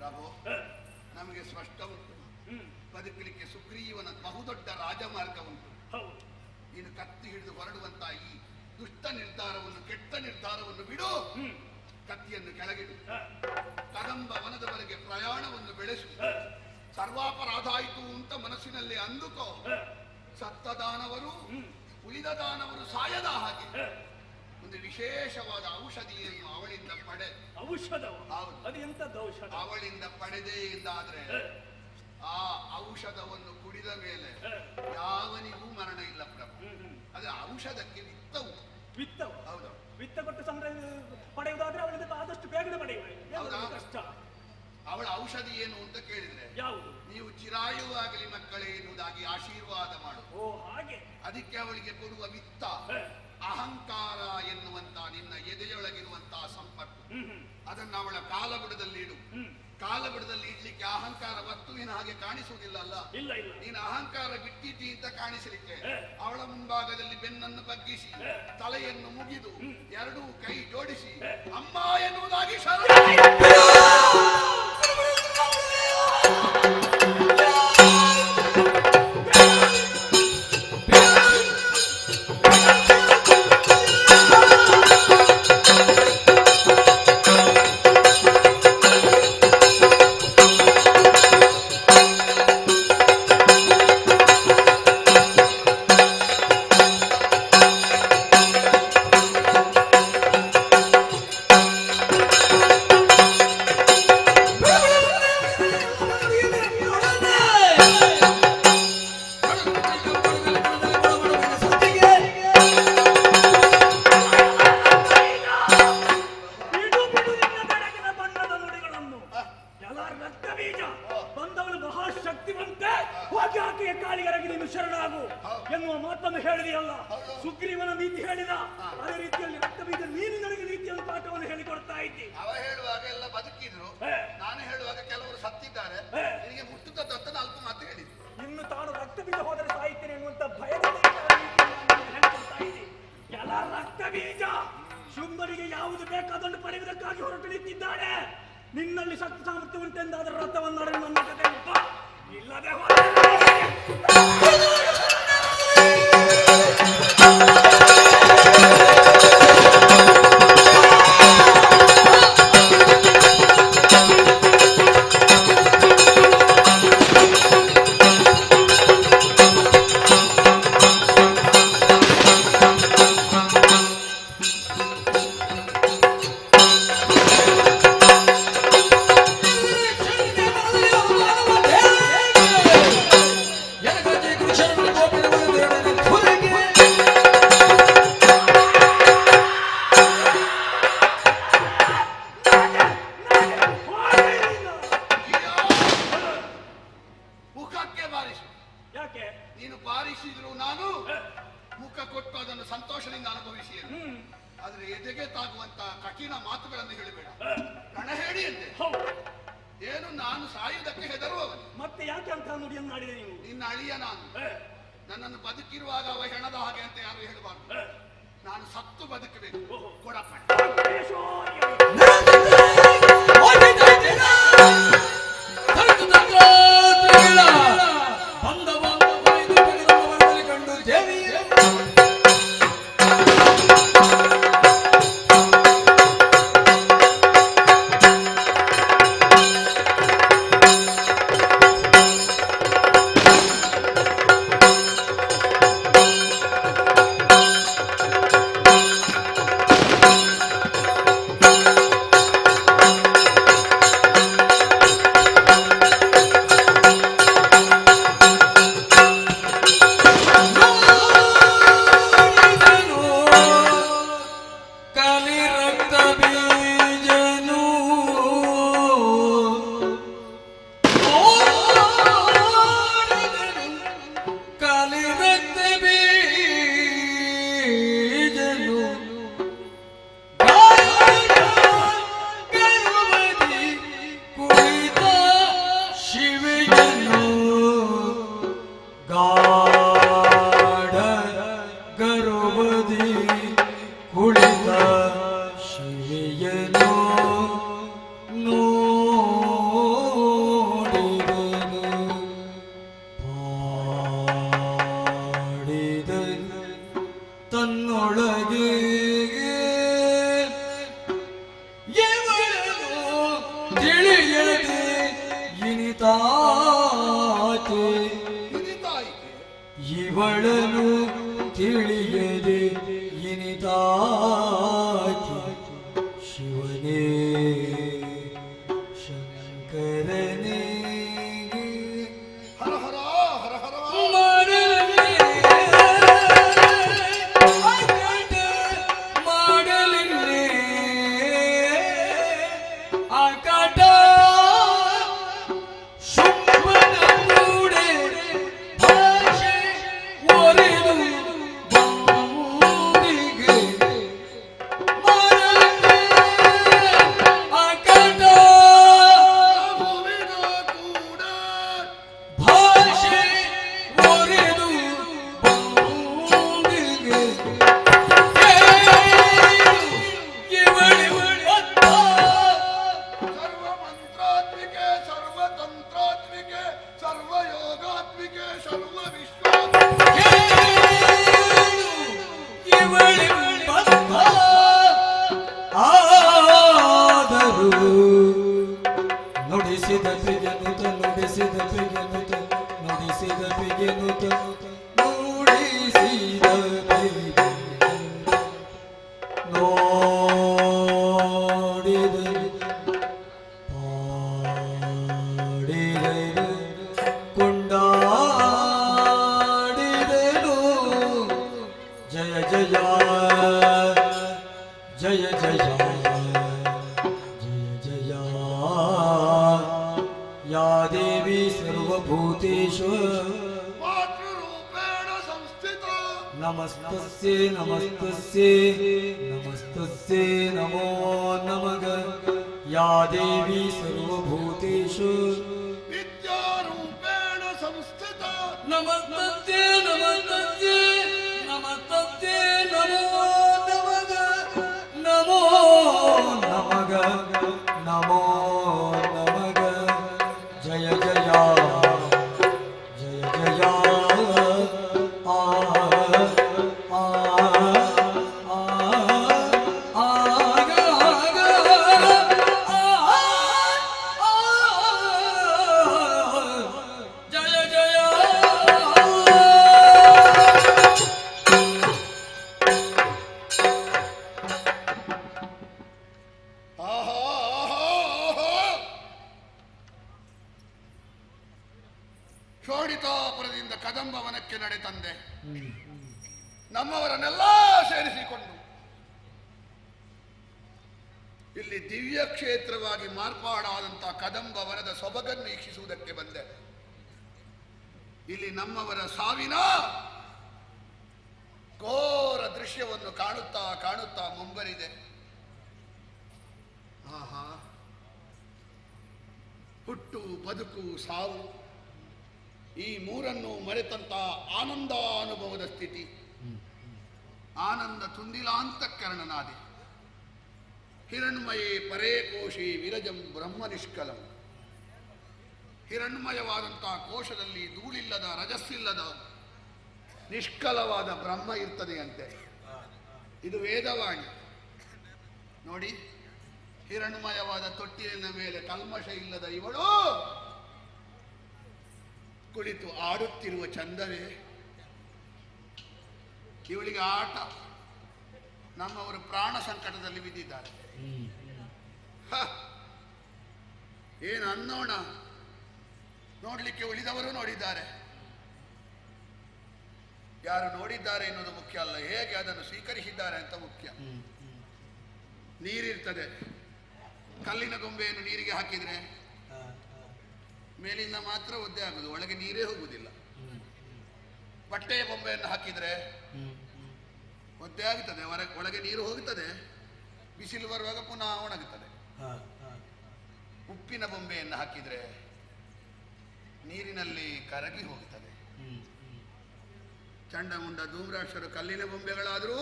ಪ್ರಭು. ನಮಗೆ ಸ್ಪಷ್ಟ ಉಂಟು, ಬದುಕಲಿಕ್ಕೆ ಸುಗ್ರೀವನ ಬಹುದೊಡ್ಡ ರಾಜಮಾರ್ಗ ಉಂಟು. ನೀನು ಕತ್ತಿ ಹಿಡಿದು ಹೊರಡುವಂತ ಈ ದುಷ್ಟ ನಿರ್ಧಾರವನ್ನು, ಕೆಟ್ಟ ನಿರ್ಧಾರವನ್ನು ಬಿಡು. ಕತ್ತಿಯನ್ನು ಕೆಳಗಿಡು. ಕದಂಬ ವನದವರೆಗೆ ಪ್ರಯಾಣವನ್ನು ಬೆಳೆಸು. ಸರ್ವಾಪರಾಧ ಆಯಿತು ಅಂತ ಮನಸ್ಸಿನಲ್ಲಿ ಅಂದುಕೋ. ಸತ್ತ ದಾನವರು ಉಳಿದ ದಾನವರು ಸಾಯದ ಹಾಗೆ ಒಂದು ವಿಶೇಷವಾದ ಔಷಧಿಯನ್ನು ಅವಳಿಂದ ಪಡೆ.
ಔಷಧ? ಅದು ಎಂತದ್ದು ಔಷಧ?
ಅವಳಿಂದ ಪಡೆದೇ ಇದ್ದಾದ್ರೆ ಆ ಔಷಧವನ್ನು ಕುಡಿದ ಮೇಲೆ ಯಾವನಿಗೂ ಮರಣ ಇಲ್ಲ ಪ್ರಭು. ಅದೇ ಔಷಧಕ್ಕೆ ವಿತ್ತವು.
ವಿತ್ತವು?
ಹೌದು.
ವಿತ್ತ ಕೊಟ್ಟು ಪಡೆಯುವುದಾದ್ರೆ ಅವಳಿಂದ ಆದಷ್ಟು ಬೇಗನೆ ಪಡೆಯುವ ಕಷ್ಟ.
ಅವಳ ಔಷಧಿ ಏನು ಅಂತ ಕೇಳಿದ್ರೆ
ಯಾವುದು?
ನೀವು ಚಿರಾಯುವಾಗಲಿ ಮಕ್ಕಳೇ ಎನ್ನುವುದಾಗಿ ಆಶೀರ್ವಾದ ಮಾಡು.
ಓ ಹಾಗೆ.
ಅದಕ್ಕೆ ಅವಳಿಗೆ ಕೊಡುವ ವಿತ್ತ ಅಹಂಕಾರ ಎನ್ನುವಂತ ನಿನ್ನ ಎದೆಯೊಳಗಿರುವಂತಹ ಸಂಪತ್ತು. ಅದನ್ನು ಅವಳ ಕಾಲಬುಡದಲ್ಲಿ ಇಡು. ಕಾಲಬಿಡದಲ್ಲಿ ಇಡ್ಲಿಕ್ಕೆ ಅಹಂಕಾರ ವಸ್ತುವಿನ ಹಾಗೆ ಕಾಣಿಸುವುದಿಲ್ಲ ಅಲ್ಲ.
ಇಲ್ಲ ಇಲ್ಲ,
ನೀನು ಅಹಂಕಾರ ಬಿಟ್ಟಿದ್ದಿ ಅಂತ ಕಾಣಿಸಲಿಕ್ಕೆ ಅವಳ ಮುಂಭಾಗದಲ್ಲಿ ಬೆನ್ನನ್ನು ಬಗ್ಗಿಸಿ ತಲೆಯನ್ನು ಮುಗಿದು ಎರಡೂ ಕೈ ಜೋಡಿಸಿ ಅಮ್ಮ ಎನ್ನುವುದಾಗಿ
ಸುಗ್ರೀವನ ನೀತಿ ಹೇಳಿದ ಅದೇ ರೀತಿಯಲ್ಲಿ ರಕ್ತಬೀಜ ನೀನು ನನಗೆ ನೀತಿಯನ್ನು ಪಾಠವನ್ನು ಹೇಳಿಕೊಡ್ತಾ ಇದ್ದಿ.
ಅವ ಹೇಳುವಾಗ ಎಲ್ಲ ಬದುಕಿದ್ರು, ನಾನು ಹೇಳುವಾಗ ಕೆಲವರು ಸತ್ತಿದ್ದಾರೆ. ನಿನಗೆ ಮುಟ್ಟುತ್ತದಂತ 4 ಮಾತು ಹೇಳಿದ್ರು.
ಇನ್ನು ತಾನು ರಕ್ತಬೀಜ ಹೋದರೆ ಸಾಯ್ತೇನೆ ಎನ್ನುವಂತ ಭಯದಲ್ಲಿ ಹೇಳಿಕೊಡ್ತಾ ಇದ್ದಿ. ಎಲ್ಲ ರಕ್ತಬೀಜ ಶುಂಭನಿಗೆ ಯಾವುದು ಬೇಕಾದನ್ನು ಪಡೆಯುವುದಕ್ಕಾಗಿ ಹೊರಟು ನಿಂತಿದ್ದಾನೆ. ನಿನ್ನಲ್ಲಿ ಶಕ್ತಿ ಸಾಮರ್ಥ್ಯ ಉಂಟೆಂದಾದ ರಥವನ್ನು ನಡೆದು ನನ್ನ ಜೊತೆ ಇಲ್ಲದೆ
ನೀನು ಬಾರಿಸಿದ್ರು ನಾನು ಮುಖ ಕೊಟ್ಟು ಅದನ್ನು ಸಂತೋಷದಿಂದ ಅನುಭವಿಸಿ. ಆದ್ರೆ ಎದೆಗೆ ತಾಗುವಂತ ಕಠಿಣ ಮಾತುಗಳನ್ನು ಹೇಳಬೇಡ. ಕಣ ಹೇಳಿ ಅಂತೆ. ಏನು ನಾನು ಸಾಯುವುದಕ್ಕೆ ಹೆದರುವವನು.
ಮತ್ತೆ ಯಾಕೆ ಅಂತ ನುಡಿಯನ್ನು ಮಾಡಿದೆ ನೀವು?
ನಿನ್ನ ಅಳಿಯ ನಾನು. ನನ್ನನ್ನು ಬದುಕಿರುವಾಗ ಅವ ಹೆಣದ ಹಾಗೆ ಅಂತ ಯಾರು ಹೇಳಬಾರ್ದು. ನಾನು ಸತ್ತು ಬದುಕಬೇಕು. ಕೊಡಪ್ಪ
ಇವಳನು ತಿಳಿಯದೆ ಇನಿತಾಕಿ ಶಿವನೇ ಶಂಕರನೇ
ಹರ ಹರ ಹರ ಹರ
ಮಾಡಲಿಲ್ಲೇ ಆಕಾಟ ಶುಂಭನ ಮೂಡೆ ಭಾಷೆ ಒರೆದು
ಭೂತೇಶು
ಮಾತೃರೂಪೇಣ ಸಂಸ್ಥಿತ
ನಮಸ್ತಸ್ಯೆ ನಮಸ್ತಸ್ಯೆ ನಮಸ್ತಸ್ಯೆ ನಮೋ ನಮಃ ಯಾ ದೇವಿ ಸರ್ವಭೂತೇಷು
ವಿದ್ಯಾರೂಪೇಣ ಸಂಸ್ಥಿತ
ನಮಸ್ತಸ್ಯೆ ನಮಸ್ತಸ್ಯೆ ನಮಸ್ತಸ್ಯೆ ನಮೋ ನಮಃ ನಮೋ ನಮಃ ನಮೋ ನಮಃ ಜಯ ಜಯ ಜಯ ಜಯ ಆ ಆ ಆ ಆಗ ಆಗ ಜಯ ಜಯ
ಆಹಾ ಆಹಾ ಆಹಾ ಶೋಣಿತಾಪುರದಿಂದ ಕದಂಬವನಕ್ಕೆ ನಡೆ ತಂದೆ ನಮ್ಮವರನ್ನೆಲ್ಲ ಸೇರಿಸಿಕೊಂಡು ಇಲ್ಲಿ ದಿವ್ಯ ಕ್ಷೇತ್ರವಾಗಿ ಮಾರ್ಪಾಡಾದಂತಹ ಕದಂಬವನದ ಸೊಬಗನ್ನು ವೀಕ್ಷಿಸುವುದಕ್ಕೆ ಬಂದೆ. ಇಲ್ಲಿ ನಮ್ಮವರ ಸಾವಿನ ಘೋರ ದೃಶ್ಯವನ್ನು ಕಾಣುತ್ತಾ ಕಾಣುತ್ತಾ ಮುಂಬರಿದೆ. ಆಹಾ, ಹುಟ್ಟು ಬದುಕು ಸಾವು ಈ ಮೂರನ್ನು ಮರೆತಂತ ಆನಂದಾನುಭವದ ಸ್ಥಿತಿ. ಆನಂದ ತುಂದಿಲಾಂತಃಕರಣನಾದಿ ಹಿರಣ್ಮಯೇ ಪರೇ ಕೋಶಿ ವಿರಜಂ ಬ್ರಹ್ಮ ನಿಷ್ಕಲಂ. ಹಿರಣ್ಮಯವಾದಂತಹ ಕೋಶದಲ್ಲಿ ಧೂಳಿಲ್ಲದ ರಜಸ್ಸಿಲ್ಲದ ನಿಷ್ಕಲವಾದ ಬ್ರಹ್ಮ ಇರ್ತದೆಯಂತೆ. ಇದು ವೇದವಾಣಿ ನೋಡಿ. ಹಿರಣ್ಮಯವಾದ ತೊಟ್ಟಿಲಿನ ಮೇಲೆ ಕಲ್ಮಶ ಇಲ್ಲದ ಇವಳು ಕುಳಿತು ಆಡುತ್ತಿರುವ ಚಂದವೇ. ಇವಳಿಗೆ ಆಟ. ನಮ್ಮವರು ಪ್ರಾಣ ಸಂಕಟದಲ್ಲಿ ಬಿದ್ದಿದ್ದಾರೆ. ಏನು ಅನ್ನೋಣ, ನೋಡ್ಲಿಕ್ಕೆ ಉಳಿದವರು ನೋಡಿದ್ದಾರೆ. ಯಾರು ನೋಡಿದ್ದಾರೆ ಎನ್ನುವುದು ಮುಖ್ಯ ಅಲ್ಲ, ಹೇಗೆ ಅದನ್ನು ಸ್ವೀಕರಿಸಿದ್ದಾರೆ ಅಂತ ಮುಖ್ಯ. ನೀರಿರ್ತದೆ, ಕಲ್ಲಿನ ಗೊಂಬೆಯನ್ನು ನೀರಿಗೆ ಹಾಕಿದ್ರೆ ಮೇಲಿಂದ ಮಾತ್ರ ಒದ್ದೆ ಆಗುದು, ಒಳಗೆ ನೀರೇ ಹೋಗುವುದಿಲ್ಲ. ಬಟ್ಟೆಯ ಬೊಂಬೆಯನ್ನು ಹಾಕಿದ್ರೆ ಒದ್ದೆ ಆಗುತ್ತದೆ, ಒಳಗೆ ನೀರು ಹೋಗುತ್ತದೆ, ಬಿಸಿಲು ಬರುವಾಗ ಪುನಃ ಒಣಗುತ್ತದೆ. ಉಪ್ಪಿನ ಬೊಂಬೆಯನ್ನು ಹಾಕಿದ್ರೆ ನೀರಿನಲ್ಲಿ ಕರಗಿ ಹೋಗುತ್ತದೆ. ಚಂಡಮುಂಡ ಧೂಮ್ರಾಕ್ಷರು ಕಲ್ಲಿನ ಬೊಂಬೆಗಳಾದರೂ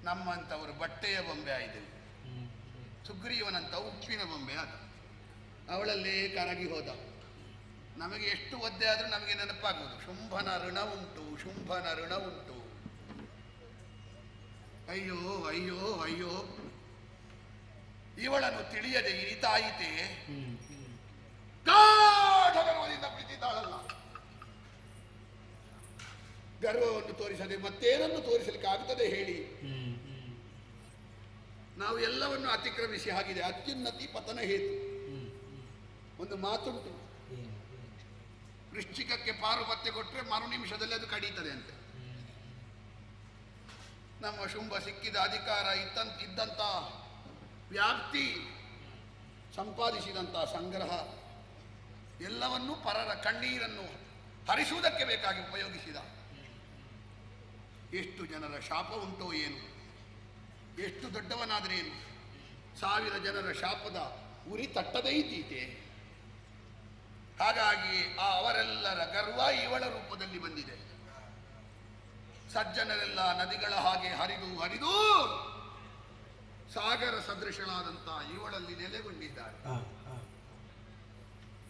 ನಮ್ಮಂಥವರು ಬಟ್ಟೆಯ ಬೊಂಬೆ ಆಯಿತು. ಸುಗ್ರೀವನಂತ ಉಪ್ಪಿನ ಬೊಂಬೆ ಆದ, ಅವಳಲ್ಲೇ ಕರಗಿ ಹೋದ. ನಮಗೆ ಎಷ್ಟು ಒದ್ದೆ ಆದರೂ ನಮಗೆ ನೆನಪಾಗುವುದು ಶುಂಭನ ಋಣ ಉಂಟು, ಶುಂಭನ ಋಣ ಉಂಟು. ಅಯ್ಯೋ ಅಯ್ಯೋ ಅಯ್ಯೋ, ಇವಳನ್ನು ತಿಳಿಯದೆ ಇರಿತಾಯಿತೆ ಗರ್ವದಿಂದ ಕುಳಿತಿದ್ದಾಳಲ್ಲ. ಗರ್ವವನ್ನು ತೋರಿಸದೆ ಮತ್ತೇನನ್ನು ತೋರಿಸಲಿಕ್ಕೆ ಆಗ್ತದೆ ಹೇಳಿ? ನಾವು ಎಲ್ಲವನ್ನು ಅತಿಕ್ರಮಿಸಿ ಆಗಿದೆ. ಅತ್ಯುನ್ನತಿ ಪತನ ಹೇತು. ಒಂದು ಮಾತುಂಟು, ವೃಶ್ಚಿಕಕ್ಕೆ ಪಾರು ಪತ್ತೆ ಕೊಟ್ಟರೆ ಮರು ನಿಮಿಷದಲ್ಲಿ ಅದು ಕಡೀತದೆ ಅಂತೆ. ನಮ್ಮ ಶುಂಭ ಸಿಕ್ಕಿದ ಅಧಿಕಾರ ಇದ್ದಂತ ವ್ಯಾಪ್ತಿ, ಸಂಪಾದಿಸಿದಂತಹ ಸಂಗ್ರಹ ಎಲ್ಲವನ್ನೂ ಪರರ ಕಣ್ಣೀರನ್ನು ಹರಿಸುವುದಕ್ಕೆ ಬೇಕಾಗಿ ಉಪಯೋಗಿಸಿದ. ಎಷ್ಟು ಜನರ ಶಾಪ ಉಂಟೋ ಏನು, ಎಷ್ಟು ದೊಡ್ಡವನಾದ್ರೇನು, 1000 ಜನರ ಶಾಪದ ಉರಿ ತಟ್ಟದೈತೀತೆ. ಹಾಗಾಗಿ ಅವರೆಲ್ಲರ ಗರ್ವ ಇವಳ ರೂಪದಲ್ಲಿ ಬಂದಿದೆ. ಸಜ್ಜನರೆಲ್ಲ ನದಿಗಳ ಹಾಗೆ ಹರಿದು ಹರಿದು ಸಾಗರ ಸದೃಶನಾದಂತಹ ಇವಳಲ್ಲಿ ನೆಲೆಗೊಂಡಿದ್ದಾರೆ.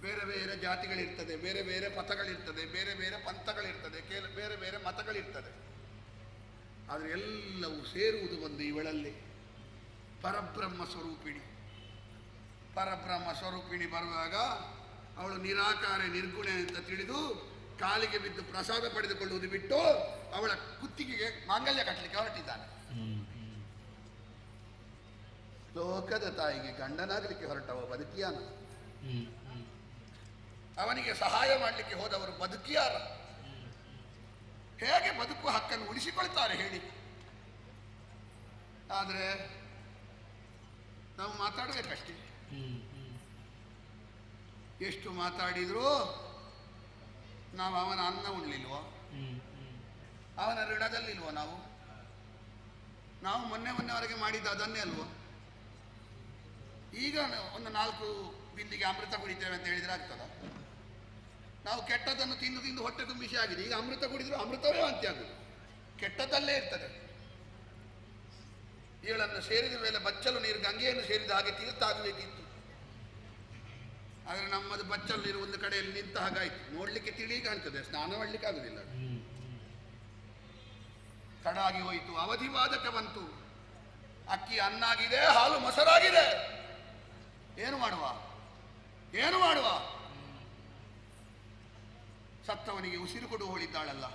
ಬೇರೆ ಬೇರೆ ಜಾತಿಗಳಿರ್ತದೆ, ಬೇರೆ ಬೇರೆ ಪಥಗಳಿರ್ತದೆ, ಬೇರೆ ಬೇರೆ ಪಂಥಗಳಿರ್ತದೆ, ಬೇರೆ ಬೇರೆ ಮತಗಳಿರ್ತದೆ. ಆದರೆ ಎಲ್ಲವೂ ಸೇರುವುದು ಬಂದು ಇವಳಲ್ಲಿ ಪರಬ್ರಹ್ಮ ಸ್ವರೂಪಿಣಿ. ಪರಬ್ರಹ್ಮ ಸ್ವರೂಪಿಣಿ ಬರುವಾಗ ಅವಳು ನಿರಾಕಾರ ನಿರ್ಗುಣ ಅಂತ ತಿಳಿದು ಕಾಲಿಗೆ ಬಿದ್ದು ಪ್ರಸಾದ ಪಡೆದುಕೊಳ್ಳುವುದು ಬಿಟ್ಟು ಅವಳ ಕುತ್ತಿಗೆಗೆ ಮಾಂಗಲ್ಯ ಕಟ್ಟಲಿಕ್ಕೆ ಹೊರಟಿದ್ದಾನೆ. ಲೋಕದ ತಾಯಿಗೆ ಗಂಡನಾಗಲಿಕ್ಕೆ ಹೊರಟವ ಬದುಕಿಯಾನ, ಅವನಿಗೆ ಸಹಾಯ ಮಾಡಲಿಕ್ಕೆ ಹೋದವರು ಬದುಕಿಯಾರ. ಹೇಗೆ ಬದುಕು ಹಕ್ಕನ್ನು ಉಳಿಸಿಕೊಳ್ತಾರೆ ಹೇಳಿ? ಆದರೆ ನಾವು ಮಾತಾಡಬೇಕಷ್ಟೇ. ಎಷ್ಟು ಮಾತಾಡಿದ್ರು ನಾವು ಅವನ ಅನ್ನ ಉಣ್ಲಿಲ್ವೋ, ಅವನ ಋಣದಲ್ಲಿಲ್ವೋ? ನಾವು ಮೊನ್ನೆವರೆಗೆ ಮಾಡಿದ್ದು ಅದನ್ನೇ ಅಲ್ವೋ? ಈಗ ಒಂದು 4 ಬಿಂದಿಗೆ ಅಮೃತ ಕುಡಿತೇವೆ ಅಂತ ಹೇಳಿದ್ರೆ ಆಗ್ತದ? ನಾವು ಕೆಟ್ಟದನ್ನು ತಿಂದು ತಿಂದು ಹೊಟ್ಟೆ ತುಂಬಿಸಿ ಆಗಿದೆ. ಈಗ ಅಮೃತ ಕುಡಿದ್ರು ಅಮೃತವೇ ವಾಂತಿ ಆಗುದು, ಕೆಟ್ಟದಲ್ಲೇ ಇರ್ತದೆ. ಇವಳನ್ನು ಸೇರಿದ ಮೇಲೆ ಬಚ್ಚಲು ನೀರು ಗಂಗೆಯನ್ನು ಸೇರಿದ ಹಾಗೆ ತೀರ್ಥ ಆಗಬೇಕಿತ್ತು. ಆದರೆ ನಮ್ಮದು ಬಚ್ಚಲು ನೀರು ಒಂದು ಕಡೆಯಲ್ಲಿ ನಿಂತ ಹಾಗಾಯ್ತು. ನೋಡ್ಲಿಕ್ಕೆ ತಿಳಿ ಕಾಣ್ತದೆ, ಸ್ನಾನ ಮಾಡ್ಲಿಕ್ಕೆ ಆಗುದಿಲ್ಲ. ತಡಾಗಿ ಹೋಯಿತು, ಅವಧಿವಾದಕ ಬಂತು. ಅಕ್ಕಿ ಅನ್ನಾಗಿದೆ, ಹಾಲು ಮೊಸರಾಗಿದೆ. ಏನು ಮಾಡುವ? ಸತ್ತವನಿಗೆ ಉಸಿರು ಕೊಡು ಹೋಳಿದ್ದಾಳಲ್ಲ.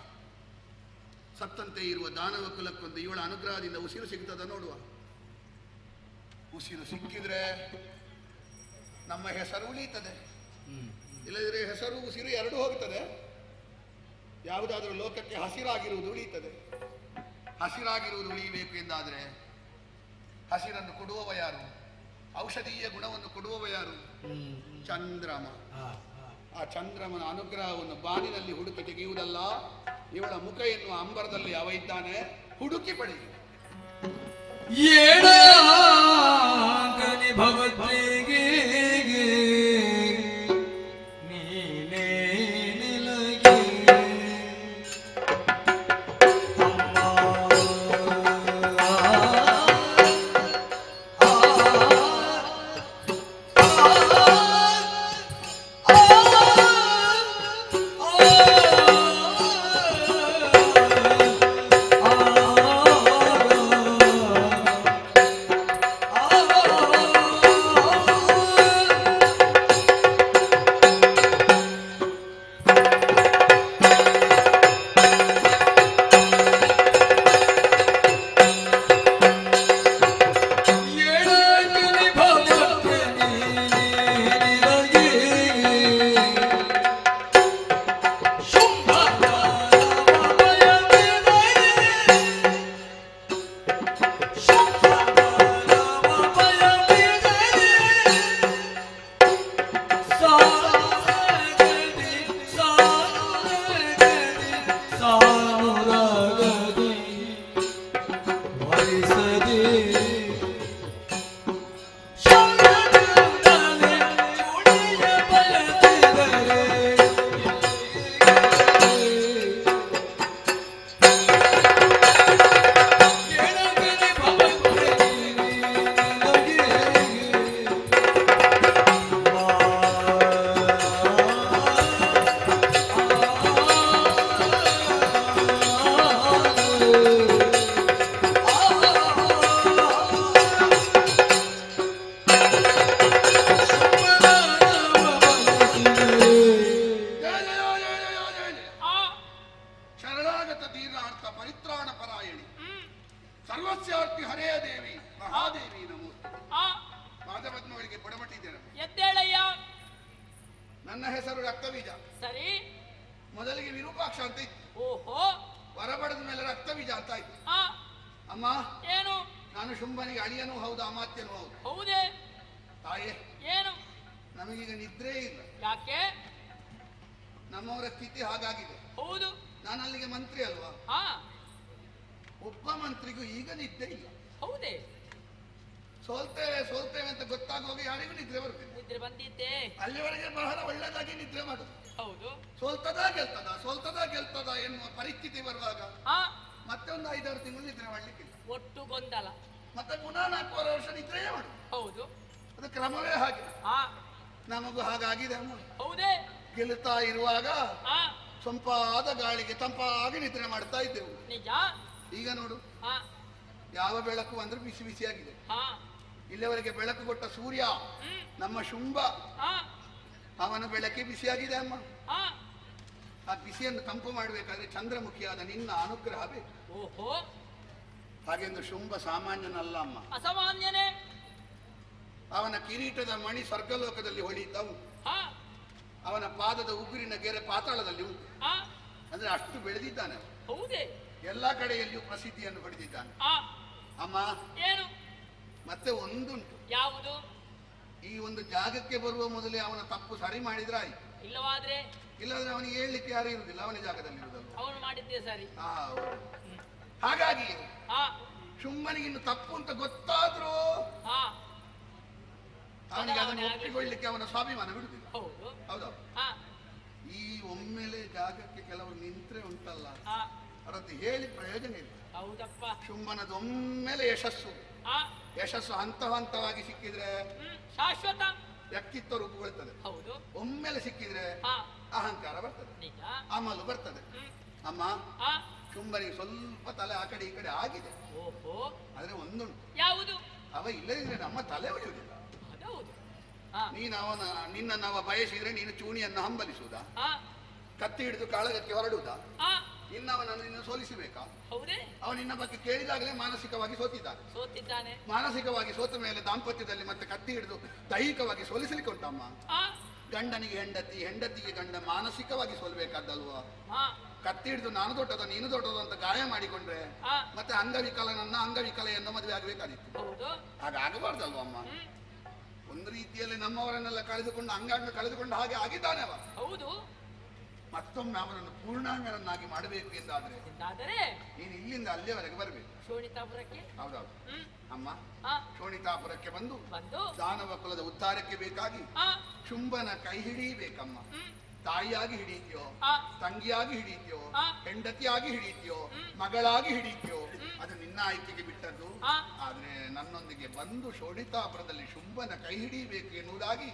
ಸತ್ತಂತೆ ಇರುವ ದಾನವ ಕುಲಕ್ಕೊಂದು ಇವಳ ಅನುಗ್ರಹದಿಂದ ಉಸಿರು ಸಿಗ್ತದ ನೋಡುವ. ಉಸಿರು ಸಿಕ್ಕಿದ್ರೆ ನಮ್ಮ ಹೆಸರು ಉಳಿಯುತ್ತದೆ, ಇಲ್ಲದಿದ್ರೆ ಹೆಸರು ಉಸಿರು ಎರಡೂ ಹೋಗ್ತದೆ. ಯಾವುದಾದ್ರೂ ಲೋಕಕ್ಕೆ ಹಸಿರಾಗಿರುವುದು ಉಳಿಯುತ್ತದೆ. ಹಸಿರಾಗಿರುವುದು ಉಳಿಯಬೇಕು ಎಂದಾದರೆ ಹಸಿರನ್ನು ಕೊಡುವವ ಯಾರು? ಔಷಧೀಯ ಗುಣವನ್ನು ಕೊಡುವವ ಯಾರು? ಚಂದ್ರಮ. ಆ ಚಂದ್ರಮನ ಅನುಗ್ರಹವನ್ನು ಬಾನಿನಲ್ಲಿ ಹುಡುಕಿ ತೆಗೆಯುವುದಲ್ಲ, ಇವಳ ಮುಖ ಎನ್ನುವ ಅಂಬರದಲ್ಲಿ ಅವ ಇದ್ದಾನೆ, ಹುಡುಕಿ ಪಡೆಯುವುದು.
ಏಣಾಗನಿ ಭವದ್ವೇಗೆ ನೀನೇ ನಿಲಗೆ
ಸರ್ವಸ್ಯಾರ್ಥಿ ಹರೇ ದೇವಿ ಮಹಾದೇವಿ ನಮೋಸ್ತು. ಪಾದಪದ್ಮಗಳಿಗೆ ಕೊಡಮಟ್ಟಿದ್ದೇನೆ.
ಎದ್ದೇಳಯ್ಯ.
ನನ್ನ ಹೆಸರು ರಕ್ತಬೀಜ.
ಸರಿ.
ಮೊದಲಿಗೆ ವಿರೂಪಾಕ್ಷ ಅಂತ ಇತ್ತು.
ಓಹೋ.
ಹೊರಬಡದ ಮೇಲೆ ರಕ್ತಬೀಜ ಅಂತ ಇತ್ತು. ಅಮ್ಮ
ಏನು?
ನಾನು ಶುಂಭನಿಗೆ ಅಳಿಯನೂ ಹೌದು ಅಮಾತ್ಯನೂ ಹೌದು.
ಹೌದೇ?
ತಾಯೇ
ಏನು?
ನಮಗೀಗ ನಿದ್ರೆ ಇಲ್ಲ.
ಯಾಕೆ?
ನಮ್ಮವರ ಸ್ಥಿತಿ ಹಾಗಾಗಿದೆ.
ಹೌದು.
ನಾನು ಅಲ್ಲಿಗೆ ಮಂತ್ರಿ ಅಲ್ವಾ? ಒಬ್ಬ ಮಂತ್ರಿಗೂ ಈಗ ನಿದ್ದೆ ಇಲ್ಲ.
ಹೌದೇ?
ಸೋಲ್ತೇವೆ ಅಂತ ಗೊತ್ತಾಗುವಾಗ ಯಾರಿಗೂ ನಿದ್ರೆ ಬರ್ತದೆ.
ನಿದ್ರೆ ಬಂದಿದ್ದೆ.
ಅಲ್ಲಿವರೆಗೆ ಬಹಳ ಒಳ್ಳೆದಾಗಿ ನಿದ್ರೆ ಮಾಡುದು.
ಹೌದು.
ಸೋಲ್ತದ ಗೆಲ್ತದ ಎನ್ನುವ ಪರಿಸ್ಥಿತಿ ಬರುವಾಗ ಮತ್ತೆ ಒಂದು 5-6 ತಿಂಗಳು ನಿದ್ರೆ ಮಾಡ್ಲಿಕ್ಕಿಲ್ಲ.
ಒಟ್ಟು ಗೊಂದಲ.
ಮತ್ತೆ ಪುನಃ 4 ವರ್ಷ ನಿದ್ರೆಯೇ ಮಾಡುದು.
ಹೌದು.
ಅದು ಕ್ರಮವೇ ಹಾಗೆ. ನಮಗೂ ಹಾಗಾಗಿದೆ ಅಮ್ಮ.
ಹೌದೇ?
ಗೆಲ್ಲುತ್ತಾ ಇರುವಾಗ ಸೊಂಪಾದ ಗಾಳಿಗೆ ತಂಪಾಗಿ ನಿದ್ರೆ ಮಾಡ್ತಾ ಇದ್ದೆವು.
ನಿಜ.
ಈಗ ನೋಡು, ಯಾವ ಬೆಳಕು ಅಂದ್ರೆ ಬಿಸಿ ಬಿಸಿಯಾಗಿದೆ. ಇಲ್ಲಿವರೆಗೆ ಬೆಳಕು ಕೊಟ್ಟ ಸೂರ್ಯ ನಮ್ಮ ಶುಂಭ, ಅವನ ಬೆಳಕೆ ಬಿಸಿಯಾಗಿದೆ ಅಮ್ಮ. ಆ ಬಿಸಿಯನ್ನು ತಂಪು ಮಾಡಬೇಕಾದ್ರೆ ಚಂದ್ರಮುಖಿಯಾದ ನಿನ್ನ ಅನುಗ್ರಹ ಬೇಕು.
ಓಹೋ.
ಹಾಗೆಂದು ಶುಂಭ ಸಾಮಾನ್ಯನಲ್ಲ ಅಮ್ಮ,
ಅಸಾಮಾನ್ಯನೇ.
ಅವನ ಕಿರೀಟದ ಮಣಿ ಸ್ವರ್ಗಲೋಕದಲ್ಲಿ ಹೊಳೆಯುತ್ತವು. ಅವನ ಪಾದದ ಉಗುರಿನ ಗೆರೆ ಪಾತಾಳದಲ್ಲಿ ಉಂಟು. ಅಂದ್ರೆ ಅಷ್ಟು ಬೆಳೆದಿದ್ದಾನೆ.
ಹೌದೇ?
ಎಲ್ಲಾ ಕಡೆಯಲ್ಲಿಯೂ ಪ್ರಸಿದ್ಧಿಯನ್ನು ಪಡೆದಿದ್ದಾನೆ. ಅಮ್ಮ
ಏನು?
ಮತ್ತೆ ಒಂದುಂಟು.
ಯಾವುದು?
ಈ ಒಂದು ಜಾಗಕ್ಕೆ ಬರುವ ಮೊದಲೇ ಅವನ ತಪ್ಪು ಸರಿ ಮಾಡಿದ್ರೆ ಆಯ್ತು.
ಇಲ್ಲವಾದ್ರೆ
ಇಲ್ಲಾಂದ್ರೆ ಅವನಿಗೆ ಹೇಳಲಿಕ್ಕೆ ಯಾರು ಇರುವುದಿಲ್ಲ, ಅವನ ಜಾಗದಲ್ಲಿ ಇರುವುದಲ್ಲ.
ಅವನು ಮಾಡಿದ್ದೇ ಸರಿ.
ಹಾಗಾಗಿ ಶುಂಭನಿಗೆ ಇನ್ನು ತಪ್ಪು ಅಂತ ಗೊತ್ತಾದ್ರೂ ಅವನಿಗೆ ಅದನ್ನು ಒಪ್ಪಿಕೊಳ್ಳಿಕ್ಕೆ ಅವನ ಸ್ವಾಭಿಮಾನ ಬಿಡುದಿಲ್ಲ. ಹೌದಾ? ಈ ಒಮ್ಮೆಲೆ ಜಾಗಕ್ಕೆ ಕೆಲವರು ನಿಂತ್ರೆ ಉಂಟಲ್ಲ, ಅದಕ್ಕೆ ಹೇಳಿ ಪ್ರಯೋಜನ ಇಲ್ಲ.
ಹೌದಪ್ಪ.
ಶುಂಭನದ ಒಮ್ಮೆಲೆ ಯಶಸ್ಸು ಹಂತ ಹಂತವಾಗಿ ಸಿಕ್ಕಿದ್ರೆ
ಶಾಶ್ವತ
ವ್ಯಕ್ತಿತ್ವ ರೂಪುಗೊಳ್ತದೆ.
ಹೌದು.
ಒಮ್ಮೆಲೆ ಸಿಕ್ಕಿದ್ರೆ ಅಹಂಕಾರ ಬರ್ತದೆ, ಅಮಲು ಬರ್ತದೆ. ಅಮ್ಮ, ಶುಂಭನಿಗೆ ಸ್ವಲ್ಪ ತಲೆ ಆ ಕಡೆ ಈ ಕಡೆ ಆಗಿದೆ. ಆದ್ರೆ ಒಂದುಂಟು.
ಯಾವುದು?
ಅವ ಇಲ್ಲದಿದ್ರೆ ನಮ್ಮ ತಲೆ ಹೊಡೆಯುವುದಿಲ್ಲ. ನೀನು ನಿನ್ನನ್ನು ಅವ ಬಯಸಿದ್ರೆ ನೀನು ಚೂಣಿಯನ್ನು ಹಂಬಲಿಸುವುದಾ, ಕತ್ತಿ ಹಿಡಿದು ಕಾಳಗಕ್ಕೆ ಹೊರಡುವುದಾ, ಇನ್ನವನನ್ನು ನಿನ್ನ ಸೋಲಿಸಬೇಕಾ? ಅವನು ನಿನ್ನ ಬಗ್ಗೆ ಕೇಳಿದಾಗಲೇ ಮಾನಸಿಕವಾಗಿ ಸೋತಿದ್ದಾನೆ. ಮಾನಸಿಕವಾಗಿ ಸೋತ ಮೇಲೆ ದಾಂಪತ್ಯದಲ್ಲಿ ಮತ್ತೆ ಕತ್ತಿ ಹಿಡಿದು ದೈಹಿಕವಾಗಿ ಸೋಲಿಸಲಿಕ್ಕೆ ಉಂಟಮ್ಮ. ಗಂಡನಿಗೆ ಹೆಂಡತಿ, ಹೆಂಡತಿಗೆ ಗಂಡ ಮಾನಸಿಕವಾಗಿ ಸೋಲ್ಬೇಕಾದ್ದಲ್ವಾ? ಕತ್ತಿ ಹಿಡಿದು ನಾನು ದೊಡ್ಡದು ನೀನು ದೊಡ್ಡದು ಅಂತ ಗಾಯ ಮಾಡಿಕೊಂಡ್ರೆ ಮತ್ತೆ ಅಂಗವಿಕಲೆಯನ್ನು ಮದುವೆ ಆಗಬೇಕಾದಿತ್ತು. ಹಾಗಾಗಬಾರ್ದಲ್ವ ಅಮ್ಮ? ಒಂದು ರೀತಿಯಲ್ಲಿ ನಮ್ಮವರನ್ನೆಲ್ಲ ಕಳೆದುಕೊಂಡು ಅಂಗಾಂಗ ಕಳೆದುಕೊಂಡು ಹಾಗೆ ಆಗಿದ್ದಾನೆ ಅವ.
ಹೌದು.
ಮತ್ತೊಮ್ಮೆ ಅವನನ್ನು ಪೂರ್ಣಾಂಗರನ್ನಾಗಿ ಮಾಡಬೇಕು ಎಂದಾದ್ರೆ ನೀನು ಇಲ್ಲಿಂದ ಅಲ್ಲಿಯವರೆಗೆ ಬರಬೇಕು,
ಶೋಣಿತಾಪುರಕ್ಕೆ.
ಹೌದೌದು ಅಮ್ಮ. ಶೋಣಿತಾಪುರಕ್ಕೆ ಬಂದು ದಾನವ ಕುಲದ ಉದ್ಧಾರಕ್ಕೆ ಬೇಕಾಗಿ ಶುಂಭನ ಕೈ ಹಿಡಿಯಬೇಕಮ್ಮ. ತಾಯಿಯಾಗಿ ಹಿಡಿತೀಯೋ, ತಂಗಿಯಾಗಿ ಹಿಡಿತೀಯೋ, ಹೆಂಡತಿಯಾಗಿ ಹಿಡಿತೀಯೋ, ಮಗಳಾಗಿ ಹಿಡಿತೀಯೋ, ಅದು ನಿನ್ನ ಆಯ್ಕೆಗೆ ಬಿಟ್ಟದ್ದು. ಆದ್ರೆ ನನ್ನೊಂದಿಗೆ ಬಂದು ಶೋಣಿತಾಪುರದಲ್ಲಿ ಶುಂಭನ ಕೈ ಹಿಡಿಯಬೇಕು ಎನ್ನುವುದಾಗಿ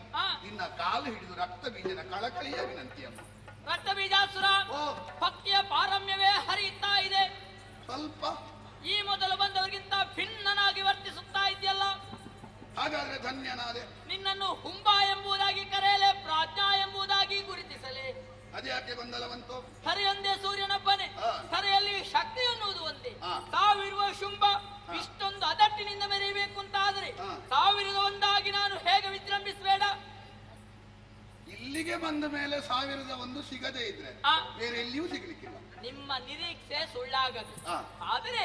ನಿನ್ನ ಕಾಲು ಹಿಡಿದು ರಕ್ತ ಬೀಜನ ಕಳಕಳಿಯ ವಿನಂತಿಯಮ್ಮ.
ರಕ್ತ ಬೀಜಾಸುರ ಭಕ್ತಿಯ ಪಾರಮ್ಯವೇ ಹರಿಯುತ್ತಾ ಇದೆ.
ಸ್ವಲ್ಪ
ಈ ಮೊದಲು ಬಂದವರಿಗಿಂತ ಭಿನ್ನನಾಗಿ ವರ್ತಿಸುತ್ತಾ ಇದೆಯಲ್ಲ.
ಹಾಗಾದ್ರೆ ಧನ್ಯನಾದೆ.
ನಿನ್ನನ್ನು ಹುಂಬ ಎಂಬುದಾಗಿ ಕರೆಯಲೇ, ಪ್ರಾಜ್ಞಾ ಎಂಬುದಾಗಿ ಗುರುತಿಸಲೇ?
ಅದ್ಯಾಕೆ ಗೊಂದಲವಂತು?
ಹರಿಯೊಂದೇ ಸೂರ್ಯನೊಬ್ಬನೇ, ಕರೆಯಲ್ಲಿ ಶಕ್ತಿ ಎನ್ನುವುದು ಒಂದೇ. ಸಾವಿರುವ ಶುಂಭ ಇಷ್ಟೊಂದು ಅದಟ್ಟಿನಿಂದ ಮೆರೆಯಬೇಕು ಅಂತಾದ್ರೆ ಸಾವಿರದ ಒಂದಾಗಿ ನಾನು ಹೇಗೆ ವಿಜೃಂಭಿಸಬೇಡ?
ಇಲ್ಲಿಗೆ ಬಂದ ಮೇಲೆ 1001 ಸಿಗದೇ ಇದ್ರೆ ಬೇರೆ ಎಲ್ಲಿಯೂ ಸಿಗ್ಲಿಕ್ಕಿಲ್ಲ.
ನಿಮ್ಮ ನಿರೀಕ್ಷೆ ಸುಳ್ಳಾಗದು. ಆದರೆ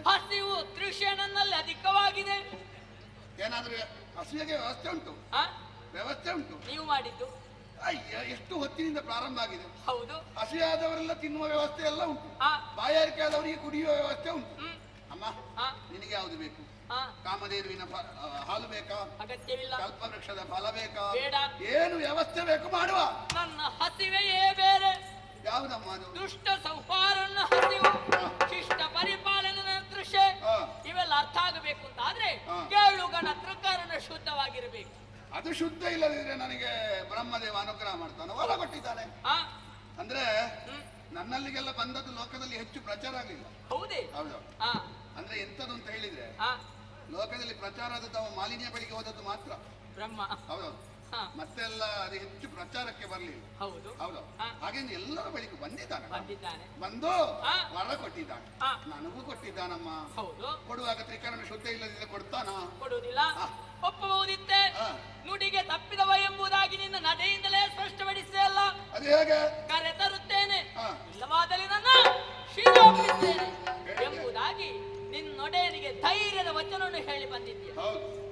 ಹಸಿವು ತೃಷೆ ನನ್ನಲ್ಲಿ ಅಧಿಕವಾಗಿದೆ.
ಏನಾದ್ರೂ ಹಸಿವಿಗೆ ವ್ಯವಸ್ಥೆ ಉಂಟು, ವ್ಯವಸ್ಥೆ ಉಂಟು.
ನೀವು ಮಾಡಿದ್ದು
ಅಯ್ಯ, ಎಷ್ಟು ಹೊತ್ತಿನಿಂದ ಪ್ರಾರಂಭ ಆಗಿದೆ.
ಹೌದು.
ಹಸಿಯಾದವರೆಲ್ಲ ತಿನ್ನುವ ವ್ಯವಸ್ಥೆ ಎಲ್ಲ ಉಂಟು, ಬಾಯಾರಿಕೆ ಆದವರಿಗೆ ಕುಡಿಯುವ ವ್ಯವಸ್ಥೆ ಉಂಟು. ಅಮ್ಮ, ನಿನಗೆ ಯಾವುದು ಬೇಕು? ಕಾಮಧೇನುವಿನ ಹಾಲು ಬೇಕಾ?
ಅಗತ್ಯವಿಲ್ಲ.
ಕಲ್ಪವೃಕ್ಷದ ಫಲ ಬೇಕಾ?
ಬೇಡ.
ಏನು ವ್ಯವಸ್ಥೆ ಬೇಕು ಮಾಡುವ.
ನನ್ನ ಹಸಿವೆಯೇ ಬೇರೆ.
ಯಾವುದಮ್ಮ ಅದು?
ದುಷ್ಟ ಸಂಹಾರನ ಹಸಿವು, ಶಿಷ್ಟ ಪರಿಪಾಲನ ತೃಷೆ, ಇವೆಲ್ಲ ಅರ್ಥ ಆಗಬೇಕು ಅಂತ ಆದ್ರೆ ಕೇಳುಗಣ ತ್ರಿಕರಣ ಶುದ್ಧವಾಗಿರಬೇಕು.
ಅದು ಶುದ್ಧ ಇಲ್ಲದಿದ್ರೆ ನನಗೆ ಬ್ರಹ್ಮದೇವ ಅನುಗ್ರಹ ಮಾಡ್ತಾನೆ, ವರ ಕೊಟ್ಟಿದ್ದಾನೆ. ಅಂದ್ರೆ ನನ್ನಲ್ಲಿಗೆಲ್ಲ ಬಂದದ್ದು ಲೋಕದಲ್ಲಿ ಹೆಚ್ಚು ಪ್ರಚಾರ ಆಗಲಿಲ್ಲ.
ಹೌದೇ?
ಹೌದು. ಅಂದ್ರೆ ಎಂತದ್ದು ಅಂತ ಹೇಳಿದ್ರೆ ಲೋಕದಲ್ಲಿ ಪ್ರಚಾರ ಆದದ್ದು ಅವ ಮಾಲಿನ್ಯ ಬಳಿಗೆ ಹೋದದ್ದು ಮಾತ್ರ
ಬ್ರಹ್ಮ.
ಹೌದೌದು. ಮತ್ತೆಲ್ಲ ಅದು ಹೆಚ್ಚು ಪ್ರಚಾರಕ್ಕೆ ಬರಲಿಲ್ಲ.
ಹೌದು
ಹೌದು. ಹಾಗೆಂದು ಎಲ್ಲರ ಬಳಿಗೂ ಬಂದಿದ್ದಾನೆ, ಬಂದು ವರ ಕೊಟ್ಟಿದ್ದಾನೆ. ನನಗೂ ಕೊಟ್ಟಿದ್ದಾನಮ್ಮ.
ಹೌದು.
ಕೊಡುವಾಗ ತ್ರಿಕರಣ ಶುದ್ಧ ಇಲ್ಲದಿದ್ರೆ ಕೊಡ್ತಾನ?
ಕೊಡುವುದಿಲ್ಲ. ಒಪ್ಪಬಹುದಿತ್ತೆ. ನುಡಿಗೆ ತಪ್ಪಿದವ ಎಂಬುದಾಗಿ ನಿನ್ನ ನಡೆಯಿಂದಲೇ ಸ್ಪಷ್ಟಪಡಿಸೇ ಅಲ್ಲ.
ಅದು ಹೇಗೆ?
ಕರೆ ತರುತ್ತೇನೆ, ಇಲ್ಲವಾದಲ್ಲಿ ನನ್ನ ಶಿರೋಪಿಸ್ತೇನೆ ಎಂಬುದಾಗಿ ನಿನ್ನೊಡೆಯನಿಗೆ ಧೈರ್ಯದ ವಚನವನ್ನು ಹೇಳಿ ಬಂದಿದ್ದೀಯ.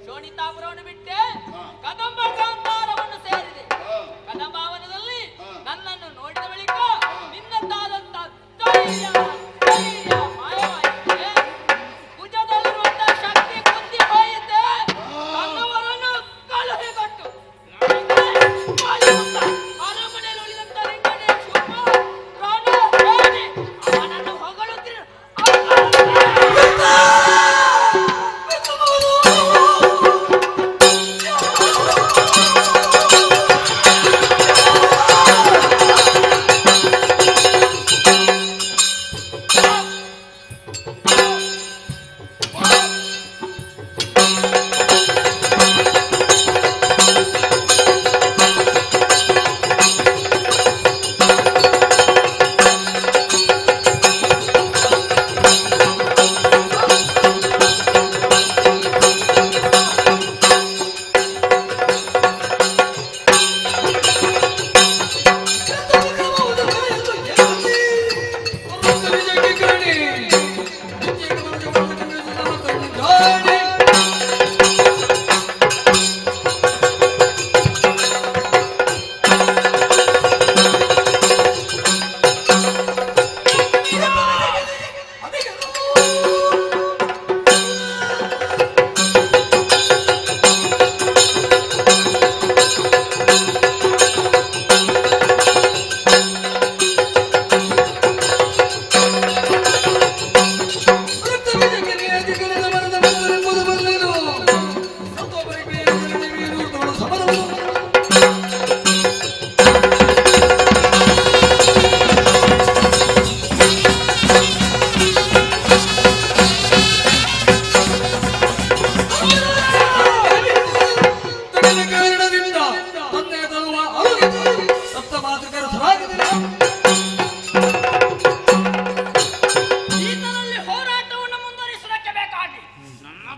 ಶೋಣಿತಾಪುರವನ್ನು ಬಿಟ್ಟೆ ಕದಂಬ ಕಾಂತಾರವನ್ನು ಸೇರಿದೆ. ಕದಂಬಾವನದಲ್ಲಿ ನನ್ನನ್ನು ನೋಡಿದ ಬಳಿಕ ನಿನ್ನದಾದಂತ ಧೈರ್ಯ ಮಾಯವಾಯಿತೆ. ಭುಜದಲ್ಲಿರುವಂತಹ ಶಕ್ತಿ ಕುಂದಿ ಹೋಯಿತೆ. ಕನ್ನವರನ್ನು ಕಳುಹಿಕೊಟ್ಟು ಅರಮನೆಯಲ್ಲಿ ಉಳಿದಂತ ನಿನ್ನನೆ ಶುಭ ಪ್ರಾಣ ಹೇಳಿ ಅವನನ್ನು ಹೊಗಳುತ್ತಿರು.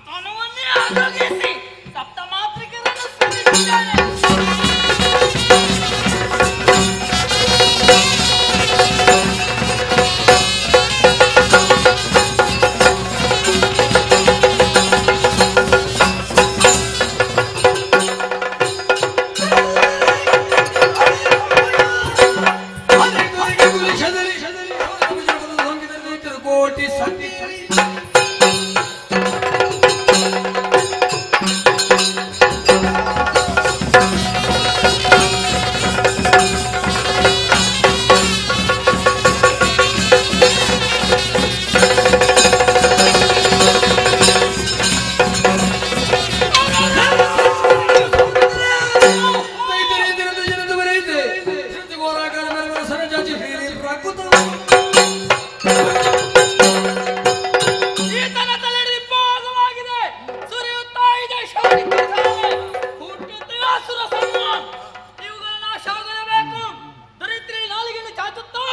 ತನುವನ್ನೇ ಆರೋಗಿಸಿ ಸಪ್ತ ಮಾತೃಕೆಗಳನ್ನು ಸಲ್ಲಿಸಿದ್ದಾನೆ.
ಕೋಟಿ ಸತಿ
ಈತನ ತಲೆಯಲ್ಲಿ ಭಾಗವಾಗಿದೆ. ಸುರಿಯುತ್ತಾ ಇದೆ ಶಾಂತಿ ಹುಟ್ಟುತ್ತಿರುವ ಅಸುರ ಸಮೂಹ. ಇವುಗಳ ನಾಶವಾಗಲೇಬೇಕು. ದರಿದ್ರಿ ನಾಲಿಗೆಯನ್ನು ಚಾಚುತ್ತಾ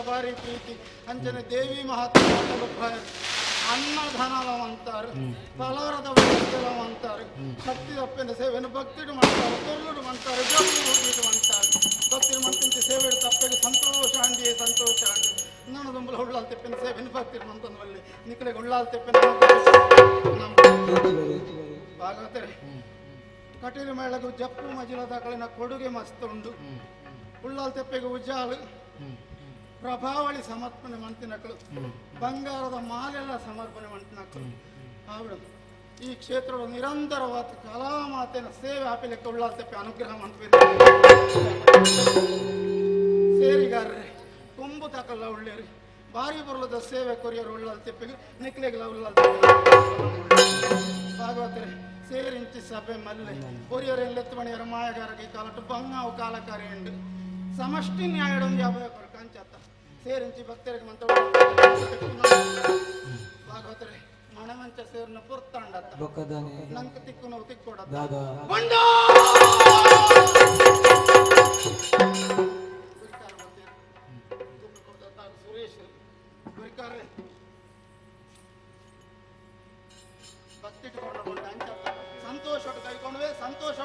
ಬಾರಿ ಪ್ರೀತಿ ಅಂಚನೆ ದೇವಿ ಮಹಾತ್ಮ ಅನ್ನದಾನವ ಅಂತಾರೆ ಫಲಾರದ ವ್ಯವಸ್ಥೆಲವ ಅಂತಾರೆ ಶಕ್ತಿ ತಪ್ಪಿನ ಸೇವೆಯನ್ನು ಭಕ್ತಿಡು ಮಾಡ್ತಾರೆ ತೊಳ್ಳುಡು ಅಂತಾರೆ ಜೋಗಿಡು ಅಂತಾರೆ ಭಕ್ತಿ ಮಂತಿಂಚೆ ಸೇವೆ ತಪ್ಪಗೆ ಸಂತೋಷ ಅಂಡಿ ಸಂತೋಷ ಅಂಡಿ ನನ್ನ ದುಂಬಲ ಉಳ್ಳಾಲ್ ತೆಪ್ಪಿನ ಸೇವೆಯನ್ನು ಭಕ್ತಿ ಮಂತಂದಲ್ಲಿ ನಿಖಲೆಗೆ ಉಳ್ಳಾಲ್ ತೆಪ್ಪಿನ ಭಾಗವತರೆ ಕಟೀಲು ಮೇಳಗೂ ಜಪ್ಪು ಮಜಿಲದ ಕಳಿನ ಕೊಡುಗೆ ಮಸ್ತ್ ಉಂಡು ಉಳ್ಳಾಲ್ ತೆಪ್ಪೆಗೆ ಉಜ್ಜಾಲು ಪ್ರಭಾವಳಿ ಸಮರ್ಪಣೆ ಮಂತಿನಕಳು ಬಂಗಾರದ ಮಾಲೆಲ್ಲ ಸಮರ್ಪಣೆ ಮಂತಿನಕಳು ಆವಿಡ ಈ ಕ್ಷೇತ್ರದ ನಿರಂತರವಾದ ಕಲಾಮಾತೆನ ಸೇವೆ ಆಪಿಲೆಕ್ಕ ಉಳ್ಳಾಲ್ ತೆಪ್ಪೆ ಅನುಗ್ರಹ ಮಂತ್ರಿ
ಬಾರಿ ಬರಲದ ಸೇವೆ ಕೊರಿಯರು ಉಳ್ಳಲ್ ತಿಪ್ಪಿಗೆ ನಿಕ್ಲೆಗಳ ಉಳ್ಳಲ್ ಭಾಗವತರೆ ಸೇರಿಂಚಿ ಸಭೆ ಮಲ್ಲೆ ಕೊರಿಯರ್ ಎತ್ಮಣಿಯರ ಮಾಯಗಾರಗೆ ಕಾಲಟ್ಟು ಬಂಗಾವು ಕಾಲಕಾರಿ ಉಂಡು ಸಮಷ್ಟಿ ನ್ಯಾಯಡೊಂದು ಯಾವ ಕಂಚತ್ತ ಸೇರಿಂಚಿ ಭಕ್ತರಿಗೆ ಮಂತ್ರ ಭಾಗವತರೆ ಮಣಮಂಚ ಸೇರ್ನ ಪುರ್ತಾಂಡತ್ತ ನಂಕ ತಿಕ್ಕು ನಾವು ತಿಕ್ಕೊಡತ್ತ ಸುರೇಶ್ ಗುರಿಕಾರ್ರೆ ಭಕ್ತಿ ಇಟ್ಕೊಂಡು ಸಂತೋಷ ಕೈಕೊಂಡ್ವೆ ಸಂತೋಷ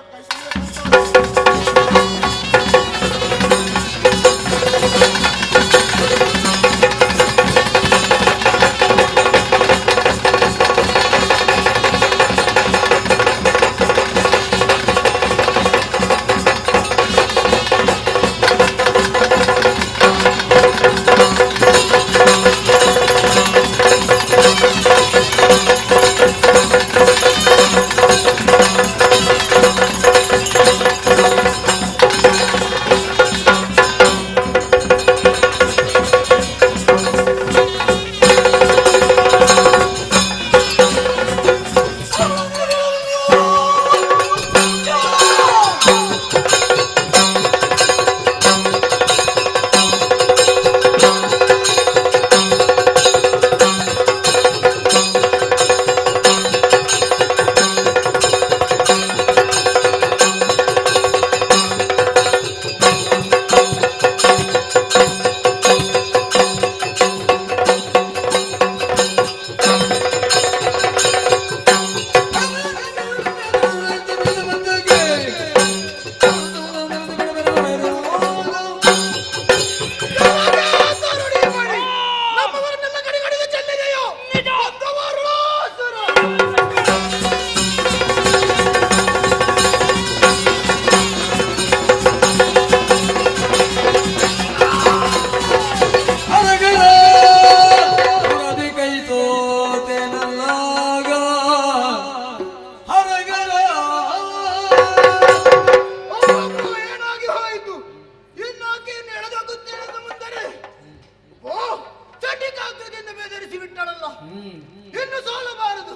ಇನ್ನು ಸೋಲಬಾರದು,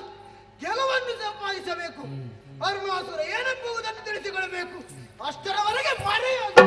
ಗೆಲುವನ್ನು ಸಂಪಾದಿಸಬೇಕು. ಅರುಣಾಸುರ ಏನೆಂಬುದನ್ನು ತಿಳಿಸಿಕೊಳ್ಳಬೇಕು. ಅಷ್ಟರವರೆಗೆ ಮರೆಯದು.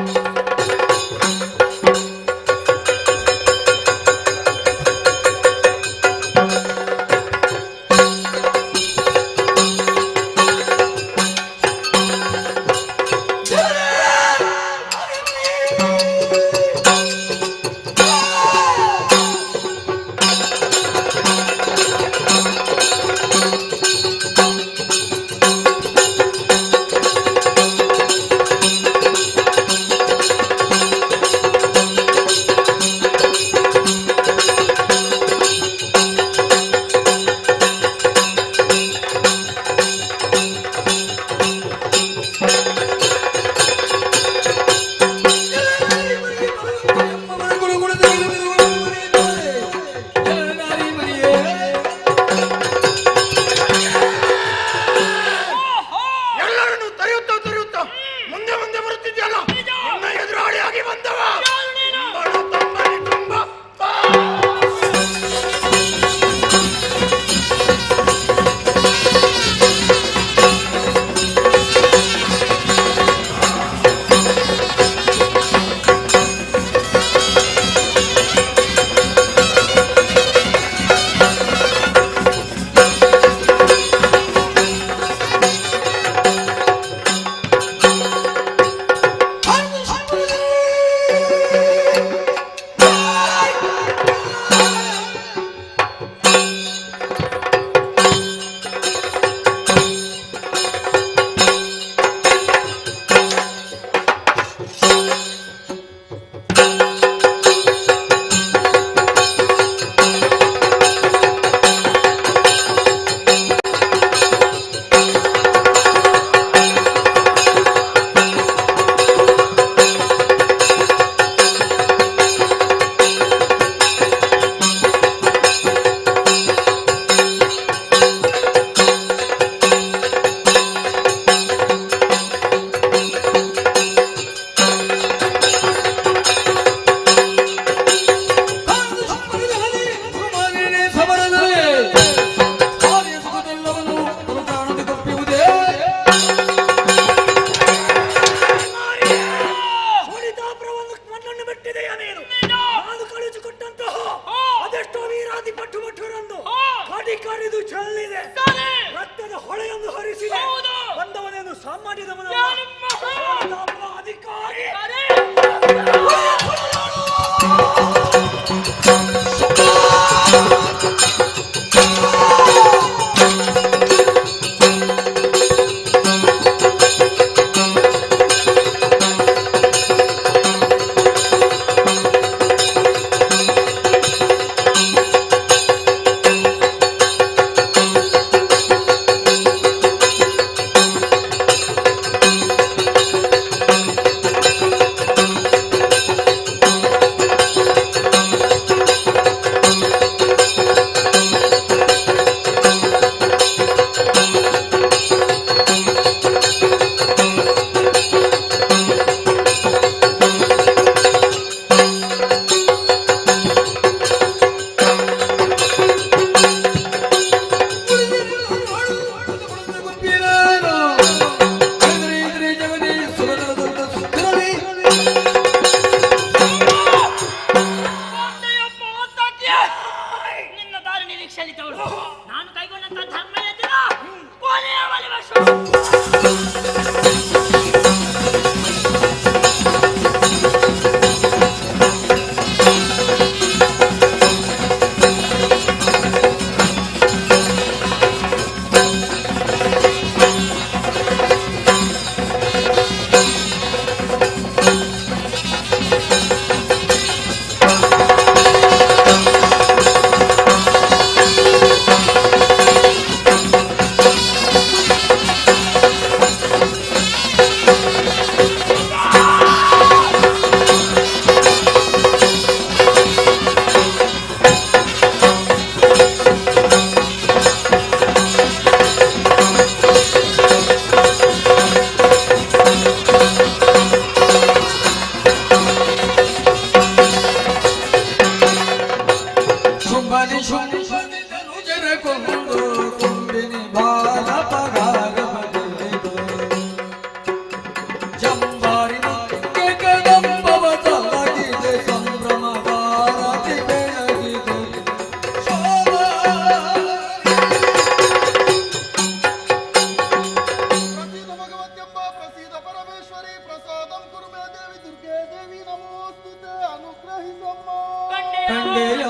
ಕಂಡೆಯ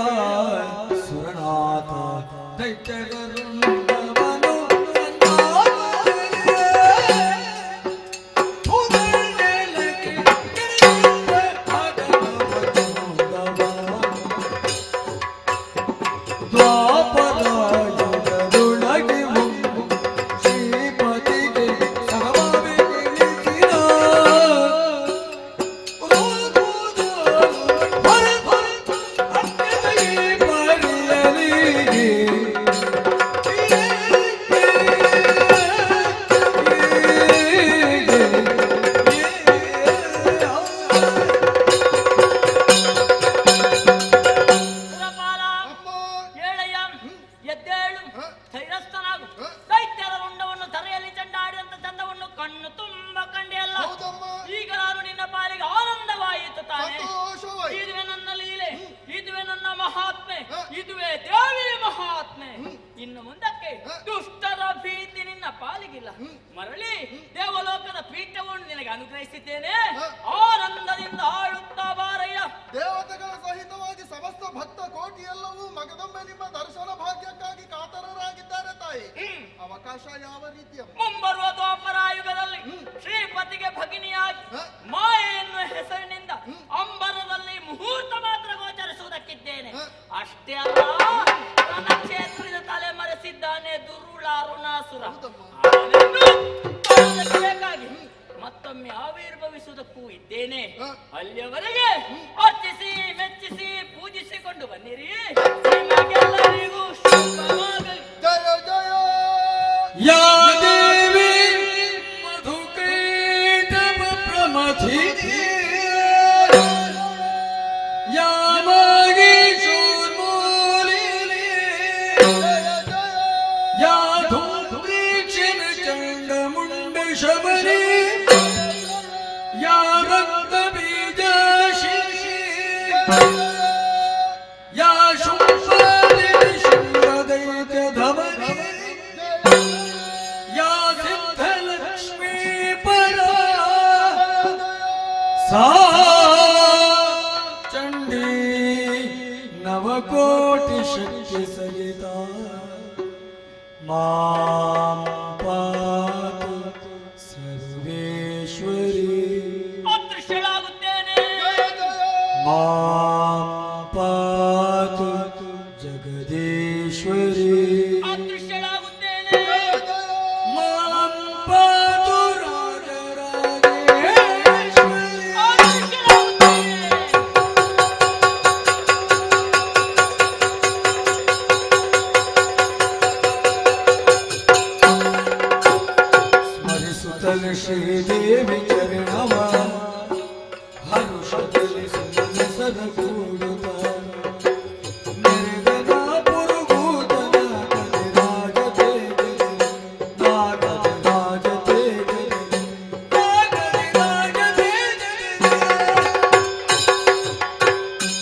ಸುರನಾಥ ದೈತ್ಯಗರುಂಡವನು
ಇನ್ನು ಮುಂದಕ್ಕೆ ದುಷ್ಟರ ಭೀತಿ ನಿನ್ನ ಪಾಲಿಗಿಲ್ಲ. ಮರಳಿ ದೇವಲೋಕದ ಪೀಠವನ್ನು ನಿನಗೆ ಅನುಗ್ರಹಿಸಿದ್ದೇನೆ. ಆನಂದದಿಂದ ಆಳುತ್ತಾ ಬಾರಯ್ಯ.
ದೇವತೆಗಳ ಸಹಿತವಾಗಿ ಸಮಸ್ತ ಭಕ್ತ ಕೋಟಿ ಎಲ್ಲವೂ ಮಗದೊಮ್ಮೆ ನಿಮ್ಮ ದರ್ಶನ ಭಾಗ್ಯಕ್ಕಾಗಿ ಕಾತರರಾಗಿದ್ದಾರೆ ತಾಯಿ. ಅವಕಾಶ ಯಾವ ರೀತಿಯ?
ಮುಂಬರುವ ದ್ವಾಪರಾಯುಗದಲ್ಲಿ ಶ್ರೀಪತಿಗೆ ಭಗಿನಿಯಾಗಿ ಮಾಯೆ ಎನ್ನುವ ಹೆಸರಿನಿಂದ ಅಂಬರದಲ್ಲಿ ಮುಹೂರ್ತ ಮಾತ್ರ ಗೋಚರಿಸುವುದಕ್ಕಿದ್ದೇನೆ. ಅಷ್ಟೇ ಅಲ್ಲ, ನನ್ನ ಕ್ಷೇತ್ರದ ತಲೆ ಮರೆಸಿದ್ದಾನೆ ದುರುಳ ಅರುಣಾಸುರ. ಬೇಕಾಗಿ ಮತ್ತೊಮ್ಮೆ ಆವಿರ್ಭವಿಸುವುದಕ್ಕೂ ಇದ್ದೇನೆ. ಅಲ್ಲಿಯವರೆಗೆ ಅರ್ಚಿಸಿ ಮೆಚ್ಚಿಸಿ ಪೂಜಿಸಿಕೊಂಡು ಬನ್ನಿರಿ. ನಿಮಗೆಲ್ಲರಿಗೂ ಶುಭವಾಗಲಿ.
ಜಯ ಜಯ
ಯಾ ದೇವಿ ಮಧುಕೈಟವ ಪ್ರಮಥಿನಿ ಯಾ ಮಾಗೀಶೂರ್ಮೂಲಿನಿ ಯಾ ಧೂಮ್ರೀಕ್ಷಣ ಚಂಡಮುಂಡ ಶಬರಿ ಯಾ ರಕ್ತ ಬೀಜಾಶಿನಿ ಯಾ ಶುಂಭಾದಿನಿ ಶುಂಭದೈತ್ಯ ಧಮನಿ या सिद्धलक्ष्मी परा सा चंडी नवकोटि शक्ति सहिता मां पातु सर्वेश्वरी
ಅದೃಶ್ಯಳಾಗುತ್ತೇನೆ.
मां पातु जगदीश्वरी
ಅದೃಶ್ಯಳಾಗುತ್ತೇನೆ.
मां पातु राजराजेश्वरी स्मरिसुतल श्रीदेवी चरणव हरुषदलि सुमनसर कूडता निर्गना पुरुभूतन कलिराज तेजनि नागराज तेजनि नागराज तेजनि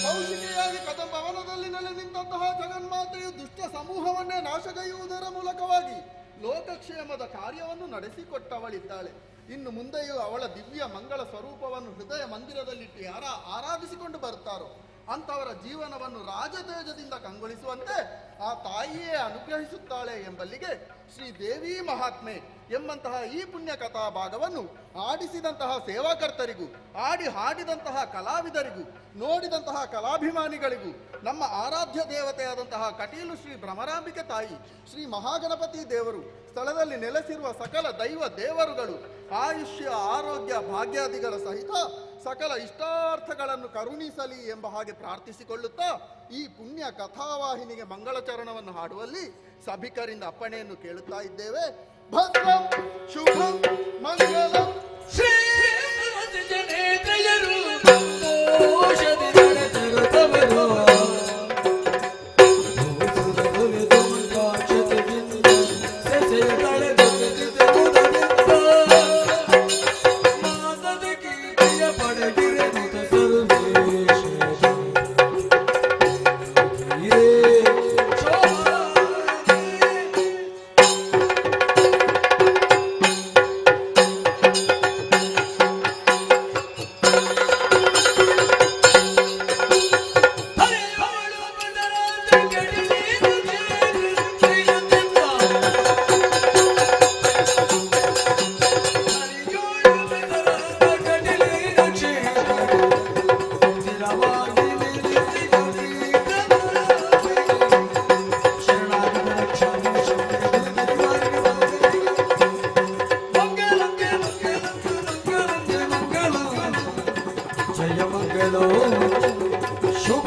ಕೌಶಿಕಿಯಾಗಿ ಕದಂಬವನದಲ್ಲಿ ನೆಲೆ ನಿಂತಹ ಜಗನ್ಮಾತೆಯು ದುಷ್ಟ ಸಮೂಹವನ್ನೇ ನಾಶಗೈಯುವುದರ ಮೂಲಕವಾಗಿ ಲೋಕಕ್ಷೇಮದ ಕಾರ್ಯವನ್ನು ನಡೆಸಿಕೊಟ್ಟವಳಿದ್ದಾಳೆ. ಇನ್ನು ಮುಂದೆಯೂ ಅವಳ ದಿವ್ಯ ಮಂಗಳ ಸ್ವರೂಪವನ್ನು ಹೃದಯ ಮಂದಿರದಲ್ಲಿಟ್ಟು ಯಾರ ಆರಾಧಿಸಿಕೊಂಡು ಬರುತ್ತಾರೋ ಅಂಥವರ ಜೀವನವನ್ನು ರಾಜತೇಜದಿಂದ ಕಂಗೊಳಿಸುವಂತೆ ಆ ತಾಯಿಯೇ ಅನುಗ್ರಹಿಸುತ್ತಾಳೆ ಎಂಬಲ್ಲಿಗೆ ಶ್ರೀ ದೇವಿ ಮಹಾತ್ಮೆ ಎಂಬಂತಹ ಈ ಪುಣ್ಯ ಕಥಾ ಭಾಗವನ್ನು ಆಡಿಸಿದಂತಹ ಸೇವಾಕರ್ತರಿಗೂ ಆಡಿ ಹಾಡಿದಂತಹ ಕಲಾವಿದರಿಗೂ ನೋಡಿದಂತಹ ಕಲಾಭಿಮಾನಿಗಳಿಗೂ ನಮ್ಮ ಆರಾಧ್ಯ ದೇವತೆಯಾದಂತಹ ಕಟೀಲು ಶ್ರೀ ಭ್ರಮರಾಂಬಿಕೆ ತಾಯಿ ಶ್ರೀ ಮಹಾಗಣಪತಿ ದೇವರು ಸ್ಥಳದಲ್ಲಿ ನೆಲೆಸಿರುವ ಸಕಲ ದೈವ ದೇವರುಗಳು ಆಯುಷ್ಯ ಆರೋಗ್ಯ ಭಾಗ್ಯಾದಿಗಳ ಸಹಿತ ಸಕಲ ಇಷ್ಟಾರ್ಥಗಳನ್ನು ಕರುಣಿಸಲಿ ಎಂಬ ಹಾಗೆ ಪ್ರಾರ್ಥಿಸಿಕೊಳ್ಳುತ್ತಾ ಈ ಪುಣ್ಯ ಕಥಾವಾಹಿನಿಗೆ ಮಂಗಳಚರಣವನ್ನು ಹಾಡುವಲ್ಲಿ ಸಭಿಕರಿಂದ ಅಪ್ಪಣೆಯನ್ನು ಕೇಳುತ್ತಾ ಇದ್ದೇವೆ. ಭದ್ರಂ ಶುಭಂ ಮಂಗಲಂ
ಶ್ರೀ ಜನೇತ್ರಯರು ದೋಷದಿ ನಡೆದರು ತವರು ಜಯ ಮಂಗಳೋ ಶುಭ